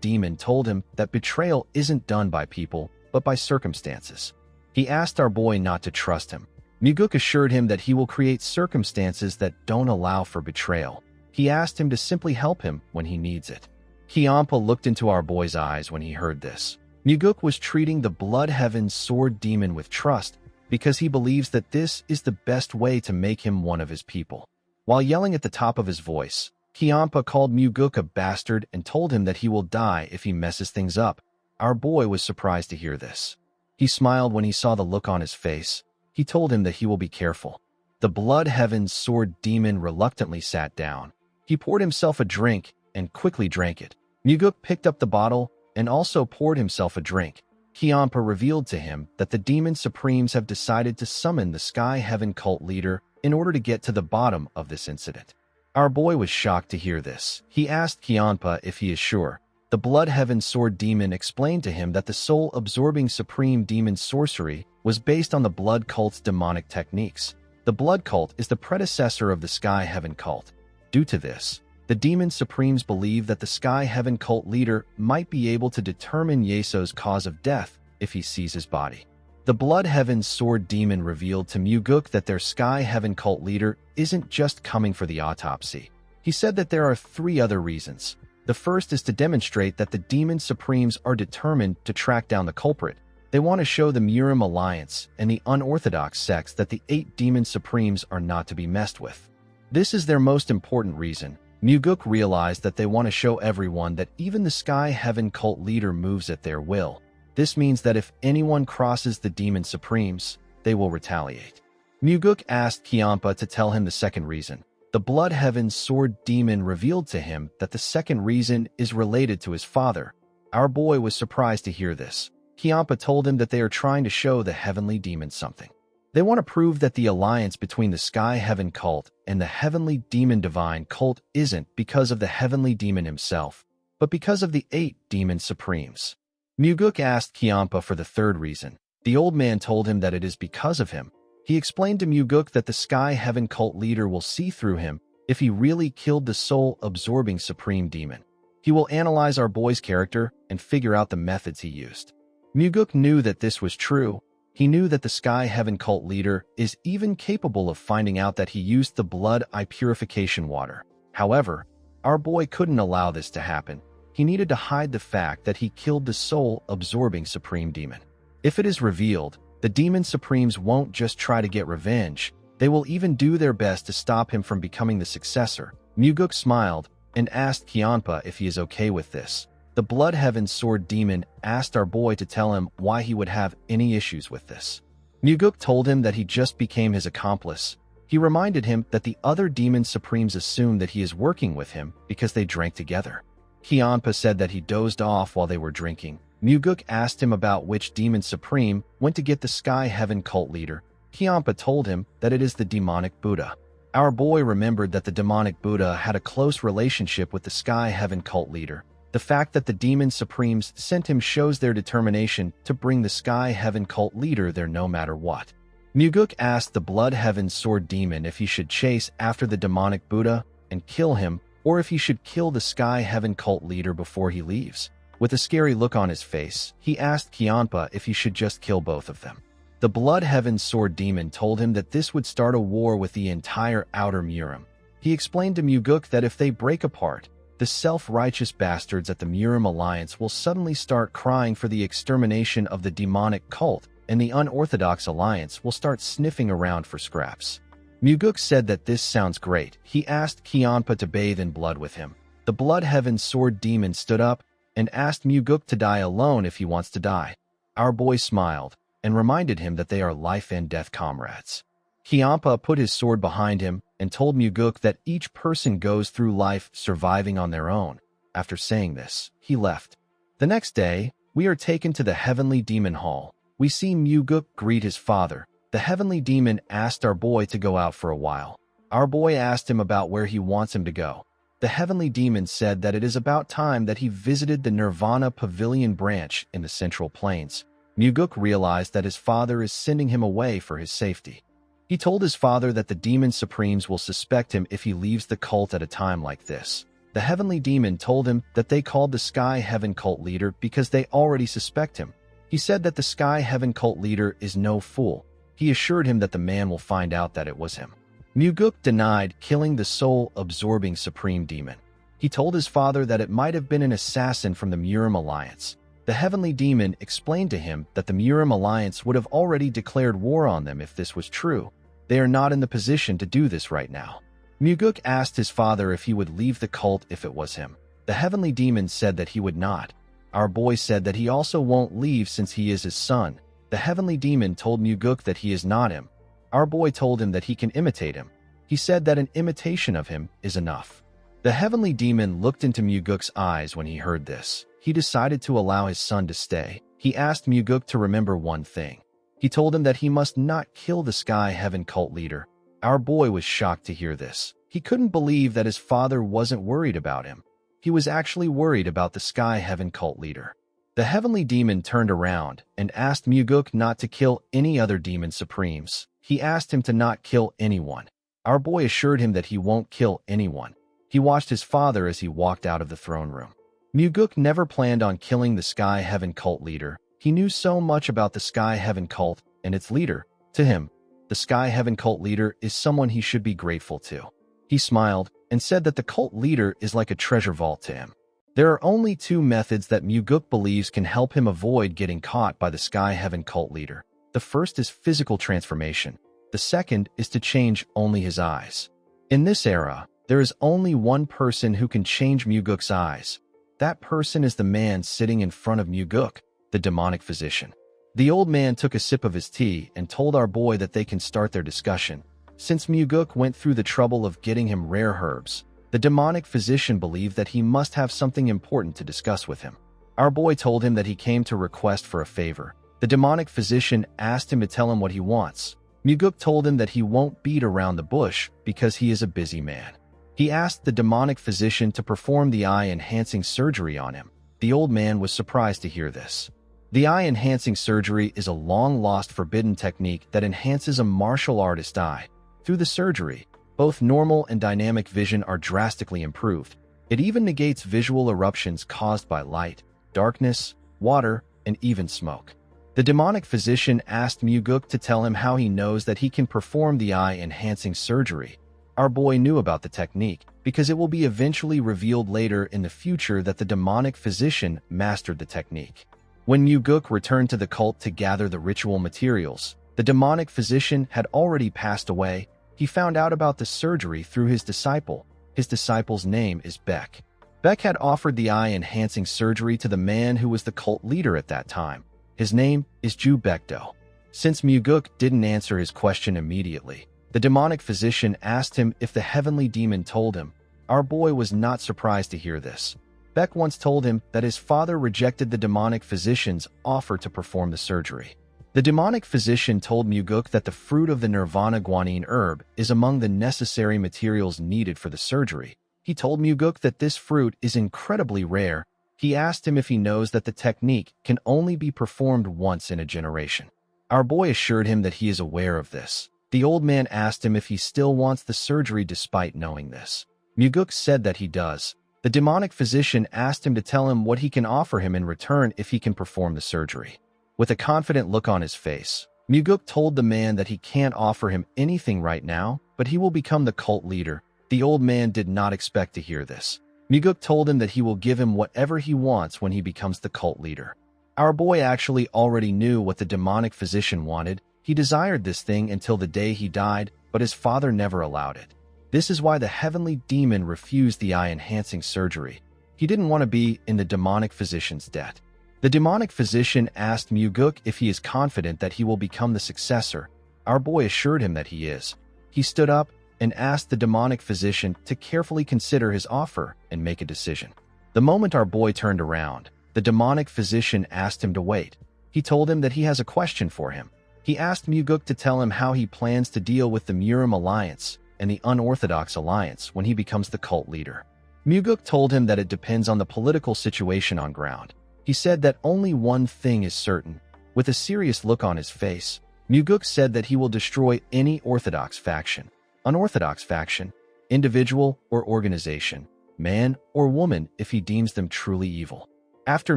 Speaker 1: Demon told him that betrayal isn't done by people, but by circumstances. He asked our boy not to trust him. Muguk assured him that he will create circumstances that don't allow for betrayal. He asked him to simply help him when he needs it. Kiampa looked into our boy's eyes when he heard this. Muguk was treating the Blood Heaven's Sword Demon with trust because he believes that this is the best way to make him one of his people. While yelling at the top of his voice, Kiampa called Muguk a bastard and told him that he will die if he messes things up. Our boy was surprised to hear this. He smiled when he saw the look on his face. He told him that he will be careful. The Blood Heaven's Sword Demon reluctantly sat down. He poured himself a drink and quickly drank it. Muguk picked up the bottle and also poured himself a drink. Kiampa revealed to him that the Demon Supremes have decided to summon the Sky Heaven cult leader in order to get to the bottom of this incident. Our boy was shocked to hear this. He asked Kiampa if he is sure. The Blood Heaven Sword Demon explained to him that the soul-absorbing Supreme Demon sorcery was based on the Blood Cult's demonic techniques. The Blood Cult is the predecessor of the Sky Heaven cult. Due to this, the Demon Supremes believe that the Sky Heaven cult leader might be able to determine Yeso's cause of death if he sees his body. The Blood Heaven Sword Demon revealed to Muguk that their Sky Heaven cult leader isn't just coming for the autopsy. He said that there are 3 other reasons. The first is to demonstrate that the Demon Supremes are determined to track down the culprit. They want to show the Murim Alliance and the unorthodox sects that the 8 Demon Supremes are not to be messed with. This is their most important reason. Muguk realized that they want to show everyone that even the Sky Heaven cult leader moves at their will. This means that if anyone crosses the Demon Supremes, they will retaliate. Muguk asked Kiampa to tell him the second reason. The Blood Heaven Sword Demon revealed to him that the second reason is related to his father. Our boy was surprised to hear this. Kiampa told him that they are trying to show the Heavenly Demon something. They want to prove that the alliance between the Sky Heaven cult and the Heavenly Demon Divine cult isn't because of the Heavenly Demon himself, but because of the 8 Demon Supremes. Muguk asked Kiampa for the third reason. The old man told him that it is because of him. He explained to Muguk that the Sky Heaven cult leader will see through him if he really killed the soul-absorbing Supreme Demon. He will analyze our boy's character and figure out the methods he used. Muguk knew that this was true. He knew that the Sky Heaven cult leader is even capable of finding out that he used the blood eye purification water. However, our boy couldn't allow this to happen. He needed to hide the fact that he killed the soul-absorbing Supreme Demon. If it is revealed, the Demon Supremes won't just try to get revenge. They will even do their best to stop him from becoming the successor. Muguk smiled and asked Kiampa if he is okay with this. The Blood Heaven Sword Demon asked our boy to tell him why he would have any issues with this. Muguk told him that he just became his accomplice. He reminded him that the other Demon Supremes assume that he is working with him because they drank together. Kiampa said that he dozed off while they were drinking. Muguk asked him about which Demon Supreme went to get the Sky Heaven cult leader. Kiampa told him that it is the demonic Buddha. Our boy remembered that the demonic Buddha had a close relationship with the Sky Heaven cult leader. The fact that the Demon Supremes sent him shows their determination to bring the Sky Heaven cult leader there no matter what. Muguk asked the Blood Heaven Sword Demon if he should chase after the demonic Buddha and kill him, or if he should kill the Sky Heaven cult leader before he leaves. With a scary look on his face, he asked Kiampa if he should just kill both of them. The Blood Heaven Sword Demon told him that this would start a war with the entire Outer Murim. He explained to Muguk that if they break apart, the self-righteous bastards at the Murim Alliance will suddenly start crying for the extermination of the demonic cult, and the unorthodox alliance will start sniffing around for scraps. Muguk said that this sounds great. He asked Kiampa to bathe in blood with him. The Blood Heaven Sword Demon stood up and asked Muguk to die alone if he wants to die. Our boy smiled and reminded him that they are life and death comrades. Kiampa put his sword behind him and told Muguk that each person goes through life surviving on their own. After saying this, he left. The next day, we are taken to the Heavenly Demon Hall. We see Muguk greet his father. The Heavenly Demon asked our boy to go out for a while. Our boy asked him about where he wants him to go. The Heavenly Demon said that it is about time that he visited the Nirvana Pavilion branch in the Central Plains. Muguk realized that his father is sending him away for his safety. He told his father that the Demon Supremes will suspect him if he leaves the cult at a time like this. The Heavenly Demon told him that they called the Sky Heaven cult leader because they already suspect him. He said that the Sky Heaven cult leader is no fool. He assured him that the man will find out that it was him. Muguk denied killing the soul-absorbing Supreme Demon. He told his father that it might have been an assassin from the Murim Alliance. The Heavenly Demon explained to him that the Murim Alliance would have already declared war on them if this was true. They are not in the position to do this right now. Muguk asked his father if he would leave the cult if it was him. The Heavenly Demon said that he would not. Our boy said that he also won't leave since he is his son. The Heavenly Demon told Muguk that he is not him. Our boy told him that he can imitate him. He said that an imitation of him is enough. The Heavenly Demon looked into Muguk's eyes when he heard this. He decided to allow his son to stay. He asked Muguk to remember one thing. He told him that he must not kill the Sky Heaven cult leader. Our boy was shocked to hear this. He couldn't believe that his father wasn't worried about him. He was actually worried about the Sky Heaven cult leader. The Heavenly Demon turned around and asked Muguk not to kill any other Demon Supremes. He asked him to not kill anyone. Our boy assured him that he won't kill anyone. He watched his father as he walked out of the throne room. Muguk never planned on killing the Sky Heaven cult leader. He knew so much about the Sky Heaven cult and its leader. To him, the Sky Heaven cult leader is someone he should be grateful to. He smiled and said that the cult leader is like a treasure vault to him. There are only 2 methods that Muguk believes can help him avoid getting caught by the Sky Heaven cult leader. The first is physical transformation. The second is to change only his eyes. In this era, there is only one person who can change Muguk's eyes. That person is the man sitting in front of Muguk, the demonic physician. The old man took a sip of his tea and told our boy that they can start their discussion. Since Muguk went through the trouble of getting him rare herbs, the demonic physician believed that he must have something important to discuss with him. Our boy told him that he came to request for a favor. The demonic physician asked him to tell him what he wants. Muguk told him that he won't beat around the bush because he is a busy man. He asked the demonic physician to perform the eye-enhancing surgery on him. The old man was surprised to hear this. The eye-enhancing surgery is a long-lost forbidden technique that enhances a martial artist's eye. Through the surgery, both normal and dynamic vision are drastically improved. It even negates visual eruptions caused by light, darkness, water, and even smoke. The demonic physician asked Muguk to tell him how he knows that he can perform the eye-enhancing surgery. Our boy knew about the technique because it will be eventually revealed later in the future that the demonic physician mastered the technique. When Muguk returned to the cult to gather the ritual materials, the demonic physician had already passed away. He found out about the surgery through his disciple. His disciple's name is Beck. Beck had offered the eye-enhancing surgery to the man who was the cult leader at that time. His name is Ju Bekdo. Since Muguk didn't answer his question immediately, the demonic physician asked him if the heavenly demon told him. Our boy was not surprised to hear this. Beck once told him that his father rejected the demonic physician's offer to perform the surgery. The demonic physician told Muguk that the fruit of the nirvana guanine herb is among the necessary materials needed for the surgery. He told Muguk that this fruit is incredibly rare. He asked him if he knows that the technique can only be performed once in a generation. Our boy assured him that he is aware of this. The old man asked him if he still wants the surgery despite knowing this. Muguk said that he does. The demonic physician asked him to tell him what he can offer him in return if he can perform the surgery. With a confident look on his face, Muguk told the man that he can't offer him anything right now, but he will become the cult leader. The old man did not expect to hear this. Muguk told him that he will give him whatever he wants when he becomes the cult leader. Our boy actually already knew what the demonic physician wanted. He desired this thing until the day he died, but his father never allowed it. This is why the heavenly demon refused the eye-enhancing surgery. He didn't want to be in the demonic physician's debt. The demonic physician asked Muguk if he is confident that he will become the successor. Our boy assured him that he is. He stood up and asked the demonic physician to carefully consider his offer and make a decision. The moment our boy turned around, the demonic physician asked him to wait. He told him that he has a question for him. He asked Muguk to tell him how he plans to deal with the Murim Alliance and the Unorthodox Alliance when he becomes the cult leader. Muguk told him that it depends on the political situation on ground. He said that only one thing is certain. With a serious look on his face, Muguk said that he will destroy any Orthodox faction, unorthodox faction, individual or organization, man or woman if he deems them truly evil. After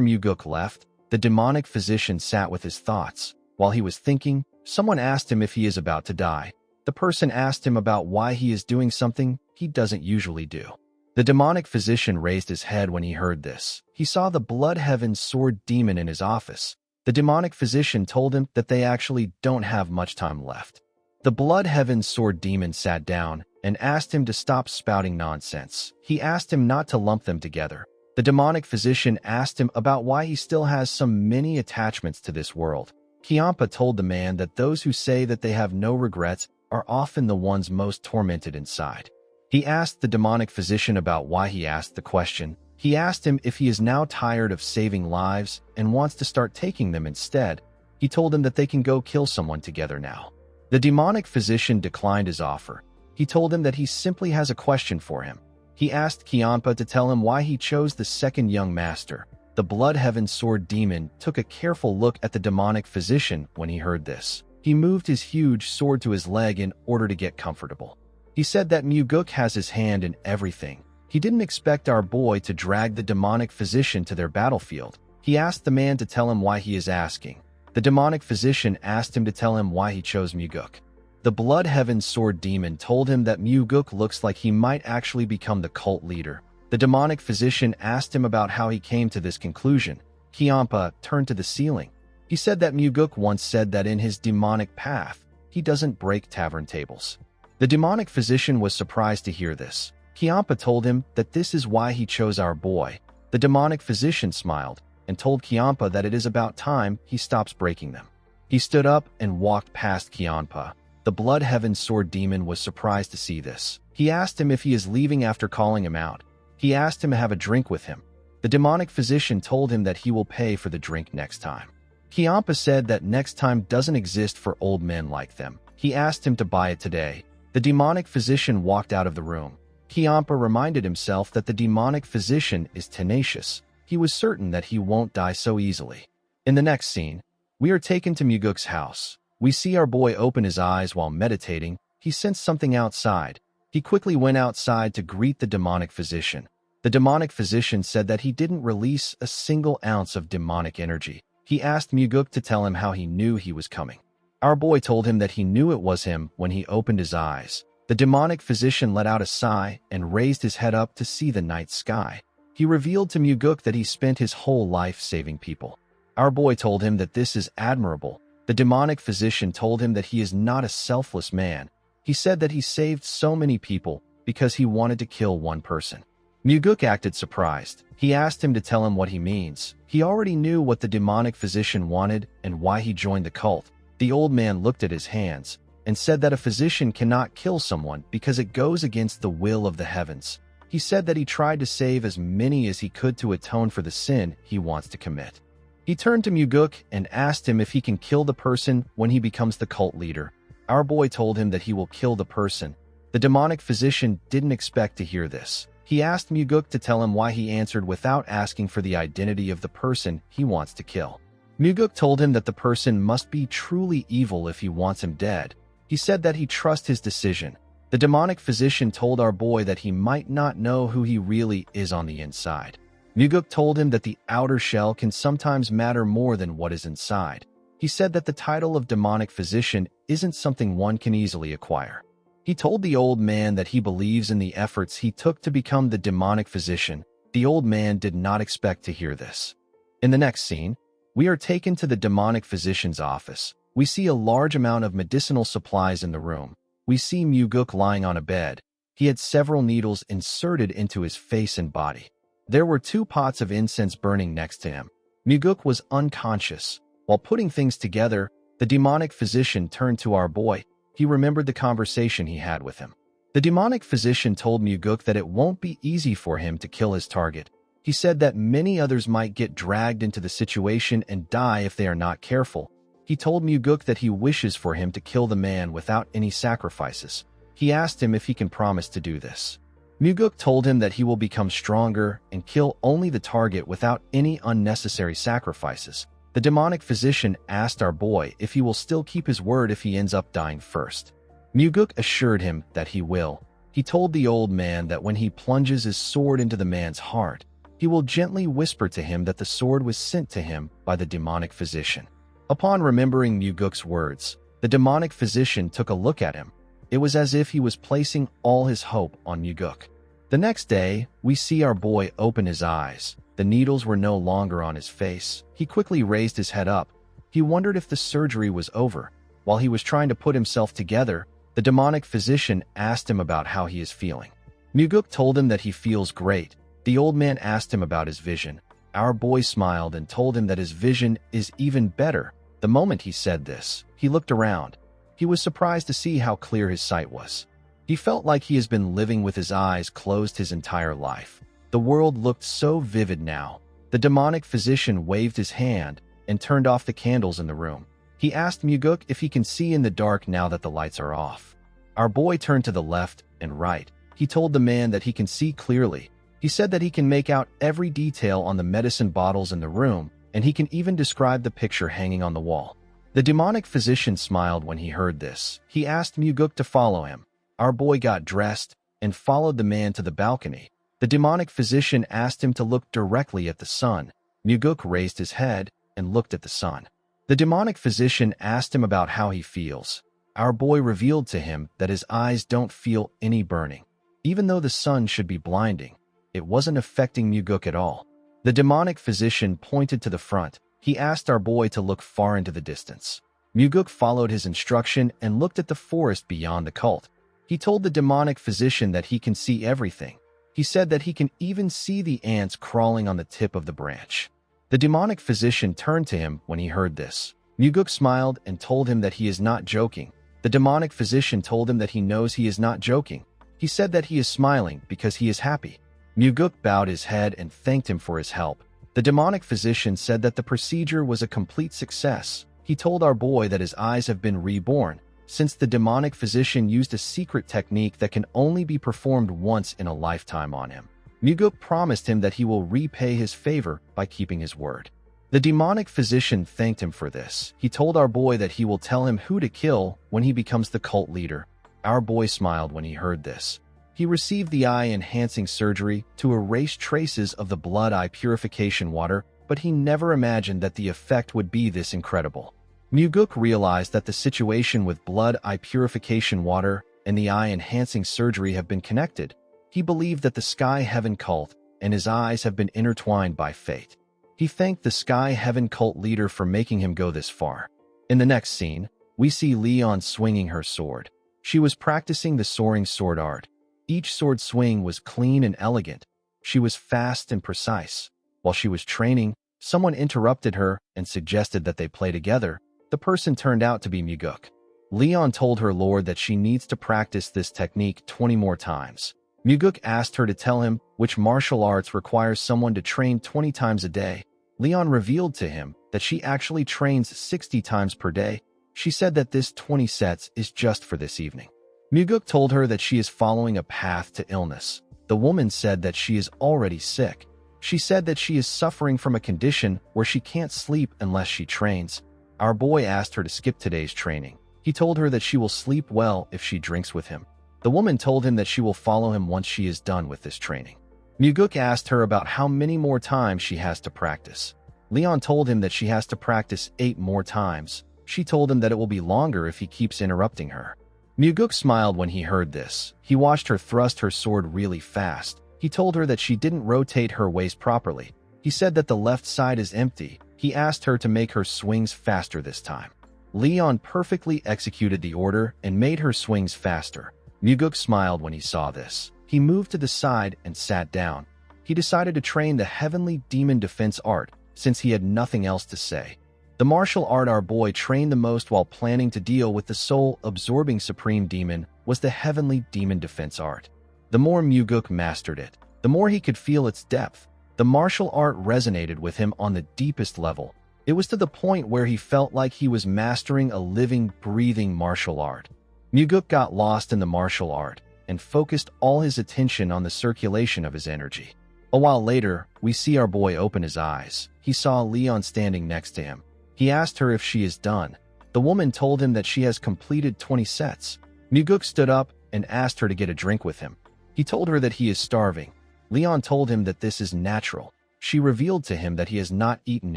Speaker 1: Muguk left, the demonic physician sat with his thoughts. While he was thinking, someone asked him if he is about to die. The person asked him about why he is doing something he doesn't usually do. The demonic physician raised his head when he heard this. He saw the blood heaven sword demon in his office. The demonic physician told him that they actually don't have much time left. The blood heaven sword demon sat down and asked him to stop spouting nonsense. He asked him not to lump them together. The demonic physician asked him about why he still has so many attachments to this world. Kiampa told the man that those who say that they have no regrets are often the ones most tormented inside. He asked the demonic physician about why he asked the question. He asked him if he is now tired of saving lives and wants to start taking them instead. He told him that they can go kill someone together now. The demonic physician declined his offer. He told him that he simply has a question for him. He asked Kiampa to tell him why he chose the second young master. The blood heaven sword demon took a careful look at the demonic physician when he heard this. He moved his huge sword to his leg in order to get comfortable. He said that Muguk has his hand in everything. He didn't expect our boy to drag the demonic physician to their battlefield. He asked the man to tell him why he is asking. The demonic physician asked him to tell him why he chose Muguk. The blood heaven sword demon told him that Muguk looks like he might actually become the cult leader. The demonic physician asked him about how he came to this conclusion. Kiampa turned to the ceiling. He said that Muguk once said that in his demonic path, he doesn't break tavern tables. The demonic physician was surprised to hear this. Kiampa told him that this is why he chose our boy. The demonic physician smiled and told Kiampa that it is about time he stops breaking them. He stood up and walked past Kiampa. The Blood Heaven Sword Demon was surprised to see this. He asked him if he is leaving after calling him out. He asked him to have a drink with him. The demonic physician told him that he will pay for the drink next time. Kiampa said that next time doesn't exist for old men like them. He asked him to buy it today. The demonic physician walked out of the room. Kiampa reminded himself that the demonic physician is tenacious. He was certain that he won't die so easily. In the next scene, we are taken to Muguk's house. We see our boy open his eyes while meditating. He sensed something outside. He quickly went outside to greet the demonic physician. The demonic physician said that he didn't release a single ounce of demonic energy. He asked Muguk to tell him how he knew he was coming. Our boy told him that he knew it was him when he opened his eyes. The demonic physician let out a sigh and raised his head up to see the night sky. He revealed to Muguk that he spent his whole life saving people. Our boy told him that this is admirable. The demonic physician told him that he is not a selfless man. He said that he saved so many people because he wanted to kill one person. Muguk acted surprised. He asked him to tell him what he means. He already knew what the demonic physician wanted and why he joined the cult. The old man looked at his hands and said that a physician cannot kill someone because it goes against the will of the heavens. He said that he tried to save as many as he could to atone for the sin he wants to commit. He turned to Muguk and asked him if he can kill the person when he becomes the cult leader. Our boy told him that he will kill the person. The demonic physician didn't expect to hear this. He asked Muguk to tell him why he answered without asking for the identity of the person he wants to kill. Muguk told him that the person must be truly evil if he wants him dead. He said that he trusts his decision. The demonic physician told our boy that he might not know who he really is on the inside. Muguk told him that the outer shell can sometimes matter more than what is inside. He said that the title of demonic physician isn't something one can easily acquire. He told the old man that he believes in the efforts he took to become the demonic physician. The old man did not expect to hear this. In the next scene, we are taken to the demonic physician's office. We see a large amount of medicinal supplies in the room. We see Muguk lying on a bed. He had several needles inserted into his face and body. There were 2 pots of incense burning next to him. Muguk was unconscious. While putting things together, the demonic physician turned to our boy. He remembered the conversation he had with him. The demonic physician told Muguk that it won't be easy for him to kill his target. He said that many others might get dragged into the situation and die if they are not careful. He told Muguk that he wishes for him to kill the man without any sacrifices. He asked him if he can promise to do this. Muguk told him that he will become stronger and kill only the target without any unnecessary sacrifices. The demonic physician asked our boy if he will still keep his word if he ends up dying first. Muguk assured him that he will. He told the old man that when he plunges his sword into the man's heart, he will gently whisper to him that the sword was sent to him by the demonic physician. Upon remembering Muguk's words, the demonic physician took a look at him. It was as if he was placing all his hope on Muguk. The next day, we see our boy open his eyes. The needles were no longer on his face. He quickly raised his head up. He wondered if the surgery was over. While he was trying to put himself together, the demonic physician asked him about how he is feeling. Muguk told him that he feels great. The old man asked him about his vision. Our boy smiled and told him that his vision is even better. The moment he said this, he looked around. He was surprised to see how clear his sight was. He felt like he has been living with his eyes closed his entire life. The world looked so vivid now. The demonic physician waved his hand and turned off the candles in the room. He asked Muguk if he can see in the dark now that the lights are off. Our boy turned to the left and right. He told the man that he can see clearly. He said that he can make out every detail on the medicine bottles in the room, and he can even describe the picture hanging on the wall. The demonic physician smiled when he heard this. He asked Muguk to follow him. Our boy got dressed and followed the man to the balcony. The demonic physician asked him to look directly at the sun. Muguk raised his head and looked at the sun. The demonic physician asked him about how he feels. Our boy revealed to him that his eyes don't feel any burning. Even though the sun should be blinding, it wasn't affecting Muguk at all. The demonic physician pointed to the front. He asked our boy to look far into the distance. Muguk followed his instruction and looked at the forest beyond the cult. He told the demonic physician that he can see everything. He said that he can even see the ants crawling on the tip of the branch. The demonic physician turned to him when he heard this. Muguk smiled and told him that he is not joking. The demonic physician told him that he knows he is not joking. He said that he is smiling because he is happy. Muguk bowed his head and thanked him for his help. The demonic physician said that the procedure was a complete success. He told our boy that his eyes have been reborn, since the demonic physician used a secret technique that can only be performed once in a lifetime on him. Muguk promised him that he will repay his favor by keeping his word. The demonic physician thanked him for this. He told our boy that he will tell him who to kill when he becomes the cult leader. Our boy smiled when he heard this. He received the eye-enhancing surgery to erase traces of the blood eye purification water, but he never imagined that the effect would be this incredible. Muguk realized that the situation with blood eye purification water and the eye-enhancing surgery have been connected. He believed that the Sky Heaven cult and his eyes have been intertwined by fate. He thanked the Sky Heaven cult leader for making him go this far. In the next scene, we see Leon swinging her sword. She was practicing the soaring sword art. Each sword swing was clean and elegant. She was fast and precise. While she was training, someone interrupted her and suggested that they play together. The person turned out to be Muguk. Leon told her lord that she needs to practice this technique 20 more times. Muguk asked her to tell him which martial arts requires someone to train 20 times a day. Leon revealed to him that she actually trains 60 times per day. She said that this 20 sets is just for this evening. Muguk told her that she is following a path to illness. The woman said that she is already sick. She said that she is suffering from a condition where she can't sleep unless she trains. Our boy asked her to skip today's training. He told her that she will sleep well if she drinks with him. The woman told him that she will follow him once she is done with this training. Muguk asked her about how many more times she has to practice. Leon told him that she has to practice 8 more times. She told him that it will be longer if he keeps interrupting her. Muguk smiled when he heard this. He watched her thrust her sword really fast. He told her that she didn't rotate her waist properly. He said that the left side is empty. He asked her to make her swings faster this time. Leon perfectly executed the order and made her swings faster. Muguk smiled when he saw this. He moved to the side and sat down. He decided to train the Heavenly Demon Defense Art, since he had nothing else to say. The martial art our boy trained the most while planning to deal with the soul-absorbing Supreme Demon was the Heavenly Demon Defense Art. The more Muguk mastered it, the more he could feel its depth. The martial art resonated with him on the deepest level. It was to the point where he felt like he was mastering a living, breathing martial art. Muguk got lost in the martial art and focused all his attention on the circulation of his energy. A while later, we see our boy open his eyes. He saw Leon standing next to him. He asked her if she is done. The woman told him that she has completed 20 sets. Muguk stood up and asked her to get a drink with him. He told her that he is starving. Leon told him that this is natural. She revealed to him that he has not eaten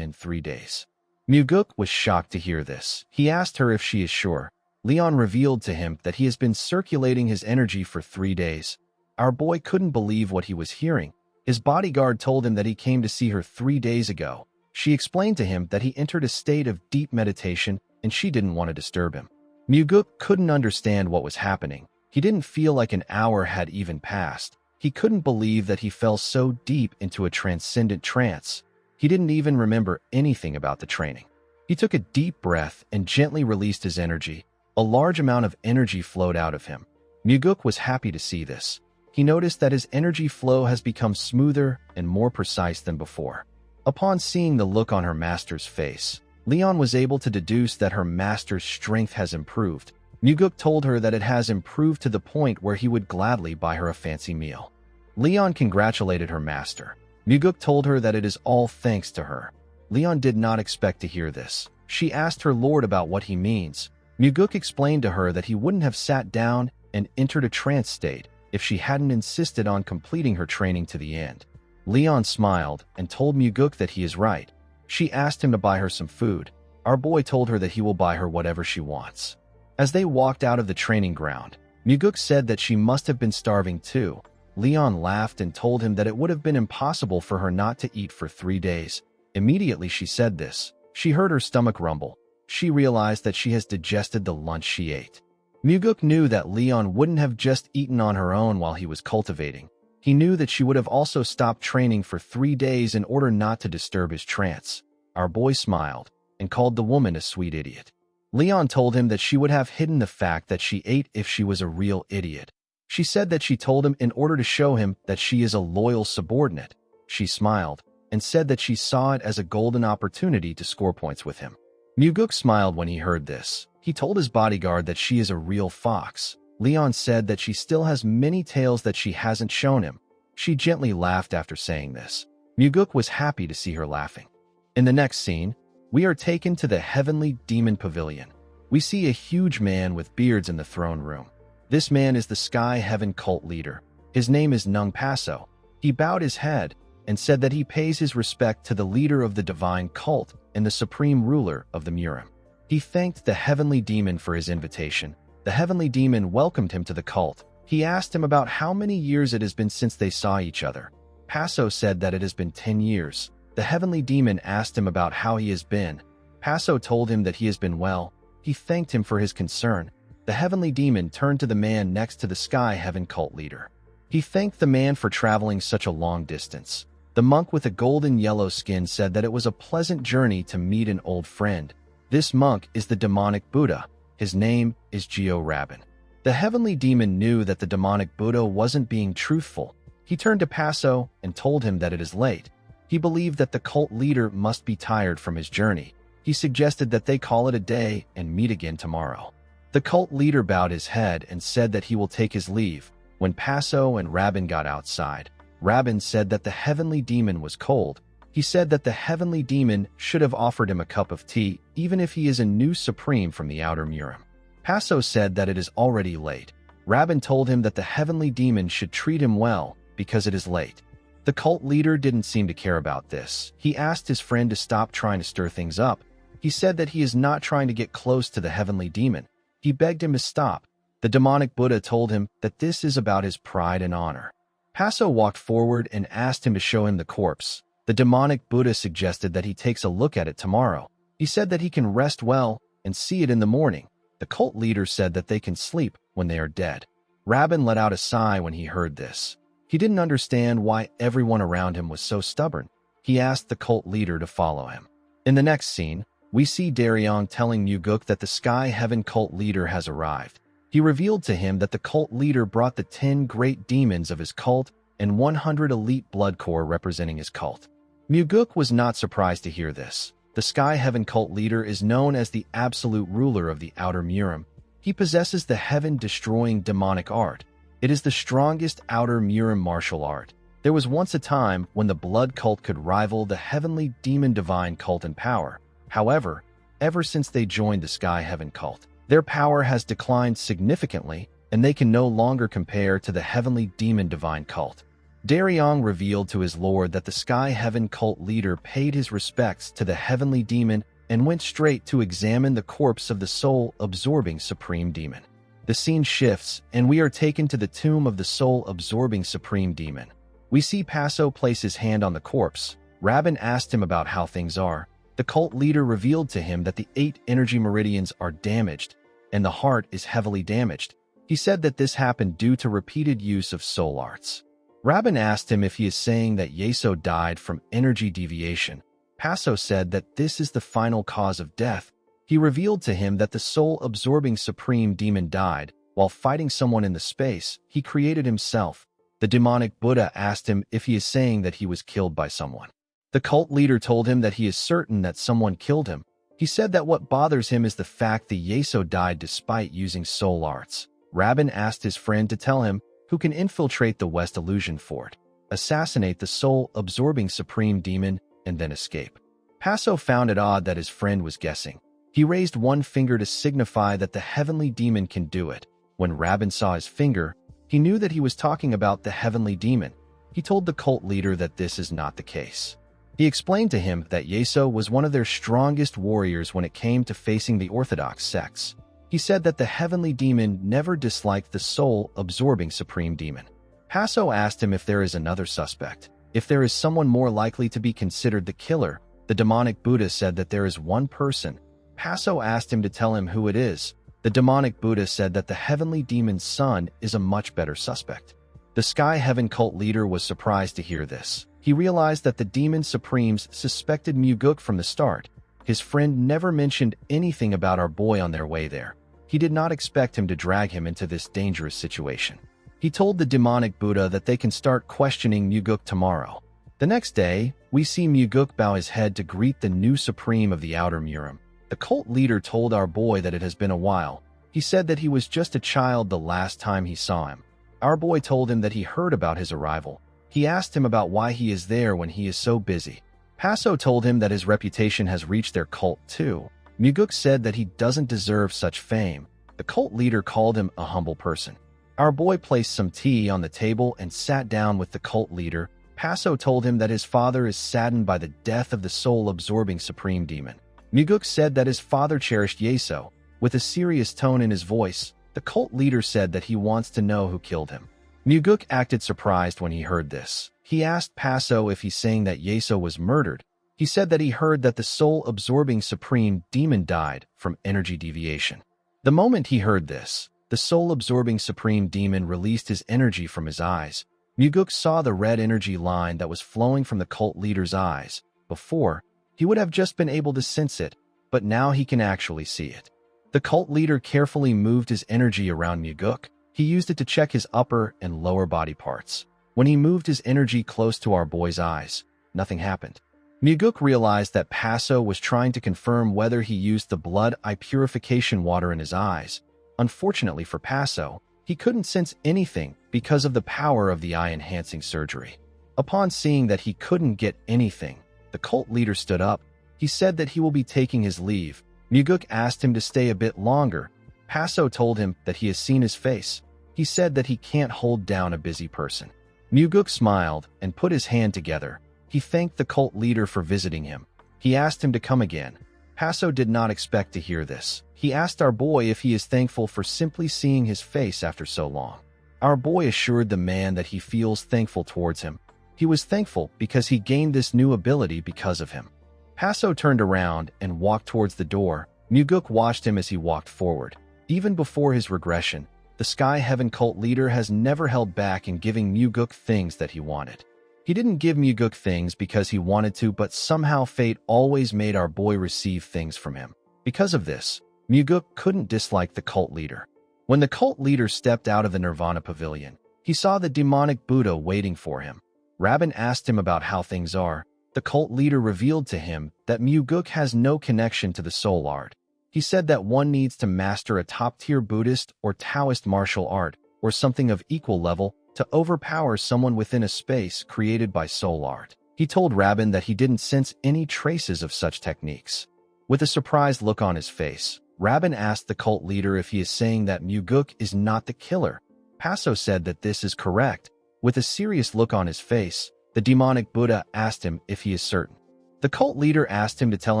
Speaker 1: in 3 days. Muguk was shocked to hear this. He asked her if she is sure. Leon revealed to him that he has been circulating his energy for 3 days. Our boy couldn't believe what he was hearing. His bodyguard told him that he came to see her 3 days ago. She explained to him that he entered a state of deep meditation and she didn't want to disturb him. Muguk couldn't understand what was happening. He didn't feel like an hour had even passed. He couldn't believe that he fell so deep into a transcendent trance. He didn't even remember anything about the training. He took a deep breath and gently released his energy. A large amount of energy flowed out of him. Muguk was happy to see this. He noticed that his energy flow has become smoother and more precise than before. Upon seeing the look on her master's face, Leon was able to deduce that her master's strength has improved. Muguk told her that it has improved to the point where he would gladly buy her a fancy meal. Leon congratulated her master. Muguk told her that it is all thanks to her. Leon did not expect to hear this. She asked her lord about what he means. Muguk explained to her that he wouldn't have sat down and entered a trance state if she hadn't insisted on completing her training to the end. Leon smiled and told Muguk that he is right. She asked him to buy her some food. Our boy told her that he will buy her whatever she wants. As they walked out of the training ground, Muguk said that she must have been starving too. Leon laughed and told him that it would have been impossible for her not to eat for 3 days. Immediately she said this, she heard her stomach rumble. She realized that she has digested the lunch she ate. Muguk knew that Leon wouldn't have just eaten on her own while he was cultivating. He knew that she would have also stopped training for 3 days in order not to disturb his trance. Our boy smiled and called the woman a sweet idiot. Leon told him that she would have hidden the fact that she ate if she was a real idiot. She said that she told him in order to show him that she is a loyal subordinate. She smiled and said that she saw it as a golden opportunity to score points with him. Muguk smiled when he heard this. He told his bodyguard that she is a real fox. Leon said that she still has many tales that she hasn't shown him. She gently laughed after saying this. Muguk was happy to see her laughing. In the next scene, we are taken to the Heavenly Demon Pavilion. We see a huge man with beards in the throne room. This man is the Sky Heaven cult leader. His name is Nung Paso. He bowed his head and said that he pays his respect to the leader of the divine cult and the supreme ruler of the Murim. He thanked the Heavenly Demon for his invitation. The Heavenly Demon welcomed him to the cult. He asked him about how many years it has been since they saw each other. Paso said that it has been 10 years. The Heavenly Demon asked him about how he has been. Paso told him that he has been well. He thanked him for his concern. The Heavenly Demon turned to the man next to the Sky Heaven cult leader. He thanked the man for traveling such a long distance. The monk with a golden yellow skin said that it was a pleasant journey to meet an old friend. This monk is the demonic Buddha. His name is Geo Rabin. The Heavenly Demon knew that the demonic Buddha wasn't being truthful. He turned to Paso and told him that it is late. He believed that the cult leader must be tired from his journey. He suggested that they call it a day and meet again tomorrow. The cult leader bowed his head and said that he will take his leave. When Paso and Rabin got outside, Rabin said that the Heavenly Demon was cold. He said that the Heavenly Demon should have offered him a cup of tea, even if he is a new supreme from the outer Murim. Paso said that it is already late. Rabin told him that the Heavenly Demon should treat him well because it is late. The cult leader didn't seem to care about this. He asked his friend to stop trying to stir things up. He said that he is not trying to get close to the Heavenly Demon. He begged him to stop. The demonic Buddha told him that this is about his pride and honor. Paso walked forward and asked him to show him the corpse. The demonic Buddha suggested that he takes a look at it tomorrow. He said that he can rest well and see it in the morning. The cult leader said that they can sleep when they are dead. Rabin let out a sigh when he heard this. He didn't understand why everyone around him was so stubborn. He asked the cult leader to follow him. In the next scene, we see Daryong telling Muguk that the Sky Heaven cult leader has arrived. He revealed to him that the cult leader brought the 10 great demons of his cult and 100 elite blood core representing his cult. Muguk was not surprised to hear this. The Sky Heaven cult leader is known as the absolute ruler of the outer Murim. He possesses the heaven-destroying demonic art. It is the strongest outer Murim martial art. There was once a time when the blood cult could rival the heavenly demon divine cult in power. However, ever since they joined the Sky Heaven cult, their power has declined significantly, and they can no longer compare to the heavenly demon divine cult. Daryong revealed to his lord that the Sky Heaven cult leader paid his respects to the heavenly demon and went straight to examine the corpse of the soul-absorbing supreme demon. The scene shifts, and we are taken to the tomb of the soul-absorbing supreme demon. We see Paso place his hand on the corpse. Rabin asked him about how things are. The cult leader revealed to him that the 8 energy meridians are damaged, and the heart is heavily damaged. He said that this happened due to repeated use of soul arts. Rabin asked him if he is saying that Yeso died from energy deviation. Paso said that this is the final cause of death. He revealed to him that the soul-absorbing supreme demon died while fighting someone in the space he created himself. The demonic Buddha asked him if he is saying that he was killed by someone. The cult leader told him that he is certain that someone killed him. He said that what bothers him is the fact that Yeso died despite using soul arts. Rabin asked his friend to tell him who can infiltrate the West Illusion Fort, assassinate the soul-absorbing supreme demon, and then escape. Paso found it odd that his friend was guessing. He raised one finger to signify that the heavenly demon can do it. When Rabin saw his finger, he knew that he was talking about the heavenly demon. He told the cult leader that this is not the case. He explained to him that Yeso was one of their strongest warriors when it came to facing the Orthodox sects. He said that the heavenly demon never disliked the soul-absorbing supreme demon. Paso asked him if there is another suspect, if there is someone more likely to be considered the killer. The demonic Buddha said that there is one person. Paso asked him to tell him who it is. The demonic Buddha said that the heavenly demon's son is a much better suspect. The Sky Heaven cult leader was surprised to hear this. He realized that the demon supremes suspected Muguk from the start. His friend never mentioned anything about our boy on their way there. He did not expect him to drag him into this dangerous situation. He told the demonic Buddha that they can start questioning Muguk tomorrow. The next day, we see Muguk bow his head to greet the new supreme of the Outer Murim. The cult leader told our boy that it has been a while. He said that he was just a child the last time he saw him. Our boy told him that he heard about his arrival. He asked him about why he is there when he is so busy. Paso told him that his reputation has reached their cult too. Muguk said that he doesn't deserve such fame. The cult leader called him a humble person. Our boy placed some tea on the table and sat down with the cult leader. Paso told him that his father is saddened by the death of the soul-absorbing supreme demon. Muguk said that his father cherished Yeso. With a serious tone in his voice, the cult leader said that he wants to know who killed him. Muguk acted surprised when he heard this. He asked Paso if he's saying that Yeso was murdered. He said that he heard that the soul-absorbing supreme demon died from energy deviation. The moment he heard this, the soul-absorbing supreme demon released his energy from his eyes. Muguk saw the red energy line that was flowing from the cult leader's eyes. Before, he would have just been able to sense it, but now he can actually see it. The cult leader carefully moved his energy around Muguk. He used it to check his upper and lower body parts. When he moved his energy close to our boy's eyes, nothing happened. Muguk realized that Paso was trying to confirm whether he used the blood eye purification water in his eyes. Unfortunately for Paso, he couldn't sense anything because of the power of the eye-enhancing surgery. Upon seeing that he couldn't get anything, the cult leader stood up. He said that he will be taking his leave. Muguk asked him to stay a bit longer. Paso told him that he has seen his face. He said that he can't hold down a busy person. Muguk smiled and put his hand together. He thanked the cult leader for visiting him. He asked him to come again. Paso did not expect to hear this. He asked our boy if he is thankful for simply seeing his face after so long. Our boy assured the man that he feels thankful towards him. He was thankful because he gained this new ability because of him. Paso turned around and walked towards the door. Muguk watched him as he walked forward. Even before his regression, the Sky Heaven cult leader has never held back in giving Muguk things that he wanted. He didn't give Muguk things because he wanted to, but somehow fate always made our boy receive things from him. Because of this, Muguk couldn't dislike the cult leader. When the cult leader stepped out of the Nirvana Pavilion, he saw the demonic Buddha waiting for him. Rabin asked him about how things are. The cult leader revealed to him that Muguk has no connection to the soul art. He said that one needs to master a top-tier Buddhist or Taoist martial art, or something of equal level, to overpower someone within a space created by soul art. He told Rabin that he didn't sense any traces of such techniques. With a surprised look on his face, Rabin asked the cult leader if he is saying that Muguk is not the killer. Paso said that this is correct. With a serious look on his face, the demonic Buddha asked him if he is certain. The cult leader asked him to tell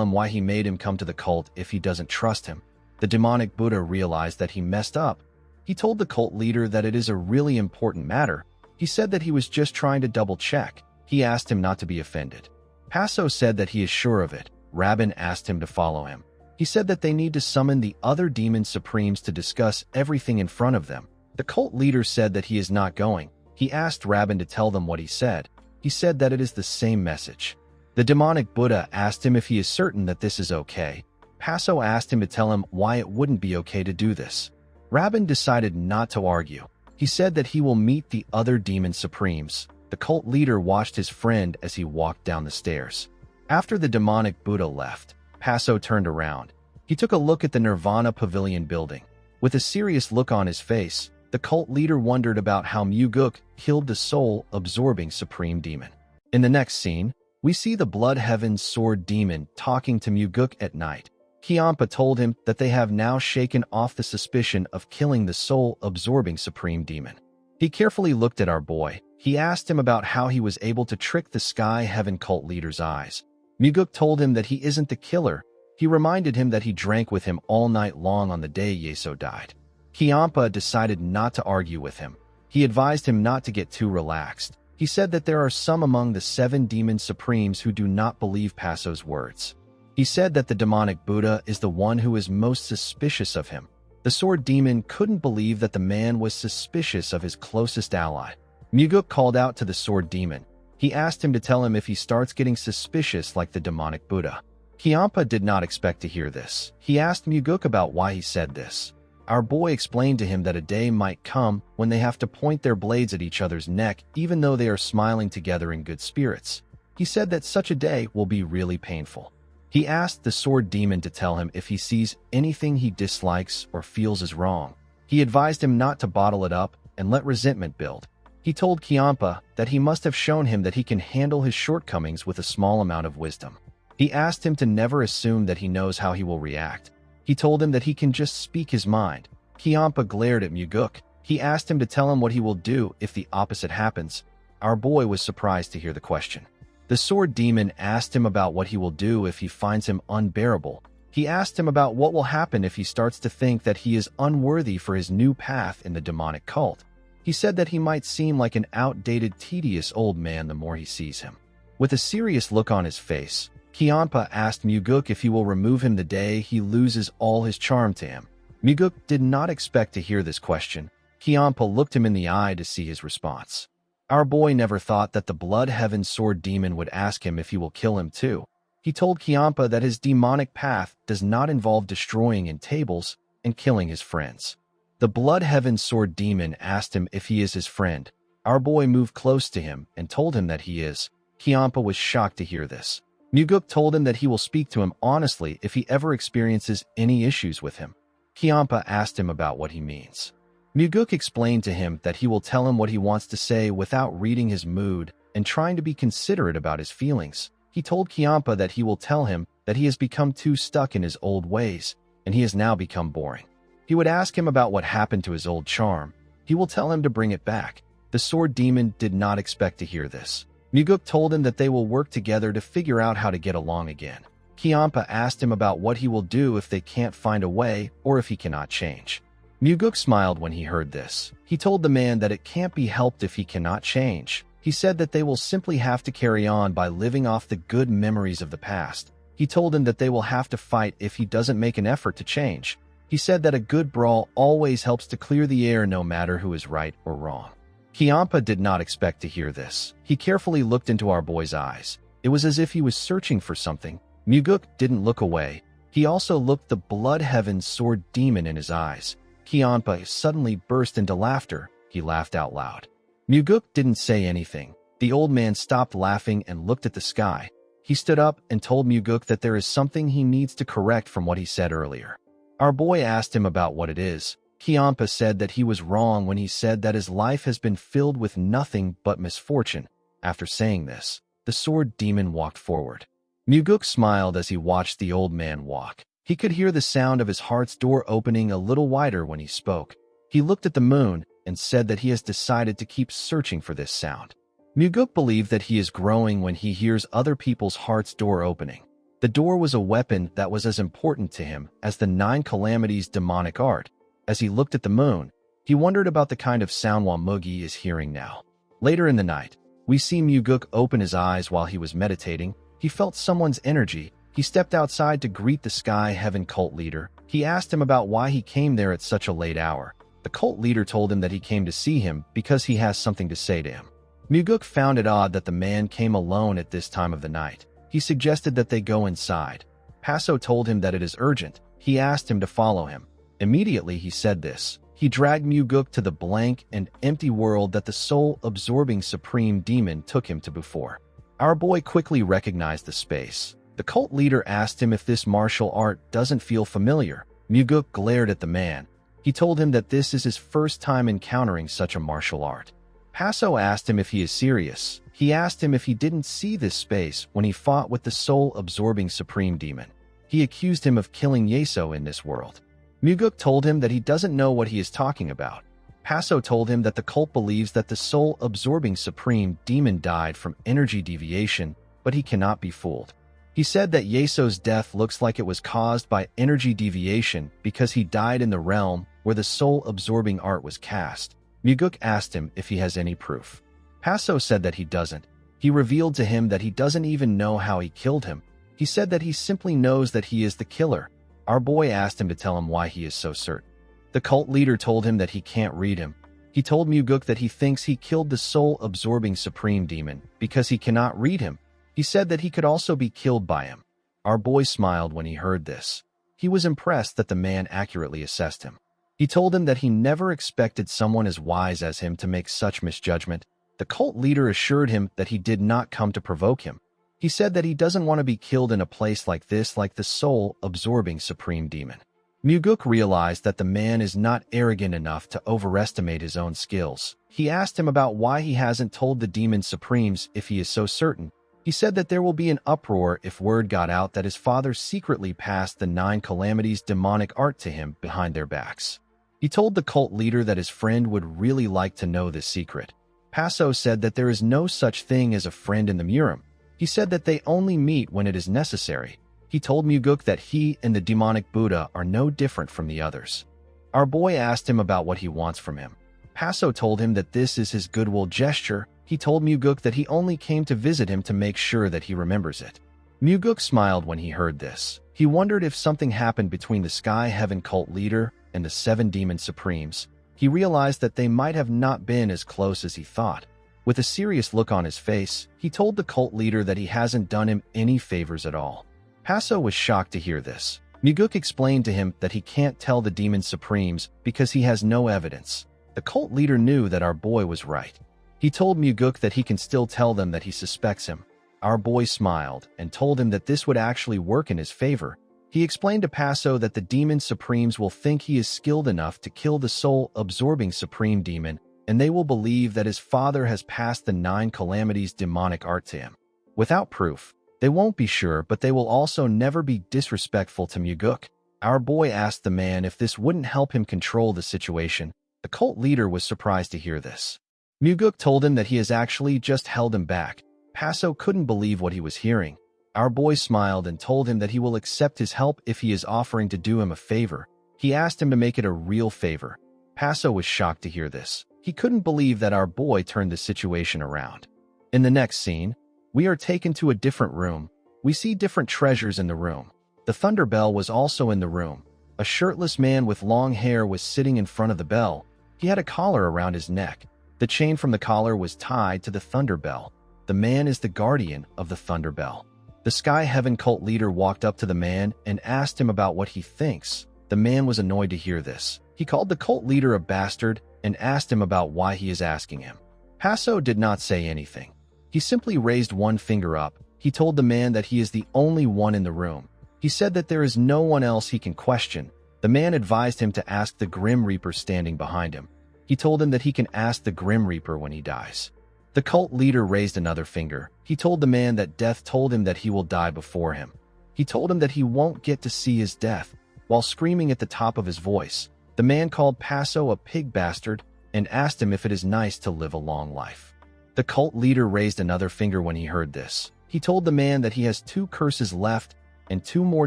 Speaker 1: him why he made him come to the cult if he doesn't trust him. The demonic Buddha realized that he messed up. He told the cult leader that it is a really important matter. He said that he was just trying to double-check. He asked him not to be offended. Paso said that he is sure of it. Rabin asked him to follow him. He said that they need to summon the other demon supremes to discuss everything in front of them. The cult leader said that he is not going. He asked Rabin to tell them what he said. He said that it is the same message. The demonic Buddha asked him if he is certain that this is okay. Paso asked him to tell him why it wouldn't be okay to do this. Rabin decided not to argue. He said that he will meet the other demon supremes. The cult leader watched his friend as he walked down the stairs. After the demonic Buddha left, Paso turned around. He took a look at the Nirvana Pavilion building. With a serious look on his face, the cult leader wondered about how Muguk killed the soul-absorbing supreme demon. In the next scene, we see the Blood Heaven's sword demon talking to Muguk at night. Kiampa told him that they have now shaken off the suspicion of killing the soul-absorbing supreme demon. He carefully looked at our boy. He asked him about how he was able to trick the Sky Heaven cult leader's eyes. Muguk told him that he isn't the killer. He reminded him that he drank with him all night long on the day Yeso died. Kiampa decided not to argue with him. He advised him not to get too relaxed. He said that there are some among the 7 demon supremes who do not believe Paso's words. He said that the demonic Buddha is the one who is most suspicious of him. The sword demon couldn't believe that the man was suspicious of his closest ally. Muguk called out to the sword demon. He asked him to tell him if he starts getting suspicious like the demonic Buddha. Kiampa did not expect to hear this. He asked Muguk about why he said this. Our boy explained to him that a day might come when they have to point their blades at each other's neck even though they are smiling together in good spirits. He said that such a day will be really painful. He asked the sword demon to tell him if he sees anything he dislikes or feels is wrong. He advised him not to bottle it up and let resentment build. He told Kiampa that he must have shown him that he can handle his shortcomings with a small amount of wisdom. He asked him to never assume that he knows how he will react. He told him that he can just speak his mind. Kiampa glared at Muguk. He asked him to tell him what he will do if the opposite happens. Our boy was surprised to hear the question. The sword demon asked him about what he will do if he finds him unbearable. He asked him about what will happen if he starts to think that he is unworthy for his new path in the demonic cult. He said that he might seem like an outdated, tedious old man the more he sees him. With a serious look on his face, Kiampa asked Muguk if he will remove him the day he loses all his charm to him. Muguk did not expect to hear this question. Kiampa looked him in the eye to see his response. Our boy never thought that the Blood Heaven sword demon would ask him if he will kill him too. He told Kiampa that his demonic path does not involve destroying in tables and killing his friends. The Blood Heaven sword demon asked him if he is his friend. Our boy moved close to him and told him that he is. Kiampa was shocked to hear this. Muguk told him that he will speak to him honestly if he ever experiences any issues with him. Kiampa asked him about what he means. Muguk explained to him that he will tell him what he wants to say without reading his mood and trying to be considerate about his feelings. He told Kiampa that he will tell him that he has become too stuck in his old ways, and he has now become boring. He would ask him about what happened to his old charm. He will tell him to bring it back. The sword demon did not expect to hear this. Muguk told him that they will work together to figure out how to get along again. Kiampa asked him about what he will do if they can't find a way or if he cannot change. Muguk smiled when he heard this. He told the man that it can't be helped if he cannot change. He said that they will simply have to carry on by living off the good memories of the past. He told him that they will have to fight if he doesn't make an effort to change. He said that a good brawl always helps to clear the air no matter who is right or wrong. Kiampa did not expect to hear this. He carefully looked into our boy's eyes. It was as if he was searching for something. Muguk didn't look away. He also looked the Blood Heaven sword demon in his eyes. Kiampa suddenly burst into laughter. He laughed out loud. Muguk didn't say anything. The old man stopped laughing and looked at the sky. He stood up and told Muguk that there is something he needs to correct from what he said earlier. Our boy asked him about what it is. Kiampa said that he was wrong when he said that his life has been filled with nothing but misfortune. After saying this, the sword demon walked forward. Muguk smiled as he watched the old man walk. He could hear the sound of his heart's door opening a little wider when he spoke. He looked at the moon and said that he has decided to keep searching for this sound. Muguk believed that he is growing when he hears other people's heart's door opening. The door was a weapon that was as important to him as the 9 calamities demonic art. As he looked at the moon, he wondered about the kind of sound Mugi is hearing now. Later in the night, we see Muguk open his eyes while he was meditating. He felt someone's energy. He stepped outside to greet the Sky Heaven cult leader. He asked him about why he came there at such a late hour. The cult leader told him that he came to see him because he has something to say to him. Muguk found it odd that the man came alone at this time of the night. He suggested that they go inside. Paso told him that it is urgent. He asked him to follow him. Immediately he said this. He dragged Muguk to the blank and empty world that the soul-absorbing supreme demon took him to before. Our boy quickly recognized the space. The cult leader asked him if this martial art doesn't feel familiar. Muguk glared at the man. He told him that this is his first time encountering such a martial art. Paso asked him if he is serious. He asked him if he didn't see this space when he fought with the soul-absorbing supreme demon. He accused him of killing Yeso in this world. Muguk told him that he doesn't know what he is talking about. Paso told him that the cult believes that the soul-absorbing supreme demon died from energy deviation, but he cannot be fooled. He said that Yeso's death looks like it was caused by energy deviation because he died in the realm where the soul-absorbing art was cast. Muguk asked him if he has any proof. Paso said that he doesn't. He revealed to him that he doesn't even know how he killed him. He said that he simply knows that he is the killer. Our boy asked him to tell him why he is so certain. The cult leader told him that he can't read him. He told Muguk that he thinks he killed the soul-absorbing supreme demon because he cannot read him. He said that he could also be killed by him. Our boy smiled when he heard this. He was impressed that the man accurately assessed him. He told him that he never expected someone as wise as him to make such misjudgment. The cult leader assured him that he did not come to provoke him. He said that he doesn't want to be killed in a place like this, like the soul-absorbing supreme demon. Muguk realized that the man is not arrogant enough to overestimate his own skills. He asked him about why he hasn't told the demon supremes if he is so certain. He said that there will be an uproar if word got out that his father secretly passed the 9 calamities demonic art to him behind their backs. He told the cult leader that his friend would really like to know this secret. Paso said that there is no such thing as a friend in the Murim. He said that they only meet when it is necessary. He told Muguk that he and the demonic Buddha are no different from the others. Our boy asked him about what he wants from him. Paso told him that this is his goodwill gesture. He told Muguk that he only came to visit him to make sure that he remembers it. Muguk smiled when he heard this. He wondered if something happened between the Sky Heaven cult leader and the 7 demon supremes. He realized that they might have not been as close as he thought. With a serious look on his face, he told the cult leader that he hasn't done him any favors at all. Paso was shocked to hear this. Muguk explained to him that he can't tell the demon supremes because he has no evidence. The cult leader knew that our boy was right. He told Muguk that he can still tell them that he suspects him. Our boy smiled and told him that this would actually work in his favor. He explained to Paso that the demon supremes will think he is skilled enough to kill the soul-absorbing supreme demon, and they will believe that his father has passed the 9 calamities demonic art to him. Without proof, they won't be sure, but they will also never be disrespectful to Muguk. Our boy asked the man if this wouldn't help him control the situation. The cult leader was surprised to hear this. Muguk told him that he has actually just held him back. Paso couldn't believe what he was hearing. Our boy smiled and told him that he will accept his help if he is offering to do him a favor. He asked him to make it a real favor. Paso was shocked to hear this. He couldn't believe that our boy turned the situation around. In the next scene, we are taken to a different room. We see different treasures in the room. The thunder bell was also in the room. A shirtless man with long hair was sitting in front of the bell. He had a collar around his neck. The chain from the collar was tied to the thunder bell. The man is the guardian of the thunder bell. The Sky Heaven cult leader walked up to the man and asked him about what he thinks. The man was annoyed to hear this. He called the cult leader a bastard and asked him about why he is asking him. Paso did not say anything. He simply raised one finger up. He told the man that he is the only one in the room. He said that there is no one else he can question. The man advised him to ask the Grim Reaper standing behind him. He told him that he can ask the Grim Reaper when he dies. The cult leader raised another finger. He told the man that death told him that he will die before him. He told him that he won't get to see his death. While screaming at the top of his voice, the man called Paso a pig bastard and asked him if it is nice to live a long life. The cult leader raised another finger when he heard this. He told the man that he has 2 curses left and 2 more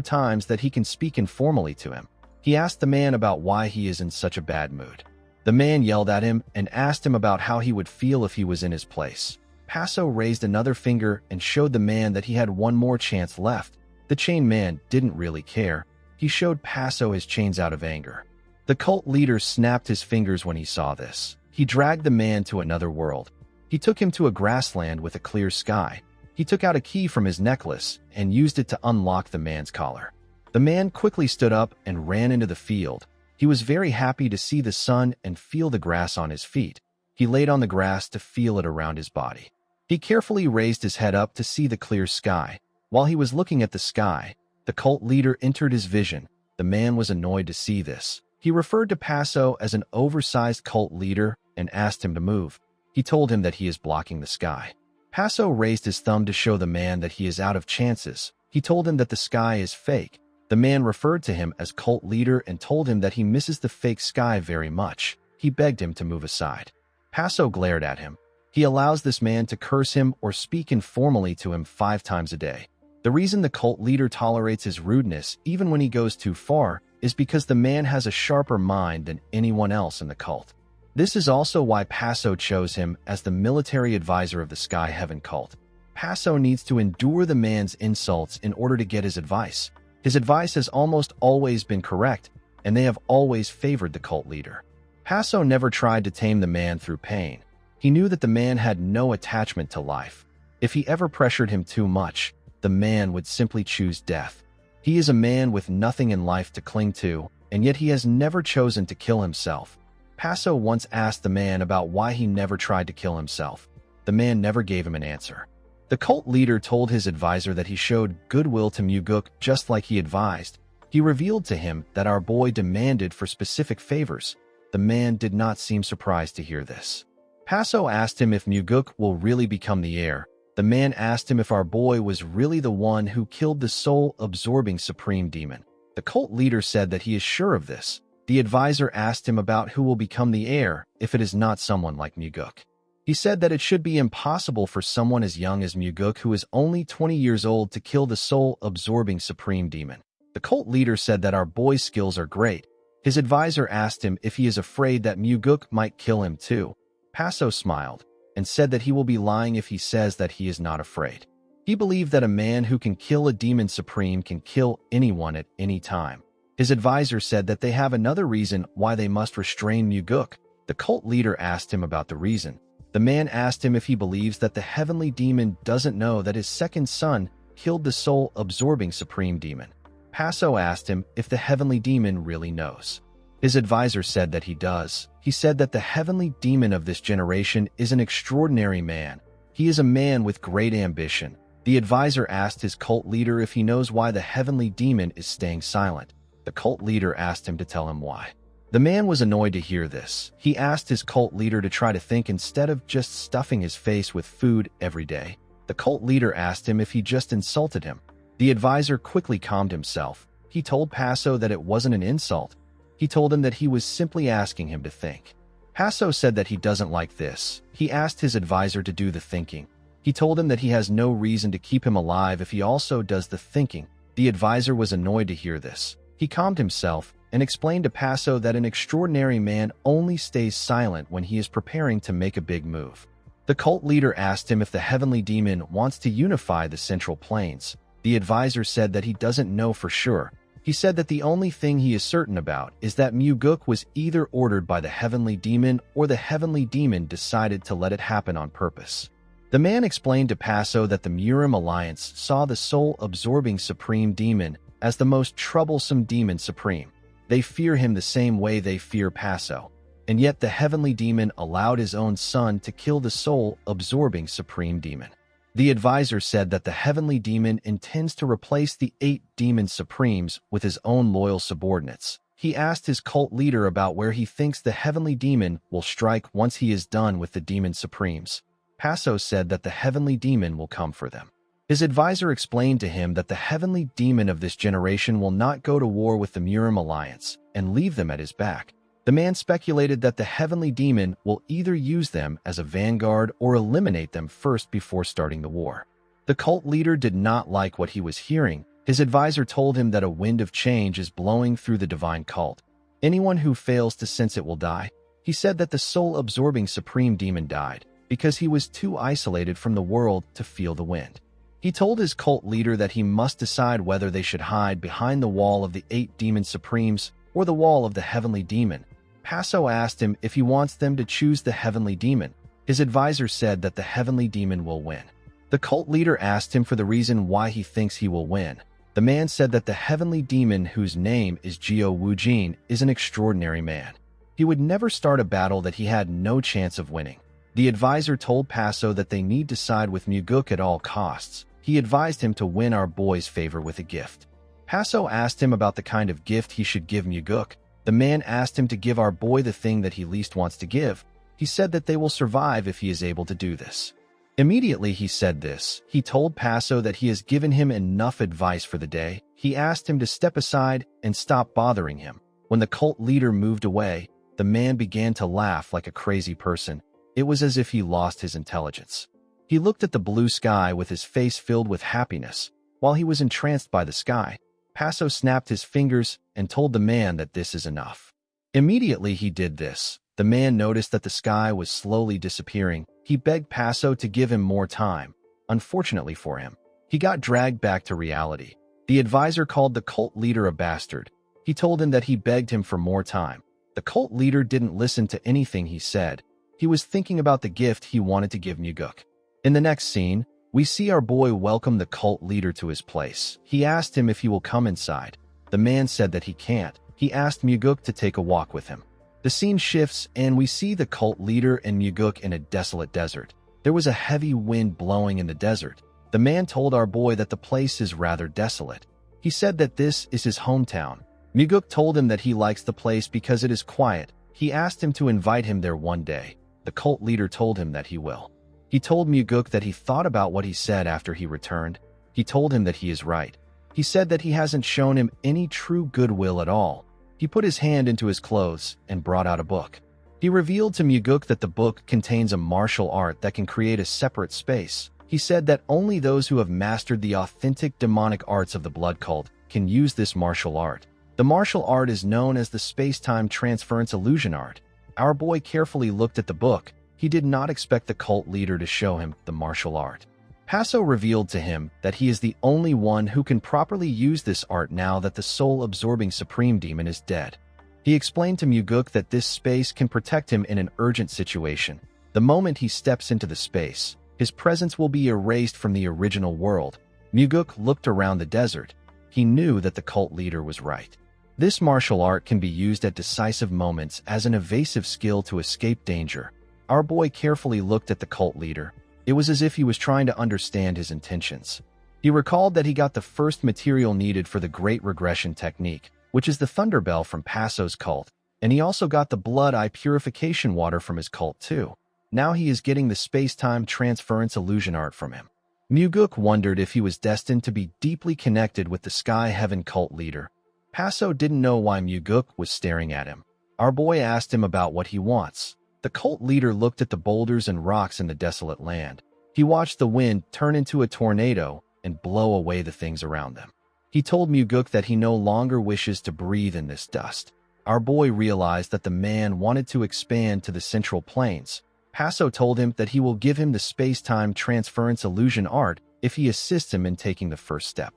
Speaker 1: times that he can speak informally to him. He asked the man about why he is in such a bad mood. The man yelled at him and asked him about how he would feel if he was in his place. Paso raised another finger and showed the man that he had 1 more chance left. The chain man didn't really care. He showed Paso his chains out of anger. The cult leader snapped his fingers when he saw this. He dragged the man to another world. He took him to a grassland with a clear sky. He took out a key from his necklace and used it to unlock the man's collar. The man quickly stood up and ran into the field. He was very happy to see the sun and feel the grass on his feet. He laid on the grass to feel it around his body. He carefully raised his head up to see the clear sky. While he was looking at the sky, the cult leader entered his vision. The man was annoyed to see this. He referred to Paso as an oversized cult leader and asked him to move. He told him that he is blocking the sky. Paso raised his thumb to show the man that he is out of chances. He told him that the sky is fake. The man referred to him as cult leader and told him that he misses the fake sky very much. He begged him to move aside. Paso glared at him. He allows this man to curse him or speak informally to him 5 times a day. The reason the cult leader tolerates his rudeness, even when he goes too far, is because the man has a sharper mind than anyone else in the cult. This is also why Paso chose him as the military advisor of the Sky Heaven cult. Paso needs to endure the man's insults in order to get his advice. His advice has almost always been correct. and they have always favored the cult leader. Paso never tried to tame the man through pain. He knew that the man had no attachment to life. If he ever pressured him too much, the man would simply choose death. He is a man with nothing in life to cling to, and yet he has never chosen to kill himself. Paso once asked the man about why he never tried to kill himself. The man never gave him an answer. The cult leader told his advisor that he showed goodwill to Muguk just like he advised. He revealed to him that our boy demanded for specific favors. The man did not seem surprised to hear this. Paso asked him if Muguk will really become the heir. The man asked him if our boy was really the one who killed the soul-absorbing supreme demon. The cult leader said that he is sure of this. The advisor asked him about who will become the heir if it is not someone like Muguk. He said that it should be impossible for someone as young as Muguk, who is only 20 years old, to kill the soul-absorbing supreme demon. The cult leader said that our boy's skills are great. His advisor asked him if he is afraid that Muguk might kill him too. Paso smiled and said that he will be lying if he says that he is not afraid. He believed that a man who can kill a demon supreme can kill anyone at any time. His advisor said that they have another reason why they must restrain Muguk. The cult leader asked him about the reason. The man asked him if he believes that the heavenly demon doesn't know that his second son killed the soul-absorbing supreme demon. Paso asked him if the heavenly demon really knows. His advisor said that he does. He said that the heavenly demon of this generation is an extraordinary man. He is a man with great ambition. The advisor asked his cult leader if he knows why the heavenly demon is staying silent. The cult leader asked him to tell him why. The man was annoyed to hear this. He asked his cult leader to try to think instead of just stuffing his face with food every day. The cult leader asked him if he just insulted him. The advisor quickly calmed himself. He told Paso that it wasn't an insult. He told him that he was simply asking him to think. Paso said that he doesn't like this. He asked his advisor to do the thinking. He told him that he has no reason to keep him alive if he also does the thinking. The advisor was annoyed to hear this. He calmed himself and explained to Paso that an extraordinary man only stays silent when he is preparing to make a big move. The cult leader asked him if the heavenly demon wants to unify the Central Plains. The advisor said that he doesn't know for sure. He said that the only thing he is certain about is that Muguk was either ordered by the heavenly demon or the heavenly demon decided to let it happen on purpose. The man explained to Paso that the Murim Alliance saw the soul-absorbing supreme demon as the most troublesome demon supreme. They fear him the same way they fear Paso, and yet the heavenly demon allowed his own son to kill the soul-absorbing supreme demon. The advisor said that the heavenly demon intends to replace the 8 demon supremes with his own loyal subordinates. He asked his cult leader about where he thinks the heavenly demon will strike once he is done with the demon supremes. Paso said that the heavenly demon will come for them. His advisor explained to him that the heavenly demon of this generation will not go to war with the Murim Alliance and leave them at his back. The man speculated that the heavenly demon will either use them as a vanguard or eliminate them first before starting the war. The cult leader did not like what he was hearing. His advisor told him that a wind of change is blowing through the divine cult. Anyone who fails to sense it will die. He said that the soul-absorbing supreme demon died because he was too isolated from the world to feel the wind. He told his cult leader that he must decide whether they should hide behind the wall of the 8 demon supremes or the wall of the heavenly demon. Paso asked him if he wants them to choose the heavenly demon. His advisor said that the heavenly demon will win. The cult leader asked him for the reason why he thinks he will win. The man said that the heavenly demon, whose name is Jiao Wujin, is an extraordinary man. He would never start a battle that he had no chance of winning. The advisor told Paso that they need to side with Muguk at all costs. He advised him to win our boy's favor with a gift. Paso asked him about the kind of gift he should give Muguk. The man asked him to give our boy the thing that he least wants to give. He said that they will survive if he is able to do this. Immediately he said this, he told Paso that he has given him enough advice for the day. He asked him to step aside and stop bothering him. When the cult leader moved away, the man began to laugh like a crazy person. It was as if he lost his intelligence. He looked at the blue sky with his face filled with happiness. While he was entranced by the sky, Paso snapped his fingers and told the man that this is enough. Immediately he did this. The man noticed that the sky was slowly disappearing. He begged Paso to give him more time. Unfortunately for him, he got dragged back to reality. The advisor called the cult leader a bastard. He told him that he begged him for more time. The cult leader didn't listen to anything he said. He was thinking about the gift he wanted to give Muguk. In the next scene, we see our boy welcome the cult leader to his place. He asked him if he will come inside. The man said that he can't. He asked Muguk to take a walk with him. The scene shifts and we see the cult leader and Muguk in a desolate desert. There was a heavy wind blowing in the desert. The man told our boy that the place is rather desolate. He said that this is his hometown. Muguk told him that he likes the place because it is quiet. He asked him to invite him there one day. The cult leader told him that he will. He told Muguk that he thought about what he said after he returned. He told him that he is right. He said that he hasn't shown him any true goodwill at all. He put his hand into his clothes and brought out a book. He revealed to Muguk that the book contains a martial art that can create a separate space. He said that only those who have mastered the authentic demonic arts of the blood cult can use this martial art. The martial art is known as the space-time transference illusion art. Our boy carefully looked at the book. He did not expect the cult leader to show him the martial art. Paso revealed to him that he is the only one who can properly use this art now that the soul-absorbing supreme demon is dead. He explained to Muguk that this space can protect him in an urgent situation. The moment he steps into the space, his presence will be erased from the original world. Muguk looked around the desert. He knew that the cult leader was right. This martial art can be used at decisive moments as an evasive skill to escape danger. Our boy carefully looked at the cult leader. It was as if he was trying to understand his intentions. He recalled that he got the first material needed for the Great Regression Technique, which is the Thunderbell from Paso's cult, and he also got the blood eye purification water from his cult too. Now he is getting the space-time transference illusion art from him. Muguk wondered if he was destined to be deeply connected with the Sky Heaven cult leader. Paso didn't know why Muguk was staring at him. Our boy asked him about what he wants. The cult leader looked at the boulders and rocks in the desolate land. He watched the wind turn into a tornado and blow away the things around them. He told Muguk that he no longer wishes to breathe in this dust. Our boy realized that the man wanted to expand to the central plains. Paso told him that he will give him the space-time transference illusion art if he assists him in taking the first step.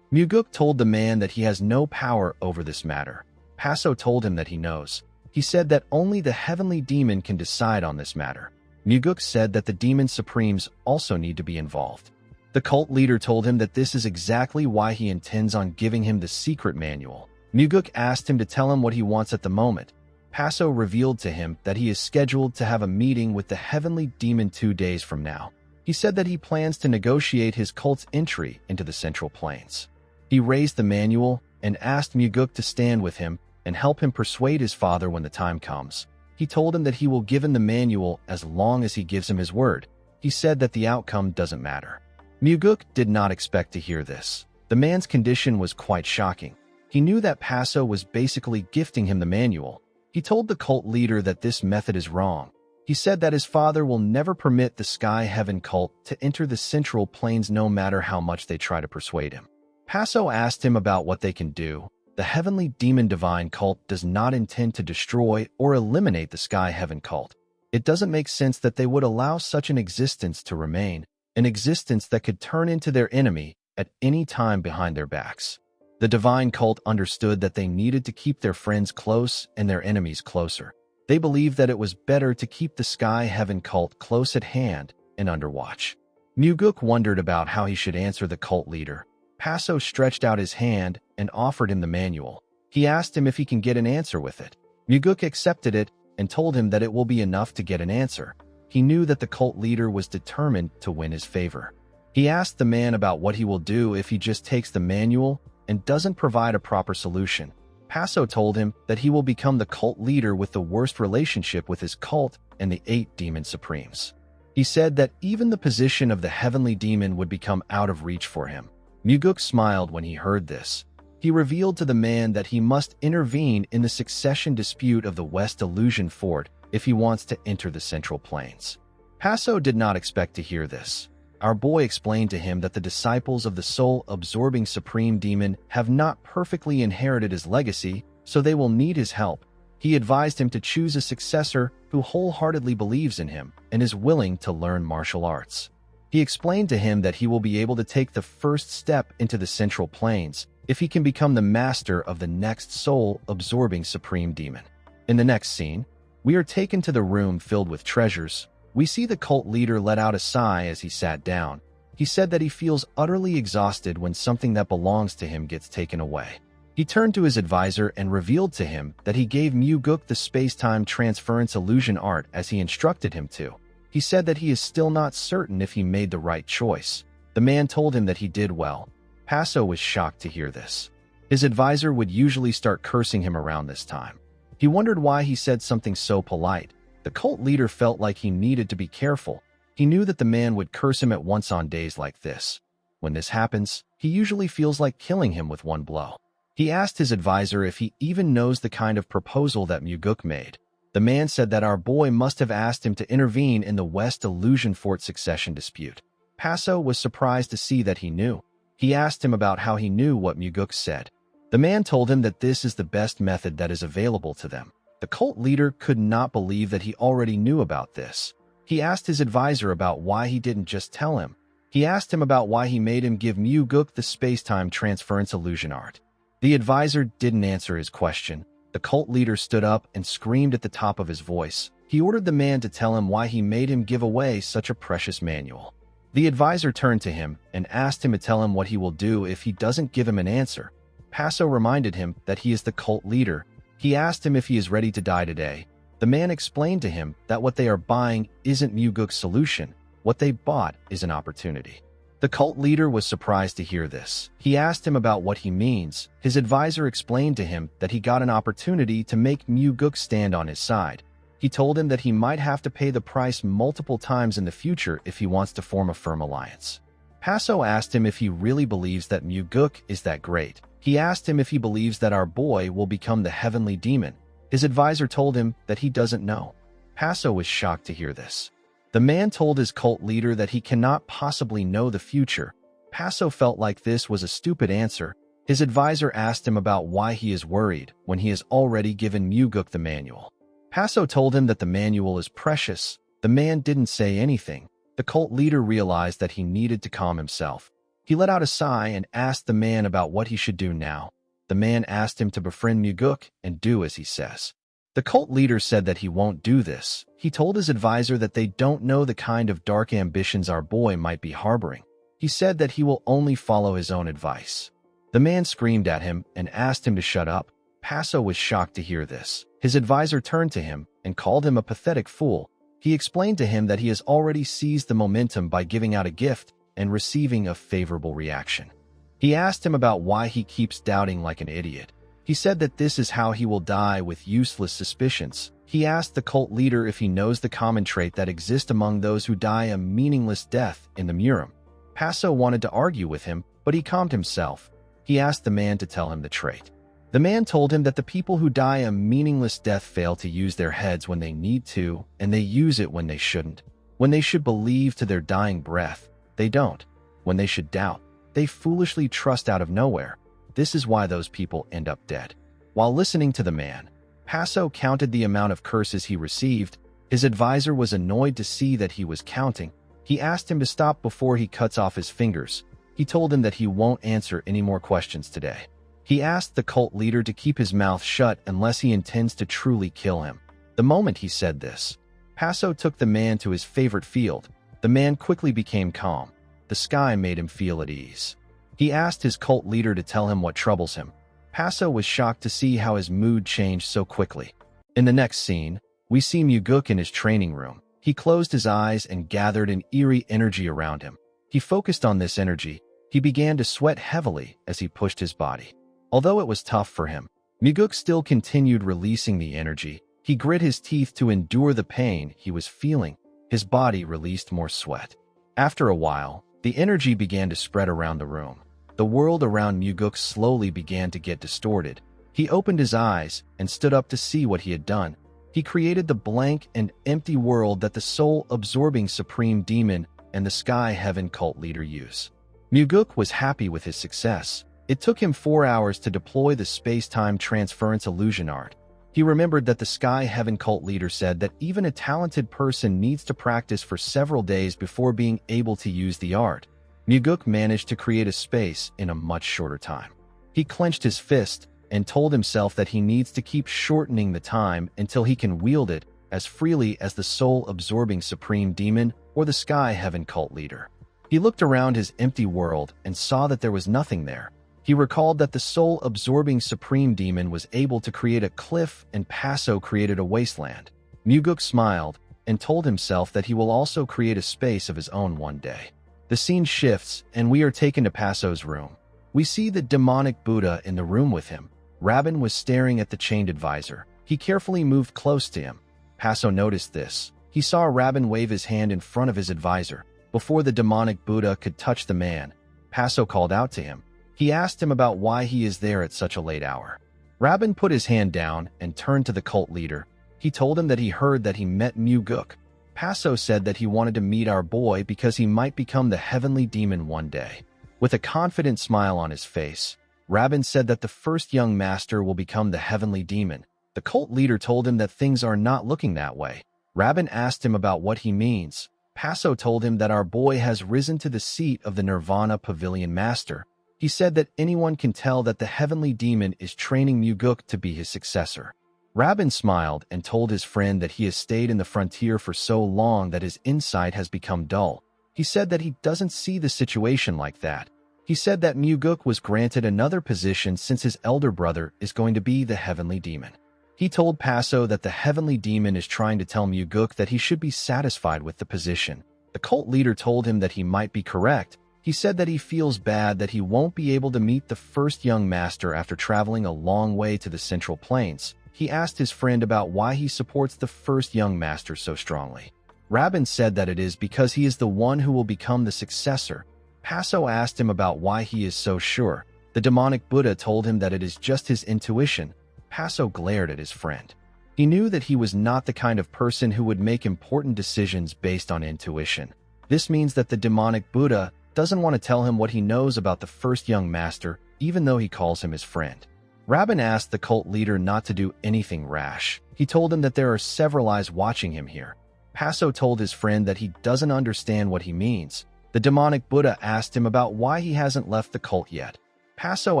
Speaker 1: Muguk told the man that he has no power over this matter. Paso told him that he knows. He said that only the heavenly demon can decide on this matter. Muguk said that the demon supremes also need to be involved. The cult leader told him that this is exactly why he intends on giving him the secret manual. Muguk asked him to tell him what he wants at the moment. Paso revealed to him that he is scheduled to have a meeting with the heavenly demon 2 days from now. He said that he plans to negotiate his cult's entry into the Central Plains. He raised the manual and asked Muguk to stand with him and help him persuade his father when the time comes. He told him that he will give him the manual as long as he gives him his word. He said that the outcome doesn't matter. Muguk did not expect to hear this. The man's condition was quite shocking. He knew that Paso was basically gifting him the manual. He told the cult leader that this method is wrong. He said that his father will never permit the Sky Heaven cult to enter the Central Plains no matter how much they try to persuade him. Paso asked him about what they can do. The Heavenly Demon Divine cult does not intend to destroy or eliminate the Sky Heaven cult. It doesn't make sense that they would allow such an existence to remain, an existence that could turn into their enemy at any time behind their backs. The Divine cult understood that they needed to keep their friends close and their enemies closer. They believed that it was better to keep the Sky Heaven cult close at hand and under watch. Muguk wondered about how he should answer the cult leader. Paso stretched out his hand and offered him the manual. He asked him if he can get an answer with it. Muguk accepted it and told him that it will be enough to get an answer. He knew that the cult leader was determined to win his favor. He asked the man about what he will do if he just takes the manual and doesn't provide a proper solution. Paso told him that he will become the cult leader with the worst relationship with his cult and the 8 demon supremes. He said that even the position of the heavenly demon would become out of reach for him. Muguk smiled when he heard this. He revealed to the man that he must intervene in the succession dispute of the West Illusion Fort if he wants to enter the Central Plains. Paso did not expect to hear this. Our boy explained to him that the disciples of the soul-absorbing supreme demon have not perfectly inherited his legacy, so they will need his help. He advised him to choose a successor who wholeheartedly believes in him and is willing to learn martial arts. He explained to him that he will be able to take the first step into the Central Plains if he can become the master of the next soul-absorbing supreme demon. In the next scene, we are taken to the room filled with treasures. We see the cult leader let out a sigh as he sat down. He said that he feels utterly exhausted when something that belongs to him gets taken away. He turned to his advisor and revealed to him that he gave Mu-guk the space-time transference illusion art as he instructed him to. He said that he is still not certain if he made the right choice. The man told him that he did well. Paso was shocked to hear this. His advisor would usually start cursing him around this time. He wondered why he said something so polite. The cult leader felt like he needed to be careful. He knew that the man would curse him at once on days like this. When this happens, he usually feels like killing him with one blow. He asked his advisor if he even knows the kind of proposal that Mu-guk made. The man said that our boy must have asked him to intervene in the West Illusion Fort succession dispute. Paso was surprised to see that he knew. He asked him about how he knew what Mu-guk said. The man told him that this is the best method that is available to them. The cult leader could not believe that he already knew about this. He asked his advisor about why he didn't just tell him. He asked him about why he made him give Mu-guk the space-time transference illusion art. The advisor didn't answer his question. The cult leader stood up and screamed at the top of his voice. He ordered the man to tell him why he made him give away such a precious manual. The advisor turned to him and asked him to tell him what he will do if he doesn't give him an answer. Paso reminded him that he is the cult leader. He asked him if he is ready to die today. The man explained to him that what they are buying isn't Mu-guk's solution. What they bought is an opportunity. The cult leader was surprised to hear this. He asked him about what he means. His advisor explained to him that he got an opportunity to make Mu-guk stand on his side. He told him that he might have to pay the price multiple times in the future if he wants to form a firm alliance. Paso asked him if he really believes that Mu-guk is that great. He asked him if he believes that our boy will become the heavenly demon. His advisor told him that he doesn't know. Paso was shocked to hear this. The man told his cult leader that he cannot possibly know the future. Paso felt like this was a stupid answer. His advisor asked him about why he is worried when he has already given Mu-guk the manual. Paso told him that the manual is precious. The man didn't say anything. The cult leader realized that he needed to calm himself. He let out a sigh and asked the man about what he should do now. The man asked him to befriend Mu-guk and do as he says. The cult leader said that he won't do this. He told his advisor that they don't know the kind of dark ambitions our boy might be harboring. He said that he will only follow his own advice. The man screamed at him and asked him to shut up. Paso was shocked to hear this. His advisor turned to him and called him a pathetic fool. He explained to him that he has already seized the momentum by giving out a gift and receiving a favorable reaction. He asked him about why he keeps doubting like an idiot. He said that this is how he will die with useless suspicions. He asked the cult leader if he knows the common trait that exists among those who die a meaningless death in the Murim. Paso wanted to argue with him, but he calmed himself. He asked the man to tell him the trait. The man told him that the people who die a meaningless death fail to use their heads when they need to, and they use it when they shouldn't. When they should believe to their dying breath, they don't. When they should doubt, they foolishly trust out of nowhere. This is why those people end up dead. While listening to the man, Paso counted the amount of curses he received. His advisor was annoyed to see that he was counting. He asked him to stop before he cuts off his fingers. He told him that he won't answer any more questions today. He asked the cult leader to keep his mouth shut unless he intends to truly kill him. The moment he said this, Paso took the man to his favorite field. The man quickly became calm. The sky made him feel at ease. He asked his cult leader to tell him what troubles him. Paso was shocked to see how his mood changed so quickly. In the next scene, we see Mu-guk in his training room. He closed his eyes and gathered an eerie energy around him. He focused on this energy. He began to sweat heavily as he pushed his body. Although it was tough for him, Mu-guk still continued releasing the energy. He grit his teeth to endure the pain he was feeling. His body released more sweat. After a while, the energy began to spread around the room. The world around Mu-guk slowly began to get distorted. He opened his eyes and stood up to see what he had done. He created the blank and empty world that the soul-absorbing supreme demon and the sky heaven cult leader use. Mu-guk was happy with his success. It took him 4 hours to deploy the space-time transference illusion art. He remembered that the Sky Heaven cult leader said that even a talented person needs to practice for several days before being able to use the art. Mu-guk managed to create a space in a much shorter time. He clenched his fist and told himself that he needs to keep shortening the time until he can wield it as freely as the soul-absorbing supreme demon or the sky heaven cult leader. He looked around his empty world and saw that there was nothing there. He recalled that the soul-absorbing supreme demon was able to create a cliff and Paso created a wasteland. Muguk smiled and told himself that he will also create a space of his own one day. The scene shifts and we are taken to Paso's room. We see the demonic Buddha in the room with him. Rabin was staring at the chained advisor. He carefully moved close to him. Paso noticed this. He saw Rabin wave his hand in front of his advisor. Before the demonic Buddha could touch the man, Paso called out to him. He asked him about why he is there at such a late hour. Rabin put his hand down and turned to the cult leader. He told him that he heard that he met Muguk. Paso said that he wanted to meet our boy because he might become the heavenly demon one day. With a confident smile on his face, Rabin said that the first young master will become the heavenly demon. The cult leader told him that things are not looking that way. Rabin asked him about what he means. Paso told him that our boy has risen to the seat of the Nirvana Pavilion Master. He said that anyone can tell that the heavenly demon is training Muguk to be his successor. Rabin smiled and told his friend that he has stayed in the frontier for so long that his insight has become dull. He said that he doesn't see the situation like that. He said that Muguk was granted another position since his elder brother is going to be the heavenly demon. He told Paso that the heavenly demon is trying to tell Muguk that he should be satisfied with the position. The cult leader told him that he might be correct. He said that he feels bad that he won't be able to meet the first young master after traveling a long way to the Central Plains. He asked his friend about why he supports the first young master so strongly. Rabin said that it is because he is the one who will become the successor. Paso asked him about why he is so sure. The demonic Buddha told him that it is just his intuition. Paso glared at his friend. He knew that he was not the kind of person who would make important decisions based on intuition. This means that the demonic Buddha doesn't want to tell him what he knows about the first young master, even though he calls him his friend. Rabin asked the cult leader not to do anything rash. He told him that there are several eyes watching him here. Paso told his friend that he doesn't understand what he means. The demonic Buddha asked him about why he hasn't left the cult yet. Paso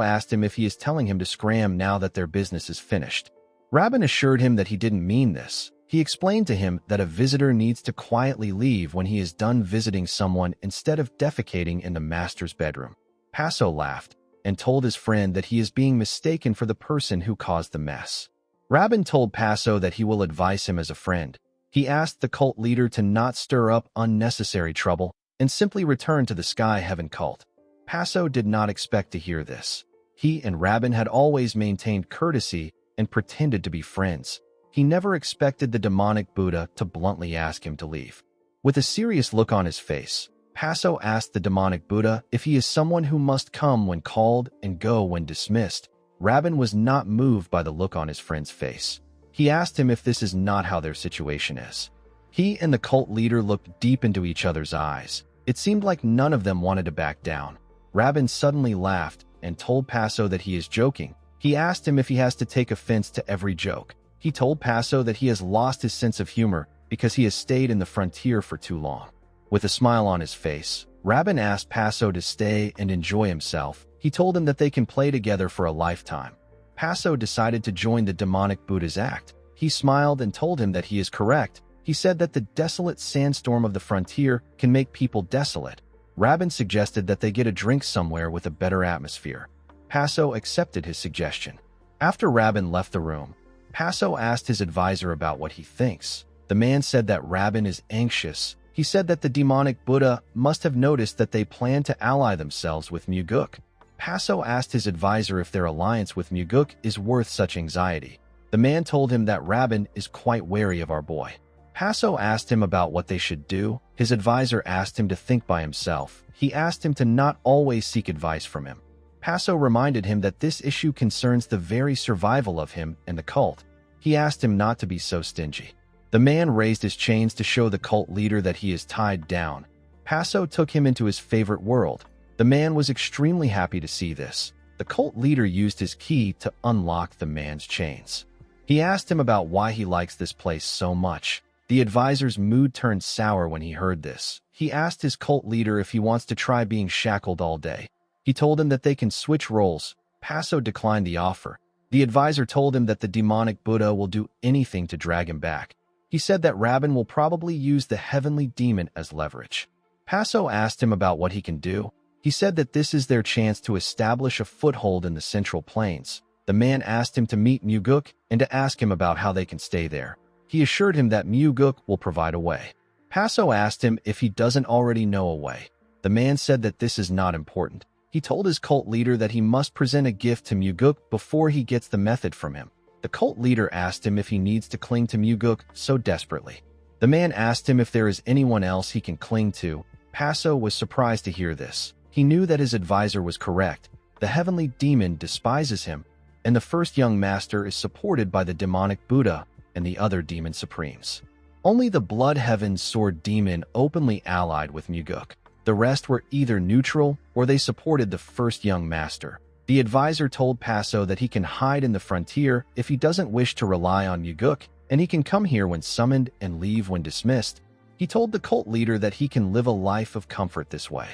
Speaker 1: asked him if he is telling him to scram now that their business is finished. Rabin assured him that he didn't mean this. He explained to him that a visitor needs to quietly leave when he is done visiting someone instead of defecating in the master's bedroom. Paso laughed and told his friend that he is being mistaken for the person who caused the mess. Rabin told Paso that he will advise him as a friend. He asked the cult leader to not stir up unnecessary trouble and simply return to the Sky Heaven cult. Paso did not expect to hear this. He and Rabin had always maintained courtesy and pretended to be friends. He never expected the demonic Buddha to bluntly ask him to leave. With a serious look on his face, Paso asked the demonic Buddha if he is someone who must come when called and go when dismissed. Rabin was not moved by the look on his friend's face. He asked him if this is not how their situation is. He and the cult leader looked deep into each other's eyes. It seemed like none of them wanted to back down. Rabin suddenly laughed and told Paso that he is joking. He asked him if he has to take offense to every joke. He told Paso that he has lost his sense of humor because he has stayed in the frontier for too long. With a smile on his face, Rabin asked Paso to stay and enjoy himself. He told him that they can play together for a lifetime. Paso decided to join the demonic Buddha's act. He smiled and told him that he is correct. He said that the desolate sandstorm of the frontier can make people desolate. Rabin suggested that they get a drink somewhere with a better atmosphere. Paso accepted his suggestion. After Rabin left the room, Paso asked his advisor about what he thinks. The man said that Rabin is anxious. He said that the demonic Buddha must have noticed that they plan to ally themselves with Muguk. Paso asked his advisor if their alliance with Muguk is worth such anxiety. The man told him that Rabin is quite wary of our boy. Paso asked him about what they should do. His advisor asked him to think by himself. He asked him to not always seek advice from him. Paso reminded him that this issue concerns the very survival of him and the cult. He asked him not to be so stingy. The man raised his chains to show the cult leader that he is tied down. Paso took him into his favorite world. The man was extremely happy to see this. The cult leader used his key to unlock the man's chains. He asked him about why he likes this place so much. The advisor's mood turned sour when he heard this. He asked his cult leader if he wants to try being shackled all day. He told him that they can switch roles. Paso declined the offer. The advisor told him that the demonic Buddha will do anything to drag him back. He said that Rabin will probably use the heavenly demon as leverage. Paso asked him about what he can do. He said that this is their chance to establish a foothold in the Central Plains. The man asked him to meet Muguk and to ask him about how they can stay there. He assured him that Muguk will provide a way. Paso asked him if he doesn't already know a way. The man said that this is not important. He told his cult leader that he must present a gift to Muguk before he gets the method from him. The cult leader asked him if he needs to cling to Muguk so desperately. The man asked him if there is anyone else he can cling to. Paso was surprised to hear this. He knew that his advisor was correct. The heavenly demon despises him, and the first young master is supported by the demonic Buddha and the other demon supremes. Only the Blood Heaven Sword Demon openly allied with Muguk. The rest were either neutral or they supported the first young master. The advisor told Paso that he can hide in the frontier if he doesn't wish to rely on Muguk, and he can come here when summoned and leave when dismissed. He told the cult leader that he can live a life of comfort this way.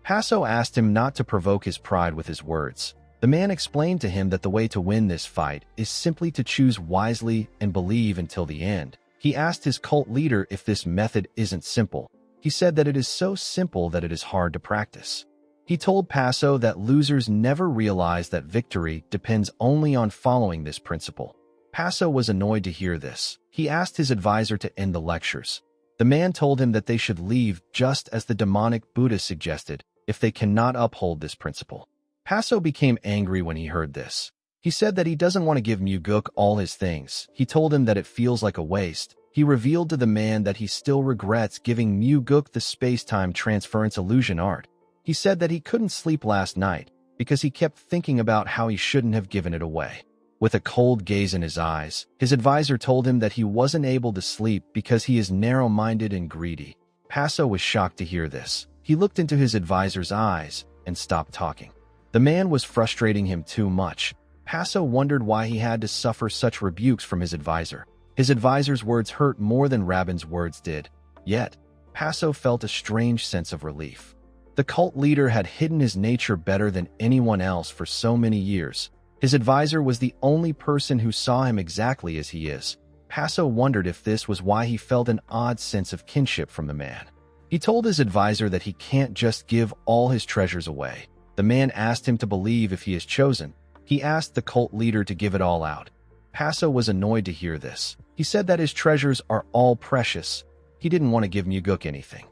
Speaker 1: Paso asked him not to provoke his pride with his words. The man explained to him that the way to win this fight is simply to choose wisely and believe until the end. He asked his cult leader if this method isn't simple. He said that it is so simple that it is hard to practice. He told Paso that losers never realize that victory depends only on following this principle. Paso was annoyed to hear this. He asked his advisor to end the lectures. The man told him that they should leave just as the demonic Buddha suggested if they cannot uphold this principle. Paso became angry when he heard this. He said that he doesn't want to give Muguk all his things. He told him that it feels like a waste. He revealed to the man that he still regrets giving Muguk the space-time transference illusion art. He said that he couldn't sleep last night because he kept thinking about how he shouldn't have given it away. With a cold gaze in his eyes, his advisor told him that he wasn't able to sleep because he is narrow-minded and greedy. Paso was shocked to hear this. He looked into his advisor's eyes and stopped talking. The man was frustrating him too much. Paso wondered why he had to suffer such rebukes from his advisor. His advisor's words hurt more than Rabin's words did. Yet, Paso felt a strange sense of relief. The cult leader had hidden his nature better than anyone else for so many years. His advisor was the only person who saw him exactly as he is. Paso wondered if this was why he felt an odd sense of kinship from the man. He told his advisor that he can't just give all his treasures away. The man asked him to believe if he is chosen. He asked the cult leader to give it all out. Paso was annoyed to hear this. He said that his treasures are all precious. He didn't want to give Muguk anything.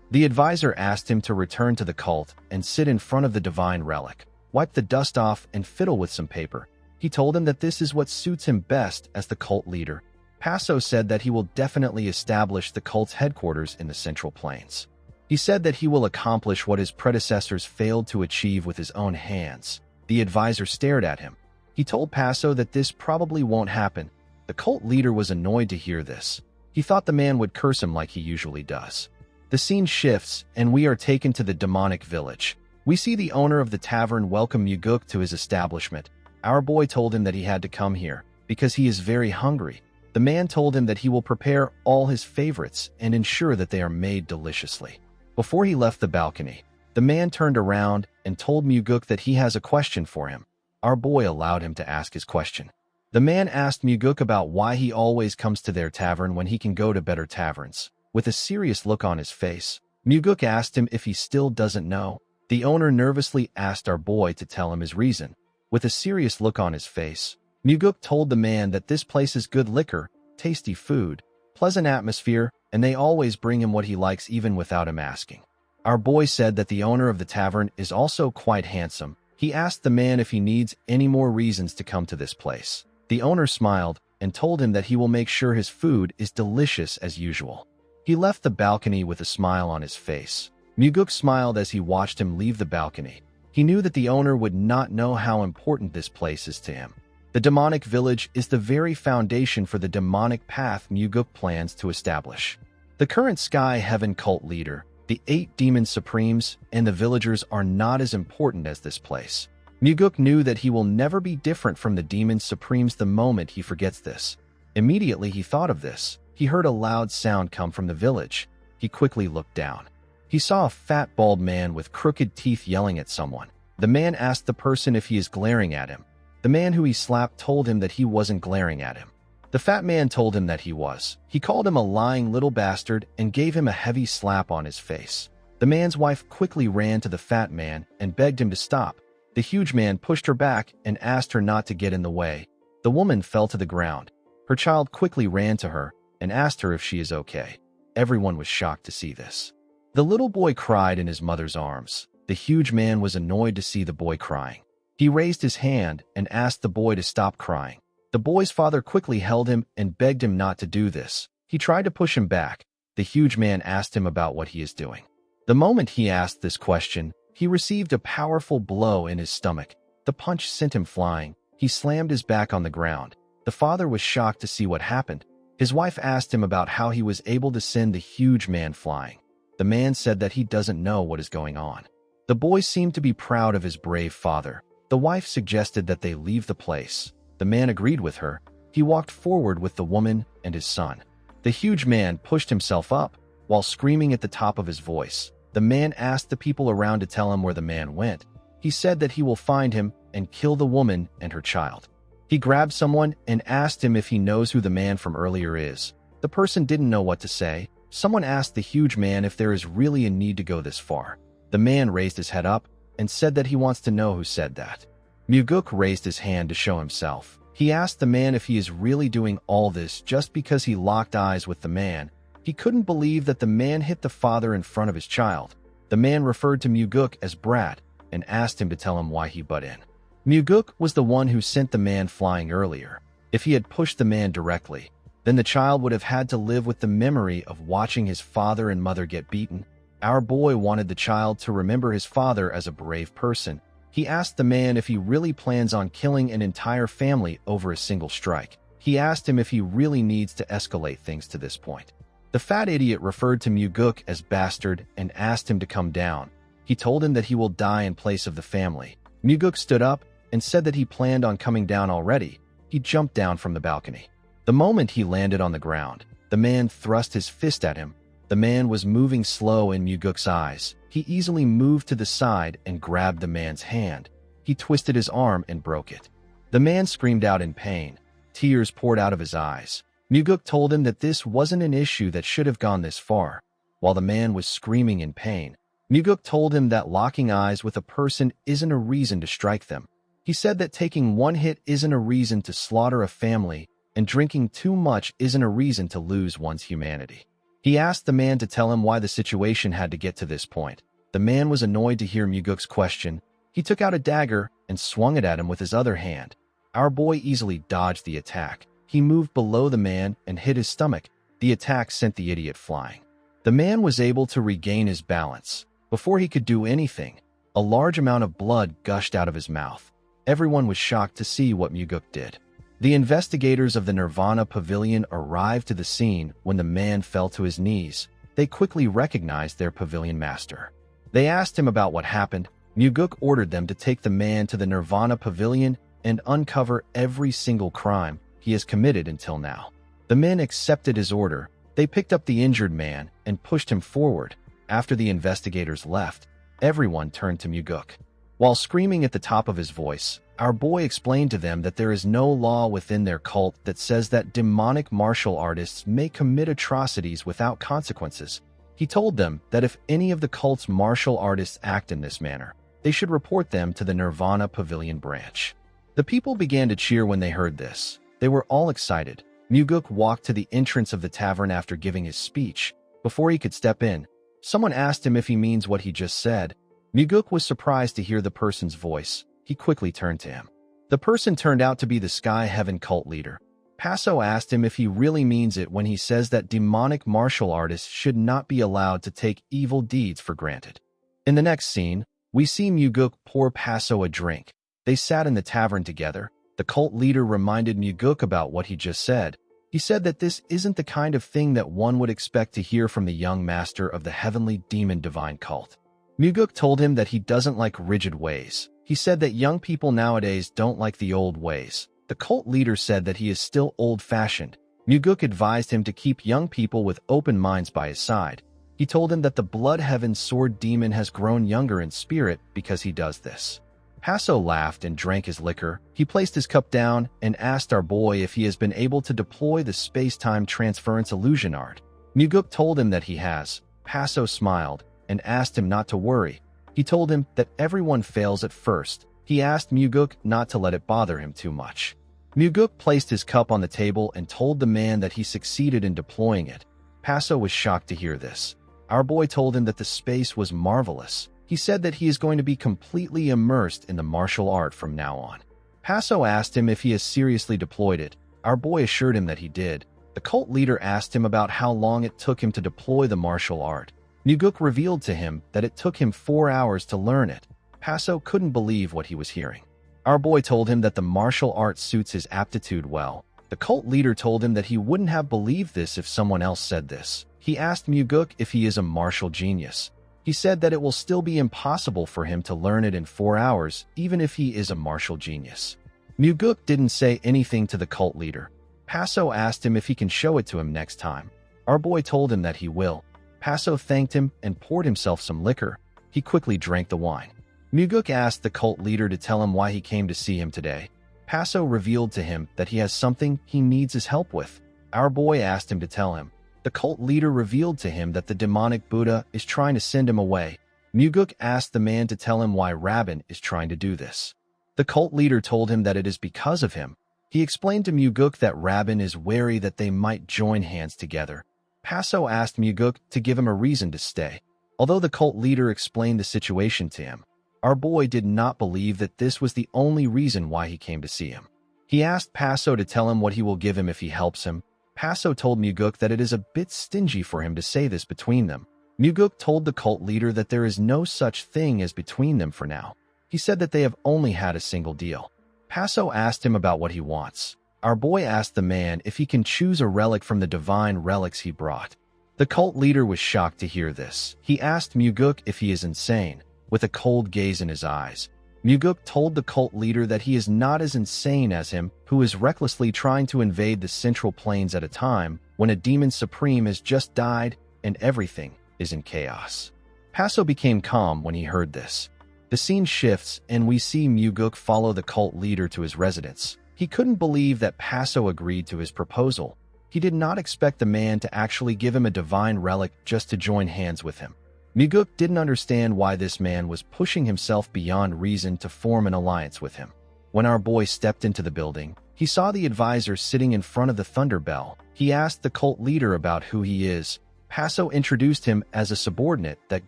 Speaker 1: The advisor asked him to return to the cult and sit in front of the divine relic, wipe the dust off, and fiddle with some paper. He told him that this is what suits him best as the cult leader. Paso said that he will definitely establish the cult's headquarters in the Central Plains. He said that he will accomplish what his predecessors failed to achieve with his own hands. The advisor stared at him. He told Paso that this probably won't happen. The cult leader was annoyed to hear this. He thought the man would curse him like he usually does. The scene shifts, and we are taken to the demonic village. We see the owner of the tavern welcome Muguk to his establishment. Our boy told him that he had to come here because he is very hungry. The man told him that he will prepare all his favorites and ensure that they are made deliciously. Before he left the balcony, the man turned around and told Muguk that he has a question for him. Our boy allowed him to ask his question. The man asked Muguk about why he always comes to their tavern when he can go to better taverns. With a serious look on his face, Muguk asked him if he still doesn't know. The owner nervously asked our boy to tell him his reason. With a serious look on his face, Muguk told the man that this place is good liquor, tasty food, pleasant atmosphere, and they always bring him what he likes even without him asking. Our boy said that the owner of the tavern is also quite handsome. He asked the man if he needs any more reasons to come to this place. The owner smiled and told him that he will make sure his food is delicious as usual. He left the balcony with a smile on his face. Muguk smiled as he watched him leave the balcony. He knew that the owner would not know how important this place is to him. The demonic village is the very foundation for the demonic path Muguk plans to establish. The current Sky Heaven cult leader, the 8 demon supremes, and the villagers are not as important as this place. Muguk knew that he will never be different from the demon supremes the moment he forgets this. Immediately he thought of this. He heard a loud sound come from the village. He quickly looked down. He saw a fat, bald man with crooked teeth yelling at someone. The man asked the person if he is glaring at him. The man who he slapped told him that he wasn't glaring at him. The fat man told him that he was. He called him a lying little bastard and gave him a heavy slap on his face. The man's wife quickly ran to the fat man and begged him to stop. The huge man pushed her back and asked her not to get in the way. The woman fell to the ground. Her child quickly ran to her and asked her if she is okay. Everyone was shocked to see this. The little boy cried in his mother's arms. The huge man was annoyed to see the boy crying. He raised his hand and asked the boy to stop crying. The boy's father quickly held him and begged him not to do this. He tried to push him back. The huge man asked him about what he is doing. The moment he asked this question, he received a powerful blow in his stomach. The punch sent him flying. He slammed his back on the ground. The father was shocked to see what happened. His wife asked him about how he was able to send the huge man flying. The man said that he doesn't know what is going on. The boy seemed to be proud of his brave father. The wife suggested that they leave the place. The man agreed with her. He walked forward with the woman and his son. The huge man pushed himself up while screaming at the top of his voice. The man asked the people around to tell him where the man went. He said that he will find him and kill the woman and her child. He grabbed someone and asked him if he knows who the man from earlier is. The person didn't know what to say. Someone asked the huge man if there is really a need to go this far. The man raised his head up and said that he wants to know who said that. Muguk raised his hand to show himself. He asked the man if he is really doing all this just because he locked eyes with the man. He couldn't believe that the man hit the father in front of his child. The man referred to Muguk as Brat and asked him to tell him why he butt in. Muguk was the one who sent the man flying earlier. If he had pushed the man directly, then the child would have had to live with the memory of watching his father and mother get beaten. Our boy wanted the child to remember his father as a brave person. He asked the man if he really plans on killing an entire family over a single strike. He asked him if he really needs to escalate things to this point. The fat idiot referred to Muguk as bastard and asked him to come down. He told him that he will die in place of the family. Muguk stood up and said that he planned on coming down already. He jumped down from the balcony. The moment he landed on the ground, the man thrust his fist at him. The man was moving slow in Muguk's eyes. He easily moved to the side and grabbed the man's hand. He twisted his arm and broke it. The man screamed out in pain. Tears poured out of his eyes. Muguk told him that this wasn't an issue that should have gone this far. While the man was screaming in pain, Muguk told him that locking eyes with a person isn't a reason to strike them. He said that taking one hit isn't a reason to slaughter a family, and drinking too much isn't a reason to lose one's humanity. He asked the man to tell him why the situation had to get to this point. The man was annoyed to hear Muguk's question. He took out a dagger and swung it at him with his other hand. Our boy easily dodged the attack. He moved below the man and hit his stomach. The attack sent the idiot flying. The man was able to regain his balance. Before he could do anything, a large amount of blood gushed out of his mouth. Everyone was shocked to see what Muguk did. The investigators of the Nirvana Pavilion arrived to the scene when the man fell to his knees. They quickly recognized their pavilion master. They asked him about what happened. Muguk ordered them to take the man to the Nirvana Pavilion and uncover every single crime he has committed until now. The men accepted his order. They picked up the injured man and pushed him forward. After the investigators left, everyone turned to Muguk. While screaming at the top of his voice, our boy explained to them that there is no law within their cult that says that demonic martial artists may commit atrocities without consequences. He told them that if any of the cult's martial artists act in this manner, they should report them to the Nirvana Pavilion branch. The people began to cheer when they heard this. They were all excited. Muguk walked to the entrance of the tavern after giving his speech. Before he could step in, someone asked him if he means what he just said. Muguk was surprised to hear the person's voice. He quickly turned to him. The person turned out to be the Sky Heaven cult leader. Passo asked him if he really means it when he says that demonic martial artists should not be allowed to take evil deeds for granted. In the next scene, we see Muguk pour Passo a drink. They sat in the tavern together. The cult leader reminded Muguk about what he just said. He said that this isn't the kind of thing that one would expect to hear from the young master of the heavenly demon divine cult. Muguk told him that he doesn't like rigid ways. He said that young people nowadays don't like the old ways. The cult leader said that he is still old-fashioned. Muguk advised him to keep young people with open minds by his side. He told him that the Blood Heaven sword demon has grown younger in spirit because he does this. Paso laughed and drank his liquor. He placed his cup down and asked our boy if he has been able to deploy the space-time transference illusion art. Muguk told him that he has. Paso smiled and asked him not to worry. He told him that everyone fails at first. He asked Muguk not to let it bother him too much. Muguk placed his cup on the table and told the man that he succeeded in deploying it. Paso was shocked to hear this. Our boy told him that the space was marvelous. He said that he is going to be completely immersed in the martial art from now on. Paso asked him if he has seriously deployed it. Our boy assured him that he did. The cult leader asked him about how long it took him to deploy the martial art. Muguk revealed to him that it took him 4 hours to learn it. Paso couldn't believe what he was hearing. Our boy told him that the martial art suits his aptitude well. The cult leader told him that he wouldn't have believed this if someone else said this. He asked Muguk if he is a martial genius. He said that it will still be impossible for him to learn it in 4 hours, even if he is a martial genius. Muguk didn't say anything to the cult leader. Paso asked him if he can show it to him next time. Our boy told him that he will. Paso thanked him and poured himself some liquor. He quickly drank the wine. Muguk asked the cult leader to tell him why he came to see him today. Paso revealed to him that he has something he needs his help with. Our boy asked him to tell him. The cult leader revealed to him that the demonic Buddha is trying to send him away. Muguk asked the man to tell him why Rabin is trying to do this. The cult leader told him that it is because of him. He explained to Muguk that Rabin is wary that they might join hands together. Paso asked Muguk to give him a reason to stay. Although the cult leader explained the situation to him, our boy did not believe that this was the only reason why he came to see him. He asked Paso to tell him what he will give him if he helps him. Paso told Muguk that it is a bit stingy for him to say this between them. Muguk told the cult leader that there is no such thing as between them for now. He said that they have only had a single deal. Paso asked him about what he wants. Our boy asked the man if he can choose a relic from the divine relics he brought. The cult leader was shocked to hear this. He asked Muguk if he is insane, with a cold gaze in his eyes. Muguk told the cult leader that he is not as insane as him, who is recklessly trying to invade the central plains at a time when a demon supreme has just died and everything is in chaos. Paso became calm when he heard this. The scene shifts and we see Muguk follow the cult leader to his residence. He couldn't believe that Paso agreed to his proposal. He did not expect the man to actually give him a divine relic just to join hands with him. Muguk didn't understand why this man was pushing himself beyond reason to form an alliance with him. When our boy stepped into the building, he saw the advisor sitting in front of the Thunder Bell. He asked the cult leader about who he is. Paso introduced him as a subordinate that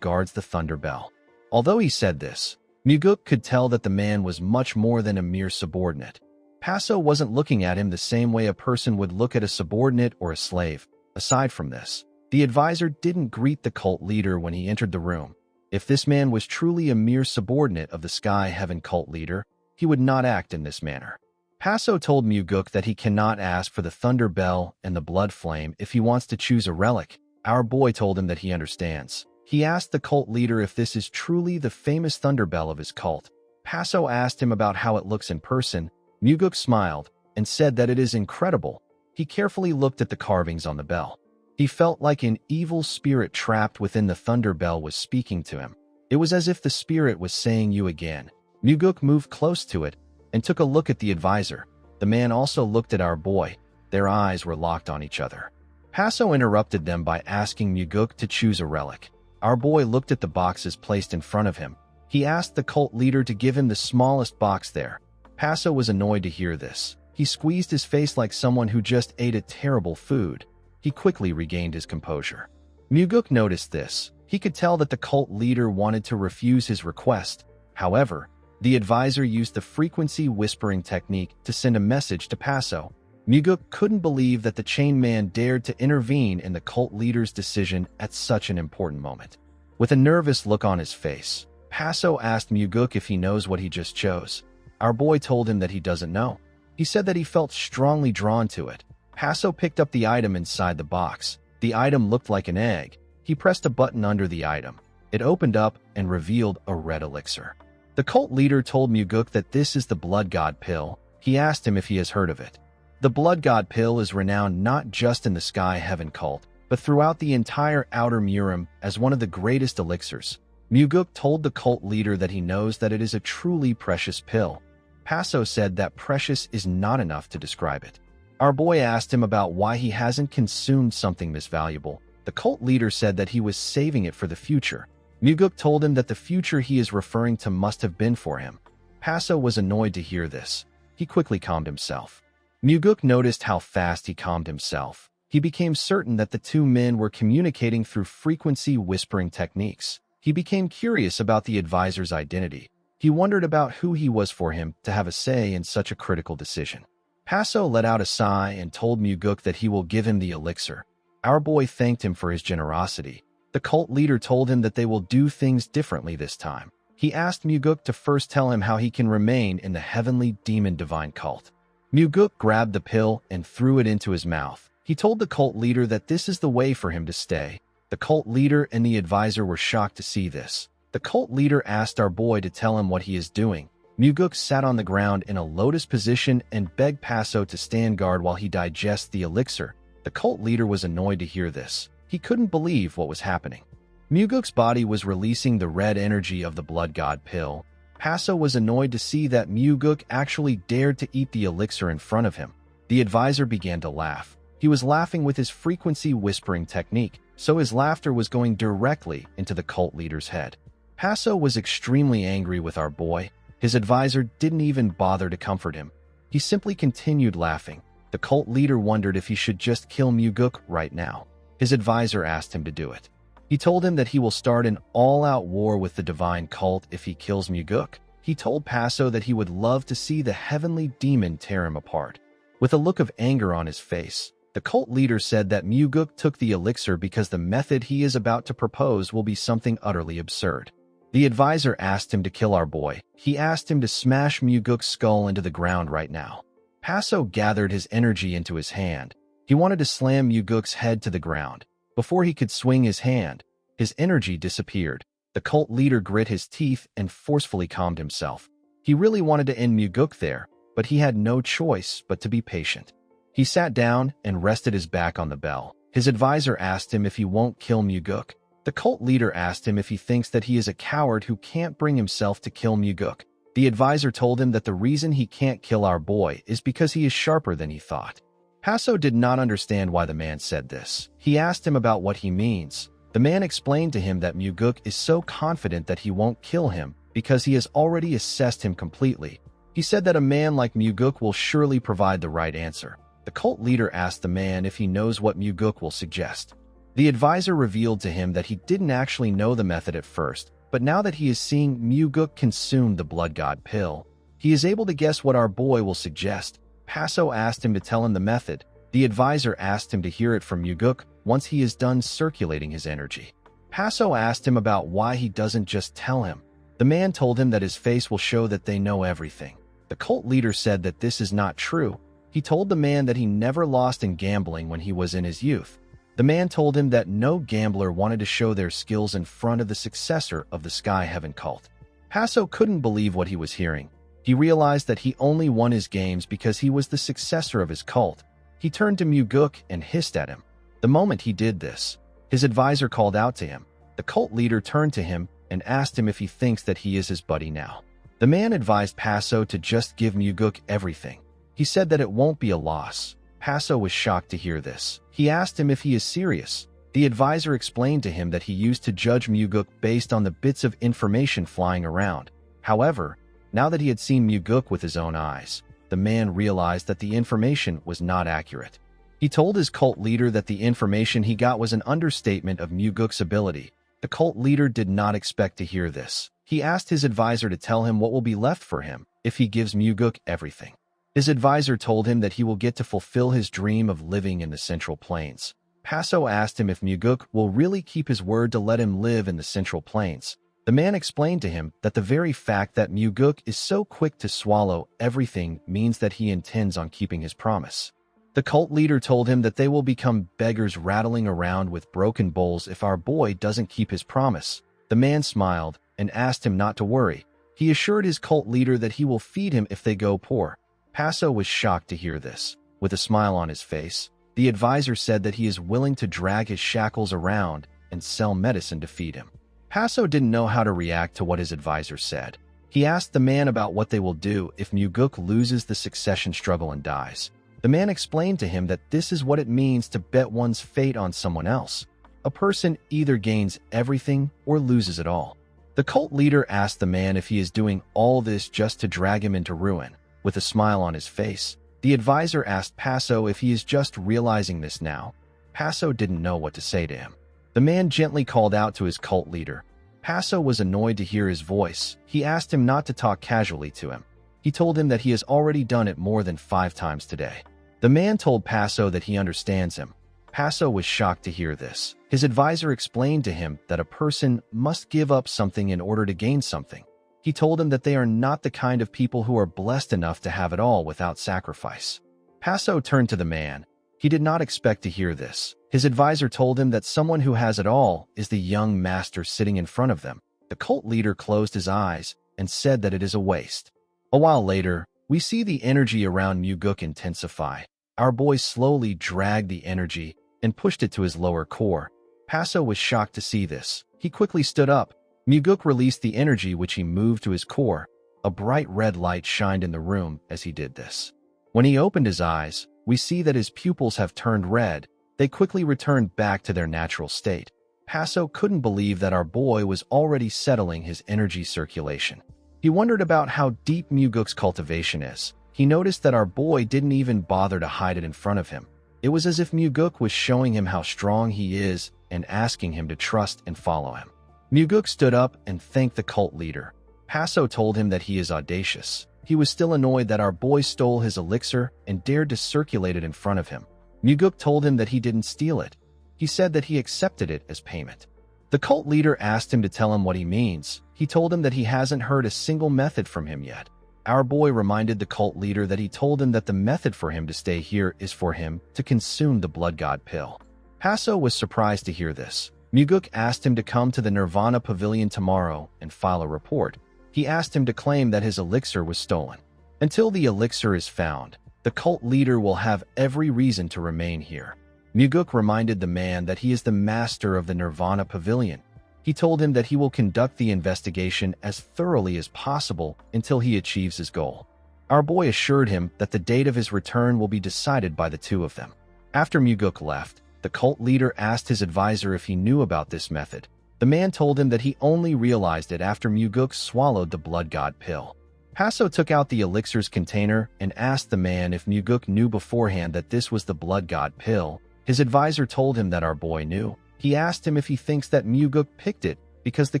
Speaker 1: guards the Thunder Bell. Although he said this, Muguk could tell that the man was much more than a mere subordinate. Paso wasn't looking at him the same way a person would look at a subordinate or a slave. Aside from this, the advisor didn't greet the cult leader when he entered the room. If this man was truly a mere subordinate of the Sky Heaven cult leader, he would not act in this manner. Paso told Muguk that he cannot ask for the Thunder Bell and the Blood Flame if he wants to choose a relic. Our boy told him that he understands. He asked the cult leader if this is truly the famous Thunder Bell of his cult. Paso asked him about how it looks in person. Muguk smiled and said that it is incredible. He carefully looked at the carvings on the bell. He felt like an evil spirit trapped within the Thunder Bell was speaking to him. It was as if the spirit was saying you again. Muguk moved close to it and took a look at the advisor. The man also looked at our boy. Their eyes were locked on each other. Paso interrupted them by asking Muguk to choose a relic. Our boy looked at the boxes placed in front of him. He asked the cult leader to give him the smallest box there. Paso was annoyed to hear this. He squeezed his face like someone who just ate a terrible food. He quickly regained his composure. Muguk noticed this. He could tell that the cult leader wanted to refuse his request. However, the advisor used the frequency whispering technique to send a message to Paso. Muguk couldn't believe that the chain man dared to intervene in the cult leader's decision at such an important moment. With a nervous look on his face, Paso asked Muguk if he knows what he just chose. Our boy told him that he doesn't know. He said that he felt strongly drawn to it. Paso picked up the item inside the box. The item looked like an egg. He pressed a button under the item. It opened up and revealed a red elixir. The cult leader told Muguk that this is the Blood God Pill. He asked him if he has heard of it. The Blood God Pill is renowned not just in the Sky Heaven cult, but throughout the entire Outer Murim as one of the greatest elixirs. Muguk told the cult leader that he knows that it is a truly precious pill. Paso said that precious is not enough to describe it. Our boy asked him about why he hasn't consumed something this valuable. The cult leader said that he was saving it for the future. Muguk told him that the future he is referring to must have been for him. Paso was annoyed to hear this. He quickly calmed himself. Muguk noticed how fast he calmed himself. He became certain that the two men were communicating through frequency whispering techniques. He became curious about the advisor's identity. He wondered about who he was for him to have a say in such a critical decision. Paso let out a sigh and told Muguk that he will give him the elixir. Our boy thanked him for his generosity. The cult leader told him that they will do things differently this time. He asked Muguk to first tell him how he can remain in the heavenly demon divine cult. Muguk grabbed the pill and threw it into his mouth. He told the cult leader that this is the way for him to stay. The cult leader and the advisor were shocked to see this. The cult leader asked our boy to tell him what he is doing. Muguk sat on the ground in a lotus position and begged Paso to stand guard while he digests the elixir. The cult leader was annoyed to hear this. He couldn't believe what was happening. Muguk's body was releasing the red energy of the blood god pill. Paso was annoyed to see that Muguk actually dared to eat the elixir in front of him. The advisor began to laugh. He was laughing with his frequency whispering technique, so his laughter was going directly into the cult leader's head. Paso was extremely angry with our boy. His advisor didn't even bother to comfort him. He simply continued laughing. The cult leader wondered if he should just kill Muguk right now. His advisor asked him to do it. He told him that he will start an all-out war with the divine cult if he kills Muguk. He told Paso that he would love to see the heavenly demon tear him apart. With a look of anger on his face, the cult leader said that Muguk took the elixir because the method he is about to propose will be something utterly absurd. The advisor asked him to kill our boy. He asked him to smash Muguk's skull into the ground right now. Paso gathered his energy into his hand. He wanted to slam Muguk's head to the ground. Before he could swing his hand, his energy disappeared. The cult leader grit his teeth and forcefully calmed himself. He really wanted to end Muguk there, but he had no choice but to be patient. He sat down and rested his back on the bell. His advisor asked him if he won't kill Muguk. The cult leader asked him if he thinks that he is a coward who can't bring himself to kill Muguk. The advisor told him that the reason he can't kill our boy is because he is sharper than he thought. Paso did not understand why the man said this. He asked him about what he means. The man explained to him that Muguk is so confident that he won't kill him because he has already assessed him completely. He said that a man like Muguk will surely provide the right answer. The cult leader asked the man if he knows what Muguk will suggest. The advisor revealed to him that he didn't actually know the method at first, but now that he is seeing Muguk consume the blood god pill, he is able to guess what our boy will suggest. Paso asked him to tell him the method. The advisor asked him to hear it from Muguk once he is done circulating his energy. Paso asked him about why he doesn't just tell him. The man told him that his face will show that they know everything. The cult leader said that this is not true. He told the man that he never lost in gambling when he was in his youth. The man told him that no gambler wanted to show their skills in front of the successor of the Sky Heaven cult. Paso couldn't believe what he was hearing. He realized that he only won his games because he was the successor of his cult. He turned to Muguk and hissed at him. The moment he did this, his advisor called out to him. The cult leader turned to him and asked him if he thinks that he is his buddy now. The man advised Paso to just give Muguk everything. He said that it won't be a loss. Paso was shocked to hear this. He asked him if he is serious. The advisor explained to him that he used to judge Muguk based on the bits of information flying around. However, now that he had seen Muguk with his own eyes, the man realized that the information was not accurate. He told his cult leader that the information he got was an understatement of Muguk's ability. The cult leader did not expect to hear this. He asked his advisor to tell him what will be left for him if he gives Muguk everything. His advisor told him that he will get to fulfill his dream of living in the Central Plains. Paso asked him if Muguk will really keep his word to let him live in the Central Plains. The man explained to him that the very fact that Muguk is so quick to swallow everything means that he intends on keeping his promise. The cult leader told him that they will become beggars rattling around with broken bowls if our boy doesn't keep his promise. The man smiled and asked him not to worry. He assured his cult leader that he will feed him if they go poor. Paso was shocked to hear this. With a smile on his face, the advisor said that he is willing to drag his shackles around and sell medicine to feed him. Paso didn't know how to react to what his advisor said. He asked the man about what they will do if Muguk loses the succession struggle and dies. The man explained to him that this is what it means to bet one's fate on someone else. A person either gains everything or loses it all. The cult leader asked the man if he is doing all this just to drag him into ruin. With a smile on his face, the advisor asked Paso if he is just realizing this now. Paso didn't know what to say to him. The man gently called out to his cult leader. Paso was annoyed to hear his voice. He asked him not to talk casually to him. He told him that he has already done it more than 5 times today. The man told Paso that he understands him. Paso was shocked to hear this. His advisor explained to him that a person must give up something in order to gain something. He told him that they are not the kind of people who are blessed enough to have it all without sacrifice. Paso turned to the man. He did not expect to hear this. His advisor told him that someone who has it all is the young master sitting in front of them. The cult leader closed his eyes and said that it is a waste. A while later, we see the energy around Muguk intensify. Our boy slowly dragged the energy and pushed it to his lower core. Paso was shocked to see this. He quickly stood up. Muguk released the energy which he moved to his core. A bright red light shined in the room as he did this. When he opened his eyes, we see that his pupils have turned red. They quickly returned back to their natural state. Paso couldn't believe that our boy was already settling his energy circulation. He wondered about how deep Muguk's cultivation is. He noticed that our boy didn't even bother to hide it in front of him. It was as if Muguk was showing him how strong he is and asking him to trust and follow him. Muguk stood up and thanked the cult leader. Paso told him that he is audacious. He was still annoyed that our boy stole his elixir and dared to circulate it in front of him. Muguk told him that he didn't steal it. He said that he accepted it as payment. The cult leader asked him to tell him what he means. He told him that he hasn't heard a single method from him yet. Our boy reminded the cult leader that he told him that the method for him to stay here is for him to consume the blood god pill. Paso was surprised to hear this. Muguk asked him to come to the Nirvana Pavilion tomorrow and file a report. He asked him to claim that his elixir was stolen. Until the elixir is found, the cult leader will have every reason to remain here. Muguk reminded the man that he is the master of the Nirvana Pavilion. He told him that he will conduct the investigation as thoroughly as possible until he achieves his goal. Our boy assured him that the date of his return will be decided by the two of them. After Muguk left, the cult leader asked his advisor if he knew about this method. The man told him that he only realized it after Muguk swallowed the blood god pill. Paso took out the elixir's container and asked the man if Muguk knew beforehand that this was the blood god pill. His advisor told him that our boy knew. He asked him if he thinks that Muguk picked it because the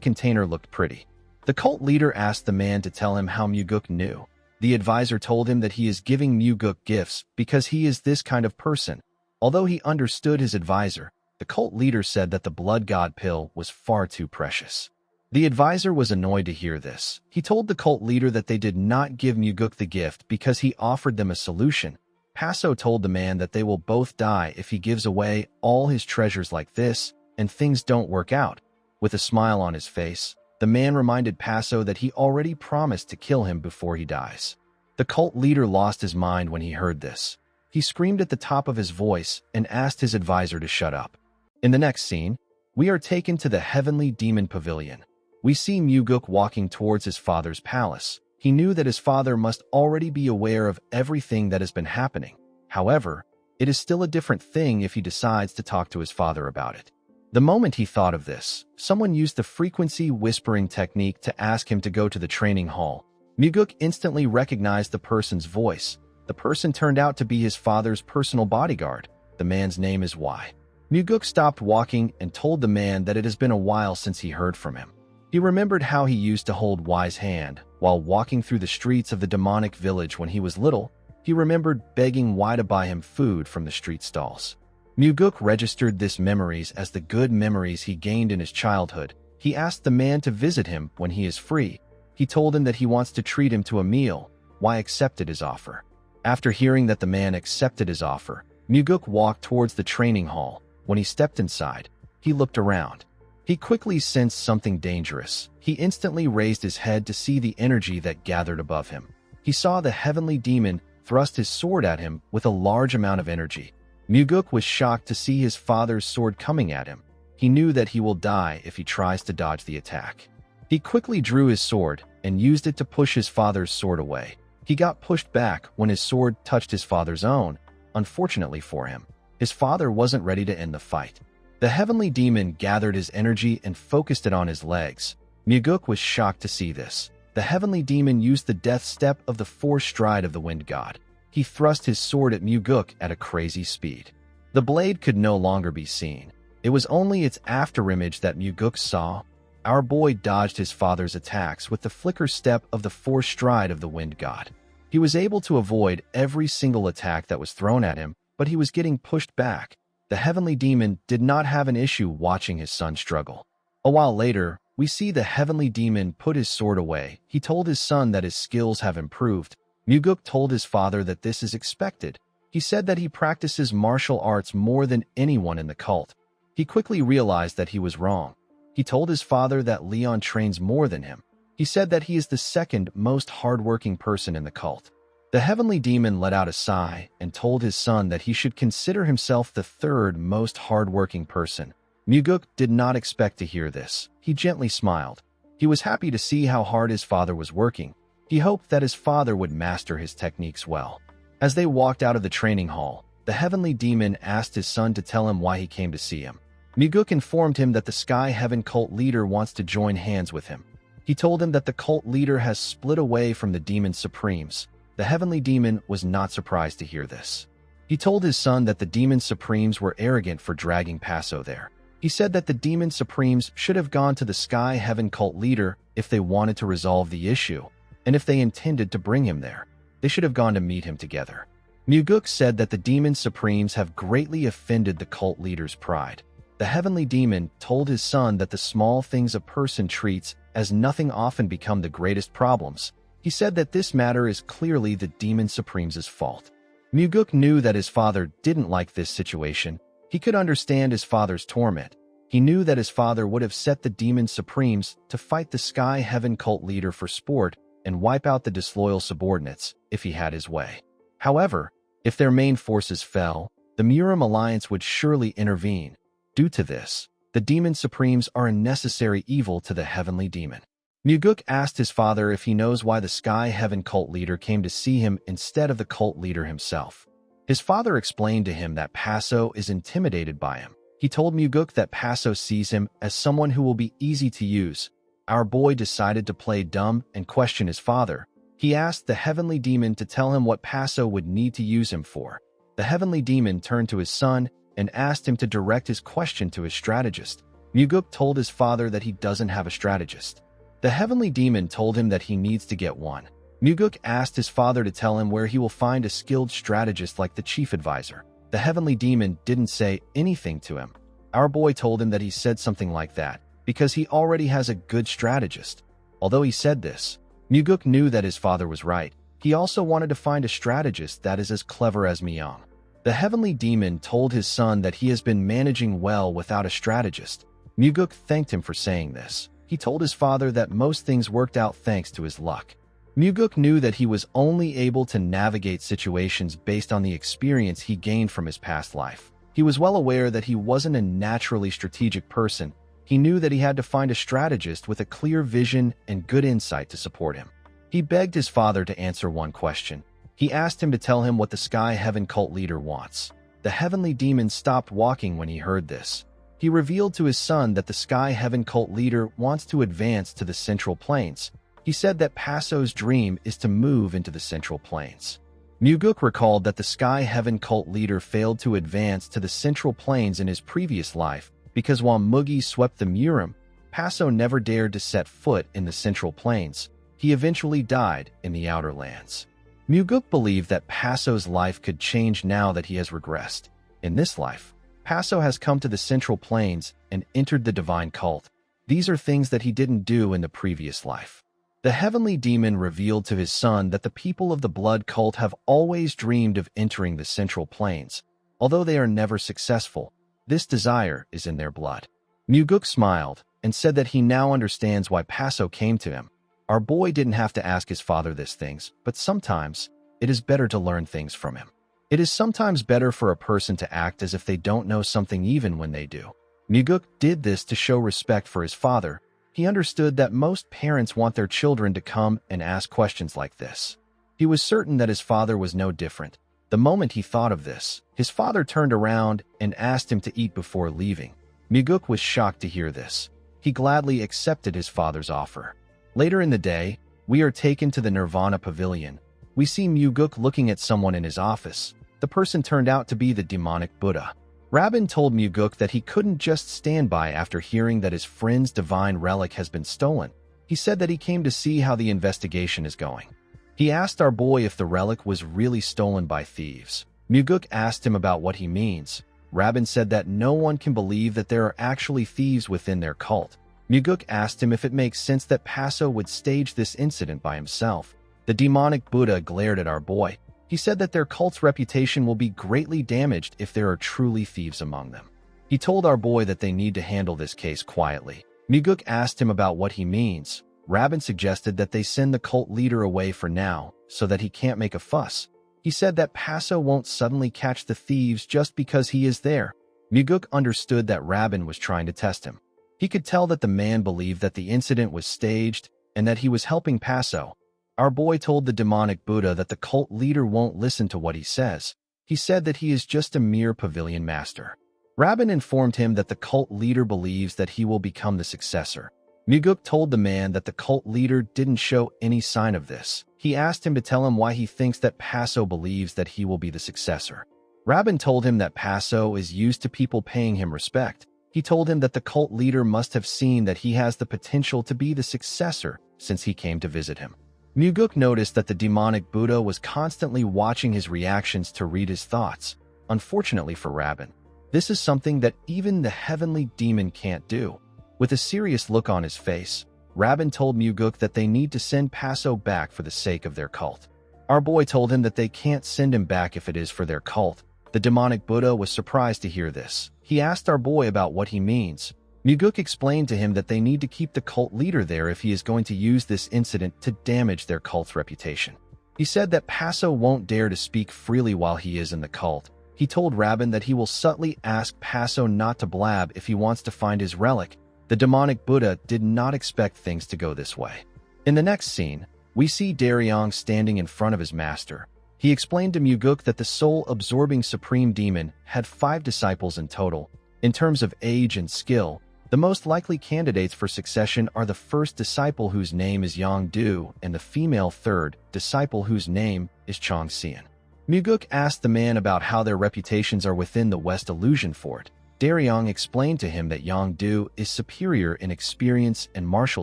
Speaker 1: container looked pretty. The cult leader asked the man to tell him how Muguk knew. The advisor told him that he is giving Muguk gifts because he is this kind of person. Although he understood his advisor, the cult leader said that the blood god pill was far too precious. The advisor was annoyed to hear this. He told the cult leader that they did not give Muguk the gift because he offered them a solution. Paso told the man that they will both die if he gives away all his treasures like this, and things don't work out. With a smile on his face, the man reminded Paso that he already promised to kill him before he dies. The cult leader lost his mind when he heard this. He screamed at the top of his voice and asked his advisor to shut up. In the next scene, we are taken to the Heavenly Demon Pavilion. We see Muguk walking towards his father's palace. He knew that his father must already be aware of everything that has been happening. However, it is still a different thing if he decides to talk to his father about it. The moment he thought of this, someone used the frequency whispering technique to ask him to go to the training hall. Muguk instantly recognized the person's voice. The person turned out to be his father's personal bodyguard. The man's name is Y. Muguk stopped walking and told the man that it has been a while since he heard from him. He remembered how he used to hold Y's hand while walking through the streets of the demonic village when he was little. He remembered begging Y to buy him food from the street stalls. Muguk registered these memories as the good memories he gained in his childhood. He asked the man to visit him when he is free. He told him that he wants to treat him to a meal. Y accepted his offer. After hearing that the man accepted his offer, Muguk walked towards the training hall. When he stepped inside, he looked around. He quickly sensed something dangerous. He instantly raised his head to see the energy that gathered above him. He saw the heavenly demon thrust his sword at him with a large amount of energy. Muguk was shocked to see his father's sword coming at him. He He knew that he will die if he tries to dodge the attack. He quickly drew his sword and used it to push his father's sword away. He got pushed back when his sword touched his father's own. Unfortunately for him, his father wasn't ready to end the fight. The heavenly demon gathered his energy and focused it on his legs. Muguk was shocked to see this. The heavenly demon used the death step of the fourth stride of the wind god. He thrust his sword at Muguk at a crazy speed. The blade could no longer be seen. It was only its afterimage that Muguk saw. Our boy dodged his father's attacks with the flicker step of the fourth stride of the wind god. He was able to avoid every single attack that was thrown at him, but he was getting pushed back. The heavenly demon did not have an issue watching his son struggle. A while later, we see the heavenly demon put his sword away. He told his son that his skills have improved. Muguk told his father that this is expected. He said that he practices martial arts more than anyone in the cult. He quickly realized that he was wrong. He told his father that Leon trains more than him. He said that he is the second most hardworking person in the cult. The heavenly demon let out a sigh and told his son that he should consider himself the third most hardworking person. Muguk did not expect to hear this. He gently smiled. He was happy to see how hard his father was working. He hoped that his father would master his techniques well. As they walked out of the training hall, the heavenly demon asked his son to tell him why he came to see him. Muguk informed him that the Sky Heaven cult leader wants to join hands with him. He told him that the cult leader has split away from the Demon Supremes. The heavenly demon was not surprised to hear this. He told his son that the Demon Supremes were arrogant for dragging Paso there. He said that the Demon Supremes should have gone to the Sky Heaven cult leader if they wanted to resolve the issue, and if they intended to bring him there, they should have gone to meet him together. Muguk said that the Demon Supremes have greatly offended the cult leader's pride. The heavenly demon told his son that the small things a person treats as nothing often become the greatest problems. He said that this matter is clearly the Demon Supremes' fault. Muguk knew that his father didn't like this situation. He could understand his father's torment. He knew that his father would have set the Demon Supremes to fight the Sky Heaven cult leader for sport and wipe out the disloyal subordinates if he had his way. However, if their main forces fell, the Murim Alliance would surely intervene. Due to this, the Demon Supremes are a necessary evil to the heavenly demon. Muguk asked his father if he knows why the Sky Heaven cult leader came to see him instead of the cult leader himself. His father explained to him that Paso is intimidated by him. He told Muguk that Paso sees him as someone who will be easy to use. Our boy decided to play dumb and question his father. He asked the heavenly demon to tell him what Paso would need to use him for. The heavenly demon turned to his son and asked him to direct his question to his strategist. Muguk told his father that he doesn't have a strategist. The heavenly demon told him that he needs to get one. Muguk asked his father to tell him where he will find a skilled strategist like the chief advisor. The heavenly demon didn't say anything to him. Our boy told him that he said something like that because he already has a good strategist. Although he said this, Muguk knew that his father was right. He also wanted to find a strategist that is as clever as Myung. The heavenly demon told his son that he has been managing well without a strategist. Muguk thanked him for saying this. He told his father that most things worked out thanks to his luck. Muguk knew that he was only able to navigate situations based on the experience he gained from his past life. He was well aware that he wasn't a naturally strategic person. He knew that he had to find a strategist with a clear vision and good insight to support him. He begged his father to answer one question. He asked him to tell him what the Sky Heaven cult leader wants. The heavenly demon stopped walking when he heard this. He revealed to his son that the Sky Heaven cult leader wants to advance to the Central Plains. He said that Paso's dream is to move into the Central Plains. Muguk recalled that the Sky Heaven cult leader failed to advance to the Central Plains in his previous life because while Mugi swept the Murim, Paso never dared to set foot in the Central Plains. He eventually died in the Outer Lands. Muguk believed that Paso's life could change now that he has regressed. In this life, Paso has come to the Central Plains and entered the divine cult. These are things that he didn't do in the previous life. The heavenly demon revealed to his son that the people of the blood cult have always dreamed of entering the Central Plains. Although they are never successful, this desire is in their blood. Muguk smiled and said that he now understands why Paso came to him. Our boy didn't have to ask his father these things, but sometimes it is better to learn things from him. It is sometimes better for a person to act as if they don't know something even when they do. Muguk did this to show respect for his father. He understood that most parents want their children to come and ask questions like this. He was certain that his father was no different. The moment he thought of this, his father turned around and asked him to eat before leaving. Muguk was shocked to hear this. He gladly accepted his father's offer. Later in the day, we are taken to the Nirvana Pavilion. We see Muguk looking at someone in his office. The person turned out to be the demonic Buddha. Rabin told Muguk that he couldn't just stand by after hearing that his friend's divine relic has been stolen. He said that he came to see how the investigation is going. He asked our boy if the relic was really stolen by thieves. Muguk asked him about what he means. Rabin said that no one can believe that there are actually thieves within their cult. Muguk asked him if it makes sense that Paso would stage this incident by himself. The demonic Buddha glared at our boy. He said that their cult's reputation will be greatly damaged if there are truly thieves among them. He told our boy that they need to handle this case quietly. Muguk asked him about what he means. Rabin suggested that they send the cult leader away for now, so that he can't make a fuss. He said that Paso won't suddenly catch the thieves just because he is there. Muguk understood that Rabin was trying to test him. He could tell that the man believed that the incident was staged and that he was helping Paso. Our boy told the demonic Buddha that the cult leader won't listen to what he says. He said that he is just a mere pavilion master. Rabin informed him that the cult leader believes that he will become the successor. Muguk told the man that the cult leader didn't show any sign of this. He asked him to tell him why he thinks that Paso believes that he will be the successor. Rabin told him that Paso is used to people paying him respect. He told him that the cult leader must have seen that he has the potential to be the successor since he came to visit him. Muguk noticed that the demonic Buddha was constantly watching his reactions to read his thoughts. Unfortunately for Rabin, this is something that even the heavenly demon can't do. With a serious look on his face, Rabin told Muguk that they need to send Paso back for the sake of their cult. Our boy told him that they can't send him back if it is for their cult. The demonic Buddha was surprised to hear this. He asked our boy about what he means. Muguk explained to him that they need to keep the cult leader there if he is going to use this incident to damage their cult's reputation. He said that Paso won't dare to speak freely while he is in the cult. He told Rabin that he will subtly ask Paso not to blab if he wants to find his relic. The demonic Buddha did not expect things to go this way. In the next scene, we see Daryong standing in front of his master. He explained to Muguk that the soul-absorbing supreme demon had 5 disciples in total. In terms of age and skill, the most likely candidates for succession are the first disciple whose name is Yongdu and the female third disciple whose name is Chongxian. Muguk asked the man about how their reputations are within the West Illusion Fort. Daryong explained to him that Yongdu is superior in experience and martial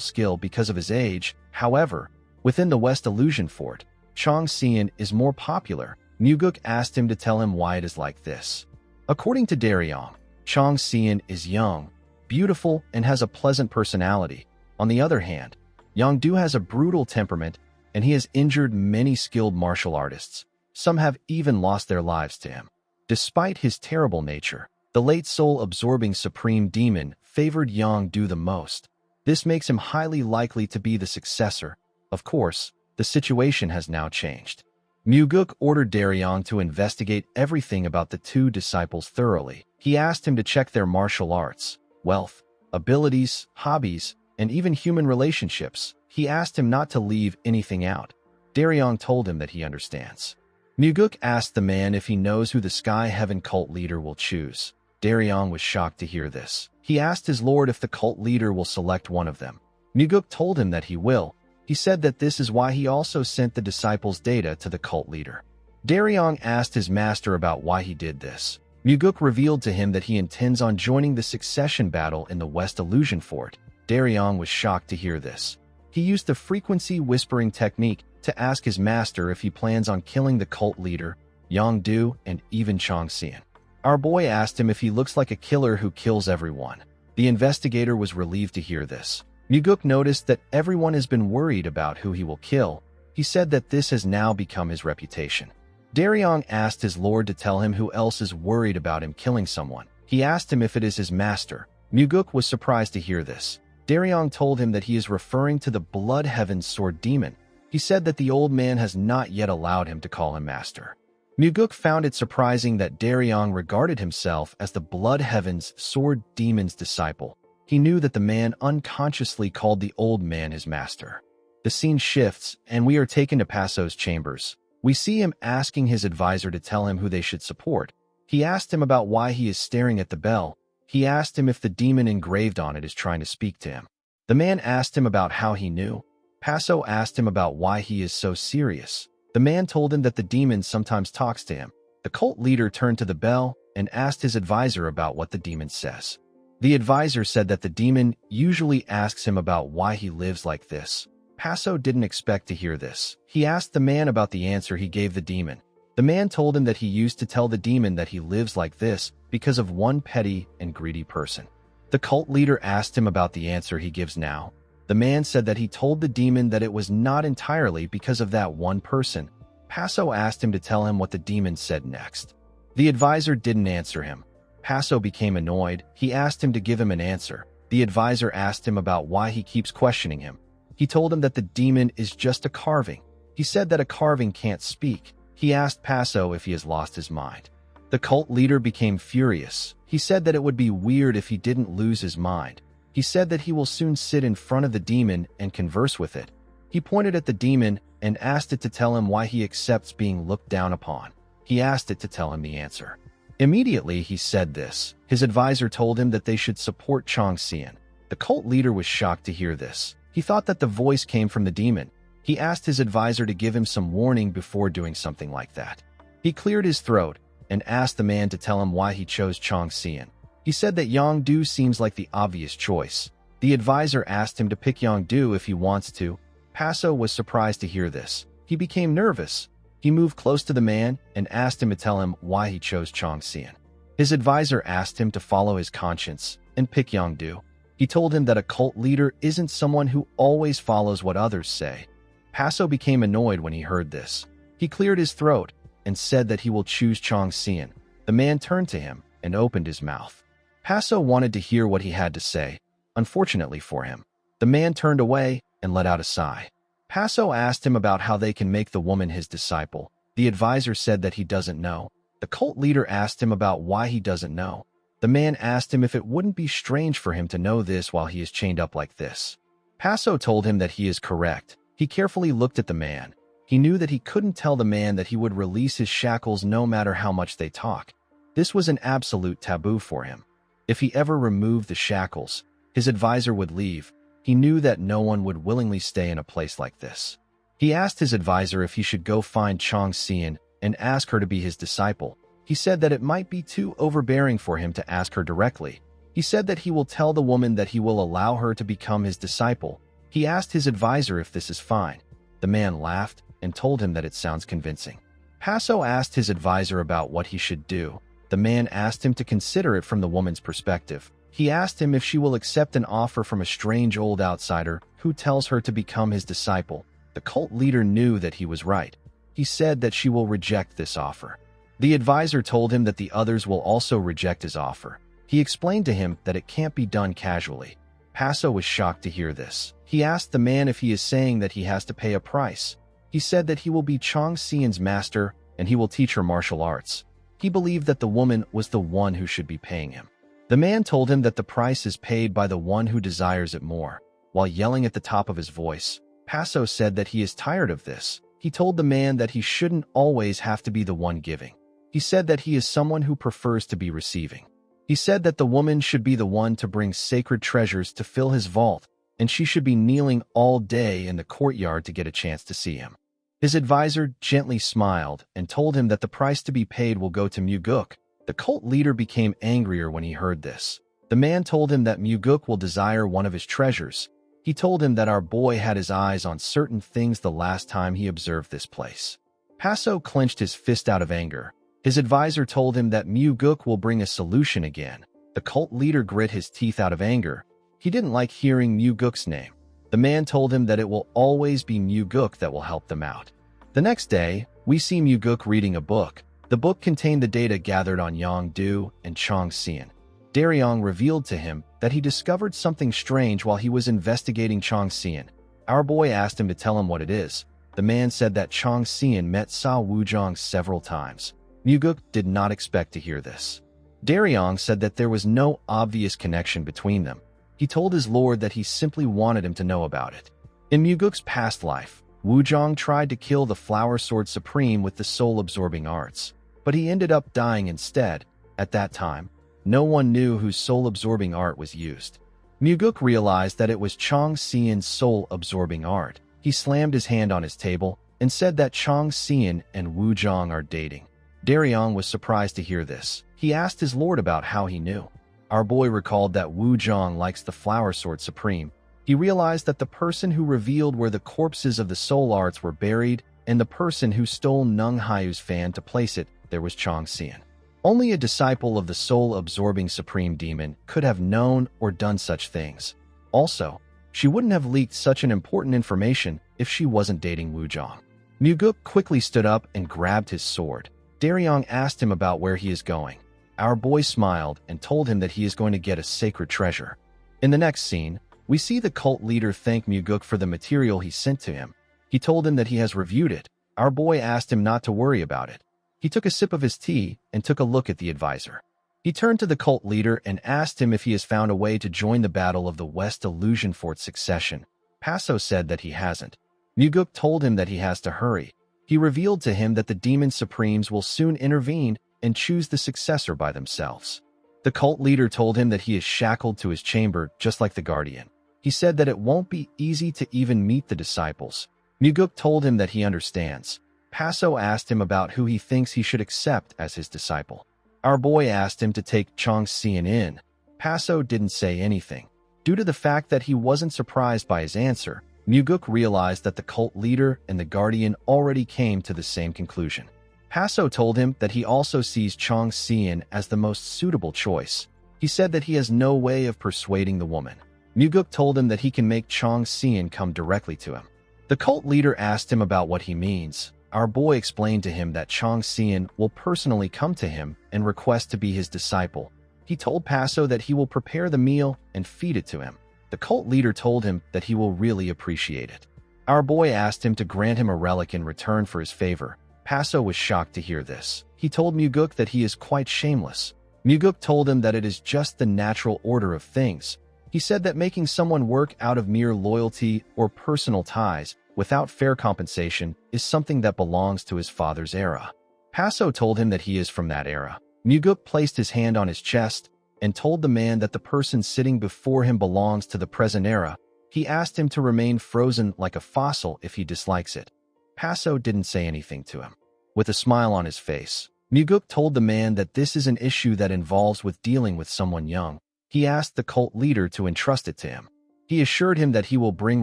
Speaker 1: skill because of his age. However, within the West Illusion Fort, Chongxian is more popular. Muguk asked him to tell him why it is like this. According to Daryong, Chongxian is young, beautiful, and has a pleasant personality. On the other hand, Yongdu has a brutal temperament, and he has injured many skilled martial artists. Some have even lost their lives to him. Despite his terrible nature, the late soul-absorbing supreme demon favored Yongdu the most. This makes him highly likely to be the successor. Of course, the situation has now changed. Muguk ordered Daryong to investigate everything about the 2 disciples thoroughly. He asked him to check their martial arts, wealth, abilities, hobbies, and even human relationships. He asked him not to leave anything out. Daryong told him that he understands. Muguk asked the man if he knows who the Sky Heaven cult leader will choose. Daryong was shocked to hear this. He asked his lord if the cult leader will select one of them. Muguk told him that he will. He said that this is why he also sent the disciples' data to the cult leader. Daryong asked his master about why he did this. Muguk revealed to him that he intends on joining the succession battle in the West Illusion Fort. Daryong was shocked to hear this. He used the frequency whispering technique to ask his master if he plans on killing the cult leader, Yongdu, and even Chongxian. Our boy asked him if he looks like a killer who kills everyone. The investigator was relieved to hear this. Muguk noticed that everyone has been worried about who he will kill. He said that this has now become his reputation. Daryong asked his lord to tell him who else is worried about him killing someone. He asked him if it is his master. Muguk was surprised to hear this. Daryong told him that he is referring to the Blood Heaven Sword Demon. He said that the old man has not yet allowed him to call him master. Muguk found it surprising that Daryong regarded himself as the Blood Heaven's sword demon's disciple. He knew that the man unconsciously called the old man his master. The scene shifts, and we are taken to Passo's chambers. We see him asking his advisor to tell him who they should support. He asked him about why he is staring at the bell. He asked him if the demon engraved on it is trying to speak to him. The man asked him about how he knew. Passo asked him about why he is so serious. The man told him that the demon sometimes talks to him. The cult leader turned to the bell and asked his advisor about what the demon says. The advisor said that the demon usually asks him about why he lives like this. Passo didn't expect to hear this. He asked the man about the answer he gave the demon. The man told him that he used to tell the demon that he lives like this because of one petty and greedy person. The cult leader asked him about the answer he gives now. The man said that he told the demon that it was not entirely because of that one person. Passo asked him to tell him what the demon said next. The advisor didn't answer him. Passo became annoyed. He asked him to give him an answer. The advisor asked him about why he keeps questioning him. He told him that the demon is just a carving. He said that a carving can't speak. He asked Passo if he has lost his mind. The cult leader became furious. He said that it would be weird if he didn't lose his mind. He said that he will soon sit in front of the demon and converse with it. He pointed at the demon and asked it to tell him why he accepts being looked down upon. He asked it to tell him the answer. Immediately he said this. His advisor told him that they should support Chongxian. The cult leader was shocked to hear this. He thought that the voice came from the demon. He asked his advisor to give him some warning before doing something like that. He cleared his throat and asked the man to tell him why he chose Chongxian. He said that Yongdu seems like the obvious choice. The advisor asked him to pick Yongdu if he wants to. Passo was surprised to hear this. He became nervous. He moved close to the man and asked him to tell him why he chose Chongxian. His advisor asked him to follow his conscience and pick Yongdu. He told him that a cult leader isn't someone who always follows what others say. Passo became annoyed when he heard this. He cleared his throat and said that he will choose Chongxian. The man turned to him and opened his mouth. Passo wanted to hear what he had to say. Unfortunately for him, the man turned away and let out a sigh. Passo asked him about how they can make the woman his disciple. The advisor said that he doesn't know. The cult leader asked him about why he doesn't know. The man asked him if it wouldn't be strange for him to know this while he is chained up like this. Passo told him that he is correct. He carefully looked at the man. He knew that he couldn't tell the man that he would release his shackles no matter how much they talk. This was an absolute taboo for him. If he ever removed the shackles, his advisor would leave. He knew that no one would willingly stay in a place like this. He asked his advisor if he should go find Chongxian and ask her to be his disciple. He said that it might be too overbearing for him to ask her directly. He said that he will tell the woman that he will allow her to become his disciple. He asked his advisor if this is fine. The man laughed and told him that it sounds convincing. Passo asked his advisor about what he should do. The man asked him to consider it from the woman's perspective. He asked him if she will accept an offer from a strange old outsider who tells her to become his disciple. The cult leader knew that he was right. He said that she will reject this offer. The advisor told him that the others will also reject his offer. He explained to him that it can't be done casually. Passo was shocked to hear this. He asked the man if he is saying that he has to pay a price. He said that he will be Chongxian's master and he will teach her martial arts. He believed that the woman was the one who should be paying him. The man told him that the price is paid by the one who desires it more. While yelling at the top of his voice, Passo said that he is tired of this. He told the man that he shouldn't always have to be the one giving. He said that he is someone who prefers to be receiving. He said that the woman should be the one to bring sacred treasures to fill his vault, and she should be kneeling all day in the courtyard to get a chance to see him. His advisor gently smiled and told him that the price to be paid will go to Muguk. The cult leader became angrier when he heard this. The man told him that Muguk will desire one of his treasures. He told him that our boy had his eyes on certain things the last time he observed this place. Passo clenched his fist out of anger. His advisor told him that Muguk will bring a solution again. The cult leader grit his teeth out of anger. He didn't like hearing Muguk's name. The man told him that it will always be Muguk that will help them out. The next day, we see Muguk reading a book. The book contained the data gathered on Yongdu and Chongxian. Daryong revealed to him that he discovered something strange while he was investigating Chongxian. Our boy asked him to tell him what it is. The man said that Chong Xian met Sa Wuzhong several times. Muguk did not expect to hear this. Daryong said that there was no obvious connection between them. He told his lord that he simply wanted him to know about it. In Muguk's past life, Wuzhong tried to kill the Flower Sword Supreme with the soul-absorbing arts, but he ended up dying instead. At that time, no one knew whose soul-absorbing art was used. Muguk realized that it was Chong Xian's soul-absorbing art. He slammed his hand on his table and said that Chong Xian and Wuzhong are dating. Daryong was surprised to hear this. He asked his lord about how he knew. Our boy recalled that Wuzhong likes the Flower Sword Supreme. He realized that the person who revealed where the corpses of the soul arts were buried and the person who stole Nung Haiu's fan to place it, there was Chong Xian. Only a disciple of the soul-absorbing Supreme Demon could have known or done such things. Also, she wouldn't have leaked such an important information if she wasn't dating Wuzhong. Muguk quickly stood up and grabbed his sword. Daryong asked him about where he is going. Our boy smiled and told him that he is going to get a sacred treasure. In the next scene, we see the cult leader thank Muguk for the material he sent to him. He told him that he has reviewed it. Our boy asked him not to worry about it. He took a sip of his tea and took a look at the advisor. He turned to the cult leader and asked him if he has found a way to join the battle of the West Illusion Fort's succession. Paso said that he hasn't. Muguk told him that he has to hurry. He revealed to him that the Demon Supremes will soon intervene and choose the successor by themselves. The cult leader told him that he is shackled to his chamber just like the Guardian. He said that it won't be easy to even meet the disciples. Muguk told him that he understands. Paso asked him about who he thinks he should accept as his disciple. Our boy asked him to take Chong Xian in. Paso didn't say anything. Due to the fact that he wasn't surprised by his answer, Muguk realized that the cult leader and the Guardian already came to the same conclusion. Paso told him that he also sees Chong Xian as the most suitable choice. He said that he has no way of persuading the woman. Muguk told him that he can make Chong Xian come directly to him. The cult leader asked him about what he means. Our boy explained to him that Chong Xian will personally come to him and request to be his disciple. He told Paso that he will prepare the meal and feed it to him. The cult leader told him that he will really appreciate it. Our boy asked him to grant him a relic in return for his favor. Paso was shocked to hear this. He told Muguk that he is quite shameless. Muguk told him that it is just the natural order of things. He said that making someone work out of mere loyalty or personal ties without fair compensation is something that belongs to his father's era. Paso told him that he is from that era. Muguk placed his hand on his chest and told the man that the person sitting before him belongs to the present era. He asked him to remain frozen like a fossil if he dislikes it. Paso didn't say anything to him. With a smile on his face, Muguk told the man that this is an issue that involves with dealing with someone young. He asked the cult leader to entrust it to him. He assured him that he will bring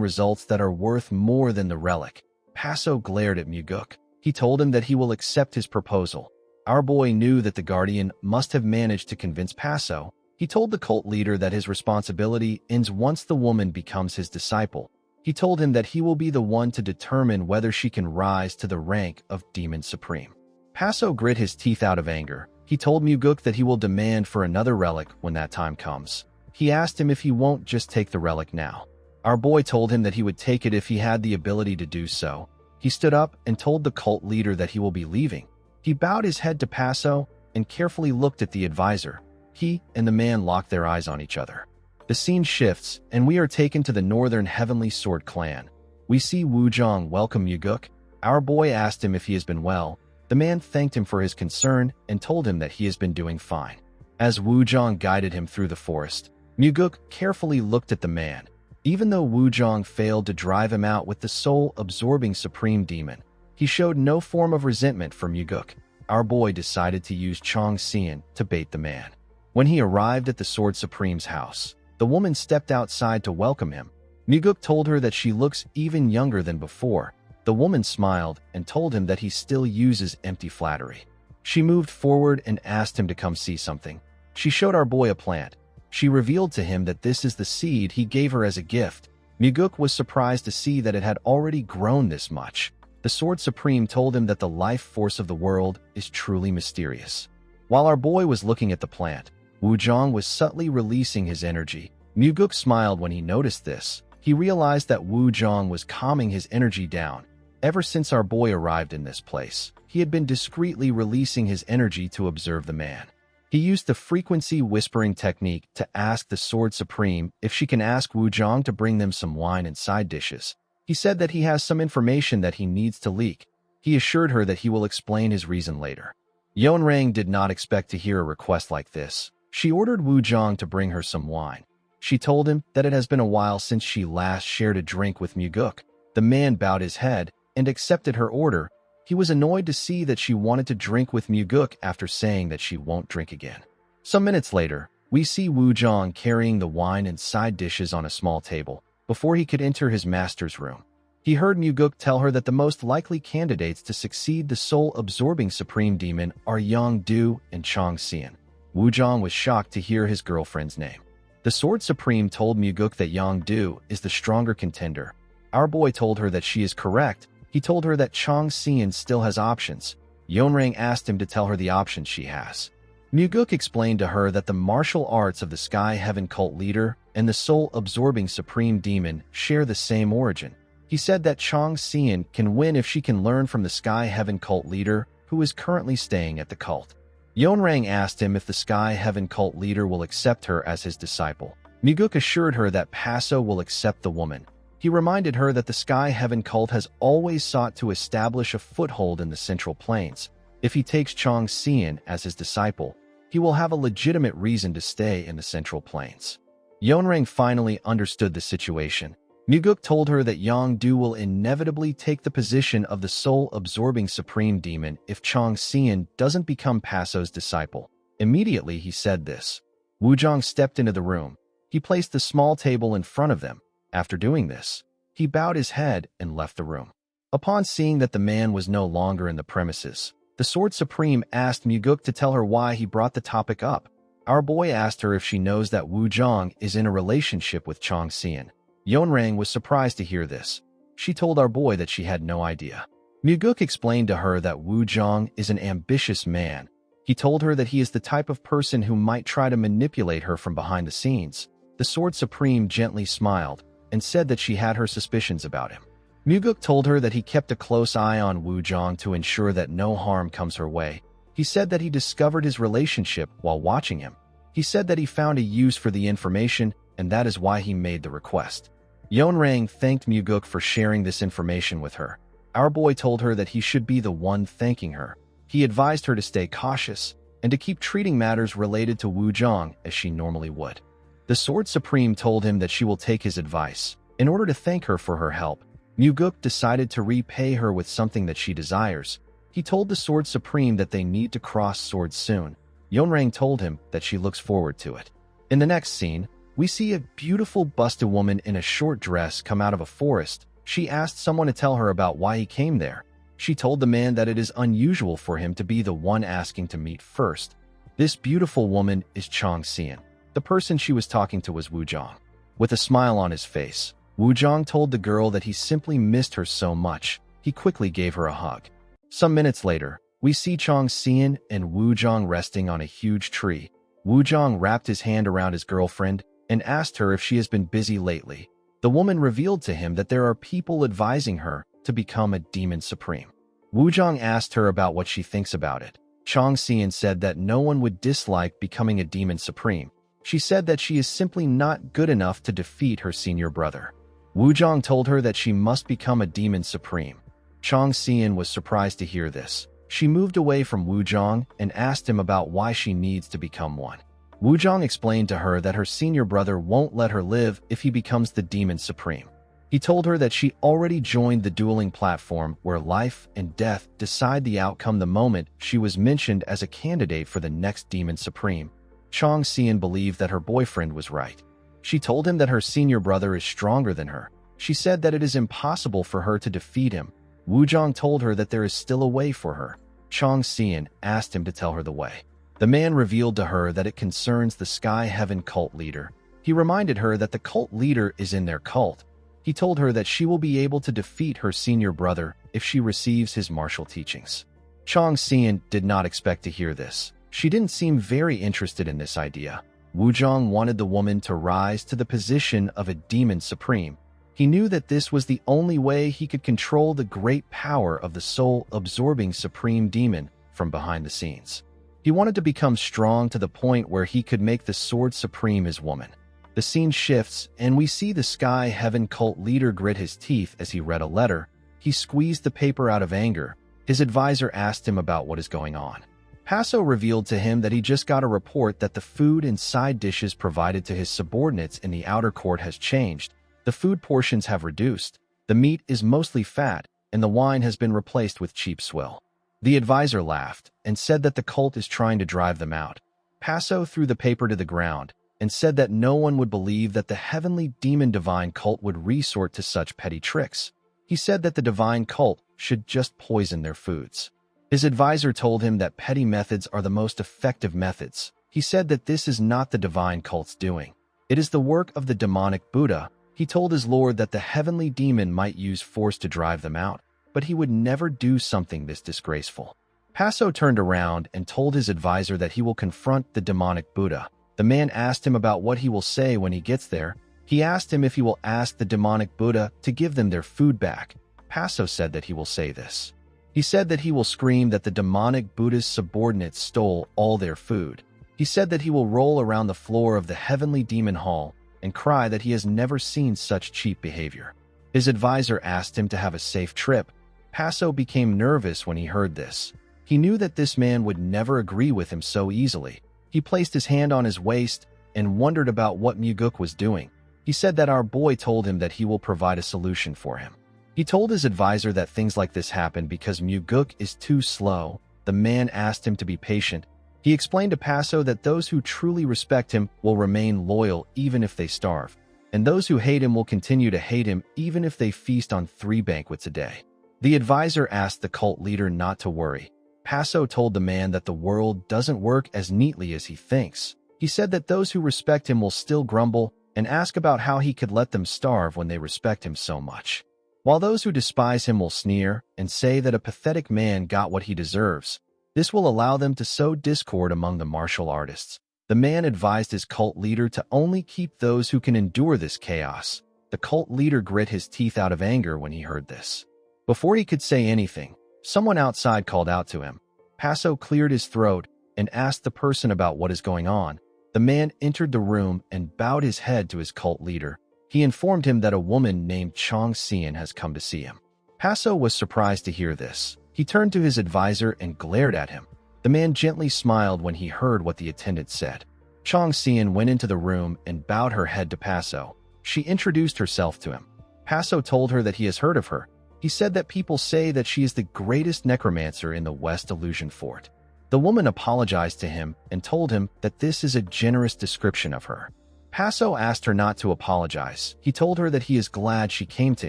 Speaker 1: results that are worth more than the relic. Paso glared at Muguk. He told him that he will accept his proposal. Our boy knew that the Guardian must have managed to convince Paso. He told the cult leader that his responsibility ends once the woman becomes his disciple. He told him that he will be the one to determine whether she can rise to the rank of Demon Supreme. Paso grit his teeth out of anger. He told Muguk that he will demand for another relic when that time comes. He asked him if he won't just take the relic now. Our boy told him that he would take it if he had the ability to do so. He stood up and told the cult leader that he will be leaving. He bowed his head to Paso and carefully looked at the advisor. He and the man locked their eyes on each other. The scene shifts, and we are taken to the Northern Heavenly Sword clan. We see Wuzhong welcome Muguk. Our boy asked him if he has been well. The man thanked him for his concern and told him that he has been doing fine. As Wuzhong guided him through the forest, Muguk carefully looked at the man. Even though Wuzhong failed to drive him out with the soul-absorbing Supreme Demon, he showed no form of resentment for Muguk. Our boy decided to use Chong Xian to bait the man. When he arrived at the Sword Supreme's house, the woman stepped outside to welcome him. Muguk told her that she looks even younger than before. The woman smiled and told him that he still uses empty flattery. She moved forward and asked him to come see something. She showed our boy a plant. She revealed to him that this is the seed he gave her as a gift. Muguk was surprised to see that it had already grown this much. The Sword Supreme told him that the life force of the world is truly mysterious. While our boy was looking at the plant, Wuzhong was subtly releasing his energy. Muguk smiled when he noticed this. He realized that Wuzhong was calming his energy down. Ever since our boy arrived in this place, he had been discreetly releasing his energy to observe the man. He used the frequency whispering technique to ask the Sword Supreme if she can ask Wu Zhang to bring them some wine and side dishes. He said that he has some information that he needs to leak. He assured her that he will explain his reason later. Yonrang did not expect to hear a request like this. She ordered Wu Zhang to bring her some wine. She told him that it has been a while since she last shared a drink with Muguk. The man bowed his head and accepted her order. He was annoyed to see that she wanted to drink with Muguk after saying that she won't drink again. Some minutes later, we see Wu Zhang carrying the wine and side dishes on a small table before he could enter his master's room. He heard Muguk tell her that the most likely candidates to succeed the soul-absorbing supreme demon are Yang Du and Chang Xian. Wu Zhang was shocked to hear his girlfriend's name. The Sword Supreme told Muguk that Yang Du is the stronger contender. Our boy told her that she is correct. He told her that Chang Xian still has options. Yonrang asked him to tell her the options she has. Muguk explained to her that the martial arts of the Sky Heaven cult leader and the soul-absorbing supreme demon share the same origin. He said that Chang Xian can win if she can learn from the Sky Heaven cult leader, who is currently staying at the cult. Yonrang asked him if the Sky Heaven cult leader will accept her as his disciple. Muguk assured her that Paso will accept the woman. He reminded her that the Sky Heaven cult has always sought to establish a foothold in the Central Plains. If he takes Chang Xian as his disciple, he will have a legitimate reason to stay in the Central Plains. Yonrang finally understood the situation. Muguk told her that Yang Du will inevitably take the position of the soul-absorbing supreme demon if Chang Xian doesn't become Paso's disciple. Immediately he said this. Wu Zhang stepped into the room. He placed the small table in front of them. After doing this, he bowed his head and left the room. Upon seeing that the man was no longer in the premises, the Sword Supreme asked Muguk to tell her why he brought the topic up. Our boy asked her if she knows that Wu Zhang is in a relationship with Chang Xian. Yonrang was surprised to hear this. She told our boy that she had no idea. Muguk explained to her that Wu Zhang is an ambitious man. He told her that he is the type of person who might try to manipulate her from behind the scenes. The Sword Supreme gently smiled and said that she had her suspicions about him. Muguk told her that he kept a close eye on Wu Zhang to ensure that no harm comes her way. He said that he discovered his relationship while watching him. He said that he found a use for the information, and that is why he made the request. Yonrang thanked Muguk for sharing this information with her. Our boy told her that he should be the one thanking her. He advised her to stay cautious and to keep treating matters related to Wu Zhang as she normally would. The Sword Supreme told him that she will take his advice. In order to thank her for her help, Muguk decided to repay her with something that she desires. He told the Sword Supreme that they need to cross swords soon. Yonrang told him that she looks forward to it. In the next scene, we see a beautiful busted woman in a short dress come out of a forest. She asked someone to tell her about why he came there. She told the man that it is unusual for him to be the one asking to meet first. This beautiful woman is Chang Xian. The person she was talking to was Wu Zhang. With a smile on his face, Wu Zhang told the girl that he simply missed her so much. He quickly gave her a hug. Some minutes later, we see Chang Xian and Wu Zhang resting on a huge tree. Wu Zhang wrapped his hand around his girlfriend and asked her if she has been busy lately. The woman revealed to him that there are people advising her to become a demon supreme. Wu Zhang asked her about what she thinks about it. Chang Xian said that no one would dislike becoming a demon supreme. She said that she is simply not good enough to defeat her senior brother. Wu Zhang told her that she must become a demon supreme. Chang Xian was surprised to hear this. She moved away from Wu Zhang and asked him about why she needs to become one. Wu Zhang explained to her that her senior brother won't let her live if he becomes the demon supreme. He told her that she already joined the dueling platform where life and death decide the outcome the moment she was mentioned as a candidate for the next demon supreme. Chang Xian believed that her boyfriend was right. She told him that her senior brother is stronger than her. She said that it is impossible for her to defeat him. Wu Zhang told her that there is still a way for her. Chang Xian asked him to tell her the way. The man revealed to her that it concerns the Sky Heaven cult leader. He reminded her that the cult leader is in their cult. He told her that she will be able to defeat her senior brother if she receives his martial teachings. Chang Xian did not expect to hear this. She didn't seem very interested in this idea. Wu Zhang wanted the woman to rise to the position of a demon supreme. He knew that this was the only way he could control the great power of the soul-absorbing supreme demon from behind the scenes. He wanted to become strong to the point where he could make the sword supreme his woman. The scene shifts, and we see the Sky Heaven cult leader grit his teeth as he read a letter. He squeezed the paper out of anger. His advisor asked him about what is going on. Paso revealed to him that he just got a report that the food and side dishes provided to his subordinates in the outer court has changed. The food portions have reduced, the meat is mostly fat, and the wine has been replaced with cheap swill. The advisor laughed and said that the cult is trying to drive them out. Paso threw the paper to the ground and said that no one would believe that the heavenly demon divine cult would resort to such petty tricks. He said that the divine cult should just poison their foods. His advisor told him that petty methods are the most effective methods. He said that this is not the divine cult's doing. It is the work of the demonic Buddha. He told his lord that the heavenly demon might use force to drive them out, but he would never do something this disgraceful. Paso turned around and told his advisor that he will confront the demonic Buddha. The man asked him about what he will say when he gets there. He asked him if he will ask the demonic Buddha to give them their food back. Paso said that he will say this. He said that he will scream that the demonic Buddha's subordinates stole all their food. He said that he will roll around the floor of the heavenly demon hall and cry that he has never seen such cheap behavior. His advisor asked him to have a safe trip. Paso became nervous when he heard this. He knew that this man would never agree with him so easily. He placed his hand on his waist and wondered about what Muguk was doing. He said that our boy told him that he will provide a solution for him. He told his advisor that things like this happen because Muguk is too slow. The man asked him to be patient. He explained to Paso that those who truly respect him will remain loyal even if they starve, and those who hate him will continue to hate him even if they feast on 3 banquets a day. The advisor asked the cult leader not to worry. Paso told the man that the world doesn't work as neatly as he thinks. He said that those who respect him will still grumble and ask about how he could let them starve when they respect him so much, while those who despise him will sneer and say that a pathetic man got what he deserves. This will allow them to sow discord among the martial artists. The man advised his cult leader to only keep those who can endure this chaos. The cult leader grit his teeth out of anger when he heard this. Before he could say anything, someone outside called out to him. Paso cleared his throat and asked the person about what is going on. The man entered the room and bowed his head to his cult leader. He informed him that a woman named Chong Xian has come to see him. Paso was surprised to hear this. He turned to his advisor and glared at him. The man gently smiled when he heard what the attendant said. Chong Xian went into the room and bowed her head to Paso. She introduced herself to him. Paso told her that he has heard of her. He said that people say that she is the greatest necromancer in the West Illusion Fort. The woman apologized to him and told him that this is a generous description of her. Paso asked her not to apologize. He told her that he is glad she came to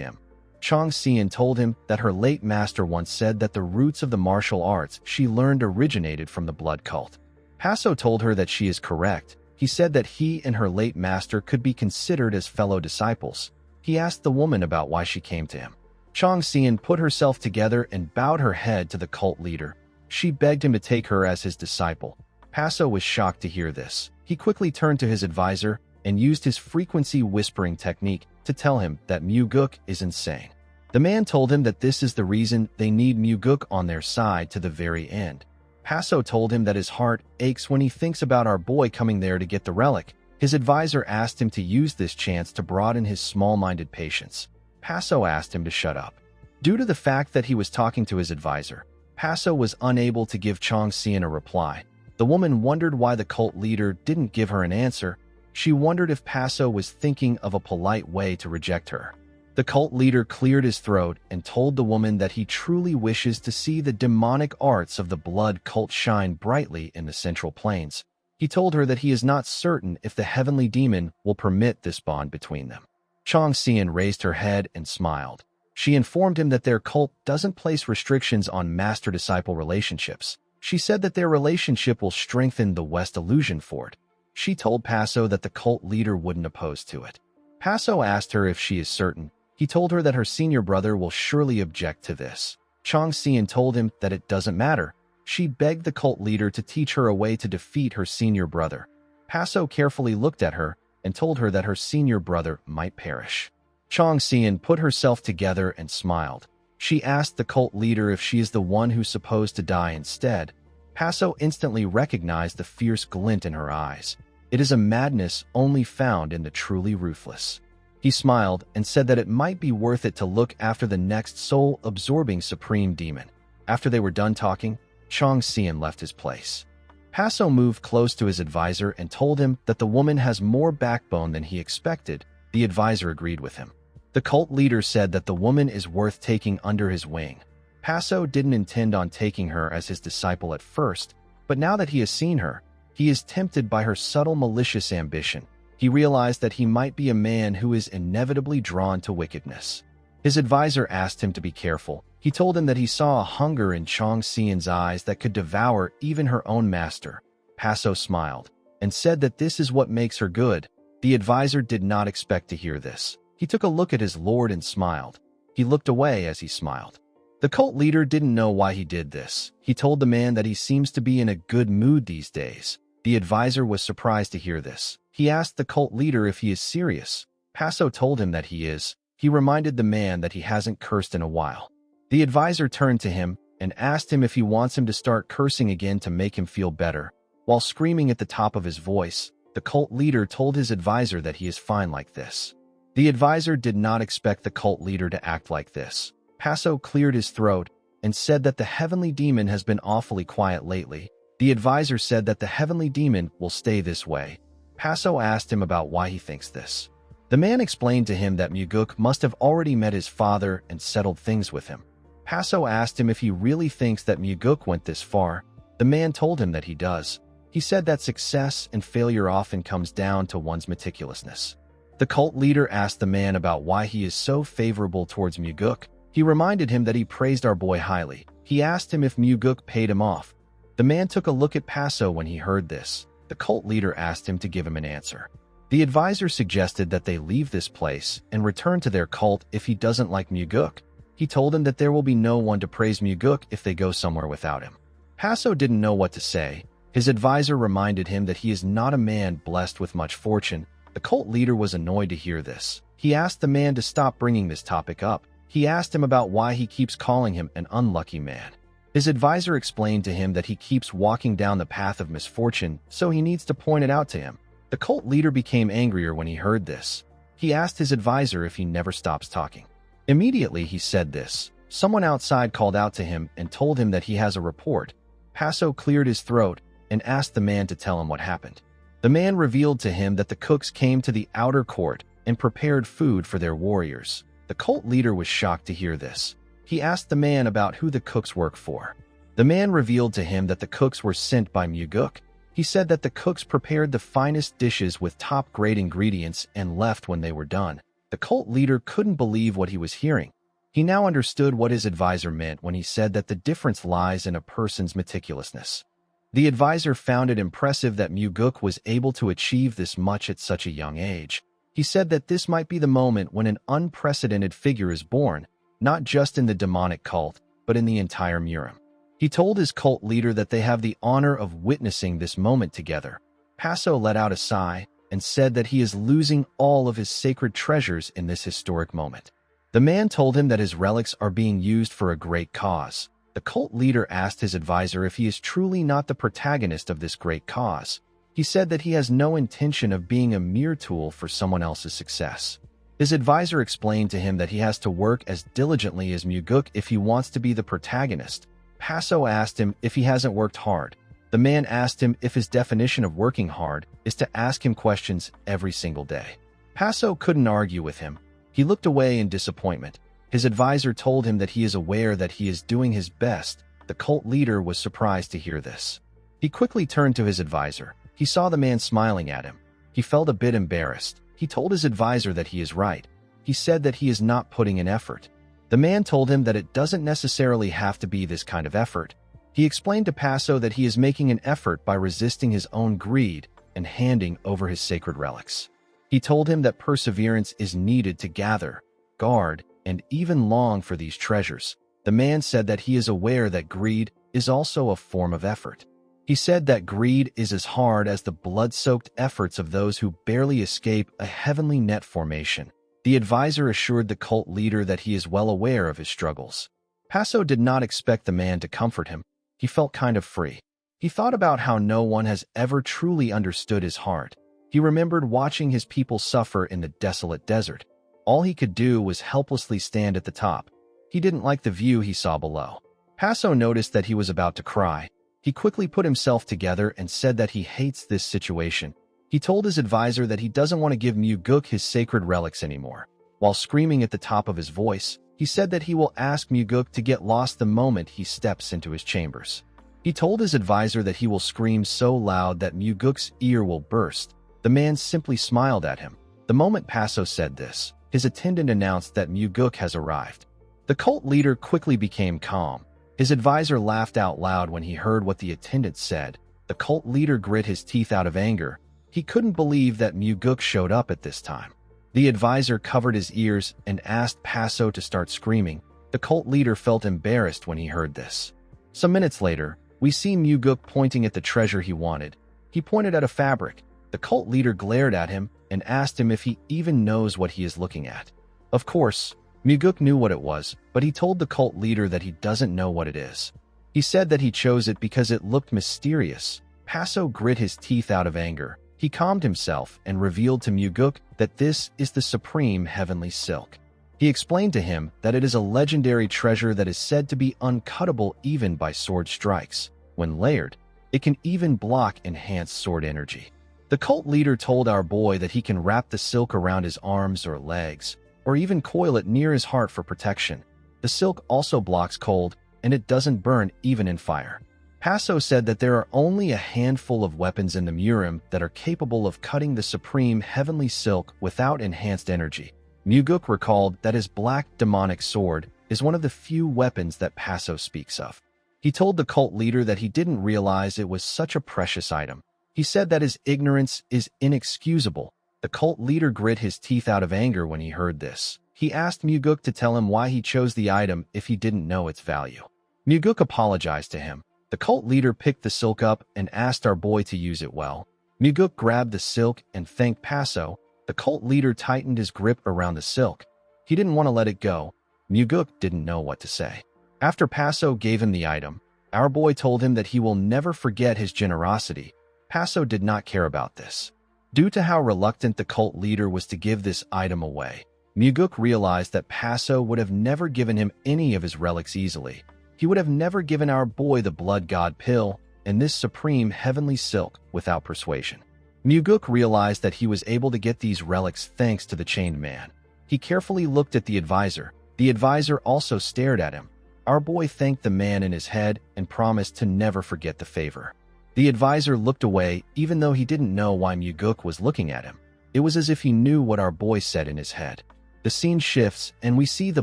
Speaker 1: him. Chong Xian told him that her late master once said that the roots of the martial arts she learned originated from the blood cult. Paso told her that she is correct. He said that he and her late master could be considered as fellow disciples. He asked the woman about why she came to him. Chong Xian put herself together and bowed her head to the cult leader. She begged him to take her as his disciple. Paso was shocked to hear this. He quickly turned to his advisor and used his frequency whispering technique to tell him that Muguk is insane. The man told him that this is the reason they need Muguk on their side to the very end. Paso told him that his heart aches when he thinks about our boy coming there to get the relic. His advisor asked him to use this chance to broaden his small-minded patience. Paso asked him to shut up. Due to the fact that he was talking to his advisor, Paso was unable to give Chong Xian a reply. The woman wondered why the cult leader didn't give her an answer. She wondered if Paso was thinking of a polite way to reject her. The cult leader cleared his throat and told the woman that he truly wishes to see the demonic arts of the blood cult shine brightly in the Central Plains. He told her that he is not certain if the heavenly demon will permit this bond between them. Chong Xian raised her head and smiled. She informed him that their cult doesn't place restrictions on master-disciple relationships. She said that their relationship will strengthen the West Illusion Fort. She told Paso that the cult leader wouldn't oppose to it. Paso asked her if she is certain. He told her that her senior brother will surely object to this. Chong Xian told him that it doesn't matter. She begged the cult leader to teach her a way to defeat her senior brother. Paso carefully looked at her and told her that her senior brother might perish. Chong Xian put herself together and smiled. She asked the cult leader if she is the one who's supposed to die instead. Paso instantly recognized the fierce glint in her eyes. It is a madness only found in the truly ruthless. He smiled and said that it might be worth it to look after the next soul-absorbing supreme demon. After they were done talking, Chong Xian left his place. Paso moved close to his advisor and told him that the woman has more backbone than he expected. The advisor agreed with him. The cult leader said that the woman is worth taking under his wing. Paso didn't intend on taking her as his disciple at first, but now that he has seen her, he is tempted by her subtle malicious ambition. He realized that he might be a man who is inevitably drawn to wickedness. His advisor asked him to be careful. He told him that he saw a hunger in Chong Xian's eyes that could devour even her own master. Paso smiled and said that this is what makes her good. The advisor did not expect to hear this. He took a look at his lord and smiled. He looked away as he smiled. The cult leader didn't know why he did this. He told the man that he seems to be in a good mood these days. The advisor was surprised to hear this. He asked the cult leader if he is serious. Paso told him that he is. He reminded the man that he hasn't cursed in a while. The advisor turned to him and asked him if he wants him to start cursing again to make him feel better. While screaming at the top of his voice, the cult leader told his advisor that he is fine like this. The advisor did not expect the cult leader to act like this. Paso cleared his throat and said that the heavenly demon has been awfully quiet lately. The advisor said that the heavenly demon will stay this way. Paso asked him about why he thinks this. The man explained to him that Muguk must have already met his father and settled things with him. Paso asked him if he really thinks that Muguk went this far. The man told him that he does. He said that success and failure often comes down to one's meticulousness. The cult leader asked the man about why he is so favorable towards Muguk. He reminded him that he praised our boy highly. He asked him if Muguk paid him off. The man took a look at Paso when he heard this. The cult leader asked him to give him an answer. The advisor suggested that they leave this place and return to their cult if he doesn't like Muguk. He told him that there will be no one to praise Muguk if they go somewhere without him. Paso didn't know what to say. His advisor reminded him that he is not a man blessed with much fortune. The cult leader was annoyed to hear this. He asked the man to stop bringing this topic up. He asked him about why he keeps calling him an unlucky man. His advisor explained to him that he keeps walking down the path of misfortune, so he needs to point it out to him. The cult leader became angrier when he heard this. He asked his advisor if he never stops talking. Immediately he said this. Someone outside called out to him and told him that he has a report. Paso cleared his throat and asked the man to tell him what happened. The man revealed to him that the cooks came to the outer court and prepared food for their warriors. The cult leader was shocked to hear this. He asked the man about who the cooks work for. The man revealed to him that the cooks were sent by Muguk. He said that the cooks prepared the finest dishes with top-grade ingredients and left when they were done. The cult leader couldn't believe what he was hearing. He now understood what his advisor meant when he said that the difference lies in a person's meticulousness. The advisor found it impressive that Muguk was able to achieve this much at such a young age. He said that this might be the moment when an unprecedented figure is born, not just in the demonic cult, but in the entire Murim. He told his cult leader that they have the honor of witnessing this moment together. Paso let out a sigh and said that he is losing all of his sacred treasures in this historic moment. The man told him that his relics are being used for a great cause. The cult leader asked his advisor if he is truly not the protagonist of this great cause. He said that he has no intention of being a mere tool for someone else's success. His advisor explained to him that he has to work as diligently as Muguk if he wants to be the protagonist. Paso asked him if he hasn't worked hard. The man asked him if his definition of working hard is to ask him questions every single day. Paso couldn't argue with him. He looked away in disappointment. His advisor told him that he is aware that he is doing his best. The cult leader was surprised to hear this. He quickly turned to his advisor. He saw the man smiling at him. He felt a bit embarrassed. He told his advisor that he is right. He said that he is not putting in effort. The man told him that it doesn't necessarily have to be this kind of effort. He explained to Paso that he is making an effort by resisting his own greed and handing over his sacred relics. He told him that perseverance is needed to gather, guard, and even long for these treasures. The man said that he is aware that greed is also a form of effort. He said that greed is as hard as the blood-soaked efforts of those who barely escape a heavenly net formation. The advisor assured the cult leader that he is well aware of his struggles. Paso did not expect the man to comfort him. He felt kind of free. He thought about how no one has ever truly understood his heart. He remembered watching his people suffer in the desolate desert. All he could do was helplessly stand at the top. He didn't like the view he saw below. Paso noticed that he was about to cry. He quickly put himself together and said that he hates this situation. He told his advisor that he doesn't want to give Muguk his sacred relics anymore. While screaming at the top of his voice, he said that he will ask Muguk to get lost the moment he steps into his chambers. He told his advisor that he will scream so loud that Muguk's ear will burst. The man simply smiled at him. The moment Paso said this, his attendant announced that Muguk has arrived. The cult leader quickly became calm. His advisor laughed out loud when he heard what the attendant said. The cult leader grit his teeth out of anger. He couldn't believe that Muguk showed up at this time. The advisor covered his ears and asked Paso to start screaming. The cult leader felt embarrassed when he heard this. Some minutes later, we see Muguk pointing at the treasure he wanted. He pointed at a fabric. The cult leader glared at him and asked him if he even knows what he is looking at. Of course, Muguk knew what it was, but he told the cult leader that he doesn't know what it is. He said that he chose it because it looked mysterious. Paso grit his teeth out of anger. He calmed himself and revealed to Muguk that this is the supreme heavenly silk. He explained to him that it is a legendary treasure that is said to be uncuttable even by sword strikes. When layered, it can even block enhanced sword energy. The cult leader told our boy that he can wrap the silk around his arms or legs, or even coil it near his heart for protection. The silk also blocks cold, and it doesn't burn even in fire. Paso said that there are only a handful of weapons in the Murim that are capable of cutting the supreme heavenly silk without enhanced energy. Muguk recalled that his black demonic sword is one of the few weapons that Paso speaks of. He told the cult leader that he didn't realize it was such a precious item. He said that his ignorance is inexcusable. The cult leader grit his teeth out of anger when he heard this. He asked Muguk to tell him why he chose the item if he didn't know its value. Muguk apologized to him. The cult leader picked the silk up and asked our boy to use it well. Muguk grabbed the silk and thanked Paso. The cult leader tightened his grip around the silk. He didn't want to let it go. Muguk didn't know what to say. After Paso gave him the item, our boy told him that he will never forget his generosity. Paso did not care about this. Due to how reluctant the cult leader was to give this item away, Muguk realized that Paso would have never given him any of his relics easily. He would have never given our boy the blood god pill and this supreme heavenly silk without persuasion. Muguk realized that he was able to get these relics thanks to the chained man. He carefully looked at the advisor. The advisor also stared at him. Our boy thanked the man in his head and promised to never forget the favor. The advisor looked away even though he didn't know why Muguk was looking at him. It was as if he knew what our boy said in his head. The scene shifts and we see the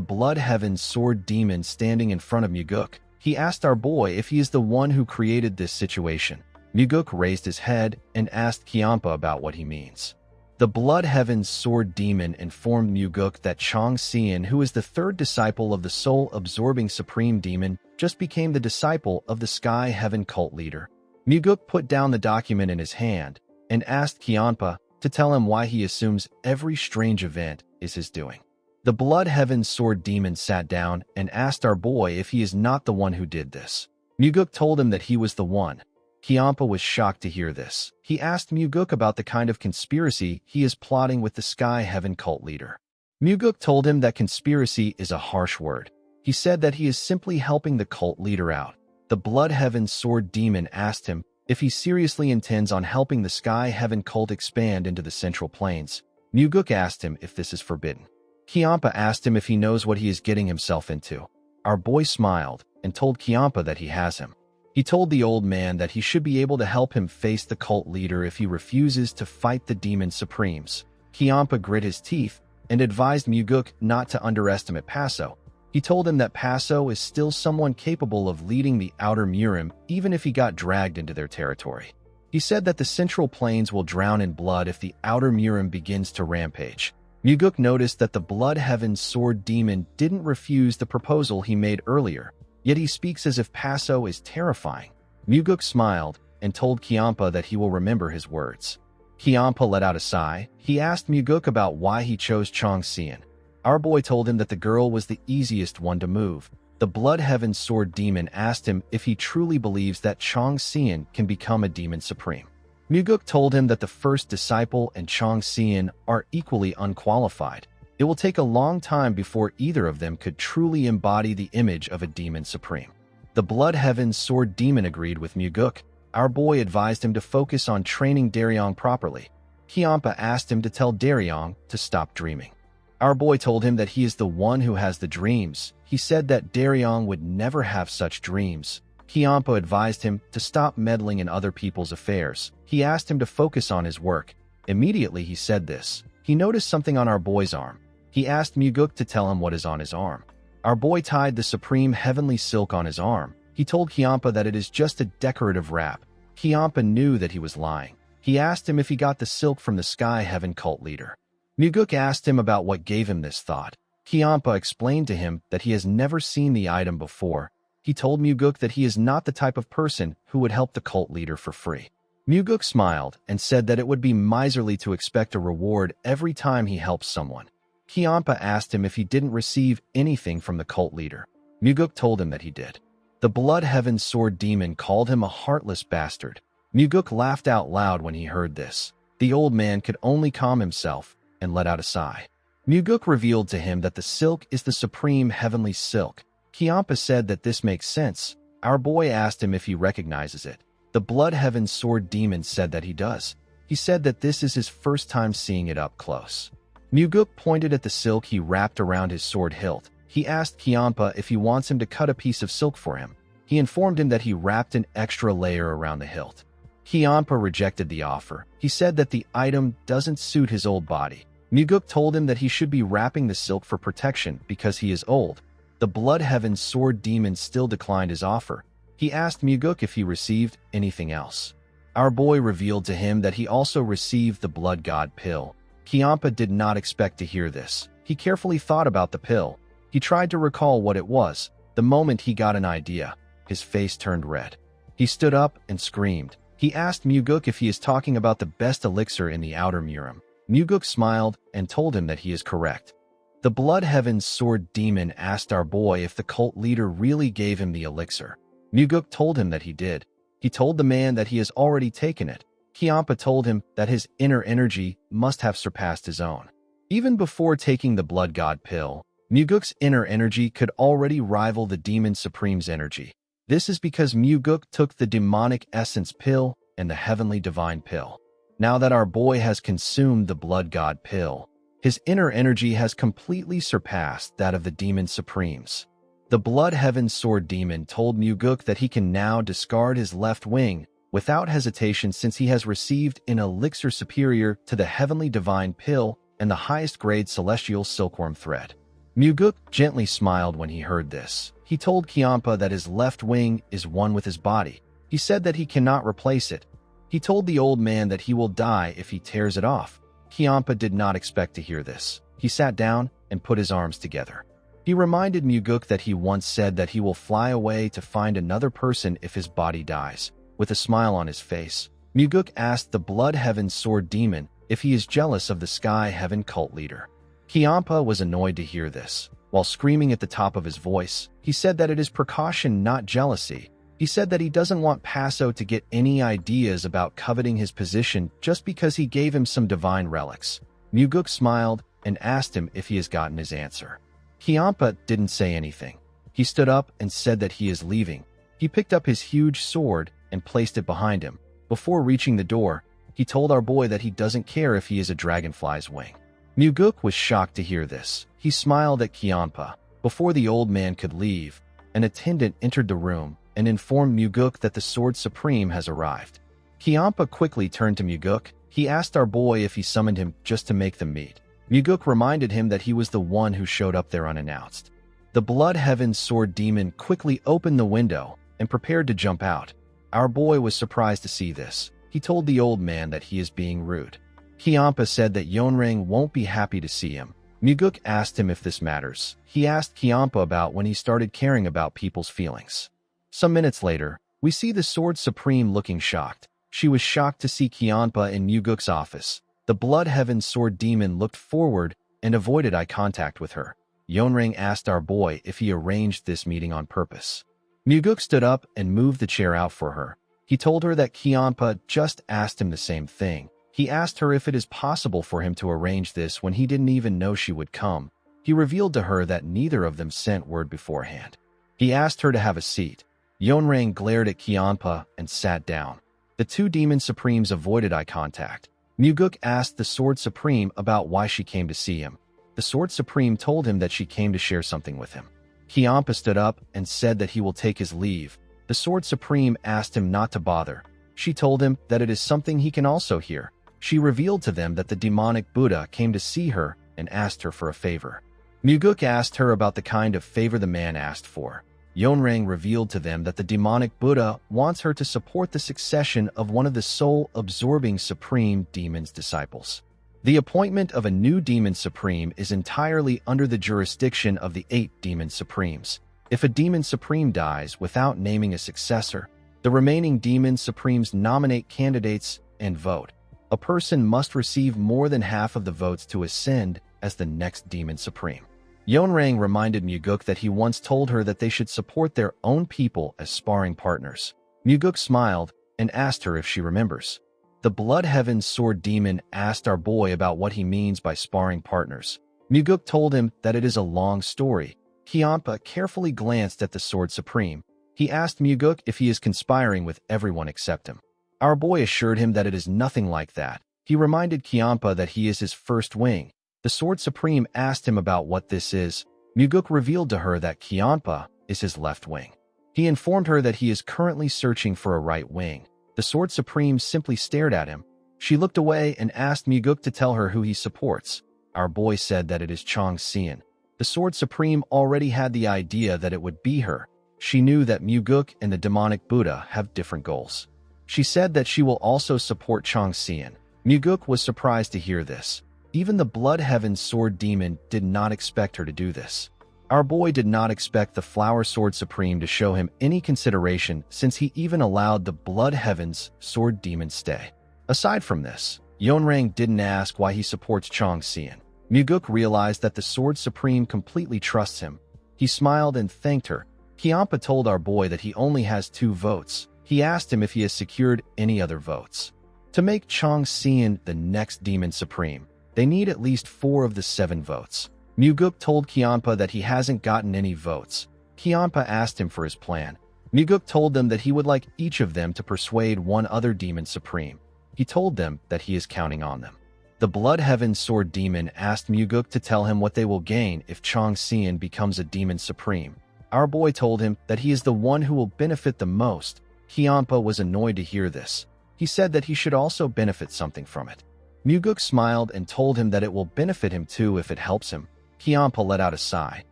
Speaker 1: Blood Heaven sword demon standing in front of Muguk. He asked our boy if he is the one who created this situation. Muguk raised his head and asked Kiampa about what he means. The Blood Heaven sword demon informed Muguk that Chong Xian, who is the third disciple of the soul-absorbing supreme demon, just became the disciple of the Sky Heaven cult leader. Muguk put down the document in his hand and asked Kiampa to tell him why he assumes every strange event is his doing. The Blood Heaven sword demon sat down and asked our boy if he is not the one who did this. Muguk told him that he was the one. Kiampa was shocked to hear this. He asked Muguk about the kind of conspiracy he is plotting with the Sky Heaven cult leader. Muguk told him that conspiracy is a harsh word. He said that he is simply helping the cult leader out. The Blood Heaven sword demon asked him if he seriously intends on helping the Sky Heaven cult expand into the Central Plains. Muguk asked him if this is forbidden. Kiampa asked him if he knows what he is getting himself into. Our boy smiled and told Kiampa that he has him. He told the old man that he should be able to help him face the cult leader if he refuses to fight the demon supremes. Kiampa grit his teeth and advised Muguk not to underestimate Paso. He told him that Paso is still someone capable of leading the Outer Murim even if he got dragged into their territory. He said that the Central Plains will drown in blood if the Outer Murim begins to rampage. Muguk noticed that the Blood Heaven sword demon didn't refuse the proposal he made earlier, yet he speaks as if Paso is terrifying. Muguk smiled and told Kiampa that he will remember his words. Kiampa let out a sigh. He asked Muguk about why he chose Chong Xian. Our boy told him that the girl was the easiest one to move. The Blood Heaven Sword Demon asked him if he truly believes that Chong Xian can become a demon supreme. Muguk told him that the first disciple and Chong Xian are equally unqualified. It will take a long time before either of them could truly embody the image of a demon supreme. The Blood Heaven Sword Demon agreed with Muguk. Our boy advised him to focus on training Daryong properly. Kiampa asked him to tell Daryong to stop dreaming. Our boy told him that he is the one who has the dreams. He said that Daryong would never have such dreams. Kiampa advised him to stop meddling in other people's affairs. He asked him to focus on his work. Immediately he said this. He noticed something on our boy's arm. He asked Muguk to tell him what is on his arm. Our boy tied the supreme heavenly silk on his arm. He told Kiampa that it is just a decorative wrap. Kiampa knew that he was lying. He asked him if he got the silk from the Sky Heaven cult leader. Muguk asked him about what gave him this thought. Kiampa explained to him that he has never seen the item before. He told Muguk that he is not the type of person who would help the cult leader for free. Muguk smiled and said that it would be miserly to expect a reward every time he helps someone. Kiampa asked him if he didn't receive anything from the cult leader. Muguk told him that he did. The Blood Heaven Sword Demon called him a heartless bastard. Muguk laughed out loud when he heard this. The old man could only calm himself and let out a sigh. Muguk revealed to him that the silk is the supreme heavenly silk. Kiampa said that this makes sense. Our boy asked him if he recognizes it. The Blood Heaven Sword Demon said that he does. He said that this is his first time seeing it up close. Muguk pointed at the silk he wrapped around his sword hilt. He asked Kiampa if he wants him to cut a piece of silk for him. He informed him that he wrapped an extra layer around the hilt. Kiampa rejected the offer. He said that the item doesn't suit his old body. Muguk told him that he should be wrapping the silk for protection because he is old. The Blood Heaven Sword Demon still declined his offer. He asked Muguk if he received anything else. Our boy revealed to him that he also received the Blood God pill. Kiampa did not expect to hear this. He carefully thought about the pill. He tried to recall what it was. The moment he got an idea, his face turned red. He stood up and screamed. He asked Muguk if he is talking about the best elixir in the Outer Murim. Muguk smiled and told him that he is correct. The Blood Heaven Sword Demon asked our boy if the cult leader really gave him the elixir. Muguk told him that he did. He told the man that he has already taken it. Kiampa told him that his inner energy must have surpassed his own. Even before taking the Blood God pill, Muguk's inner energy could already rival the Demon Supreme's energy. This is because Muguk took the Demonic Essence pill and the Heavenly Divine pill. Now that our boy has consumed the Blood God pill, his inner energy has completely surpassed that of the Demon Supremes. The Blood Heaven Sword Demon told Muguk that he can now discard his left wing without hesitation since he has received an elixir superior to the Heavenly Divine pill and the highest grade Celestial Silkworm thread. Muguk gently smiled when he heard this. He told Kiampa that his left wing is one with his body. He said that he cannot replace it. He told the old man that he will die if he tears it off. Kiampa did not expect to hear this. He sat down and put his arms together. He reminded Muguk that he once said that he will fly away to find another person if his body dies. With a smile on his face, Muguk asked the Blood Heaven Sword Demon if he is jealous of the Sky Heaven cult leader. Kiampa was annoyed to hear this. While screaming at the top of his voice, he said that it is precaution, not jealousy. He said that he doesn't want Paso to get any ideas about coveting his position just because he gave him some divine relics. Muguk smiled and asked him if he has gotten his answer. Kiampa didn't say anything. He stood up and said that he is leaving. He picked up his huge sword and placed it behind him. Before reaching the door, he told our boy that he doesn't care if he is a dragonfly's wing. Muguk was shocked to hear this. He smiled at Kiampa. Before the old man could leave, an attendant entered the room and informed Muguk that the Sword Supreme has arrived. Kiampa quickly turned to Muguk. He asked our boy if he summoned him just to make them meet. Muguk reminded him that he was the one who showed up there unannounced. The Blood Heaven Sword Demon quickly opened the window and prepared to jump out. Our boy was surprised to see this. He told the old man that he is being rude. Kiampa said that Yonrang won't be happy to see him. Muguk asked him if this matters. He asked Kiampa about when he started caring about people's feelings. Some minutes later, we see the Sword Supreme looking shocked. She was shocked to see Kianpa in Muguk's office. The Blood Heaven Sword Demon looked forward and avoided eye contact with her. Yeonrang asked our boy if he arranged this meeting on purpose. Muguk stood up and moved the chair out for her. He told her that Kianpa just asked him the same thing. He asked her if it is possible for him to arrange this when he didn't even know she would come. He revealed to her that neither of them sent word beforehand. He asked her to have a seat. Yeonrang glared at Kianpa and sat down. The two Demon Supremes avoided eye contact. Muguk asked the Sword Supreme about why she came to see him. The Sword Supreme told him that she came to share something with him. Kianpa stood up and said that he will take his leave. The Sword Supreme asked him not to bother. She told him that it is something he can also hear. She revealed to them that the demonic Buddha came to see her and asked her for a favor. Muguk asked her about the kind of favor the man asked for. Yeonrang revealed to them that the demonic Buddha wants her to support the succession of one of the soul-absorbing Supreme Demon's disciples. The appointment of a new Demon Supreme is entirely under the jurisdiction of the 8 Demon Supremes. If a Demon Supreme dies without naming a successor, the remaining Demon Supremes nominate candidates and vote. A person must receive more than half of the votes to ascend as the next Demon Supreme. Yeonrang reminded Muguk that he once told her that they should support their own people as sparring partners. Muguk smiled and asked her if she remembers. The Blood Heaven Sword Demon asked our boy about what he means by sparring partners. Muguk told him that it is a long story. Kianpa carefully glanced at the Sword Supreme. He asked Muguk if he is conspiring with everyone except him. Our boy assured him that it is nothing like that. He reminded Kianpa that he is his first wing. The Sword Supreme asked him about what this is. Muguk revealed to her that Kianpa is his left wing. He informed her that he is currently searching for a right wing. The Sword Supreme simply stared at him. She looked away and asked Muguk to tell her who he supports. Our boy said that it is Chong Xian. The Sword Supreme already had the idea that it would be her. She knew that Muguk and the demonic Buddha have different goals. She said that she will also support Chong Xian. Muguk was surprised to hear this. Even the Blood Heaven Sword Demon did not expect her to do this. Our boy did not expect the Flower Sword Supreme to show him any consideration since he even allowed the Blood Heaven's Sword Demon stay. Aside from this, Yeonrang didn't ask why he supports Chong Xian. Muguk realized that the Sword Supreme completely trusts him. He smiled and thanked her. Kianpa told our boy that he only has 2 votes. He asked him if he has secured any other votes. To make Chong Xian the next Demon Supreme, they need at least 4 of the 7 votes. Muguk told Kianpa that he hasn't gotten any votes. Kianpa asked him for his plan. Muguk told them that he would like each of them to persuade one other Demon Supreme. He told them that he is counting on them. The Blood Heaven Sword Demon asked Muguk to tell him what they will gain if Chong Xian becomes a Demon Supreme. Our boy told him that he is the one who will benefit the most. Kianpa was annoyed to hear this. He said that he should also benefit something from it. Muguk smiled and told him that it will benefit him too if it helps him. Kianpa let out a sigh.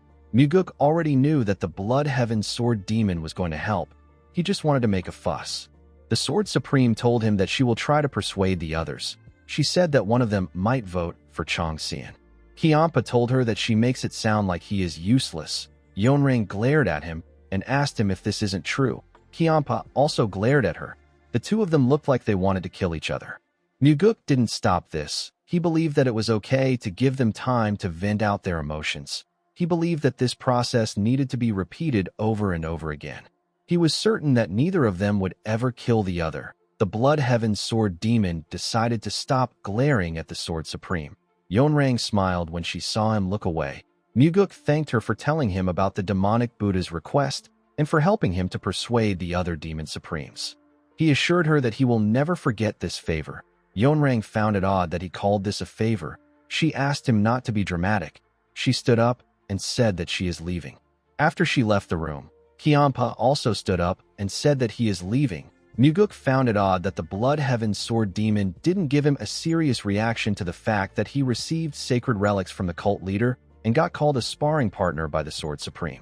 Speaker 1: Muguk already knew that the Blood Heaven Sword Demon was going to help. He just wanted to make a fuss. The Sword Supreme told him that she will try to persuade the others. She said that one of them might vote for Chong Xian. Kianpa told her that she makes it sound like he is useless. Yeonrang glared at him and asked him if this isn't true. Kianpa also glared at her. The two of them looked like they wanted to kill each other. Muguk didn't stop this. He believed that it was okay to give them time to vent out their emotions. He believed that this process needed to be repeated over and over again. He was certain that neither of them would ever kill the other. The Blood Heaven Sword Demon decided to stop glaring at the Sword Supreme. Yeonrang smiled when she saw him look away. Muguk thanked her for telling him about the demonic Buddha's request and for helping him to persuade the other Demon Supremes. He assured her that he will never forget this favor. Yeonrang found it odd that he called this a favor. She asked him not to be dramatic. She stood up and said that she is leaving. After she left the room, Kianpa also stood up and said that he is leaving. Muguk found it odd that the Blood Heaven Sword Demon didn't give him a serious reaction to the fact that he received sacred relics from the cult leader and got called a sparring partner by the Sword Supreme.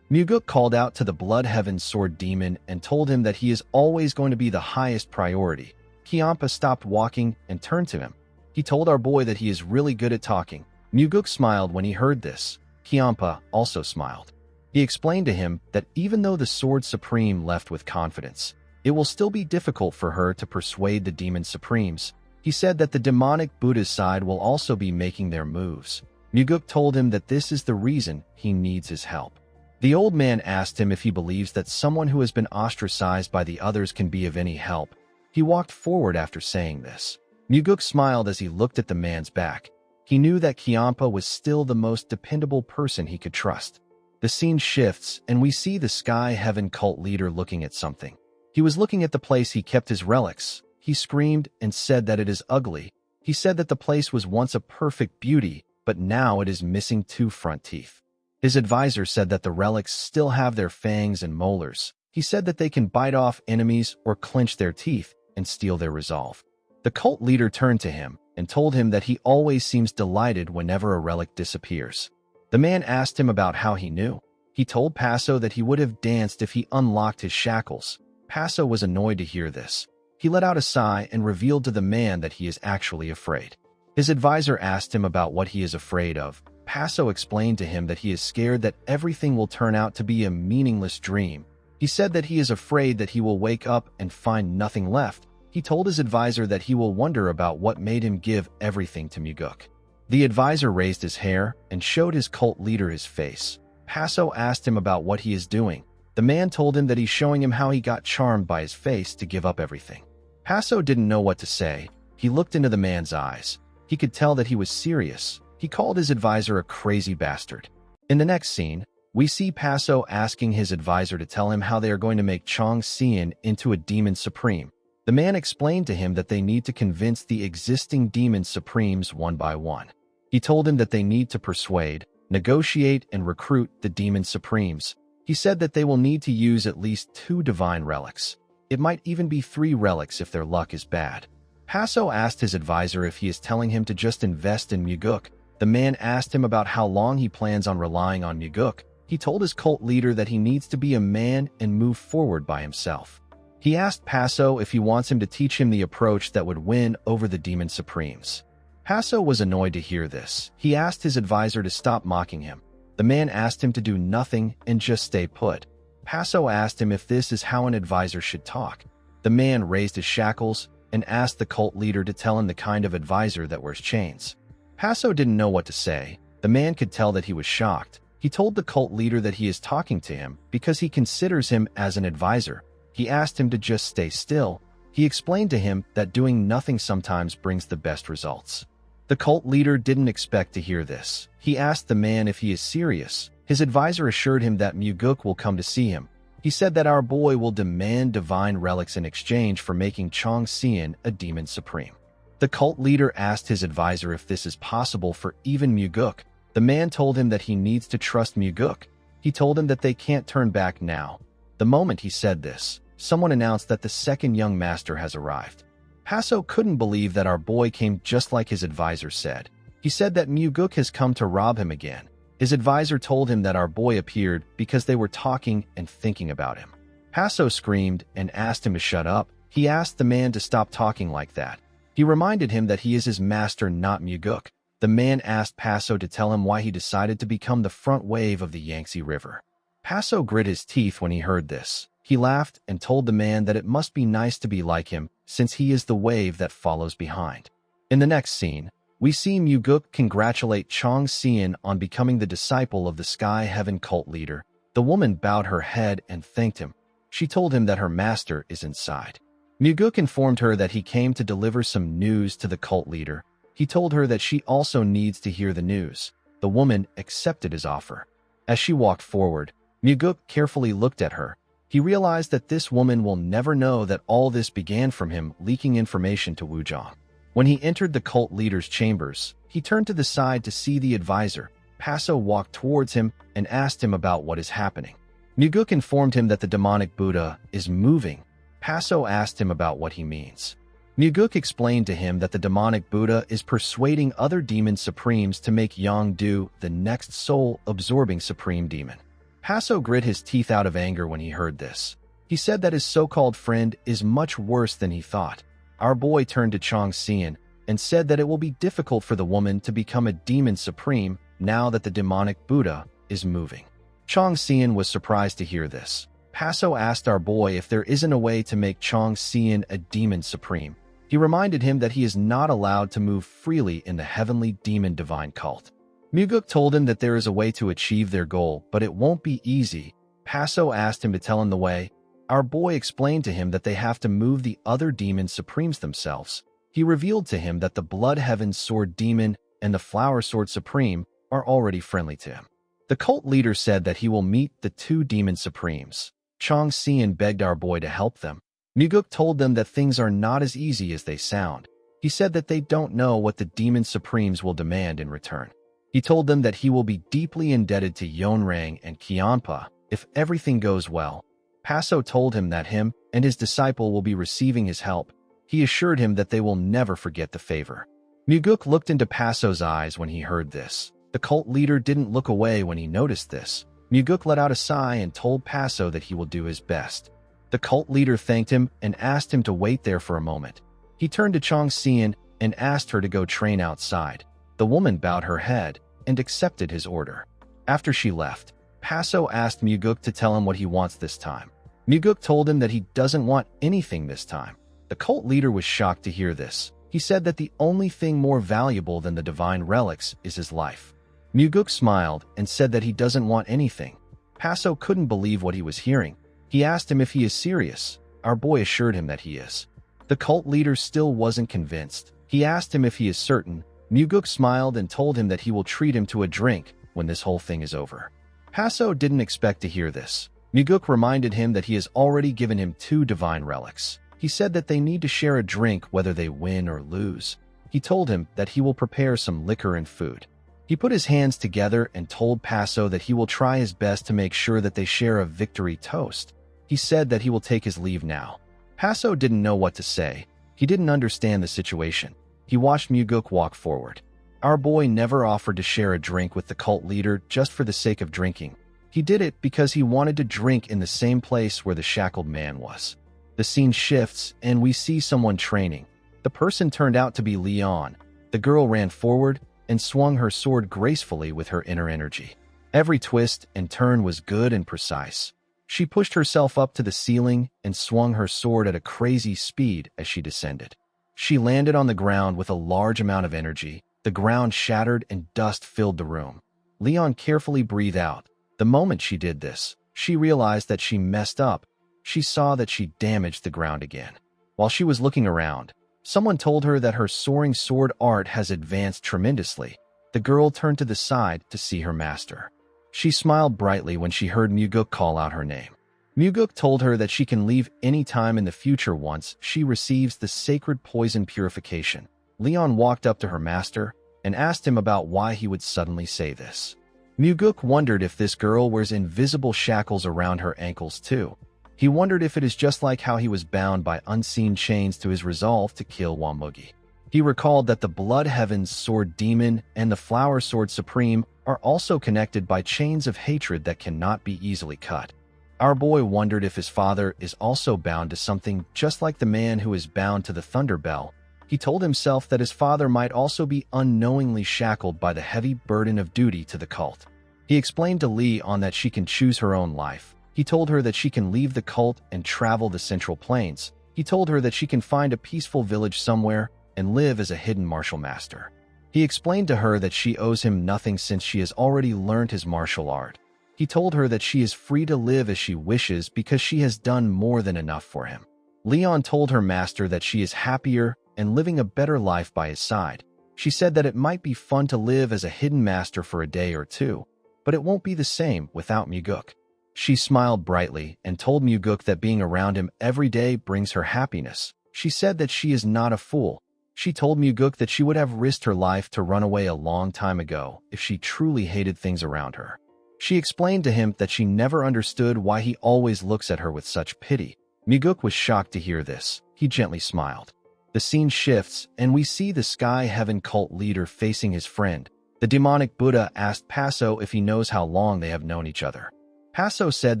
Speaker 1: Muguk called out to the Blood Heaven Sword Demon and told him that he is always going to be the highest priority. Kianpa stopped walking and turned to him. He told our boy that he is really good at talking. Muguk smiled when he heard this. Kianpa also smiled. He explained to him that even though the Sword Supreme left with confidence, it will still be difficult for her to persuade the demon supremes. He said that the demonic Buddha's side will also be making their moves. Muguk told him that this is the reason he needs his help. The old man asked him if he believes that someone who has been ostracized by the others can be of any help. He walked forward after saying this. Muguk smiled as he looked at the man's back. He knew that Kiampa was still the most dependable person he could trust. The scene shifts, and we see the Sky Heaven cult leader looking at something. He was looking at the place he kept his relics. He screamed and said that it is ugly. He said that the place was once a perfect beauty, but now it is missing 2 front teeth. His advisor said that the relics still have their fangs and molars. He said that they can bite off enemies or clench their teeth and steal their resolve. The cult leader turned to him and told him that he always seems delighted whenever a relic disappears. The man asked him about how he knew. He told Paso that he would have danced if he unlocked his shackles. Paso was annoyed to hear this. He let out a sigh and revealed to the man that he is actually afraid. His advisor asked him about what he is afraid of. Paso explained to him that he is scared that everything will turn out to be a meaningless dream. He said that he is afraid that he will wake up and find nothing left. He told his advisor that he will wonder about what made him give everything to Muguk. The advisor raised his hair and showed his cult leader his face. Paso asked him about what he is doing. The man told him that he's showing him how he got charmed by his face to give up everything. Paso didn't know what to say. He looked into the man's eyes. He could tell that he was serious. He called his advisor a crazy bastard. In the next scene, we see Paso asking his advisor to tell him how they are going to make Chong Xian into a demon supreme. The man explained to him that they need to convince the existing demon supremes one by one. He told him that they need to persuade, negotiate, and recruit the demon supremes. He said that they will need to use at least 2 divine relics. It might even be 3 relics if their luck is bad. Paso asked his advisor if he is telling him to just invest in Muguk. The man asked him about how long he plans on relying on Muguk. He told his cult leader that he needs to be a man and move forward by himself. He asked Paso if he wants him to teach him the approach that would win over the demon supremes. Paso was annoyed to hear this. He asked his advisor to stop mocking him. The man asked him to do nothing and just stay put. Paso asked him if this is how an advisor should talk. The man raised his shackles and asked the cult leader to tell him the kind of advisor that wears chains. Paso didn't know what to say. The man could tell that he was shocked. He told the cult leader that he is talking to him because he considers him as an advisor. He asked him to just stay still. He explained to him that doing nothing sometimes brings the best results. The cult leader didn't expect to hear this. He asked the man if he is serious. His advisor assured him that Muguk will come to see him. He said that our boy will demand divine relics in exchange for making Chong Xian a demon supreme. The cult leader asked his advisor if this is possible for even Muguk. The man told him that he needs to trust Muguk. He told him that they can't turn back now. The moment he said this, someone announced that the second young master has arrived. Paso couldn't believe that our boy came just like his advisor said. He said that Muguk has come to rob him again. His advisor told him that our boy appeared because they were talking and thinking about him. Paso screamed and asked him to shut up. He asked the man to stop talking like that. He reminded him that he is his master, not Muguk. The man asked Paso to tell him why he decided to become the front wave of the Yangtze River. Paso grit his teeth when he heard this. He laughed and told the man that it must be nice to be like him, since he is the wave that follows behind. In the next scene, we see Muguk congratulate Chong Xian on becoming the disciple of the Sky Heaven cult leader. The woman bowed her head and thanked him. She told him that her master is inside. Muguk informed her that he came to deliver some news to the cult leader. He told her that she also needs to hear the news. The woman accepted his offer. As she walked forward, Muguk carefully looked at her. He realized that this woman will never know that all this began from him leaking information to Wuzhong. When he entered the cult leader's chambers, he turned to the side to see the advisor. Paso walked towards him and asked him about what is happening. Muguk informed him that the demonic Buddha is moving. Paso asked him about what he means. Muguk explained to him that the demonic Buddha is persuading other demon supremes to make Yangdu the next soul-absorbing supreme demon. Paso grit his teeth out of anger when he heard this. He said that his so-called friend is much worse than he thought. Our boy turned to Chong Xian and said that it will be difficult for the woman to become a demon supreme now that the demonic Buddha is moving. Chong Xian was surprised to hear this. Paso asked our boy if there isn't a way to make Chong Xian a demon supreme. He reminded him that he is not allowed to move freely in the heavenly demon divine cult. Muguk told him that there is a way to achieve their goal, but it won't be easy. Paso asked him to tell him the way. Our boy explained to him that they have to move the other demon supremes themselves. He revealed to him that the Blood Heaven Sword Demon and the Flower Sword Supreme are already friendly to him. The cult leader said that he will meet the two demon supremes. Chong Xian begged our boy to help them. Muguk told them that things are not as easy as they sound. He said that they don't know what the demon supremes will demand in return. He told them that he will be deeply indebted to Yonrang and Qianpa if everything goes well. Paso told him that him and his disciple will be receiving his help. He assured him that they will never forget the favor. Muguk looked into Paso's eyes when he heard this. The cult leader didn't look away when he noticed this. Muguk let out a sigh and told Paso that he will do his best. The cult leader thanked him and asked him to wait there for a moment. He turned to Chong Xian and asked her to go train outside. The woman bowed her head and accepted his order. After she left, Paso asked Muguk to tell him what he wants this time. Muguk told him that he doesn't want anything this time. The cult leader was shocked to hear this. He said that the only thing more valuable than the divine relics is his life. Muguk smiled and said that he doesn't want anything. Paso couldn't believe what he was hearing. He asked him if he is serious. Our boy assured him that he is. The cult leader still wasn't convinced. He asked him if he is certain. Muguk smiled and told him that he will treat him to a drink when this whole thing is over. Paso didn't expect to hear this. Muguk reminded him that he has already given him two divine relics. He said that they need to share a drink whether they win or lose. He told him that he will prepare some liquor and food. He put his hands together and told Paso that he will try his best to make sure that they share a victory toast. He said that he will take his leave now. Paso didn't know what to say. He didn't understand the situation. He watched Muguk walk forward. Our boy never offered to share a drink with the cult leader just for the sake of drinking. He did it because he wanted to drink in the same place where the shackled man was. The scene shifts, and we see someone training. The person turned out to be Leon. The girl ran forward and swung her sword gracefully with her inner energy. Every twist and turn was good and precise. She pushed herself up to the ceiling and swung her sword at a crazy speed as she descended. She landed on the ground with a large amount of energy. The ground shattered and dust filled the room. Leon carefully breathed out. The moment she did this, she realized that she messed up. She saw that she damaged the ground again. While she was looking around, someone told her that her soaring sword art has advanced tremendously. The girl turned to the side to see her master. She smiled brightly when she heard Muguk call out her name. Muguk told her that she can leave any time in the future once she receives the sacred poison purification. Leon walked up to her master and asked him about why he would suddenly say this. Muguk wondered if this girl wears invisible shackles around her ankles too. He wondered if it is just like how he was bound by unseen chains to his resolve to kill Wamugi. He recalled that the Blood Heaven's Sword Demon and the Flower Sword Supreme are also connected by chains of hatred that cannot be easily cut. Our boy wondered if his father is also bound to something just like the man who is bound to the Thunder Bell. He told himself that his father might also be unknowingly shackled by the heavy burden of duty to the cult. He explained to Leon that she can choose her own life. He told her that she can leave the cult and travel the Central Plains. He told her that she can find a peaceful village somewhere and live as a hidden martial master. He explained to her that she owes him nothing since she has already learned his martial art. He told her that she is free to live as she wishes because she has done more than enough for him. Leon told her master that she is happier and living a better life by his side. She said that it might be fun to live as a hidden master for a day or two, but it won't be the same without Muguk. She smiled brightly and told Muguk that being around him every day brings her happiness. She said that she is not a fool. She told Muguk that she would have risked her life to run away a long time ago if she truly hated things around her. She explained to him that she never understood why he always looks at her with such pity. Muguk was shocked to hear this. He gently smiled. The scene shifts, and we see the Sky Heaven cult leader facing his friend. The demonic Buddha asked Paso if he knows how long they have known each other. Paso said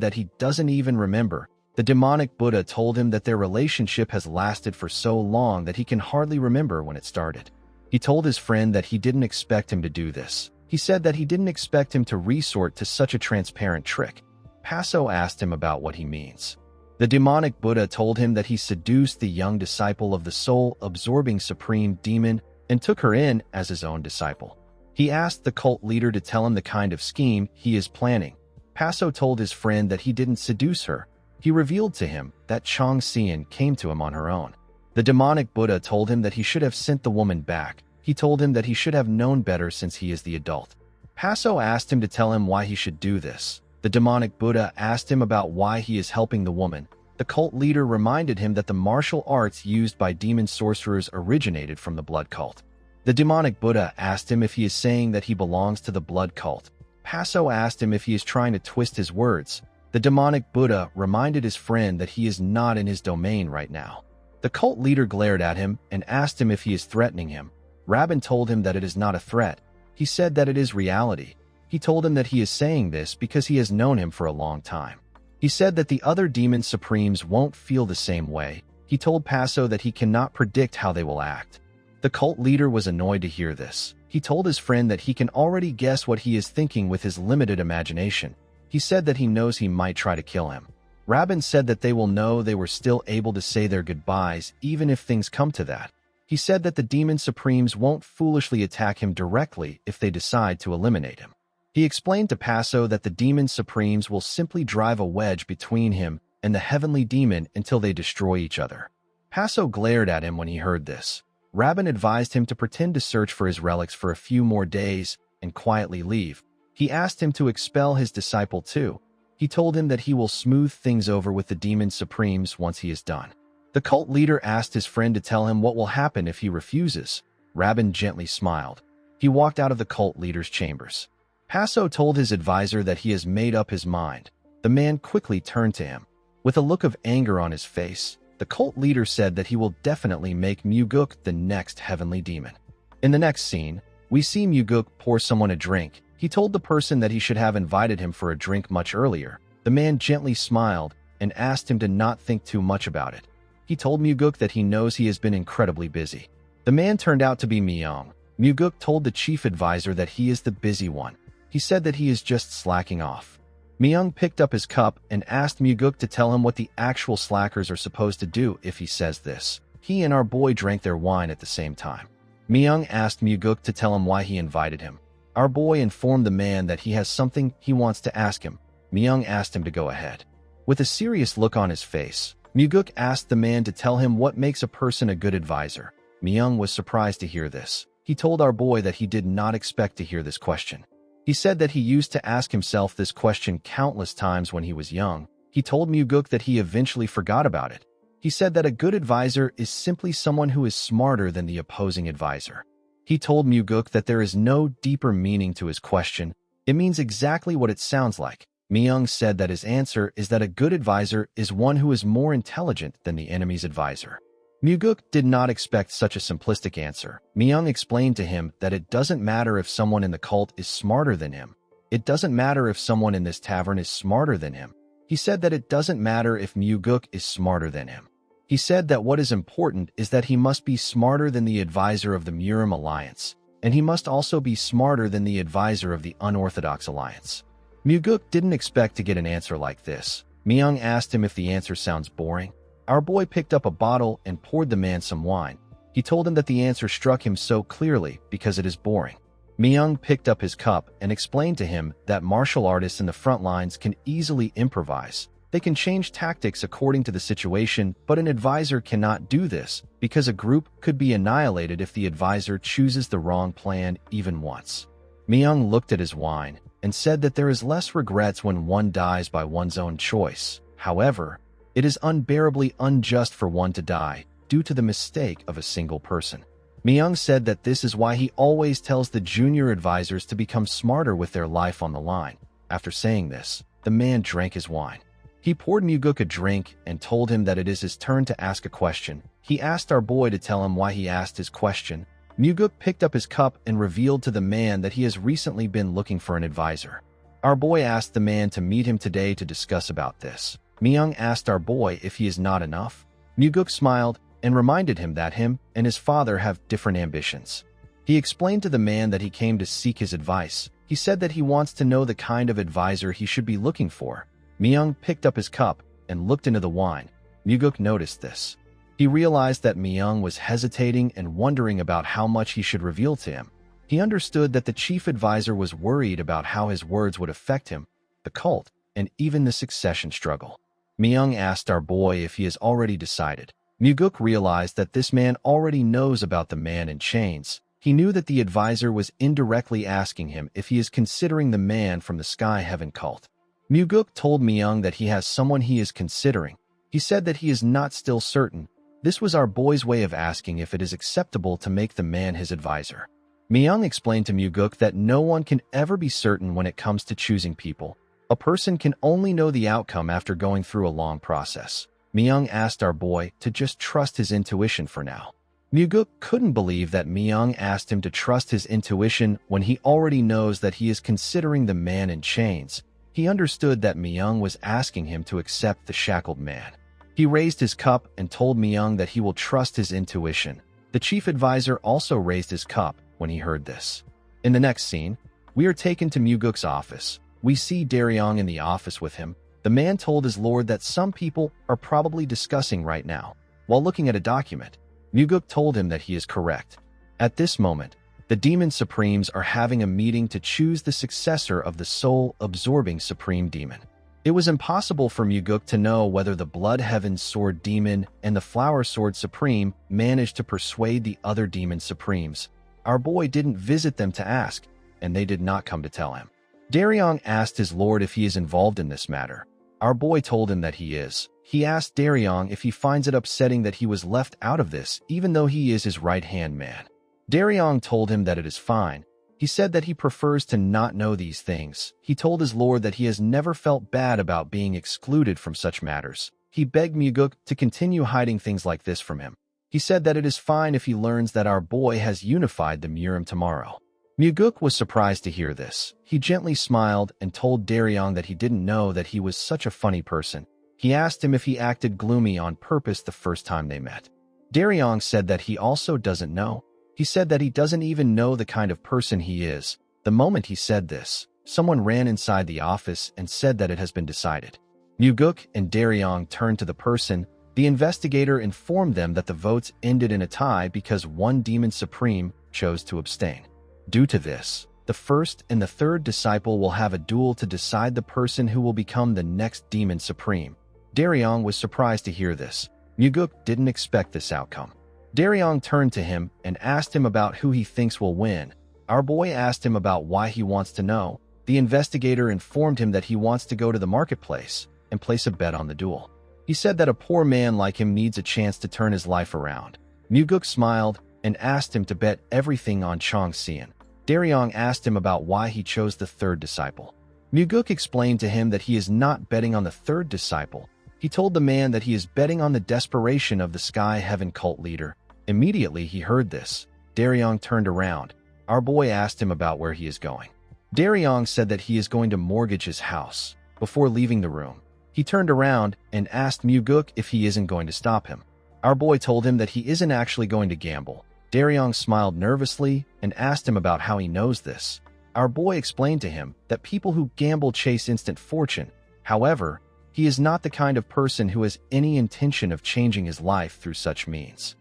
Speaker 1: that he doesn't even remember. The demonic Buddha told him that their relationship has lasted for so long that he can hardly remember when it started. He told his friend that he didn't expect him to do this. He said that he didn't expect him to resort to such a transparent trick. Paso asked him about what he means. The demonic Buddha told him that he seduced the young disciple of the soul-absorbing supreme demon and took her in as his own disciple. He asked the cult leader to tell him the kind of scheme he is planning. Paso told his friend that he didn't seduce her. He revealed to him that Chong Xian came to him on her own. The demonic Buddha told him that he should have sent the woman back. He told him that he should have known better since he is the adult. Paso asked him to tell him why he should do this. The demonic Buddha asked him about why he is helping the woman. The cult leader reminded him that the martial arts used by demon sorcerers originated from the blood cult. The demonic Buddha asked him if he is saying that he belongs to the blood cult. Paso asked him if he is trying to twist his words. The demonic Buddha reminded his friend that he is not in his domain right now. The cult leader glared at him and asked him if he is threatening him. Rabin told him that it is not a threat. He said that it is reality. He told him that he is saying this because he has known him for a long time. He said that the other demon supremes won't feel the same way. He told Paso that he cannot predict how they will act. The cult leader was annoyed to hear this. He told his friend that he can already guess what he is thinking with his limited imagination. He said that he knows he might try to kill him. Rabin said that they will know they were still able to say their goodbyes even if things come to that. He said that the demon supremes won't foolishly attack him directly if they decide to eliminate him. He explained to Paso that the demon supremes will simply drive a wedge between him and the heavenly demon until they destroy each other. Paso glared at him when he heard this. Rabin advised him to pretend to search for his relics for a few more days and quietly leave. He asked him to expel his disciple too. He told him that he will smooth things over with the demon supremes once he is done. The cult leader asked his friend to tell him what will happen if he refuses. Rabin gently smiled. He walked out of the cult leader's chambers. Paso told his advisor that he has made up his mind. The man quickly turned to him. With a look of anger on his face, the cult leader said that he will definitely make Muguk the next heavenly demon. In the next scene, we see Muguk pour someone a drink. He told the person that he should have invited him for a drink much earlier. The man gently smiled and asked him to not think too much about it. He told Muguk that he knows he has been incredibly busy. The man turned out to be Myung. Muguk told the chief advisor that he is the busy one. He said that he is just slacking off. Myung picked up his cup and asked Muguk to tell him what the actual slackers are supposed to do if he says this. He and our boy drank their wine at the same time. Myung asked Muguk to tell him why he invited him. Our boy informed the man that he has something he wants to ask him. Myung asked him to go ahead. With a serious look on his face, Muguk asked the man to tell him what makes a person a good advisor. Myung was surprised to hear this. He told our boy that he did not expect to hear this question. He said that he used to ask himself this question countless times when he was young. He told Muguk that he eventually forgot about it. He said that a good advisor is simply someone who is smarter than the opposing advisor. He told Muguk that there is no deeper meaning to his question. It means exactly what it sounds like. Myung said that his answer is that a good advisor is one who is more intelligent than the enemy's advisor. Muguk did not expect such a simplistic answer. Myung explained to him that it doesn't matter if someone in the cult is smarter than him. It doesn't matter if someone in this tavern is smarter than him. He said that it doesn't matter if Muguk is smarter than him. He said that what is important is that he must be smarter than the advisor of the Murim Alliance, and he must also be smarter than the advisor of the Unorthodox Alliance. Muguk didn't expect to get an answer like this. Myung asked him if the answer sounds boring. Our boy picked up a bottle and poured the man some wine. He told him that the answer struck him so clearly because it is boring. Myung picked up his cup and explained to him that martial artists in the front lines can easily improvise. They can change tactics according to the situation, but an advisor cannot do this because a group could be annihilated if the advisor chooses the wrong plan even once. Myung looked at his wine and said that there is less regrets when one dies by one's own choice. However, it is unbearably unjust for one to die due to the mistake of a single person. Myung said that this is why he always tells the junior advisors to become smarter with their life on the line. After saying this, the man drank his wine. He poured Muguk a drink and told him that it is his turn to ask a question. He asked our boy to tell him why he asked his question. Muguk picked up his cup and revealed to the man that he has recently been looking for an advisor. Our boy asked the man to meet him today to discuss about this. Myung asked our boy if he is not enough. Muguk smiled and reminded him that him and his father have different ambitions. He explained to the man that he came to seek his advice. He said that he wants to know the kind of advisor he should be looking for. Myung picked up his cup and looked into the wine. Muguk noticed this. He realized that Myung was hesitating and wondering about how much he should reveal to him. He understood that the chief advisor was worried about how his words would affect him, the cult, and even the succession struggle. Myung asked our boy if he has already decided. Muguk realized that this man already knows about the man in chains. He knew that the advisor was indirectly asking him if he is considering the man from the Sky Heaven cult. Muguk told Myung that he has someone he is considering. He said that he is not still certain. This was our boy's way of asking if it is acceptable to make the man his advisor. Myung explained to Muguk that no one can ever be certain when it comes to choosing people. A person can only know the outcome after going through a long process. Myung asked our boy to just trust his intuition for now. Muguk couldn't believe that Myung asked him to trust his intuition when he already knows that he is considering the man in chains. He understood that Myung was asking him to accept the shackled man. He raised his cup and told Myung that he will trust his intuition. The chief advisor also raised his cup when he heard this. In the next scene, we are taken to Muguk's office. We see Daryong in the office with him. The man told his lord that some people are probably discussing right now. While looking at a document, Muguk told him that he is correct. At this moment, the Demon Supremes are having a meeting to choose the successor of the soul-absorbing Supreme Demon. It was impossible for Muguk to know whether the Blood Heaven Sword Demon and the Flower Sword Supreme managed to persuade the other Demon Supremes. Our boy didn't visit them to ask, and they did not come to tell him. Daryong asked his lord if he is involved in this matter. Our boy told him that he is. He asked Daryong if he finds it upsetting that he was left out of this, even though he is his right-hand man. Daryong told him that it is fine. He said that he prefers to not know these things. He told his lord that he has never felt bad about being excluded from such matters. He begged Muguk to continue hiding things like this from him. He said that it is fine if he learns that our boy has unified the Murim tomorrow. Muguk was surprised to hear this. He gently smiled and told Daryong that he didn't know that he was such a funny person. He asked him if he acted gloomy on purpose the first time they met. Daryong said that he also doesn't know. He said that he doesn't even know the kind of person he is. The moment he said this, someone ran inside the office and said that it has been decided. Muguk and Daryong turned to the person. The investigator informed them that the votes ended in a tie because one Demon Supreme chose to abstain. Due to this, the first and the third disciple will have a duel to decide the person who will become the next Demon Supreme. Daryong was surprised to hear this. Muguk didn't expect this outcome. Daryong turned to him and asked him about who he thinks will win. Our boy asked him about why he wants to know. The investigator informed him that he wants to go to the marketplace and place a bet on the duel. He said that a poor man like him needs a chance to turn his life around. Muguk smiled and asked him to bet everything on Chong Xian. Daryong asked him about why he chose the third disciple. Muguk explained to him that he is not betting on the third disciple. He told the man that he is betting on the desperation of the Sky Heaven cult leader. Immediately he heard this. Daryong turned around. Our boy asked him about where he is going. Daryong said that he is going to mortgage his house. Before leaving the room, he turned around and asked Muguk if he isn't going to stop him. Our boy told him that he isn't actually going to gamble. Daryong smiled nervously and asked him about how he knows this. Our boy explained to him that people who gamble chase instant fortune. However, he is not the kind of person who has any intention of changing his life through such means.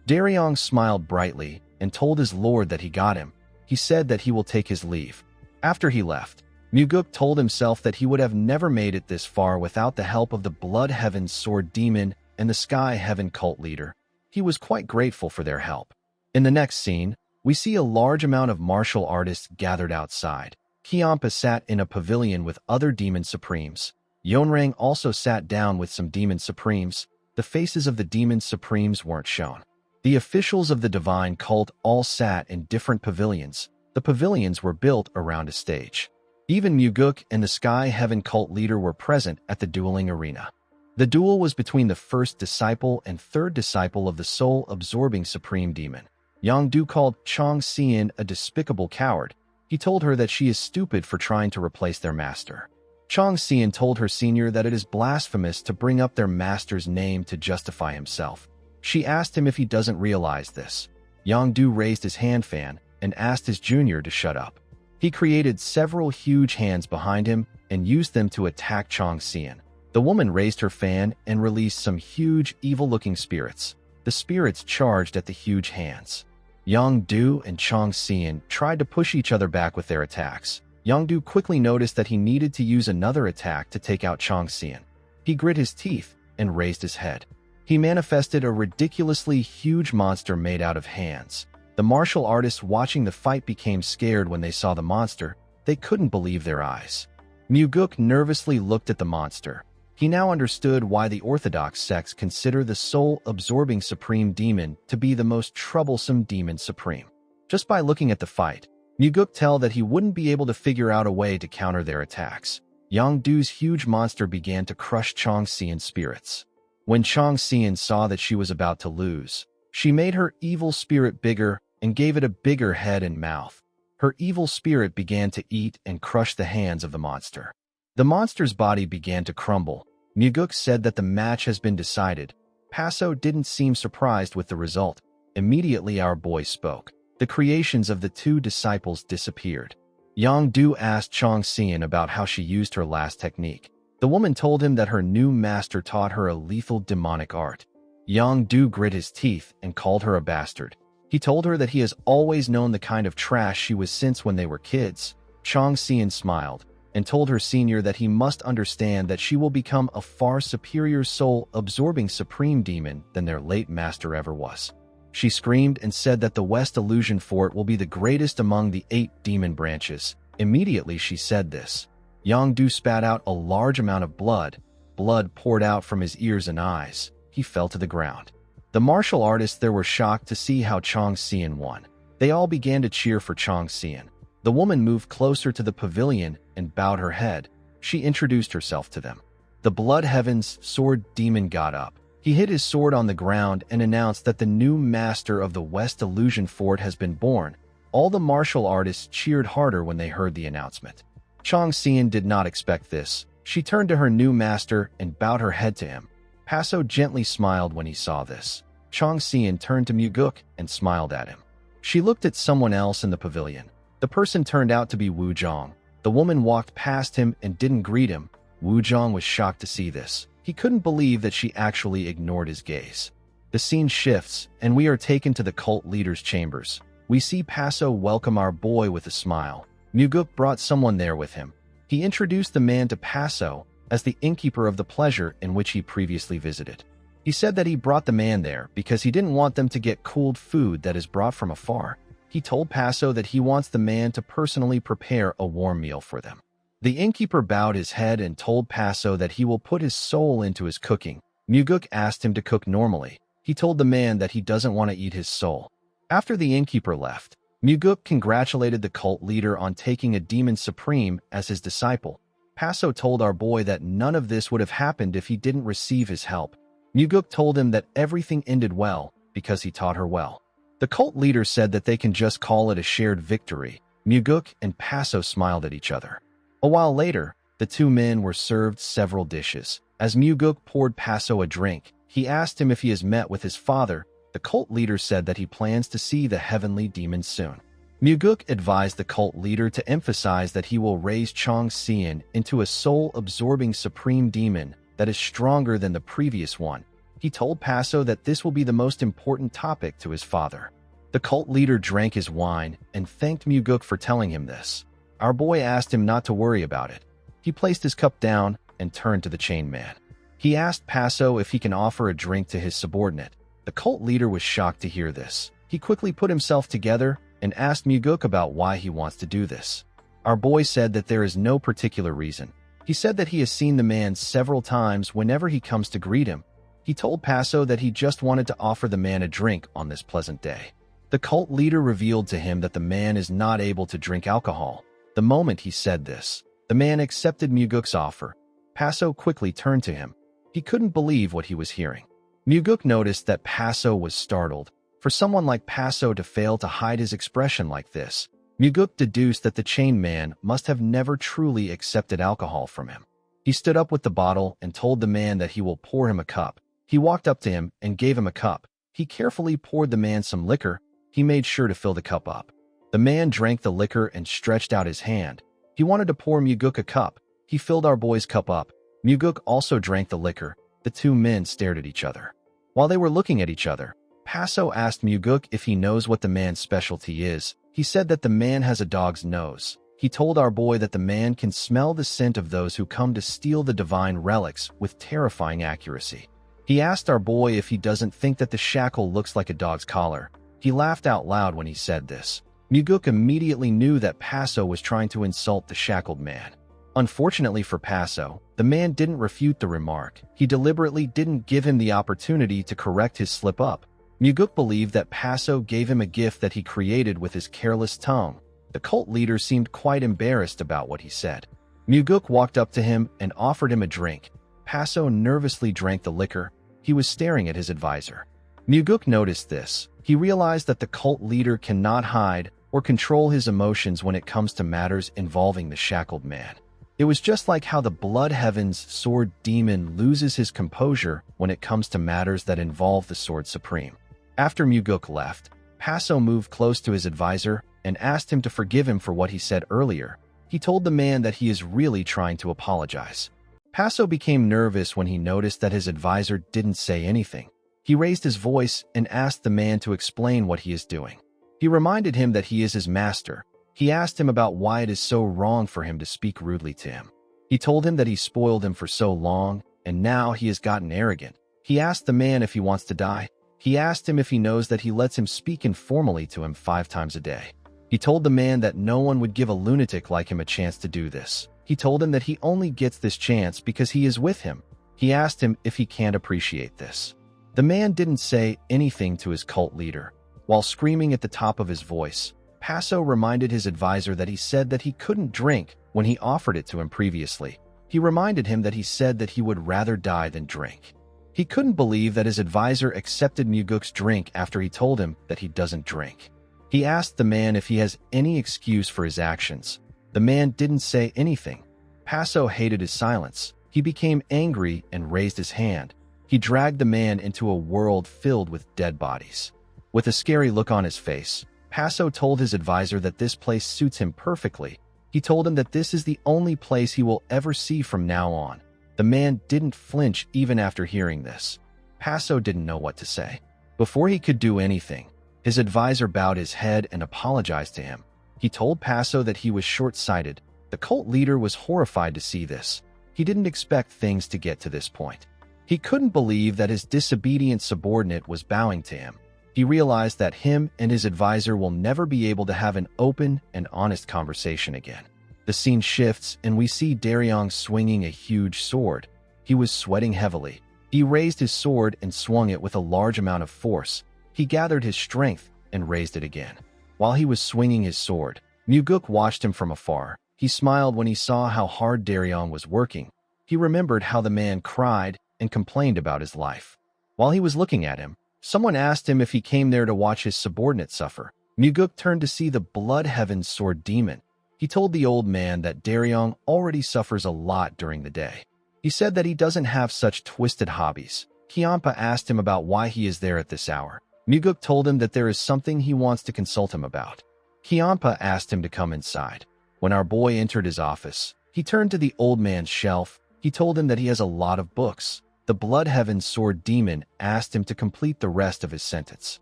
Speaker 1: Daryong smiled brightly and told his lord that he got him. He said that he will take his leave. After he left, Muguk told himself that he would have never made it this far without the help of the Blood Heaven Sword Demon and the Sky Heaven cult leader. He was quite grateful for their help. In the next scene, we see a large amount of martial artists gathered outside. Kiampa sat in a pavilion with other Demon Supremes. Yonrang also sat down with some Demon Supremes. The faces of the Demon Supremes weren't shown. The officials of the divine cult all sat in different pavilions. The pavilions were built around a stage. Even Muguk and the Sky Heaven cult leader were present at the dueling arena. The duel was between the first disciple and third disciple of the soul-absorbing Supreme Demon. Yangdu called Chong Xian a despicable coward. He told her that she is stupid for trying to replace their master. Chong Xian told her senior that it is blasphemous to bring up their master's name to justify himself. She asked him if he doesn't realize this. Yangdu raised his hand fan and asked his junior to shut up. He created several huge hands behind him and used them to attack Chong Xian. The woman raised her fan and released some huge, evil-looking spirits. The spirits charged at the huge hands. Yongdu and Chong Xian tried to push each other back with their attacks. Yongdu quickly noticed that he needed to use another attack to take out Chong Xian. He grit his teeth and raised his head. He manifested a ridiculously huge monster made out of hands. The martial artists watching the fight became scared when they saw the monster. They couldn't believe their eyes. Muguk nervously looked at the monster. He now understood why the Orthodox sects consider the soul-absorbing supreme demon to be the most troublesome demon supreme. Just by looking at the fight, Muguk tell that he wouldn't be able to figure out a way to counter their attacks. Yongdu's huge monster began to crush Chong Xian's spirits. When Chong Xian saw that she was about to lose, she made her evil spirit bigger and gave it a bigger head and mouth. Her evil spirit began to eat and crush the hands of the monster. The monster's body began to crumble. Muguk said that the match has been decided. Paso didn't seem surprised with the result. Immediately our boy spoke. The creations of the two disciples disappeared. Yongdu asked Chong Xian about how she used her last technique. The woman told him that her new master taught her a lethal demonic art. Yongdu grit his teeth and called her a bastard. He told her that he has always known the kind of trash she was since when they were kids. Chong Xian smiled and told her senior that he must understand that she will become a far superior soul-absorbing supreme demon than their late master ever was. She screamed and said that the West Illusion Fort will be the greatest among the 8 demon branches. Immediately she said this. Yongdu spat out a large amount of blood. Blood poured out from his ears and eyes. He fell to the ground. The martial artists there were shocked to see how Chong Xian won. They all began to cheer for Chong Xian. The woman moved closer to the pavilion and bowed her head. She introduced herself to them. The Blood Heaven's sword demon got up. He hit his sword on the ground and announced that the new master of the West Illusion Fort has been born. All the martial artists cheered harder when they heard the announcement. Chong Xian did not expect this. She turned to her new master and bowed her head to him. Paso gently smiled when he saw this. Chong Xian turned to Muguk and smiled at him. She looked at someone else in the pavilion. The person turned out to be Wu Zhong. The woman walked past him and didn't greet him. Wu Zhong was shocked to see this. He couldn't believe that she actually ignored his gaze. The scene shifts, and we are taken to the cult leader's chambers. We see Paso welcome our boy with a smile. Muguk brought someone there with him. He introduced the man to Paso as the innkeeper of the pleasure in which he previously visited. He said that he brought the man there because he didn't want them to get cooled food that is brought from afar. He told Paso that he wants the man to personally prepare a warm meal for them. The innkeeper bowed his head and told Paso that he will put his soul into his cooking. Muguk asked him to cook normally. He told the man that he doesn't want to eat his soul. After the innkeeper left, Muguk congratulated the cult leader on taking a demon supreme as his disciple. Paso told our boy that none of this would have happened if he didn't receive his help. Muguk told him that everything ended well because he taught her well. The cult leader said that they can just call it a shared victory. Muguk and Paso smiled at each other. A while later, the two men were served several dishes. As Muguk poured Paso a drink, he asked him if he has met with his father. The cult leader said that he plans to see the heavenly demon soon. Muguk advised the cult leader to emphasize that he will raise Chong Xian into a soul-absorbing supreme demon that is stronger than the previous one. He told Paso that this will be the most important topic to his father. The cult leader drank his wine and thanked Muguk for telling him this. Our boy asked him not to worry about it. He placed his cup down and turned to the chain man. He asked Paso if he can offer a drink to his subordinate. The cult leader was shocked to hear this. He quickly put himself together and asked Muguk about why he wants to do this. Our boy said that there is no particular reason. He said that he has seen the man several times whenever he comes to greet him. He told Paso that he just wanted to offer the man a drink on this pleasant day. The cult leader revealed to him that the man is not able to drink alcohol. The moment he said this, the man accepted Muguk's offer. Paso quickly turned to him. He couldn't believe what he was hearing. Muguk noticed that Paso was startled. For someone like Paso to fail to hide his expression like this, Muguk deduced that the chain man must have never truly accepted alcohol from him. He stood up with the bottle and told the man that he will pour him a cup. He walked up to him and gave him a cup. He carefully poured the man some liquor. He made sure to fill the cup up. The man drank the liquor and stretched out his hand. He wanted to pour Muguk a cup. He filled our boy's cup up. Muguk also drank the liquor. The two men stared at each other. While they were looking at each other, Paso asked Muguk if he knows what the man's specialty is. He said that the man has a dog's nose. He told our boy that the man can smell the scent of those who come to steal the divine relics with terrifying accuracy. He asked our boy if he doesn't think that the shackle looks like a dog's collar. He laughed out loud when he said this. Muguk immediately knew that Paso was trying to insult the shackled man. Unfortunately for Paso, the man didn't refute the remark. He deliberately didn't give him the opportunity to correct his slip-up. Muguk believed that Paso gave him a gift that he created with his careless tongue. The cult leader seemed quite embarrassed about what he said. Muguk walked up to him and offered him a drink. Paso nervously drank the liquor. He was staring at his advisor. Muguk noticed this. He realized that the cult leader cannot hide or control his emotions when it comes to matters involving the shackled man. It was just like how the Blood Heaven's sword demon loses his composure when it comes to matters that involve the Sword Supreme. After Muguk left, Paso moved close to his advisor and asked him to forgive him for what he said earlier. He told the man that he is really trying to apologize. Paso became nervous when he noticed that his advisor didn't say anything. He raised his voice and asked the man to explain what he is doing. He reminded him that he is his master. He asked him about why it is so wrong for him to speak rudely to him. He told him that he spoiled him for so long, and now he has gotten arrogant. He asked the man if he wants to die. He asked him if he knows that he lets him speak informally to him 5 times a day. He told the man that no one would give a lunatic like him a chance to do this. He told him that he only gets this chance because he is with him. He asked him if he can't appreciate this. The man didn't say anything to his cult leader. While screaming at the top of his voice, Paso reminded his advisor that he said that he couldn't drink when he offered it to him previously. He reminded him that he said that he would rather die than drink. He couldn't believe that his advisor accepted Muguk's drink after he told him that he doesn't drink. He asked the man if he has any excuse for his actions. The man didn't say anything. Paso hated his silence. He became angry and raised his hand. He dragged the man into a world filled with dead bodies. With a scary look on his face, Paso told his advisor that this place suits him perfectly. He told him that this is the only place he will ever see from now on. The man didn't flinch even after hearing this. Paso didn't know what to say. Before he could do anything, his advisor bowed his head and apologized to him. He told Paso that he was short-sighted. The cult leader was horrified to see this. He didn't expect things to get to this point. He couldn't believe that his disobedient subordinate was bowing to him. He realized that him and his advisor will never be able to have an open and honest conversation again. The scene shifts and we see Daryong swinging a huge sword. He was sweating heavily. He raised his sword and swung it with a large amount of force. He gathered his strength and raised it again. While he was swinging his sword, Muguk watched him from afar. He smiled when he saw how hard Daryong was working. He remembered how the man cried and complained about his life. While he was looking at him, someone asked him if he came there to watch his subordinate suffer. Muguk turned to see the Blood Heaven's sword demon. He told the old man that Daryong already suffers a lot during the day. He said that he doesn't have such twisted hobbies. Kiampa asked him about why he is there at this hour. Muguk told him that there is something he wants to consult him about. Kiampa asked him to come inside. When our boy entered his office, he turned to the old man's shelf. He told him that he has a lot of books. The Blood Heaven's sword demon asked him to complete the rest of his sentence.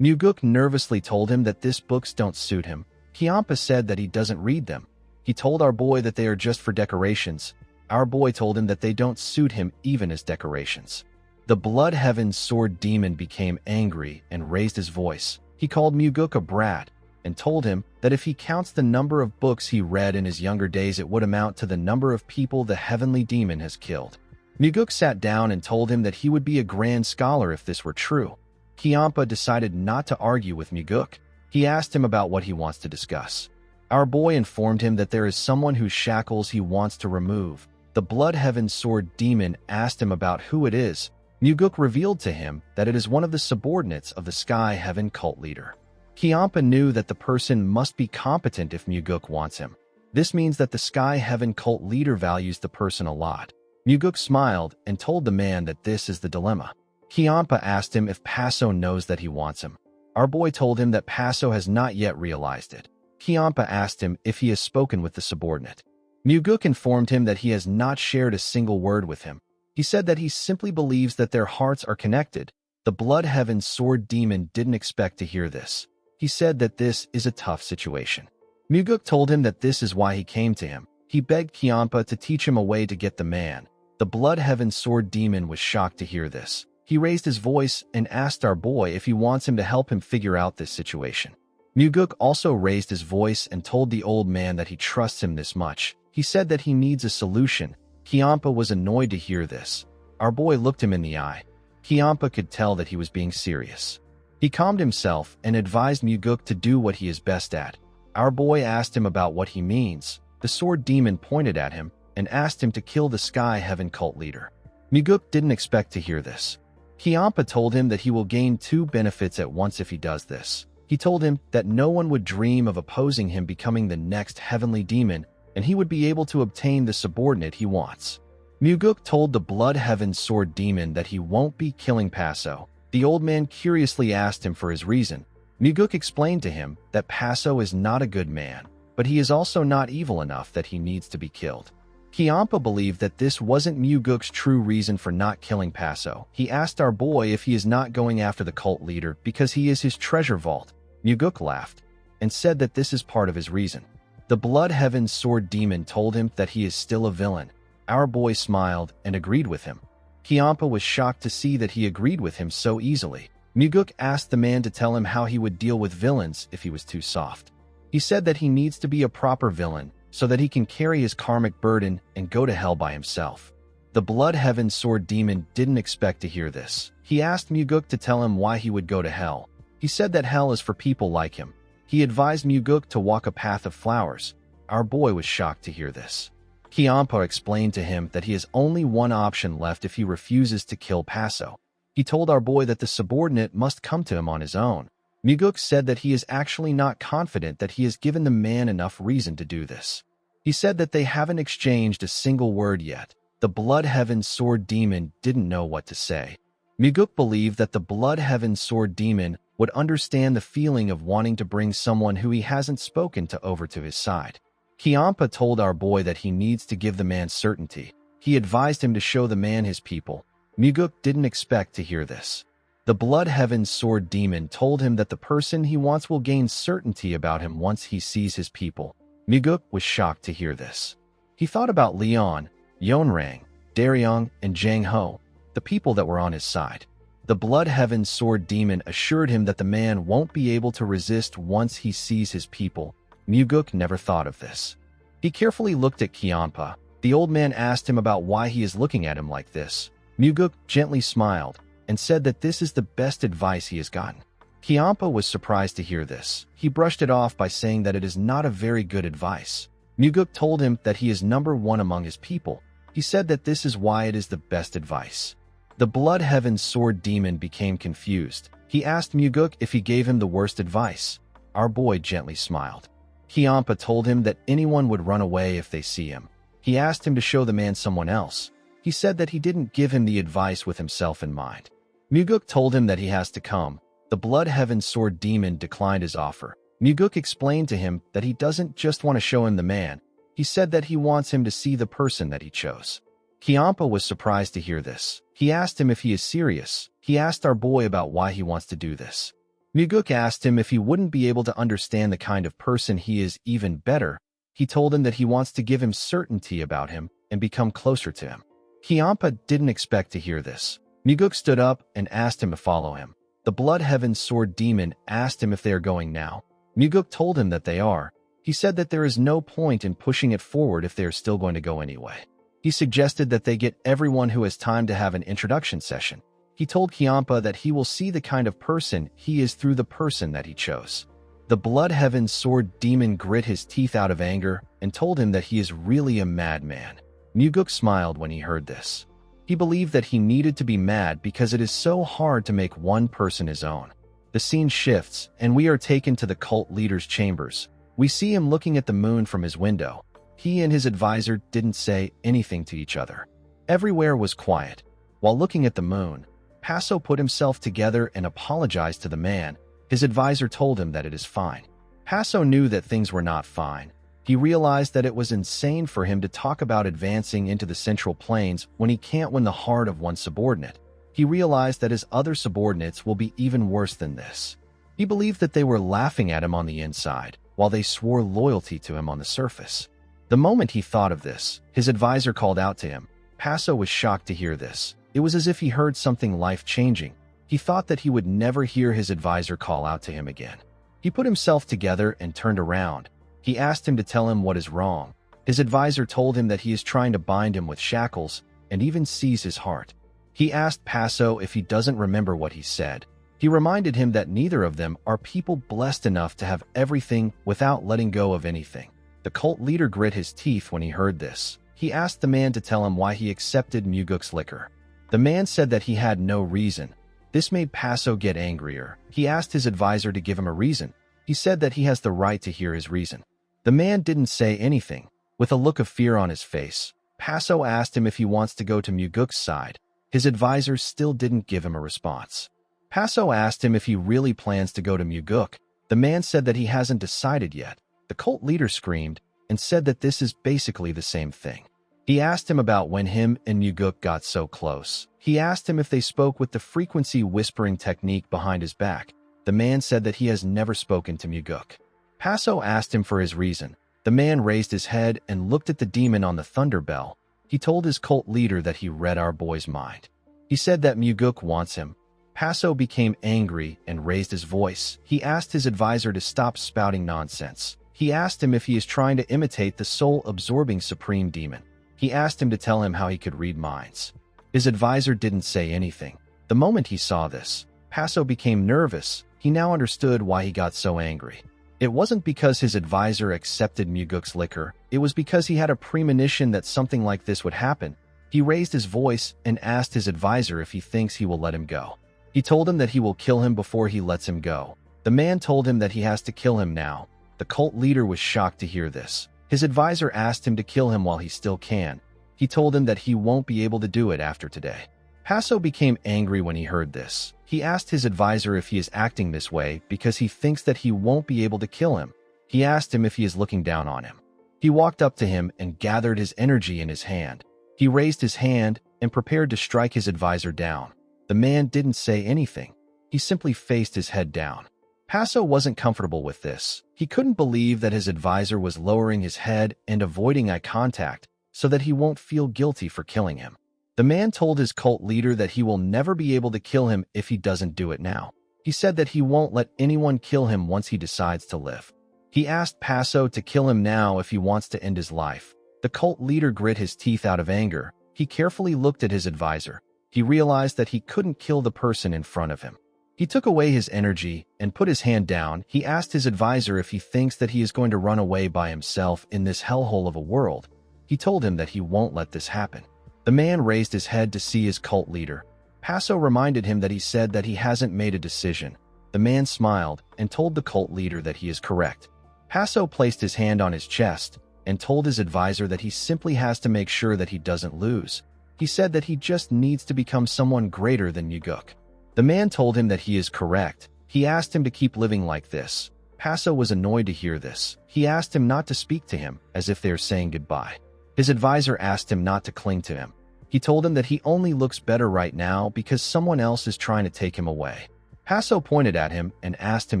Speaker 1: Muguk nervously told him that these books don't suit him. Kiampa said that he doesn't read them. He told our boy that they are just for decorations. Our boy told him that they don't suit him even as decorations. The Blood Heaven's sword demon became angry and raised his voice. He called Muguk a brat and told him that if he counts the number of books he read in his younger days, it would amount to the number of people the heavenly demon has killed. Muguk sat down and told him that he would be a grand scholar if this were true. Kiampa decided not to argue with Muguk. He asked him about what he wants to discuss. Our boy informed him that there is someone whose shackles he wants to remove. The Blood Heaven's sword demon asked him about who it is. Muguk revealed to him that it is one of the subordinates of the Sky Heaven cult leader. Kiampa knew that the person must be competent if Muguk wants him. This means that the Sky Heaven cult leader values the person a lot. Muguk smiled and told the man that this is the dilemma. Kiampa asked him if Paso knows that he wants him. Our boy told him that Paso has not yet realized it. Kiampa asked him if he has spoken with the subordinate. Muguk informed him that he has not shared a single word with him. He said that he simply believes that their hearts are connected. The Blood Heaven Sword Demon didn't expect to hear this. He said that this is a tough situation. Muguk told him that this is why he came to him. He begged Kiampa to teach him a way to get the man. The Blood Heaven Sword Demon was shocked to hear this. He raised his voice and asked our boy if he wants him to help him figure out this situation. Muguk also raised his voice and told the old man that he trusts him this much. He said that he needs a solution. Kiampa was annoyed to hear this. Our boy looked him in the eye. Kiampa could tell that he was being serious. He calmed himself and advised Muguk to do what he is best at. Our boy asked him about what he means. The sword demon pointed at him and asked him to kill the Sky Heaven cult leader. Muguk didn't expect to hear this. Kiampa told him that he will gain 2 benefits at once if he does this. He told him that no one would dream of opposing him becoming the next heavenly demon, and he would be able to obtain the subordinate he wants. Muguk told the Blood Heaven Sword Demon that he won't be killing Paso. The old man curiously asked him for his reason. Muguk explained to him that Paso is not a good man, but he is also not evil enough that he needs to be killed. Kiampa believed that this wasn't Muguk's true reason for not killing Paso. He asked our boy if he is not going after the cult leader because he is his treasure vault. Muguk laughed and said that this is part of his reason. The Blood Heaven Sword Demon told him that he is still a villain. Our boy smiled and agreed with him. Kiampa was shocked to see that he agreed with him so easily. Muguk asked the man to tell him how he would deal with villains if he was too soft. He said that he needs to be a proper villain so that he can carry his karmic burden and go to hell by himself. The Blood Heaven Sword Demon didn't expect to hear this. He asked Muguk to tell him why he would go to hell. He said that hell is for people like him. He advised Muguk to walk a path of flowers. Our boy was shocked to hear this. Kiampa explained to him that he has only one option left if he refuses to kill Paso. He told our boy that the subordinate must come to him on his own. Muguk said that he is actually not confident that he has given the man enough reason to do this. He said that they haven't exchanged a single word yet. The Blood Heaven Sword Demon didn't know what to say. Muguk believed that the Blood Heaven Sword Demon would understand the feeling of wanting to bring someone who he hasn't spoken to over to his side. Kiampa told our boy that he needs to give the man certainty. He advised him to show the man his people. Muguk didn't expect to hear this. The Blood Heaven Sword Demon told him that the person he wants will gain certainty about him once he sees his people. Muguk was shocked to hear this. He thought about Leon, Yonrang, Daryong, and Jang Ho, the people that were on his side. The Blood Heaven Sword Demon assured him that the man won't be able to resist once he sees his people. Muguk never thought of this. He carefully looked at Kiampa. The old man asked him about why he is looking at him like this. Muguk gently smiled and said that this is the best advice he has gotten. Kiampa was surprised to hear this. He brushed it off by saying that it is not a very good advice. Muguk told him that he is number 1 among his people. He said that this is why it is the best advice. The Blood Heaven Sword Demon became confused. He asked Muguk if he gave him the worst advice. Our boy gently smiled. Kiampa told him that anyone would run away if they see him. He asked him to show the man someone else. He said that he didn't give him the advice with himself in mind. Muguk told him that he has to come. The Blood Heaven Sword Demon declined his offer. Muguk explained to him that he doesn't just want to show him the man. He said that he wants him to see the person that he chose. Kiampa was surprised to hear this. He asked him if he is serious. He asked our boy about why he wants to do this. Muguk asked him if he wouldn't be able to understand the kind of person he is even better. He told him that he wants to give him certainty about him and become closer to him. Kiampa didn't expect to hear this. Muguk stood up and asked him to follow him. The Blood Heaven Sword Demon asked him if they are going now. Muguk told him that they are. He said that there is no point in pushing it forward if they are still going to go anyway. He suggested that they get everyone who has time to have an introduction session. He told Kiampa that he will see the kind of person he is through the person that he chose. The Blood Heaven Sword Demon grit his teeth out of anger and told him that he is really a madman. Muguk smiled when he heard this. He believed that he needed to be mad because it is so hard to make one person his own. The scene shifts, and we are taken to the cult leader's chambers. We see him looking at the moon from his window. He and his advisor didn't say anything to each other. Everywhere was quiet. While looking at the moon, Paso put himself together and apologized to the man. His advisor told him that it is fine. Paso knew that things were not fine. He realized that it was insane for him to talk about advancing into the Central Plains when he can't win the heart of one subordinate. He realized that his other subordinates will be even worse than this. He believed that they were laughing at him on the inside, while they swore loyalty to him on the surface. The moment he thought of this, his advisor called out to him. Paso was shocked to hear this. It was as if he heard something life-changing. He thought that he would never hear his advisor call out to him again. He put himself together and turned around. He asked him to tell him what is wrong. His advisor told him that he is trying to bind him with shackles and even seize his heart. He asked Paso if he doesn't remember what he said. He reminded him that neither of them are people blessed enough to have everything without letting go of anything. The cult leader grit his teeth when he heard this. He asked the man to tell him why he accepted Muguk's liquor. The man said that he had no reason. This made Paso get angrier. He asked his advisor to give him a reason. He said that he has the right to hear his reason. The man didn't say anything. With a look of fear on his face, Paso asked him if he wants to go to Muguk's side. His advisor still didn't give him a response. Paso asked him if he really plans to go to Muguk. The man said that he hasn't decided yet. The cult leader screamed and said that this is basically the same thing. He asked him about when him and Muguk got so close. He asked him if they spoke with the frequency whispering technique behind his back. The man said that he has never spoken to Muguk. Paso asked him for his reason. The man raised his head and looked at the demon on the thunder bell. He told his cult leader that he read our boy's mind. He said that Muguk wants him. Paso became angry and raised his voice. He asked his advisor to stop spouting nonsense. He asked him if he is trying to imitate the soul-absorbing supreme demon. He asked him to tell him how he could read minds. His advisor didn't say anything. The moment he saw this, Paso became nervous. He now understood why he got so angry. It wasn't because his advisor accepted Muguk's liquor. It was because he had a premonition that something like this would happen. He raised his voice and asked his advisor if he thinks he will let him go. He told him that he will kill him before he lets him go. The man told him that he has to kill him now. The cult leader was shocked to hear this. His advisor asked him to kill him while he still can. He told him that he won't be able to do it after today. Paso became angry when he heard this. He asked his advisor if he is acting this way because he thinks that he won't be able to kill him. He asked him if he is looking down on him. He walked up to him and gathered his energy in his hand. He raised his hand and prepared to strike his advisor down. The man didn't say anything. He simply faced his head down. Paso wasn't comfortable with this. He couldn't believe that his advisor was lowering his head and avoiding eye contact so that he won't feel guilty for killing him. The man told his cult leader that he will never be able to kill him if he doesn't do it now. He said that he won't let anyone kill him once he decides to live. He asked Paso to kill him now if he wants to end his life. The cult leader grit his teeth out of anger. He carefully looked at his advisor. He realized that he couldn't kill the person in front of him. He took away his energy and put his hand down. He asked his advisor if he thinks that he is going to run away by himself in this hellhole of a world. He told him that he won't let this happen. The man raised his head to see his cult leader. Paso reminded him that he said that he hasn't made a decision. The man smiled and told the cult leader that he is correct. Paso placed his hand on his chest and told his advisor that he simply has to make sure that he doesn't lose. He said that he just needs to become someone greater than Muguk. The man told him that he is correct. He asked him to keep living like this. Paso was annoyed to hear this. He asked him not to speak to him, as if they are saying goodbye. His advisor asked him not to cling to him. He told him that he only looks better right now because someone else is trying to take him away. Paso pointed at him and asked him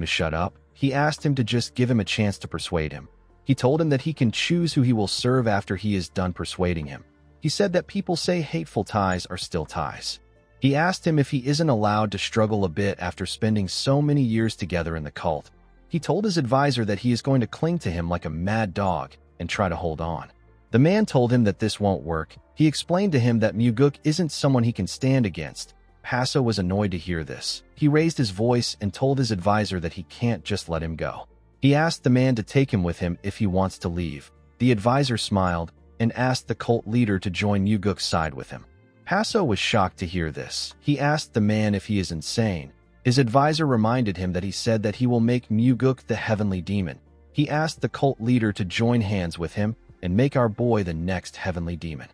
Speaker 1: to shut up. He asked him to just give him a chance to persuade him. He told him that he can choose who he will serve after he is done persuading him. He said that people say hateful ties are still ties. He asked him if he isn't allowed to struggle a bit after spending so many years together in the cult. He told his advisor that he is going to cling to him like a mad dog and try to hold on. The man told him that this won't work. He explained to him that Muguk isn't someone he can stand against. Paso was annoyed to hear this. He raised his voice and told his advisor that he can't just let him go. He asked the man to take him with him if he wants to leave. The advisor smiled and asked the cult leader to join Muguk's side with him. Paso was shocked to hear this. He asked the man if he is insane. His advisor reminded him that he said that he will make Muguk the heavenly demon. He asked the cult leader to join hands with him and make our boy the next heavenly demon.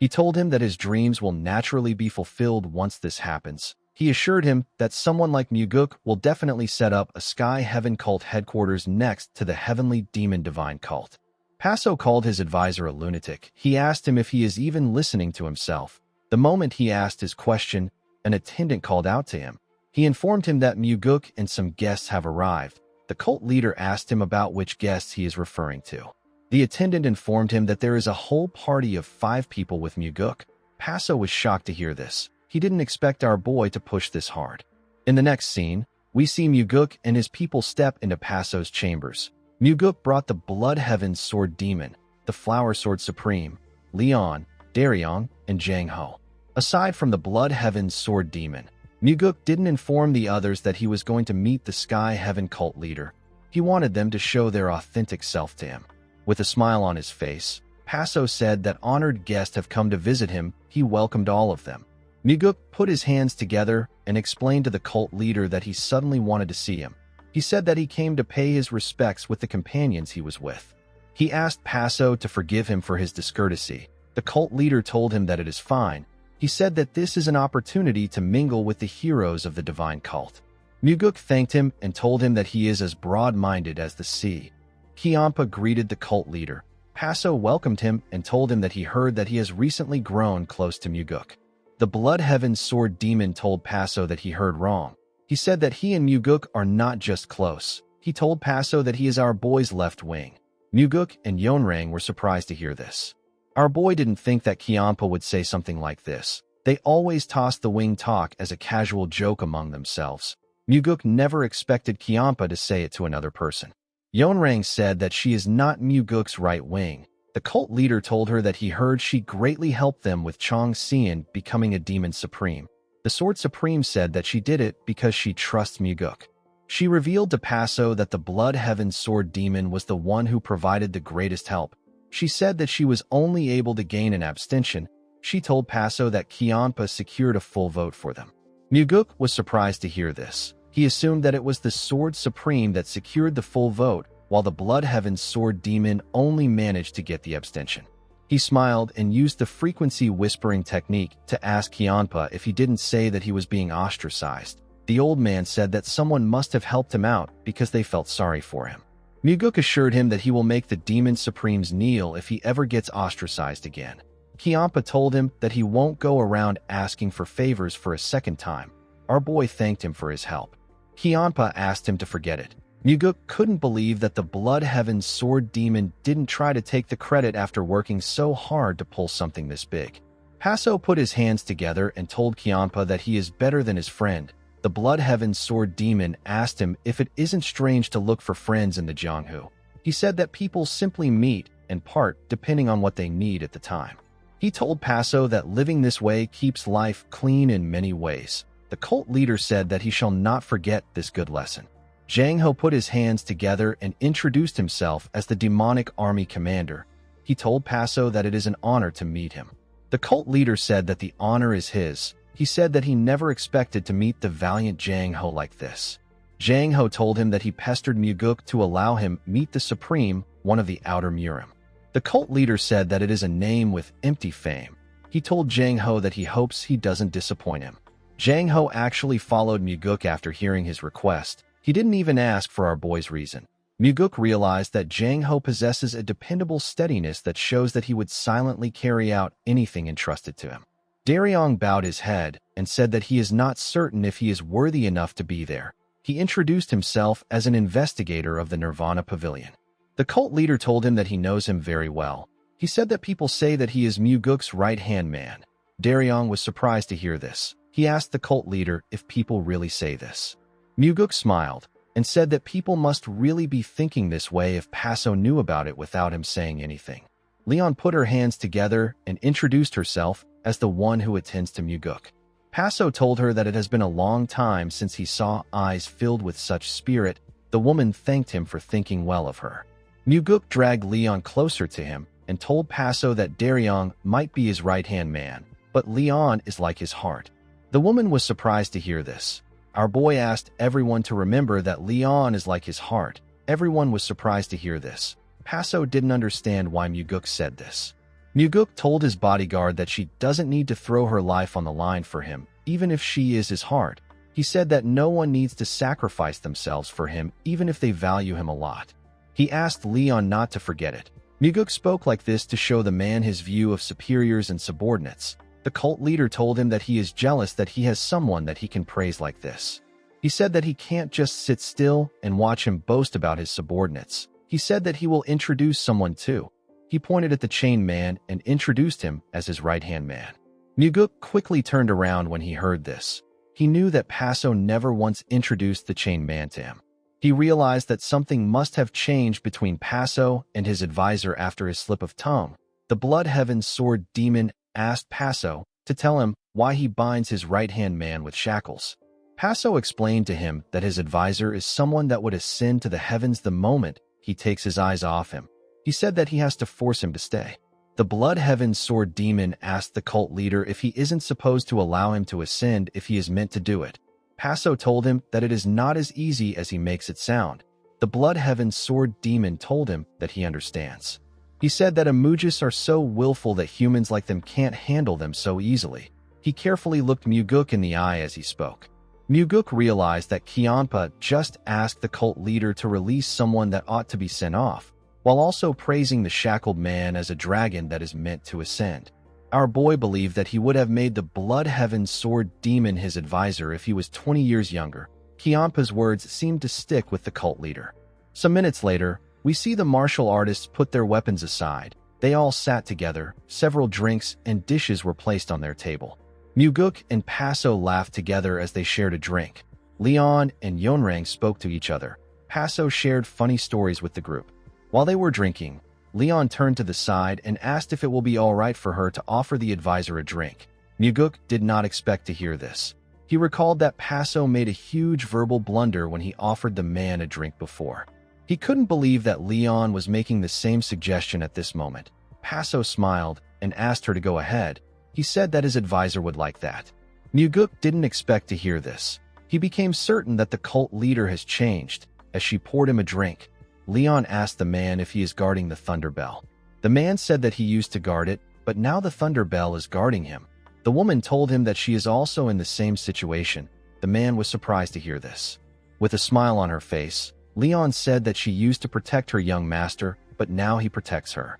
Speaker 1: He told him that his dreams will naturally be fulfilled once this happens. He assured him that someone like Muguk will definitely set up a Sky Heaven cult headquarters next to the Heavenly Demon Divine cult. Paso called his advisor a lunatic. He asked him if he is even listening to himself. The moment he asked his question, an attendant called out to him. He informed him that Muguk and some guests have arrived. The cult leader asked him about which guests he is referring to. The attendant informed him that there is a whole party of 5 people with Muguk. Paso was shocked to hear this. He didn't expect our boy to push this hard. In the next scene, we see Muguk and his people step into Paso's chambers. Muguk brought the Blood Heaven's Sword Demon, the Flower Sword Supreme, Leon, Daryong, and Jang Ho. Aside from the Blood Heaven's Sword Demon, Muguk didn't inform the others that he was going to meet the Sky Heaven cult leader. He wanted them to show their authentic self to him. With a smile on his face, Paso said that honored guests have come to visit him. He welcomed all of them. Muguk put his hands together and explained to the cult leader that he suddenly wanted to see him. He said that he came to pay his respects with the companions he was with. He asked Paso to forgive him for his discourtesy. The cult leader told him that it is fine. He said that this is an opportunity to mingle with the heroes of the divine cult. Muguk thanked him and told him that he is as broad-minded as the sea. Kiampa greeted the cult leader. Paso welcomed him and told him that he heard that he has recently grown close to Muguk. The Blood Heaven's Sword Demon told Paso that he heard wrong. He said that he and Muguk are not just close. He told Paso that he is our boy's left wing. Muguk and Yonrang were surprised to hear this. Our boy didn't think that Kiampa would say something like this. They always tossed the wing talk as a casual joke among themselves. Muguk never expected Kiampa to say it to another person. Yonrang said that she is not Muguk's right wing. The cult leader told her that he heard she greatly helped them with Chong Xian becoming a demon supreme. The Sword Supreme said that she did it because she trusts Muguk. She revealed to Paso that the Blood Heaven Sword Demon was the one who provided the greatest help. She said that she was only able to gain an abstention. She told Paso that Kiampa secured a full vote for them. Muguk was surprised to hear this. He assumed that it was the Sword Supreme that secured the full vote, while the Blood Heaven's Sword Demon only managed to get the abstention. He smiled and used the frequency whispering technique to ask Kiampa if he didn't say that he was being ostracized. The old man said that someone must have helped him out because they felt sorry for him. Muguk assured him that he will make the Demon Supremes kneel if he ever gets ostracized again. Kiampa told him that he won't go around asking for favors for a second time. Our boy thanked him for his help. Kiampa asked him to forget it. Muguk couldn't believe that the Blood Heaven's Sword Demon didn't try to take the credit after working so hard to pull something this big. Paso put his hands together and told Kiampa that he is better than his friend. The Blood Heaven's Sword Demon asked him if it isn't strange to look for friends in the Jianghu. He said that people simply meet and part depending on what they need at the time. He told Paso that living this way keeps life clean in many ways. The cult leader said that he shall not forget this good lesson. Jang Ho put his hands together and introduced himself as the demonic army commander. He told Paso that it is an honor to meet him. The cult leader said that the honor is his. He said that he never expected to meet the valiant Jang Ho like this. Jang Ho told him that he pestered Muguk to allow him meet the Supreme, one of the Outer Murim. The cult leader said that it is a name with empty fame. He told Jang Ho that he hopes he doesn't disappoint him. Jang Ho actually followed Muguk after hearing his request. He didn't even ask for our boy's reason. Muguk realized that Jang Ho possesses a dependable steadiness that shows that he would silently carry out anything entrusted to him. Daryong bowed his head and said that he is not certain if he is worthy enough to be there. He introduced himself as an investigator of the Nirvana Pavilion. The cult leader told him that he knows him very well. He said that people say that he is Muguk's right-hand man. Daryong was surprised to hear this. He asked the cult leader if people really say this. Muguk smiled and said that people must really be thinking this way if Paso knew about it without him saying anything. Leon put her hands together and introduced herself as the one who attends to Muguk. Paso told her that it has been a long time since he saw eyes filled with such spirit. The woman thanked him for thinking well of her. Muguk dragged Leon closer to him and told Paso that Daryong might be his right-hand man, but Leon is like his heart. The woman was surprised to hear this. Our boy asked everyone to remember that Leon is like his heart. Everyone was surprised to hear this. Paso didn't understand why Muguk said this. Muguk told his bodyguard that she doesn't need to throw her life on the line for him, even if she is his heart. He said that no one needs to sacrifice themselves for him, even if they value him a lot. He asked Leon not to forget it. Muguk spoke like this to show the man his view of superiors and subordinates. The cult leader told him that he is jealous that he has someone that he can praise like this. He said that he can't just sit still and watch him boast about his subordinates. He said that he will introduce someone too. He pointed at the chained man and introduced him as his right-hand man. Muguk quickly turned around when he heard this. He knew that Paso never once introduced the chained man to him. He realized that something must have changed between Paso and his advisor after his slip of tongue. The Blood Heaven Sword Demon asked Paso to tell him why he binds his right-hand man with shackles. Paso explained to him that his advisor is someone that would ascend to the heavens the moment he takes his eyes off him. He said that he has to force him to stay. The Blood Heaven Sword Demon asked the cult leader if he isn't supposed to allow him to ascend if he is meant to do it. Paso told him that it is not as easy as he makes it sound. The Blood Heaven Sword Demon told him that he understands. He said that Amujis are so willful that humans like them can't handle them so easily. He carefully looked Muguk in the eye as he spoke. Muguk realized that Kianpa just asked the cult leader to release someone that ought to be sent off, while also praising the shackled man as a dragon that is meant to ascend. Our boy believed that he would have made the Blood Heaven Sword Demon his advisor if he was 20 years younger. Kianpa's words seemed to stick with the cult leader. Some minutes later, we see the martial artists put their weapons aside. They all sat together. Several drinks and dishes were placed on their table. Muguk and Paso laughed together as they shared a drink. Leon and Yonrang spoke to each other. Paso shared funny stories with the group. While they were drinking, Leon turned to the side and asked if it will be all right for her to offer the advisor a drink. Muguk did not expect to hear this. He recalled that Paso made a huge verbal blunder when he offered the man a drink before. He couldn't believe that Leon was making the same suggestion at this moment. Paso smiled and asked her to go ahead. He said that his advisor would like that. Muguk didn't expect to hear this. He became certain that the cult leader has changed. As she poured him a drink, Leon asked the man if he is guarding the Thunder Bell. The man said that he used to guard it, but now the Thunder Bell is guarding him. The woman told him that she is also in the same situation. The man was surprised to hear this. With a smile on her face, Leon said that she used to protect her young master, but now he protects her.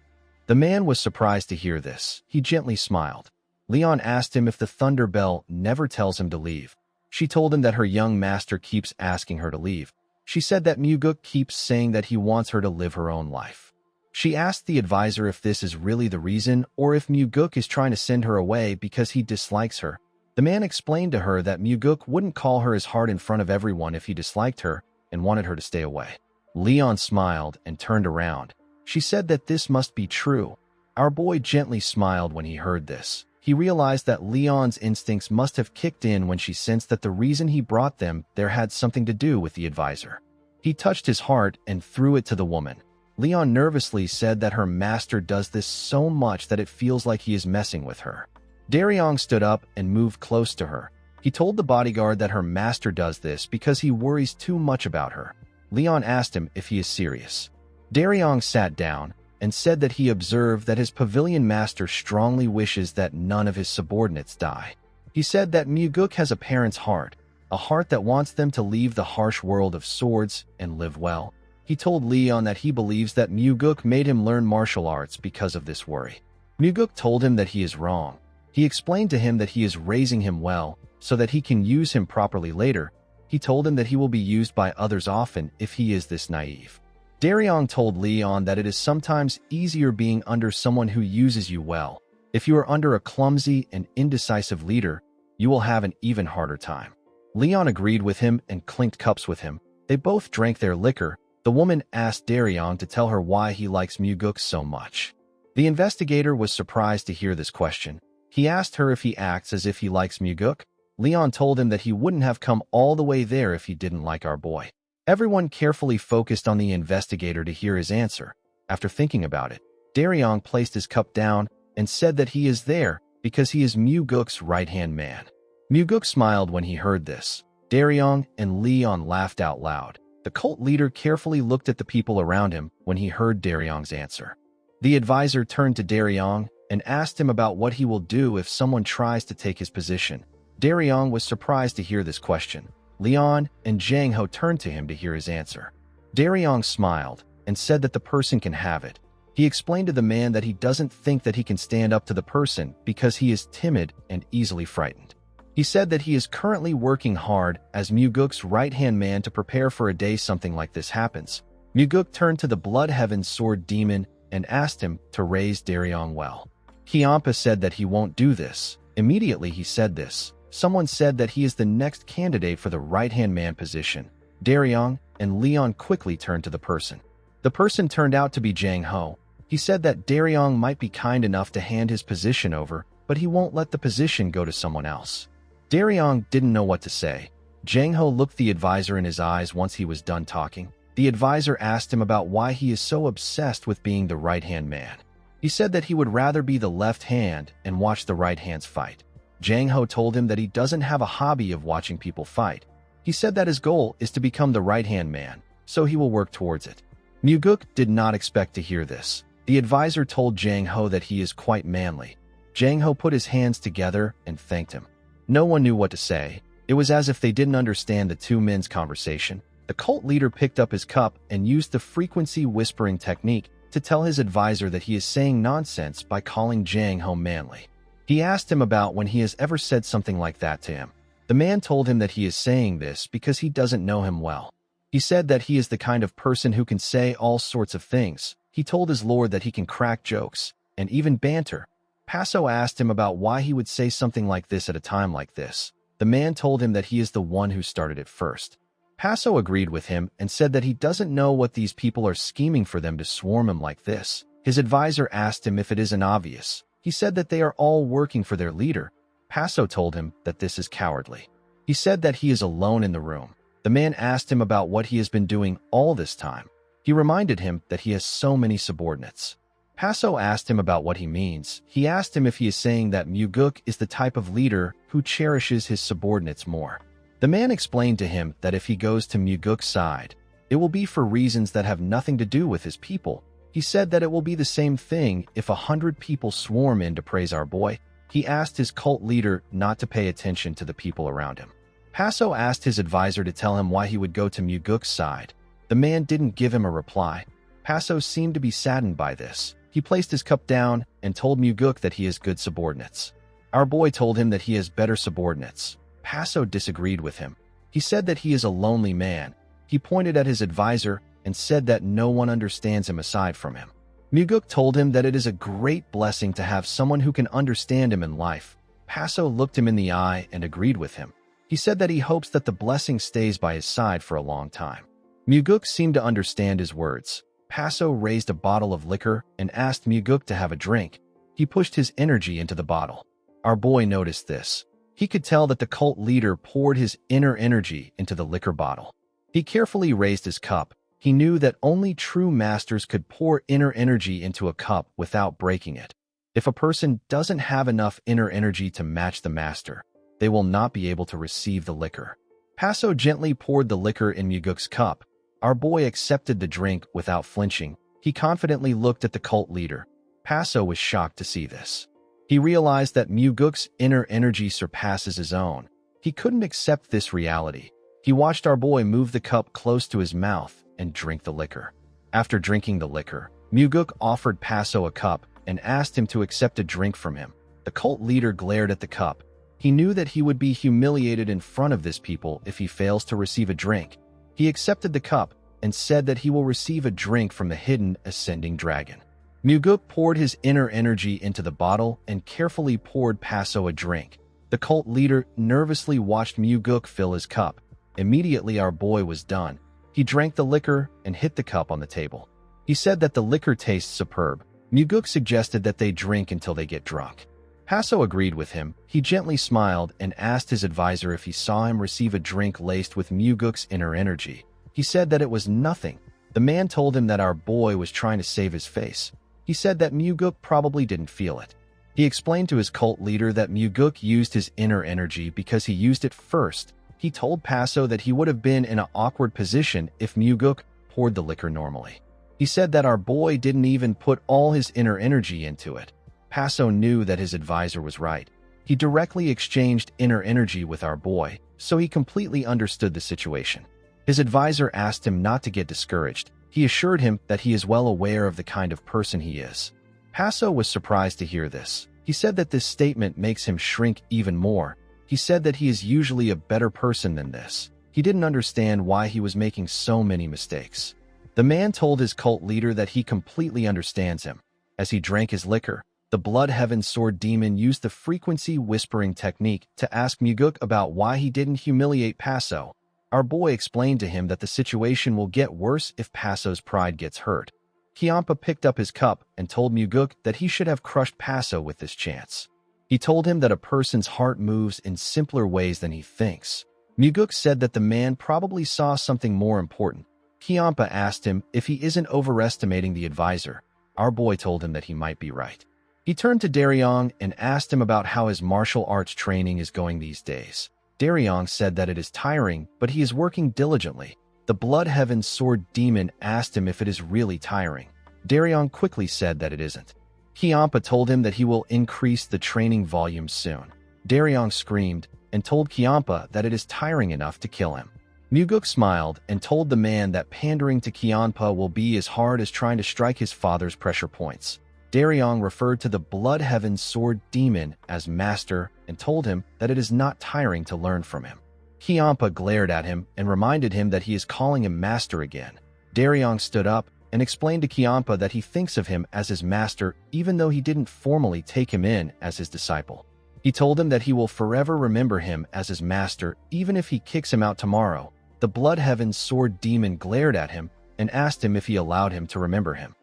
Speaker 1: The man was surprised to hear this. He gently smiled. Leon asked him if the Thunder Bell never tells him to leave. She told him that her young master keeps asking her to leave. She said that Muguk keeps saying that he wants her to live her own life. She asked the advisor if this is really the reason or if Muguk is trying to send her away because he dislikes her. The man explained to her that Muguk wouldn't call her his heart in front of everyone if he disliked her and wanted her to stay away. Leon smiled and turned around. She said that this must be true. Our boy gently smiled when he heard this. He realized that Leon's instincts must have kicked in when she sensed that the reason he brought them there had something to do with the advisor. He touched his heart and threw it to the woman. Leon nervously said that her master does this so much that it feels like he is messing with her. Daryong stood up and moved close to her. He told the bodyguard that her master does this because he worries too much about her. Leon asked him if he is serious. Daryong sat down and said that he observed that his pavilion master strongly wishes that none of his subordinates die. He said that Muguk has a parent's heart, a heart that wants them to leave the harsh world of swords and live well. He told Leon that he believes that Muguk made him learn martial arts because of this worry. Muguk told him that he is wrong. He explained to him that he is raising him well so that he can use him properly later. He told him that he will be used by others often if he is this naive. Daryong told Leon that it is sometimes easier being under someone who uses you well. If you are under a clumsy and indecisive leader, you will have an even harder time. Leon agreed with him and clinked cups with him. They both drank their liquor. The woman asked Daryong to tell her why he likes Muguk so much. The investigator was surprised to hear this question. He asked her if he acts as if he likes Muguk. Leon told him that he wouldn't have come all the way there if he didn't like our boy. Everyone carefully focused on the investigator to hear his answer. After thinking about it, Daryong placed his cup down and said that he is there because he is Muguk's right-hand man. Muguk smiled when he heard this. Daryong and Leon laughed out loud. The cult leader carefully looked at the people around him when he heard Daryong's answer. The advisor turned to Daryong and asked him about what he will do if someone tries to take his position. Daryong was surprised to hear this question. Leon and Zhang Ho turned to him to hear his answer. Daryong smiled and said that the person can have it. He explained to the man that he doesn't think that he can stand up to the person because he is timid and easily frightened. He said that he is currently working hard as Muguk's right-hand man to prepare for a day something like this happens. Muguk turned to the Blood Heaven Sword Demon and asked him to raise Daryong well. Kyampa said that he won't do this. Immediately he said this. Someone said that he is the next candidate for the right-hand man position. Daryong and Leon quickly turned to the person. The person turned out to be Jang Ho. He said that Daryong might be kind enough to hand his position over, but he won't let the position go to someone else. Daryong didn't know what to say. Jang Ho looked the advisor in his eyes once he was done talking. The advisor asked him about why he is so obsessed with being the right-hand man. He said that he would rather be the left hand and watch the right hands fight. Jang Ho told him that he doesn't have a hobby of watching people fight. He said that his goal is to become the right-hand man, so he will work towards it. Muguk did not expect to hear this. The advisor told Jang Ho that he is quite manly. Jang Ho put his hands together and thanked him. No one knew what to say. It was as if they didn't understand the two men's conversation. The cult leader picked up his cup and used the frequency whispering technique to tell his advisor that he is saying nonsense by calling Jang Ho manly. He asked him about when he has ever said something like that to him. The man told him that he is saying this because he doesn't know him well. He said that he is the kind of person who can say all sorts of things. He told his lord that he can crack jokes and even banter. Paso asked him about why he would say something like this at a time like this. The man told him that he is the one who started it first. Paso agreed with him and said that he doesn't know what these people are scheming for them to swarm him like this. His advisor asked him if it isn't obvious. He said that they are all working for their leader. Paso told him that this is cowardly. He said that he is alone in the room. The man asked him about what he has been doing all this time. He reminded him that he has so many subordinates. Paso asked him about what he means. He asked him if he is saying that Muguk is the type of leader who cherishes his subordinates more. The man explained to him that if he goes to Muguk's side, it will be for reasons that have nothing to do with his people. He said that it will be the same thing if 100 people swarm in to praise our boy. He asked his cult leader not to pay attention to the people around him. Paso asked his advisor to tell him why he would go to Muguk's side. The man didn't give him a reply. Paso seemed to be saddened by this. He placed his cup down and told Muguk that he has good subordinates. Our boy told him that he has better subordinates. Paso disagreed with him. He said that he is a lonely man. He pointed at his advisor and said that no one understands him aside from him. Muguk told him that it is a great blessing to have someone who can understand him in life. Paso looked him in the eye and agreed with him. He said that he hopes that the blessing stays by his side for a long time. Muguk seemed to understand his words. Paso raised a bottle of liquor and asked Muguk to have a drink. He pushed his energy into the bottle. Our boy noticed this. He could tell that the cult leader poured his inner energy into the liquor bottle. He carefully raised his cup. He knew that only true masters could pour inner energy into a cup without breaking it. If a person doesn't have enough inner energy to match the master, they will not be able to receive the liquor. Paso gently poured the liquor in Muguk's cup. Our boy accepted the drink without flinching. He confidently looked at the cult leader. Paso was shocked to see this. He realized that Muguk's inner energy surpasses his own. He couldn't accept this reality. He watched our boy move the cup close to his mouth and drink the liquor. After drinking the liquor, Muguk offered Paso a cup and asked him to accept a drink from him. The cult leader glared at the cup. He knew that he would be humiliated in front of this people if he fails to receive a drink. He accepted the cup and said that he will receive a drink from the hidden ascending dragon. Muguk poured his inner energy into the bottle and carefully poured Paso a drink. The cult leader nervously watched Muguk fill his cup. Immediately our boy was done. He drank the liquor and hit the cup on the table. He said that the liquor tastes superb. Muguk suggested that they drink until they get drunk. Paso agreed with him. He gently smiled and asked his advisor if he saw him receive a drink laced with Muguk's inner energy. He said that it was nothing. The man told him that our boy was trying to save his face. He said that Muguk probably didn't feel it. He explained to his cult leader that Muguk used his inner energy because he used it first. He told Paso that he would have been in an awkward position if Muguk poured the liquor normally. He said that our boy didn't even put all his inner energy into it. Paso knew that his advisor was right. He directly exchanged inner energy with our boy, so he completely understood the situation. His advisor asked him not to get discouraged. He assured him that he is well aware of the kind of person he is. Paso was surprised to hear this. He said that this statement makes him shrink even more. He said that he is usually a better person than this. He didn't understand why he was making so many mistakes. The man told his cult leader that he completely understands him. As he drank his liquor, the Blood Heaven Sword Demon used the frequency whispering technique to ask Muguk about why he didn't humiliate Paso. Our boy explained to him that the situation will get worse if Paso's pride gets hurt. Kiampa picked up his cup and told Muguk that he should have crushed Paso with this chance. He told him that a person's heart moves in simpler ways than he thinks. Muguk said that the man probably saw something more important. Kiampa asked him if he isn't overestimating the advisor. Our boy told him that he might be right. He turned to Daryong and asked him about how his martial arts training is going these days. Daryong said that it is tiring, but he is working diligently. The Blood Heaven Sword Demon asked him if it is really tiring. Daryong quickly said that it isn't. Kiampa told him that he will increase the training volume soon. Daryong screamed and told Kiampa that it is tiring enough to kill him. Muguk smiled and told the man that pandering to Kiampa will be as hard as trying to strike his father's pressure points. Daryong referred to the Blood Heaven Sword Demon as master and told him that it is not tiring to learn from him. Kiampa glared at him and reminded him that he is calling him master again. Daryong stood up and explained to Kiampa that he thinks of him as his master even though he didn't formally take him in as his disciple. He told him that he will forever remember him as his master even if he kicks him out tomorrow. The Blood Heaven Sword Demon glared at him and asked him if he allowed him to remember him.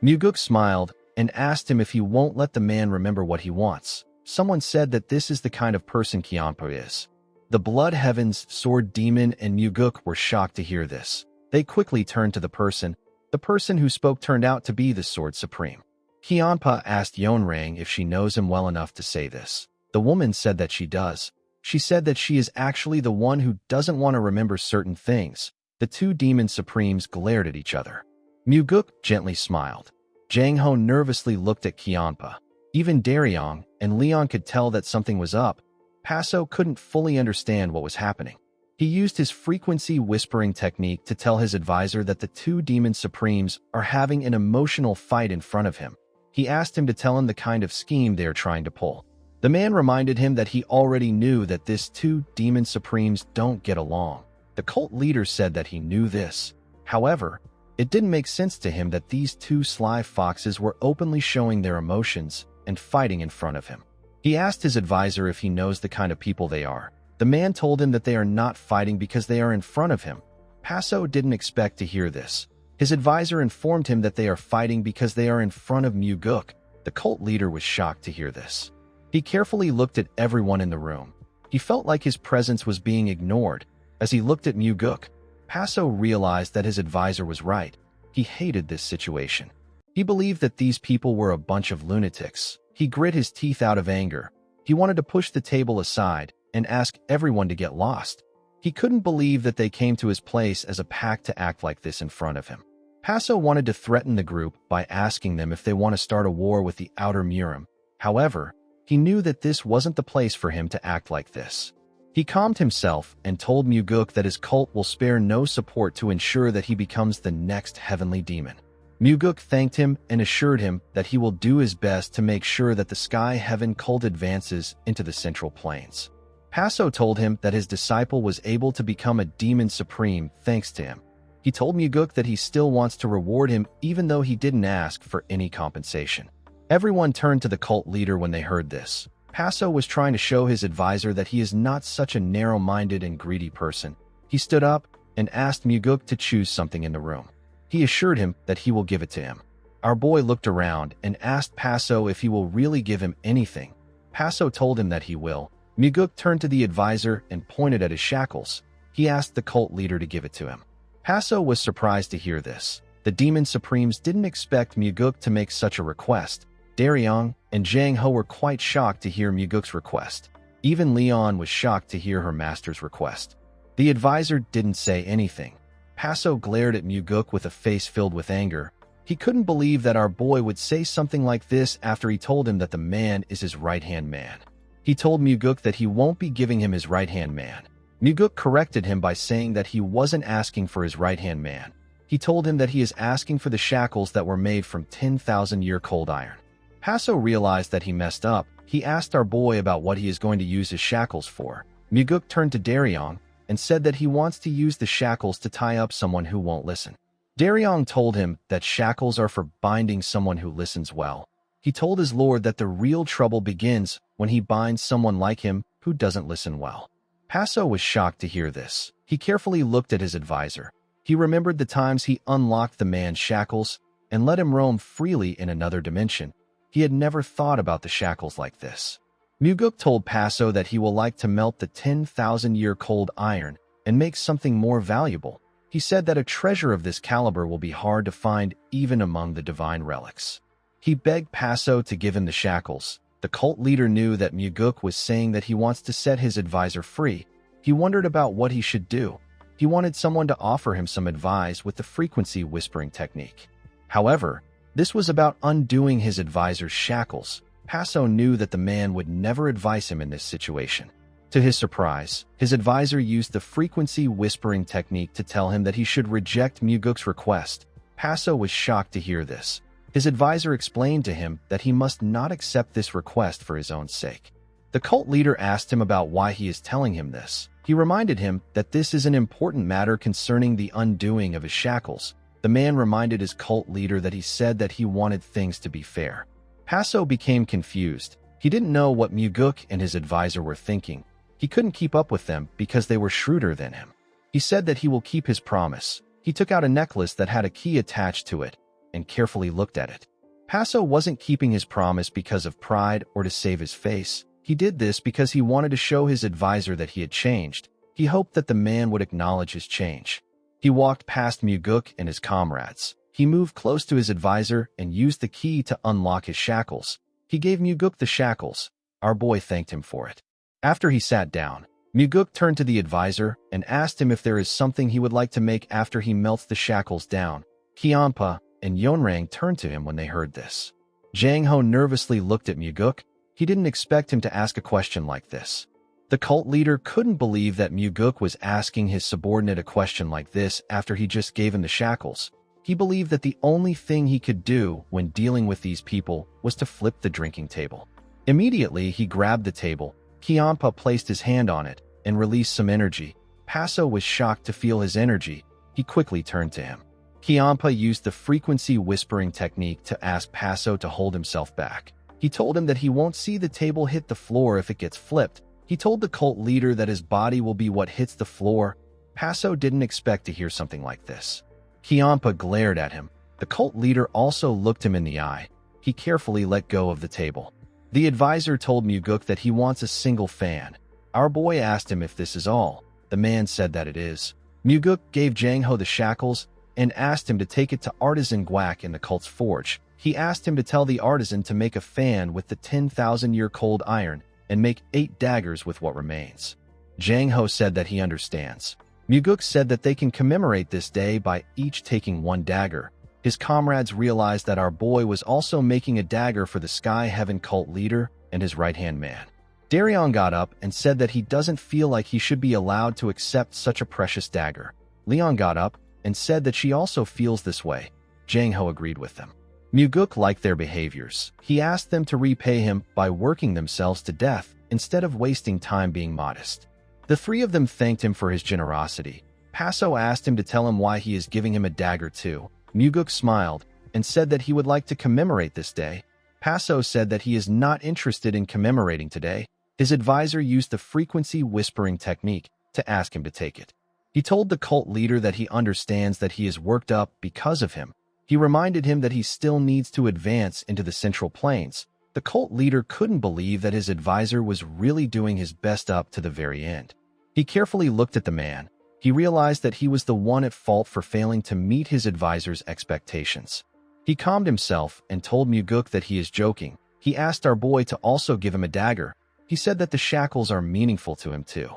Speaker 1: Muguk smiled and asked him if he won't let the man remember what he wants. Someone said that this is the kind of person Kiampa is. The Blood Heaven's Sword Demon and Muguk were shocked to hear this. They quickly turned to the person. The person who spoke turned out to be the Sword Supreme. Kiampa asked Yonrang if she knows him well enough to say this. The woman said that she does. She said that she is actually the one who doesn't want to remember certain things. The two demon supremes glared at each other. Muguk gently smiled. Jang Ho nervously looked at Kiampa. Even Daryong and Leon could tell that something was up. Paso couldn't fully understand what was happening. He used his frequency whispering technique to tell his advisor that the two demon supremes are having an emotional fight in front of him. He asked him to tell him the kind of scheme they are trying to pull. The man reminded him that he already knew that these two demon supremes don't get along. The cult leader said that he knew this. However, it didn't make sense to him that these two sly foxes were openly showing their emotions and fighting in front of him. He asked his advisor if he knows the kind of people they are. The man told him that they are not fighting because they are in front of him. Paso didn't expect to hear this. His advisor informed him that they are fighting because they are in front of Muguk. The cult leader was shocked to hear this. He carefully looked at everyone in the room. He felt like his presence was being ignored. As he looked at Muguk, Paso realized that his advisor was right. He hated this situation. He believed that these people were a bunch of lunatics. He grit his teeth out of anger. He wanted to push the table aside and ask everyone to get lost. He couldn't believe that they came to his place as a pack to act like this in front of him. Paso wanted to threaten the group by asking them if they want to start a war with the Outer Murim. However, he knew that this wasn't the place for him to act like this. He calmed himself and told Muguk that his cult will spare no support to ensure that he becomes the next heavenly demon. Muguk thanked him and assured him that he will do his best to make sure that the Sky Heaven cult advances into the Central Plains. Paso told him that his disciple was able to become a demon supreme thanks to him. He told Muguk that he still wants to reward him even though he didn't ask for any compensation. Everyone turned to the cult leader when they heard this. Paso was trying to show his advisor that he is not such a narrow-minded and greedy person. He stood up and asked Muguk to choose something in the room. He assured him that he will give it to him. Our boy looked around and asked Paso if he will really give him anything. Paso told him that he will. Muguk turned to the advisor and pointed at his shackles. He asked the cult leader to give it to him. Paso was surprised to hear this. The Demon Supremes didn't expect Muguk to make such a request. Daryong and Jang Ho were quite shocked to hear Muguk's request. Even Leon was shocked to hear her master's request. The advisor didn't say anything. Paso glared at Muguk with a face filled with anger. He couldn't believe that our boy would say something like this after he told him that the man is his right-hand man. He told Muguk that he won't be giving him his right-hand man. Muguk corrected him by saying that he wasn't asking for his right-hand man. He told him that he is asking for the shackles that were made from 10,000-year cold iron. Paso realized that he messed up. He asked our boy about what he is going to use his shackles for. Muguk turned to Daryong and said that he wants to use the shackles to tie up someone who won't listen. Daryong told him that shackles are for binding someone who listens well. He told his lord that the real trouble begins when he binds someone like him who doesn't listen well. Paso was shocked to hear this. He carefully looked at his advisor. He remembered the times he unlocked the man's shackles and let him roam freely in another dimension. He had never thought about the shackles like this. Muguk told Paso that he will like to melt the 10,000-year cold iron and make something more valuable. He said that a treasure of this caliber will be hard to find even among the divine relics. He begged Paso to give him the shackles. The cult leader knew that Muguk was saying that he wants to set his advisor free. He wondered about what he should do. He wanted someone to offer him some advice with the frequency whispering technique. However, this was about undoing his advisor's shackles. Paso knew that the man would never advise him in this situation. To his surprise, his advisor used the frequency whispering technique to tell him that he should reject Muguk's request. Paso was shocked to hear this. His advisor explained to him that he must not accept this request for his own sake. The cult leader asked him about why he is telling him this. He reminded him that this is an important matter concerning the undoing of his shackles. The man reminded his cult leader that he said that he wanted things to be fair. Paso became confused. He didn't know what Muguk and his advisor were thinking. He couldn't keep up with them because they were shrewder than him. He said that he will keep his promise. He took out a necklace that had a key attached to it and carefully looked at it. Paso wasn't keeping his promise because of pride or to save his face. He did this because he wanted to show his advisor that he had changed. He hoped that the man would acknowledge his change. He walked past Muguk and his comrades. He moved close to his advisor and used the key to unlock his shackles. He gave Muguk the shackles. Our boy thanked him for it. After he sat down, Muguk turned to the advisor and asked him if there is something he would like to make after he melts the shackles down. Kianpa and Yonrang turned to him when they heard this. Jang Ho nervously looked at Muguk. He didn't expect him to ask a question like this. The cult leader couldn't believe that Muguk was asking his subordinate a question like this after he just gave him the shackles. He believed that the only thing he could do when dealing with these people was to flip the drinking table. Immediately, he grabbed the table. Kianpa placed his hand on it and released some energy. Paso was shocked to feel his energy. He quickly turned to him. Kianpa used the frequency whispering technique to ask Paso to hold himself back. He told him that he won't see the table hit the floor if it gets flipped. He told the cult leader that his body will be what hits the floor. Paso didn't expect to hear something like this. Kianpa glared at him. The cult leader also looked him in the eye. He carefully let go of the table. The advisor told Muguk that he wants a single fan. Our boy asked him if this is all. The man said that it is. Muguk gave Jang Ho the shackles and asked him to take it to artisan Guak in the cult's forge. He asked him to tell the artisan to make a fan with the 10,000-year cold iron and make 8 daggers with what remains. Jang Ho said that he understands. Muguk said that they can commemorate this day by each taking 1 dagger. His comrades realized that our boy was also making a dagger for the Sky Heaven cult leader and his right-hand man. Daryong got up and said that he doesn't feel like he should be allowed to accept such a precious dagger. Leon got up and said that she also feels this way. Jang Ho agreed with them. Muguk liked their behaviors. He asked them to repay him by working themselves to death instead of wasting time being modest. The 3 of them thanked him for his generosity. Paso asked him to tell him why he is giving him a dagger too. Muguk smiled and said that he would like to commemorate this day. Paso said that he is not interested in commemorating today. His advisor used the frequency whispering technique to ask him to take it. He told the cult leader that he understands that he is worked up because of him. He reminded him that he still needs to advance into the Central Plains. The cult leader couldn't believe that his advisor was really doing his best up to the very end. He carefully looked at the man. He realized that he was the one at fault for failing to meet his advisor's expectations. He calmed himself and told Muguk that he is joking. He asked our boy to also give him a dagger. He said that the shackles are meaningful to him too.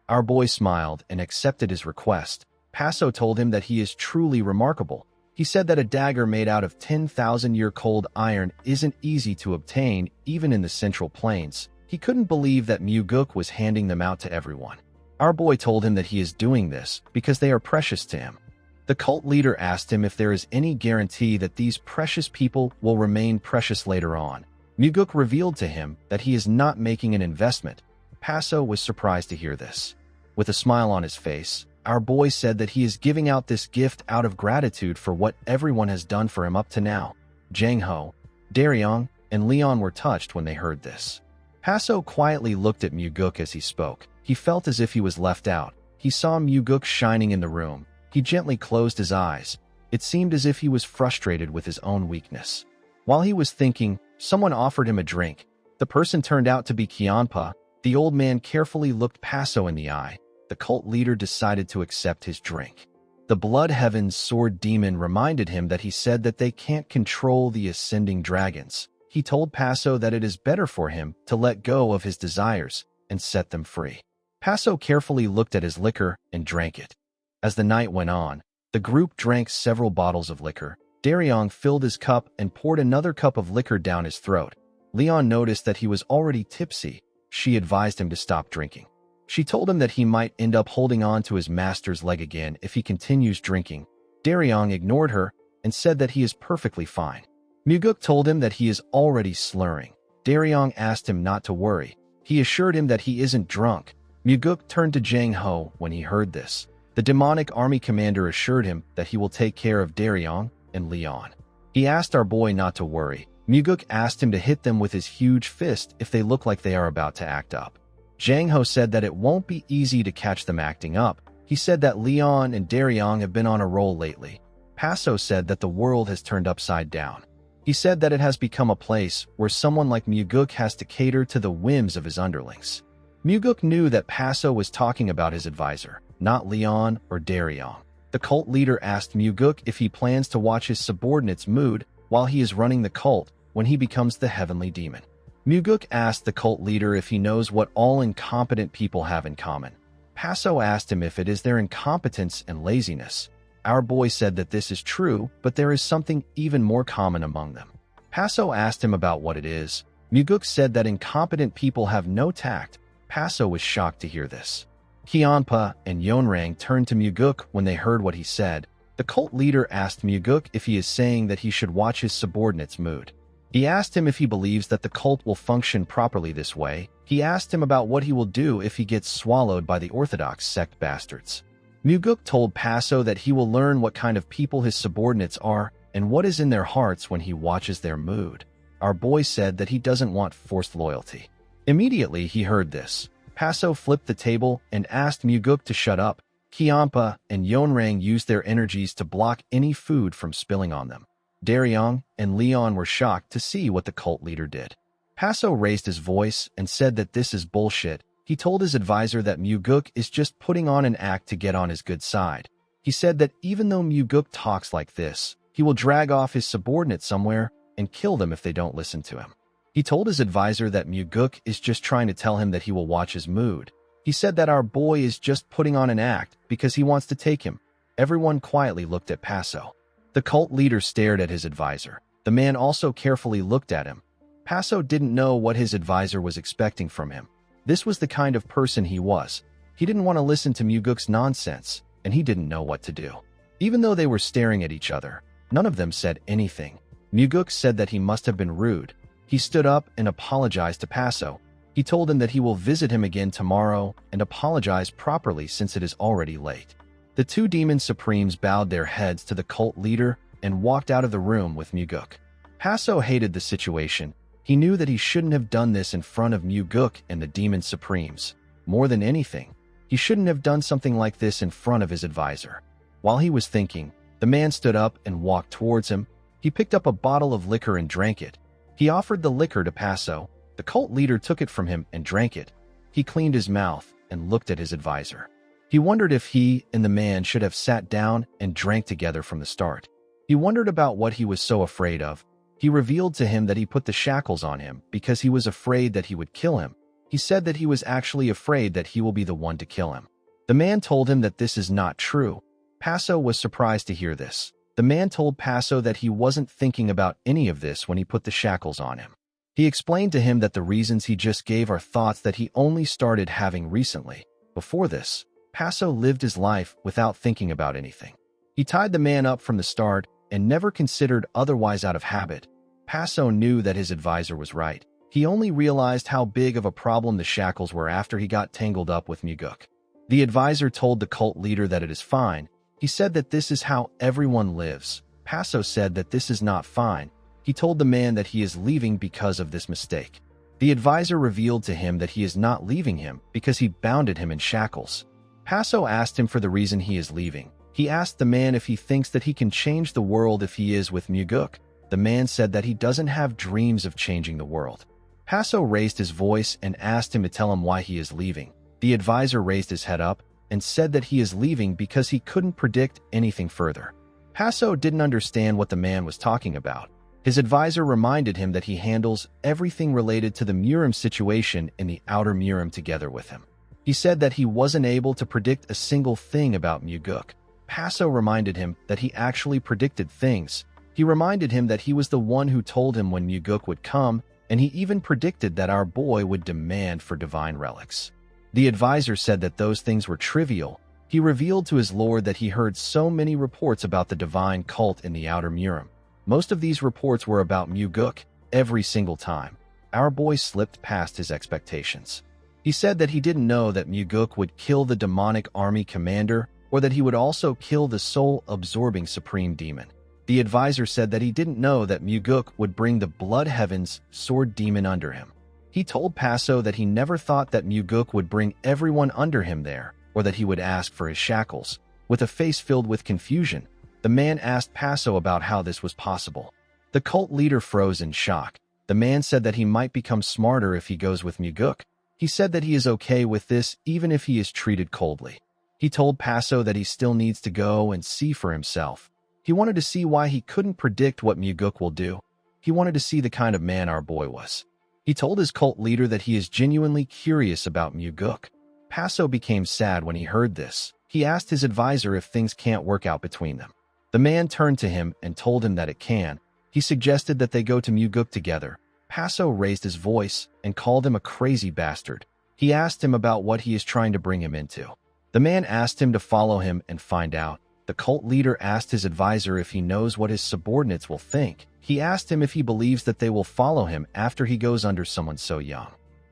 Speaker 1: Our boy smiled and accepted his request. Paso told him that he is truly remarkable. He said that a dagger made out of 10,000-year cold iron isn't easy to obtain even in the Central Plains. He couldn't believe that Muguk was handing them out to everyone. Our boy told him that he is doing this because they are precious to him. The cult leader asked him if there is any guarantee that these precious people will remain precious later on. Muguk revealed to him that he is not making an investment. Paso was surprised to hear this. With a smile on his face, our boy said that he is giving out this gift out of gratitude for what everyone has done for him up to now. Jang Ho, Daryong, and Leon were touched when they heard this. Paso quietly looked at Muguk as he spoke. He felt as if he was left out. He saw Muguk shining in the room. He gently closed his eyes. It seemed as if he was frustrated with his own weakness. While he was thinking, someone offered him a drink. The person turned out to be Kianpa. The old man carefully looked Paso in the eye. The cult leader decided to accept his drink. The Blood Heaven's sword demon reminded him that he said that they can't control the ascending dragons. He told Paso that it is better for him to let go of his desires and set them free. Paso carefully looked at his liquor and drank it. As the night went on, the group drank several bottles of liquor. Daryong filled his cup and poured another cup of liquor down his throat. Leon noticed that he was already tipsy. She advised him to stop drinking. She told him that he might end up holding on to his master's leg again if he continues drinking. Daryong ignored her and said that he is perfectly fine. Muguk told him that he is already slurring. Daryong asked him not to worry. He assured him that he isn't drunk. Muguk turned to Jang Ho when he heard this. The demonic army commander assured him that he will take care of Daryong and Leon. He asked our boy not to worry. Muguk asked him to hit them with his huge fist if they look like they are about to act up. Jang Ho said that it won't be easy to catch them acting up. He said that Leon and Daryong have been on a roll lately. Paso said that the world has turned upside down. He said that it has become a place where someone like Muguk has to cater to the whims of his underlings. Muguk knew that Paso was talking about his advisor, not Leon or Daryong. The cult leader asked Muguk if he plans to watch his subordinate's mood while he is running the cult when he becomes the heavenly demon. Muguk asked the cult leader if he knows what all incompetent people have in common. Paso asked him if it is their incompetence and laziness. Our boy said that this is true, but there is something even more common among them. Paso asked him about what it is. Muguk said that incompetent people have no tact. Paso was shocked to hear this. Kianpa and Yonrang turned to Muguk when they heard what he said. The cult leader asked Muguk if he is saying that he should watch his subordinate's mood. He asked him if he believes that the cult will function properly this way. He asked him about what he will do if he gets swallowed by the Orthodox sect bastards. Muguk told Paso that he will learn what kind of people his subordinates are and what is in their hearts when he watches their mood. Our boy said that he doesn't want forced loyalty. Immediately he heard this. Paso flipped the table and asked Muguk to shut up. Kianpa and Yonrang used their energies to block any food from spilling on them. Daryong and Leon were shocked to see what the cult leader did. Paso raised his voice and said that this is bullshit. He told his advisor that Muguk is just putting on an act to get on his good side. He said that even though Muguk talks like this, he will drag off his subordinates somewhere and kill them if they don't listen to him. He told his advisor that Muguk is just trying to tell him that he will watch his mood. He said that our boy is just putting on an act because he wants to take him. Everyone quietly looked at Paso. The cult leader stared at his advisor. The man also carefully looked at him. Paso didn't know what his advisor was expecting from him. This was the kind of person he was. He didn't want to listen to Muguk's nonsense, and he didn't know what to do. Even though they were staring at each other, none of them said anything. Muguk said that he must have been rude. He stood up and apologized to Paso. He told him that he will visit him again tomorrow and apologize properly since it is already late. The two demon supremes bowed their heads to the cult leader and walked out of the room with Muguk. Paso hated the situation. He knew that he shouldn't have done this in front of Muguk and the demon supremes. More than anything, he shouldn't have done something like this in front of his advisor. While he was thinking, the man stood up and walked towards him. He picked up a bottle of liquor and drank it. He offered the liquor to Paso. The cult leader took it from him and drank it. He cleaned his mouth and looked at his advisor. He wondered if he and the man should have sat down and drank together from the start. He wondered about what he was so afraid of. He revealed to him that he put the shackles on him because he was afraid that he would kill him. He said that he was actually afraid that he will be the one to kill him. The man told him that this is not true. Paso was surprised to hear this. The man told Paso that he wasn't thinking about any of this when he put the shackles on him. He explained to him that the reasons he just gave are thoughts that he only started having recently. Before this, Paso lived his life without thinking about anything. He tied the man up from the start and never considered otherwise out of habit. Paso knew that his advisor was right. He only realized how big of a problem the shackles were after he got tangled up with Muguk. The advisor told the cult leader that it is fine. He said that this is how everyone lives. Paso said that this is not fine. He told the man that he is leaving because of this mistake. The advisor revealed to him that he is not leaving him because he bounded him in shackles. Paso asked him for the reason he is leaving. He asked the man if he thinks that he can change the world if he is with Muguk. The man said that he doesn't have dreams of changing the world. Paso raised his voice and asked him to tell him why he is leaving. The advisor raised his head up and said that he is leaving because he couldn't predict anything further. Paso didn't understand what the man was talking about. His advisor reminded him that he handles everything related to the Murim situation in the outer Murim together with him. He said that he wasn't able to predict a single thing about Muguk. Paso reminded him that he actually predicted things. He reminded him that he was the one who told him when Muguk would come, and he even predicted that our boy would demand for divine relics. The advisor said that those things were trivial. He revealed to his lord that he heard so many reports about the divine cult in the outer Murim. Most of these reports were about Muguk every single time. Our boy slipped past his expectations. He said that he didn't know that Muguk would kill the demonic army commander or that he would also kill the soul-absorbing supreme demon. The advisor said that he didn't know that Muguk would bring the Blood Heaven's sword demon under him. He told Paso that he never thought that Muguk would bring everyone under him there, or that he would ask for his shackles. With a face filled with confusion, the man asked Paso about how this was possible. The cult leader froze in shock. The man said that he might become smarter if he goes with Muguk. He said that he is okay with this even if he is treated coldly. He told Paso that he still needs to go and see for himself. He wanted to see why he couldn't predict what Muguk will do. He wanted to see the kind of man our boy was. He told his cult leader that he is genuinely curious about Muguk. Paso became sad when he heard this. He asked his advisor if things can't work out between them. The man turned to him and told him that it can. He suggested that they go to Muguk together. Paso raised his voice and called him a crazy bastard. He asked him about what he is trying to bring him into. The man asked him to follow him and find out. The cult leader asked his advisor if he knows what his subordinates will think. He asked him if he believes that they will follow him after he goes under someone so young.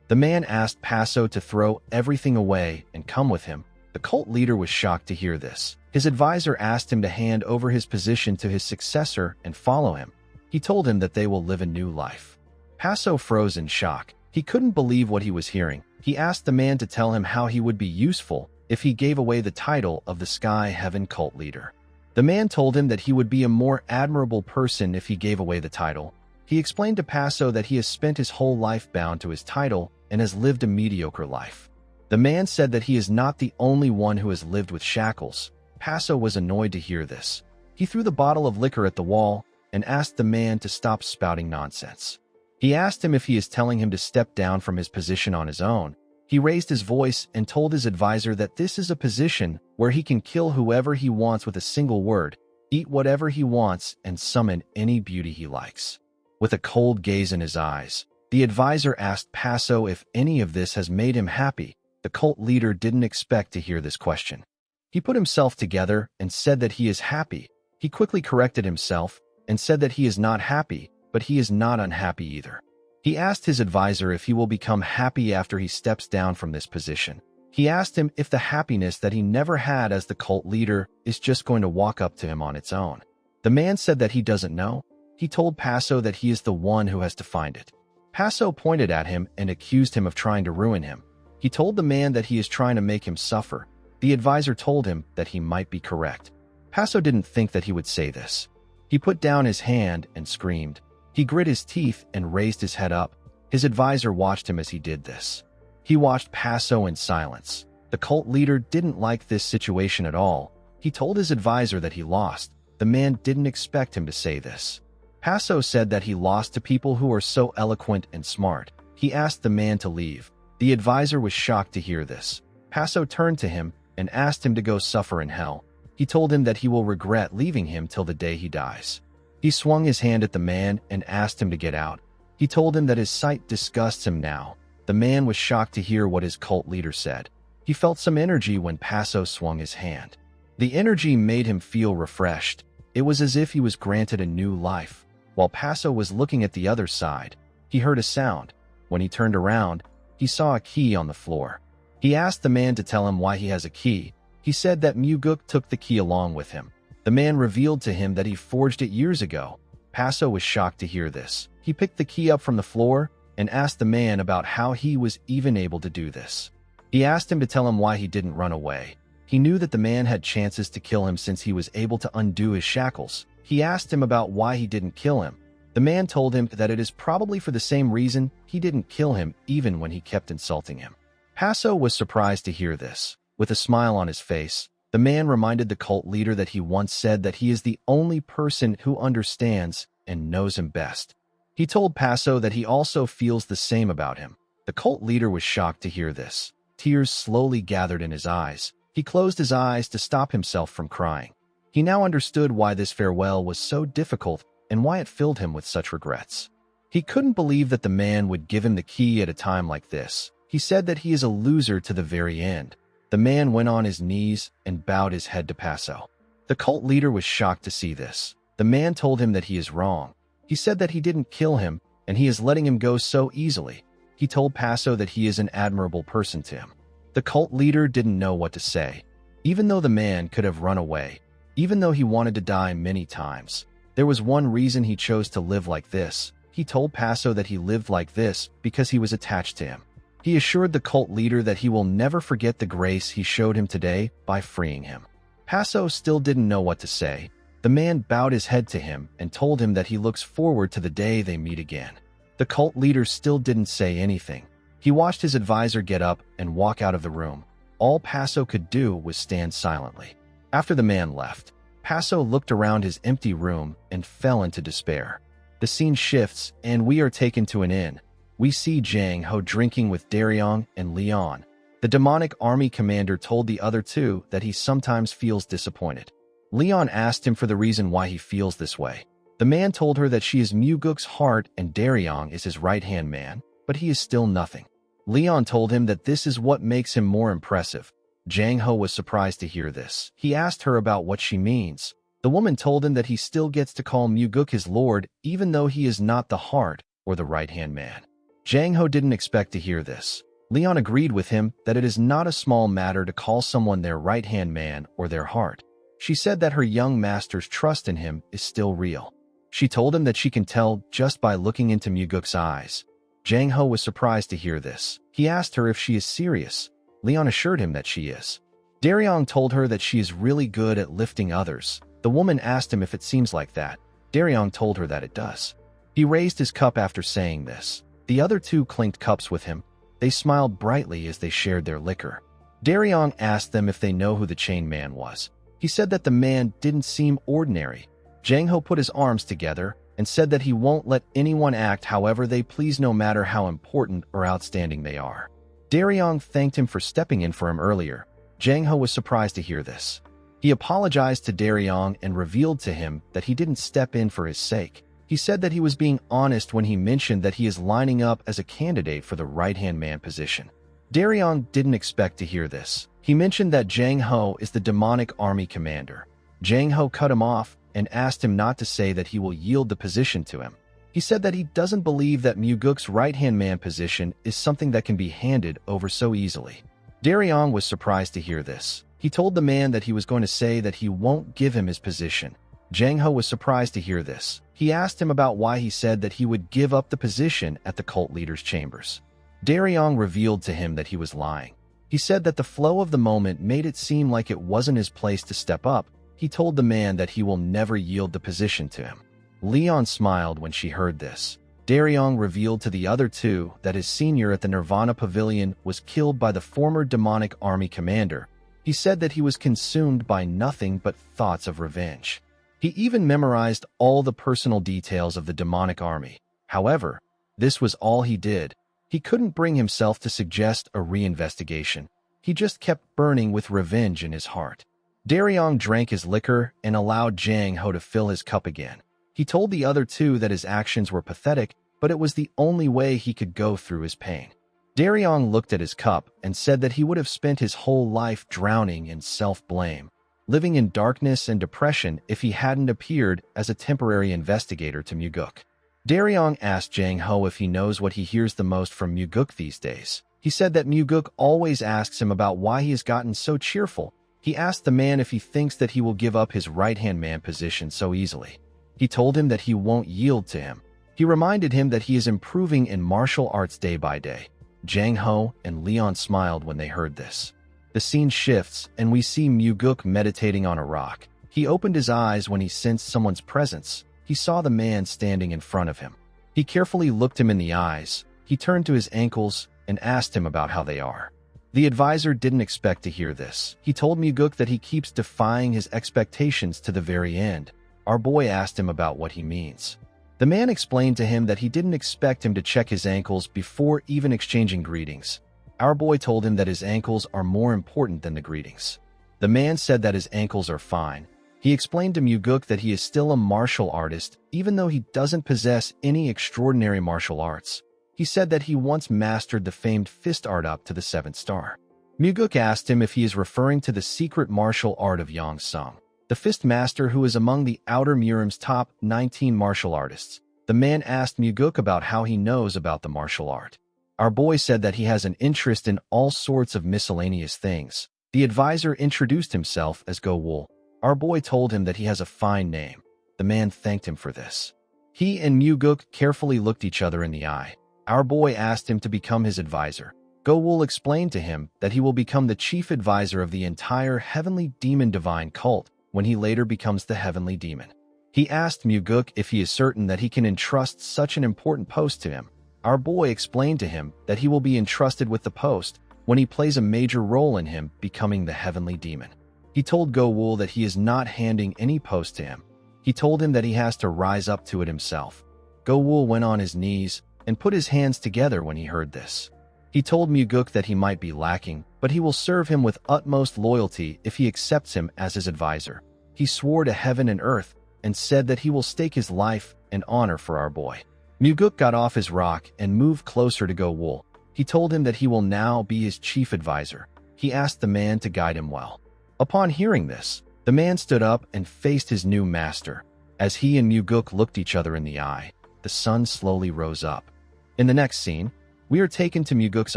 Speaker 1: The man asked Paso to throw everything away and come with him. The cult leader was shocked to hear this. His advisor asked him to hand over his position to his successor and follow him. He told him that they will live a new life. Paso froze in shock. He couldn't believe what he was hearing. He asked the man to tell him how he would be useful if he gave away the title of the Sky Heaven cult leader. The man told him that he would be a more admirable person if he gave away the title. He explained to Paso that he has spent his whole life bound to his title and has lived a mediocre life. The man said that he is not the only one who has lived with shackles. Paso was annoyed to hear this. He threw the bottle of liquor at the wall and asked the man to stop spouting nonsense. He asked him if he is telling him to step down from his position on his own. He raised his voice and told his advisor that this is a position where he can kill whoever he wants with a single word, eat whatever he wants, and summon any beauty he likes. With a cold gaze in his eyes, the advisor asked Paso if any of this has made him happy. The cult leader didn't expect to hear this question. He put himself together and said that he is happy. He quickly corrected himself and said that he is not happy, but he is not unhappy either. He asked his advisor if he will become happy after he steps down from this position. He asked him if the happiness that he never had as the cult leader is just going to walk up to him on its own. The man said that he doesn't know. He told Paso that he is the one who has to find it. Paso pointed at him and accused him of trying to ruin him. He told the man that he is trying to make him suffer. The advisor told him that he might be correct. Paso didn't think that he would say this. He put down his hand and screamed. He grit his teeth and raised his head up. His advisor watched him as he did this. He watched Paso in silence. The cult leader didn't like this situation at all. He told his advisor that he lost. The man didn't expect him to say this. Paso said that he lost to people who are so eloquent and smart. He asked the man to leave. The advisor was shocked to hear this. Paso turned to him and asked him to go suffer in hell. He told him that he will regret leaving him till the day he dies. He swung his hand at the man and asked him to get out. He told him that his sight disgusts him now. The man was shocked to hear what his cult leader said. He felt some energy when Paso swung his hand. The energy made him feel refreshed. It was as if he was granted a new life. While Paso was looking at the other side, he heard a sound. When he turned around, he saw a key on the floor. He asked the man to tell him why he has a key. He said that Muguk took the key along with him. The man revealed to him that he forged it years ago. Paso was shocked to hear this. He picked the key up from the floor and asked the man about how he was even able to do this. He asked him to tell him why he didn't run away. He knew that the man had chances to kill him since he was able to undo his shackles. He asked him about why he didn't kill him. The man told him that it is probably for the same reason he didn't kill him even when he kept insulting him. Paso was surprised to hear this. With a smile on his face, the man reminded the cult leader that he once said that he is the only person who understands and knows him best. He told Paso that he also feels the same about him. The cult leader was shocked to hear this. Tears slowly gathered in his eyes. He closed his eyes to stop himself from crying. He now understood why this farewell was so difficult and why it filled him with such regrets. He couldn't believe that the man would give him the key at a time like this. He said that he is a loser to the very end. The man went on his knees and bowed his head to Paso. The cult leader was shocked to see this. The man told him that he is wrong. He said that he didn't kill him, and he is letting him go so easily. He told Paso that he is an admirable person to him. The cult leader didn't know what to say. Even though the man could have run away, even though he wanted to die many times, there was one reason he chose to live like this. He told Paso that he lived like this because he was attached to him. He assured the cult leader that he will never forget the grace he showed him today by freeing him. Paso still didn't know what to say. The man bowed his head to him and told him that he looks forward to the day they meet again. The cult leader still didn't say anything. He watched his advisor get up and walk out of the room. All Paso could do was stand silently. After the man left, Paso looked around his empty room and fell into despair. The scene shifts, and we are taken to an inn. We see Jang Ho drinking with Daryong and Leon. The demonic army commander told the other two that he sometimes feels disappointed. Leon asked him for the reason why he feels this way. The man told her that she is Muguk's heart and Daryong is his right-hand man, but he is still nothing. Leon told him that this is what makes him more impressive. Jang Ho was surprised to hear this. He asked her about what she means. The woman told him that he still gets to call Muguk his lord even though he is not the heart or the right-hand man. Jang Ho didn't expect to hear this. Leon agreed with him that it is not a small matter to call someone their right-hand man or their heart. She said that her young master's trust in him is still real. She told him that she can tell just by looking into Muguk's eyes. Jang Ho was surprised to hear this. He asked her if she is serious. Leon assured him that she is. Daryong told her that she is really good at lifting others. The woman asked him if it seems like that. Daryong told her that it does. He raised his cup after saying this. The other two clinked cups with him. They smiled brightly as they shared their liquor. Daryong asked them if they know who the chain man was. He said that the man didn't seem ordinary. Jang Ho put his arms together and said that he won't let anyone act however they please no matter how important or outstanding they are. Daryong thanked him for stepping in for him earlier. Jang Ho was surprised to hear this. He apologized to Daryong and revealed to him that he didn't step in for his sake. He said that he was being honest when he mentioned that he is lining up as a candidate for the right-hand man position. Daryong didn't expect to hear this. He mentioned that Jang Ho is the demonic army commander. Jang Ho cut him off and asked him not to say that he will yield the position to him. He said that he doesn't believe that Muguk's right-hand man position is something that can be handed over so easily. Daryong was surprised to hear this. He told the man that he was going to say that he won't give him his position. Jang Ho was surprised to hear this. He asked him about why he said that he would give up the position at the cult leader's chambers. Daryong revealed to him that he was lying. He said that the flow of the moment made it seem like it wasn't his place to step up. He told the man that he will never yield the position to him. Leon smiled when she heard this. Daryong revealed to the other two that his senior at the Nirvana Pavilion was killed by the former demonic army commander. He said that he was consumed by nothing but thoughts of revenge. He even memorized all the personal details of the demonic army. However, this was all he did. He couldn't bring himself to suggest a reinvestigation. He just kept burning with revenge in his heart. Daryong drank his liquor and allowed Jang Ho to fill his cup again. He told the other two that his actions were pathetic, but it was the only way he could go through his pain. Daryong looked at his cup and said that he would have spent his whole life drowning in self-blame. living in darkness and depression if he hadn't appeared as a temporary investigator to Muguk. Daryong asked Jang Ho if he knows what he hears the most from Muguk these days. He said that Muguk always asks him about why he has gotten so cheerful. He asked the man if he thinks that he will give up his right-hand man position so easily. He told him that he won't yield to him. He reminded him that he is improving in martial arts day by day. Jang Ho and Leon smiled when they heard this. The scene shifts, and we see Muguk meditating on a rock. He opened his eyes when he sensed someone's presence. He saw the man standing in front of him. He carefully looked him in the eyes. He turned to his ankles and asked him about how they are. The advisor didn't expect to hear this. He told Muguk that he keeps defying his expectations to the very end. Our boy asked him about what he means. The man explained to him that he didn't expect him to check his ankles before even exchanging greetings. Our boy told him that his ankles are more important than the greetings. The man said that his ankles are fine. He explained to Muguk that he is still a martial artist, even though he doesn't possess any extraordinary martial arts. He said that he once mastered the famed fist art up to the 7th star. Muguk asked him if he is referring to the secret martial art of Yang Sung, the fist master who is among the Outer Murim's top 19 martial artists. The man asked Muguk about how he knows about the martial art. Our boy said that he has an interest in all sorts of miscellaneous things. The advisor introduced himself as Go Wool. Our boy told him that he has a fine name. The man thanked him for this. He and Muguk carefully looked each other in the eye. Our boy asked him to become his advisor. Go Wool explained to him that he will become the chief advisor of the entire Heavenly Demon Divine cult when he later becomes the Heavenly Demon. He asked Muguk if he is certain that he can entrust such an important post to him. Our boy explained to him that he will be entrusted with the post when he plays a major role in him becoming the Heavenly Demon. He told Go Wool that he is not handing any post to him. He told him that he has to rise up to it himself. Go Wool went on his knees and put his hands together when he heard this. He told Muguk that he might be lacking, but he will serve him with utmost loyalty if he accepts him as his advisor. He swore to heaven and earth and said that he will stake his life and honor for our boy. Muguk got off his rock and moved closer to Go Wool. He told him that he will now be his chief advisor. He asked the man to guide him well. Upon hearing this, the man stood up and faced his new master. As he and Muguk looked each other in the eye, the sun slowly rose up. In the next scene, we are taken to Muguk's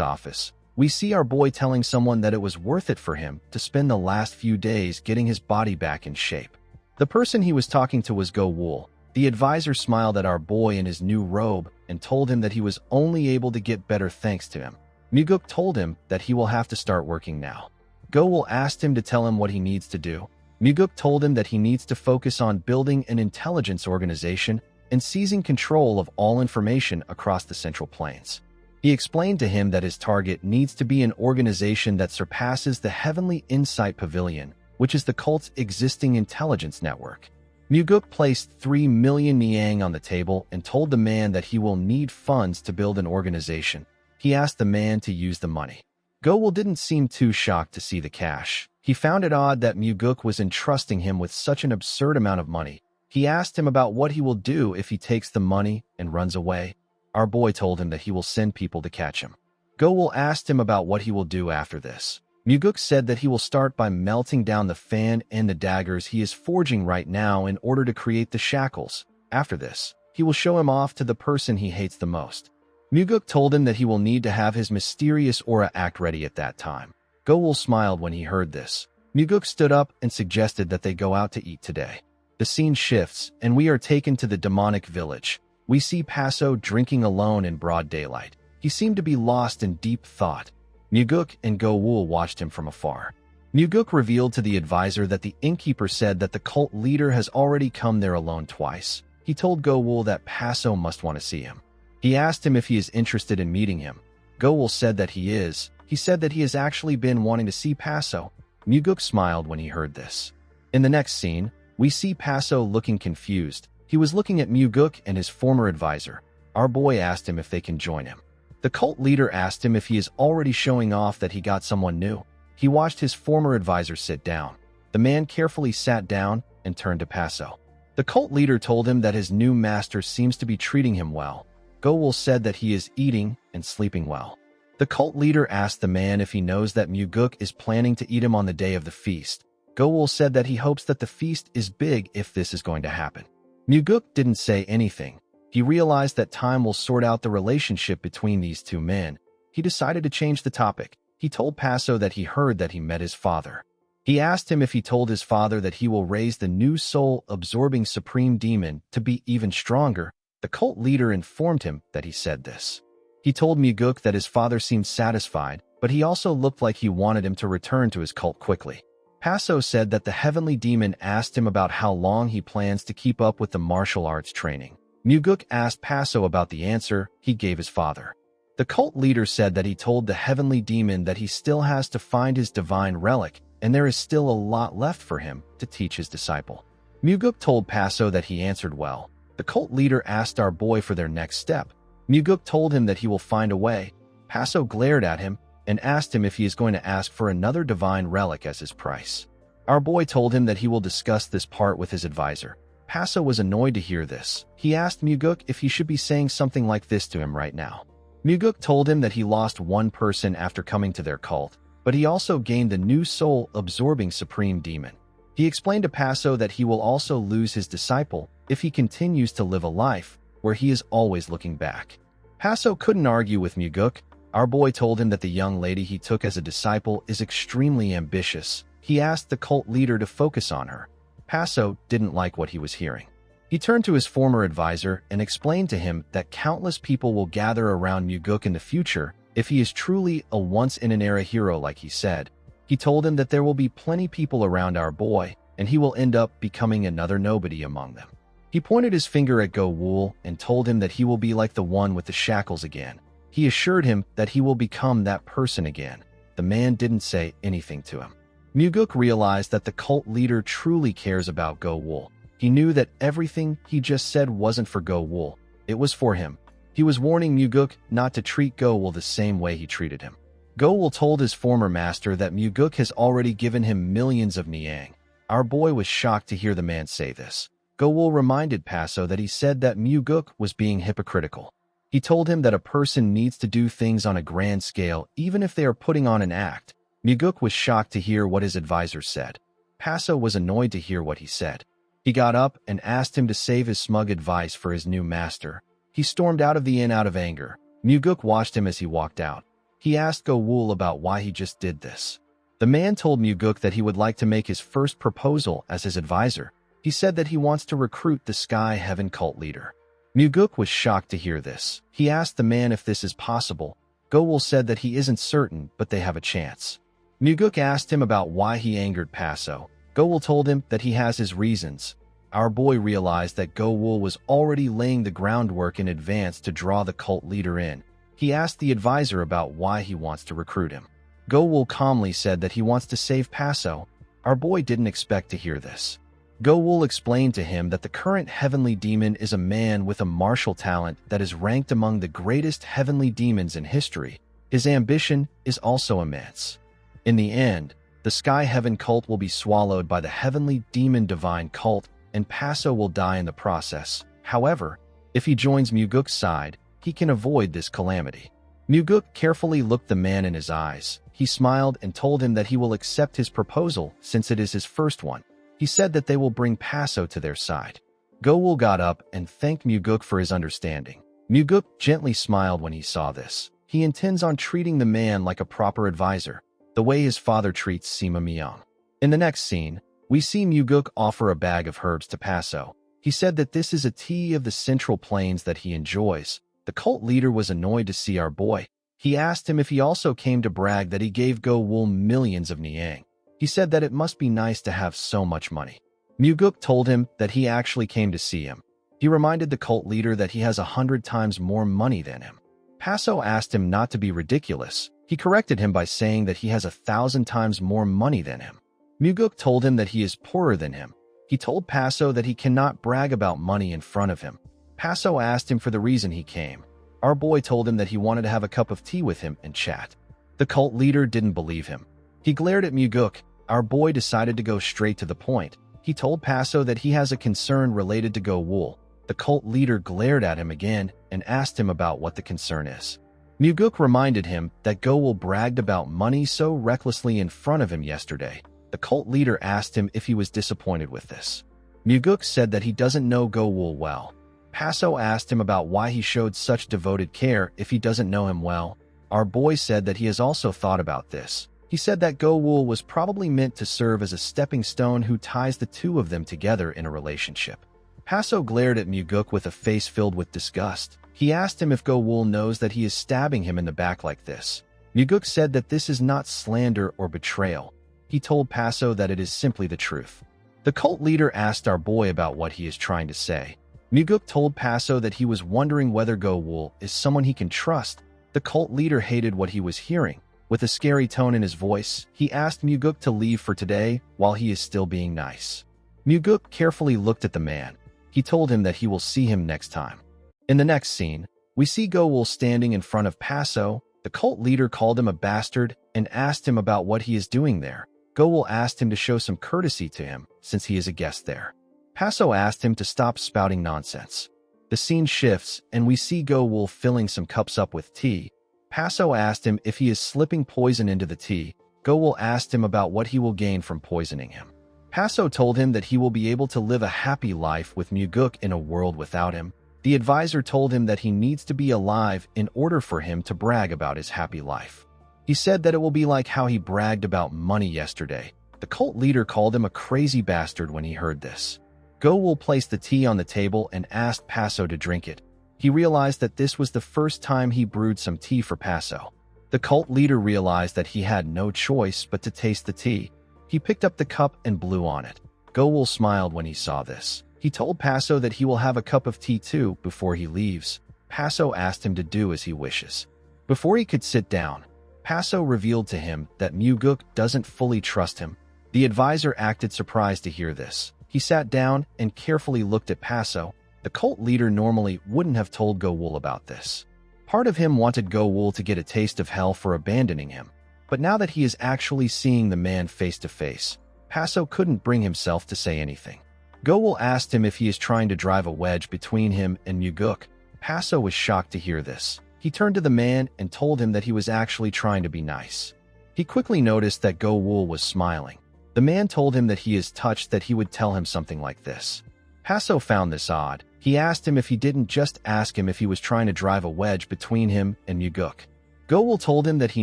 Speaker 1: office. We see our boy telling someone that it was worth it for him to spend the last few days getting his body back in shape. The person he was talking to was Go Wool. The advisor smiled at our boy in his new robe and told him that he was only able to get better thanks to him. Muguk told him that he will have to start working now. Go Wool asked him to tell him what he needs to do. Muguk told him that he needs to focus on building an intelligence organization and seizing control of all information across the Central Plains. He explained to him that his target needs to be an organization that surpasses the Heavenly Insight Pavilion, which is the cult's existing intelligence network. Muguk placed 3 million Niang on the table and told the man that he will need funds to build an organization. He asked the man to use the money. Go Wool didn't seem too shocked to see the cash. He found it odd that Muguk was entrusting him with such an absurd amount of money. He asked him about what he will do if he takes the money and runs away. Our boy told him that he will send people to catch him. Go Wool asked him about what he will do after this. Muguk said that he will start by melting down the fan and the daggers he is forging right now in order to create the shackles. After this, he will show him off to the person he hates the most. Muguk told him that he will need to have his mysterious aura act ready at that time. Go Wool smiled when he heard this. Muguk stood up and suggested that they go out to eat today. The scene shifts, and we are taken to the demonic village. We see Paso drinking alone in broad daylight. He seemed to be lost in deep thought. Muguk and Go Wool watched him from afar. Muguk revealed to the advisor that the innkeeper said that the cult leader has already come there alone twice. He told Go Wool that Paso must want to see him. He asked him if he is interested in meeting him. Go Wool said that he is. He said that he has actually been wanting to see Paso. Muguk smiled when he heard this. In the next scene, we see Paso looking confused. He was looking at Muguk and his former advisor. Our boy asked him if they can join him. The cult leader asked him if he is already showing off that he got someone new. He watched his former advisor sit down. The man carefully sat down and turned to Paso. The cult leader told him that his new master seems to be treating him well. Go Wool said that he is eating and sleeping well. The cult leader asked the man if he knows that Muguk is planning to eat him on the day of the feast. Go-wul said that he hopes that the feast is big if this is going to happen. Muguk didn't say anything. He realized that time will sort out the relationship between these two men. He decided to change the topic. He told Paso that he heard that he met his father. He asked him if he told his father that he will raise the new soul-absorbing supreme demon to be even stronger. The cult leader informed him that he said this. He told Muguk that his father seemed satisfied, but he also looked like he wanted him to return to his cult quickly. Paso said that the heavenly demon asked him about how long he plans to keep up with the martial arts training. Muguk asked Paso about the answer he gave his father. The cult leader said that he told the heavenly demon that he still has to find his divine relic, and there is still a lot left for him to teach his disciple. Muguk told Paso that he answered well. The cult leader asked our boy for their next step. Muguk told him that he will find a way. Paso glared at him and asked him if he is going to ask for another divine relic as his price. Our boy told him that he will discuss this part with his advisor. Paso was annoyed to hear this. He asked Muguk if he should be saying something like this to him right now. Muguk told him that he lost one person after coming to their cult, but he also gained the new soul-absorbing supreme demon. He explained to Paso that he will also lose his disciple if he continues to live a life where he is always looking back. Paso couldn't argue with Muguk. Our boy told him that the young lady he took as a disciple is extremely ambitious. He asked the cult leader to focus on her. Paso didn't like what he was hearing. He turned to his former advisor and explained to him that countless people will gather around Muguk in the future if he is truly a once-in-an-era hero like he said. He told him that there will be plenty people around our boy, and he will end up becoming another nobody among them. He pointed his finger at Go-wul and told him that he will be like the one with the shackles again. He assured him that he will become that person again. The man didn't say anything to him. Muguk realized that the cult leader truly cares about Go-wul. He knew that everything he just said wasn't for Go-wul. It was for him. He was warning Muguk not to treat Go-wul the same way he treated him. Go-wul told his former master that Muguk has already given him millions of niang. Our boy was shocked to hear the man say this. Go-wul reminded Paso that he said that Muguk was being hypocritical. He told him that a person needs to do things on a grand scale even if they are putting on an act. Muguk was shocked to hear what his advisor said. Paso was annoyed to hear what he said. He got up and asked him to save his smug advice for his new master. He stormed out of the inn out of anger. Muguk watched him as he walked out. He asked Go-wul about why he just did this. The man told Muguk that he would like to make his first proposal as his advisor. He said that he wants to recruit the Sky Heaven cult leader. Muguk was shocked to hear this. He asked the man if this is possible. Go-wul said that he isn't certain, but they have a chance. Muguk asked him about why he angered Paso. Go-wul told him that he has his reasons. Our boy realized that Go-wul was already laying the groundwork in advance to draw the cult leader in. He asked the advisor about why he wants to recruit him. Go-wul calmly said that he wants to save Paso. Our boy didn't expect to hear this. Go-wul explained to him that the current heavenly demon is a man with a martial talent that is ranked among the greatest heavenly demons in history. His ambition is also immense. In the end, the Sky Heaven cult will be swallowed by the heavenly demon divine cult, and Paso will die in the process. However, if he joins Muguk's side, he can avoid this calamity. Muguk carefully looked the man in his eyes. He smiled and told him that he will accept his proposal since it is his first one. He said that they will bring Paso to their side. Go-wul got up and thanked Muguk for his understanding. Muguk gently smiled when he saw this. He intends on treating the man like a proper advisor, the way his father treats Sima Myung. In the next scene, we see Muguk offer a bag of herbs to Paso. He said that this is a tea of the Central Plains that he enjoys. The cult leader was annoyed to see our boy. He asked him if he also came to brag that he gave Go-wul millions of niang. He said that it must be nice to have so much money. Muguk told him that he actually came to see him. He reminded the cult leader that he has 100 times more money than him. Paso asked him not to be ridiculous. He corrected him by saying that he has 1,000 times more money than him. Muguk told him that he is poorer than him. He told Paso that he cannot brag about money in front of him. Paso asked him for the reason he came. Our boy told him that he wanted to have a cup of tea with him and chat. The cult leader didn't believe him. He glared at Muguk. Our boy decided to go straight to the point. He told Paso that he has a concern related to Go-wul. The cult leader glared at him again and asked him about what the concern is. Muguk reminded him that Go-wul bragged about money so recklessly in front of him yesterday. The cult leader asked him if he was disappointed with this. Muguk said that he doesn't know Go-wul well. Paso asked him about why he showed such devoted care if he doesn't know him well. Our boy said that he has also thought about this. He said that Go-wul was probably meant to serve as a stepping stone who ties the two of them together in a relationship. Paso glared at Muguk with a face filled with disgust. He asked him if Go-wul knows that he is stabbing him in the back like this. Muguk said that this is not slander or betrayal. He told Paso that it is simply the truth. The cult leader asked our boy about what he is trying to say. Muguk told Paso that he was wondering whether Go-wul is someone he can trust. The cult leader hated what he was hearing. With a scary tone in his voice, he asked Muguk to leave for today while he is still being nice. Muguk carefully looked at the man. He told him that he will see him next time. In the next scene, we see Go-wul standing in front of Paso. The cult leader called him a bastard and asked him about what he is doing there. Go-wul asked him to show some courtesy to him since he is a guest there. Paso asked him to stop spouting nonsense. The scene shifts and we see Go-wul filling some cups up with tea. Paso asked him if he is slipping poison into the tea. Go-wul asked him about what he will gain from poisoning him. Paso told him that he will be able to live a happy life with Muguk in a world without him. The advisor told him that he needs to be alive in order for him to brag about his happy life. He said that it will be like how he bragged about money yesterday. The cult leader called him a crazy bastard when he heard this. Go-wul placed the tea on the table and asked Paso to drink it. He realized that this was the first time he brewed some tea for Paso. The cult leader realized that he had no choice but to taste the tea. He picked up the cup and blew on it. Go-wul smiled when he saw this. He told Paso that he will have a cup of tea too before he leaves. Paso asked him to do as he wishes. Before he could sit down, Paso revealed to him that Muguk doesn't fully trust him. The advisor acted surprised to hear this. He sat down and carefully looked at Paso. The cult leader normally wouldn't have told Go-wul about this. Part of him wanted Go-wul to get a taste of hell for abandoning him. But now that he is actually seeing the man face to face, Paso couldn't bring himself to say anything. Go-wul asked him if he is trying to drive a wedge between him and Muguk. Paso was shocked to hear this. He turned to the man and told him that he was actually trying to be nice. He quickly noticed that Go-wul was smiling. The man told him that he is touched that he would tell him something like this. Paso found this odd. He asked him if he didn't just ask him if he was trying to drive a wedge between him and Muguk. Go-wul told him that he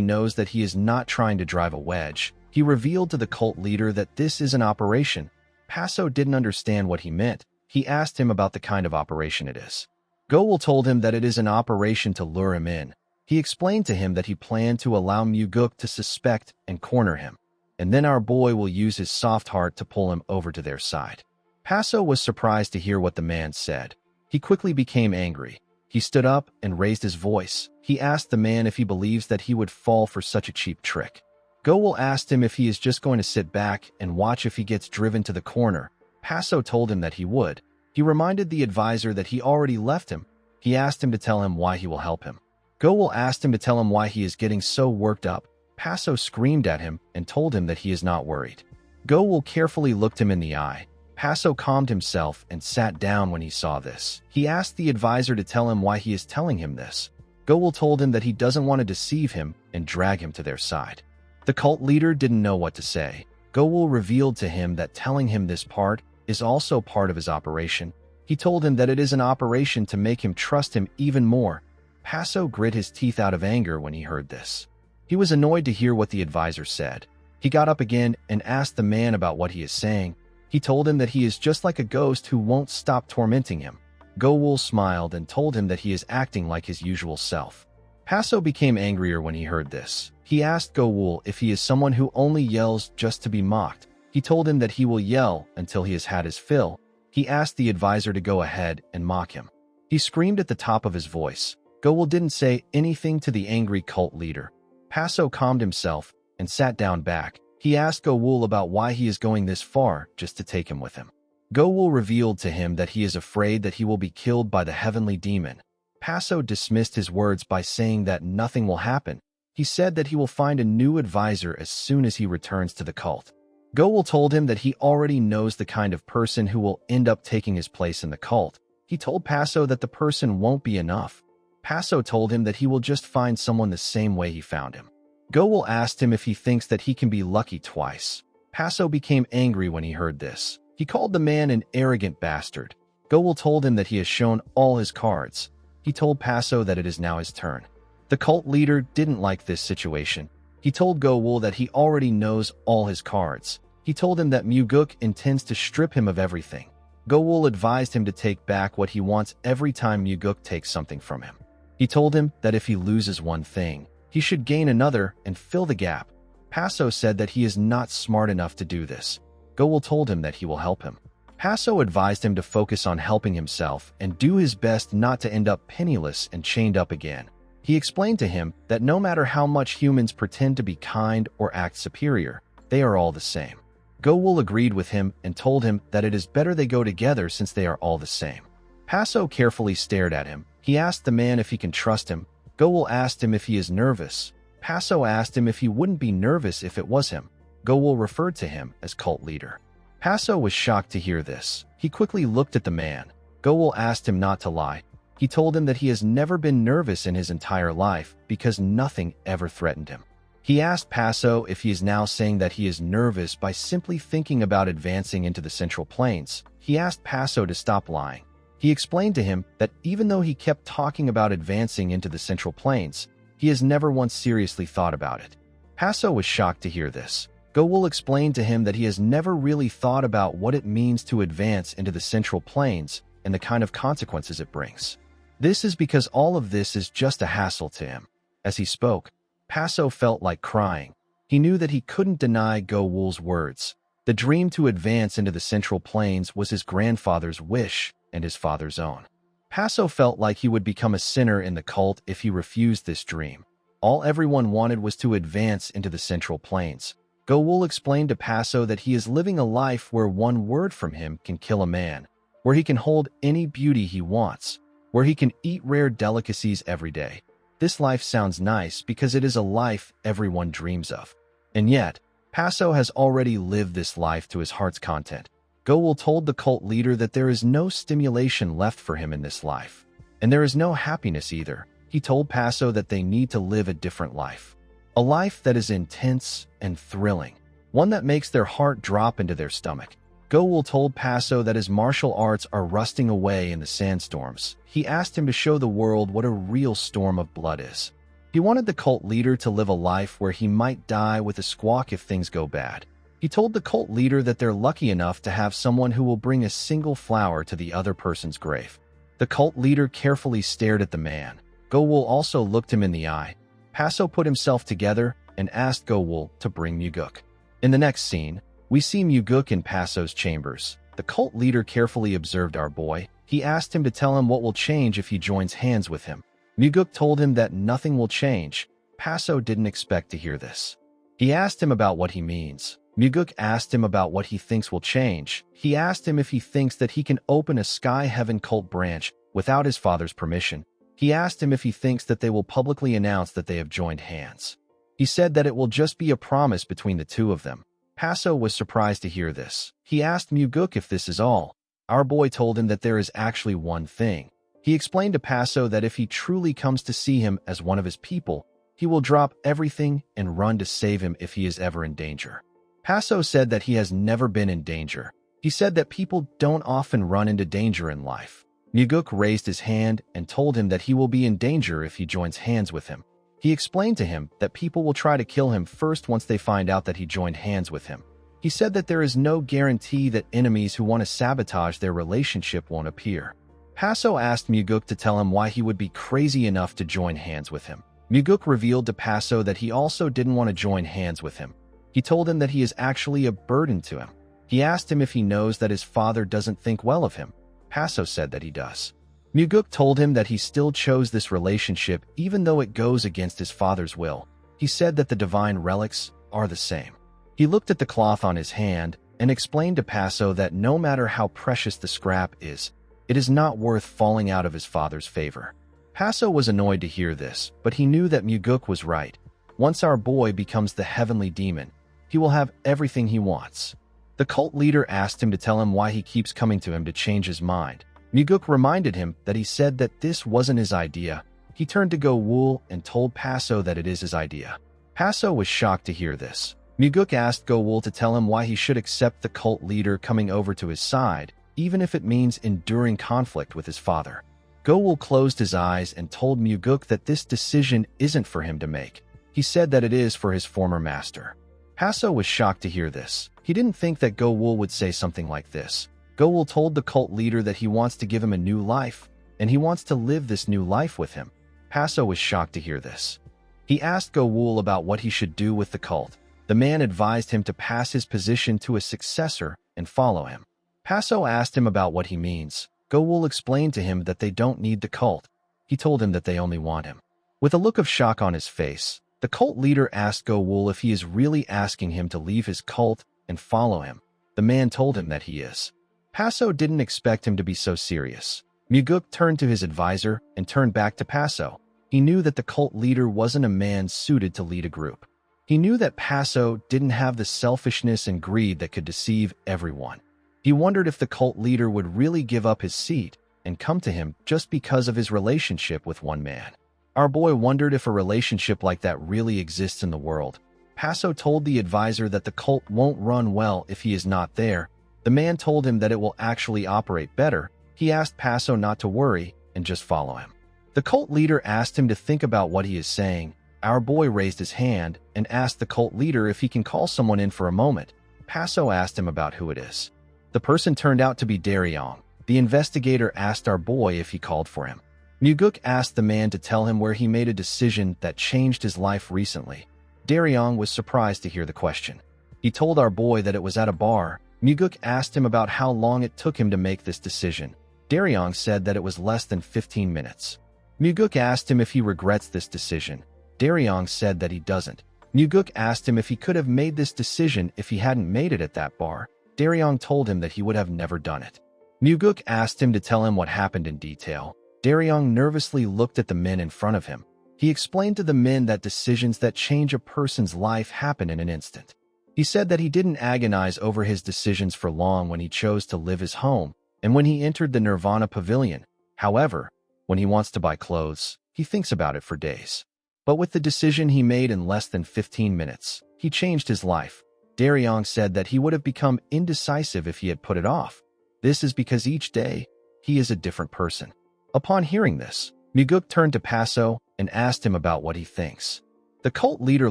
Speaker 1: knows that he is not trying to drive a wedge. He revealed to the cult leader that this is an operation. Paso didn't understand what he meant. He asked him about the kind of operation it is. Go-wul told him that it is an operation to lure him in. He explained to him that he planned to allow Muguk to suspect and corner him, and then our boy will use his soft heart to pull him over to their side. Paso was surprised to hear what the man said. He quickly became angry. He stood up and raised his voice. He asked the man if he believes that he would fall for such a cheap trick. Go-wul asked him if he is just going to sit back and watch if he gets driven to the corner. Paso told him that he would. He reminded the advisor that he already left him. He asked him to tell him why he will help him. Go-wul asked him to tell him why he is getting so worked up. Paso screamed at him and told him that he is not worried. Go-wul carefully looked him in the eye. Paso calmed himself and sat down when he saw this. He asked the advisor to tell him why he is telling him this. Go-wul told him that he doesn't want to deceive him and drag him to their side. The cult leader didn't know what to say. Go-wul revealed to him that telling him this part is also part of his operation. He told him that it is an operation to make him trust him even more. Paso grit his teeth out of anger when he heard this. He was annoyed to hear what the advisor said. He got up again and asked the man about what he is saying. He told him that he is just like a ghost who won't stop tormenting him. Go-wul smiled and told him that he is acting like his usual self. Paso became angrier when he heard this. He asked Go-wul if he is someone who only yells just to be mocked. He told him that he will yell until he has had his fill. He asked the advisor to go ahead and mock him. He screamed at the top of his voice. Go-wul didn't say anything to the angry cult leader. Paso calmed himself and sat down back. He asked Go-wul about why he is going this far just to take him with him. Go-wul revealed to him that he is afraid that he will be killed by the heavenly demon. Paso dismissed his words by saying that nothing will happen. He said that he will find a new advisor as soon as he returns to the cult. Go-wul told him that he already knows the kind of person who will end up taking his place in the cult. He told Paso that the person won't be enough. Paso told him that he will just find someone the same way he found him. Go-wul asked him if he thinks that he can be lucky twice. Paso became angry when he heard this. He called the man an arrogant bastard. Gowul told him that he has shown all his cards. He told Paso that it is now his turn. The cult leader didn't like this situation. He told Gowul that he already knows all his cards. He told him that Muguk intends to strip him of everything. Gowul advised him to take back what he wants every time Muguk takes something from him. He told him that if he loses one thing, he should gain another and fill the gap. Paso said that he is not smart enough to do this. Gowul told him that he will help him. Paso advised him to focus on helping himself and do his best not to end up penniless and chained up again. He explained to him that no matter how much humans pretend to be kind or act superior, they are all the same. Gowul agreed with him and told him that it is better they go together since they are all the same. Paso carefully stared at him. He asked the man if he can trust him. Gowul asked him if he is nervous. Paso asked him if he wouldn't be nervous if it was him. Gowul referred to him as cult leader. Paso was shocked to hear this. He quickly looked at the man. Gowul asked him not to lie. He told him that he has never been nervous in his entire life because nothing ever threatened him. He asked Paso if he is now saying that he is nervous by simply thinking about advancing into the Central Plains. He asked Paso to stop lying. He explained to him that even though he kept talking about advancing into the Central Plains, he has never once seriously thought about it. Paso was shocked to hear this. Gowul explained to him that he has never really thought about what it means to advance into the Central Plains and the kind of consequences it brings. This is because all of this is just a hassle to him. As he spoke, Paso felt like crying. He knew that he couldn't deny Gowul's words. The dream to advance into the Central Plains was his grandfather's wish and his father's own. Paso felt like he would become a sinner in the cult if he refused this dream. All everyone wanted was to advance into the Central Plains. Gowul explained to Paso that he is living a life where one word from him can kill a man, where he can hold any beauty he wants, where he can eat rare delicacies every day. This life sounds nice because it is a life everyone dreams of. And yet, Paso has already lived this life to his heart's content. Gowul told the cult leader that there is no stimulation left for him in this life. And there is no happiness either. He told Paso that they need to live a different life. A life that is intense and thrilling. One that makes their heart drop into their stomach. Gowul told Paso that his martial arts are rusting away in the sandstorms. He asked him to show the world what a real storm of blood is. He wanted the cult leader to live a life where he might die with a squawk if things go bad. He told the cult leader that they're lucky enough to have someone who will bring a single flower to the other person's grave. The cult leader carefully stared at the man. Gowul also looked him in the eye. Paso put himself together and asked Gowul to bring Muguk. In the next scene, we see Muguk in Paso's chambers. The cult leader carefully observed our boy. He asked him to tell him what will change if he joins hands with him. Muguk told him that nothing will change. Paso didn't expect to hear this. He asked him about what he means. Muguk asked him about what he thinks will change. He asked him if he thinks that he can open a Sky Heaven cult branch without his father's permission. He asked him if he thinks that they will publicly announce that they have joined hands. He said that it will just be a promise between the two of them. Paso was surprised to hear this. He asked Muguk if this is all. Our boy told him that there is actually one thing. He explained to Paso that if he truly comes to see him as one of his people, he will drop everything and run to save him if he is ever in danger. Paso said that he has never been in danger. He said that people don't often run into danger in life. Muguk raised his hand and told him that he will be in danger if he joins hands with him. He explained to him that people will try to kill him first once they find out that he joined hands with him. He said that there is no guarantee that enemies who want to sabotage their relationship won't appear. Paso asked Muguk to tell him why he would be crazy enough to join hands with him. Muguk revealed to Paso that he also didn't want to join hands with him. He told him that he is actually a burden to him. He asked him if he knows that his father doesn't think well of him. Paso said that he does. Muguk told him that he still chose this relationship even though it goes against his father's will. He said that the divine relics are the same. He looked at the cloth on his hand and explained to Paso that no matter how precious the scrap is, it is not worth falling out of his father's favor. Paso was annoyed to hear this, but he knew that Muguk was right. Once our boy becomes the heavenly demon, he will have everything he wants. The cult leader asked him to tell him why he keeps coming to him to change his mind. Muguk reminded him that he said that this wasn't his idea. He turned to Gowul and told Paso that it is his idea. Paso was shocked to hear this. Muguk asked Go-wul to tell him why he should accept the cult leader coming over to his side, even if it means enduring conflict with his father. Go-wul closed his eyes and told Muguk that this decision isn't for him to make. He said that it is for his former master. Paso was shocked to hear this. He didn't think that Go-wul would say something like this. Go-wul told the cult leader that he wants to give him a new life, and he wants to live this new life with him. Paso was shocked to hear this. He asked Go-wul about what he should do with the cult. The man advised him to pass his position to a successor and follow him. Paso asked him about what he means. Go-wul explained to him that they don't need the cult. He told him that they only want him. With a look of shock on his face, the cult leader asked Go-wul if he is really asking him to leave his cult and follow him. The man told him that he is. Paso didn't expect him to be so serious. Muguk turned to his advisor and turned back to Paso. He knew that the cult leader wasn't a man suited to lead a group. He knew that Paso didn't have the selfishness and greed that could deceive everyone. He wondered if the cult leader would really give up his seat and come to him just because of his relationship with one man. Our boy wondered if a relationship like that really exists in the world. Paso told the advisor that the cult won't run well if he is not there. The man told him that it will actually operate better. He asked Paso not to worry and just follow him. The cult leader asked him to think about what he is saying. Our boy raised his hand and asked the cult leader if he can call someone in for a moment. Paso asked him about who it is. The person turned out to be Daryong. The investigator asked our boy if he called for him. Muguk asked the man to tell him where he made a decision that changed his life recently. Daryong was surprised to hear the question. He told our boy that it was at a bar. Muguk asked him about how long it took him to make this decision. Daryong said that it was less than 15 minutes. Muguk asked him if he regrets this decision. Daryong said that he doesn't. Muguk asked him if he could have made this decision if he hadn't made it at that bar. Daryong told him that he would have never done it. Muguk asked him to tell him what happened in detail. Daryong nervously looked at the men in front of him. He explained to the men that decisions that change a person's life happen in an instant. He said that he didn't agonize over his decisions for long when he chose to live his home and when he entered the Nirvana Pavilion. However, when he wants to buy clothes, he thinks about it for days. But with the decision he made in less than 15 minutes, he changed his life. Daryong said that he would have become indecisive if he had put it off. This is because each day, he is a different person. Upon hearing this, Muguk turned to Paso and asked him about what he thinks. The cult leader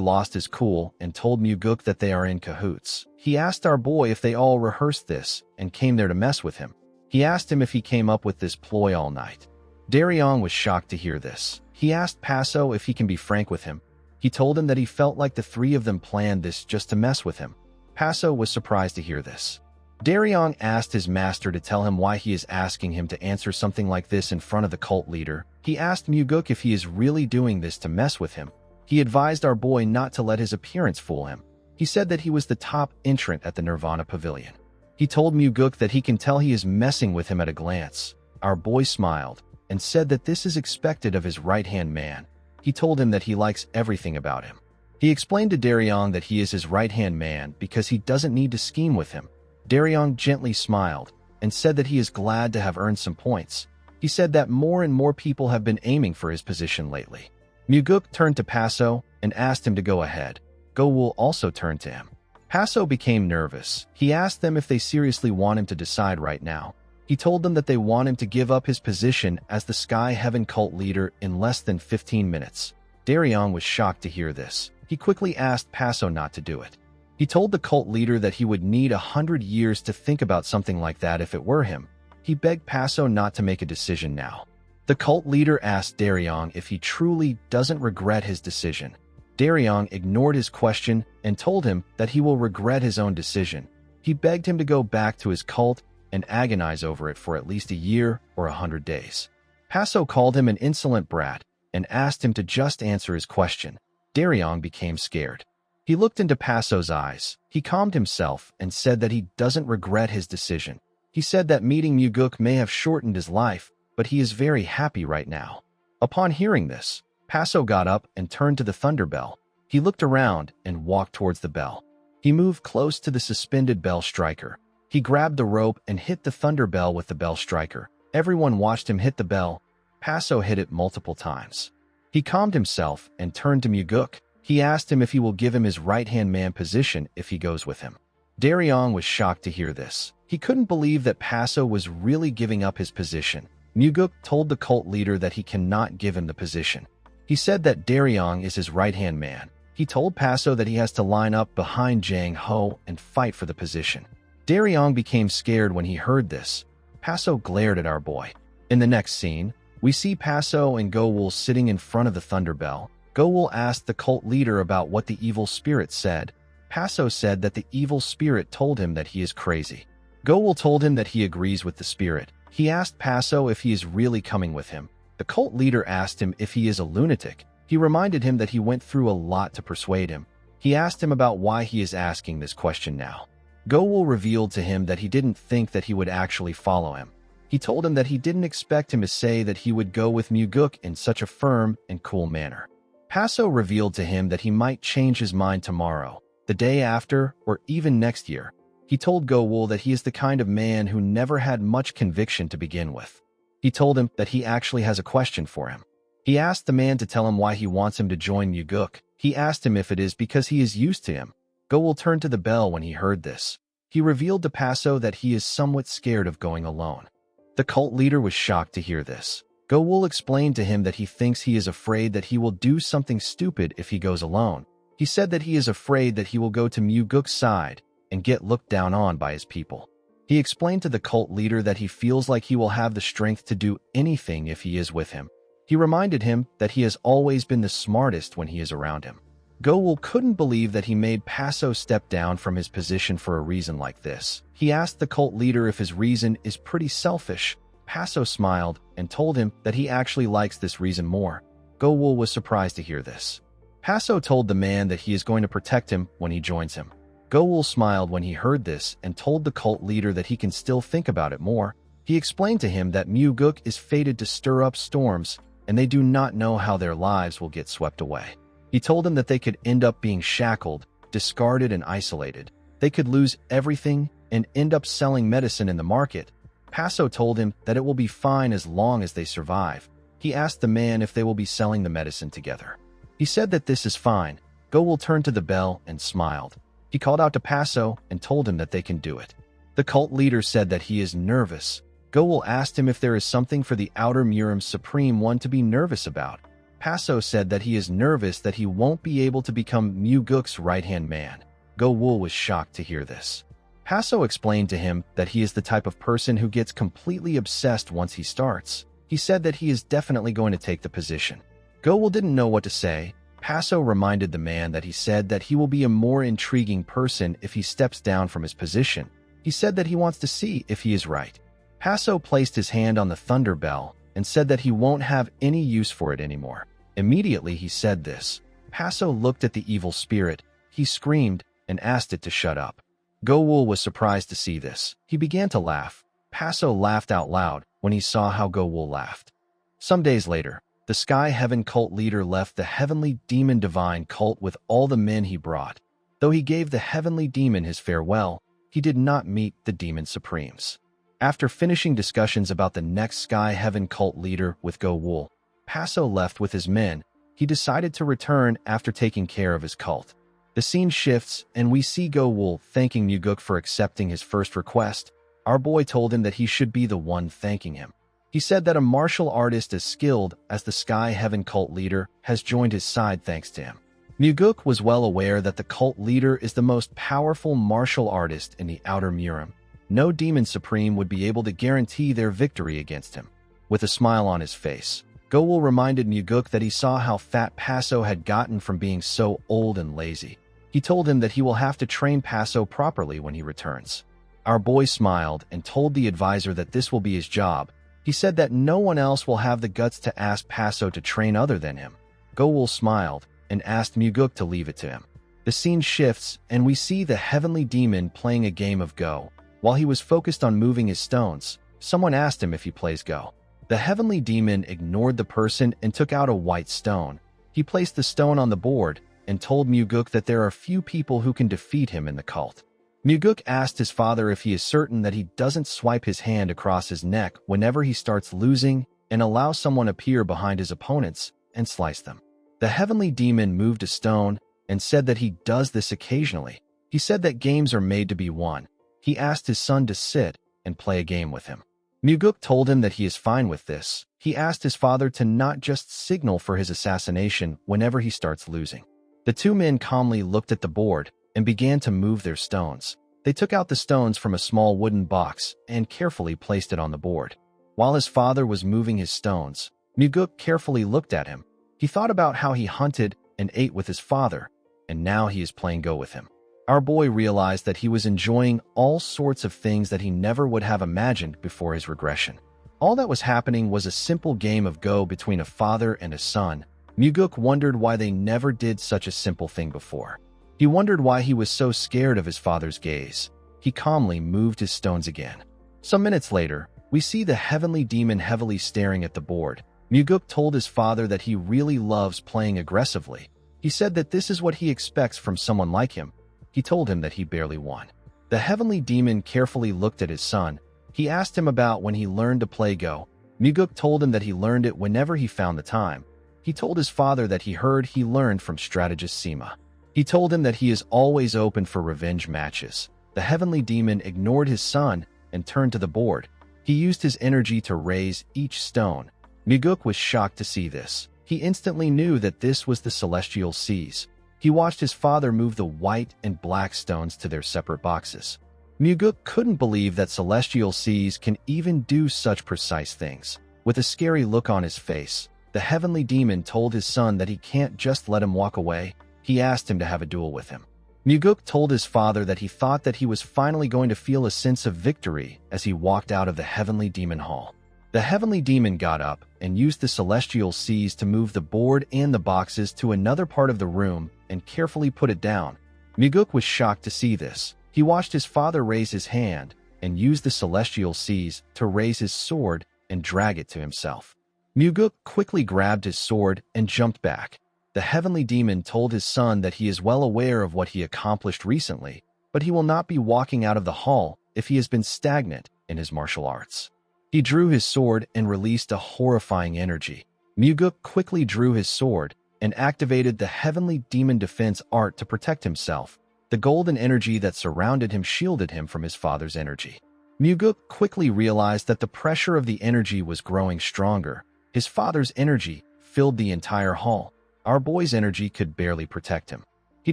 Speaker 1: lost his cool and told Muguk that they are in cahoots. He asked our boy if they all rehearsed this and came there to mess with him. He asked him if he came up with this ploy all night. Daryong was shocked to hear this. He asked Paso if he can be frank with him. He told him that he felt like the three of them planned this just to mess with him. Paso was surprised to hear this. Daryong asked his master to tell him why he is asking him to answer something like this in front of the cult leader. He asked Muguk if he is really doing this to mess with him. He advised our boy not to let his appearance fool him. He said that he was the top entrant at the Nirvana Pavilion. He told Muguk that he can tell he is messing with him at a glance. Our boy smiled and said that this is expected of his right-hand man. He told him that he likes everything about him. He explained to Daryong that he is his right-hand man because he doesn't need to scheme with him. Daryong gently smiled and said that he is glad to have earned some points. He said that more and more people have been aiming for his position lately. Muguk turned to Paso and asked him to go ahead. Go-wul also turned to him. Paso became nervous. He asked them if they seriously want him to decide right now. He told them that they want him to give up his position as the Sky Heaven cult leader in less than 15 minutes. Daryong was shocked to hear this. He quickly asked Paso not to do it. He told the cult leader that he would need 100 years to think about something like that if it were him. He begged Paso not to make a decision now. The cult leader asked Daryong if he truly doesn't regret his decision. Daryong ignored his question and told him that he will regret his own decision. He begged him to go back to his cult and agonize over it for at least a year or 100 days. Paso called him an insolent brat and asked him to just answer his question. Daryong became scared. He looked into Paso's eyes. He calmed himself and said that he doesn't regret his decision. He said that meeting Muguk may have shortened his life, but he is very happy right now. Upon hearing this, Paso got up and turned to the thunder bell. He looked around and walked towards the bell. He moved close to the suspended bell striker. He grabbed the rope and hit the thunder bell with the bell striker. Everyone watched him hit the bell. Paso hit it multiple times. He calmed himself and turned to Muguk. He asked him if he will give him his right-hand man position if he goes with him. Daryong was shocked to hear this. He couldn't believe that Paso was really giving up his position. Muguk told the cult leader that he cannot give him the position. He said that Daryong is his right-hand man. He told Paso that he has to line up behind Jang Ho and fight for the position. Daryong became scared when he heard this. Paso glared at our boy. In the next scene, we see Paso and Gowul sitting in front of the Thunder Bell. Gowul asked the cult leader about what the evil spirit said. Paso said that the evil spirit told him that he is crazy. Gowul told him that he agrees with the spirit. He asked Paso if he is really coming with him. The cult leader asked him if he is a lunatic. He reminded him that he went through a lot to persuade him. He asked him about why he is asking this question now. Gowul revealed to him that he didn't think that he would actually follow him. He told him that he didn't expect him to say that he would go with Muguk in such a firm and cool manner. Paso revealed to him that he might change his mind tomorrow, the day after, or even next year. He told Gowul that he is the kind of man who never had much conviction to begin with. He told him that he actually has a question for him. He asked the man to tell him why he wants him to join Muguk. He asked him if it is because he is used to him. Gowul turned to the bell when he heard this. He revealed to Paso that he is somewhat scared of going alone. The cult leader was shocked to hear this. Gowul explained to him that he thinks he is afraid that he will do something stupid if he goes alone. He said that he is afraid that he will go to Muguk's side and get looked down on by his people. He explained to the cult leader that he feels like he will have the strength to do anything if he is with him. He reminded him that he has always been the smartest when he is around him. Gowul couldn't believe that he made Paso step down from his position for a reason like this. He asked the cult leader if his reason is pretty selfish. Paso smiled and told him that he actually likes this reason more. Gowul was surprised to hear this. Paso told the man that he is going to protect him when he joins him. Gowul smiled when he heard this and told the cult leader that he can still think about it more. He explained to him that Muguk is fated to stir up storms, and they do not know how their lives will get swept away. He told him that they could end up being shackled, discarded, and isolated. They could lose everything and end up selling medicine in the market. Paso told him that it will be fine as long as they survive. He asked the man if they will be selling the medicine together. He said that this is fine. Gowul turned to the bell and smiled. He called out to Paso and told him that they can do it. The cult leader said that he is nervous. Gowul asked him if there is something for the Outer Murim's Supreme One to be nervous about. Paso said that he is nervous that he won't be able to become Muguk's right-hand man. Gowul was shocked to hear this. Paso explained to him that he is the type of person who gets completely obsessed once he starts. He said that he is definitely going to take the position. Gowul didn't know what to say. Paso reminded the man that he said that he will be a more intriguing person if he steps down from his position. He said that he wants to see if he is right. Paso placed his hand on the thunder bell and said that he won't have any use for it anymore. Immediately he said this. Paso looked at the evil spirit. He screamed and asked it to shut up. Gowul was surprised to see this. He began to laugh. Paso laughed out loud when he saw how Gowul laughed. Some days later, the Sky Heaven cult leader left the Heavenly Demon Divine cult with all the men he brought. Though he gave the Heavenly Demon his farewell, he did not meet the Demon Supremes. After finishing discussions about the next Sky Heaven cult leader with Gowul, Paso left with his men. He decided to return after taking care of his cult. The scene shifts, and we see Gowul thanking Muguk for accepting his first request. Our boy told him that he should be the one thanking him. He said that a martial artist as skilled as the Sky Heaven cult leader has joined his side thanks to him. Muguk was well aware that the cult leader is the most powerful martial artist in the Outer Murim. No Demon Supreme would be able to guarantee their victory against him. With a smile on his face, Gowul reminded Muguk that he saw how fat Paso had gotten from being so old and lazy. He told him that he will have to train Paso properly when he returns. Our boy smiled and told the advisor that this will be his job. He said that no one else will have the guts to ask Paso to train other than him. Gowul smiled and asked Muguk to leave it to him. The scene shifts, and we see the Heavenly Demon playing a game of Go. While he was focused on moving his stones, someone asked him if he plays Go. The Heavenly Demon ignored the person and took out a white stone. He placed the stone on the board and told Muguk that there are few people who can defeat him in the cult. Muguk asked his father if he is certain that he doesn't swipe his hand across his neck whenever he starts losing and allow someone appear behind his opponents and slice them. The heavenly demon moved a stone and said that he does this occasionally. He said that games are made to be won. He asked his son to sit and play a game with him. Muguk told him that he is fine with this. He asked his father to not just signal for his assassination whenever he starts losing. The two men calmly looked at the board and began to move their stones. They took out the stones from a small wooden box and carefully placed it on the board. While his father was moving his stones, Muguk carefully looked at him. He thought about how he hunted and ate with his father, and now he is playing Go with him. Our boy realized that he was enjoying all sorts of things that he never would have imagined before his regression. All that was happening was a simple game of Go between a father and a son. Muguk wondered why they never did such a simple thing before. He wondered why he was so scared of his father's gaze. He calmly moved his stones again. Some minutes later, we see the heavenly demon heavily staring at the board. Muguk told his father that he really loves playing aggressively. He said that this is what he expects from someone like him. He told him that he barely won. The heavenly demon carefully looked at his son. He asked him about when he learned to play Go. Muguk told him that he learned it whenever he found the time. He told his father that he heard he learned from strategist Sima. He told him that he is always open for revenge matches. The heavenly demon ignored his son and turned to the board. He used his energy to raise each stone. Muguk was shocked to see this. He instantly knew that this was the celestial seas. He watched his father move the white and black stones to their separate boxes. Muguk couldn't believe that celestial seas can even do such precise things. With a scary look on his face, the heavenly demon told his son that he can't just let him walk away. He asked him to have a duel with him. Muguk told his father that he thought that he was finally going to feel a sense of victory as he walked out of the heavenly demon hall. The heavenly demon got up and used the celestial seas to move the board and the boxes to another part of the room and carefully put it down. Muguk was shocked to see this. He watched his father raise his hand and use the celestial seas to raise his sword and drag it to himself. Muguk quickly grabbed his sword and jumped back. The heavenly demon told his son that he is well aware of what he accomplished recently, but he will not be walking out of the hall if he has been stagnant in his martial arts. He drew his sword and released a horrifying energy. Muguk quickly drew his sword and activated the heavenly demon defense art to protect himself. The golden energy that surrounded him shielded him from his father's energy. Muguk quickly realized that the pressure of the energy was growing stronger. His father's energy filled the entire hall. Our boy's energy could barely protect him. He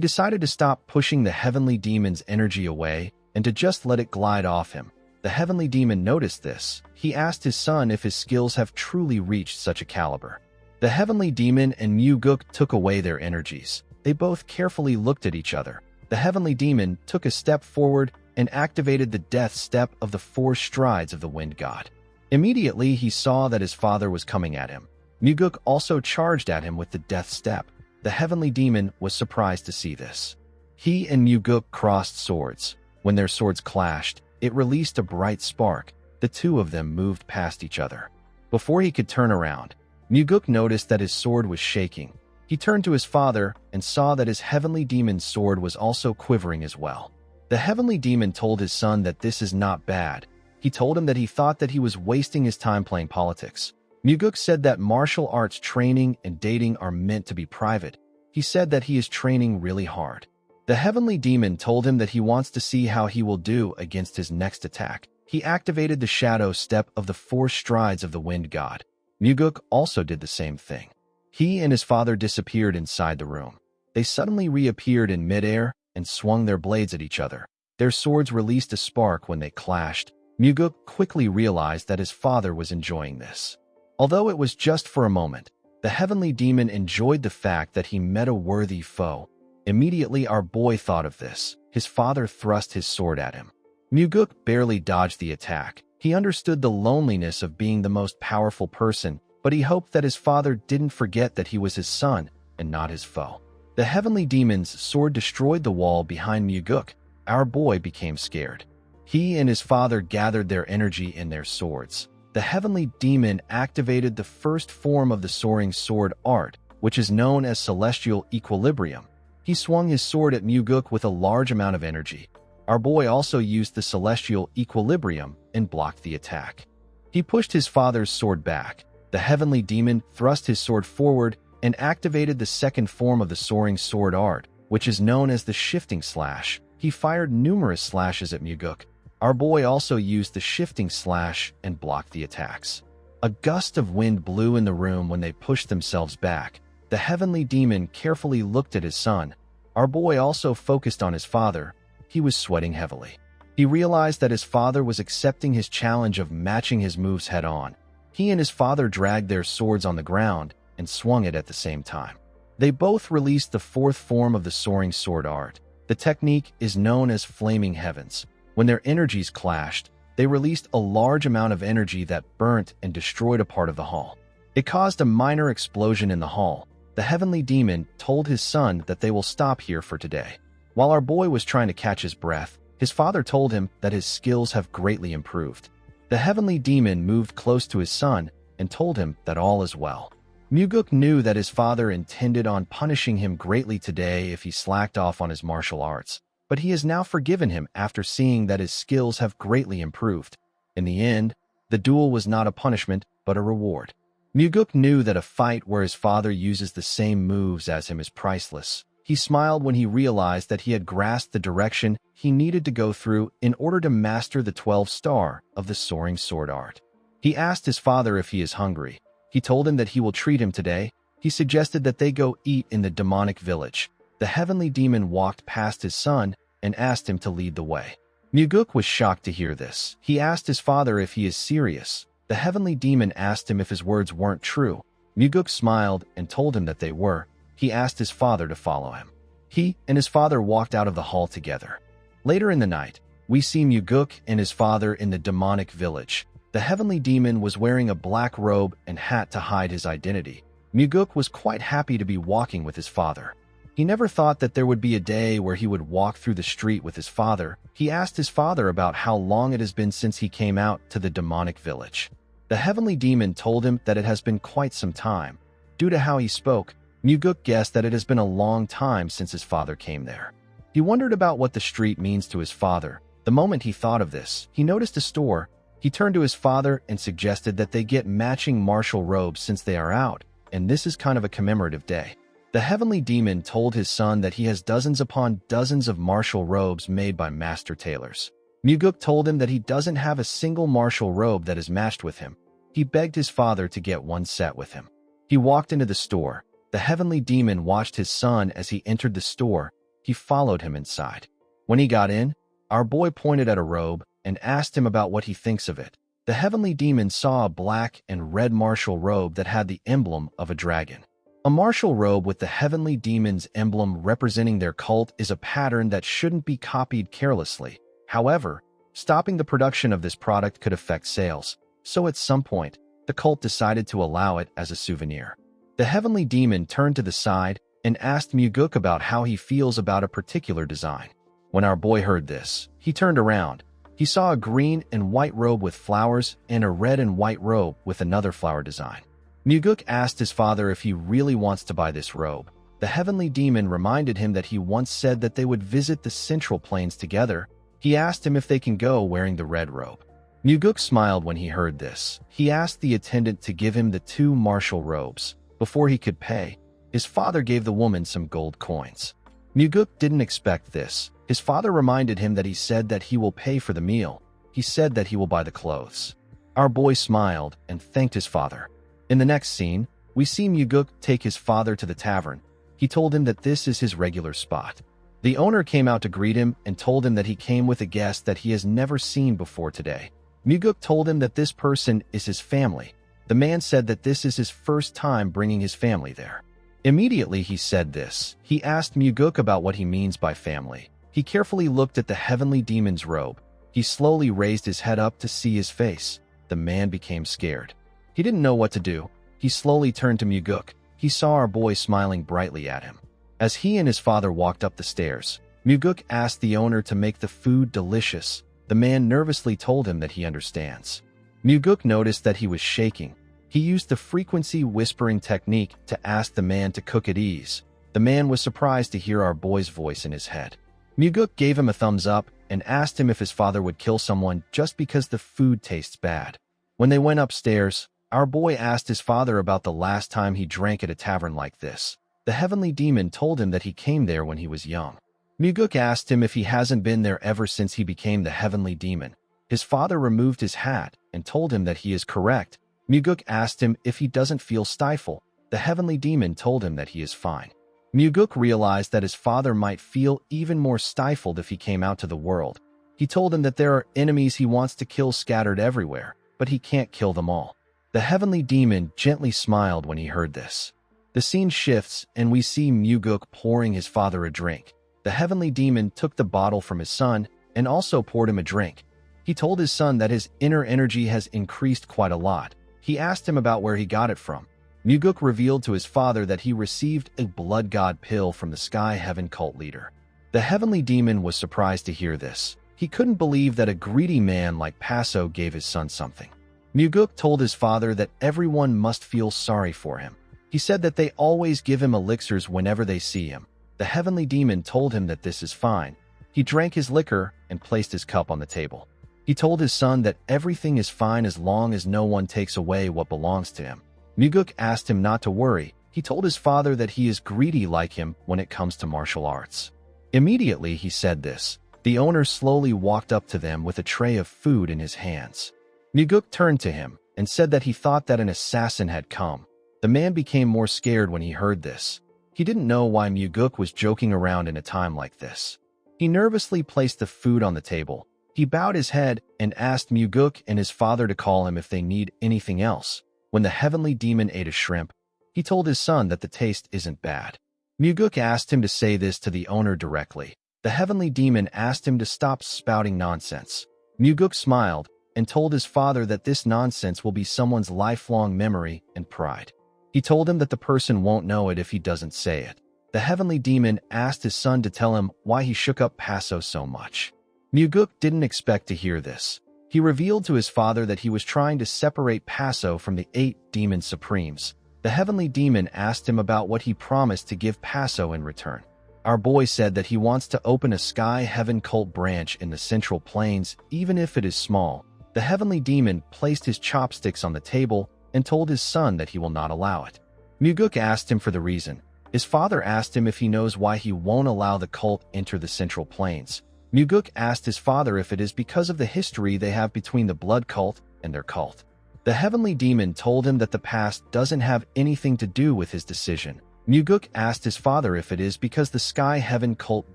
Speaker 1: decided to stop pushing the heavenly demon's energy away and to just let it glide off him. The heavenly demon noticed this. He asked his son if his skills have truly reached such a caliber. The heavenly demon and Muguk took away their energies. They both carefully looked at each other. The heavenly demon took a step forward and activated the death step of the 4 strides of the wind god. Immediately, he saw that his father was coming at him. Muguk also charged at him with the death step. The heavenly demon was surprised to see this. He and Muguk crossed swords. When their swords clashed, it released a bright spark. The two of them moved past each other. Before he could turn around, Muguk noticed that his sword was shaking. He turned to his father and saw that his heavenly demon's sword was also quivering as well. The heavenly demon told his son that this is not bad. He told him that he thought that he was wasting his time playing politics. Muguk said that martial arts training and dating are meant to be private. He said that he is training really hard. The heavenly demon told him that he wants to see how he will do against his next attack. He activated the shadow step of the 4 strides of the wind god. Muguk also did the same thing. He and his father disappeared inside the room. They suddenly reappeared in midair and swung their blades at each other. Their swords released a spark when they clashed. Muguk quickly realized that his father was enjoying this. Although it was just for a moment, the heavenly demon enjoyed the fact that he met a worthy foe. Immediately, our boy thought of this. His father thrust his sword at him. Muguk barely dodged the attack. He understood the loneliness of being the most powerful person, but he hoped that his father didn't forget that he was his son and not his foe. The heavenly demon's sword destroyed the wall behind Muguk. Our boy became scared. He and his father gathered their energy in their swords. The heavenly demon activated the first form of the soaring sword art, which is known as celestial equilibrium. He swung his sword at Muguk with a large amount of energy. Our boy also used the celestial equilibrium and blocked the attack. He pushed his father's sword back. The heavenly demon thrust his sword forward and activated the second form of the soaring sword art, which is known as the shifting slash. He fired numerous slashes at Muguk. Our boy also used the shifting slash and blocked the attacks. A gust of wind blew in the room when they pushed themselves back. The heavenly demon carefully looked at his son. Our boy also focused on his father. He was sweating heavily. He realized that his father was accepting his challenge of matching his moves head-on. He and his father dragged their swords on the ground and swung it at the same time. They both released the fourth form of the soaring sword art. The technique is known as Flaming Heavens. When their energies clashed, they released a large amount of energy that burnt and destroyed a part of the hall. It caused a minor explosion in the hall. The heavenly demon told his son that they will stop here for today. While our boy was trying to catch his breath, his father told him that his skills have greatly improved. The heavenly demon moved close to his son and told him that all is well. Muguk knew that his father intended on punishing him greatly today if he slacked off on his martial arts, but he has now forgiven him after seeing that his skills have greatly improved. In the end, the duel was not a punishment, but a reward. Muguk knew that a fight where his father uses the same moves as him is priceless. He smiled when he realized that he had grasped the direction he needed to go through in order to master the 12th star of the soaring sword art. He asked his father if he is hungry. He told him that he will treat him today. He suggested that they go eat in the demonic village. The heavenly demon walked past his son and asked him to lead the way. Muguk was shocked to hear this. He asked his father if he is serious. The heavenly demon asked him if his words weren't true. Muguk smiled and told him that they were. He asked his father to follow him. He and his father walked out of the hall together. Later in the night, we see Muguk and his father in the demonic village. The heavenly demon was wearing a black robe and hat to hide his identity. Muguk was quite happy to be walking with his father. He never thought that there would be a day where he would walk through the street with his father. He asked his father about how long it has been since he came out to the demonic village. The heavenly demon told him that it has been quite some time. Due to how he spoke, Muguk guessed that it has been a long time since his father came there. He wondered about what the street means to his father. The moment he thought of this, he noticed a store. He turned to his father and suggested that they get matching martial robes since they are out, and this is kind of a commemorative day. The heavenly demon told his son that he has dozens upon dozens of martial robes made by master tailors. Muguk told him that he doesn't have a single martial robe that is matched with him. He begged his father to get one set with him. He walked into the store. The heavenly demon watched his son as he entered the store. He followed him inside. When he got in, our boy pointed at a robe and asked him about what he thinks of it. The heavenly demon saw a black and red martial robe that had the emblem of a dragon. A martial robe with the heavenly demon's emblem representing their cult is a pattern that shouldn't be copied carelessly. However, stopping the production of this product could affect sales, so at some point, the cult decided to allow it as a souvenir. The heavenly demon turned to the side and asked Muguk about how he feels about a particular design. When our boy heard this, he turned around. He saw a green and white robe with flowers and a red and white robe with another flower design. Muguk asked his father if he really wants to buy this robe. The heavenly demon reminded him that he once said that they would visit the central plains together. He asked him if they can go wearing the red robe. Muguk smiled when he heard this. He asked the attendant to give him the 2 martial robes. Before he could pay, his father gave the woman some gold coins. Muguk didn't expect this. His father reminded him that he said that he will pay for the meal. He said that he will buy the clothes. Our boy smiled and thanked his father. In the next scene, we see Muguk take his father to the tavern. He told him that this is his regular spot. The owner came out to greet him and told him that he came with a guest that he has never seen before today. Muguk told him that this person is his family. The man said that this is his first time bringing his family there. Immediately he said this. He asked Muguk about what he means by family. He carefully looked at the heavenly demon's robe. He slowly raised his head up to see his face. The man became scared. He didn't know what to do. He slowly turned to Muguk. He saw our boy smiling brightly at him. As he and his father walked up the stairs, Muguk asked the owner to make the food delicious. The man nervously told him that he understands. Muguk noticed that he was shaking. He used the frequency whispering technique to ask the man to cook at ease. The man was surprised to hear our boy's voice in his head. Muguk gave him a thumbs up and asked him if his father would kill someone just because the food tastes bad. When they went upstairs, Our boy asked his father about the last time he drank at a tavern like this. The heavenly demon told him that he came there when he was young. Muguk asked him if he hasn't been there ever since he became the heavenly demon. His father removed his hat and told him that he is correct. Muguk asked him if he doesn't feel stifled. The heavenly demon told him that he is fine. Muguk realized that his father might feel even more stifled if he came out to the world. He told him that there are enemies he wants to kill scattered everywhere, but he can't kill them all. The heavenly demon gently smiled when he heard this. The scene shifts and we see Muguk pouring his father a drink. The heavenly demon took the bottle from his son and also poured him a drink. He told his son that his inner energy has increased quite a lot. He asked him about where he got it from. Muguk revealed to his father that he received a blood god pill from the Sky Heaven cult leader. The heavenly demon was surprised to hear this. He couldn't believe that a greedy man like Paso gave his son something. Muguk told his father that everyone must feel sorry for him. He said that they always give him elixirs whenever they see him. The heavenly demon told him that this is fine. He drank his liquor and placed his cup on the table. He told his son that everything is fine as long as no one takes away what belongs to him. Muguk asked him not to worry. He told his father that he is greedy like him when it comes to martial arts. Immediately he said this. The owner slowly walked up to them with a tray of food in his hands. Muguk turned to him and said that he thought that an assassin had come. The man became more scared when he heard this. He didn't know why Muguk was joking around in a time like this. He nervously placed the food on the table. He bowed his head and asked Muguk and his father to call him if they need anything else. When the heavenly demon ate a shrimp, he told his son that the taste isn't bad. Muguk asked him to say this to the owner directly. The heavenly demon asked him to stop spouting nonsense. Muguk smiled and told his father that this nonsense will be someone's lifelong memory and pride. He told him that the person won't know it if he doesn't say it. The heavenly demon asked his son to tell him why he shook up Paso so much. Muguk didn't expect to hear this. He revealed to his father that he was trying to separate Paso from the 8 demon supremes. The heavenly demon asked him about what he promised to give Paso in return. Our boy said that he wants to open a Sky Heaven cult branch in the Central Plains, even if it is small. The heavenly demon placed his chopsticks on the table and told his son that he will not allow it. Muguk asked him for the reason. His father asked him if he knows why he won't allow the cult enter the Central Plains. Muguk asked his father if it is because of the history they have between the blood cult and their cult. The heavenly demon told him that the past doesn't have anything to do with his decision. Muguk asked his father if it is because the Sky Heaven cult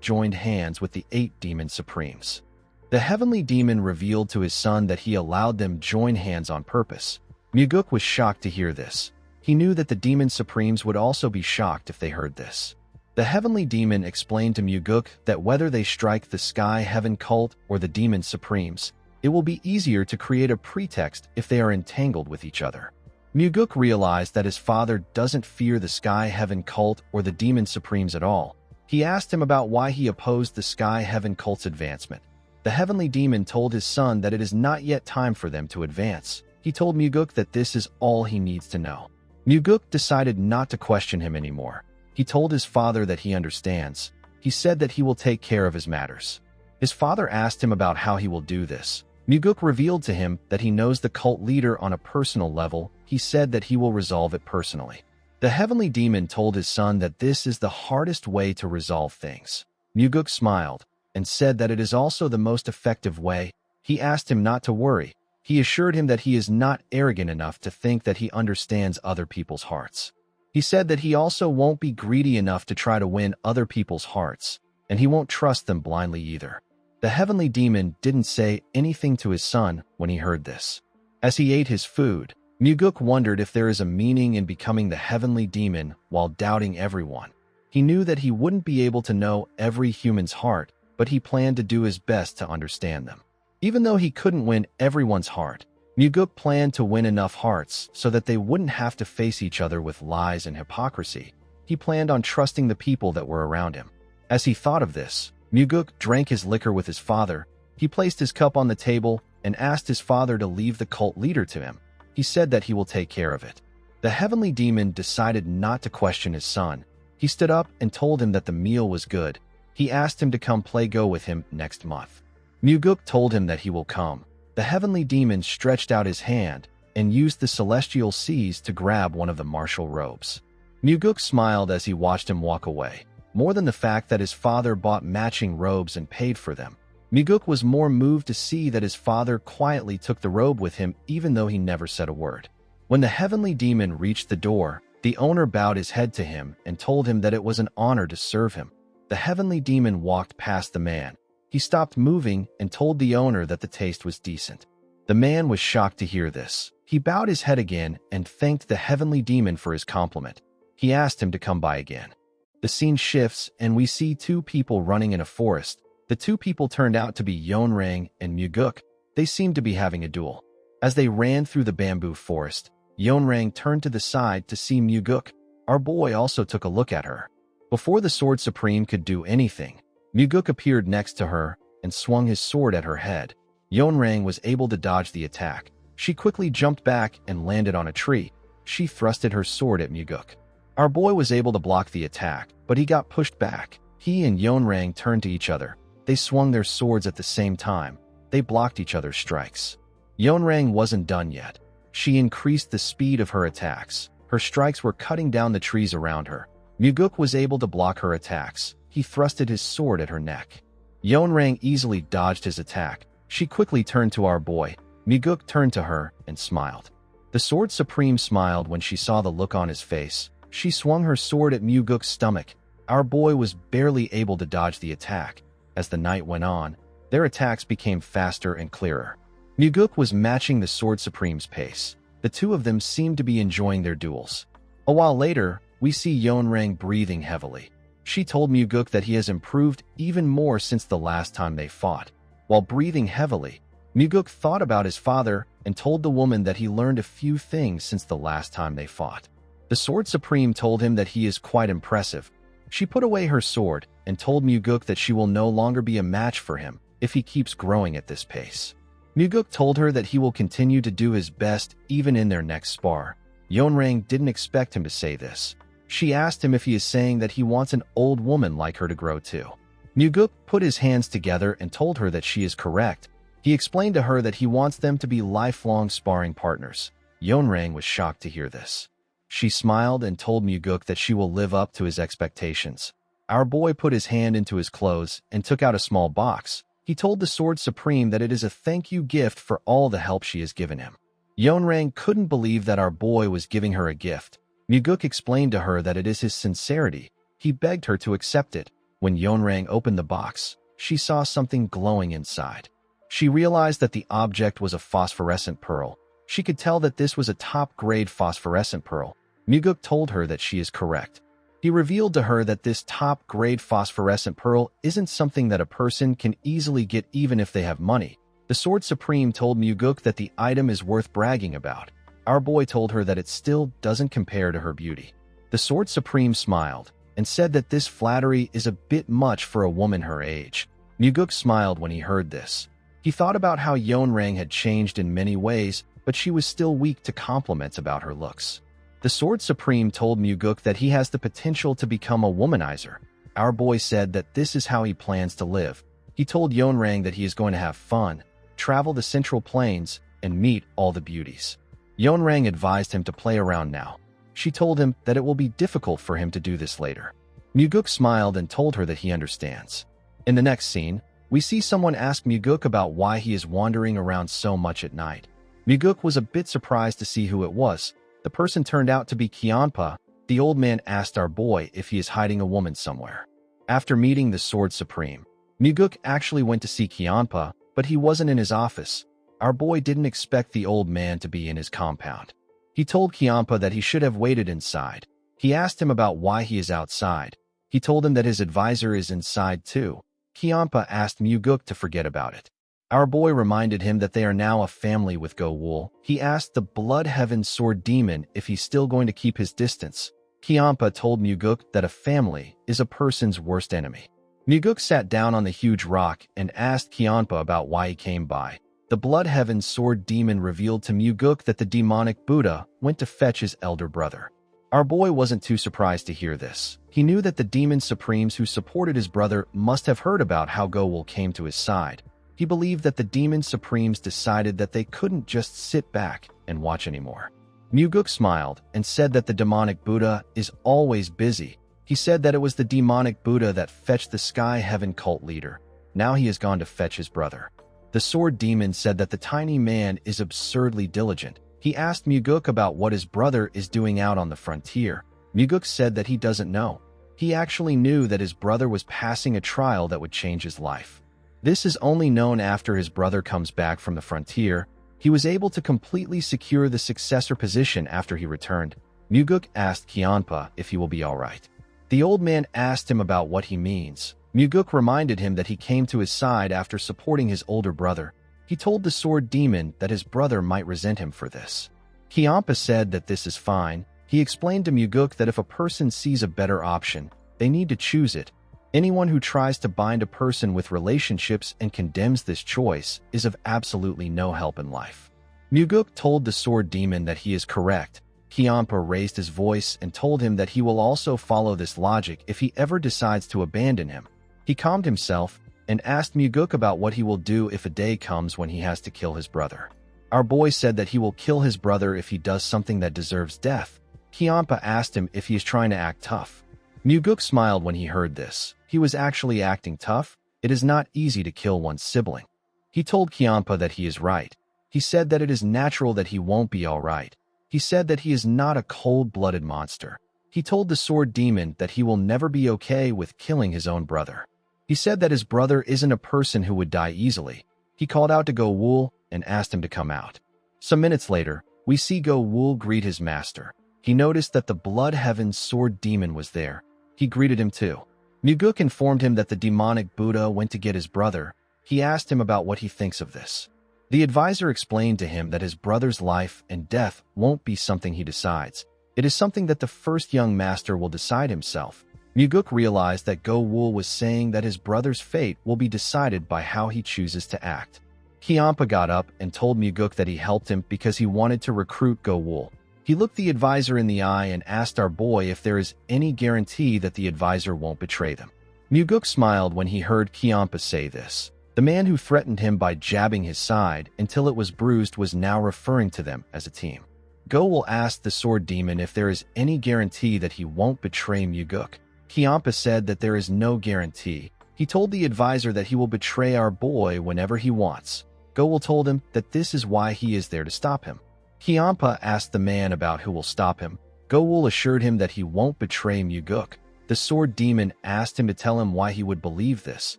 Speaker 1: joined hands with the 8 demon supremes. The heavenly demon revealed to his son that he allowed them join hands on purpose. Muguk was shocked to hear this. He knew that the demon supremes would also be shocked if they heard this. The heavenly demon explained to Muguk that whether they strike the Sky Heaven cult or the demon supremes, it will be easier to create a pretext if they are entangled with each other. Muguk realized that his father doesn't fear the Sky Heaven cult or the demon supremes at all. He asked him about why he opposed the Sky Heaven cult's advancement. The heavenly demon told his son that it is not yet time for them to advance. He told Muguk that this is all he needs to know. Muguk decided not to question him anymore. He told his father that he understands. He said that he will take care of his matters. His father asked him about how he will do this. Muguk revealed to him that he knows the cult leader on a personal level. He said that he will resolve it personally. The heavenly demon told his son that this is the hardest way to resolve things. Muguk smiled and said that it is also the most effective way. He asked him not to worry. He assured him that he is not arrogant enough to think that he understands other people's hearts. He said that he also won't be greedy enough to try to win other people's hearts, and he won't trust them blindly either. The heavenly demon didn't say anything to his son when he heard this. As he ate his food, Muguk wondered if there is a meaning in becoming the heavenly demon while doubting everyone. He knew that he wouldn't be able to know every human's heart, but he planned to do his best to understand them. Even though he couldn't win everyone's heart, Muguk planned to win enough hearts so that they wouldn't have to face each other with lies and hypocrisy. He planned on trusting the people that were around him. As he thought of this, Muguk drank his liquor with his father. He placed his cup on the table and asked his father to leave the cult leader to him. He said that he will take care of it. The heavenly demon decided not to question his son. He stood up and told him that the meal was good. He asked him to come play Go with him next month. Muguk told him that he will come. The heavenly demon stretched out his hand and used the celestial seas to grab one of the martial robes. Muguk smiled as he watched him walk away. More than the fact that his father bought matching robes and paid for them, Muguk was more moved to see that his father quietly took the robe with him even though he never said a word. When the heavenly demon reached the door, the owner bowed his head to him and told him that it was an honor to serve him. The heavenly demon walked past the man. He stopped moving and told the owner that the taste was decent. The man was shocked to hear this. He bowed his head again and thanked the heavenly demon for his compliment. He asked him to come by again. The scene shifts and we see two people running in a forest. The two people turned out to be Yeonrang and Muguk. They seemed to be having a duel. As they ran through the bamboo forest, Yeonrang turned to the side to see Muguk. Our boy also took a look at her. Before the Sword Supreme could do anything, Muguk appeared next to her and swung his sword at her head. Yeonrang was able to dodge the attack. She quickly jumped back and landed on a tree. She thrusted her sword at Muguk. Our boy was able to block the attack, but he got pushed back. He and Yeonrang turned to each other. They swung their swords at the same time. They blocked each other's strikes. Yeonrang wasn't done yet. She increased the speed of her attacks. Her strikes were cutting down the trees around her. Muguk was able to block her attacks. He thrusted his sword at her neck. Yeonrang easily dodged his attack. She quickly turned to our boy. Muguk turned to her and smiled. The Sword Supreme smiled when she saw the look on his face. She swung her sword at Muguk's stomach. Our boy was barely able to dodge the attack. As the night went on, their attacks became faster and clearer. Muguk was matching the Sword Supreme's pace. The two of them seemed to be enjoying their duels. A while later, we see Yeonrang breathing heavily. She told Muguk that he has improved even more since the last time they fought. While breathing heavily, Muguk thought about his father and told the woman that he learned a few things since the last time they fought. The Sword Supreme told him that he is quite impressive. She put away her sword and told Muguk that she will no longer be a match for him if he keeps growing at this pace. Muguk told her that he will continue to do his best even in their next spar. Yeonrang didn't expect him to say this. She asked him if he is saying that he wants an old woman like her to grow too. Muguk put his hands together and told her that she is correct. He explained to her that he wants them to be lifelong sparring partners. Yeonrang was shocked to hear this. She smiled and told Muguk that she will live up to his expectations. Our boy put his hand into his clothes and took out a small box. He told the Sword Supreme that it is a thank you gift for all the help she has given him. Yeonrang couldn't believe that our boy was giving her a gift. Muguk explained to her that it is his sincerity. He begged her to accept it. When Yeonrang opened the box, she saw something glowing inside. She realized that the object was a phosphorescent pearl. She could tell that this was a top-grade phosphorescent pearl. Muguk told her that she is correct. He revealed to her that this top-grade phosphorescent pearl isn't something that a person can easily get even if they have money. The Sword Supreme told Muguk that the item is worth bragging about. Our boy told her that it still doesn't compare to her beauty. The Sword Supreme smiled and said that this flattery is a bit much for a woman her age. Muguk smiled when he heard this. He thought about how Yeonrang had changed in many ways, but she was still weak to compliments about her looks. The Sword Supreme told Muguk that he has the potential to become a womanizer. Our boy said that this is how he plans to live. He told Yeonrang that he is going to have fun, travel the Central Plains, and meet all the beauties. Yeonrang advised him to play around now. She told him that it will be difficult for him to do this later. Muguk smiled and told her that he understands. In the next scene, we see someone ask Muguk about why he is wandering around so much at night. Muguk was a bit surprised to see who it was. The person turned out to be Kyeonpa. The old man asked our boy if he is hiding a woman somewhere. After meeting the Sword Supreme, Muguk actually went to see Kyeonpa, but he wasn't in his office. Our boy didn't expect the old man to be in his compound. He told Kyeonpa that he should have waited inside. He asked him about why he is outside. He told him that his advisor is inside too. Kyeonpa asked Muguk to forget about it. Our boy reminded him that they are now a family with Go-Wool. He asked the Blood Heaven Sword Demon if he's still going to keep his distance. Kyeonpa told Muguk that a family is a person's worst enemy. Muguk sat down on the huge rock and asked Kyeonpa about why he came by. The Blood Heaven Sword Demon revealed to Muguk that the demonic Buddha went to fetch his elder brother. Our boy wasn't too surprised to hear this. He knew that the demon supremes who supported his brother must have heard about how Go-Wool came to his side. He believed that the demon supremes decided that they couldn't just sit back and and watch anymore. Muguk smiled and said that the demonic Buddha is always busy. He said that it was the demonic Buddha that fetched the Sky Heaven cult leader. Now he has gone to fetch his brother. The sword demon said that the tiny man is absurdly diligent. He asked Muguk about what his brother is doing out on the frontier. Muguk said that he doesn't know. He actually knew that his brother was passing a trial that would change his life. This is only known after his brother comes back from the frontier. He was able to completely secure the successor position after he returned. Muguk asked Kianpa if he will be alright. The old man asked him about what he means. Muguk reminded him that he came to his side after supporting his older brother. He told the sword demon that his brother might resent him for this. Kianpa said that this is fine. He explained to Muguk that if a person sees a better option, they need to choose it. Anyone who tries to bind a person with relationships and condemns this choice is of absolutely no help in life. Muguk told the sword demon that he is correct. Kianpa raised his voice and told him that he will also follow this logic if he ever decides to abandon him. He calmed himself and asked Muguk about what he will do if a day comes when he has to kill his brother. Our boy said that he will kill his brother if he does something that deserves death. Kianpa asked him if he is trying to act tough. Muguk smiled when he heard this. He was actually acting tough. It is not easy to kill one's sibling. He told Kianpa that he is right. He said that it is natural that he won't be all right. He said that he is not a cold-blooded monster. He told the sword demon that he will never be okay with killing his own brother. He said that his brother isn't a person who would die easily. He called out to Go Wool and asked him to come out. Some minutes later, we see Go Wool greet his master. He noticed that the Blood Heaven sword demon was there. He greeted him too. Muguk informed him that the demonic Buddha went to get his brother. He asked him about what he thinks of this. The advisor explained to him that his brother's life and death won't be something he decides. It is something that the first young master will decide himself. Muguk realized that Go Wool was saying that his brother's fate will be decided by how he chooses to act. Kianpa got up and told Muguk that he helped him because he wanted to recruit Go Wool. He looked the advisor in the eye and asked our boy if there is any guarantee that the advisor won't betray them. Muguk smiled when he heard Kianpa say this. The man who threatened him by jabbing his side until it was bruised was now referring to them as a team. Go Wool asked the sword demon if there is any guarantee that he won't betray Muguk. Kianpa said that there is no guarantee. He told the advisor that he will betray our boy whenever he wants. Go Wool told him that this is why he is there to stop him. Kianpa asked the man about who will stop him. Go Wool assured him that he won't betray Muguk. The sword demon asked him to tell him why he would believe this.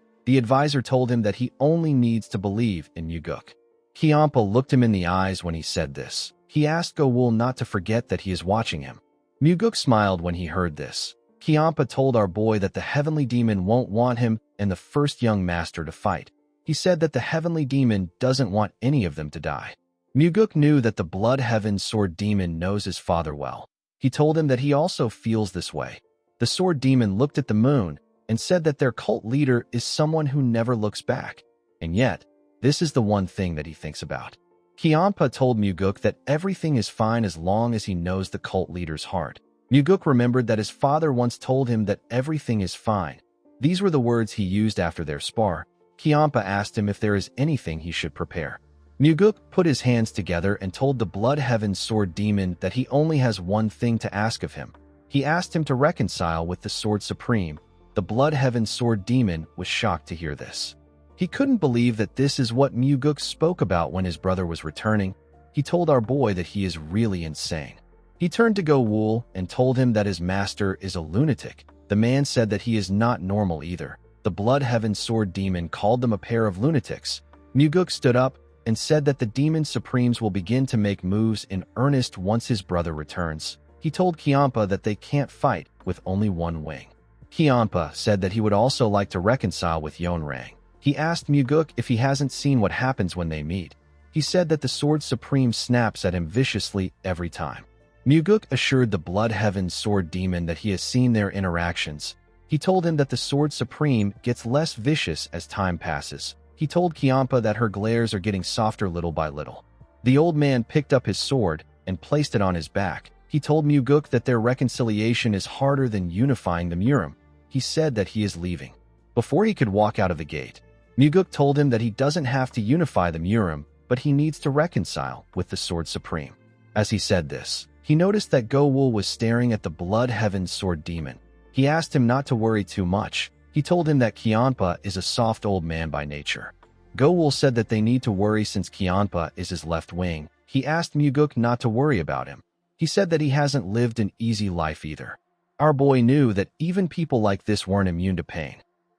Speaker 1: The advisor told him that he only needs to believe in Muguk. Kianpa looked him in the eyes when he said this. He asked Go Wool not to forget that he is watching him. Muguk smiled when he heard this. Kianpa told our boy that the heavenly demon won't want him and the first young master to fight. He said that the heavenly demon doesn't want any of them to die. Muguk knew that the Blood Heaven sword demon knows his father well. He told him that he also feels this way. The sword demon looked at the moon and said that their cult leader is someone who never looks back. And yet, this is the one thing that he thinks about. Kianpa told Muguk that everything is fine as long as he knows the cult leader's heart. Muguk remembered that his father once told him that everything is fine. These were the words he used after their spar. Kianpa asked him if there is anything he should prepare. Muguk put his hands together and told the Blood Heaven sword demon that he only has one thing to ask of him. He asked him to reconcile with the Sword Supreme. The Blood Heaven sword demon was shocked to hear this. He couldn't believe that this is what Muguk spoke about when his brother was returning. He told our boy that he is really insane. He turned to Go Wool and told him that his master is a lunatic. The man said that he is not normal either. The Blood Heaven sword demon called them a pair of lunatics. Muguk stood up and said that the Demon Supremes will begin to make moves in earnest once his brother returns. He told Kianpa that they can't fight with only one wing. Kianpa said that he would also like to reconcile with Yonrang. He asked Muguk if he hasn't seen what happens when they meet. He said that the Sword Supreme snaps at him viciously every time. Muguk assured the Blood Heaven sword demon that he has seen their interactions. He told him that the Sword Supreme gets less vicious as time passes. He told Kianpa that her glares are getting softer little by little. The old man picked up his sword and placed it on his back. He told Muguk that their reconciliation is harder than unifying the Murim. He said that he is leaving. Before he could walk out of the gate, Muguk told him that he doesn't have to unify the Murim, but he needs to reconcile with the Sword Supreme. As he said this, he noticed that Go-Wul was staring at the Blood Heaven Sword Demon. He asked him not to worry too much. He told him that Kyanpa is a soft old man by nature. Go-Wul said that they need to worry since Kyanpa is his left wing. He asked Muguk not to worry about him. He said that he hasn't lived an easy life either. Our boy knew that even people like this weren't immune to pain.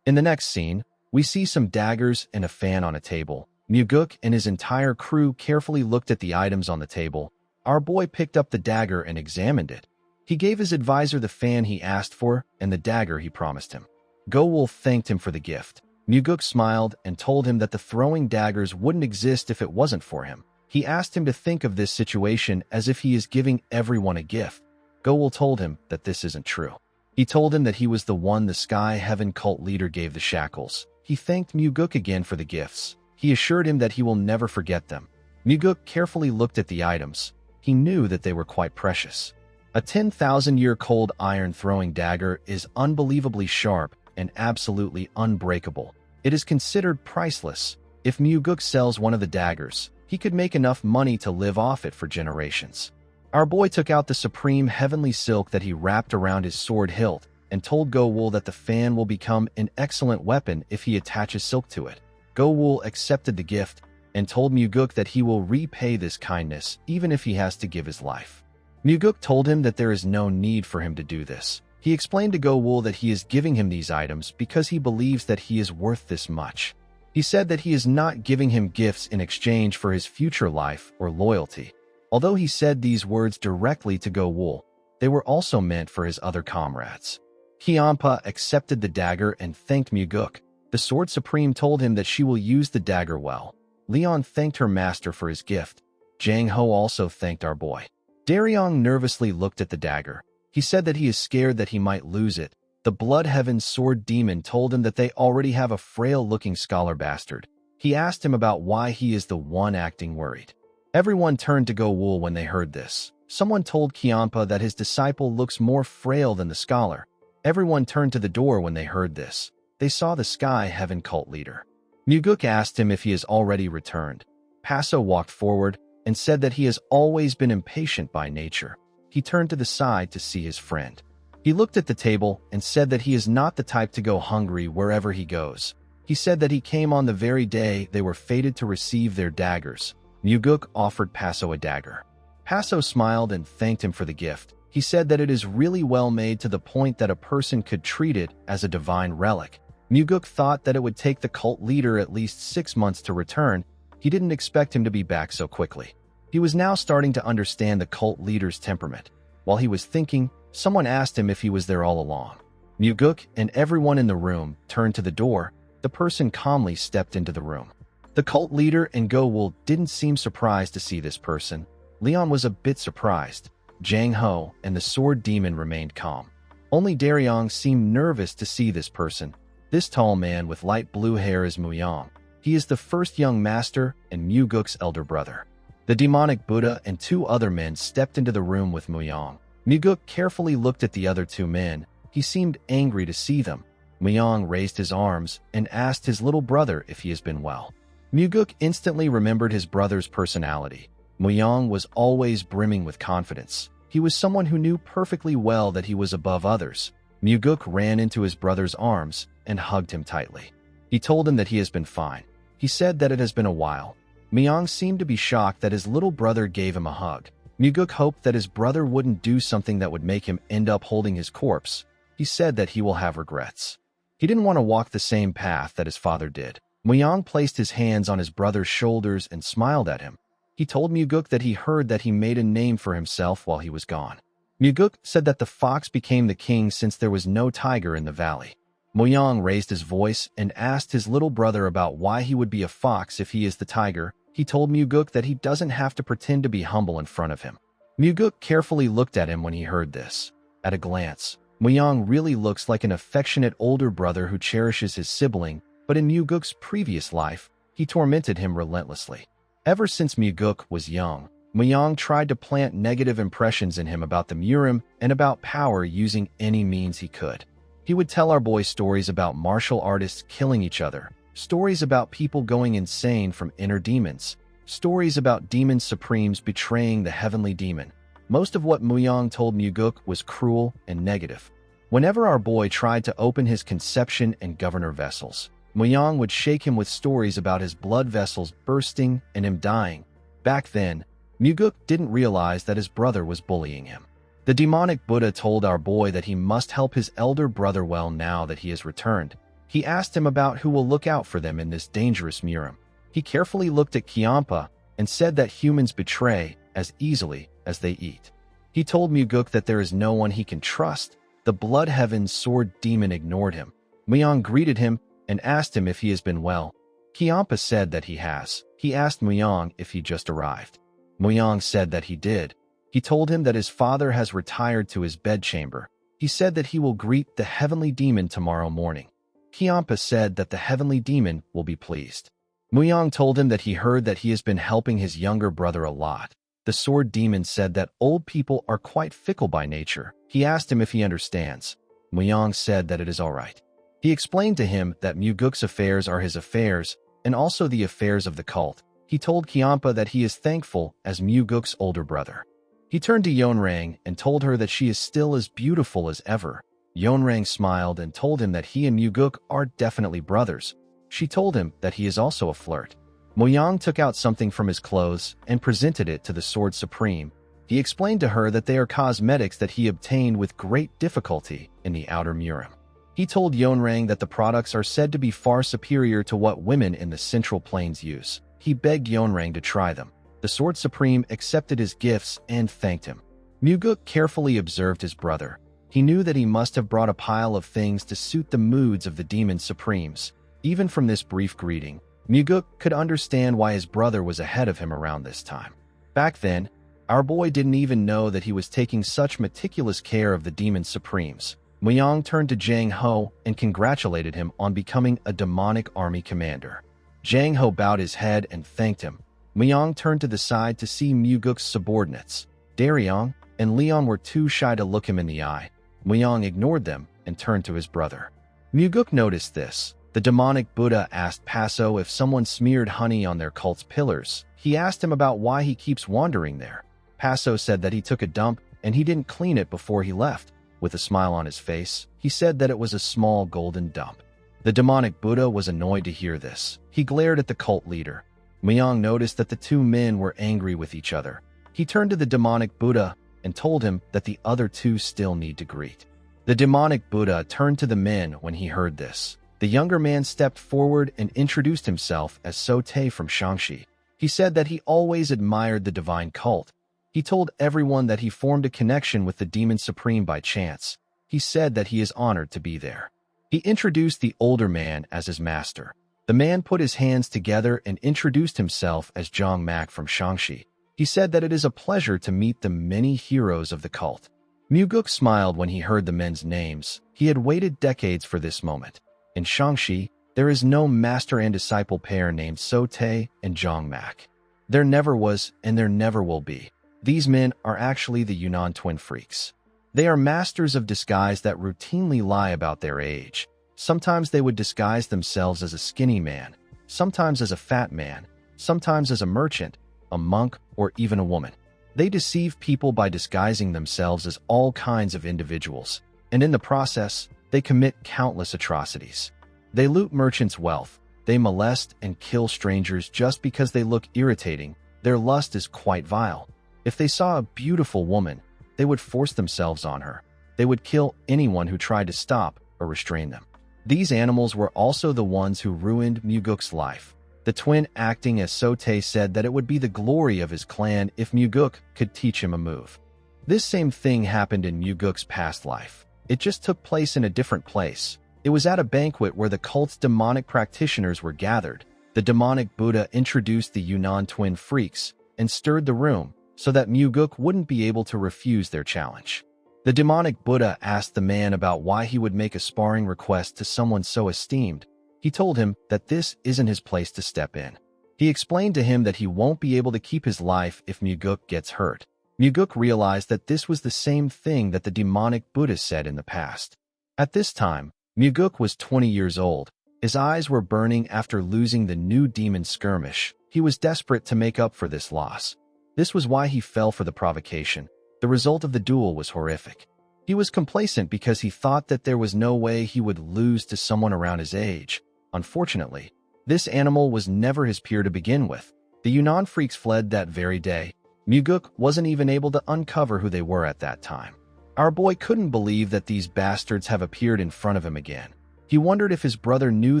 Speaker 1: In the next scene, we see some daggers and a fan on a table. Muguk and his entire crew carefully looked at the items on the table. Our boy picked up the dagger and examined it. He gave his advisor the fan he asked for and the dagger he promised him. Go-Wul thanked him for the gift. Muguk smiled and told him that the throwing daggers wouldn't exist if it wasn't for him. He asked him to think of this situation as if he is giving everyone a gift. Go-Wul told him that this isn't true. He told him that he was the one the Sky Heaven cult leader gave the shackles. He thanked Muguk again for the gifts. He assured him that he will never forget them. Muguk carefully looked at the items. He knew that they were quite precious. A 10,000-year cold iron throwing dagger is unbelievably sharp and absolutely unbreakable. It is considered priceless. If Muguk sells one of the daggers, he could make enough money to live off it for generations. Our boy took out the supreme heavenly silk that he wrapped around his sword hilt and told Go-Wul that the fan will become an excellent weapon if he attaches silk to it. Go-Wul accepted the gift and told Muguk that he will repay this kindness even if he has to give his life. Muguk told him that there is no need for him to do this. He explained to Go-Wul that he is giving him these items because he believes that he is worth this much. He said that he is not giving him gifts in exchange for his future life or loyalty. Although he said these words directly to Go-Wul, they were also meant for his other comrades. Kyanpa accepted the dagger and thanked Muguk. The Sword Supreme told him that she will use the dagger well. Leon thanked her master for his gift. Jang Ho also thanked our boy. Daryong nervously looked at the dagger. He said that he is scared that he might lose it. The Blood Heaven Sword Demon told him that they already have a frail-looking scholar bastard. He asked him about why he is the one acting worried. Everyone turned to Go-Wul when they heard this. Someone told Kyanpa that his disciple looks more frail than the scholar. Everyone turned to the door when they heard this. They saw the Sky Heaven cult leader. Muguk asked him if he has already returned. Paso walked forward and said that he has always been impatient by nature. He turned to the side to see his friend. He looked at the table and said that he is not the type to go hungry wherever he goes. He said that he came on the very day they were fated to receive their daggers. Muguk offered Paso a dagger. Paso smiled and thanked him for the gift. He said that it is really well made to the point that a person could treat it as a divine relic. Muguk thought that it would take the cult leader at least 6 months to return. He didn't expect him to be back so quickly. He was now starting to understand the cult leader's temperament. While he was thinking, someone asked him if he was there all along. Muguk and everyone in the room turned to the door. The person calmly stepped into the room. The cult leader and Go-Wul didn't seem surprised to see this person. Leon was a bit surprised. Jang Ho and the sword demon remained calm. Only Daryong seemed nervous to see this person. This tall man with light blue hair is Muyang. He is the first young master and Muguk's elder brother. The demonic Buddha and 2 other men stepped into the room with Muyang. Muguk carefully looked at the other 2 men. He seemed angry to see them. Muyang raised his arms and asked his little brother if he has been well. Muguk instantly remembered his brother's personality. Muyang was always brimming with confidence. He was someone who knew perfectly well that he was above others. Muguk ran into his brother's arms and hugged him tightly. He told him that he has been fine. He said that it has been a while. Muyang seemed to be shocked that his little brother gave him a hug. Muguk hoped that his brother wouldn't do something that would make him end up holding his corpse. He said that he will have regrets. He didn't want to walk the same path that his father did. Muyang placed his hands on his brother's shoulders and smiled at him. He told Muguk that he heard that he made a name for himself while he was gone. Muguk said that the fox became the king since there was no tiger in the valley. Muyang raised his voice and asked his little brother about why he would be a fox if he is the tiger. He told Muguk that he doesn't have to pretend to be humble in front of him. Muguk carefully looked at him when he heard this. At a glance, Muyang really looks like an affectionate older brother who cherishes his sibling, but in Muguk's previous life, he tormented him relentlessly. Ever since Muguk was young, Muyang tried to plant negative impressions in him about the Murim and about power using any means he could. He would tell our boy stories about martial artists killing each other, stories about people going insane from inner demons, stories about demon supremes betraying the heavenly demon. Most of what Muyang told Muguk was cruel and negative. Whenever our boy tried to open his conception and governor vessels, Muyang would shake him with stories about his blood vessels bursting and him dying. Back then, Muguk didn't realize that his brother was bullying him. The demonic Buddha told our boy that he must help his elder brother well now that he has returned. He asked him about who will look out for them in this dangerous Murim. He carefully looked at Kiampa and said that humans betray as easily as they eat. He told Muguk that there is no one he can trust. The Blood Heaven's sword demon ignored him. Muyang greeted him and asked him if he has been well. Kiampa said that he has. He asked Muyang if he just arrived. Muyang said that he did. He told him that his father has retired to his bedchamber. He said that he will greet the heavenly demon tomorrow morning. Kiampa said that the heavenly demon will be pleased. Muyang told him that he heard that he has been helping his younger brother a lot. The sword demon said that old people are quite fickle by nature. He asked him if he understands. Muyang said that it is all right. He explained to him that Muguk's affairs are his affairs, and also the affairs of the cult. He told Kiampa that he is thankful as Muguk's older brother. He turned to Yonrang and told her that she is still as beautiful as ever. Yonrang smiled and told him that he and Muguk are definitely brothers. She told him that he is also a flirt. Muyang took out something from his clothes and presented it to the Sword Supreme. He explained to her that they are cosmetics that he obtained with great difficulty in the Outer Murim. He told Yonrang that the products are said to be far superior to what women in the Central Plains use. He begged Yonrang to try them. The Sword Supreme accepted his gifts and thanked him. Muguk carefully observed his brother. He knew that he must have brought a pile of things to suit the moods of the Demon Supremes. Even from this brief greeting, Muguk could understand why his brother was ahead of him around this time. Back then, our boy didn't even know that he was taking such meticulous care of the Demon Supremes. Muyang turned to Jang Ho and congratulated him on becoming a demonic army commander. Jang Ho bowed his head and thanked him. Muyang turned to the side to see Muguk's subordinates. Daryong and Leon were too shy to look him in the eye. Muyang ignored them and turned to his brother. Muguk noticed this. The demonic Buddha asked Paso if someone smeared honey on their cult's pillars. He asked him about why he keeps wandering there. Paso said that he took a dump and he didn't clean it before he left. With a smile on his face, he said that it was a small golden dump. The demonic Buddha was annoyed to hear this. He glared at the cult leader. Muyang noticed that the two men were angry with each other. He turned to the demonic Buddha and told him that the other two still need to greet. The demonic Buddha turned to the men when he heard this. The younger man stepped forward and introduced himself as So-Tae from Shangxi. He said that he always admired the divine cult. He told everyone that he formed a connection with the Demon Supreme by chance. He said that he is honored to be there. He introduced the older man as his master. The man put his hands together and introduced himself as Zhang Mak from Shangxi. He said that it is a pleasure to meet the many heroes of the cult. Muguk smiled when he heard the men's names. He had waited decades for this moment. In Shangxi, there is no master and disciple pair named So-Tae and Zhang Mak. There never was and there never will be. These men are actually the Yunnan twin freaks. They are masters of disguise that routinely lie about their age. Sometimes they would disguise themselves as a skinny man, sometimes as a fat man, sometimes as a merchant, a monk, or even a woman. They deceive people by disguising themselves as all kinds of individuals, and in the process, they commit countless atrocities. They loot merchants' wealth. They molest and kill strangers just because they look irritating. Their lust is quite vile. If they saw a beautiful woman, they would force themselves on her. They would kill anyone who tried to stop or restrain them. These animals were also the ones who ruined Muguk's life. The twin acting as So-Tae said that it would be the glory of his clan if Muguk could teach him a move. This same thing happened in Muguk's past life. It just took place in a different place. It was at a banquet where the cult's demonic practitioners were gathered. The demonic Buddha introduced the Yunnan twin freaks and stirred the room so that Muguk wouldn't be able to refuse their challenge. The demonic Buddha asked the man about why he would make a sparring request to someone so esteemed. He told him that this isn't his place to step in. He explained to him that he won't be able to keep his life if Muguk gets hurt. Muguk realized that this was the same thing that the demonic Buddha said in the past. At this time, Muguk was 20 years old. His eyes were burning after losing the new demon skirmish. He was desperate to make up for this loss. This was why he fell for the provocation. The result of the duel was horrific. He was complacent because he thought that there was no way he would lose to someone around his age. Unfortunately, this animal was never his peer to begin with. The Yunnan freaks fled that very day. Muguk wasn't even able to uncover who they were at that time. Our boy couldn't believe that these bastards have appeared in front of him again. He wondered if his brother knew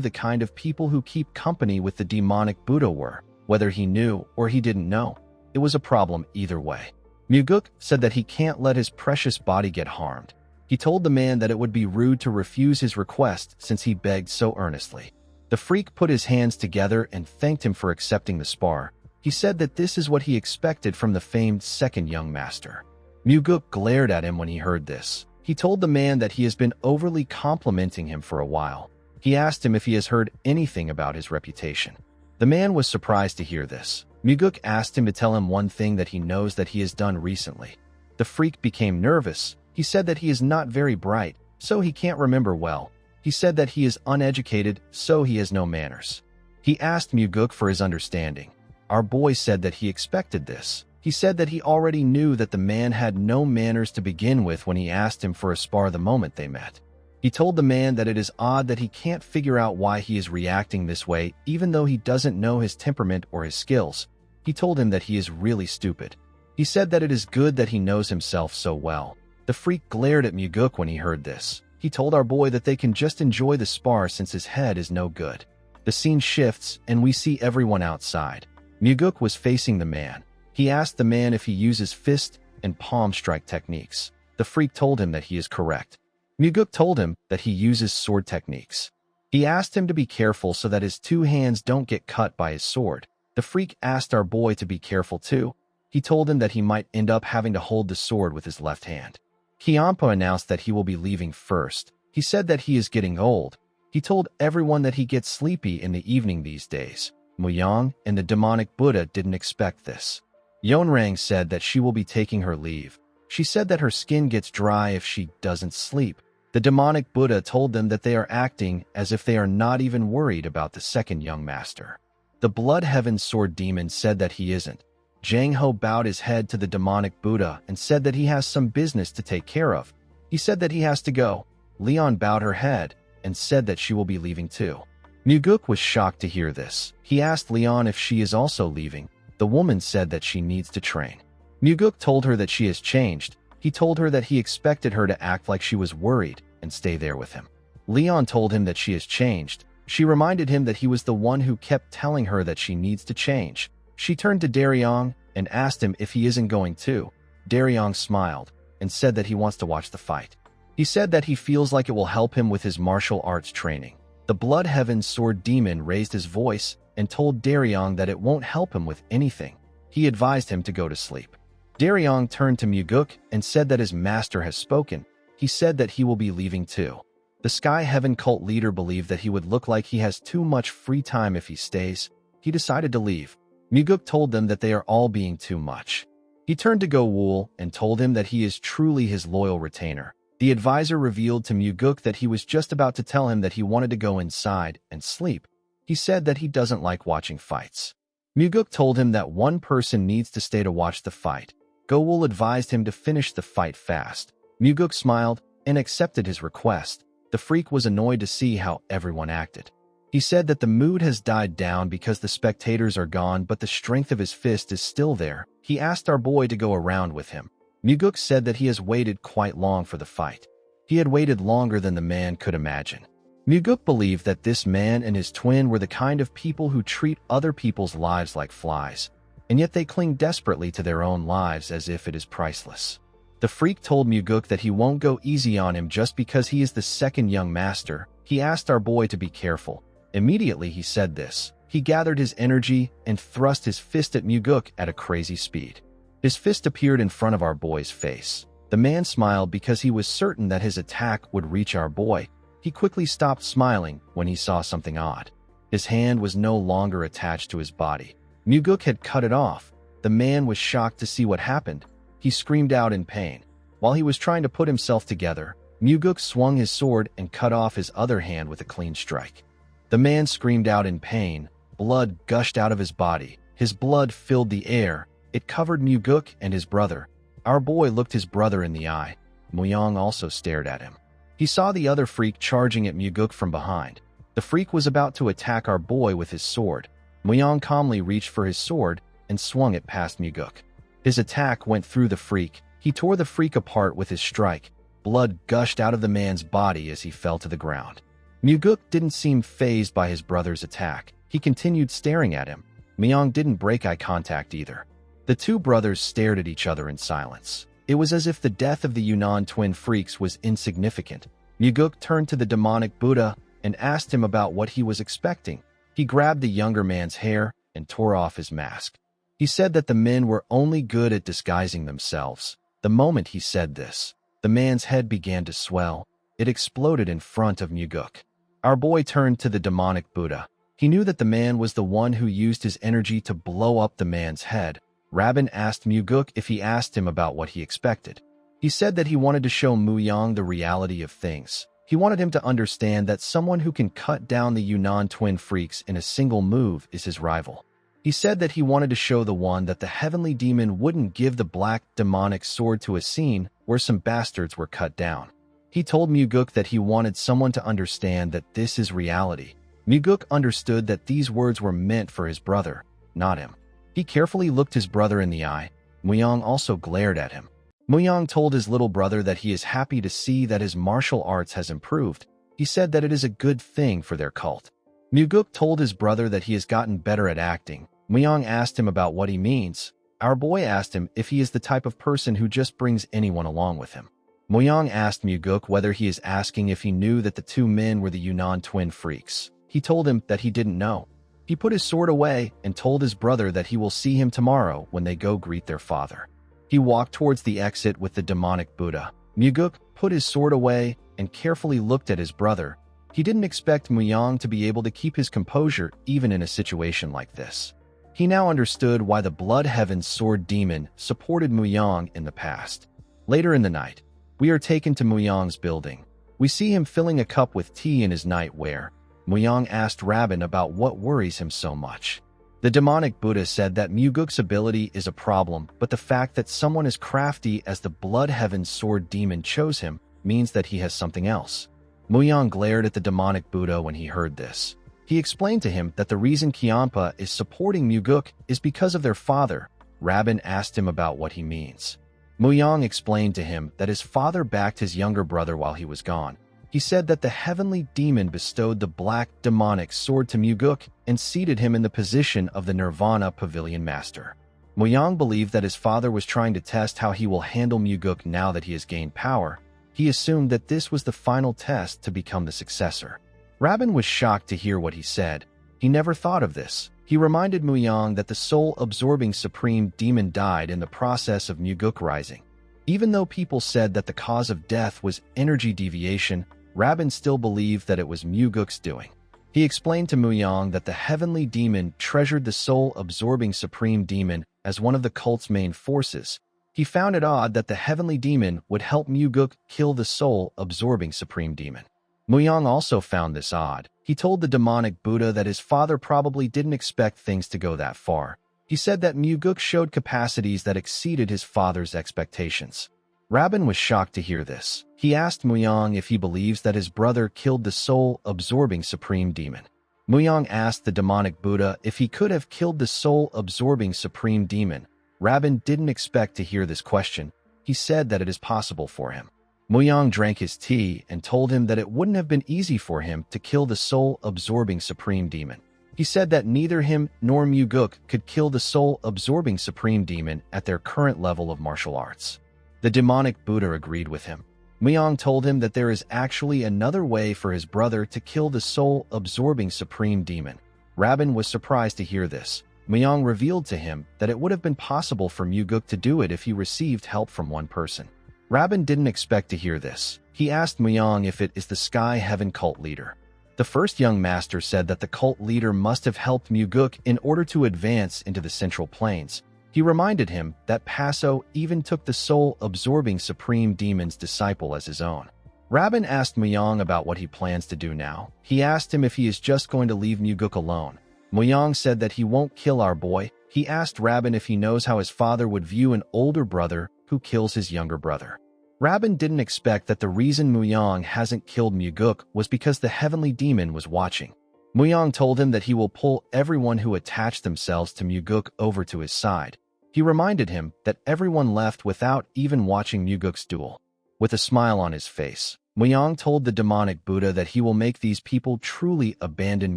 Speaker 1: the kind of people who keep company with the demonic Buddha were. Whether he knew or he didn't know, it was a problem either way. Muguk said that he can't let his precious body get harmed. He told the man that it would be rude to refuse his request since he begged so earnestly. The freak put his hands together and thanked him for accepting the spar. He said that this is what he expected from the famed second young master. Muguk glared at him when he heard this. He told the man that he has been overly complimenting him for a while. He asked him if he has heard anything about his reputation. The man was surprised to hear this. Muguk asked him to tell him one thing that he knows that he has done recently. The freak became nervous. He said that he is not very bright, so he can't remember well. He said that he is uneducated, so he has no manners. He asked Muguk for his understanding. Our boy said that he expected this. He said that he already knew that the man had no manners to begin with when he asked him for a spar the moment they met. He told the man that it is odd that he can't figure out why he is reacting this way even though he doesn't know his temperament or his skills. He told him that he is really stupid. He said that it is good that he knows himself so well. The freak glared at Muguk when he heard this. He told our boy that they can just enjoy the spar since his head is no good. The scene shifts and we see everyone outside. Muguk was facing the man. He asked the man if he uses fist and palm strike techniques. The freak told him that he is correct. Muguk told him that he uses sword techniques. He asked him to be careful so that his two hands don't get cut by his sword. The freak asked our boy to be careful too. He told him that he might end up having to hold the sword with his left hand. Kiampa announced that he will be leaving first. He said that he is getting old. He told everyone that he gets sleepy in the evening these days. Muyang and the demonic Buddha didn't expect this. Yonrang said that she will be taking her leave. She said that her skin gets dry if she doesn't sleep. The demonic Buddha told them that they are acting as if they are not even worried about the second young master. The Blood Heaven Sword Demon said that he isn't. Jang Ho bowed his head to the demonic Buddha and said that he has some business to take care of. He said that he has to go. Leon bowed her head and said that she will be leaving too. Muguk was shocked to hear this. He asked Leon if she is also leaving. The woman said that she needs to train. Muguk told her that she has changed. He told her that he expected her to act like she was worried and stay there with him. Leon told him that she has changed. She reminded him that he was the one who kept telling her that she needs to change. She turned to Daryong and asked him if he isn't going too. Daryong smiled and said that he wants to watch the fight. He said that he feels like it will help him with his martial arts training. The Blood Heaven Sword Demon raised his voice and told Daryong that it won't help him with anything. He advised him to go to sleep. Daryong turned to Muguk and said that his master has spoken. He said that he will be leaving too. The Sky Heaven cult leader believed that he would look like he has too much free time if he stays. He decided to leave. Muguk told them that they are all being too much. He turned to Go Wool and told him that he is truly his loyal retainer. The advisor revealed to Muguk that he was just about to tell him that he wanted to go inside and sleep. He said that he doesn't like watching fights. Muguk told him that one person needs to stay to watch the fight. Go Wool advised him to finish the fight fast. Muguk smiled and accepted his request. The freak was annoyed to see how everyone acted. He said that the mood has died down because the spectators are gone, but the strength of his fist is still there. He asked our boy to go around with him. Muguk said that he has waited quite long for the fight. He had waited longer than the man could imagine. Muguk believed that this man and his twin were the kind of people who treat other people's lives like flies, and yet they cling desperately to their own lives as if it is priceless. The freak told Muguk that he won't go easy on him just because he is the second young master. He asked our boy to be careful. Immediately he said this. He gathered his energy and thrust his fist at Muguk at a crazy speed. His fist appeared in front of our boy's face. The man smiled because he was certain that his attack would reach our boy. He quickly stopped smiling when he saw something odd. His hand was no longer attached to his body. Muguk had cut it off. The man was shocked to see what happened. He screamed out in pain. While he was trying to put himself together, Muguk swung his sword and cut off his other hand with a clean strike. The man screamed out in pain, blood gushed out of his body. His blood filled the air. It covered Muguk and his brother. Our boy looked his brother in the eye. Muyang also stared at him. He saw the other freak charging at Muguk from behind. The freak was about to attack our boy with his sword. Muyang calmly reached for his sword and swung it past Muguk. His attack went through the freak. He tore the freak apart with his strike. Blood gushed out of the man's body as he fell to the ground. Muguk didn't seem fazed by his brother's attack. He continued staring at him. Muyang didn't break eye contact either. The two brothers stared at each other in silence. It was as if the death of the Yunnan twin freaks was insignificant. Muguk turned to the demonic Buddha and asked him about what he was expecting. He grabbed the younger man's hair and tore off his mask. He said that the men were only good at disguising themselves. The moment he said this, the man's head began to swell. It exploded in front of Muguk. Our boy turned to the demonic Buddha. He knew that the man was the one who used his energy to blow up the man's head. Rabin asked Muguk if he asked him about what he expected. He said that he wanted to show Muyang the reality of things. He wanted him to understand that someone who can cut down the Yunnan twin freaks in a single move is his rival. He said that he wanted to show the one that the heavenly demon wouldn't give the black demonic sword to a scene where some bastards were cut down. He told Muguk that he wanted someone to understand that this is reality. Muguk understood that these words were meant for his brother, not him. He carefully looked his brother in the eye. Muyang also glared at him. Muyang told his little brother that he is happy to see that his martial arts has improved. He said that it is a good thing for their cult. Muguk told his brother that he has gotten better at acting. Muyang asked him about what he means. Our boy asked him if he is the type of person who just brings anyone along with him. Muyang asked Muguk whether he is asking if he knew that the two men were the Yunnan twin freaks. He told him that he didn't know. He put his sword away and told his brother that he will see him tomorrow when they go greet their father. He walked towards the exit with the demonic Buddha. Muguk put his sword away and carefully looked at his brother. He didn't expect Muyang to be able to keep his composure even in a situation like this. He now understood why the Blood Heaven's sword demon supported Muyang in the past. Later in the night, we are taken to Muyang's building. We see him filling a cup with tea in his nightwear. Muyang asked Rabin about what worries him so much. The demonic Buddha said that Muguk's ability is a problem, but the fact that someone as crafty as the Blood Heaven's sword demon chose him means that he has something else. Muyang glared at the demonic Buddha when he heard this. He explained to him that the reason Kianpa is supporting Muguk is because of their father. Rabin asked him about what he means. Muyang explained to him that his father backed his younger brother while he was gone. He said that the heavenly demon bestowed the black demonic sword to Muguk and seated him in the position of the Nirvana Pavilion Master. Muyang believed that his father was trying to test how he will handle Muguk now that he has gained power. He assumed that this was the final test to become the successor. Rabin was shocked to hear what he said. He never thought of this. He reminded Muyang that the soul-absorbing supreme demon died in the process of Muguk rising. Even though people said that the cause of death was energy deviation, Rabin still believed that it was Muguk's doing. He explained to Muyang that the heavenly demon treasured the soul-absorbing supreme demon as one of the cult's main forces. He found it odd that the heavenly demon would help Muguk kill the soul-absorbing supreme demon. Muyang also found this odd. He told the demonic Buddha that his father probably didn't expect things to go that far. He said that Muguk showed capacities that exceeded his father's expectations. Rabin was shocked to hear this. He asked Muyang if he believes that his brother killed the soul-absorbing supreme demon. Muyang asked the demonic Buddha if he could have killed the soul-absorbing supreme demon. Rabin didn't expect to hear this question. He said that it is possible for him. Muyang drank his tea and told him that it wouldn't have been easy for him to kill the soul-absorbing supreme demon. He said that neither him nor Muguk could kill the soul-absorbing supreme demon at their current level of martial arts. The demonic Buddha agreed with him. Muyang told him that there is actually another way for his brother to kill the soul-absorbing supreme demon. Rabin was surprised to hear this. Muyang revealed to him that it would have been possible for Muguk to do it if he received help from one person. Rabin didn't expect to hear this. He asked Muyang if it is the Sky Heaven cult leader. The first young master said that the cult leader must have helped Muguk in order to advance into the Central Plains. He reminded him that Paso even took the soul-absorbing supreme demon's disciple as his own. Rabin asked Muyang about what he plans to do now. He asked him if he is just going to leave Muguk alone. Muyang said that he won't kill our boy. He asked Rabin if he knows how his father would view an older brother who kills his younger brother. Rabin didn't expect that the reason Muyang hasn't killed Muguk was because the heavenly demon was watching. Muyang told him that he will pull everyone who attached themselves to Muguk over to his side. He reminded him that everyone left without even watching Muguk's duel. With a smile on his face, Muyang told the demonic Buddha that he will make these people truly abandon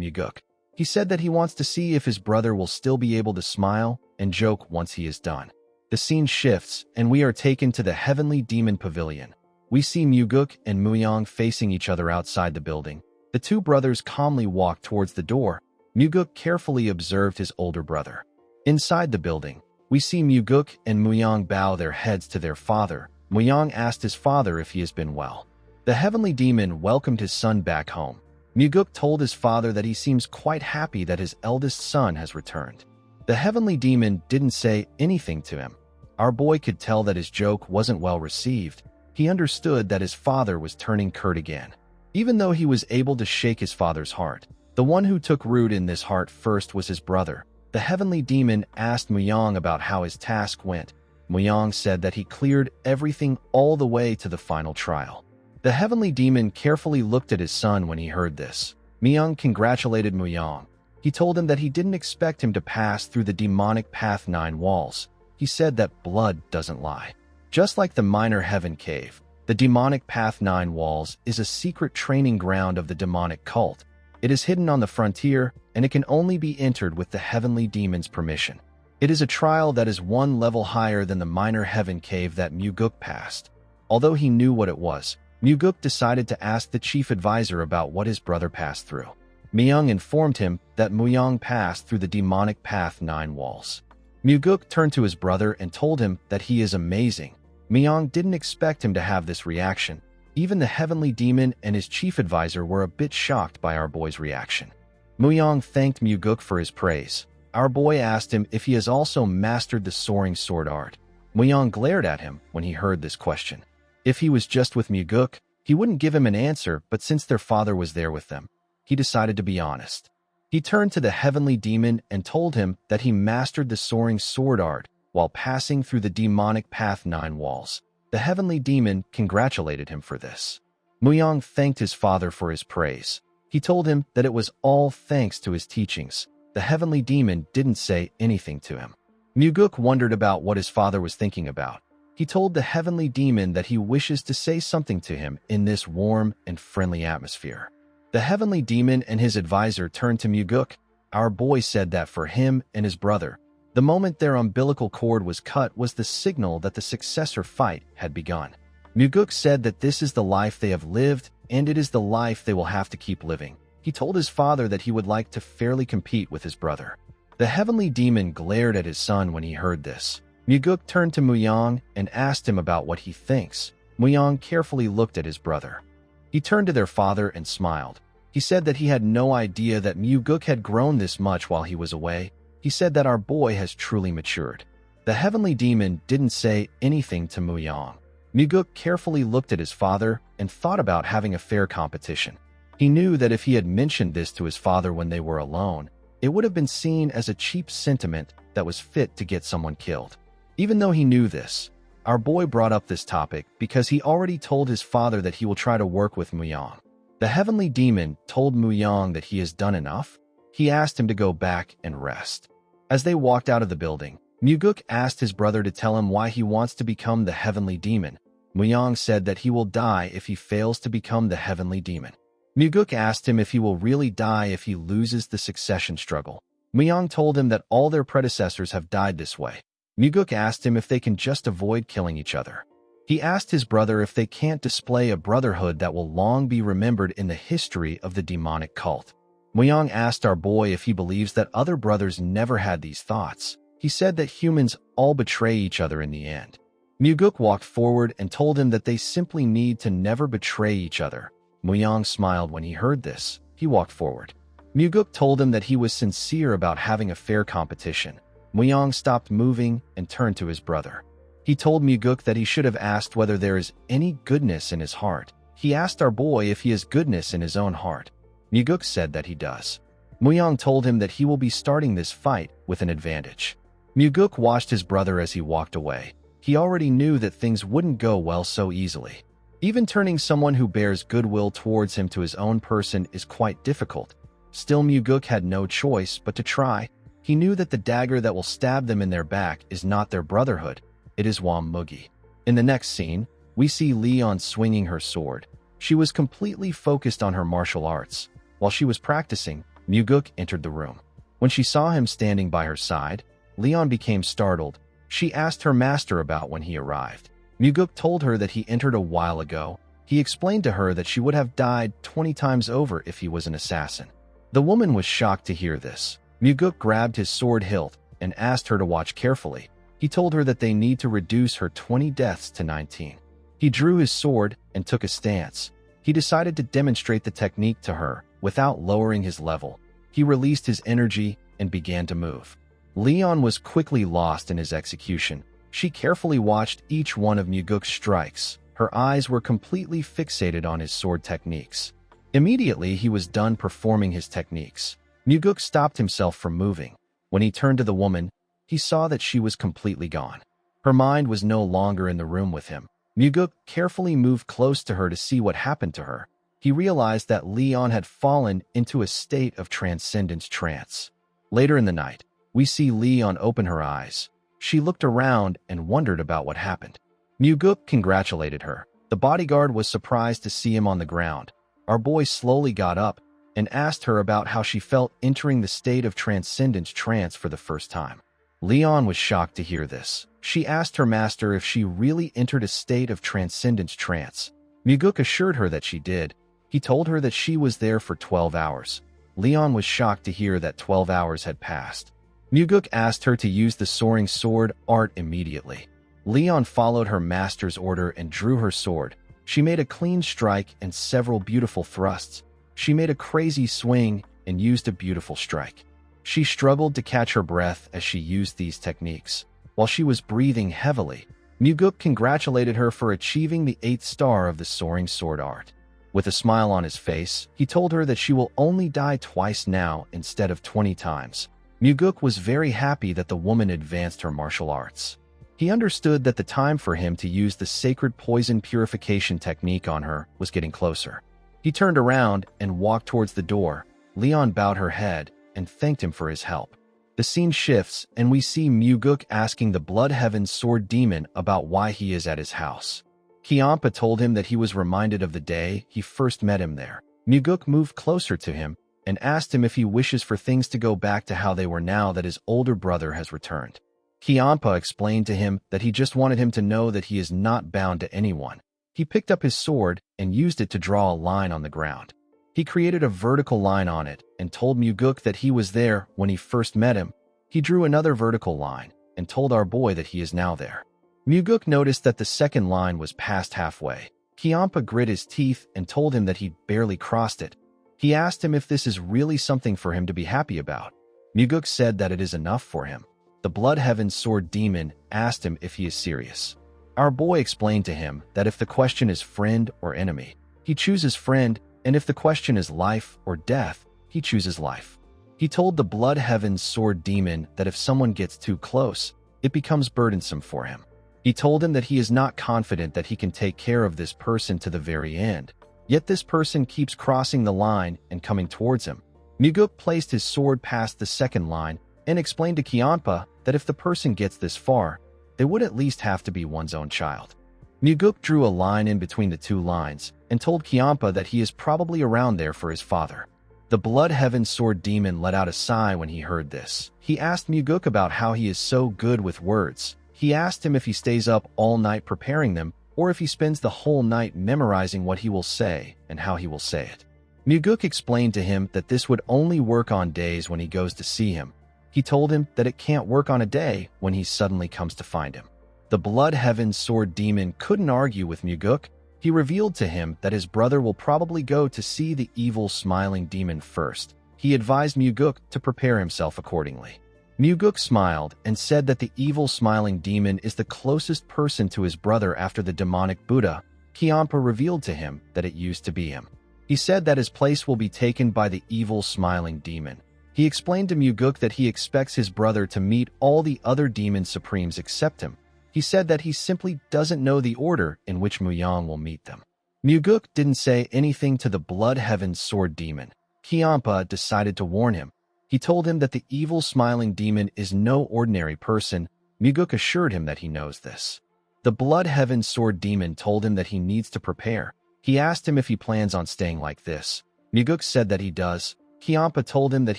Speaker 1: Muguk. He said that he wants to see if his brother will still be able to smile and joke once he is done. The scene shifts, and we are taken to the Heavenly Demon Pavilion. We see Muguk and Muyang facing each other outside the building. The two brothers calmly walk towards the door. Muguk carefully observed his older brother. Inside the building, we see Muguk and Muyang bow their heads to their father. Muyang asked his father if he has been well. The Heavenly Demon welcomed his son back home. Muguk told his father that he seems quite happy that his eldest son has returned. The Heavenly Demon didn't say anything to him. Our boy could tell that his joke wasn't well received. He understood that his father was turning curt again. Even though he was able to shake his father's heart, the one who took root in this heart first was his brother. The Heavenly Demon asked Muyang about how his task went. Muyang said that he cleared everything all the way to the final trial. The Heavenly Demon carefully looked at his son when he heard this. Muyang congratulated Muyang. He told him that he didn't expect him to pass through the demonic path 9 walls. He said that blood doesn't lie. Just like the minor heaven cave, the demonic path 9 walls is a secret training ground of the demonic cult. It is hidden on the frontier, and it can only be entered with the Heavenly Demon's permission. It is a trial that is 1 level higher than the minor heaven cave that Muguk passed. Although he knew what it was, Muguk decided to ask the chief advisor about what his brother passed through. Muyang informed him that Muyang passed through the demonic path 9 walls. Muguk turned to his brother and told him that he is amazing. Muyang didn't expect him to have this reaction. Even the Heavenly Demon and his chief advisor were a bit shocked by our boy's reaction. Muyang thanked Muguk for his praise. Our boy asked him if he has also mastered the soaring sword art. Muyang glared at him when he heard this question. If he was just with Muguk, he wouldn't give him an answer, but since their father was there with them, he decided to be honest. He turned to the Heavenly Demon and told him that he mastered the soaring sword art while passing through the demonic path 9 walls. The Heavenly Demon congratulated him for this. Muyang thanked his father for his praise. He told him that it was all thanks to his teachings. The Heavenly Demon didn't say anything to him. Muguk wondered about what his father was thinking about. He told the Heavenly Demon that he wishes to say something to him in this warm and friendly atmosphere. The Heavenly Demon and his advisor turned to Muguk. Our boy said that for him and his brother, the moment their umbilical cord was cut was the signal that the successor fight had begun. Muguk said that this is the life they have lived, and it is the life they will have to keep living. He told his father that he would like to fairly compete with his brother. The Heavenly Demon glared at his son when he heard this. Muguk turned to Muyang and asked him about what he thinks. Muyang carefully looked at his brother. He turned to their father and smiled. He said that he had no idea that Muguk had grown this much while he was away. He said that our boy has truly matured. The Heavenly Demon didn't say anything to Muyang. Muguk carefully looked at his father and thought about having a fair competition. He knew that if he had mentioned this to his father when they were alone, it would have been seen as a cheap sentiment that was fit to get someone killed. Even though he knew this, our boy brought up this topic because he already told his father that he will try to work with Muyang. The Heavenly Demon told Muyang that he has done enough. He asked him to go back and rest. As they walked out of the building, Muguk asked his brother to tell him why he wants to become the Heavenly Demon. Muyang said that he will die if he fails to become the Heavenly Demon. Muguk asked him if he will really die if he loses the succession struggle. Muyang told him that all their predecessors have died this way. Muguk asked him if they can just avoid killing each other. He asked his brother if they can't display a brotherhood that will long be remembered in the history of the demonic cult. Muyang asked our boy if he believes that other brothers never had these thoughts. He said that humans all betray each other in the end. Muguk walked forward and told him that they simply need to never betray each other. Muyang smiled when he heard this. He walked forward. Muguk told him that he was sincere about having a fair competition. Muyang stopped moving and turned to his brother. He told Muguk that he should have asked whether there is any goodness in his heart. He asked our boy if he has goodness in his own heart. Muguk said that he does. Muyang told him that he will be starting this fight with an advantage. Muguk watched his brother as he walked away. He already knew that things wouldn't go well so easily. Even turning someone who bears goodwill towards him to his own person is quite difficult. Still, Muguk had no choice but to try. He knew that the dagger that will stab them in their back is not their brotherhood, it is Wam Mugi. In the next scene, we see Leon swinging her sword. She was completely focused on her martial arts. While she was practicing, Muguk entered the room. When she saw him standing by her side, Leon became startled. She asked her master about when he arrived. Muguk told her that he entered a while ago. He explained to her that she would have died 20 times over if he was an assassin. The woman was shocked to hear this. Muguk grabbed his sword hilt and asked her to watch carefully. He told her that they need to reduce her 20 deaths to 19. He drew his sword and took a stance. He decided to demonstrate the technique to her without lowering his level. He released his energy and began to move. Leon was quickly lost in his execution. She carefully watched each one of Muguk's strikes. Her eyes were completely fixated on his sword techniques. Immediately, he was done performing his techniques. Muguk stopped himself from moving. When he turned to the woman, he saw that she was completely gone. Her mind was no longer in the room with him. Muguk carefully moved close to her to see what happened to her. He realized that Leon had fallen into a state of transcendence trance. Later in the night, we see Leon open her eyes. She looked around and wondered about what happened. Muguk congratulated her. The bodyguard was surprised to see him on the ground. Our boy slowly got up and asked her about how she felt entering the state of transcendence trance for the first time. Leon was shocked to hear this. She asked her master if she really entered a state of transcendence trance. Muguk assured her that she did. He told her that she was there for 12 hours. Leon was shocked to hear that 12 hours had passed. Muguk asked her to use the soaring sword art immediately. Leon followed her master's order and drew her sword. She made a clean strike and several beautiful thrusts. She made a crazy swing and used a beautiful strike. She struggled to catch her breath as she used these techniques. While she was breathing heavily, Muguk congratulated her for achieving the 8th star of the soaring sword art. With a smile on his face, he told her that she will only die twice now instead of 20 times. Muguk was very happy that the woman advanced her martial arts. He understood that the time for him to use the sacred poison purification technique on her was getting closer. He turned around and walked towards the door. Leon bowed her head and thanked him for his help. The scene shifts and we see Muguk asking the Blood Heaven Sword Demon about why he is at his house. Kiampa told him that he was reminded of the day he first met him there. Muguk moved closer to him and asked him if he wishes for things to go back to how they were now that his older brother has returned. Kiampa explained to him that he just wanted him to know that he is not bound to anyone. He picked up his sword and used it to draw a line on the ground. He created a vertical line on it and told Muguk that he was there when he first met him. He drew another vertical line and told our boy that he is now there. Muguk noticed that the second line was past halfway. Kiampa grit his teeth and told him that he'd barely crossed it. He asked him if this is really something for him to be happy about. Muguk said that it is enough for him. The Blood Heaven Sword Demon asked him if he is serious. Our boy explained to him that if the question is friend or enemy, he chooses friend, and if the question is life or death, he chooses life. He told the Blood Heaven Sword Demon that if someone gets too close, it becomes burdensome for him. He told him that he is not confident that he can take care of this person to the very end. Yet this person keeps crossing the line and coming towards him. Muguk placed his sword past the second line and explained to Kiampa that if the person gets this far, they would at least have to be one's own child. Muguk drew a line in between the two lines and told Kiampa that he is probably around there for his father. The Blood Heaven Sword Demon let out a sigh when he heard this. He asked Muguk about how he is so good with words. He asked him if he stays up all night preparing them, or if he spends the whole night memorizing what he will say and how he will say it. Muguk explained to him that this would only work on days when he goes to see him. He told him that it can't work on a day when he suddenly comes to find him. The Blood Heaven Sword Demon couldn't argue with Muguk. He revealed to him that his brother will probably go to see the evil smiling demon first. He advised Muguk to prepare himself accordingly. Muguk smiled and said that the evil smiling demon is the closest person to his brother after the demonic Buddha. Kiampa revealed to him that it used to be him. He said that his place will be taken by the evil smiling demon. He explained to Muguk that he expects his brother to meet all the other demon supremes except him. He said that he simply doesn't know the order in which Muyang will meet them. Muguk didn't say anything to the Blood Heaven Sword Demon. Kiampa decided to warn him. He told him that the evil smiling demon is no ordinary person. Muguk assured him that he knows this. The Blood Heaven Sword Demon told him that he needs to prepare. He asked him if he plans on staying like this. Muguk said that he does. Kiampa told him that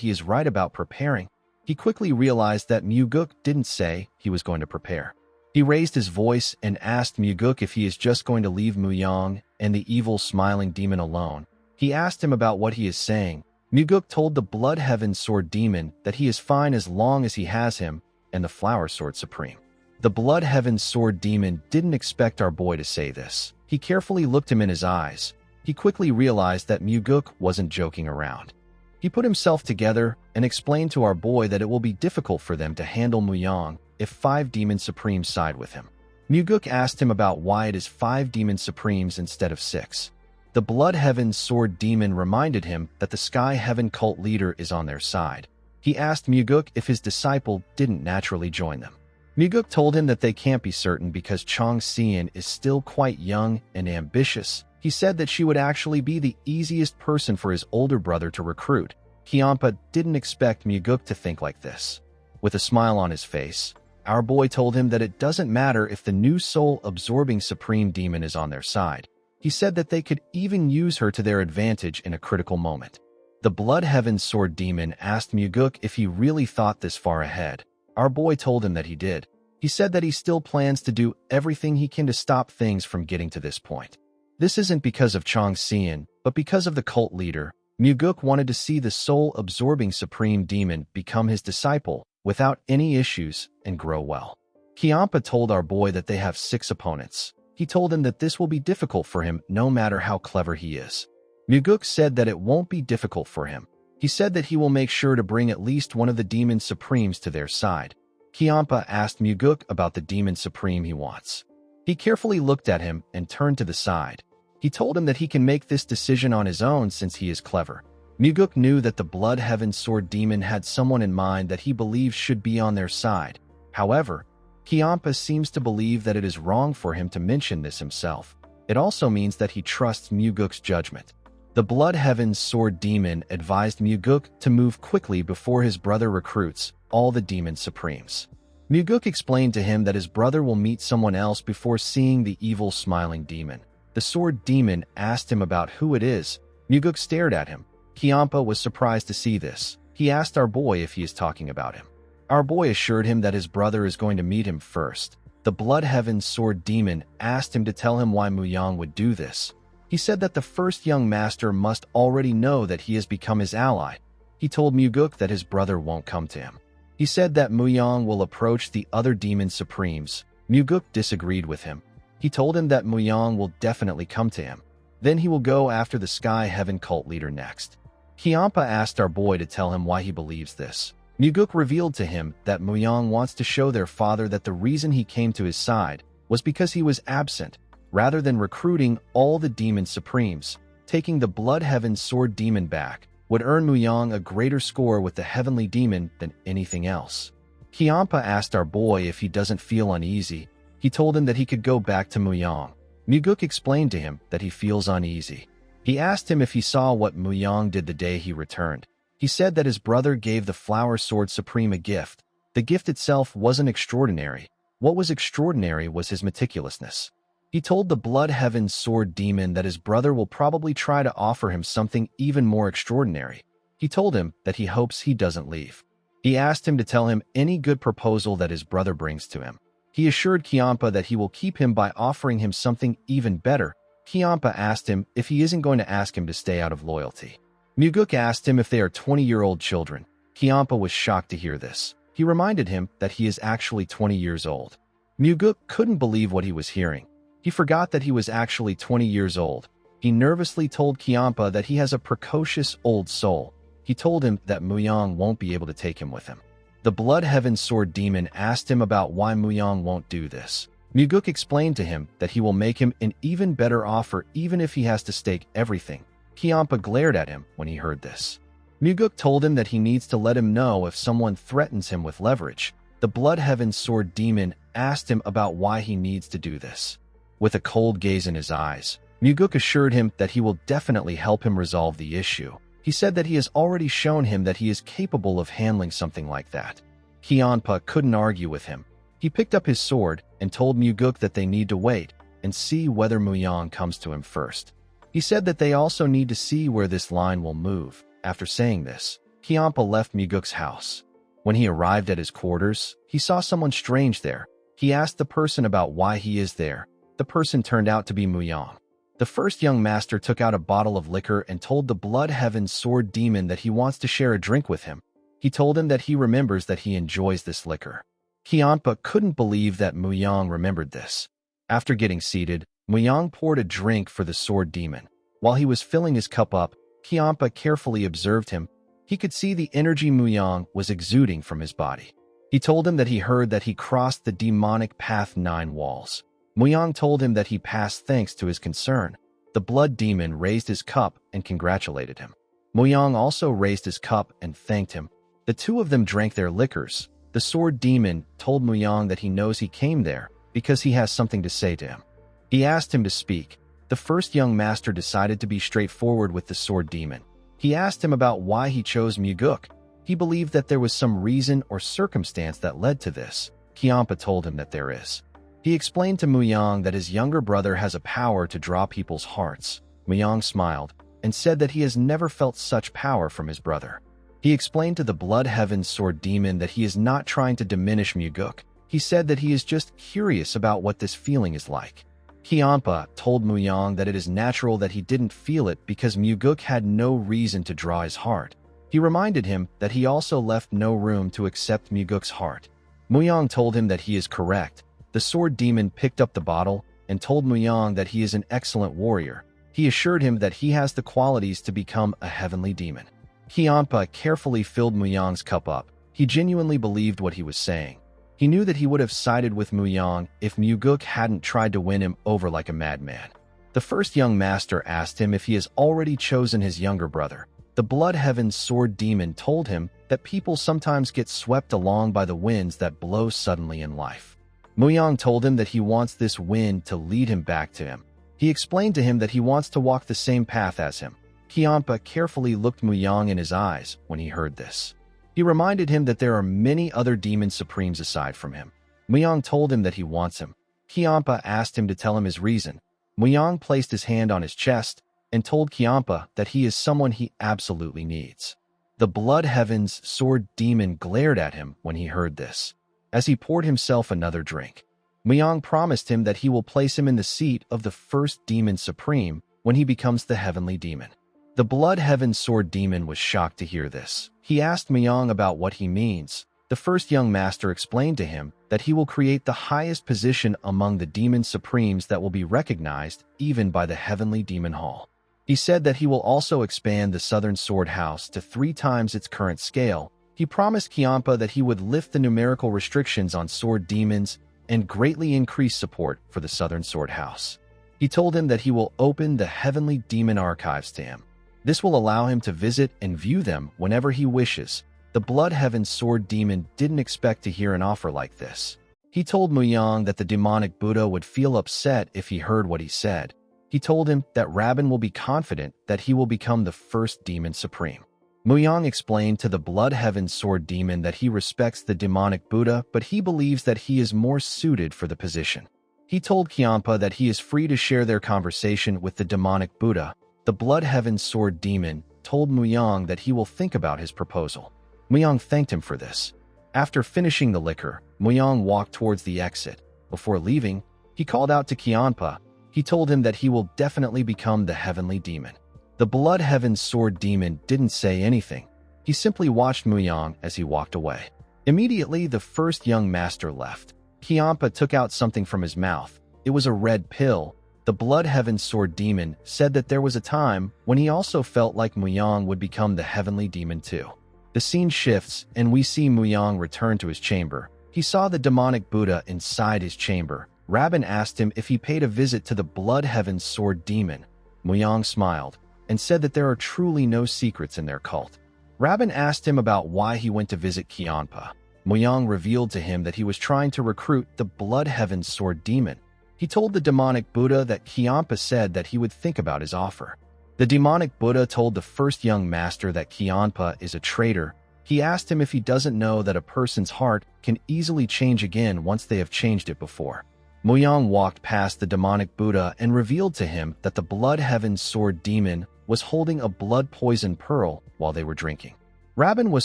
Speaker 1: he is right about preparing. He quickly realized that Muguk didn't say he was going to prepare. He raised his voice and asked Muguk if he is just going to leave Muyang and the evil smiling demon alone. He asked him about what he is saying. Muguk told the Blood Heaven Sword Demon that he is fine as long as he has him and the Flower Sword Supreme. The Blood Heaven Sword Demon didn't expect our boy to say this. He carefully looked him in his eyes. He quickly realized that Muguk wasn't joking around. He put himself together and explained to our boy that it will be difficult for them to handle Muyang if 5 Demon Supremes side with him. Muguk asked him about why it is 5 Demon Supremes instead of 6. The Blood Heaven Sword Demon reminded him that the Sky Heaven cult leader is on their side. He asked Muguk if his disciple didn't naturally join them. Muguk told him that they can't be certain because Chong Xian is still quite young and ambitious. He said that she would actually be the easiest person for his older brother to recruit. Kiampa didn't expect Muguk to think like this. With a smile on his face, our boy told him that it doesn't matter if the new soul-absorbing Supreme Demon is on their side. He said that they could even use her to their advantage in a critical moment. The Blood Heaven Sword Demon asked Muguk if he really thought this far ahead. Our boy told him that he did. He said that he still plans to do everything he can to stop things from getting to this point. This isn't because of Chong Xian, but because of the cult leader. Muguk wanted to see the soul-absorbing Supreme Demon become his disciple without any issues and grow well. Kiampa told our boy that they have 6 opponents. He told him that this will be difficult for him no matter how clever he is. Muguk said that it won't be difficult for him. He said that he will make sure to bring at least one of the Demon Supremes to their side. Kiampa asked Muguk about the Demon Supreme he wants. He carefully looked at him and turned to the side. He told him that he can make this decision on his own since he is clever. Muguk knew that the Blood Heaven Sword Demon had someone in mind that he believes should be on their side. However, Kiampa seems to believe that it is wrong for him to mention this himself. It also means that he trusts Muguk's judgment. The Blood Heaven Sword Demon advised Muguk to move quickly before his brother recruits all the Demon Supremes. Muguk explained to him that his brother will meet someone else before seeing the evil smiling demon. The Sword Demon asked him about who it is. Muguk stared at him. Kiampa was surprised to see this. He asked our boy if he is talking about him. Our boy assured him that his brother is going to meet him first. The Blood Heaven Sword Demon asked him to tell him why Muyang would do this. He said that the first young master must already know that he has become his ally. He told Muguk that his brother won't come to him. He said that Muyang will approach the other Demon Supremes. Muguk disagreed with him. He told him that Muyang will definitely come to him. Then he will go after the Sky Heaven cult leader next. Kiampa asked our boy to tell him why he believes this. Muguk revealed to him that Muyang wants to show their father that the reason he came to his side was because he was absent. Rather than recruiting all the Demon Supremes, taking the Blood Heaven Sword Demon back would earn Muyang a greater score with the Heavenly Demon than anything else. Kiampa asked our boy if he doesn't feel uneasy. He told him that he could go back to Muyang. Muguk explained to him that he feels uneasy. He asked him if he saw what Muyang did the day he returned. He said that his brother gave the Flower Sword Supreme a gift. The gift itself wasn't extraordinary. What was extraordinary was his meticulousness. He told the Blood Heaven Sword Demon that his brother will probably try to offer him something even more extraordinary. He told him that he hopes he doesn't leave. He asked him to tell him any good proposal that his brother brings to him. He assured Kiampa that he will keep him by offering him something even better. Kiampa asked him if he isn't going to ask him to stay out of loyalty. Muguk asked him if they are 20-year-old children. Kiampa was shocked to hear this. He reminded him that he is actually 20 years old. Muguk couldn't believe what he was hearing. He forgot that he was actually 20 years old. He nervously told Kiampa that he has a precocious old soul. He told him that Muyang won't be able to take him with him. The Blood Heaven Sword Demon asked him about why Muyang won't do this. Muguk explained to him that he will make him an even better offer even if he has to stake everything. Kiampa glared at him when he heard this. Muguk told him that he needs to let him know if someone threatens him with leverage. The Blood Heaven Sword Demon asked him about why he needs to do this. With a cold gaze in his eyes, Muguk assured him that he will definitely help him resolve the issue. He said that he has already shown him that he is capable of handling something like that. Kianpa couldn't argue with him. He picked up his sword and told Muguk that they need to wait and see whether Muyang comes to him first. He said that they also need to see where this line will move. After saying this, Kianpa left Muguk's house. When he arrived at his quarters, he saw someone strange there. He asked the person about why he is there. The person turned out to be Muyang. The first young master took out a bottle of liquor and told the Blood Heaven Sword Demon that he wants to share a drink with him. He told him that he remembers that he enjoys this liquor. Kianpa couldn't believe that Muyang remembered this. After getting seated, Muyang poured a drink for the Sword Demon. While he was filling his cup up, Kianpa carefully observed him. He could see the energy Muyang was exuding from his body. He told him that he heard that he crossed the demonic path 9 walls. Muyang told him that he passed thanks to his concern. The Blood Demon raised his cup and congratulated him. Muyang also raised his cup and thanked him. The two of them drank their liquors. The Sword Demon told Muyang that he knows he came there because he has something to say to him. He asked him to speak. The first young master decided to be straightforward with the Sword Demon. He asked him about why he chose Muguk. He believed that there was some reason or circumstance that led to this. Kianpa told him that there is. He explained to Muyang that his younger brother has a power to draw people's hearts. Muyang smiled and said that he has never felt such power from his brother. He explained to the Blood Heaven Sword Demon that he is not trying to diminish Muguk. He said that he is just curious about what this feeling is like. Kianpa told Muyang that it is natural that he didn't feel it because Muguk had no reason to draw his heart. He reminded him that he also left no room to accept Muguk's heart. Muyang told him that he is correct. The Sword Demon picked up the bottle and told Muyang that he is an excellent warrior. He assured him that he has the qualities to become a heavenly demon. Kianpa carefully filled Muyang's cup up. He genuinely believed what he was saying. He knew that he would have sided with Muyang if Muguk hadn't tried to win him over like a madman. The first young master asked him if he has already chosen his younger brother. The Blood Heaven Sword Demon told him that people sometimes get swept along by the winds that blow suddenly in life. Muyang told him that he wants this wind to lead him back to him. He explained to him that he wants to walk the same path as him. Kianpa carefully looked Muyang in his eyes when he heard this. He reminded him that there are many other demon supremes aside from him. Muyang told him that he wants him. Kianpa asked him to tell him his reason. Muyang placed his hand on his chest and told Kianpa that he is someone he absolutely needs. The Blood Heaven's Sword Demon glared at him when he heard this. As he poured himself another drink, Muyang promised him that he will place him in the seat of the first Demon Supreme when he becomes the Heavenly Demon. The Blood Heaven Sword Demon was shocked to hear this. He asked Muyang about what he means. The first young master explained to him that he will create the highest position among the Demon Supremes that will be recognized even by the Heavenly Demon Hall. He said that he will also expand the Southern Sword House to 3 times its current scale. He promised Kianpa that he would lift the numerical restrictions on sword demons and greatly increase support for the Southern Sword House. He told him that he will open the Heavenly Demon Archives to him. This will allow him to visit and view them whenever he wishes. The Blood Heaven Sword Demon didn't expect to hear an offer like this. He told Muyang that the demonic Buddha would feel upset if he heard what he said. He told him that Rabin will be confident that he will become the first Demon Supreme. Muyang explained to the Blood Heaven Sword Demon that he respects the demonic Buddha, but he believes that he is more suited for the position. He told Kianpa that he is free to share their conversation with the demonic Buddha. The Blood Heaven Sword Demon told Muyang that he will think about his proposal. Muyang thanked him for this. After finishing the liquor, Muyang walked towards the exit. Before leaving, he called out to Kianpa. He told him that he will definitely become the Heavenly Demon. The Blood Heaven Sword Demon didn't say anything. He simply watched Muyang as he walked away. Immediately, the first young master left. Kianpa took out something from his mouth. It was a red pill. The Blood Heaven Sword Demon said that there was a time when he also felt like Muyang would become the Heavenly Demon too. The scene shifts, and we see Muyang return to his chamber. He saw the demonic Buddha inside his chamber. Rabin asked him if he paid a visit to the Blood Heaven Sword Demon. Muyang smiled and said that there are truly no secrets in their cult. Rabin asked him about why he went to visit Kianpa. Muyang revealed to him that he was trying to recruit the Blood Heaven's sword demon. He told the demonic Buddha that Kianpa said that he would think about his offer. The demonic Buddha told the first young master that Kianpa is a traitor. He asked him if he doesn't know that a person's heart can easily change again once they have changed it before. Muyang walked past the demonic Buddha and revealed to him that the Blood Heaven's sword demon was holding a blood poison pearl while they were drinking. Rabin was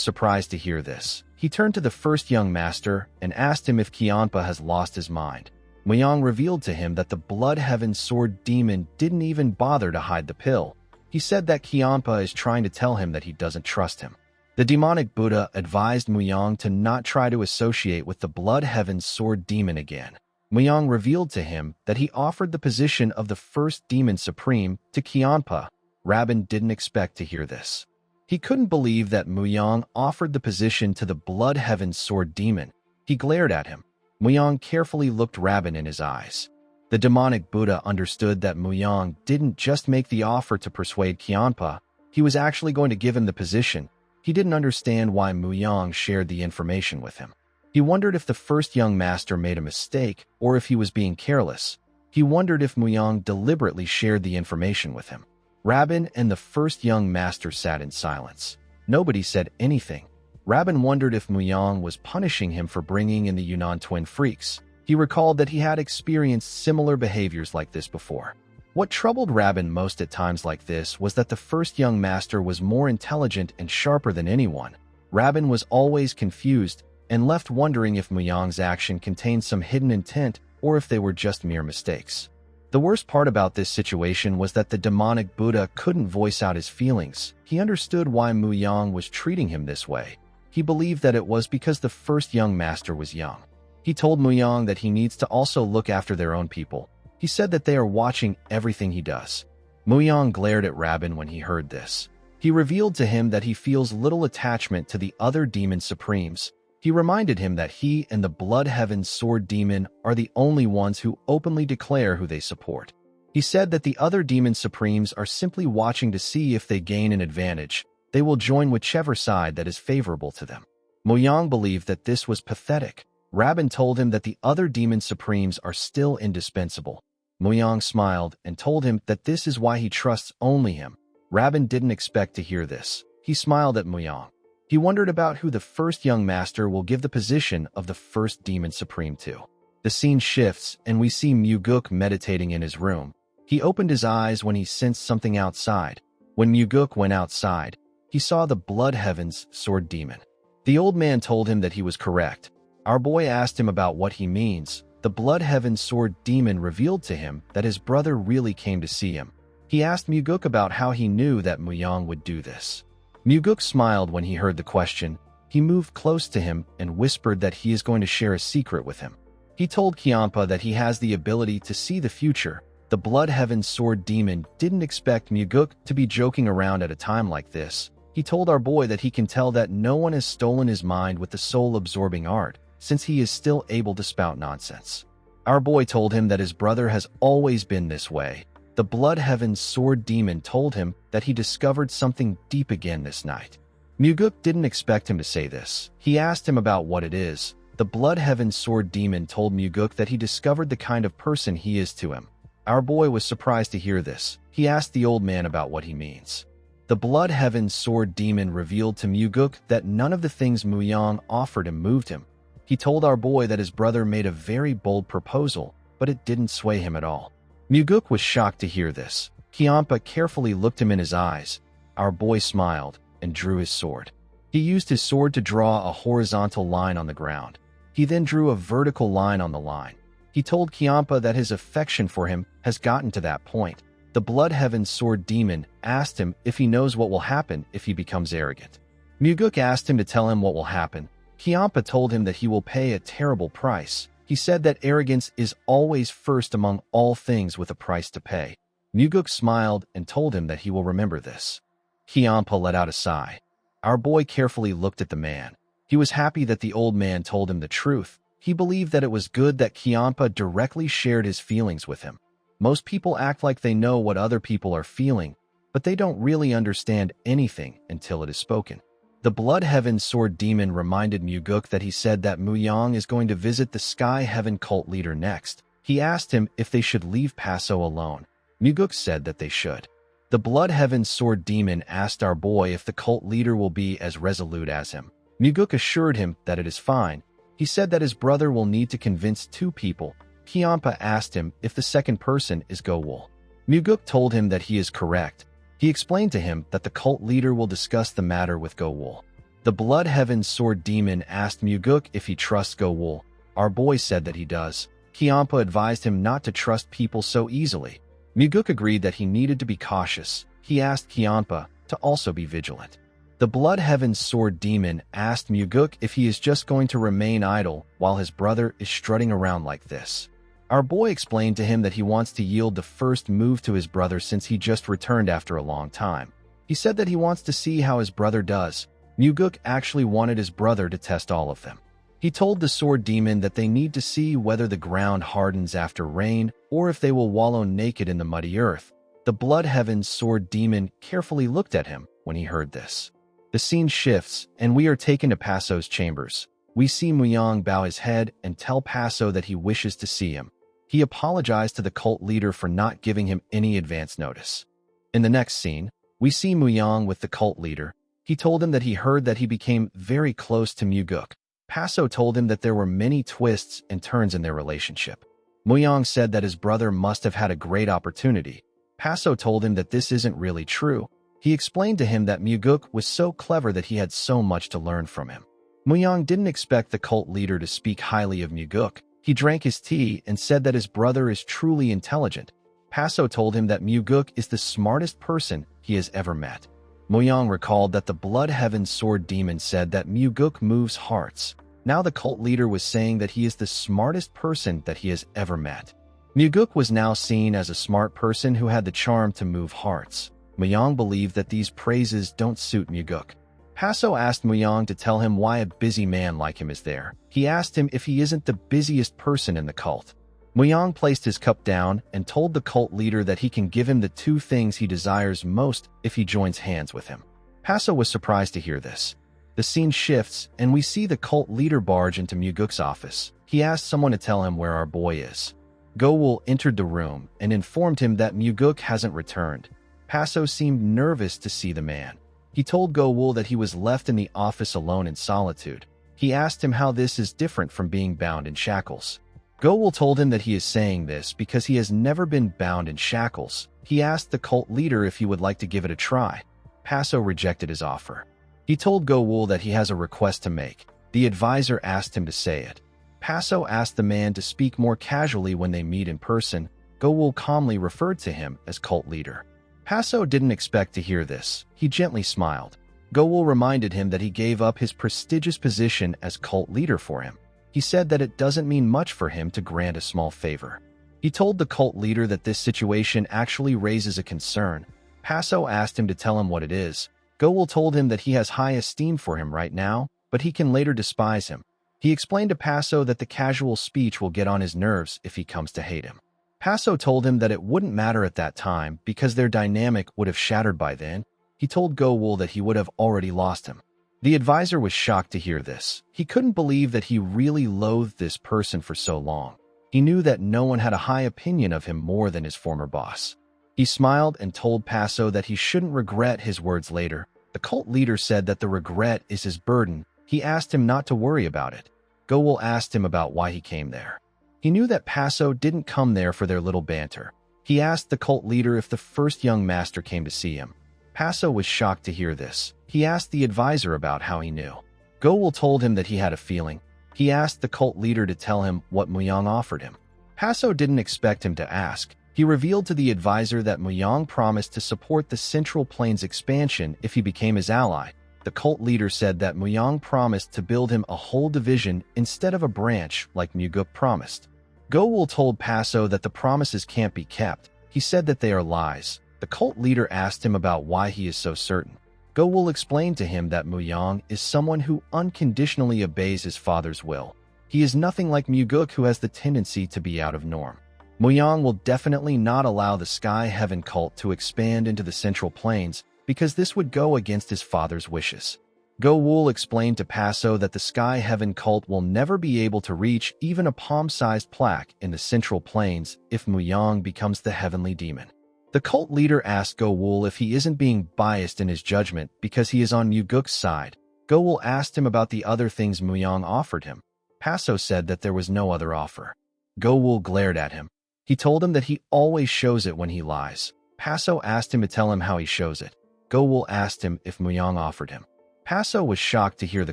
Speaker 1: surprised to hear this. He turned to the first young master and asked him if Kianpa has lost his mind. Muyang revealed to him that the Blood Heaven's sword demon didn't even bother to hide the pill. He said that Kianpa is trying to tell him that he doesn't trust him. The demonic Buddha advised Muyang to not try to associate with the Blood Heaven's sword demon again. Muyang revealed to him that he offered the position of the first demon supreme to Kianpa. Rabin didn't expect to hear this. He couldn't believe that Muyang offered the position to the Blood Heaven's sword demon. He glared at him. Muyang carefully looked Rabin in his eyes. The demonic Buddha understood that Muyang didn't just make the offer to persuade Kianpa. He was actually going to give him the position. He didn't understand why Muyang shared the information with him. He wondered if the first young master made a mistake or if he was being careless. He wondered if Muyang deliberately shared the information with him. Rabin and the first young master sat in silence. Nobody said anything. Rabin wondered if Muyang was punishing him for bringing in the Yunnan twin freaks. He recalled that he had experienced similar behaviors like this before. What troubled Rabin most at times like this was that the first young master was more intelligent and sharper than anyone. Rabin was always confused and left wondering if Muyang's action contained some hidden intent or if they were just mere mistakes. The worst part about this situation was that the demonic Buddha couldn't voice out his feelings. He understood why Muyang was treating him this way. He believed that it was because the first young master was young. He told Muyang that he needs to also look after their own people. He said that they are watching everything he does. Muyang glared at Rabin when he heard this. He revealed to him that he feels little attachment to the other demon supremes. He reminded him that he and the Blood Heaven's sword demon are the only ones who openly declare who they support. He said that the other demon supremes are simply watching to see if they gain an advantage. They will join whichever side that is favorable to them. Muyang believed that this was pathetic. Rabin told him that the other demon supremes are still indispensable. Muyang smiled and told him that this is why he trusts only him. Rabin didn't expect to hear this. He smiled at Muyang. He wondered about who the first young master will give the position of the first demon supreme to. The scene shifts and we see Muguk meditating in his room. He opened his eyes when he sensed something outside. When Muguk went outside, he saw the Blood Heaven's sword demon. The old man told him that he was correct. Our boy asked him about what he means. The Blood Heaven's sword demon revealed to him that his brother really came to see him. He asked Muguk about how he knew that Muyang would do this. Muguk smiled when he heard the question. He moved close to him and whispered that he is going to share a secret with him. He told Kianpa that he has the ability to see the future. The Blood Heaven's sword demon didn't expect Muguk to be joking around at a time like this. He told our boy that he can tell that no one has stolen his mind with the soul-absorbing art, since he is still able to spout nonsense. Our boy told him that his brother has always been this way. The Blood Heaven's sword demon told him that he discovered something deep again this night. Muguk didn't expect him to say this. He asked him about what it is. The Blood Heaven's sword demon told Muguk that he discovered the kind of person he is to him. Our boy was surprised to hear this. He asked the old man about what he means. The Blood Heaven's sword demon revealed to Muguk that none of the things Muyang offered him moved him. He told our boy that his brother made a very bold proposal, but it didn't sway him at all. Muguk was shocked to hear this. Kianpa carefully looked him in his eyes. Our boy smiled and drew his sword. He used his sword to draw a horizontal line on the ground. He then drew a vertical line on the line. He told Kianpa that his affection for him has gotten to that point. The Blood Heaven's sword demon asked him if he knows what will happen if he becomes arrogant. Muguk asked him to tell him what will happen. Kianpa told him that he will pay a terrible price. He said that arrogance is always first among all things with a price to pay. Muguk smiled and told him that he will remember this. Kianpa let out a sigh. Our boy carefully looked at the man. He was happy that the old man told him the truth. He believed that it was good that Kianpa directly shared his feelings with him. Most people act like they know what other people are feeling, but they don't really understand anything until it is spoken. The Blood Heaven Sword Demon reminded Muguk that he said that Muyang is going to visit the Sky Heaven cult leader next. He asked him if they should leave Paso alone. Muguk said that they should. The Blood Heaven Sword Demon asked our boy if the cult leader will be as resolute as him. Muguk assured him that it is fine. He said that his brother will need to convince two people. Kiampa asked him if the second person is Gowul. Muguk told him that he is correct. He explained to him that the cult leader will discuss the matter with Gowul. The Blood Heaven Sword Demon asked Muguk if he trusts Gowul. Our boy said that he does. Kiampa advised him not to trust people so easily. Muguk agreed that he needed to be cautious. He asked Kiampa to also be vigilant. The Blood Heaven Sword Demon asked Muguk if he is just going to remain idle while his brother is strutting around like this. Our boy explained to him that he wants to yield the first move to his brother since he just returned after a long time. He said that he wants to see how his brother does. Muguk actually wanted his brother to test all of them. He told the Sword Demon that they need to see whether the ground hardens after rain or if they will wallow naked in the muddy earth. The Blood Heaven Sword Demon carefully looked at him when he heard this. The scene shifts, and we are taken to Paso's chambers. We see Muyang bow his head and tell Paso that he wishes to see him. He apologized to the cult leader for not giving him any advance notice. In the next scene, we see Muyang with the cult leader. He told him that he heard that he became very close to Muguk. Paso told him that there were many twists and turns in their relationship. Muyang said that his brother must have had a great opportunity. Paso told him that this isn't really true. He explained to him that Muguk was so clever that he had so much to learn from him. Muyang didn't expect the cult leader to speak highly of Muguk. He drank his tea and said that his brother is truly intelligent. Paso told him that Muguk is the smartest person he has ever met. Muyang recalled that the Blood Heaven Sword Demon said that Muguk moves hearts. Now the cult leader was saying that he is the smartest person that he has ever met. Muguk was now seen as a smart person who had the charm to move hearts. Muyang believed that these praises don't suit Muguk. Paso asked Muyang to tell him why a busy man like him is there. He asked him if he isn't the busiest person in the cult. Muyang placed his cup down and told the cult leader that he can give him the two things he desires most if he joins hands with him. Paso was surprised to hear this. The scene shifts, and we see the cult leader barge into Muguk's office. He asked someone to tell him where our boy is. Gowul entered the room and informed him that Muguk hasn't returned. Paso seemed nervous to see the man. He told Gowul that he was left in the office alone in solitude. He asked him how this is different from being bound in shackles. Gowul told him that he is saying this because he has never been bound in shackles. He asked the cult leader if he would like to give it a try. Paso rejected his offer. He told Gowul that he has a request to make. The advisor asked him to say it. Paso asked the man to speak more casually when they meet in person. Gowul calmly referred to him as cult leader. Paso didn't expect to hear this. He gently smiled. Gowul reminded him that he gave up his prestigious position as cult leader for him. He said that it doesn't mean much for him to grant a small favor. He told the cult leader that this situation actually raises a concern. Paso asked him to tell him what it is. Gowul told him that he has high esteem for him right now, but he can later despise him. He explained to Paso that the casual speech will get on his nerves if he comes to hate him. Paso told him that it wouldn't matter at that time because their dynamic would have shattered by then. He told Gowul that he would have already lost him. The advisor was shocked to hear this. He couldn't believe that he really loathed this person for so long. He knew that no one had a high opinion of him more than his former boss. He smiled and told Paso that he shouldn't regret his words later. The cult leader said that the regret is his burden. He asked him not to worry about it. Gowul asked him about why he came there. He knew that Paso didn't come there for their little banter. He asked the cult leader if the first young master came to see him. Paso was shocked to hear this. He asked the advisor about how he knew. Gowul told him that he had a feeling. He asked the cult leader to tell him what Muyang offered him. Paso didn't expect him to ask. He revealed to the advisor that Muyang promised to support the Central Plains expansion if he became his ally. The cult leader said that Muyang promised to build him a whole division instead of a branch like Muguk promised. Gowul told Paso that the promises can't be kept. He said that they are lies. The cult leader asked him about why he is so certain. Gowul explained to him that Muyang is someone who unconditionally obeys his father's will. He is nothing like Muguk, who has the tendency to be out of norm. Muyang will definitely not allow the Sky Heaven cult to expand into the Central Plains because this would go against his father's wishes. Go-Wool explained to Paso that the Sky Heaven cult will never be able to reach even a palm-sized plaque in the Central Plains if Muyang becomes the heavenly demon. The cult leader asked Go-Wool if he isn't being biased in his judgment because he is on Muguk's side. Go-Wool asked him about the other things Muyang offered him. Paso said that there was no other offer. Go-Wool glared at him. He told him that he always shows it when he lies. Paso asked him to tell him how he shows it. Go-Wool asked him if Muyang offered him. Paso was shocked to hear the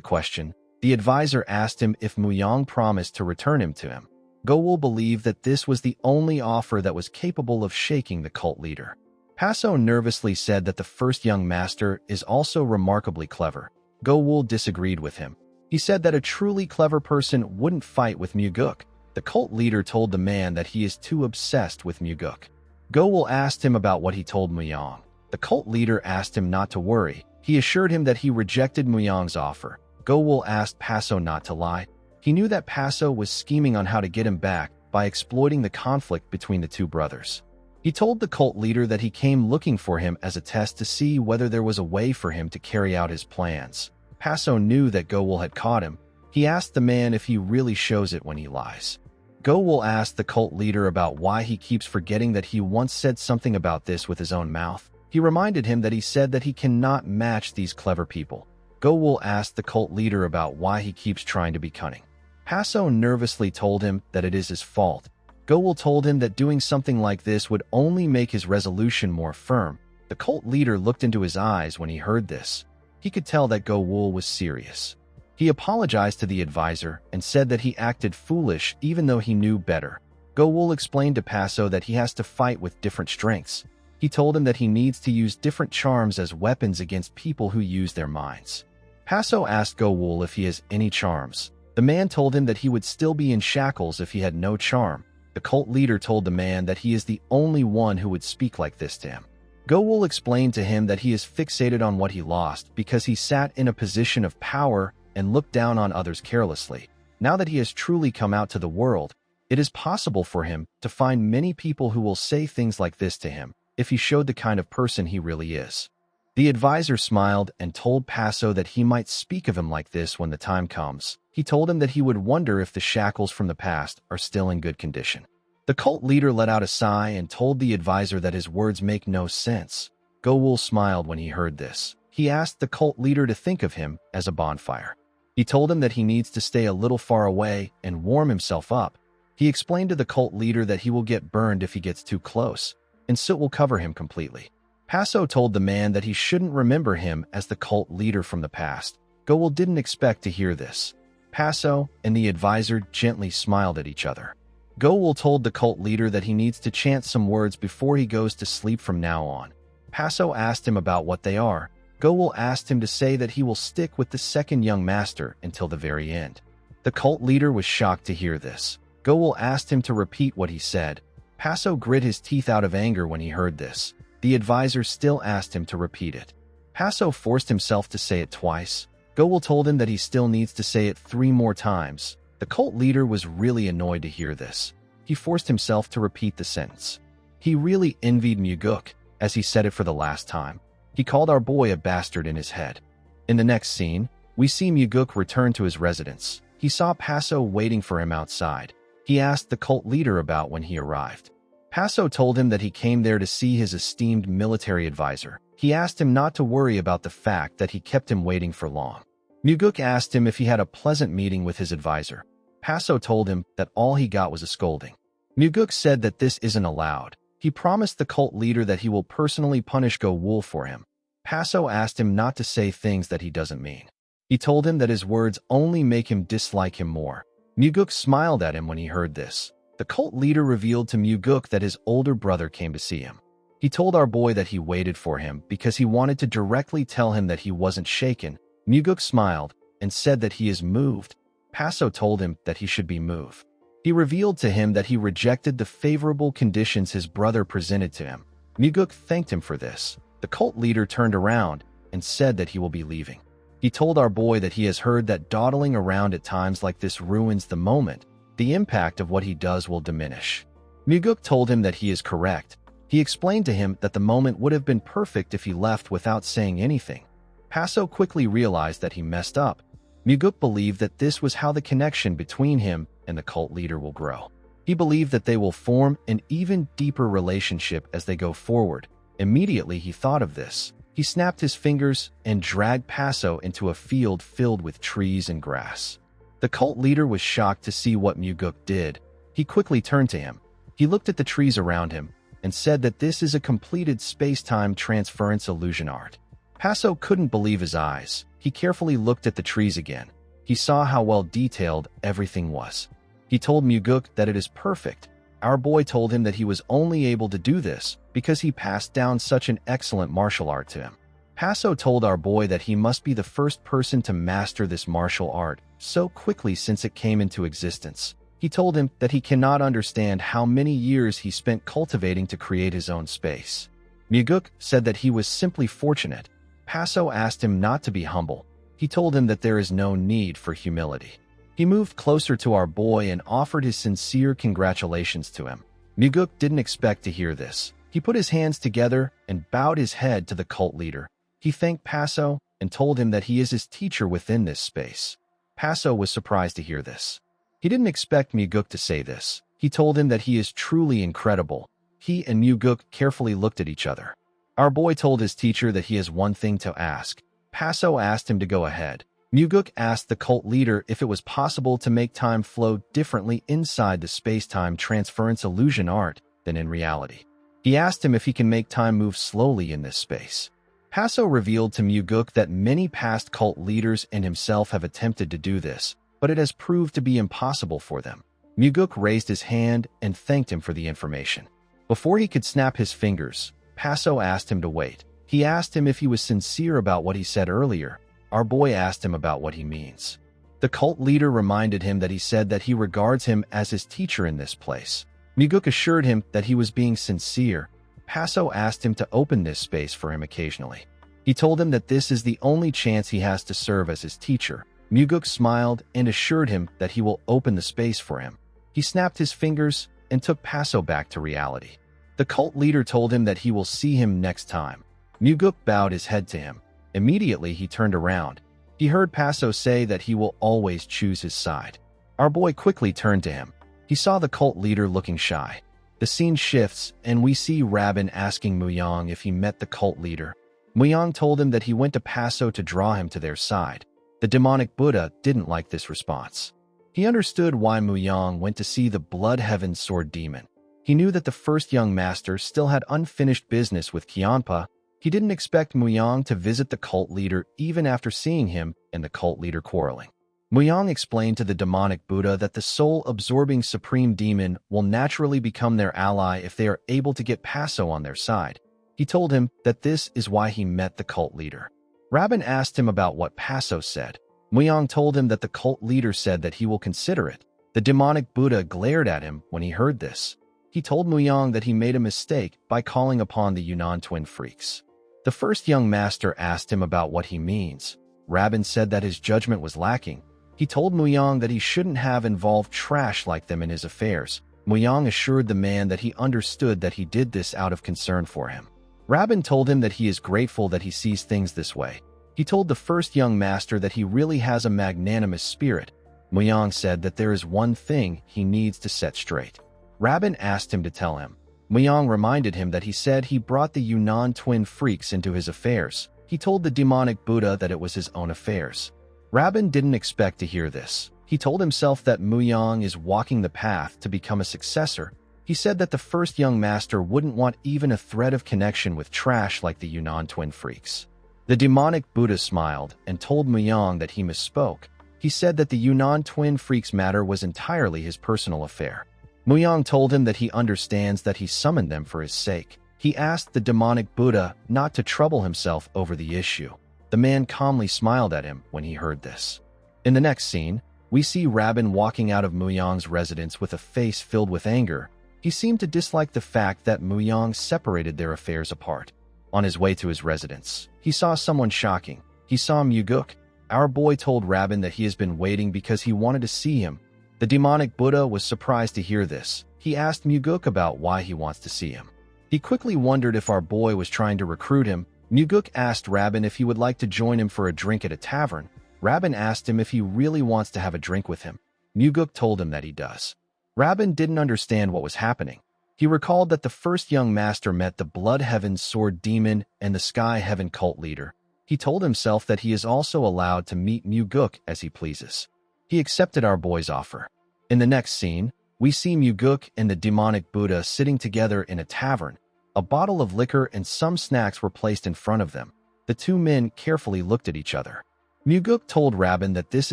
Speaker 1: question. The advisor asked him if Muyang promised to return him to him. Go-Wool believed that this was the only offer that was capable of shaking the cult leader. Paso nervously said that the first young master is also remarkably clever. Go-Wool disagreed with him. He said that a truly clever person wouldn't fight with Muguk. The cult leader told the man that he is too obsessed with Muguk. Go-Wool asked him about what he told Muyang. The cult leader asked him not to worry. He assured him that he rejected Muyang's offer. Go-Wool asked Paso not to lie. He knew that Paso was scheming on how to get him back by exploiting the conflict between the two brothers. He told the cult leader that he came looking for him as a test to see whether there was a way for him to carry out his plans. Paso knew that Go-Wool had caught him. He asked the man if he really shows it when he lies. Go-Wool asked the cult leader about why he keeps forgetting that he once said something about this with his own mouth. He reminded him that he said that he cannot match these clever people. Go-Wool asked the cult leader about why he keeps trying to be cunning. Paso nervously told him that it is his fault. Go-Wool told him that doing something like this would only make his resolution more firm. The cult leader looked into his eyes when he heard this. He could tell that Go-Wool was serious. He apologized to the advisor and said that he acted foolish even though he knew better. Go-Wool explained to Paso that he has to fight with different strengths. He told him that he needs to use different charms as weapons against people who use their minds. Paso asked Go-Wool if he has any charms. The man told him that he would still be in shackles if he had no charm. The cult leader told the man that he is the only one who would speak like this to him. Go-Wool explained to him that he is fixated on what he lost because he sat in a position of power and looked down on others carelessly. Now that he has truly come out to the world, it is possible for him to find many people who will say things like this to him if he showed the kind of person he really is. The advisor smiled and told Paso that he might speak of him like this when the time comes. He told him that he would wonder if the shackles from the past are still in good condition. The cult leader let out a sigh and told the advisor that his words make no sense. Go-Wool smiled when he heard this. He asked the cult leader to think of him as a bonfire. He told him that he needs to stay a little far away and warm himself up. He explained to the cult leader that he will get burned if he gets too close, and soot will cover him completely. Paso told the man that he shouldn't remember him as the cult leader from the past. Go-Wool didn't expect to hear this. Paso and the advisor gently smiled at each other. Go-Wool told the cult leader that he needs to chant some words before he goes to sleep from now on. Paso asked him about what they are. Go-Wool asked him to say that he will stick with the second young master until the very end. The cult leader was shocked to hear this. Go-Wool asked him to repeat what he said. Paso grit his teeth out of anger when he heard this. The advisor still asked him to repeat it. Paso forced himself to say it twice. Go-Wool told him that he still needs to say it 3 more times. The cult leader was really annoyed to hear this. He forced himself to repeat the sentence. He really envied Muguk, as he said it for the last time. He called our boy a bastard in his head. In the next scene, we see Muguk return to his residence. He saw Paso waiting for him outside. He asked the cult leader about when he arrived. Paso told him that he came there to see his esteemed military advisor. He asked him not to worry about the fact that he kept him waiting for long. Muguk asked him if he had a pleasant meeting with his advisor. Paso told him that all he got was a scolding. Muguk said that this isn't allowed. He promised the cult leader that he will personally punish Go-Wool for him. Paso asked him not to say things that he doesn't mean. He told him that his words only make him dislike him more. Muguk smiled at him when he heard this. The cult leader revealed to Muguk that his older brother came to see him. He told our boy that he waited for him because he wanted to directly tell him that he wasn't shaken. Muguk smiled and said that he is moved. Paso told him that he should be moved. He revealed to him that he rejected the favorable conditions his brother presented to him. Muguk thanked him for this. The cult leader turned around and said that he will be leaving. He told our boy that he has heard that dawdling around at times like this ruins the moment. The impact of what he does will diminish. Muguk told him that he is correct. He explained to him that the moment would have been perfect if he left without saying anything. Paso quickly realized that he messed up. Muguk believed that this was how the connection between him and the cult leader will grow. He believed that they will form an even deeper relationship as they go forward. Immediately he thought of this. He snapped his fingers and dragged Paso into a field filled with trees and grass. The cult leader was shocked to see what Muguk did. He quickly turned to him. He looked at the trees around him and said that this is a completed space-time transference illusion art. Paso couldn't believe his eyes. He carefully looked at the trees again. He saw how well detailed everything was. He told Muguk that it is perfect. Our boy told him that he was only able to do this because he passed down such an excellent martial art to him. Paso told our boy that he must be the first person to master this martial art so quickly since it came into existence. He told him that he cannot understand how many years he spent cultivating to create his own space. Muguk said that he was simply fortunate. Paso asked him not to be humble. He told him that there is no need for humility. He moved closer to our boy and offered his sincere congratulations to him. Muguk didn't expect to hear this. He put his hands together and bowed his head to the cult leader. He thanked Paso and told him that he is his teacher within this space. Paso was surprised to hear this. He didn't expect Muguk to say this. He told him that he is truly incredible. He and Muguk carefully looked at each other. Our boy told his teacher that he has one thing to ask. Paso asked him to go ahead. Muguk asked the cult leader if it was possible to make time flow differently inside the space-time transference illusion art than in reality. He asked him if he can make time move slowly in this space. Paso revealed to Muguk that many past cult leaders and himself have attempted to do this, but it has proved to be impossible for them. Muguk raised his hand and thanked him for the information. Before he could snap his fingers, Paso asked him to wait. He asked him if he was sincere about what he said earlier. Our boy asked him about what he means. The cult leader reminded him that he said that he regards him as his teacher in this place. Muguk assured him that he was being sincere. Paso asked him to open this space for him occasionally. He told him that this is the only chance he has to serve as his teacher. Muguk smiled and assured him that he will open the space for him. He snapped his fingers and took Paso back to reality. The cult leader told him that he will see him next time. Muguk bowed his head to him. Immediately, he turned around. He heard Paso say that he will always choose his side. Our boy quickly turned to him. He saw the cult leader looking shy. The scene shifts, and we see Rabin asking Muyang if he met the cult leader. Muyang told him that he went to Paso to draw him to their side. The demonic Buddha didn't like this response. He understood why Muyang went to see the Blood Heaven Sword Demon. He knew that the first young master still had unfinished business with Qianpa. He didn't expect Muyang to visit the cult leader even after seeing him and the cult leader quarreling. Muyang explained to the demonic Buddha that the soul-absorbing supreme demon will naturally become their ally if they are able to get Paso on their side. He told him that this is why he met the cult leader. Rabin asked him about what Paso said. Muyang told him that the cult leader said that he will consider it. The demonic Buddha glared at him when he heard this. He told Muyang that he made a mistake by calling upon the Yunnan twin freaks. The first young master asked him about what he means. Rabin said that his judgment was lacking. He told Muyang that he shouldn't have involved trash like them in his affairs. Muyang assured the man that he understood that he did this out of concern for him. Rabin told him that he is grateful that he sees things this way. He told the first young master that he really has a magnanimous spirit. Muyang said that there is one thing he needs to set straight. Rabin asked him to tell him. Muyang reminded him that he said he brought the Yunnan twin freaks into his affairs. He told the demonic Buddha that it was his own affairs. Rabin didn't expect to hear this. He told himself that Muyang is walking the path to become a successor. He said that the first young master wouldn't want even a thread of connection with trash like the Yunnan twin freaks. The demonic Buddha smiled and told Muyang that he misspoke. He said that the Yunnan twin freaks matter was entirely his personal affair. Muyang told him that he understands that he summoned them for his sake. He asked the demonic Buddha not to trouble himself over the issue. The man calmly smiled at him when he heard this. In the next scene, we see Rabin walking out of Muyang's residence with a face filled with anger. He seemed to dislike the fact that Muyang separated their affairs apart. On his way to his residence, he saw someone shocking. He saw Muguk. Our boy told Rabin that he has been waiting because he wanted to see him. The demonic Buddha was surprised to hear this. He asked Muguk about why he wants to see him. He quickly wondered if our boy was trying to recruit him. Muguk asked Rabin if he would like to join him for a drink at a tavern. Rabin asked him if he really wants to have a drink with him. Muguk told him that he does. Rabin didn't understand what was happening. He recalled that the first young master met the Blood Heaven Sword Demon and the Sky Heaven cult leader. He told himself that he is also allowed to meet Muguk as he pleases. He accepted our boy's offer. In the next scene, we see Muguk and the demonic Buddha sitting together in a tavern. A bottle of liquor and some snacks were placed in front of them. The two men carefully looked at each other. Muguk told Rabin that this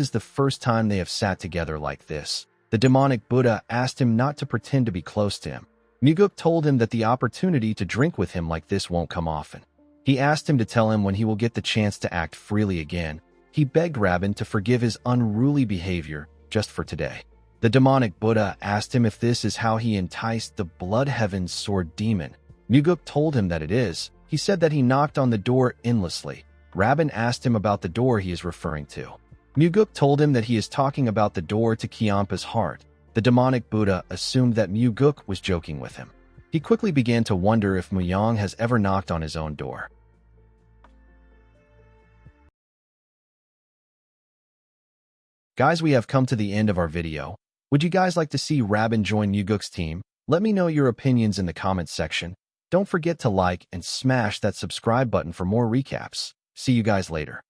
Speaker 1: is the first time they have sat together like this. The demonic Buddha asked him not to pretend to be close to him. Muguk told him that the opportunity to drink with him like this won't come often. He asked him to tell him when he will get the chance to act freely again. He begged Rabin to forgive his unruly behavior just for today. The demonic Buddha asked him if this is how he enticed the Blood Heaven Sword Demon. Muguk told him that it is. He said that he knocked on the door endlessly. Rabin asked him about the door he is referring to. Muguk told him that he is talking about the door to Kyampa's heart. The demonic Buddha assumed that Muguk was joking with him. He quickly began to wonder if Muyang has ever knocked on his own door. Guys, we have come to the end of our video. Would you guys like to see Rabin join Muguk's team? Let me know your opinions in the comments section. Don't forget to like and smash that subscribe button for more recaps. See you guys later.